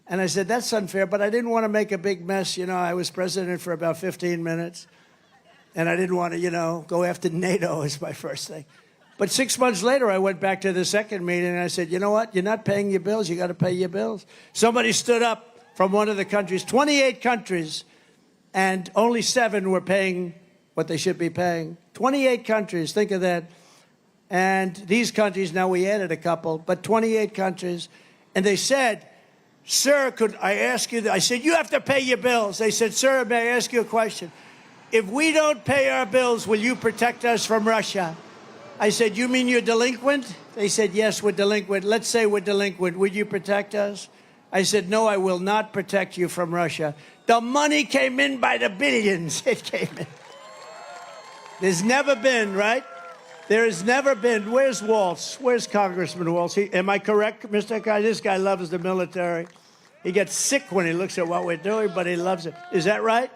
And I said, that's unfair, but I didn't want to make a big mess. You know, I was president for about 15 minutes, and I didn't want to, you know, go after NATO as my first thing. But 6 months later, I went back to the second meeting, and I said, you know what? You're not paying your bills. You got to pay your bills. Somebody stood up from one of the countries, 28 countries, and only 7 were paying what they should be paying. 28 countries, think of that. And these countries, now we added a couple, but 28 countries. And they said, sir, could I ask you, I said, you have to pay your bills. They said, sir, may I ask you a question? If we don't pay our bills, will you protect us from Russia? I said, you mean you're delinquent? They said, yes, we're delinquent. Let's say we're delinquent. Would you protect us? I said, no, I will not protect you from Russia. The money came in by the billions. It came in. There's never been, right? There has never been. Where's Waltz? Where's Congressman Waltz? Am I correct, Mr. Guy? This guy loves the military. He gets sick when he looks at what we're doing, but he loves it. Is that right?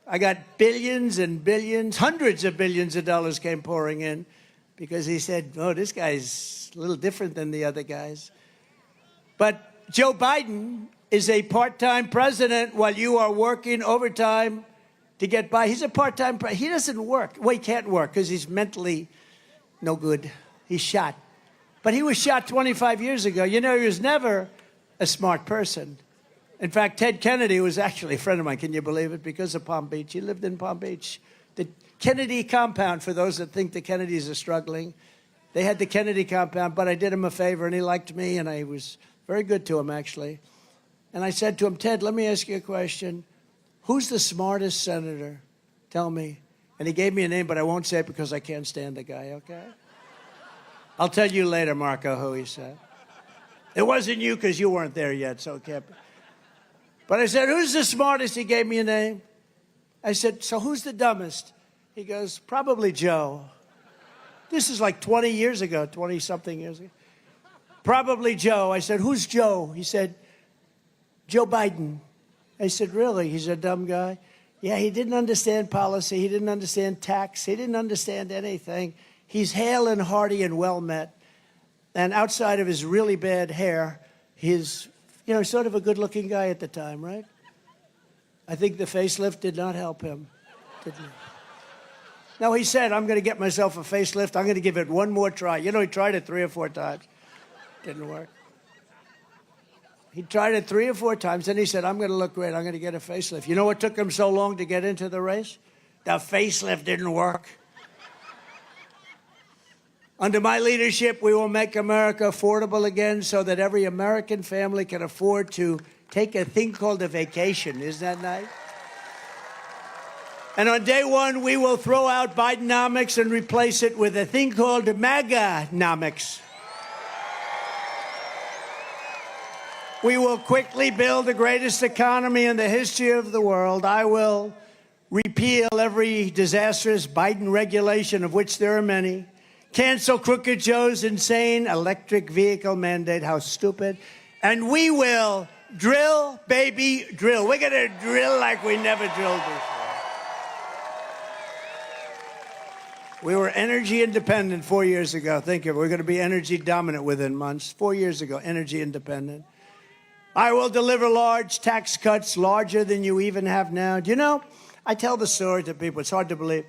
I got billions and billions, hundreds of billions of dollars came pouring in because he said, oh, this guy's a little different than the other guys. But Joe Biden is a part-time president while you are working overtime to get by. He's a part-time, he doesn't work. Well, he can't work because he's mentally no good. He's shot. But he was shot 25 years ago. You know, he was never a smart person. In fact, Ted Kennedy was actually a friend of mine. Can you believe it? Because of Palm Beach. He lived in Palm Beach. The Kennedy compound, for those that think the Kennedys are struggling, they had the Kennedy compound, but I did him a favor, and he liked me, and I was very good to him, actually. And I said to him, Ted, let me ask you a question. Who's the smartest senator? Tell me. And he gave me a name, but I won't say it because I can't stand the guy, okay? I'll tell you later, Marco, who he said. It wasn't you because you weren't there yet, so it can't be. But I said, who's the smartest? He gave me a name. I said, so who's the dumbest? He goes, probably Joe. This is like 20 years ago, 20-something years ago. Probably Joe. I said, who's Joe? He said, Joe Biden. I said, really? He's a dumb guy? Yeah, he didn't understand policy. He didn't understand tax. He didn't understand anything. He's hale and hearty and well-met. And outside of his really bad hair, he's, you know, sort of a good-looking guy at the time, right? I think the facelift did not help him, didn't it? No, he said, I'm going to get myself a facelift. I'm going to give it one more try. You know, he tried it 3 or 4 times. Didn't work. He tried it 3 or 4 times, then he said, I'm going to look great. I'm going to get a facelift. You know what took him so long to get into the race? The facelift didn't work. Under my leadership, we will make America affordable again so that every American family can afford to take a thing called a vacation. Isn't that nice? And on day one, we will throw out Bidenomics and replace it with a thing called MAGA-nomics. We will quickly build the greatest economy in the history of the world. I will repeal every disastrous Biden regulation, of which there are many. Cancel Crooked Joe's insane electric vehicle mandate. How stupid. And we will drill, baby, drill. We're going to drill like we never drilled before. We were energy independent 4 years ago. Think of it. We're going to be energy dominant within months. 4 years ago, energy independent. I will deliver large tax cuts, larger than you even have now. Do you know, I tell the story to people. It's hard to believe.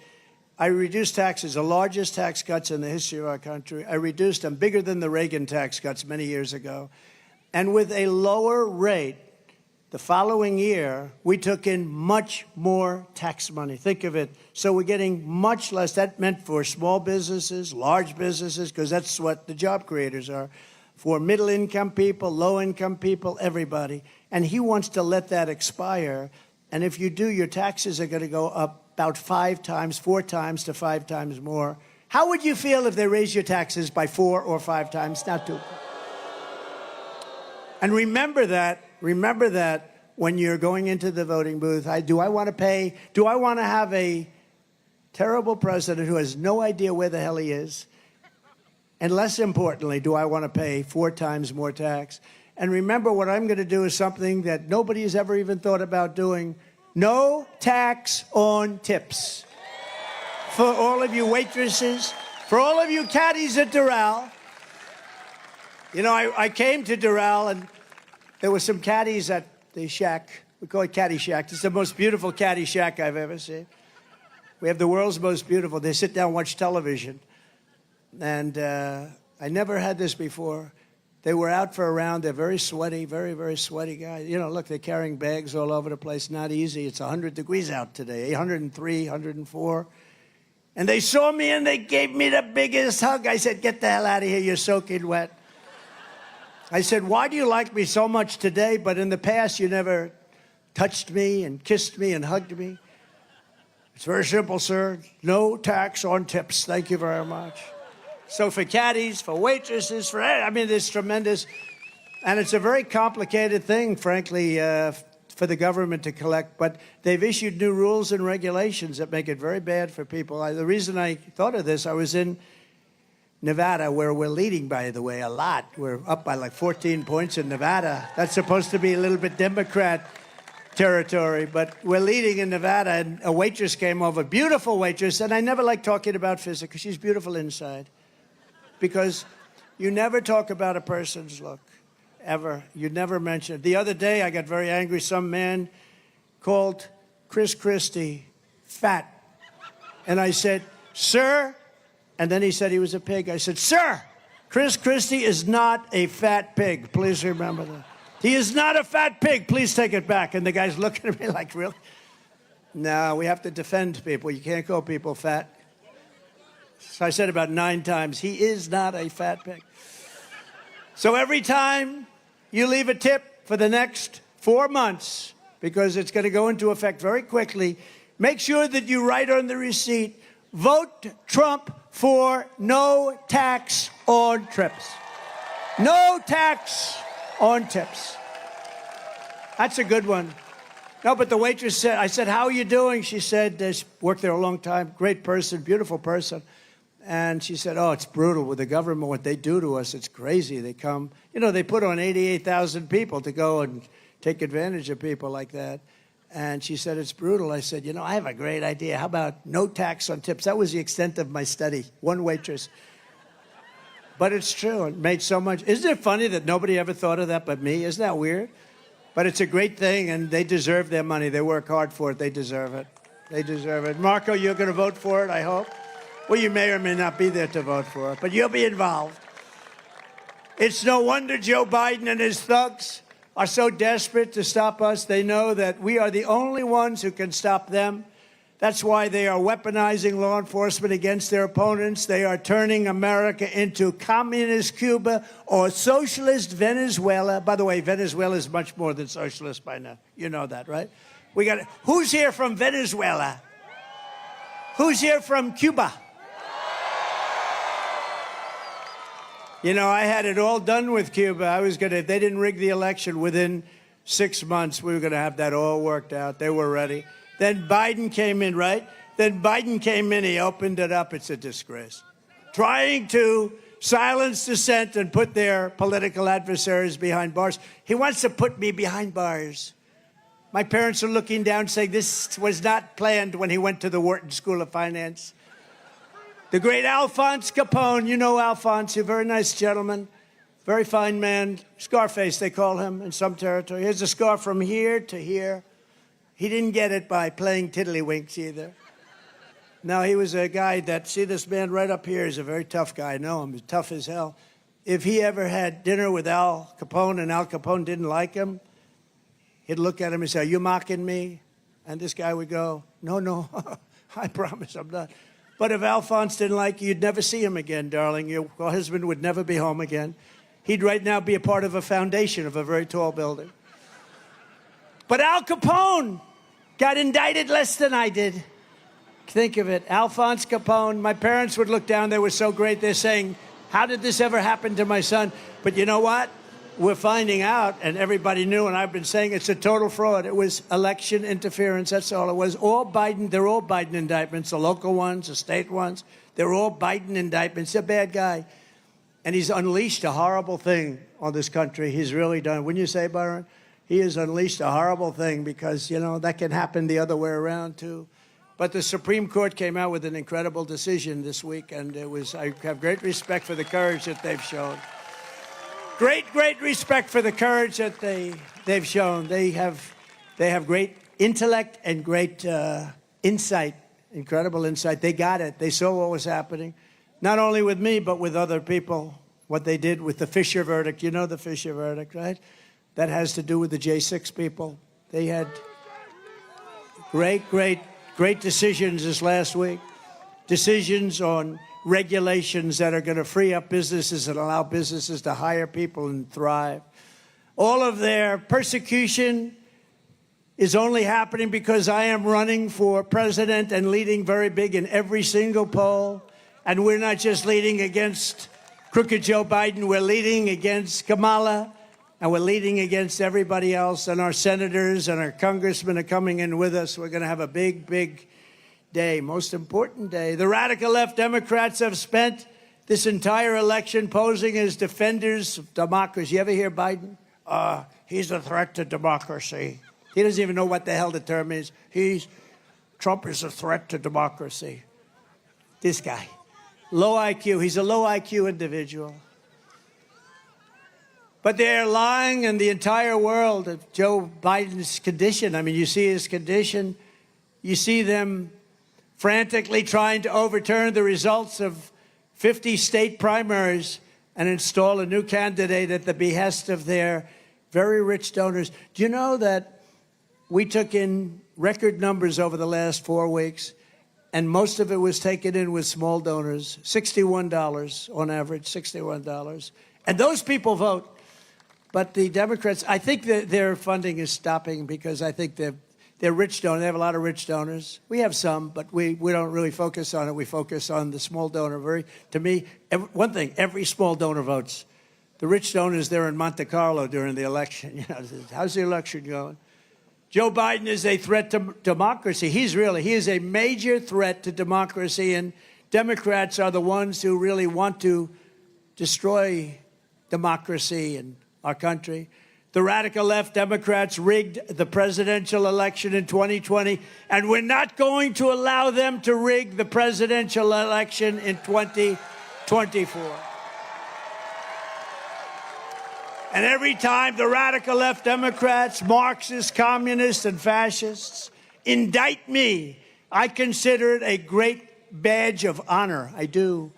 I reduced taxes, the largest tax cuts in the history of our country. I reduced them bigger than the Reagan tax cuts many years ago. And with a lower rate, the following year, we took in much more tax money. Think of it. So we're getting much less. That meant for small businesses, large businesses, because that's what the job creators are. For middle-income people, low-income people, everybody. And he wants to let that expire. And if you do, your taxes are going to go up about 5 times, 4 times to 5 times more. How would you feel if they raise your taxes by 4 or 5 times? Not 2. And remember that when you're going into the voting booth. Do I want to have a terrible president who has no idea where the hell he is? And less importantly, do I want to pay 4 times more tax? And remember, what I'm going to do is something that nobody has ever even thought about doing. No tax on tips. For all of you waitresses, for all of you caddies at Doral. You know, I came to Doral, and there were some caddies at the shack. We call it Caddy Shack. It's the most beautiful caddy shack I've ever seen. We have the world's most beautiful. They sit down and watch television. And I never had this before. They were out for a round. They're very sweaty, very, very sweaty guys. You know, look, they're carrying bags all over the place. Not easy. It's 100 degrees out today, 103, 104. And they saw me, and they gave me the biggest hug. I said, get the hell out of here. You're soaking wet. I said, why do you like me so much today, but in the past you never touched me and kissed me and hugged me? It's very simple, sir. No tax on tips. Thank you very much. So for caddies, for waitresses, I mean, it's tremendous. And it's a very complicated thing, frankly, for the government to collect. But they've issued new rules and regulations that make it very bad for people. The reason I thought of this, I was in Nevada, where we're leading, by the way, a lot. We're up by like 14 points in Nevada. That's supposed to be a little bit Democrat territory, but we're leading in Nevada, and a waitress came over, beautiful waitress, and I never like talking about physics, because she's beautiful inside. Because you never talk about a person's look, ever. You never mention it. The other day, I got very angry. Some man called Chris Christie fat. And I said, sir, and then he said he was a pig. I said, sir, Chris Christie is not a fat pig. Please remember that. He is not a fat pig. Please take it back. And the guy's looking at me like, really? No, we have to defend people. You can't call people fat. So I said about 9 times, he is not a fat pig. So every time you leave a tip for the next 4 months, because it's going to go into effect very quickly, make sure that you write on the receipt, vote Trump for no tax on trips. No tax on tips. That's a good one. No, but the waitress said, I said, how are you doing? She said, she worked there a long time, great person, beautiful person. And she said, oh, it's brutal with the government, what they do to us. It's crazy. They come, you know, they put on 88,000 people to go and take advantage of people like that. And she said, it's brutal. I said, you know, I have a great idea. How about no tax on tips? That was the extent of my study. One waitress. But it's true. It made so much. Isn't it funny that nobody ever thought of that but me? Isn't that weird? But it's a great thing, and they deserve their money. They work hard for it. They deserve it. They deserve it. Marco, you're going to vote for it, I hope? Well, you may or may not be there to vote for it, but you'll be involved. It's no wonder Joe Biden and his thugs are so desperate to stop us. They know that we are the only ones who can stop them. That's why they are weaponizing law enforcement against their opponents. They are turning America into communist Cuba or socialist Venezuela. By the way, Venezuela is much more than socialist by now. You know that, right? Who's here from Venezuela? Who's here from Cuba? You know, I had it all done with Cuba. If they didn't rig the election within 6 months, we were going to have that all worked out. They were ready. Then Biden came in, right? Then Biden came in, he opened it up. It's a disgrace. Trying to silence dissent and put their political adversaries behind bars. He wants to put me behind bars. My parents are looking down saying this was not planned when he went to the Wharton School of Finance. The great Alphonse Capone, you know Alphonse, a very nice gentleman, very fine man. Scarface, they call him in some territory. He has a scar from here to here. He didn't get it by playing tiddlywinks either. No, he was a guy that, see this man right up here is a very tough guy. I know him, he's tough as hell. If he ever had dinner with Al Capone and Al Capone didn't like him, he'd look at him and say, are you mocking me? And this guy would go, no, I promise I'm not. But if Alphonse didn't like you, you'd never see him again, darling. Your husband would never be home again. He'd right now be a part of a foundation of a very tall building. But Al Capone got indicted less than I did. Think of it, Alphonse Capone. My parents would look down, they were so great. They're saying, how did this ever happen to my son? But you know what? We're finding out, and everybody knew, and I've been saying it's a total fraud. It was election interference, that's all it was. All Biden, they're all Biden indictments, the local ones, the state ones. They're all Biden indictments. He's a bad guy. And he's unleashed a horrible thing on this country. He's really done. Wouldn't you say, Byron? He has unleashed a horrible thing because, you know, that can happen the other way around, too. But the Supreme Court came out with an incredible decision this week, and I have great respect for the courage that they've shown. Great respect for the courage that they've shown. They have great intellect and great insight, incredible insight. They got it. They saw what was happening, not only with me, but with other people, what they did with the Fisher verdict. You know the Fisher verdict, right? That has to do with the J6 people. They had great decisions this last week. Decisions on regulations that are going to free up businesses and allow businesses to hire people and thrive. All of their persecution is only happening because I am running for president and leading very big in every single poll. And we're not just leading against crooked Joe Biden, we're leading against Kamala, and we're leading against everybody else. And our senators and our congressmen are coming in with us. We're going to have a big day, most important day. The radical left Democrats have spent this entire election posing as defenders of democracy. You ever hear Biden? He's a threat to democracy. He doesn't even know what the hell the term is. Trump is a threat to democracy. This guy. Low IQ. He's a low IQ individual. But they're lying in the entire world of Joe Biden's condition. I mean, you see his condition. You see them frantically trying to overturn the results of 50 state primaries and install a new candidate at the behest of their very rich donors. Do you know that we took in record numbers over the last 4 weeks, and most of it was taken in with small donors, $61 on average, $61. And those people vote. But the Democrats, I think that their funding is stopping because I think they're rich donors. They have a lot of rich donors. We have some, but we don't really focus on it. We focus on the small donor. To me, one thing, every small donor votes. The rich donors, they're in Monte Carlo during the election. You know, how's the election going? Joe Biden is a threat to democracy. He is a major threat to democracy, and Democrats are the ones who really want to destroy democracy and our country. The radical left Democrats rigged the presidential election in 2020, and we're not going to allow them to rig the presidential election in 2024. And every time the radical left Democrats, Marxists, communists, and fascists indict me, I consider it a great badge of honor. I do.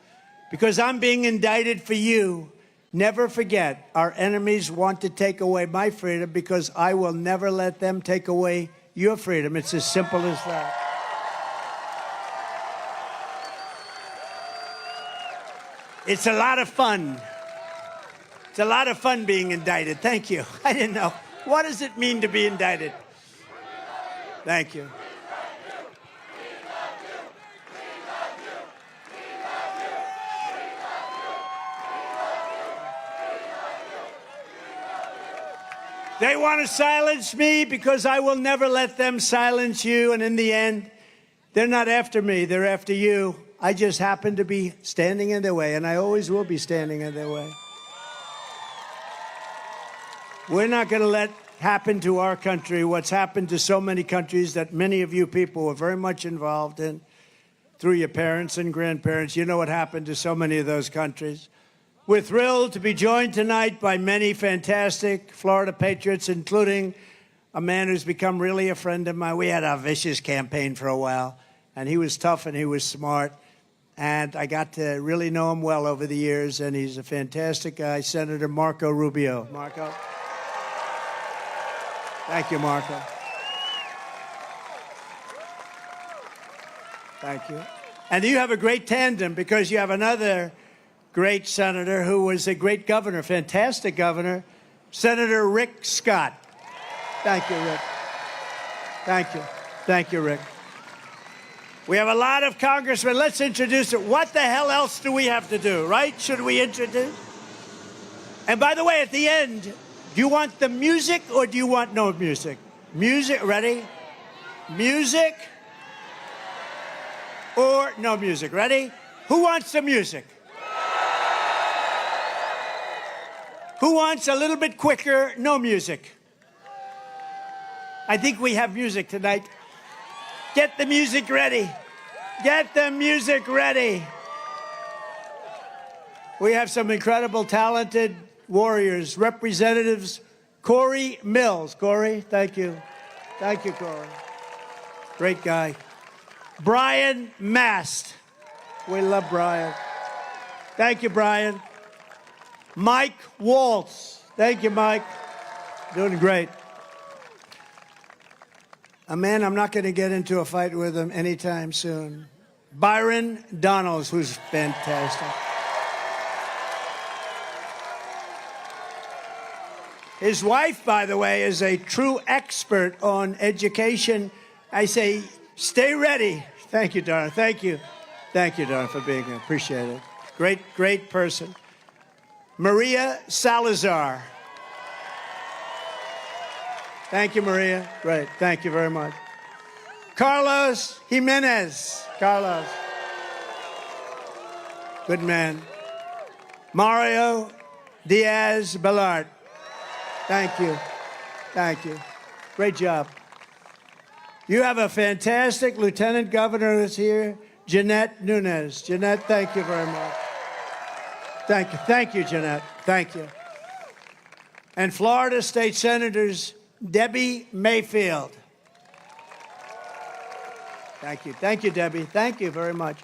Because I'm being indicted for you. Never forget, our enemies want to take away my freedom because I will never let them take away your freedom. It's as simple as that. It's a lot of fun. It's a lot of fun being indicted. Thank you. I didn't know. What does it mean to be indicted? Thank you. They want to silence me because I will never let them silence you. And in the end, they're not after me. They're after you. I just happen to be standing in their way, and I always will be standing in their way. We're not going to let happen to our country what's happened to so many countries that many of you people were very much involved in through your parents and grandparents. You know what happened to so many of those countries. We're thrilled to be joined tonight by many fantastic Florida patriots, including a man who's become really a friend of mine. We had a vicious campaign for a while, and he was tough and he was smart. And I got to really know him well over the years, and he's a fantastic guy, Senator Marco Rubio. Marco? Thank you, Marco. Thank you. And you have a great tandem because you have another great senator who was a great governor, fantastic governor, Senator Rick Scott. Thank you, Rick. Thank you. Thank you, Rick. We have a lot of congressmen. Let's introduce it. What the hell else do we have to do, right? Should we introduce? And by the way, at the end, do you want the music or do you want no music? Music, ready? Music or no music, ready? Who wants the music? Who wants a little bit quicker, no music? I think we have music tonight. Get the music ready. Get the music ready. We have some incredible, talented warriors, representatives. Corey Mills. Corey, thank you. Thank you, Corey. Great guy. Brian Mast. We love Brian. Thank you, Brian. Mike Waltz. Thank you, Mike. Doing great. A man I'm not going to get into a fight with him anytime soon. Byron Donalds, who's fantastic. His wife, by the way, is a true expert on education. I say, stay ready. Thank you, Donna. Thank you. Thank you, Donna, for being here. Appreciate it. Great, great person. Maria Salazar. Thank you, Maria. Great. Thank you very much. Carlos Jimenez. Carlos. Good man. Mario Diaz-Balart. Thank you. Thank you. Great job. You have a fantastic lieutenant governor that's here, Jeanette Nunes. Jeanette, thank you very much. Thank you. Thank you, Jeanette. Thank you. And Florida State Senators Debbie Mayfield. Thank you. Thank you, Debbie. Thank you very much.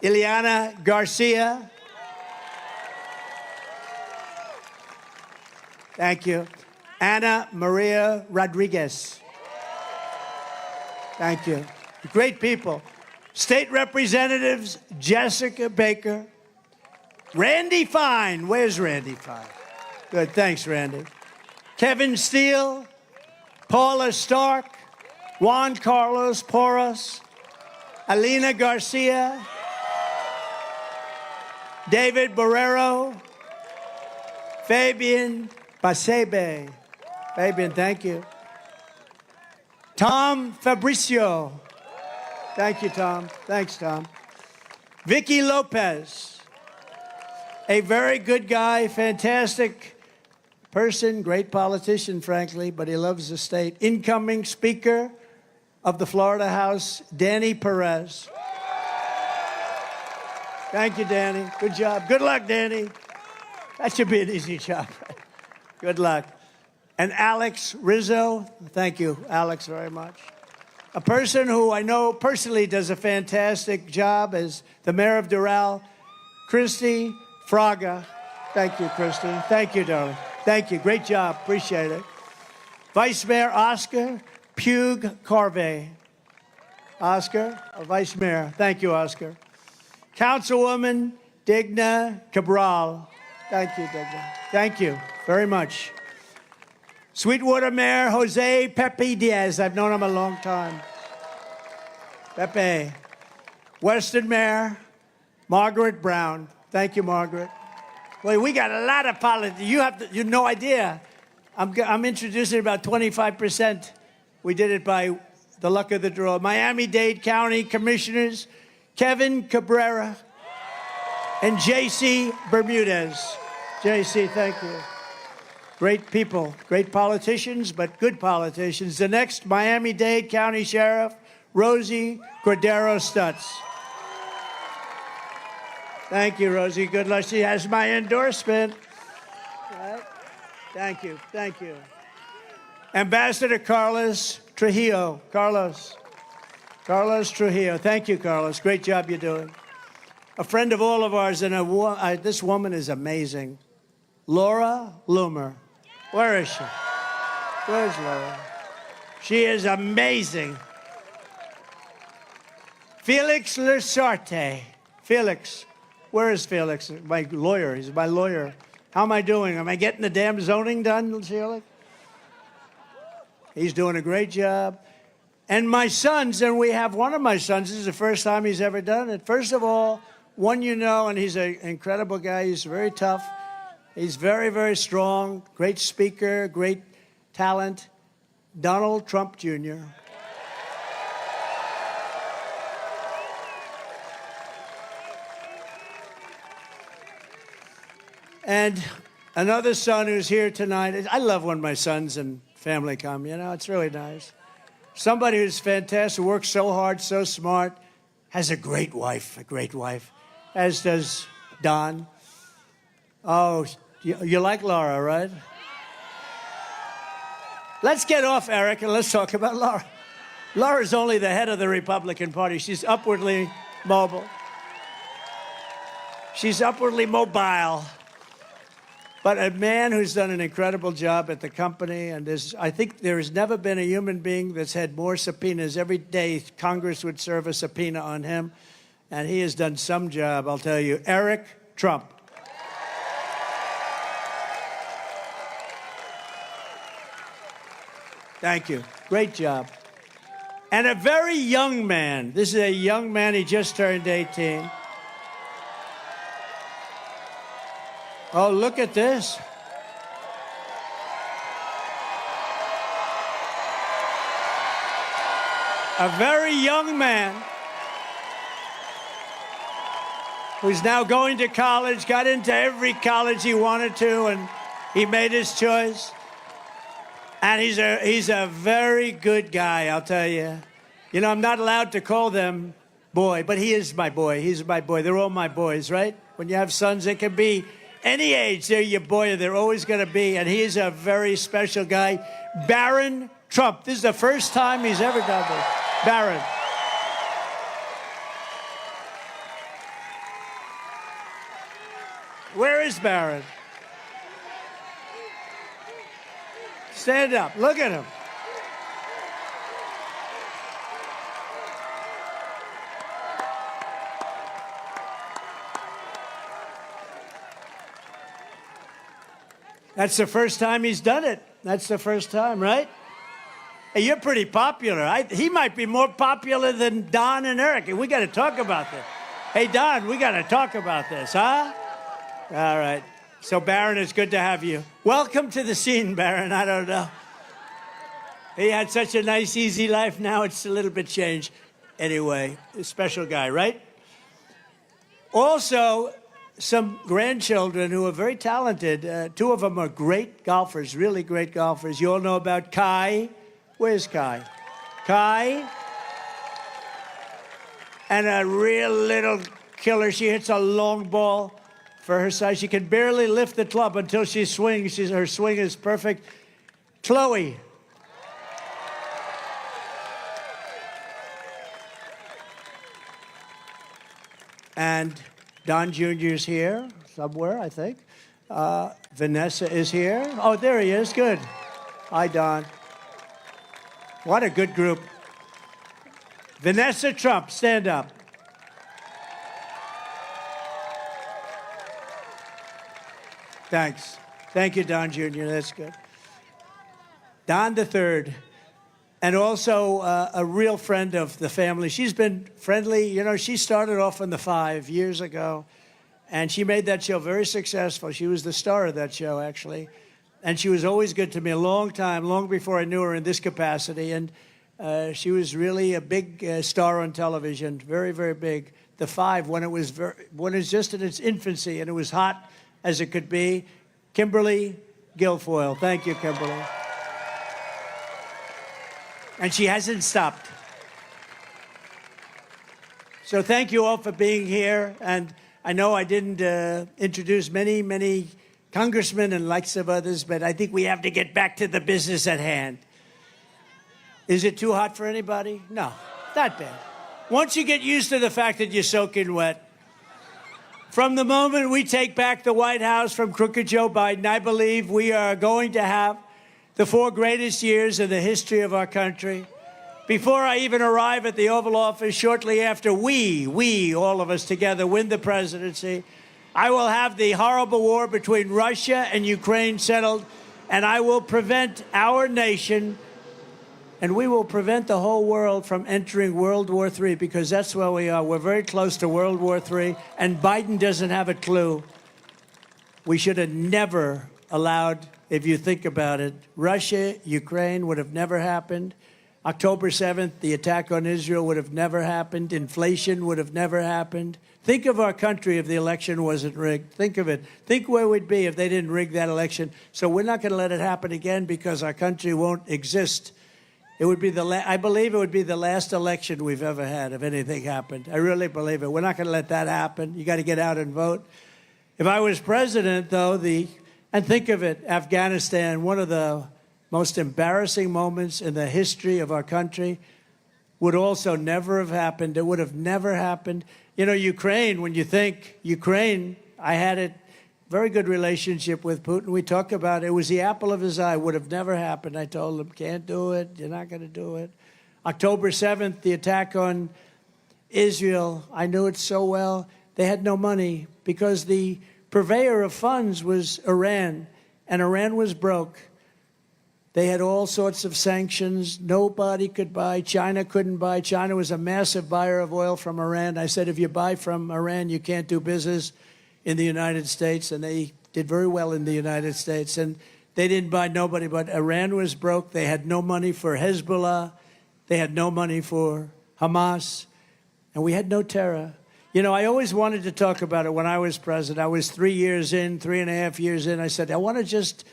Ileana Garcia. Thank you. Ana Maria Rodriguez. Thank you. Great people. State Representatives Jessica Baker. Randy Fine. Where's Randy Fine? Good. Thanks, Randy. Kevin Steele. Paula Stark. Juan Carlos Porras. Alina Garcia. David Barrero. Fabian Pasebe. Fabian, thank you. Tom Fabricio. Thank you, Tom. Thanks, Tom. Vicky Lopez. A very good guy, fantastic person, great politician, frankly, but he loves the state. Incoming Speaker of the Florida House, Danny Perez. Thank you, Danny. Good job. Good luck, Danny. That should be an easy job. Good luck. And Alex Rizzo. Thank you, Alex, very much. A person who I know personally does a fantastic job as the mayor of Doral, Christy Fraga. Thank you, Christy. Thank you, darling. Thank you. Great job. Appreciate it. Vice Mayor Oscar Pugue Carvey. Oscar, Vice Mayor. Thank you, Oscar. Councilwoman Digna Cabral. Thank you, Digna. Thank you very much. Sweetwater Mayor Jose Pepe Diaz. I've known him a long time. Pepe. Western Mayor Margaret Brown. Thank you, Margaret. Well, we got a lot of politics. You have no idea. I'm introducing about 25%. We did it by the luck of the draw. Miami-Dade County Commissioners Kevin Cabrera and J.C. Bermudez. J.C., thank you. Great people, great politicians, but good politicians. The next Miami-Dade County Sheriff, Rosie Cordero Stutz. Thank you, Rosie. Good luck. She has my endorsement. Right. Thank you. Thank you. Ambassador Carlos Trujillo. Carlos Trujillo. Thank you, Carlos. Great job you're doing. A friend of all of ours, and this woman is amazing. Laura Loomer. Where is she? Where's Laura? She is amazing. Felix Lasarte. Felix. Where is Felix? My lawyer. He's my lawyer. How am I doing? Am I getting the damn zoning done, Felix? He's doing a great job. And my sons, and we have one of my sons, this is the first time he's ever done it. First of all, one you know, and he's an incredible guy. He's very tough. He's very, very strong, great speaker, great talent. Donald Trump Jr. And another son who's here tonight. I love when my sons and family come, you know, it's really nice. Somebody who's fantastic, works so hard, so smart, has a great wife, as does Don. Oh, you like Laura, right? Let's get off Eric and let's talk about Laura. Laura's only the head of the Republican Party. She's upwardly mobile. She's upwardly mobile. But a man who's done an incredible job at the company, and I think there has never been a human being that's had more subpoenas. Every day, Congress would serve a subpoena on him, and he has done some job, I'll tell you. Eric Trump. Thank you. Great job. And a very young man. This is a young man. He just turned 18. Oh, look at this. A very young man who's now going to college, got into every college he wanted to, and he made his choice. And he's a very good guy, I'll tell you. You know, I'm not allowed to call them boy, but he is my boy. He's my boy. They're all my boys, right? When you have sons, they can be any age. They're your boy. They're always going to be. And he's a very special guy. Barron Trump. This is the first time he's ever done this. Barron. Where is Barron? Stand up. Look at him. That's the first time he's done it. That's the first time, right? Hey, you're pretty popular. He might be more popular than Don and Eric. We got to talk about this. Hey, Don, we got to talk about this, huh? All right. So, Barron, it's good to have you. Welcome to the scene, Barron. I don't know. He had such a nice, easy life. Now it's a little bit changed. Anyway, a special guy, right? Also, some grandchildren who are very talented. Two of them are great golfers, really great golfers. You all know about Kai. Where's Kai? Kai. And a real little killer. She hits a long ball for her size. She can barely lift the club until she swings. Her swing is perfect. Chloe. And Don Jr. is here somewhere, I think. Vanessa is here. Oh, there he is. Good. Hi, Don. What a good group. Vanessa Trump, stand up. Thanks. Thank you, Don Jr. That's good. Don the Third, and also a real friend of the family. She's been friendly. You know, she started off on The Five years ago, and she made that show very successful. She was the star of that show, actually. And she was always good to me a long time, long before I knew her in this capacity. And she was really a big star on television, very, very big. The Five, when it was just in its infancy and it was hot as it could be. Kimberly Guilfoyle. Thank you, Kimberly. And she hasn't stopped. So thank you all for being here. And I know I didn't introduce many congressmen and lots of others, but I think we have to get back to the business at hand. Is it too hot for anybody? No, not bad. Once you get used to the fact that you're soaking wet, from the moment we take back the White House from crooked Joe Biden, I believe we are going to have the 4 greatest years in the history of our country. Before I even arrive at the Oval Office, shortly after we, all of us together, win the presidency, I will have the horrible war between Russia and Ukraine settled, and I will prevent our nation, and we will prevent the whole world from entering World War III, because that's where we are. We're very close to World War III, and Biden doesn't have a clue. We should have never allowed, if you think about it, Russia, Ukraine would have never happened. October 7th, the attack on Israel would have never happened. Inflation would have never happened. Think of our country if the election wasn't rigged. Think of it. Think where we'd be if they didn't rig that election. So we're not going to let it happen again, because our country won't exist. It would be I believe it would be the last election we've ever had if anything happened. I really believe it. We're not going to let that happen. You got to get out and vote. If I was president, though, and think of it, Afghanistan, one of the most embarrassing moments in the history of our country, would also never have happened. It would have never happened. You know, Ukraine, when you think Ukraine, I had a very good relationship with Putin. We talk about it. It was the apple of his eye. Would have never happened. I told him, can't do it. You're not going to do it. October 7th, the attack on Israel, I knew it so well. They had no money because the purveyor of funds was Iran, and Iran was broke. They had all sorts of sanctions. Nobody could buy. China couldn't buy. China was a massive buyer of oil from Iran. I said, if you buy from Iran, you can't do business in the United States. And they did very well in the United States. And they didn't buy nobody, but Iran was broke. They had no money for Hezbollah. They had no money for Hamas. And we had no terror. You know, I always wanted to talk about it when I was president. I was 3 years in, 3.5 years in. I said, I want to just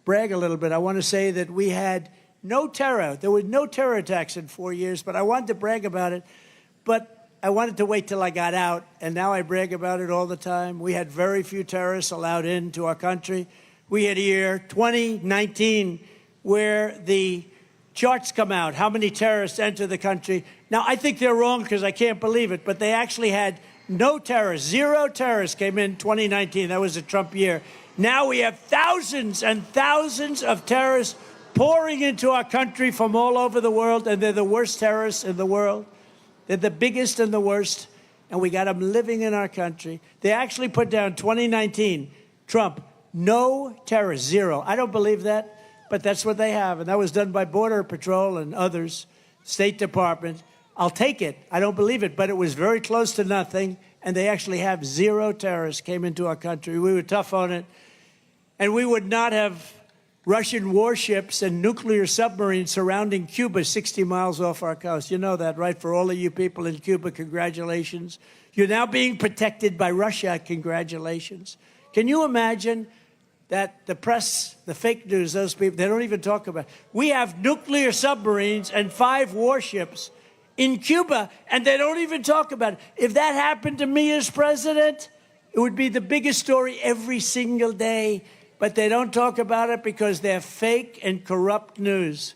brag a little bit. I want to say that we had no terror. There were no terror attacks in 4 years, but I wanted to brag about it. But I wanted to wait till I got out, and now I brag about it all the time. We had very few terrorists allowed into our country. We had a year, 2019, where the charts come out, how many terrorists enter the country. Now, I think they're wrong because I can't believe it, but they actually had No terrorists, 0 terrorists came in 2019. That was a Trump year. Now we have thousands and thousands of terrorists pouring into our country from all over the world, and they're the worst terrorists in the world. They're the biggest and the worst, and we got them living in our country. They actually put down 2019, Trump, no terrorists, 0. I don't believe that, but that's what they have, and that was done by Border Patrol and others, State Department. I'll take it. I don't believe it, but it was very close to nothing, and they actually have 0 terrorists came into our country. We were tough on it, and we would not have Russian warships and nuclear submarines surrounding Cuba 60 miles off our coast. You know that, right? For all of you people in Cuba, congratulations. You're now being protected by Russia. Congratulations. Can you imagine that the press, the fake news, those people, they don't even talk about it. We have nuclear submarines and 5 warships in Cuba, and they don't even talk about it. If that happened to me as president, it would be the biggest story every single day. But they don't talk about it because they're fake and corrupt news.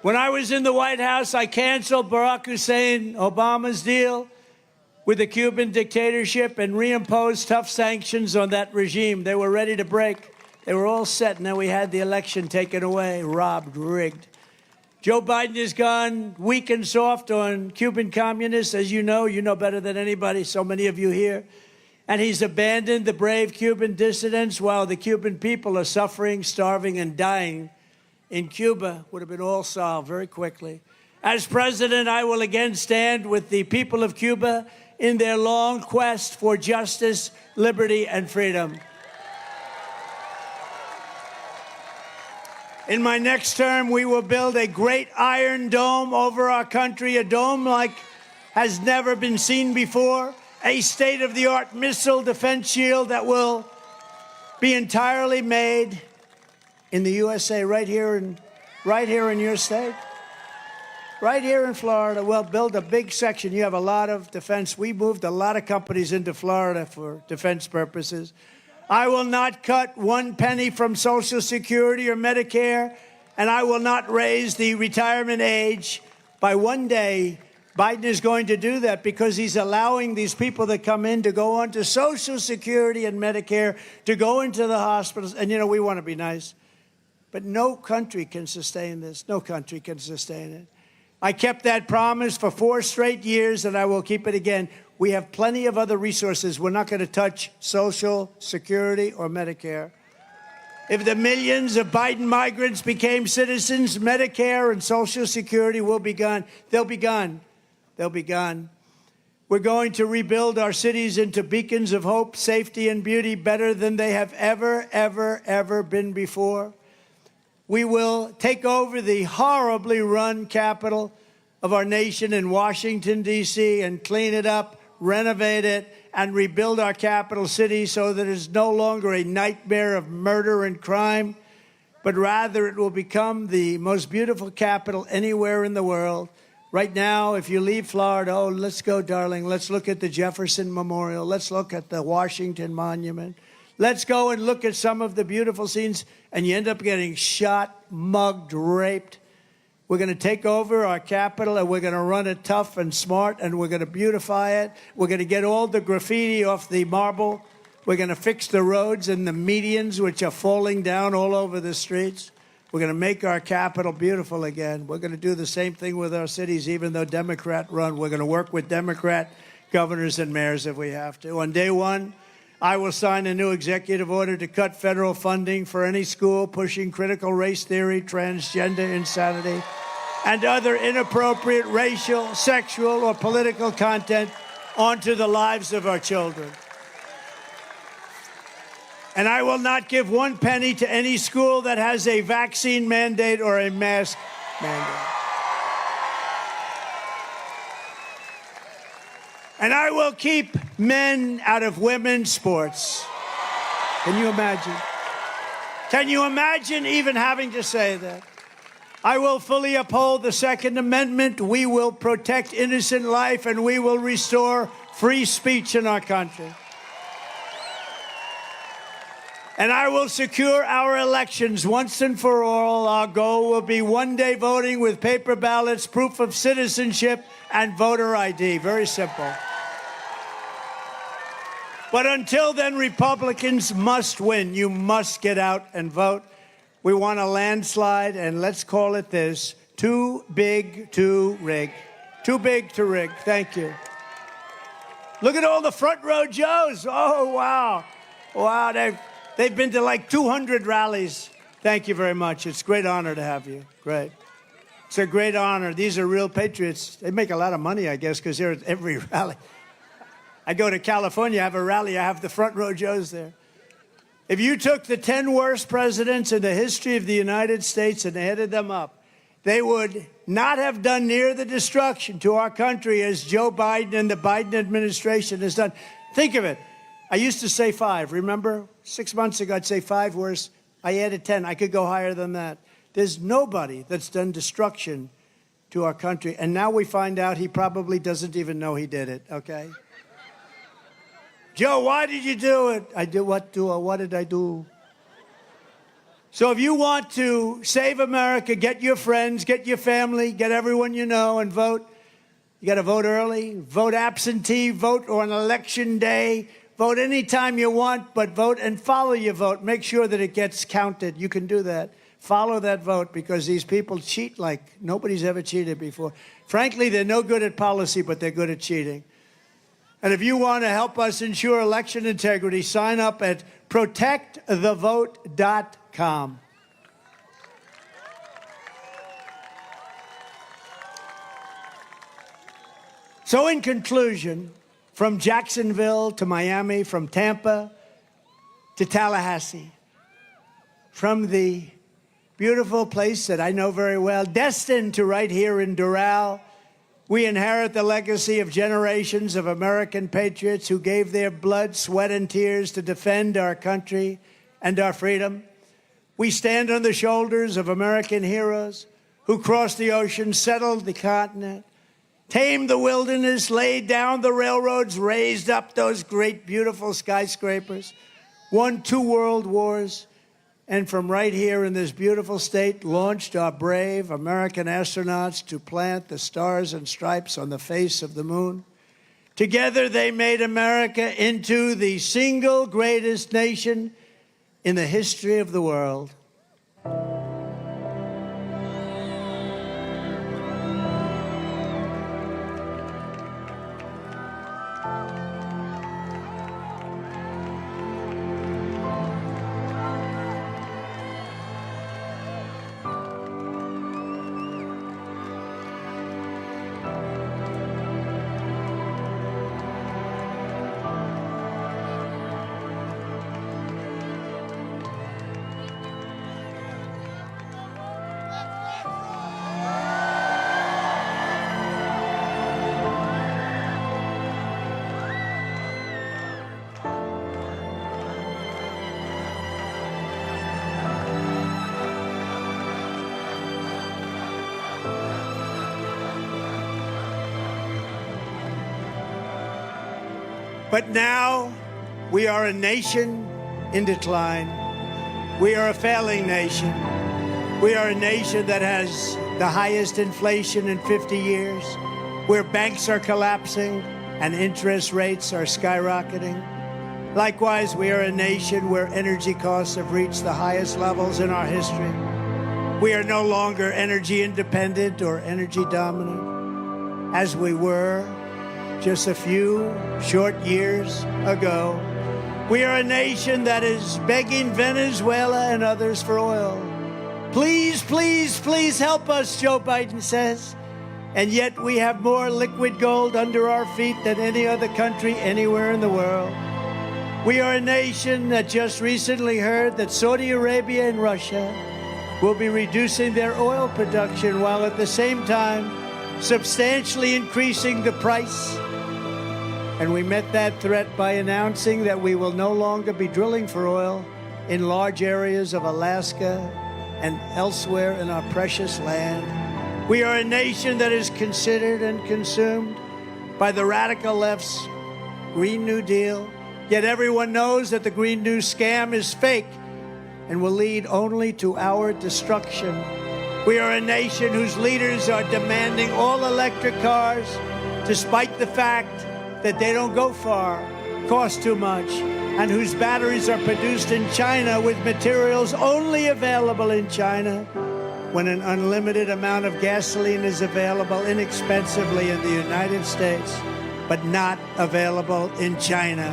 When I was in the White House, I canceled Barack Hussein Obama's deal with the Cuban dictatorship and reimposed tough sanctions on that regime. They were ready to break. They were all set, and then we had the election taken away, robbed, rigged. Joe Biden has gone weak and soft on Cuban communists, as you know better than anybody, so many of you here. And he's abandoned the brave Cuban dissidents while the Cuban people are suffering, starving, and dying. In Cuba, would have been all solved very quickly. As president, I will again stand with the people of Cuba in their long quest for justice, liberty, and freedom. In my next term, we will build a great iron dome over our country, a dome like has never been seen before, a state-of-the-art missile defense shield that will be entirely made in the USA, right here in your state, right here in Florida. We'll build a big section. You have a lot of defense. We moved a lot of companies into Florida for defense purposes. I will not cut 1 penny from Social Security or Medicare, and I will not raise the retirement age by 1 day. Biden is going to do that because he's allowing these people that come in to go on to Social Security and Medicare, to go into the hospitals. And, we want to be nice, but no country can sustain this. No country can sustain it. I kept that promise for 4 straight years, and I will keep it again. We have plenty of other resources. We're not going to touch Social Security or Medicare. If the millions of Biden migrants became citizens, Medicare and Social Security will be gone. They'll be gone. They'll be gone. We're going to rebuild our cities into beacons of hope, safety, and beauty better than they have ever been before. We will take over the horribly run capital of our nation in Washington, D.C., and clean it up, renovate it, and rebuild our capital city so that it's no longer a nightmare of murder and crime, but rather it will become the most beautiful capital anywhere in the world. Right now, if you leave Florida, let's go, darling. Let's look at the Jefferson Memorial. Let's look at the Washington Monument. Let's go and look at some of the beautiful scenes, and you end up getting shot, mugged, raped. We're going to take over our capital, and we're going to run it tough and smart, and we're going to beautify it. We're going to get all the graffiti off the marble. We're going to fix the roads and the medians, which are falling down all over the streets. We're going to make our capital beautiful again. We're going to do the same thing with our cities, even though Democrat run. We're going to work with Democrat governors and mayors if we have to. On day 1, I will sign a new executive order to cut federal funding for any school pushing critical race theory, transgender insanity, and other inappropriate racial, sexual, or political content onto the lives of our children. And I will not give 1 penny to any school that has a vaccine mandate or a mask mandate. And I will keep men out of women's sports. Can you imagine? Can you imagine even having to say that? I will fully uphold the Second Amendment. We will protect innocent life, and we will restore free speech in our country. And I will secure our elections once and for all. Our goal will be one-day voting with paper ballots, proof of citizenship, and voter ID. Very simple. But until then, Republicans must win. You must get out and vote. We want a landslide, and let's call it this: too big to rig. Too big to rig. Thank you. Look at all the front row Joes. Oh, wow. Wow, they've been to like 200 rallies. Thank you very much. It's a great honor to have you. Great. It's a great honor. These are real patriots. They make a lot of money, I guess, because they're at every rally. I go to California, I have a rally, I have the front row Joes there. If you took the 10 worst presidents in the history of the United States and added them up, they would not have done near the destruction to our country as Joe Biden and the Biden administration has done. Think of it. I used to say 5, remember? 6 months ago, I'd say 5 worse. I added 10. I could go higher than that. There's nobody that's done destruction to our country. And now we find out he probably doesn't even know he did it, okay? Joe, why did you do it? I did what did I do? So if you want to save America, get your friends, get your family, get everyone you know, and vote. You got to vote early, vote absentee, vote on election day. Vote anytime you want, but vote and follow your vote. Make sure that it gets counted. You can do that. Follow that vote because these people cheat like nobody's ever cheated before. Frankly, they're no good at policy, but they're good at cheating. And if you want to help us ensure election integrity, sign up at protectthevote.com. So in conclusion, from Jacksonville to Miami, from Tampa to Tallahassee, from the beautiful place that I know very well, destined to right here in Doral, we inherit the legacy of generations of American patriots who gave their blood, sweat, and tears to defend our country and our freedom. We stand on the shoulders of American heroes who crossed the ocean, settled the continent, tamed the wilderness, laid down the railroads, raised up those great, beautiful skyscrapers, won 2 world wars, and from right here in this beautiful state, launched our brave American astronauts to plant the stars and stripes on the face of the moon. Together, they made America into the single greatest nation in the history of the world. But now we are a nation in decline. We are a failing nation. We are a nation that has the highest inflation in 50 years, where banks are collapsing and interest rates are skyrocketing. Likewise, we are a nation where energy costs have reached the highest levels in our history. We are no longer energy independent or energy dominant as we were just a few short years ago. We are a nation that is begging Venezuela and others for oil. Please, please, please help us, Joe Biden says. And yet we have more liquid gold under our feet than any other country anywhere in the world. We are a nation that just recently heard that Saudi Arabia and Russia will be reducing their oil production while at the same time substantially increasing the price. And we met that threat by announcing that we will no longer be drilling for oil in large areas of Alaska and elsewhere in our precious land. We are a nation that is considered and consumed by the radical left's Green New Deal, Yet everyone knows that the Green New scam is fake and will lead only to our destruction. We are a nation whose leaders are demanding all electric cars, despite the fact that they don't go far, cost too much, and whose batteries are produced in China with materials only available in China, when an unlimited amount of gasoline is available inexpensively in the United States, but not available in China.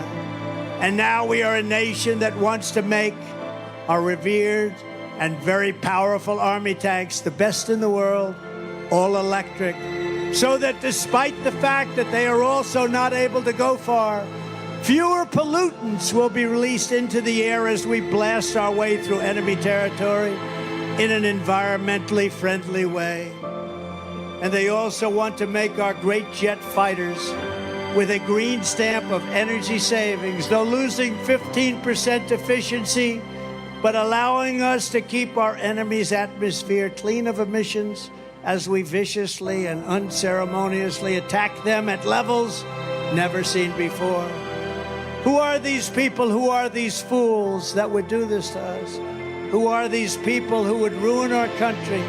And now we are a nation that wants to make our revered and very powerful army tanks, the best in the world, all electric, so that despite the fact that they are also not able to go far, fewer pollutants will be released into the air as we blast our way through enemy territory in an environmentally friendly way. And they also want to make our great jet fighters with a green stamp of energy savings, though losing 15% efficiency, but allowing us to keep our enemy's atmosphere clean of emissions as we viciously and unceremoniously attack them at levels never seen before. Who are these people? Who are these fools that would do this to us? Who are these people who would ruin our country?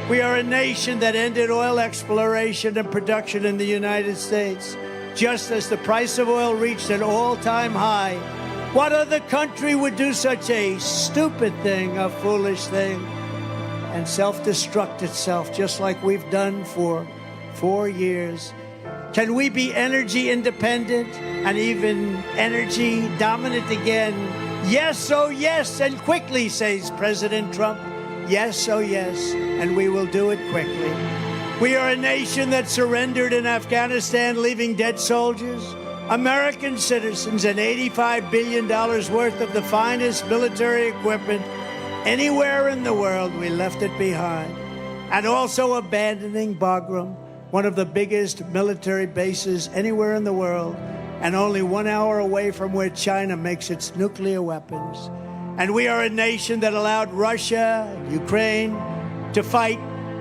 We are a nation that ended oil exploration and production in the United States, just as the price of oil reached an all-time high. What other country would do such a stupid thing, a foolish thing, and self-destruct itself just like we've done for 4 years? Can we be energy independent and even energy dominant again? Yes, oh yes, and quickly, says President Trump. Yes, oh yes, and we will do it quickly. We are a nation that surrendered in Afghanistan, leaving dead soldiers, American citizens, and $85 billion worth of the finest military equipment anywhere in the world. We left it behind. And also abandoning Bagram, one of the biggest military bases anywhere in the world, and only 1 hour away from where China makes its nuclear weapons. And we are a nation that allowed Russia and Ukraine to fight,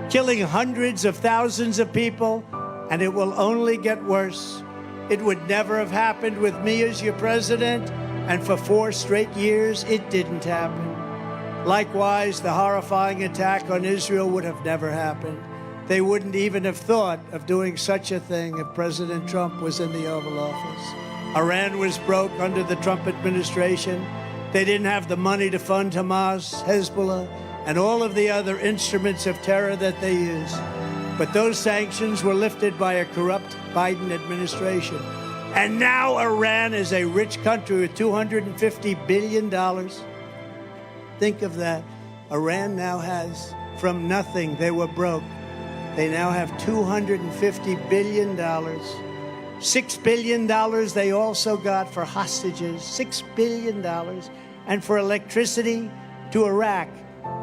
killing hundreds of thousands of people, and it will only get worse. It would never have happened with me as your president, and for 4 straight years, it didn't happen. Likewise, the horrifying attack on Israel would have never happened. They wouldn't even have thought of doing such a thing if President Trump was in the Oval Office. Iran was broke under the Trump administration. They didn't have the money to fund Hamas, Hezbollah, and all of the other instruments of terror that they use. But those sanctions were lifted by a corrupt Biden administration. And now Iran is a rich country with $250 billion. Think of that. Iran now has, from nothing, they were broke. They now have $250 billion. $6 billion they also got for hostages, $6 billion. And for electricity to Iraq,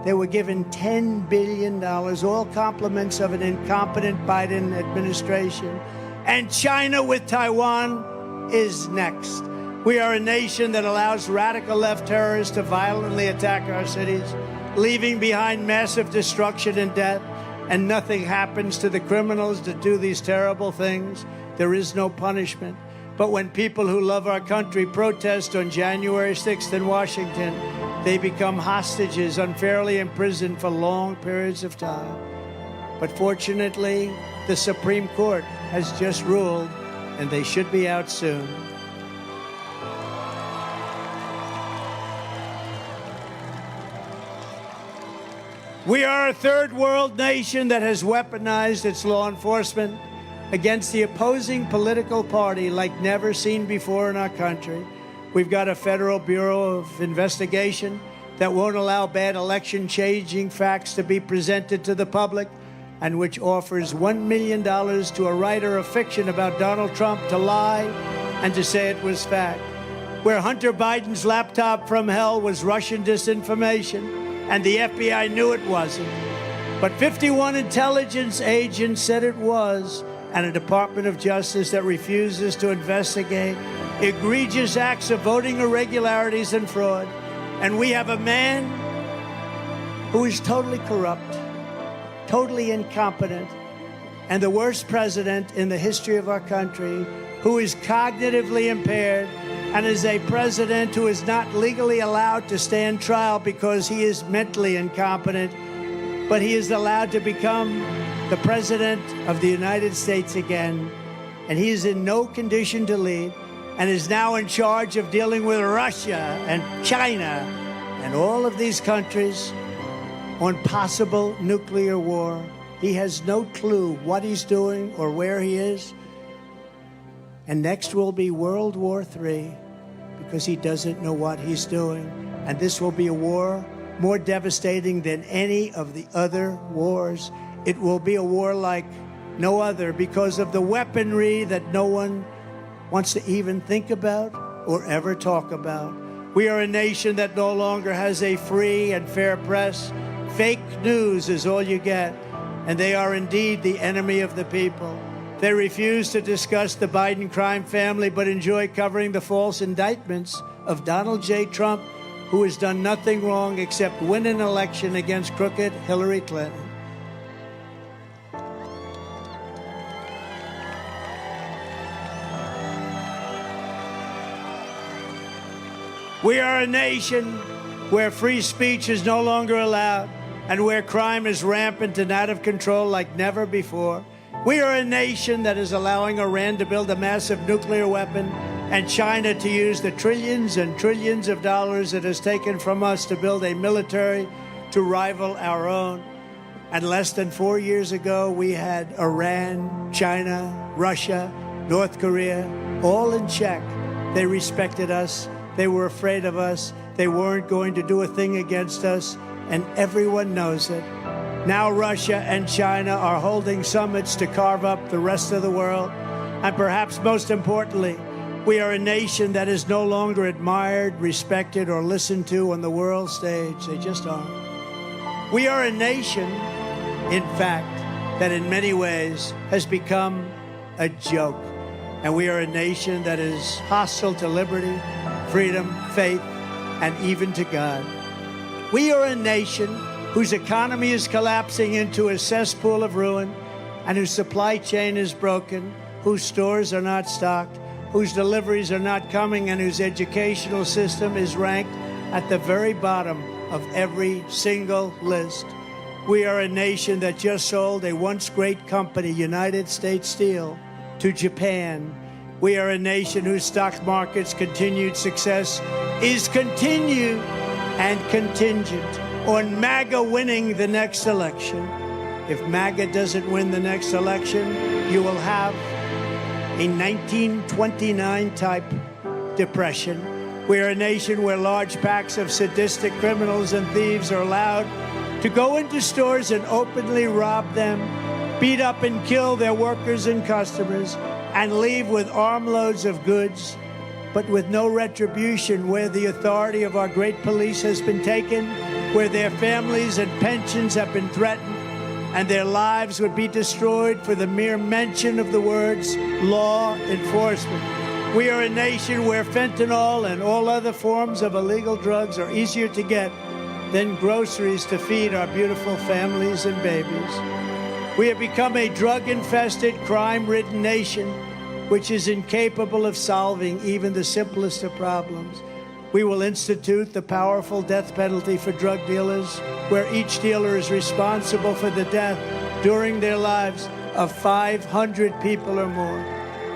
they were given $10 billion, all compliments of an incompetent Biden administration. And China with Taiwan is next. We are a nation that allows radical left terrorists to violently attack our cities, leaving behind massive destruction and death, and nothing happens to the criminals that do these terrible things. There is no punishment. But when people who love our country protest on January 6th in Washington, they become hostages, unfairly imprisoned for long periods of time. But fortunately, the Supreme Court has just ruled, and they should be out soon. We are a third world nation that has weaponized its law enforcement against the opposing political party like never seen before in our country. We've got a Federal Bureau of Investigation that won't allow bad election-changing facts to be presented to the public, and which offers $1 million to a writer of fiction about Donald Trump to lie and to say it was fact. Where Hunter Biden's laptop from hell was Russian disinformation, and the FBI knew it wasn't. But 51 intelligence agents said it was, and a Department of Justice that refuses to investigate egregious acts of voting irregularities and fraud. And we have a man who is totally corrupt, totally incompetent, and the worst president in the history of our country, who is cognitively impaired, and is a president who is not legally allowed to stand trial because he is mentally incompetent, but he is allowed to become the president of the United States again, and he is in no condition to lead, and is now in charge of dealing with Russia and China and all of these countries on possible nuclear war. He has no clue what he's doing or where he is. And next will be World War III, because he doesn't know what he's doing. And this will be a war more devastating than any of the other wars. It will be a war like no other because of the weaponry that no one wants to even think about or ever talk about. We are a nation that no longer has a free and fair press. Fake news is all you get, and they are indeed the enemy of the people. They refuse to discuss the Biden crime family, but enjoy covering the false indictments of Donald J. Trump, who has done nothing wrong except win an election against crooked Hillary Clinton. We are a nation where free speech is no longer allowed and where crime is rampant and out of control like never before. We are a nation that is allowing Iran to build a massive nuclear weapon and China to use the trillions and trillions of dollars it has taken from us to build a military to rival our own. And less than 4 years ago, we had Iran, China, Russia, North Korea, all in check. They respected us. They were afraid of us. They weren't going to do a thing against us, and everyone knows it. Now Russia and China are holding summits to carve up the rest of the world. And perhaps most importantly, we are a nation that is no longer admired, respected, or listened to on the world stage. They just aren't. We are a nation, in fact, that in many ways has become a joke. And we are a nation that is hostile to liberty, freedom, faith, and even to God. We are a nation whose economy is collapsing into a cesspool of ruin, and whose supply chain is broken, whose stores are not stocked, whose deliveries are not coming, and whose educational system is ranked at the very bottom of every single list. We are a nation that just sold a once great company, United States Steel, to Japan. We are a nation whose stock market's continued success is continued and contingent on MAGA winning the next election. If MAGA doesn't win the next election, you will have a 1929 type depression. We are a nation where large packs of sadistic criminals and thieves are allowed to go into stores and openly rob them, beat up and kill their workers and customers, and leave with armloads of goods, but with no retribution, where the authority of our great police has been taken, where their families and pensions have been threatened, and their lives would be destroyed for the mere mention of the words law enforcement. We are a nation where fentanyl and all other forms of illegal drugs are easier to get than groceries to feed our beautiful families and babies. We have become a drug-infested, crime-ridden nation which is incapable of solving even the simplest of problems. We will institute the powerful death penalty for drug dealers, where each dealer is responsible for the death during their lives of 500 people or more.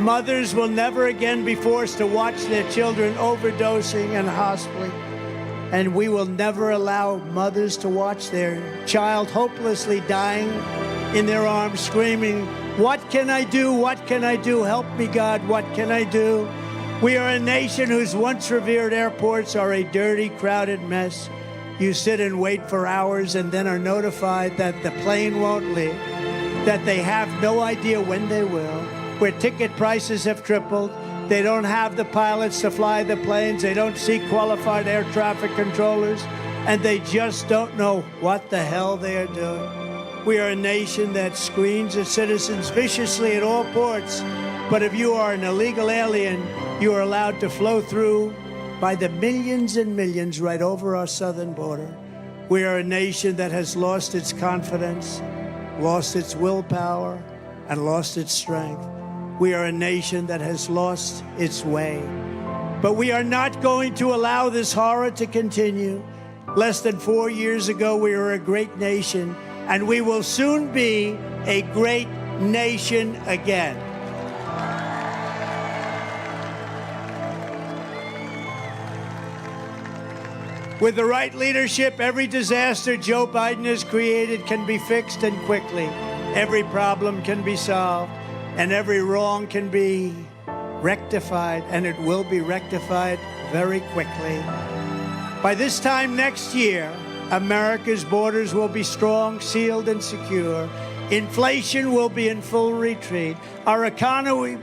Mothers will never again be forced to watch their children overdosing and hospitaling. And we will never allow mothers to watch their child hopelessly dying in their arms, screaming, "What can I do? What can I do? Help me, God, what can I do?" We are a nation whose once revered airports are a dirty, crowded mess. You sit and wait for hours and then are notified that the plane won't leave, that they have no idea when they will, where ticket prices have tripled. They don't have the pilots to fly the planes. They don't see qualified air traffic controllers, and they just don't know what the hell they are doing. We are a nation that screens its citizens viciously at all ports, but if you are an illegal alien, you are allowed to flow through by the millions and millions right over our southern border. We are a nation that has lost its confidence, lost its willpower, and lost its strength. We are a nation that has lost its way. But we are not going to allow this horror to continue. Less than 4 years ago, we were a great nation, and we will soon be a great nation again. With the right leadership, every disaster Joe Biden has created can be fixed and quickly. Every problem can be solved, and every wrong can be rectified, and it will be rectified very quickly. By this time next year, America's borders will be strong, sealed, and secure. Inflation will be in full retreat. Our economy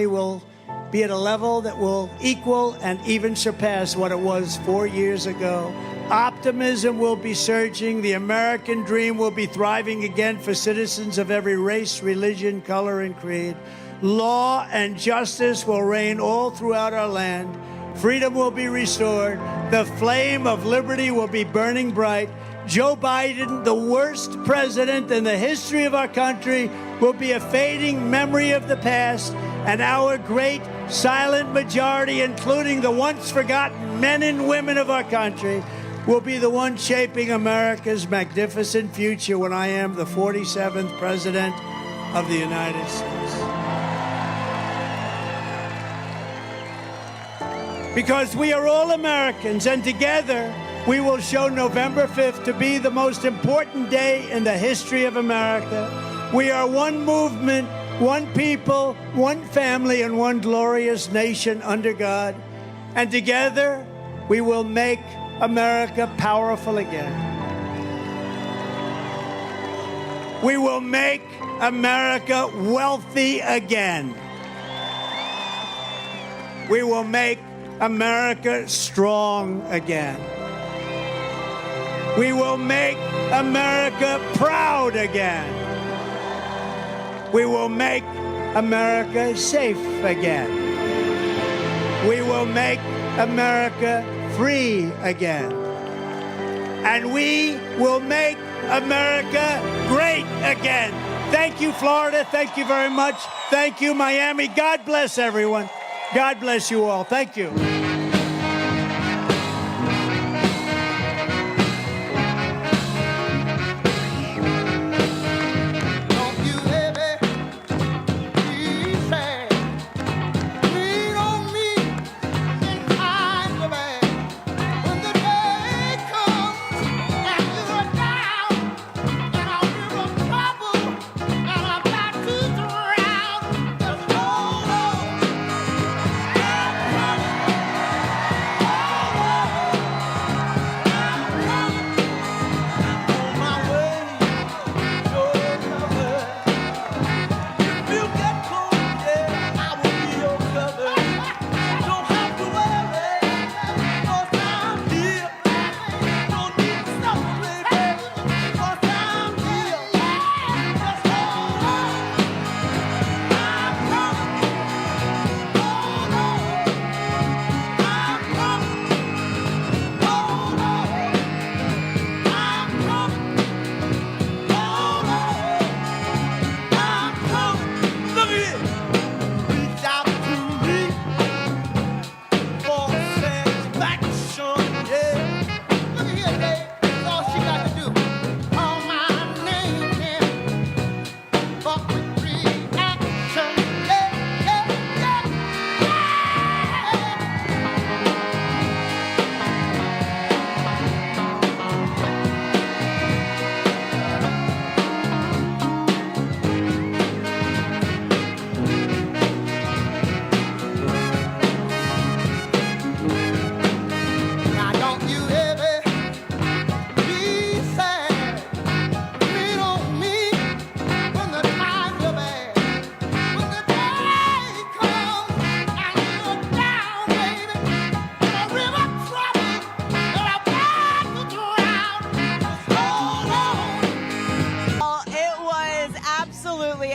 will be at a level that will equal and even surpass what it was 4 years ago. Optimism will be surging. The American dream will be thriving again for citizens of every race, religion, color, and creed. Law and justice will reign all throughout our land. Freedom will be restored. The flame of liberty will be burning bright. Joe Biden, the worst president in the history of our country, will be a fading memory of the past, and our great silent majority, including the once forgotten men and women of our country, will be the one shaping America's magnificent future when I am the 47th President of the United States. Because we are all Americans, and together we will show November 5th to be the most important day in the history of America. We are one movement, one people, one family, and one glorious nation under God. And together we will make America powerful again. We will make America wealthy again. We will make America strong again. We will make America proud again. We will make America safe again. We will make America free again. And we will make America great again. Thank you, Florida. Thank you very much. Thank you, Miami. God bless everyone. God bless you all. Thank you.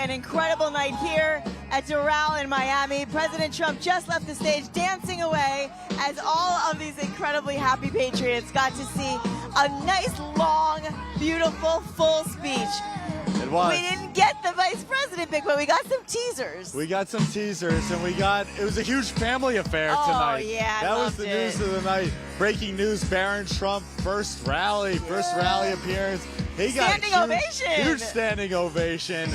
An incredible night here at Doral in Miami. President Trump just left the stage dancing away as all of these incredibly happy patriots got to see a nice, long, beautiful, full speech. It was. We didn't get the vice president pick, but we got some teasers. We got some teasers, and it was a huge family affair tonight. Oh, yeah, that was the news of the night. Breaking news, Barron Trump, first rally appearance. He got Standing ovation. Huge standing ovation.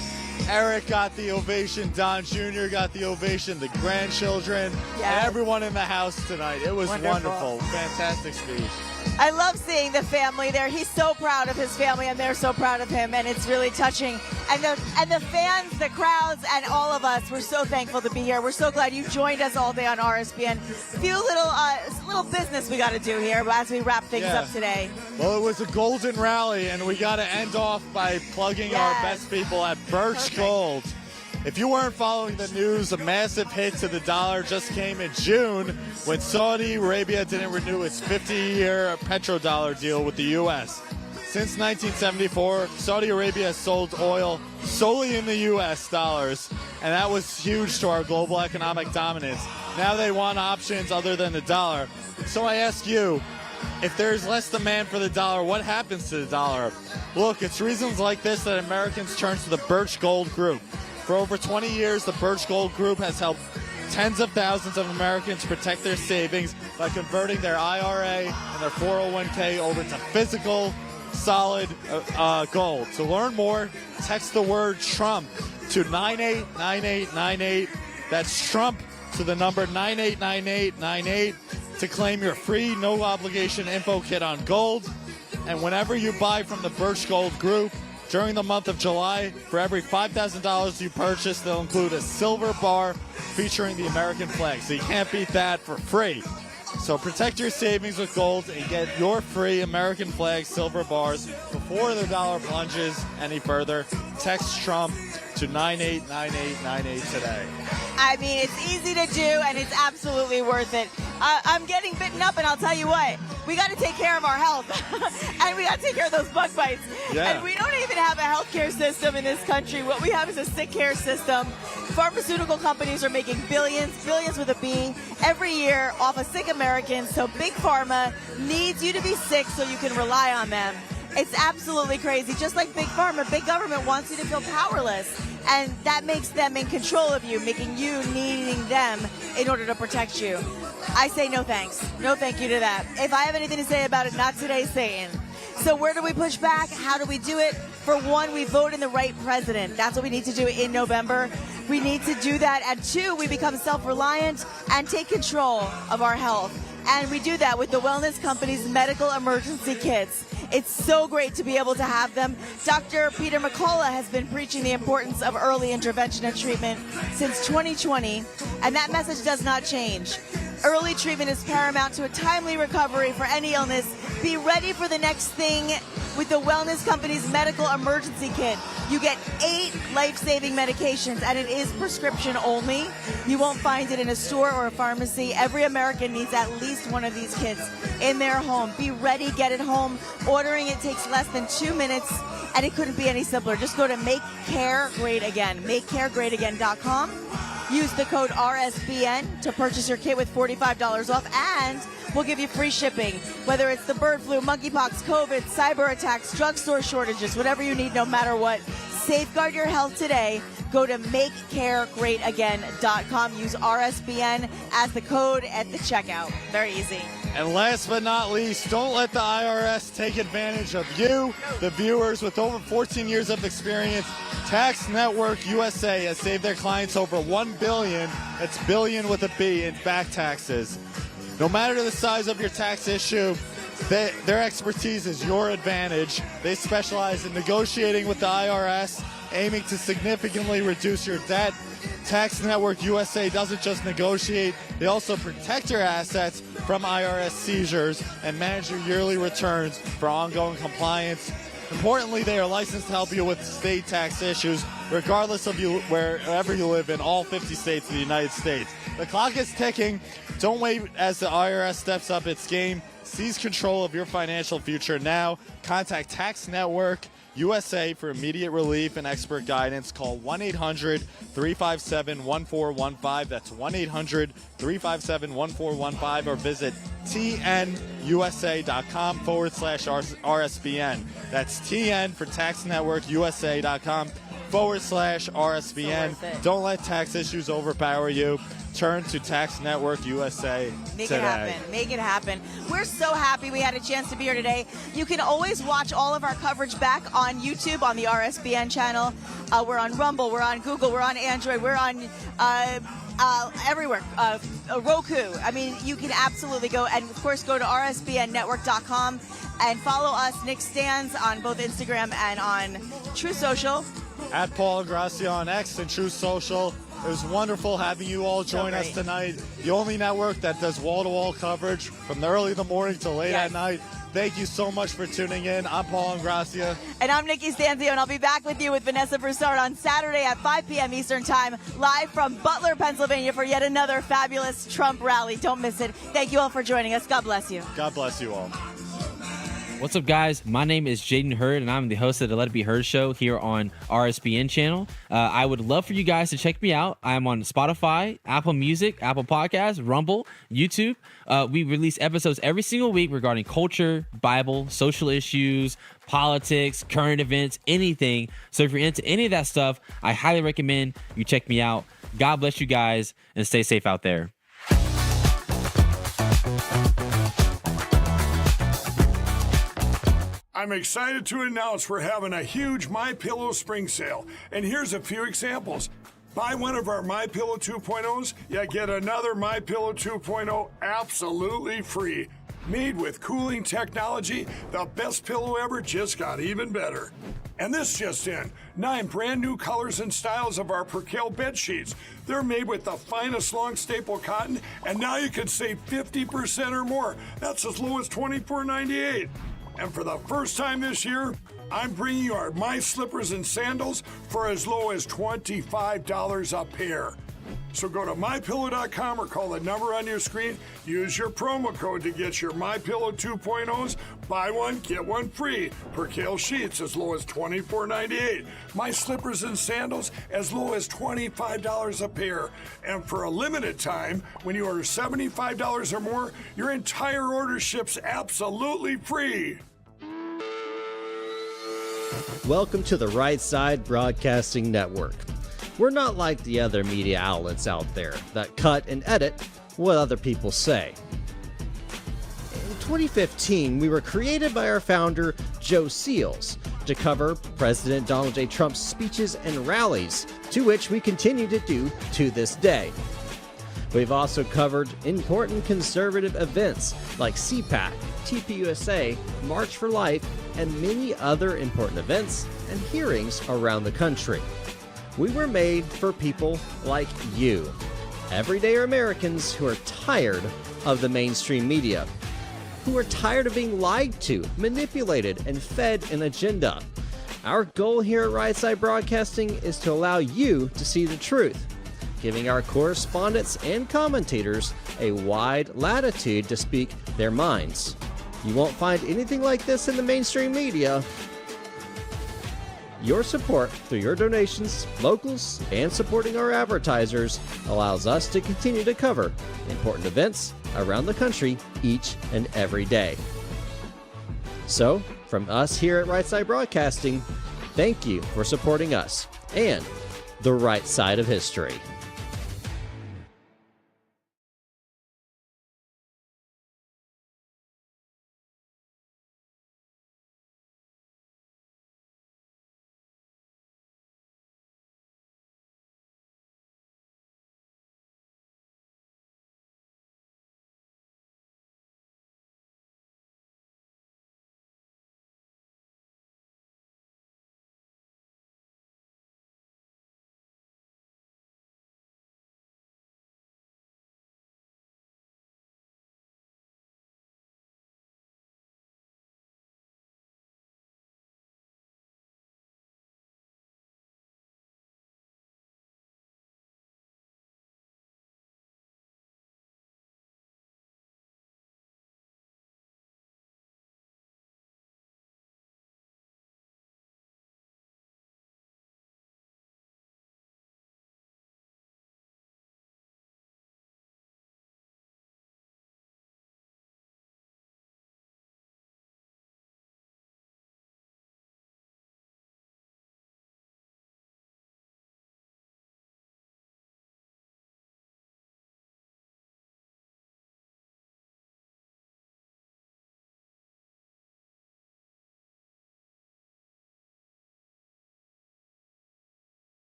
Eric got the ovation. Don Jr. got the ovation. The grandchildren. Yes. Everyone in the house tonight. It was Wonderful. wonderful. Fantastic speech. I love seeing the family there. He's so proud of his family, and they're so proud of him, and it's really touching. And the fans, the crowds, and all of us, we're so thankful to be here. We're so glad you joined us all day on RSBN. A few little business we got to do here as we wrap things up today. Well, it was a golden rally, and we got to end off by plugging our best people at Birch Gold. If you weren't following the news, a massive hit to the dollar just came in June when Saudi Arabia didn't renew its 50-year petrodollar deal with the U.S. Since 1974, Saudi Arabia sold oil solely in the U.S. dollars, and that was huge to our global economic dominance. Now they want options other than the dollar. So I ask you, if there's less demand for the dollar, what happens to the dollar? Look, it's reasons like this that Americans turn to the Birch Gold Group. For over 20 years, the Birch Gold Group has helped tens of thousands of Americans protect their savings by converting their IRA and their 401k over to physical, solid gold. To learn more, text the word Trump to 989898. That's Trump to the number 989898 to claim your free, no-obligation info kit on gold. And whenever you buy from the Birch Gold Group, during the month of July, for every $5,000 you purchase, they'll include a silver bar featuring the American flag. So you can't beat that for free. So protect your savings with gold and get your free American flag silver bars before the dollar plunges any further. Text Trump to 989898 today. I mean, it's easy to do, and it's absolutely worth it. I'm getting bitten up, and I'll tell you what, we got to take care of our health, and we got to take care of those bug bites. Yeah. And we don't even have a healthcare system in this country. What we have is a sick care system. Pharmaceutical companies are making billions with a B, every year off of sick Americans. So Big Pharma needs you to be sick so you can rely on them. It's absolutely crazy. Just like Big Pharma, big government wants you to feel powerless. And that makes them in control of you, making you needing them in order to protect you. I say no thanks. No thank you to that. If I have anything to say about it, not today, Satan. So where do we push back? How do we do it? For one, we vote in the right president. That's what we need to do in November. We need to do that. And two, we become self-reliant and take control of our health. And we do that with the wellness company's medical emergency kits. It's so great to be able to have them. Dr. Peter McCullough has been preaching the importance of early intervention and treatment since 2020, and that message does not change. Early treatment is paramount to a timely recovery for any illness. Be ready for the next thing with the wellness company's medical emergency kit. You get 8 life-saving medications, and it is prescription only. You won't find it in a store or a pharmacy. Every American needs at least one of these kits in their home. Be ready, get it home. Ordering it takes less than 2 minutes, and it couldn't be any simpler. Just go to Make Care Great Again, makecaregreatagain.com. Use the code RSBN to purchase your kit with $45 off, and we'll give you free shipping. Whether it's the bird flu, monkeypox, COVID, cyber attacks, drugstore shortages, whatever you need, no matter what. Safeguard your health today. Go to makecaregreatagain.com. Use RSBN as the code at the checkout. Very easy. And last but not least, don't let the IRS take advantage of you, the viewers. With over 14 years of experience, Tax Network USA has saved their clients over $1 billion, that's billion with a B, in back taxes. No matter the size of your tax issue, their expertise is your advantage. They specialize in negotiating with the IRS, aiming to significantly reduce your debt. Tax Network USA doesn't just negotiate, they also protect your assets from IRS seizures and manage your yearly returns for ongoing compliance. Importantly, they are licensed to help you with state tax issues, regardless of wherever you live in all 50 states of the United States. The clock is ticking. Don't wait as the IRS steps up its game. Seize control of your financial future now. Contact Tax Network USA for immediate relief and expert guidance. Call 1-800-357-1415. That's 1-800-357-1415 or visit tnusa.com/RSBN. That's TN for Tax Network USA.com/RSBN. Don't let tax issues overpower you. Turn to Tax Network USA Make today. it happen. Make it happen. We're so happy we had a chance to be here today. You can always watch all of our coverage back on YouTube on the RSBN channel. We're on Rumble. We're on Google. We're on Android. We're on everywhere. Roku. I mean, you can absolutely go. And, of course, go to rsbnnetwork.com and follow us, Nick Stans, on both Instagram and on True Social. At Paul Gracia on X and True Social. It was wonderful having you all join us tonight. The only network that does wall-to-wall coverage from the early in the morning till late at night. Thank you so much for tuning in. I'm Paul Gracia. And I'm Nikki Stanzio, and I'll be back with you with Vanessa Broussard on Saturday at 5 p.m. Eastern Time, live from Butler, Pennsylvania, for yet another fabulous Trump rally. Don't miss it. Thank you all for joining us. God bless you. God bless you all. What's up, guys? My name is Jaden Hurd, and I'm the host of the Let It Be Heard show here on RSBN channel. I would love for you guys to check me out. I'm on Spotify, Apple Music, Apple Podcasts, Rumble, YouTube. We release episodes every single week regarding culture, Bible, social issues, politics, current events, anything. So if you're into any of that stuff, I highly recommend you check me out. God bless you guys, and stay safe out there. I'm excited to announce we're having a huge MyPillow spring sale, and here's a few examples. Buy one of our MyPillow 2.0s, you get another MyPillow 2.0 absolutely free. Made with cooling technology, the best pillow ever just got even better. And this just in, 9 brand new colors and styles of our Percale bed sheets. They're made with the finest long staple cotton, and now you can save 50% or more. That's as low as $24.98. And for the first time this year, I'm bringing you our My Slippers and Sandals for as low as $25 a pair. So go to MyPillow.com or call the number on your screen. Use your promo code to get your MyPillow 2.0s. Buy one, get one free. Percale sheets as low as $24.98. My Slippers and Sandals as low as $25 a pair. And for a limited time, when you order $75 or more, your entire order ships absolutely free. Welcome to the Right Side Broadcasting Network. We're not like the other media outlets out there that cut and edit what other people say. In 2015, we were created by our founder, Joe Seals, to cover President Donald J. Trump's speeches and rallies, to which we continue to do to this day. We've also covered important conservative events like CPAC, TPUSA, March for Life, and many other important events and hearings around the country. We were made for people like you, everyday Americans who are tired of the mainstream media, who are tired of being lied to, manipulated, and fed an agenda. Our goal here at Right Side Broadcasting is to allow you to see the truth, giving our correspondents and commentators a wide latitude to speak their minds. You won't find anything like this in the mainstream media. Your support through your donations, locals, and supporting our advertisers allows us to continue to cover important events around the country each and every day. So, from us here at Right Side Broadcasting, thank you for supporting us and the right side of history.